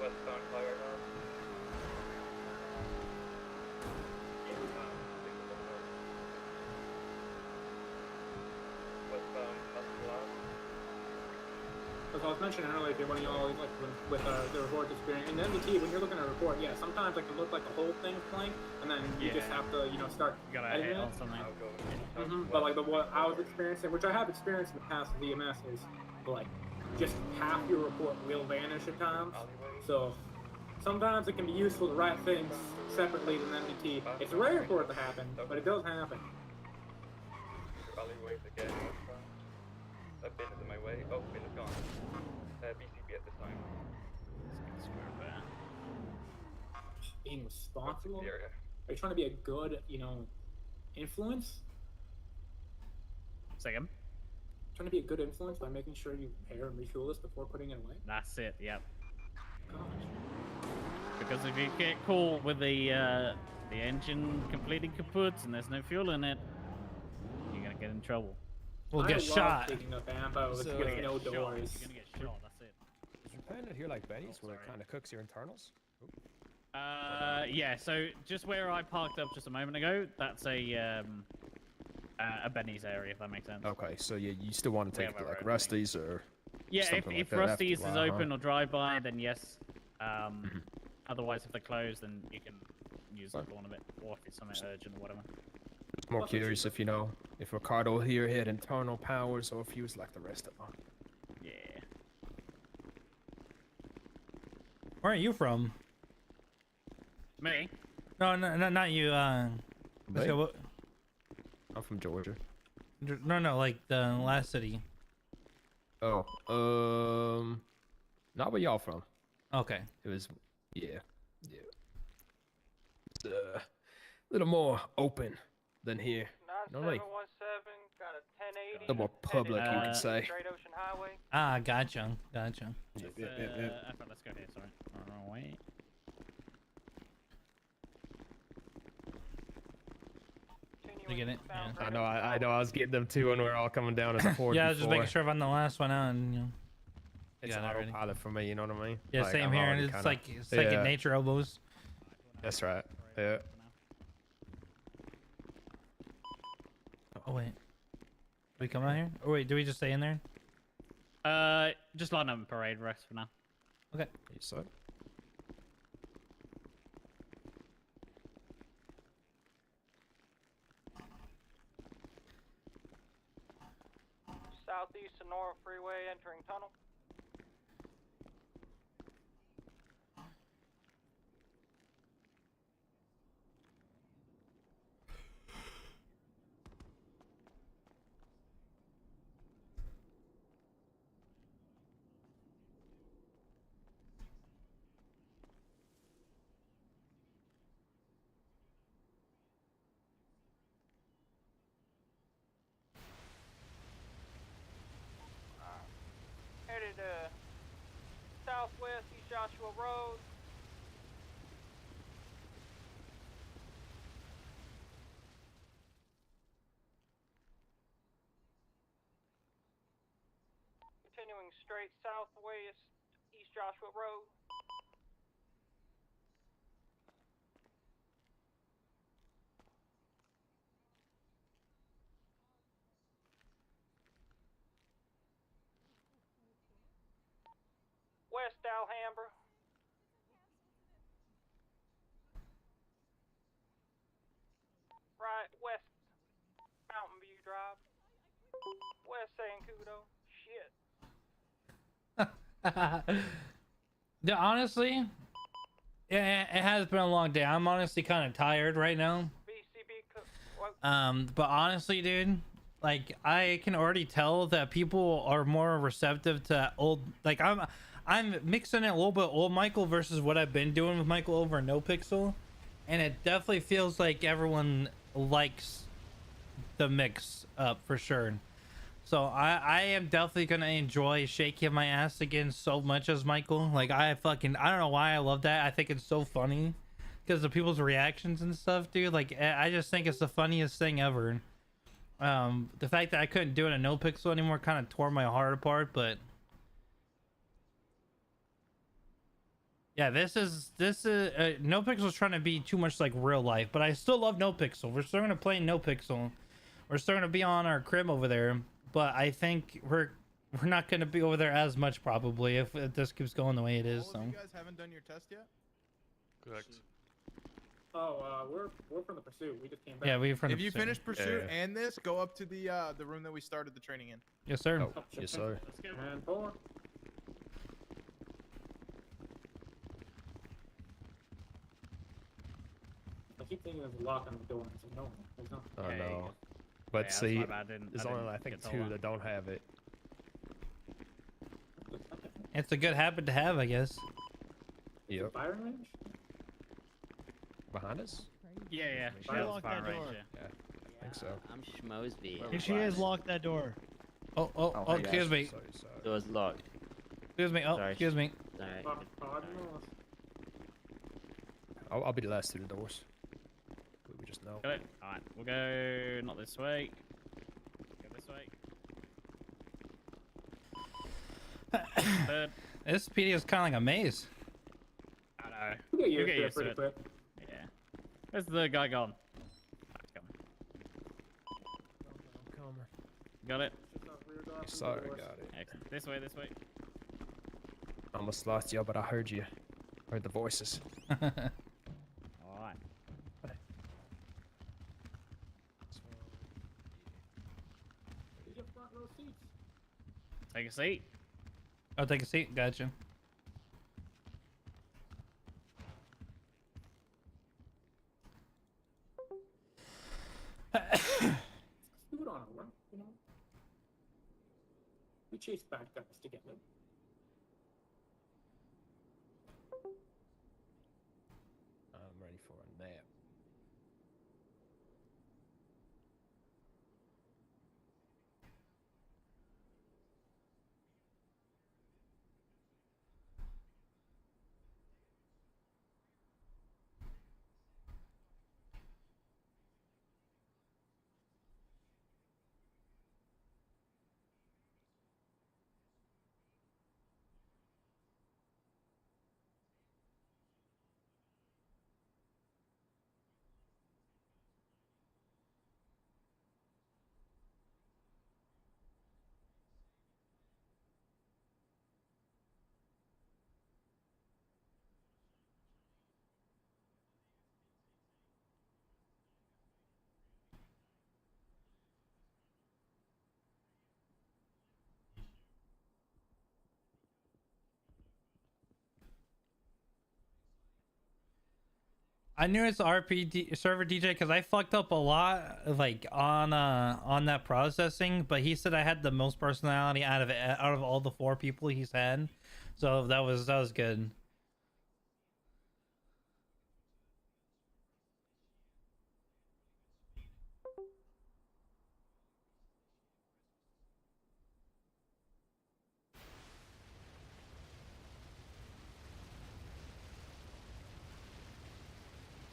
Westbound highway now. As I was mentioning earlier, if you're one of y'all like with the report experience, and then the T, when you're looking at a report, yeah, sometimes it can look like the whole thing's playing, and then you just have to, start. You gotta hit on something. But like what I was experiencing, which I have experienced in the past with VMS, is like just half your report will vanish at times. So sometimes it can be useful to write things separately than MDT. It's rare for it to happen, but it does happen. Alleyways again. That bin is in my way. Oh, bin is gone. BCB at this time. Being responsible? Are you trying to be a good, influence? Second. Trying to be a good influence by making sure you repair and refuel this before putting it away? That's it, yep. Gosh. Because if you get caught with the engine completely kaput and there's no fuel in it, you're gonna get in trouble. We'll get shot. Picking up ammo with no doors. You're gonna get shot. That's it. Is repairing it here like Benny's, where it kind of cooks your internals? Yeah. So just where I parked up just a moment ago, that's a Benny's area, if that makes sense. Okay, so yeah, you still want to take it to like Rusty's or? Yeah, something if like that Rusty's after a is while, huh? open or drive-by, then yes. Otherwise, if they're closed, then you can use the lawn a bit, or if it's something urgent or whatever. Just more curious if, you know, if Ricardo here had internal powers or if he was like the rest of them. Yeah. Where are you from? Me? No, not you. Let's Me? go, what- I'm from Georgia. No, like the last city. Oh, not where y'all from. Okay. It was, yeah. It's a little more open than here. You know, like 9717, got a 1080. a little more public, you could say. Great Ocean Highway. Ah, gotcha. Yeah. Let's go here, sorry. Wrong way. You get it? Yeah. I know. I was getting them too when we were all coming down as a horde. Yeah, I was just making before. sure if I'm the last one out, and you know. It's an got it ready. autopilot for me, you know what I mean? Yeah, Like, same I'm here, and already it's kinda- like second Yeah. nature almost. That's right. Yeah. Oh wait, we come out here? Oh wait, do we just stay in there? Just line up in parade rest for now. Okay. You said. Southeast Sonora Freeway entering tunnel. Headed southwest East Joshua Road. Continuing straight southwest East Joshua Road. West Alhambra. Right west Mountain View Drive. West San Cudo. Shit. Yeah, honestly, yeah, it has been a long day. I'm honestly kind of tired right now. But honestly, dude, like I can already tell that people are more receptive to old. Like I'm mixing it a little bit old Michael versus what I've been doing with Michael over No Pixel, and it definitely feels like everyone likes the mix up for sure. So I am definitely gonna enjoy shaking my ass again so much as Michael. Like I don't know why I love that. I think it's so funny because of people's reactions and stuff, dude. Like I just think it's the funniest thing ever. The fact that I couldn't do it in No Pixel anymore kind of tore my heart apart, but yeah, this is No Pixel's trying to be too much like real life, but I still love No Pixel. We're still gonna play No Pixel. We're still gonna be on our crib over there, but I think we're not gonna be over there as much probably if this keeps going the way it is. All So of you guys haven't done your test yet? Correct. Oh, we're from the pursuit. We just came back. yeah, we're from. If you the finish pursuit Yeah. and this, go up to the room that we started the training in. Yes, sir. Oh, yes, sir. Let's go. And 4. I keep thinking there's a lock on the door. It's like, no, there's not. I know. Yeah, But that's see, my bad. there's only I think get told 2 that. that don't have it. It's a good habit to have, I guess. Yep. Firing range? Behind us? Yeah. Fire lock that door. Yeah, I think so. I'm Schmosby. Here she is. Lock that door. Oh, excuse me. Sorry. Door's locked. Excuse me. Oh, Sorry. excuse me. Alright. I'll be the last through the doors. We just know. Got it. Alright, we'll go not this way. Go this way. Third. This PD is kind of like a maze. I know. You You get get used to pretty it. quick. Yeah. Where's the guy gone? He's coming. Got it. Just not rear out Yes, through sir, the doors. got it. Excellent. This way, this way. Almost lost you, but I heard you. Heard the voices. All right. These are front row seats. Take a seat. I'll take a seat. Gotcha. Do it on a run, you know. We chase bad guys together. I'm ready for a nap. I knew it's RP server DJ because I fucked up a lot, like on that processing. But he said I had the most personality out of all the 4 people he's had, so that was good.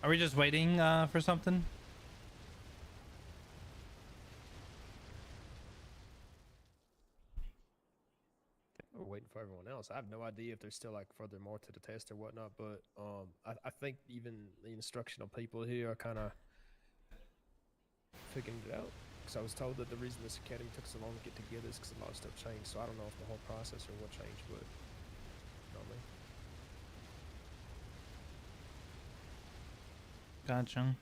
Are we just waiting for something? We're waiting for everyone else. I have no idea if there's still like further more to the test or whatnot, but I think even the instructional people here are kind of figuring it out. Because I was told that the reason this academy took so long to get together is because a lot of stuff changed. So I don't know if the whole process or what changed, but you know what I mean. Gotcha.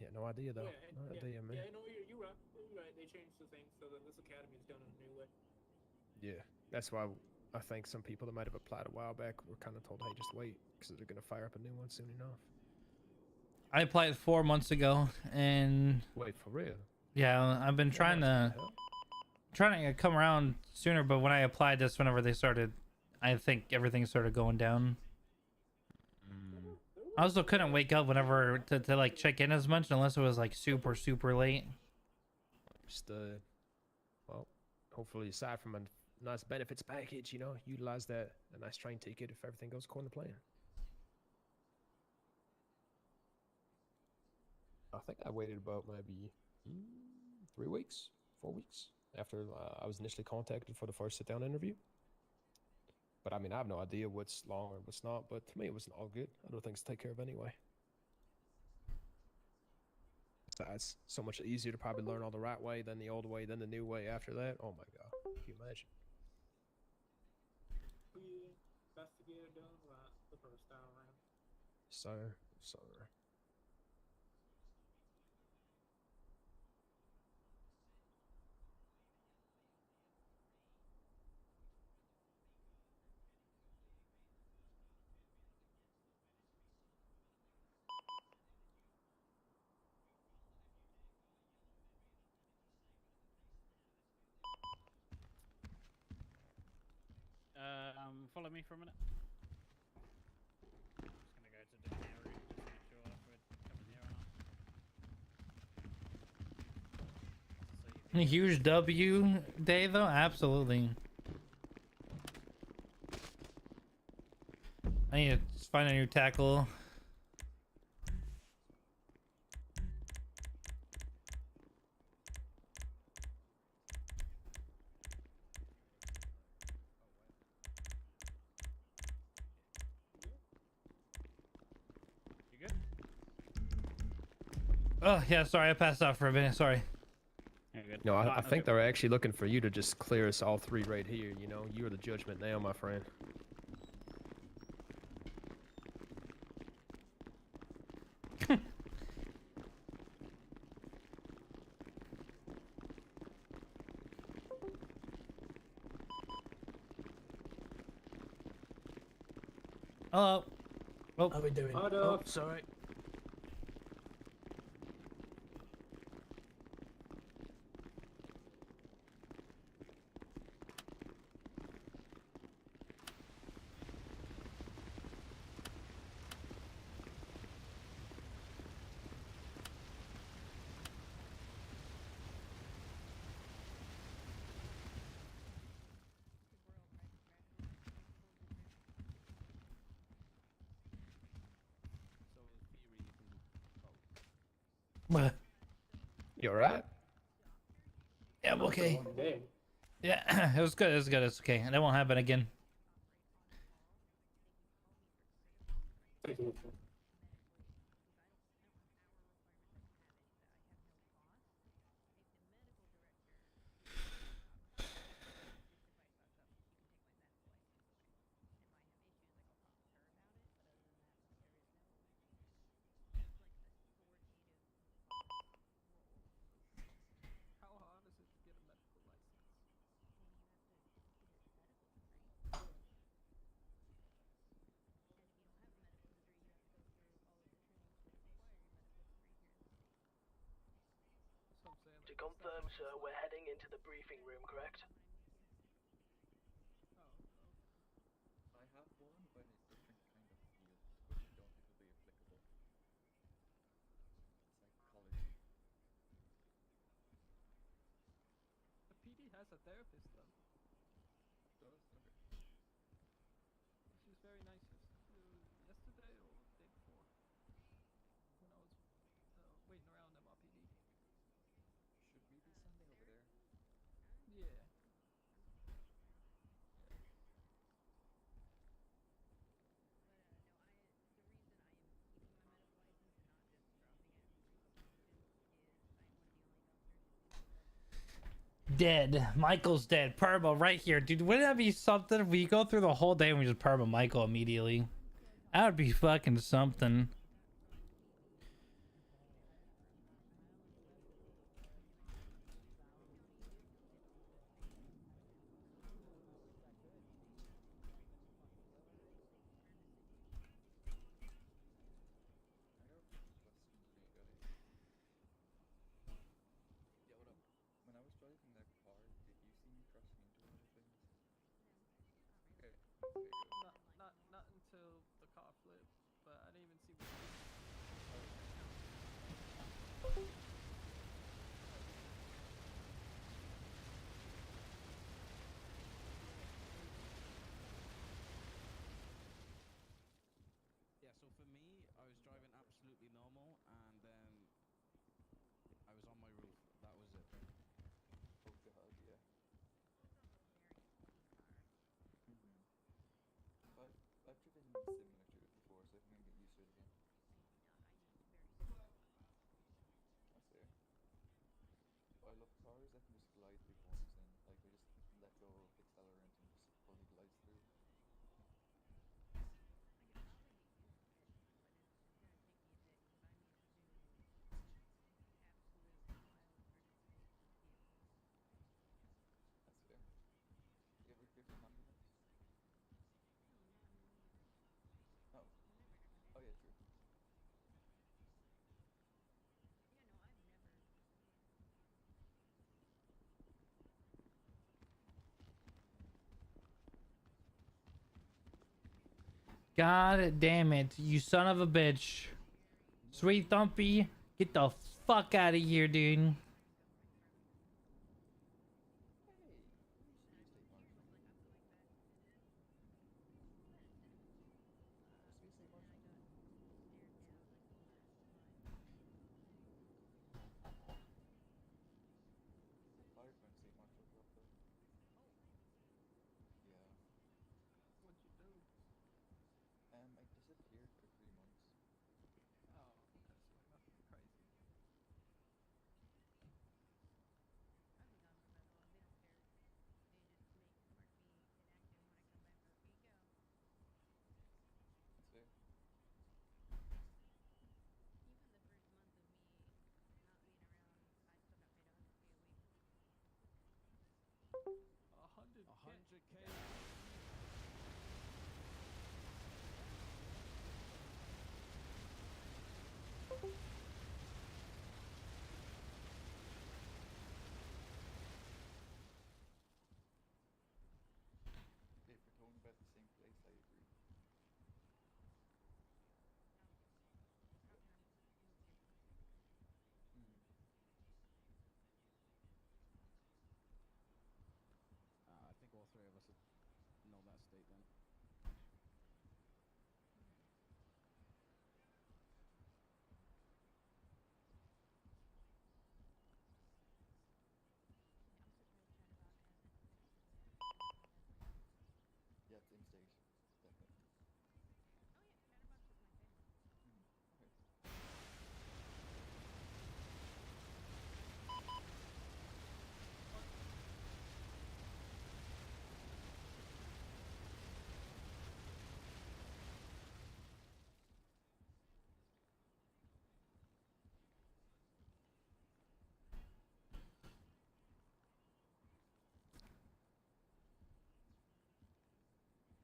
Yeah, no idea though. Yeah, No idea, man. Yeah, no, you're right. You're right. They changed the thing so that this academy is done in a new way. Yeah, that's why I think some people that might have applied a while back were kind of told, hey, just wait, because they're going to fire up a new one soon enough. I applied 4 months ago, and wait, for real? Yeah, I've been trying to come around sooner, but when I applied this, whenever they started, I think everything started going down. I also couldn't wake up whenever to like check in as much unless it was like super late. Understood. Well, hopefully aside from a nice benefits package, you know, utilize a nice train ticket if everything goes according to plan. I think I waited about maybe 3 weeks, 4 weeks after I was initially contacted for the first sit-down interview. But I mean, I have no idea what's long or what's not, but to me it was all good. I don't think it's take care of anyway. Besides, so much easier to probably learn all the right way than the old way, then the new way after that. Oh my god, can you imagine? Best to get it done right the first time around. Sir. Follow me for a minute. I'm just gonna go to the area just to make sure if we're coming here or not. A huge W day though, absolutely. I need to find a new tackle. Oh, yeah, sorry, I passed out for a minute, sorry. You're good. No, I think they're actually looking for you to just clear us all three right here. You know, you're the judgment now, my friend. Hello. Oh. How we doing? Oh, sorry. What? You alright? Yeah, I'm okay. Day. Yeah, it was good. It was good. It's okay. And it won't happen again. How hard is it to get a medical license? That's what I'm saying. To confirm, sir, we're heading into the briefing room, correct? I have one, but it's different kind of field, which I don't think will be applicable. Psychology. The PD has a therapist though. Does? Okay. She was very nice yesterday or the day before when I was waiting around MRPD. Should we be sending over there? Yeah. Dead. Michael's dead. Perma right here. Dude, wouldn't that be something if we go through the whole day and we just perma Michael immediately? That would be fucking something. I got a question for you guys. Yeah, what up? When I was driving that car, did you see me crashing into one of the things? Okay. Okay, good. Not until the car flipped, but I didn't even see what. Yeah, so for me, I was driving absolutely normal, and then I was on my roof. That was it. Oh god, yeah. I've driven similar to it before, so I think I can get used to it again. That's fair. I love cars that can just glide through corners then. Like, they just let go of accelerant and just fully glides through. That's fair. You ever driven ambulance? Oh. Oh yeah, true. God damn it, you son of a bitch. Sweet Thumpy, get the fuck out of here, dude. Hey, you state marshal. Supposed to be a state marshal. Fired when state marshal job though. Yeah. What'd you do? I disappeared for 3 months. Oh, okay, so like nothing crazy. If we're talking about the same place, I agree. Mm. I think all three of us know that state then. Yeah, same state, definitely. Mm. Okay.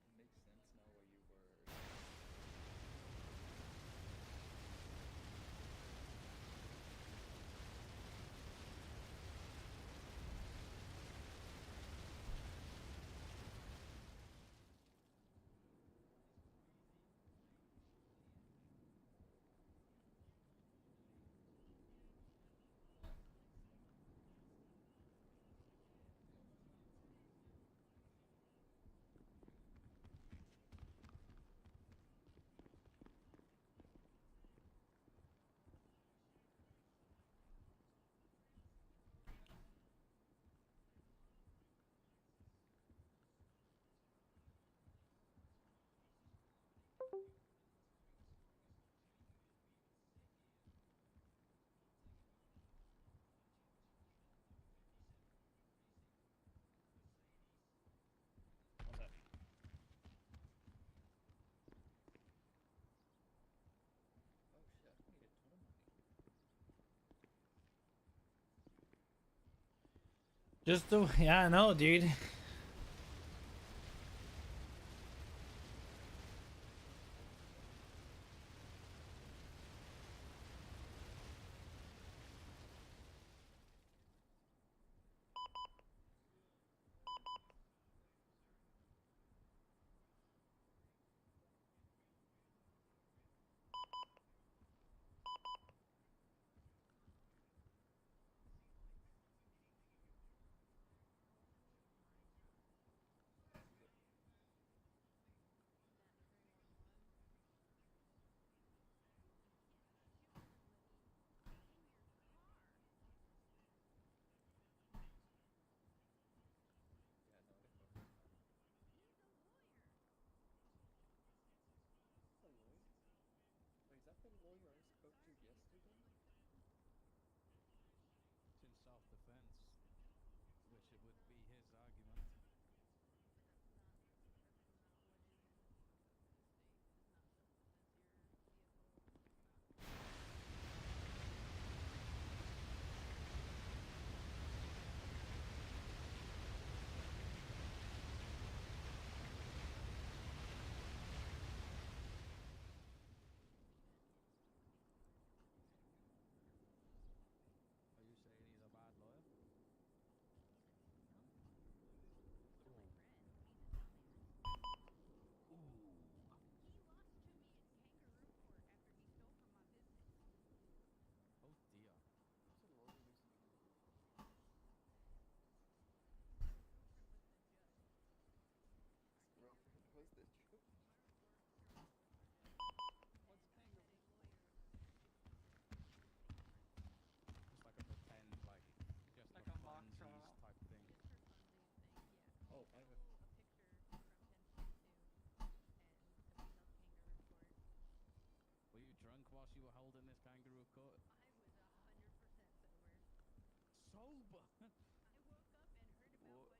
It makes sense now why you were. What's that? Oh shit! I need a ton of money. Just the yeah, I know, dude. Yeah, no, I fucking know. A lawyer? Wait, is that the lawyer I spoke to yesterday? It's in self-defense, which it would be his argument. Are you saying he's a bad lawyer? Ooh. Ooh. Oh dear. Who's a lawyer losing kangaroo court? His girlfriend was the judge. What's kangaroo court? Just like a pretend, like, just Like for a mock funsies trial. type thing. Oh, I have a. Were you drunk whilst you were holding this kangaroo court? Sober? What?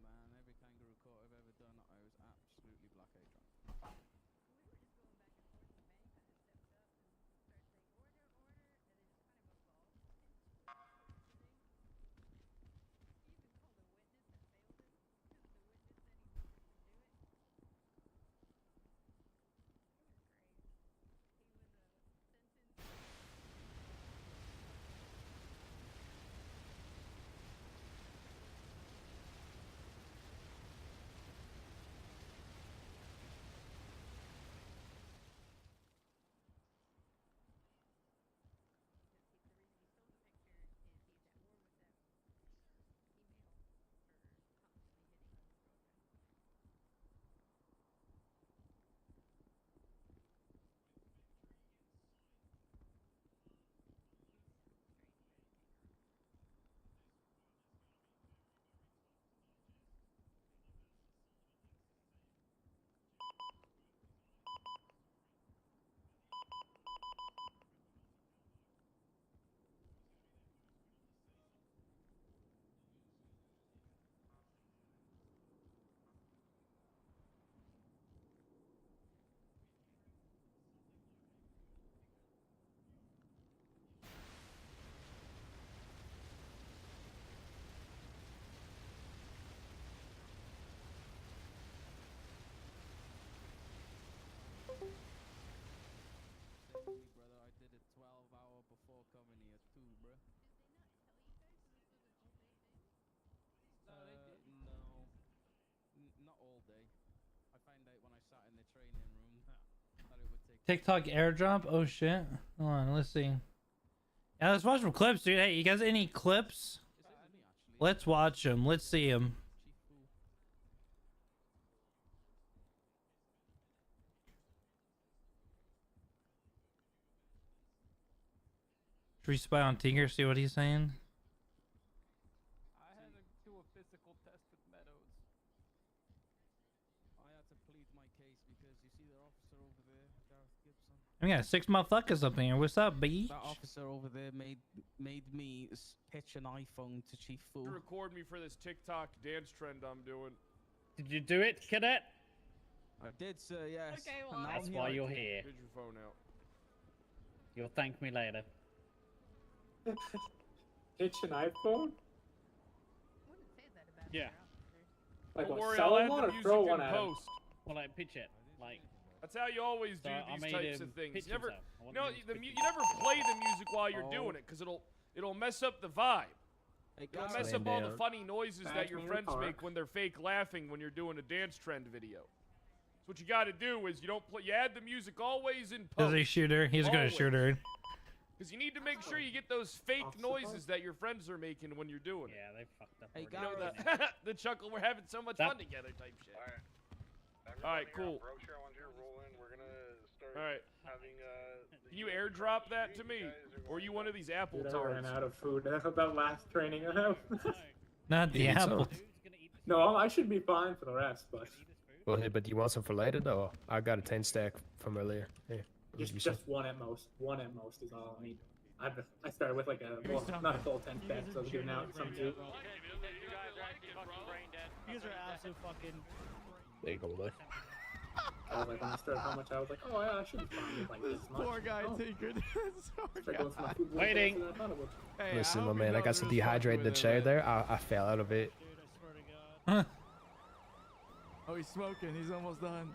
Man, every kangaroo court I've ever done, I was absolutely blackout drunk. sat in the training room. Thought it would take. TikTok airdrop. Oh shit. Hold on. Let's see. Yeah, let's watch some clips, dude. Hey, you guys, any clips? Let's watch them. Let's see them. Should we spy on Tinker? See what he's saying? I had to do a physical test with Meadows. I had to plead my case because you see the officer over there, Gareth Gibson. We got 6 motherfuckers up in here. What's up, B? That officer over there made me pitch an iPhone to Chief Fu. Record me for this TikTok dance trend I'm doing. Did you do it, Cadet? I did, sir. Yes. Okay, well, And now That's I'm why here. you're here. Get your phone out. You'll thank me later. Pitch an iPhone? Yeah. Like Don't what, worry, sell I'll add one the or music throw in one at him? post. Well, like pitch it, like. That's how you always do So I these made types him of things. pitch You never, himself. I you want know, him to pitch you never play the music while you're doing it because it'll mess up the vibe. It'll mess up all the funny noises that your friends make when they're fake laughing when you're doing a dance trend video. So what you got to do is you add the music always in post. Does he shoot her? He's gonna shoot her. Because you need to make sure you get those fake noises that your friends are making when you're doing it. Yeah, they fucked up. You already. know, the chuckle, we're having so much fun together type shit. All right, cool. All right. Can you airdrop that to me? Or are you one of these apple Dude, I tarts? ran out of food. That last training I have. Not the apple. No, I should be fine for the rest, but Well, hey, but do you want some for later though? I got a 10 stack from earlier. Hey, just one at most. One at most is all I need. I started with like well, not a full 10 stacks, so I was giving out some too. You guys are absolute fucking. There you go, boy. I was like, when I started how much, I was like, oh yeah, I should be fine with like this much. Poor guy Tinkered. Waiting. Listen, my man, I got some dehydrated in the chair there. I fell out of it. Oh, he's smoking. He's almost done.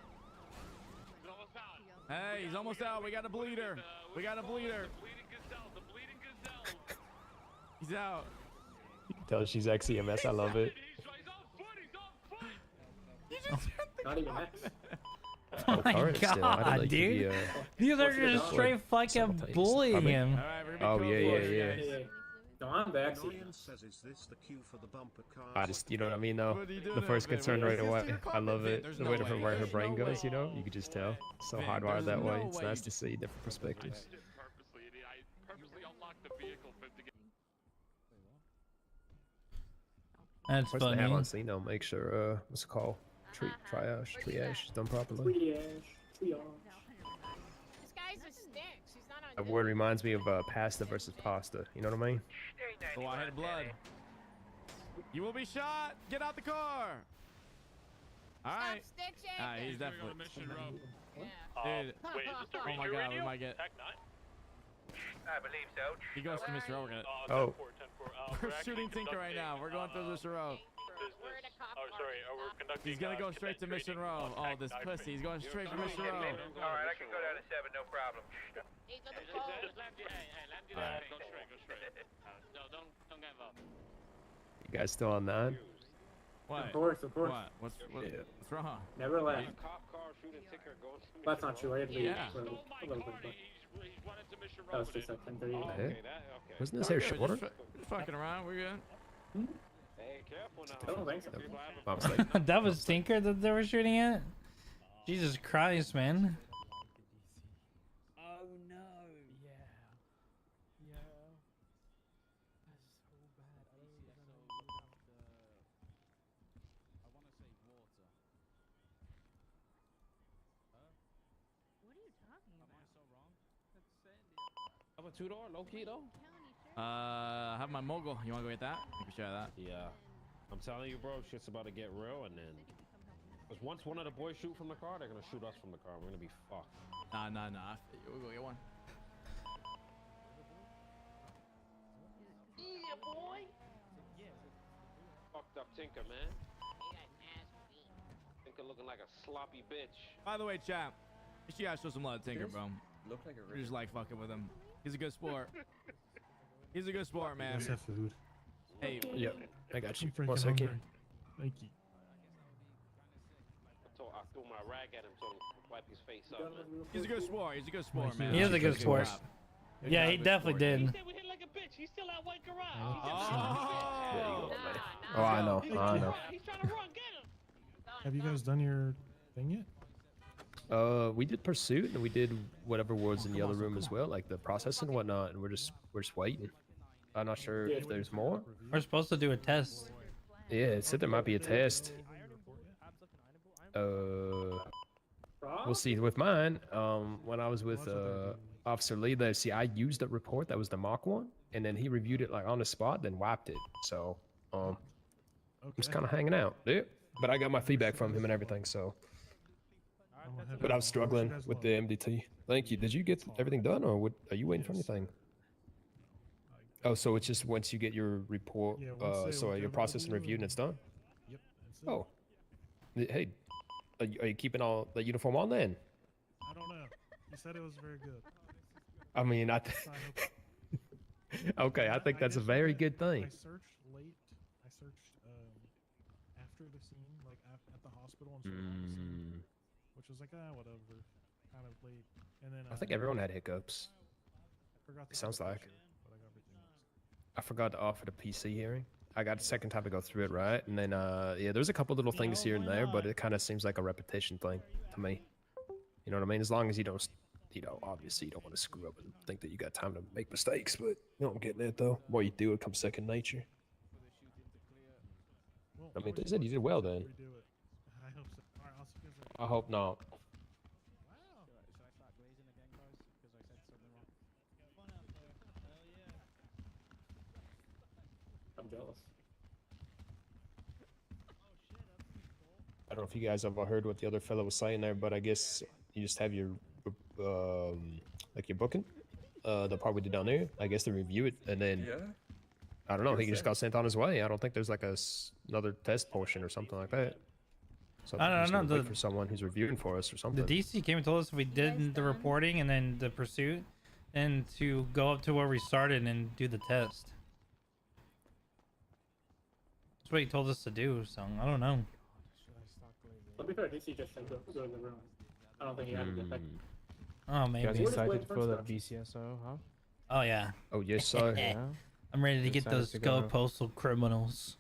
Hey, he's almost out. We got a bleeder. We got a bleeder. He's out. You can tell she's ex-EMS. I love it. Not even X. Oh my god, dude. These are just straight fucking bullying him. Oh, yeah. No, I'm the X. I just, you know what I mean, though? The first concern right away. I love it. The way where her brain goes, you know? You can just tell. So hardwired that way. It's nice to see different perspectives. That's First they have funny. on scene, though, make sure, what's it called? Triage is done properly. Triage. This guy's a stick. She's not on. That word reminds me of pasta versus pasta. You know what I mean? Oh, I had blood. You will be shot. Get out the car. All right. All right, he's definitely. Dude. Wait, is this the Oh my god, we might get. I believe so. He goes to Mr. O. We're gonna. Oh. We're shooting Tinker right now. We're going through Mr. O. Oh, sorry. We're conducting. He's gonna go straight to Mission Row. Oh, this pussy. He's going straight to Mission Row. Alright, I can go down to 7, no problem. No, don't get involved. You guys still on that? What? Of course. What? What's wrong? Never left. That's not true. I had to leave Yeah. for a little bit, but that was just like 10:30. Hey? Wasn't this hair shorter? Just fucking around. We're good. Hey, careful now. I don't think so. I was like, That was Tinker that they were shooting at? Jesus Christ, man. Oh no. Yeah. That's so bad. I don't know. I want to say water. What are you talking Am I about? so wrong? Have a two-door, low key though. I have my mogul. You wanna go get that? You can share that. Yeah. I'm telling you, bro, shit's about to get real, and then. Because once one of the boys shoot from the car, they're gonna shoot us from the car. We're gonna be fucked. Nah. We'll go get one. Yeah, boy. Fucked up Tinker, man. Tinker looking like a sloppy bitch. By the way, chap, you gotta show some love to Tinker, bro. Look like a We just like fucking with him. He's a good sport. He's a good sport, man. Let's have food. Hey. yep, I got you. I'm freaking 1 second. hungry. Thank you. I threw threw my rag at him so he could wipe his face off. He's a good sport. He's a good sport, man. He is a good sport. Yeah, he definitely did. He said we hit like a bitch. He's still out white garage. Oh, I know. I know. He's trying to run. Get him. Have you guys done your thing yet? We did pursuit and we did whatever was in the other room as well, like the processing and whatnot, and we're just waiting. I'm not sure if there's more. We're supposed to do a test. Yeah, it said there might be a test. We'll see. With mine, when I was with Officer Lee, I used a report that was the mock one, and then he reviewed it like on the spot, then wiped it. So, just kind of hanging out. Yeah, but I got my feedback from him and everything. So, but I was struggling with the MDT. Thank you. Did you get everything done, or are you waiting for anything? Oh, so it's just once you get your report, so your process and review and it's done? Yep. Oh. Hey, are you keeping all the uniform on then? I don't know. He said it was very good. I mean, okay, I think that's a very good thing. I searched late. I searched after the scene, like at the hospital and on the scene, which was like, whatever, kind of late. And then I think everyone had hiccups. It sounds like. I forgot to offer the PC hearing. I got a second time to go through it, right? And then, yeah, there's a couple little things here and there, but it kind of seems like a repetition thing to me. You know what I mean? As long as you don't, obviously you don't want to screw up and think that you got time to make mistakes, but you know what I'm getting at, though? The more you do, it comes second nature. I mean, they said you did well then. I hope not. I'm jealous. I don't know if you guys have heard what the other fellow was saying there, but I guess you just have your, like your booking, the part we did down there. I guess they review it and then, I don't know, he just got sent on his way. I don't think there's like another test portion or something like that. So I don't know. Wait for someone who's reviewing for us or something. The DC came and told us if we did the reporting and then the pursuit, and to go up to where we started and do the test. That's what he told us to do, so I don't know. To be fair, DC just sent to go in the room. I don't think he had to get back. Oh, maybe. You guys excited for the BCSO, huh? Oh, yeah. Oh, yes, sir. I'm ready to get those postal criminals.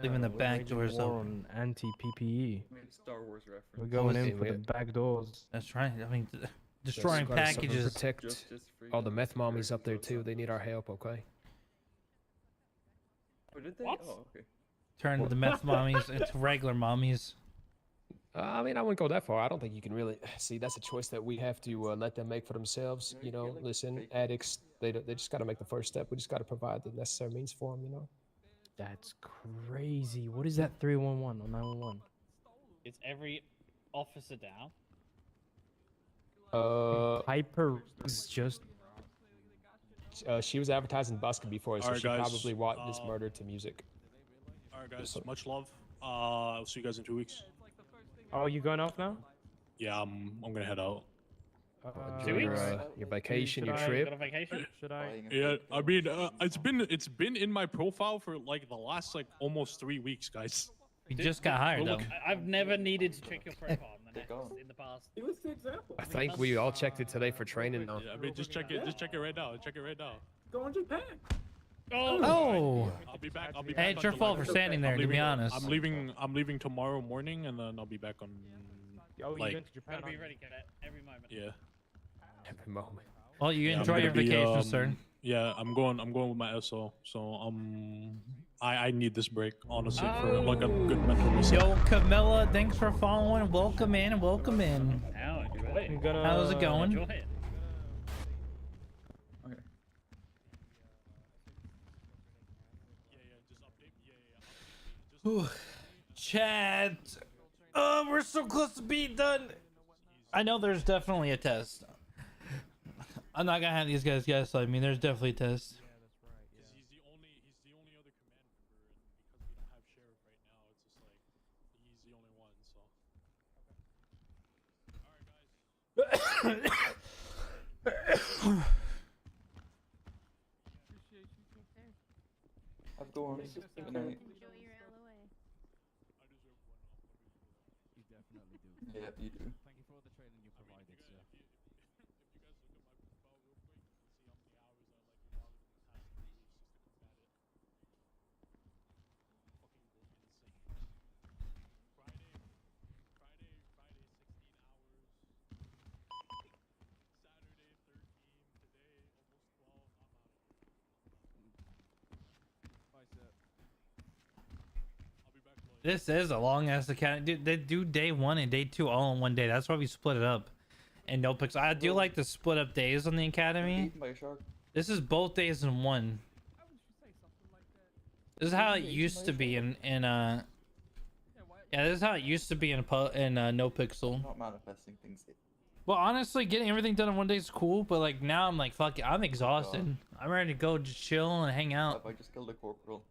Leaving the back doors open. Anti-PPE. Star Wars reference. We're going in for the back doors. That's right. I mean, destroying packages. Protect all the meth mommies up there, too. They need our help, okay? Oh, did they? What? Oh, okay. Turn the meth mommies into regular mommies. I mean, I wouldn't go that far. I don't think you can really see. That's a choice that we have to let them make for themselves. You know, listen, addicts, they just got to make the first step. We just got to provide the necessary means for them. You know. That's crazy. What is that 311 or 911? It's every officer down. Piper was just. She was advertising busking before, so Alright, she guys, probably brought this murder to music. Alright, guys. Much love. I'll see you guys in 2 weeks. Oh, you going off now? Yeah, I'm gonna head out. Your vacation, your trip. Should I? Yeah, I mean, it's been in my profile for like the last almost 3 weeks, guys. You just got hired though. I've never needed to check your profile in the past. He was the example. I think we all checked it today for training. Though. Yeah, I mean, just check it. Just check it right now. Check it right now. Go on Japan. Oh. I'll be back. I'll be Hey, back. it's your fault for standing there, to be honest. I'm leaving tomorrow morning, and then I'll be back on. Oh, you went to Japan? Gotta be ready, cadet. Every moment. Yeah. Every moment. Well, you enjoy I'm your gonna be, vacation, sir. Yeah, I'm going with my SO. So I need this break, honestly, for like a good mental reset. Yo, Camilla, thanks for following. Welcome in. Welcome in. How's it going? Enjoy it. Ooh, chat. Oh, we're so close to being done. I know there's definitely a test. I'm not gonna have these guys gaslight me. There's definitely a test. He's the only other command member, and because we don't have sheriff right now, it's just like he's the only one. So. Have a good one. Good night. Enjoy your LOA. You definitely do. Yeah, you do. Thank you for all the training you provided, sir. Bye, sir. This is a long ass account. Dude, they do day 1 and day 2 all in one day. That's why we split it up. And no pics. I do like to split up days on the academy. Eaten by a shark. This is both days in one. This is how it used to be in yeah, this is how it used to be in No Pixel. Not manifesting things. Well, honestly, getting everything done in one day is cool, but like now I'm like, fuck it, I'm exhausted. I'm ready to go just chill and hang out. I just killed a corporal.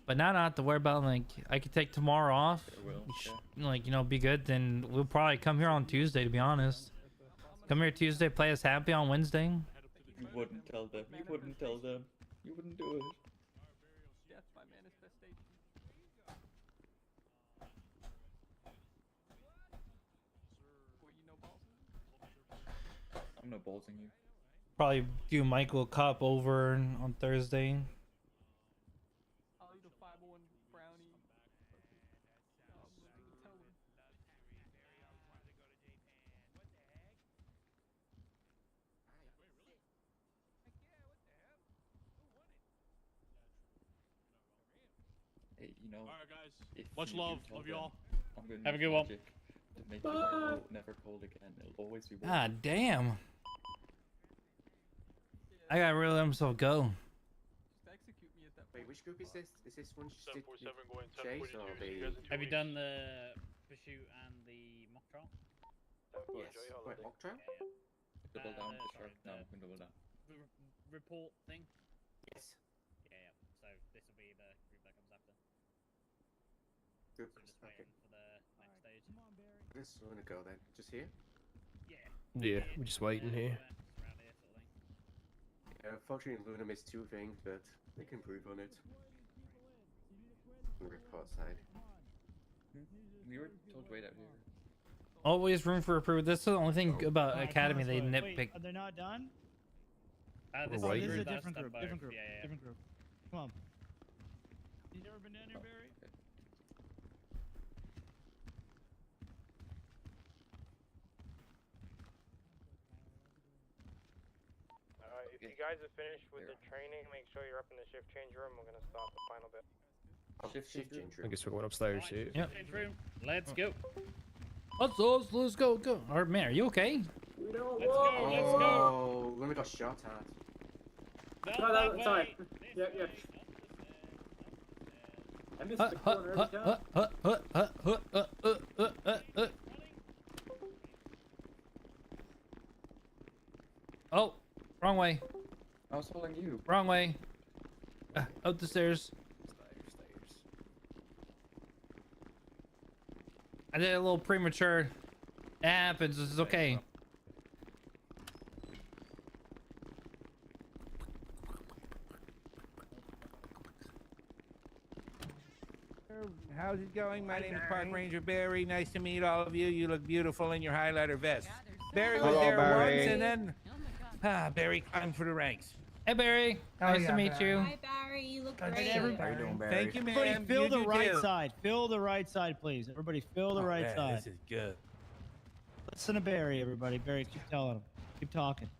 But now I don't have to worry about, like, I could take tomorrow off. Like, you know, be good. Then we'll probably come here on Tuesday, to be honest. Come here Tuesday, play us happy on Wednesday. You wouldn't tell them. You wouldn't tell them. You wouldn't do it. Death by manifestation. Were you no balls? I'm no ballsing you. Probably do Michael Cup over on Thursday. I'll eat a 501 brownie. Tell them. Hey, you know. Alright, guys. if Much you love. tell Love them, y'all. I'm gonna Have a use good one. magic to make the world never cold again. It'll always be warm. Ah, damn. I gotta really let myself go. Wait, which group is this? Is this one 747 going Chase or the... Have you done the pursuit and the mock trial? Yes. Wait, mock trial? Double down the sorry, shark. No, we can double down. Report thing? Yes. Yeah. So this will be the group that comes after. Good. So just Okay. waiting for the next stage. This is gonna go then. Just here? Yeah. Yeah, we're just waiting here. Around here sort of thing. Yeah, unfortunately, Luna missed 2 things, but they can improve on it. On the report side. We were told to wait out here. Always room for improvement. This is the only thing about Alright, Academy come on, they wait, nitpick. Are they not done? This Oh, is this is a that's different done group. both. Different group. Yeah, yeah, yeah. Different group. Come on. You never been down here, Barry? Alright, if you guys are finished with the training, make sure you're up in the shift change room. We're gonna start the final bit. Shift change I guess we're going upstairs, shit. Yep. Change room. Let's go. Let's go. Alright, man, are you okay? Let's go. Let's go. Oh, Luna got shot at. No, No, sorry. Yep, yep. I missed the corner every time. Oh, wrong way. I was following you. Wrong way. Up the stairs. I did a little premature. It happens. It's okay. How's it going? My name is Park Ranger Barry. Nice to meet all of you. You look beautiful in your highlighter vest. Barry was Hello, there Barry. once, and then Barry climbed for the ranks. Hey, Barry. Nice to meet you. Hi, Barry. You look Alright, great. everybody- How you doing, Barry? Thank you, man. Everybody fill You the do right too. side. Fill the right side, please. Everybody fill the Oh, right man, side. This is good. Listen to Barry, everybody. Barry, keep telling him. Keep talking.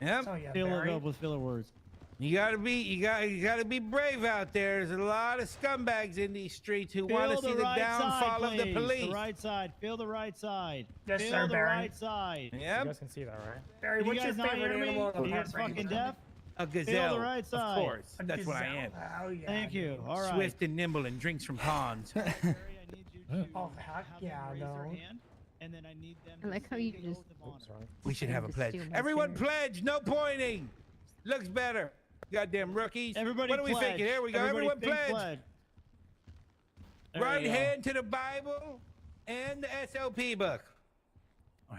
Yep. Fill it up with filler words. You gotta be brave out there. There's a lot of scumbags in these streets who want to Fill see the right downfall side, of the please. police. The right side. Fill the right side. Yes, Fill sir, the Barry. right side. Yep. You guys can see that, right? Barry, You what's your guys not favorite hear me? animal in the You guys Park Ranger? fucking deaf? A Fill gazelle. the right side. Of course. A That's what I gazelle. am. Oh, yeah. Thank you. All right. Swift and nimble and drinks from ponds. Barry, I need you to Oh, heck have yeah, them raise their no. hand, and then I need them I like to how say you the just- oath of honor. We should have a to pledge. steal my Everyone dinner. pledge. No pointing. Looks better. Goddamn rookies. Everybody What are we pledge. thinking? Here we go. Everybody Everyone think pledge. There Right we go. hand to the Bible and the SOP book.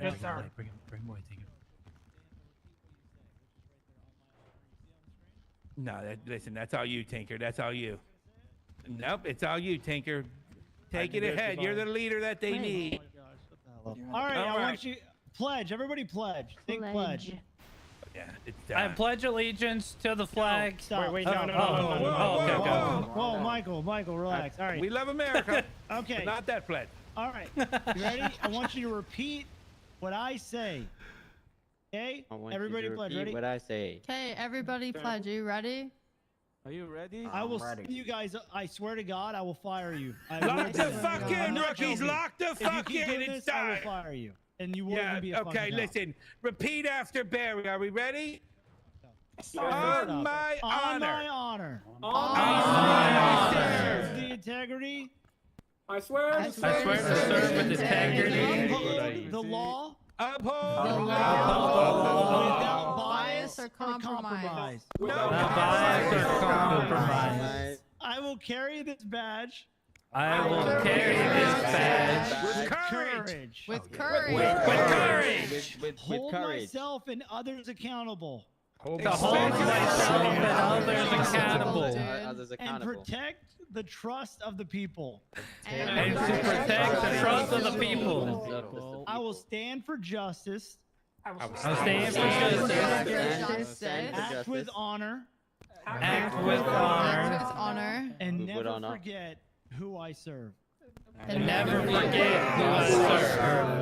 Yes, sir. Bring boy, take it. No, listen, that's all you, Tinker. That's all you. Nope, it's all you, Tinker. Take it ahead. You're the leader that they need. All right, I want you pledge. Everybody pledge. Think pledge. Yeah, it's I pledge allegiance to the flag. Stop. Wait, Stop. no. Okay, Whoa, Whoa, Michael, relax. All right. We love America. Okay. But not that pledge. All right. You ready? I want you to repeat what I say. Okay? Everybody pledge. Ready? What I say. Okay, everybody pledge. Are you ready? Are you ready? I will send you guys. I swear to God, I will fire you. Lock the fuck in, rookies. Lock the fuck in. It's I will time. fire you. And you won't even be a okay, fucking listen. Repeat after Barry. Are we ready? On my honor. On my honor. On my honor. The integrity. I swear. I swear to serve with integrity. Uphold the law. Uphold the law. Without bias or compromise. Without bias or compromise. I will carry this badge. I will carry this badge with courage. With courage. With courage. Hold myself and others accountable. To hold myself and others accountable. And protect the trust of the people. And to protect the trust of the people. I will stand for justice. I will stand for justice. Act with honor. Act with honor. And never forget who I serve. And never forget who I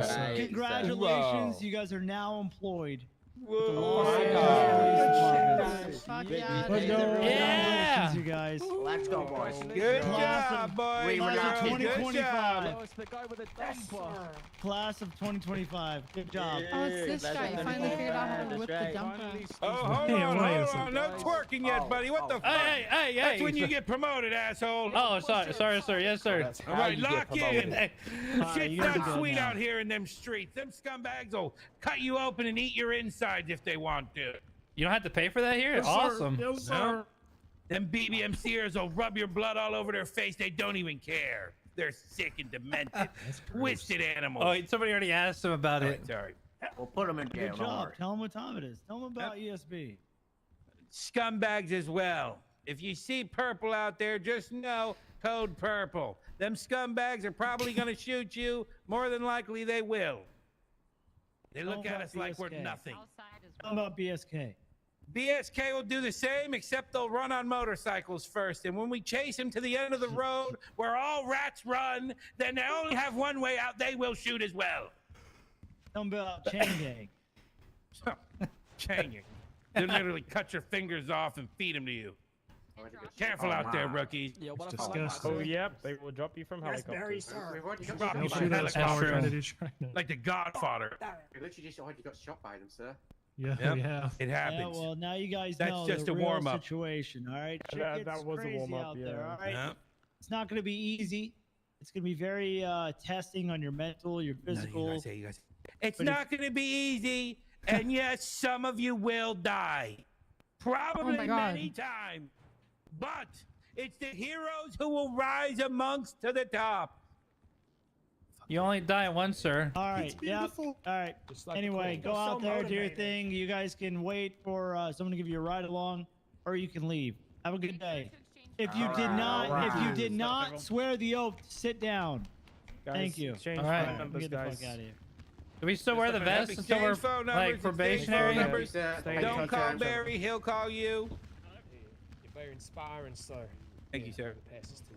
serve. Congratulations, you guys are now employed. Yeah, you guys. Let's go, boys. Good job, boys. Class of Good 2025. Oh, it's the guy with the dumper. Class of 2025. Good job. Oh, it's this guy. You finally figured out how to whip the dumper. Oh, hold on. No twerking yet, buddy. What the fuck? Hey. That's when you get promoted, asshole. Oh, sorry, sir. Yes, sir. All right, lock in. Shit's you not gotta go sweet now. out here in them streets. Them scumbags will cut you open and eat your insides if they want to. You don't have to pay for that here? Awesome. Yes, sir. Them BBMCers will rub your blood all over their face. They don't even care. They're sick and demented. Twisted animals. Oh, somebody already asked him about it. Sorry. We'll put them in jail. Good job. Tell them what time it is. Tell them about ESB. Scumbags as well. If you see purple out there, just know code purple. Them scumbags are probably going to shoot you. More than likely, they will. They look at us like we're nothing. Tell them about BSK. BSK will do the same, except they'll run on motorcycles first. And when we chase them to the end of the road where all rats run, then they only have one way out. They will shoot as well. Tell them about Chain Gang. Chain Gang. They'll literally cut your fingers off and feed them to you. Careful out there, rookies. Yeah, what disgusting. Oh, yep. They will drop you from helicopters. Drop you from helicopters. Like the Godfather. We literally just already got shot by them, sir. Yeah, Yep. we have. It happens. Yeah, well, now you guys That's know just the a real warm-up. situation, all right? Shit That gets was a crazy warm-up, out yeah. there, all right? Yeah. It's not going to be easy. It's going to be very testing on your mental, your physical. It's But not going to be easy, and yes, some of you will die. Probably my God. many times. But it's the heroes who will rise amongst to the top. You only die once, sir. All right, yeah. All right. like Anyway, the go Queen. out So there, do your motivated. thing. You guys can wait for someone to give you a ride along, or you can leave. Have a good day. If you did not swear the oath, sit down. Guys, Thank you. exchange All right. phone numbers, Get the guys. fuck out of here. Do we still wear the vest until we're Exchange phone like numbers, exchange probationary? phone numbers. Stay in Don't touch. call Barry, he'll call you. You're very inspiring, sir. Thank you, sir. Passes to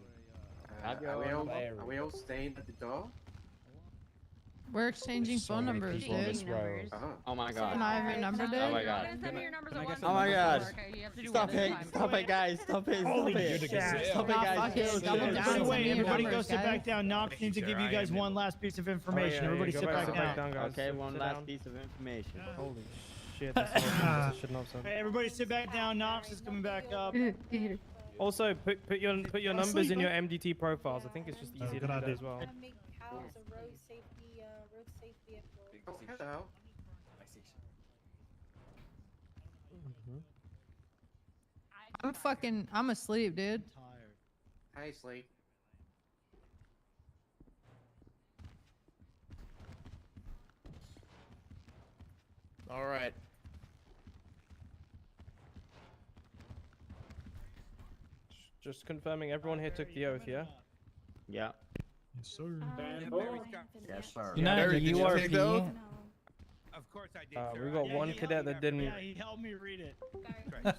Are we all staying at the door? We're exchanging phone numbers, dude. Oh my god. Can I have your number, dude? Oh my god. Send me your numbers at once. Oh my god. Okay, you have to do Stop one at a it. time. Stop it, guys. Stop it. Stop Holy it. shit. Stop it, Nah, guys. fuck it. Chill, Double chill. down. Everybody Send wait. me your Everybody numbers, go sit guys. back down. Knox needs to give you guys one last piece of information. Everybody sit back down. guys. Okay, one Sit last down. piece of information. Holy shit. That's what I shouldn't have said. Hey, everybody sit back down. Knox is coming back up. Also, put your numbers in your MDT profiles. I think it's just easier to do good that idea. as well. Make cows a road safe vehicle. Oh, hello. I'm asleep, dude. Hey, Sleep. All right. Just confirming everyone here took the oath, yeah? Yeah. Yes, sir. Yes, sir. You know, Barry, did you take the oath? URP. Of course I did. We got one cadet that didn't. Yeah, he helped me read it.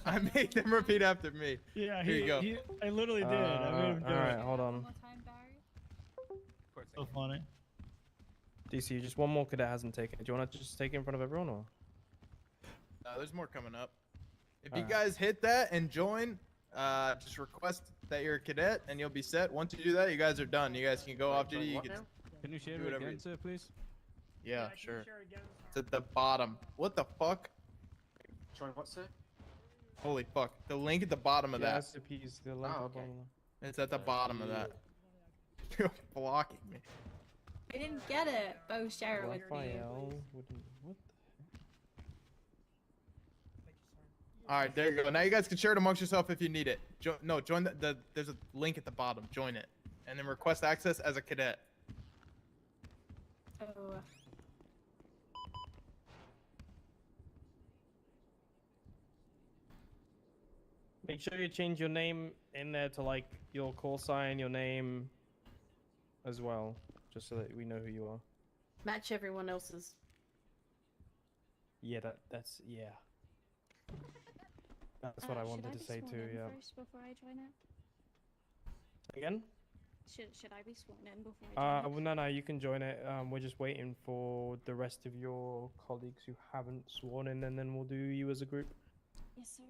I made them repeat after me. Yeah, Here you go. I literally did. I made him do All right, it. hold on. So funny. DC, just one more cadet hasn't taken it. Do you want to just take it in front of everyone, or? There's more coming up. If you Alright. guys hit that and join, just request that you're a cadet and you'll be set. Once you do that, you guys are done. You guys can go off duty. You can you share do it whatever again, you- sir, please? Yeah, sure. It's at the bottom. What the fuck? Join what, sir? Holy fuck. The link at the bottom of Yeah, that. SCP's the link Oh, at the okay. bottom. It's at the bottom of that. You're blocking me. I didn't get it. But share it with me. Raphael, what? Alright, there you go. Now you guys can share it amongst yourself if you need it. Join the there's a link at the bottom. Join it. And then request access as a cadet. Oh. Make sure you change your name in there to like your call sign, your name, as well, just so that we know who you are. Match everyone else's. Yeah, that's yeah. That's what I wanted to say too. Yeah. First before I join it? Again? Should I be sworn in before I join Well, no, you can join it. We're just waiting for the rest of your colleagues who haven't sworn in, and then we'll do you as a group. Yes, sir.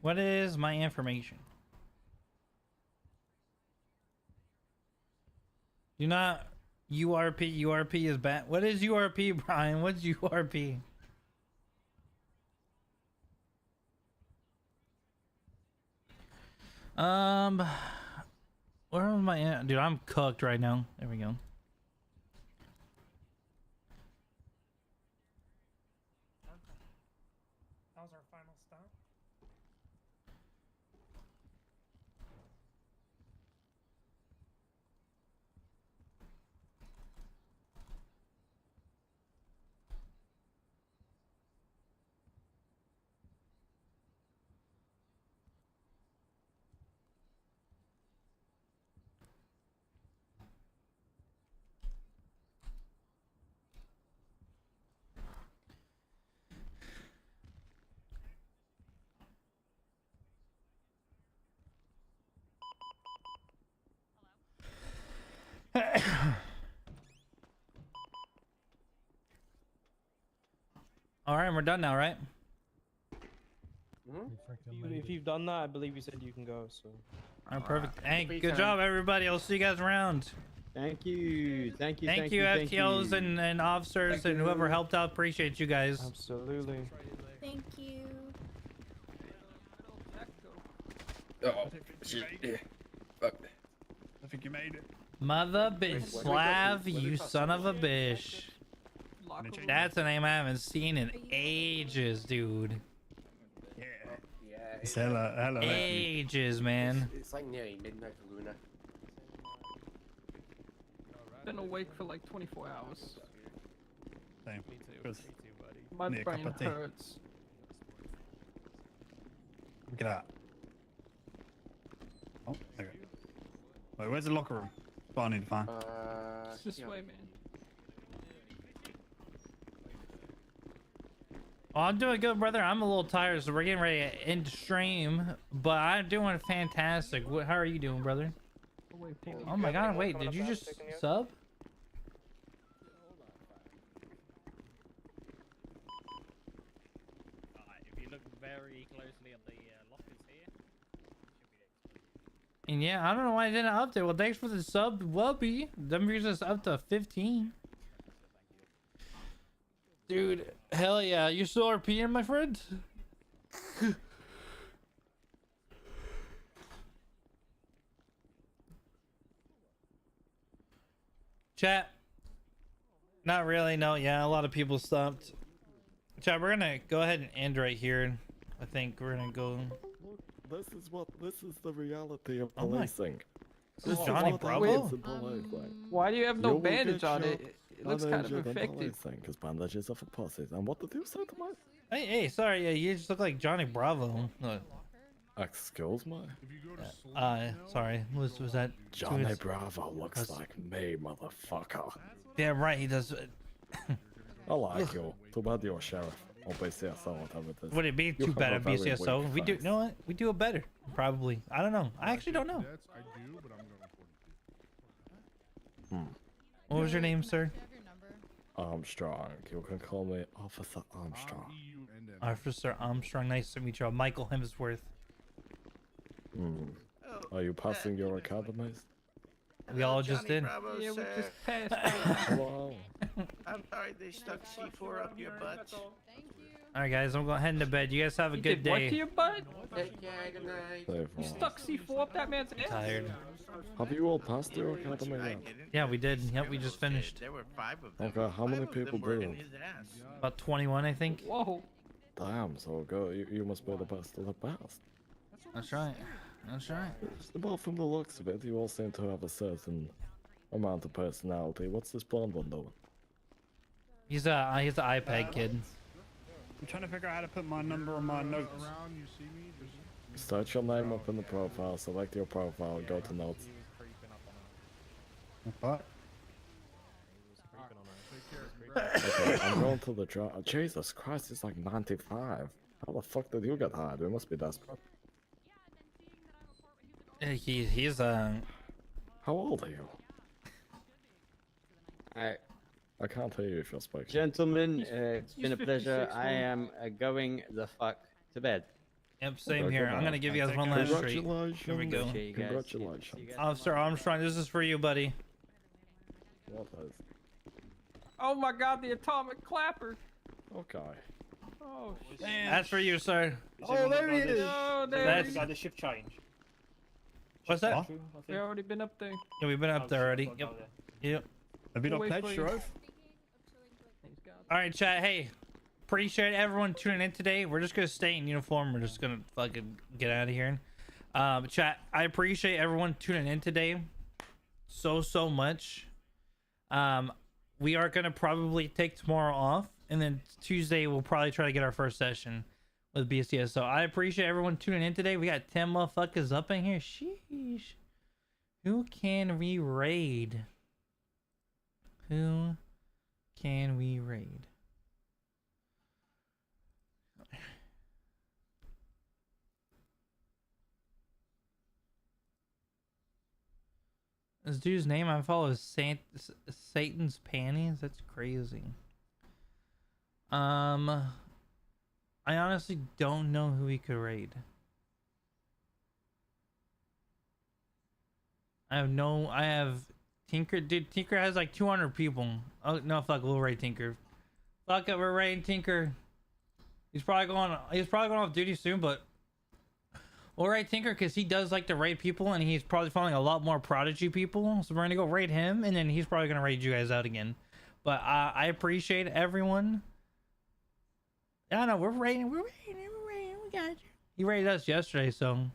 What is my information? You're not URP. URP is bad. What is URP, Brian? What's URP? Where am I at? Dude, I'm cooked right now. There we go. That was our final stop. All right, we're done now, right? If you've done that, I believe you said you can go. So. All right, perfect. Hey, good job, everybody. I'll see you guys around. Thank you. Thank you. Thank you, FTOs and officers and whoever helped out. Appreciate you guys. Absolutely. Thank you. Oh, shit. Yeah. Fuck. I think you made it. Mother bitch, Slav, you son of a bitch. That's a name I haven't seen in ages, dude. Yeah. Hello. Ages, man. It's like nearly midnight for Luna. Been awake for like 24 hours. Same. My Need a brain cup of tea. hurts. Look at that. Oh, there we go. Wait, where's the locker room? That's what I need to find. It's this way, man. Oh, I'm doing good, brother. I'm a little tired, so we're getting ready to end stream. But I'm doing fantastic. How are you doing, brother? Oh my god, wait, did you just sub? If you look very closely at the lockers here, And yeah, I don't know why I didn't update. Well, thanks for the sub, Wubby. That brings us up to 15. Dude, hell yeah. You still RPing, my friend? Chat. Not really, no. Yeah, a lot of people stopped. Chat, we're gonna go ahead and end right here. I think we're gonna go. This is the reality of Oh my- policing. This is Johnny what Bravo? happens in policing. Why do you have no You will bandage get on shot it? It looks kind of uninjured in infected. policing, 'cause bandages are for pussies. And what did you say to my Hey, sorry. Yeah, you just look like Johnny Bravo. Excuse me? Sorry. Was that Johnny Bravo looks like me, motherfucker. Yeah, right. He does. I like you. Too bad you're a sheriff. Or BCSO, whatever it is. Would it be You too have bad a at very BCSO? weak We do. face. You know what? We do it better. Probably. I don't know. I actually don't know. I do, but I'm going for it. What was your name, sir? Armstrong. You can call me Officer Armstrong. Officer Armstrong. Nice to meet you. Michael Hemsworth. Are you passing your academies? We all just did. Bravo, Yeah, we sir. just passed. Hello. I'm sorry they stuck C4 up your butt. All right, guys. I'm going heading to bed. You guys have a You good did what day. to your butt? Take care, good night. You stuck C4 up that man's ass? Tired. Have you all passed your academy yet? Yeah, we did. Yep, we just finished. There were 5 of them. Okay, how many people were did in it? his ass. About 21, I think. Whoa. Damn, so good. You must be the best of the best. That's right. That's right. Well, from the looks of it, you all seem to have a certain amount of personality. What's this blonde one doing? He's a iPad kid. I'm trying to figure out how to put my number on my notes. Search your name up in the profile, select your profile, go to notes. What? Okay, I'm going to the draw. Jesus Christ, it's like 95. How the fuck did you get hired? We must be desperate. He's How old are you? I can't hear you if you're speaking. Gentlemen, it's been a pleasure. I am going the fuck to bed. Yep, same here. I'm gonna give you guys one last treat. Here we go. Congratulations. Officer Armstrong, this is for you, buddy. What is? Oh my god, the atomic clapper. Okay. Oh shit. That's for you, sir. Oh, there he is. Oh, there That's- he is. Got the shift change. What's that? We already been up there. Yeah, we've been up there already. Yep. Yep. Have you not Wait pledged, for you. Sheriff? All right, chat. Hey, appreciate everyone tuning in today. We're just gonna stay in uniform. We're just gonna fucking get out of here. Chat. I appreciate everyone tuning in today so much. We are gonna probably take tomorrow off, and then Tuesday we'll probably try to get our first session with BCS. So I appreciate everyone tuning in today. We got 10 motherfuckers up in here. Sheesh. Who can we raid? Who can we raid? This dude's name I follow is Satan's Panties. That's crazy. I honestly don't know who we could raid. I have Tinker. Dude, Tinker has like 200 people. Oh no, fuck, we'll raid Tinker. Fuck it, we're raiding Tinker. He's probably going off duty soon, but we'll raid Tinker because he does like to raid people, and he's probably following a lot more Prodigy people. So we're gonna go raid him, and then he's probably gonna raid you guys out again. But I appreciate everyone. I know we're raiding. We got you. He raided us yesterday, so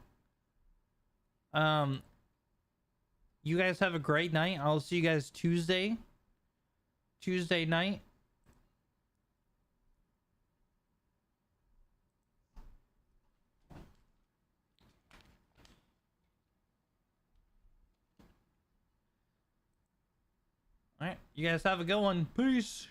you guys have a great night. I'll see you guys Tuesday night. All right, you guys have a good one. Peace.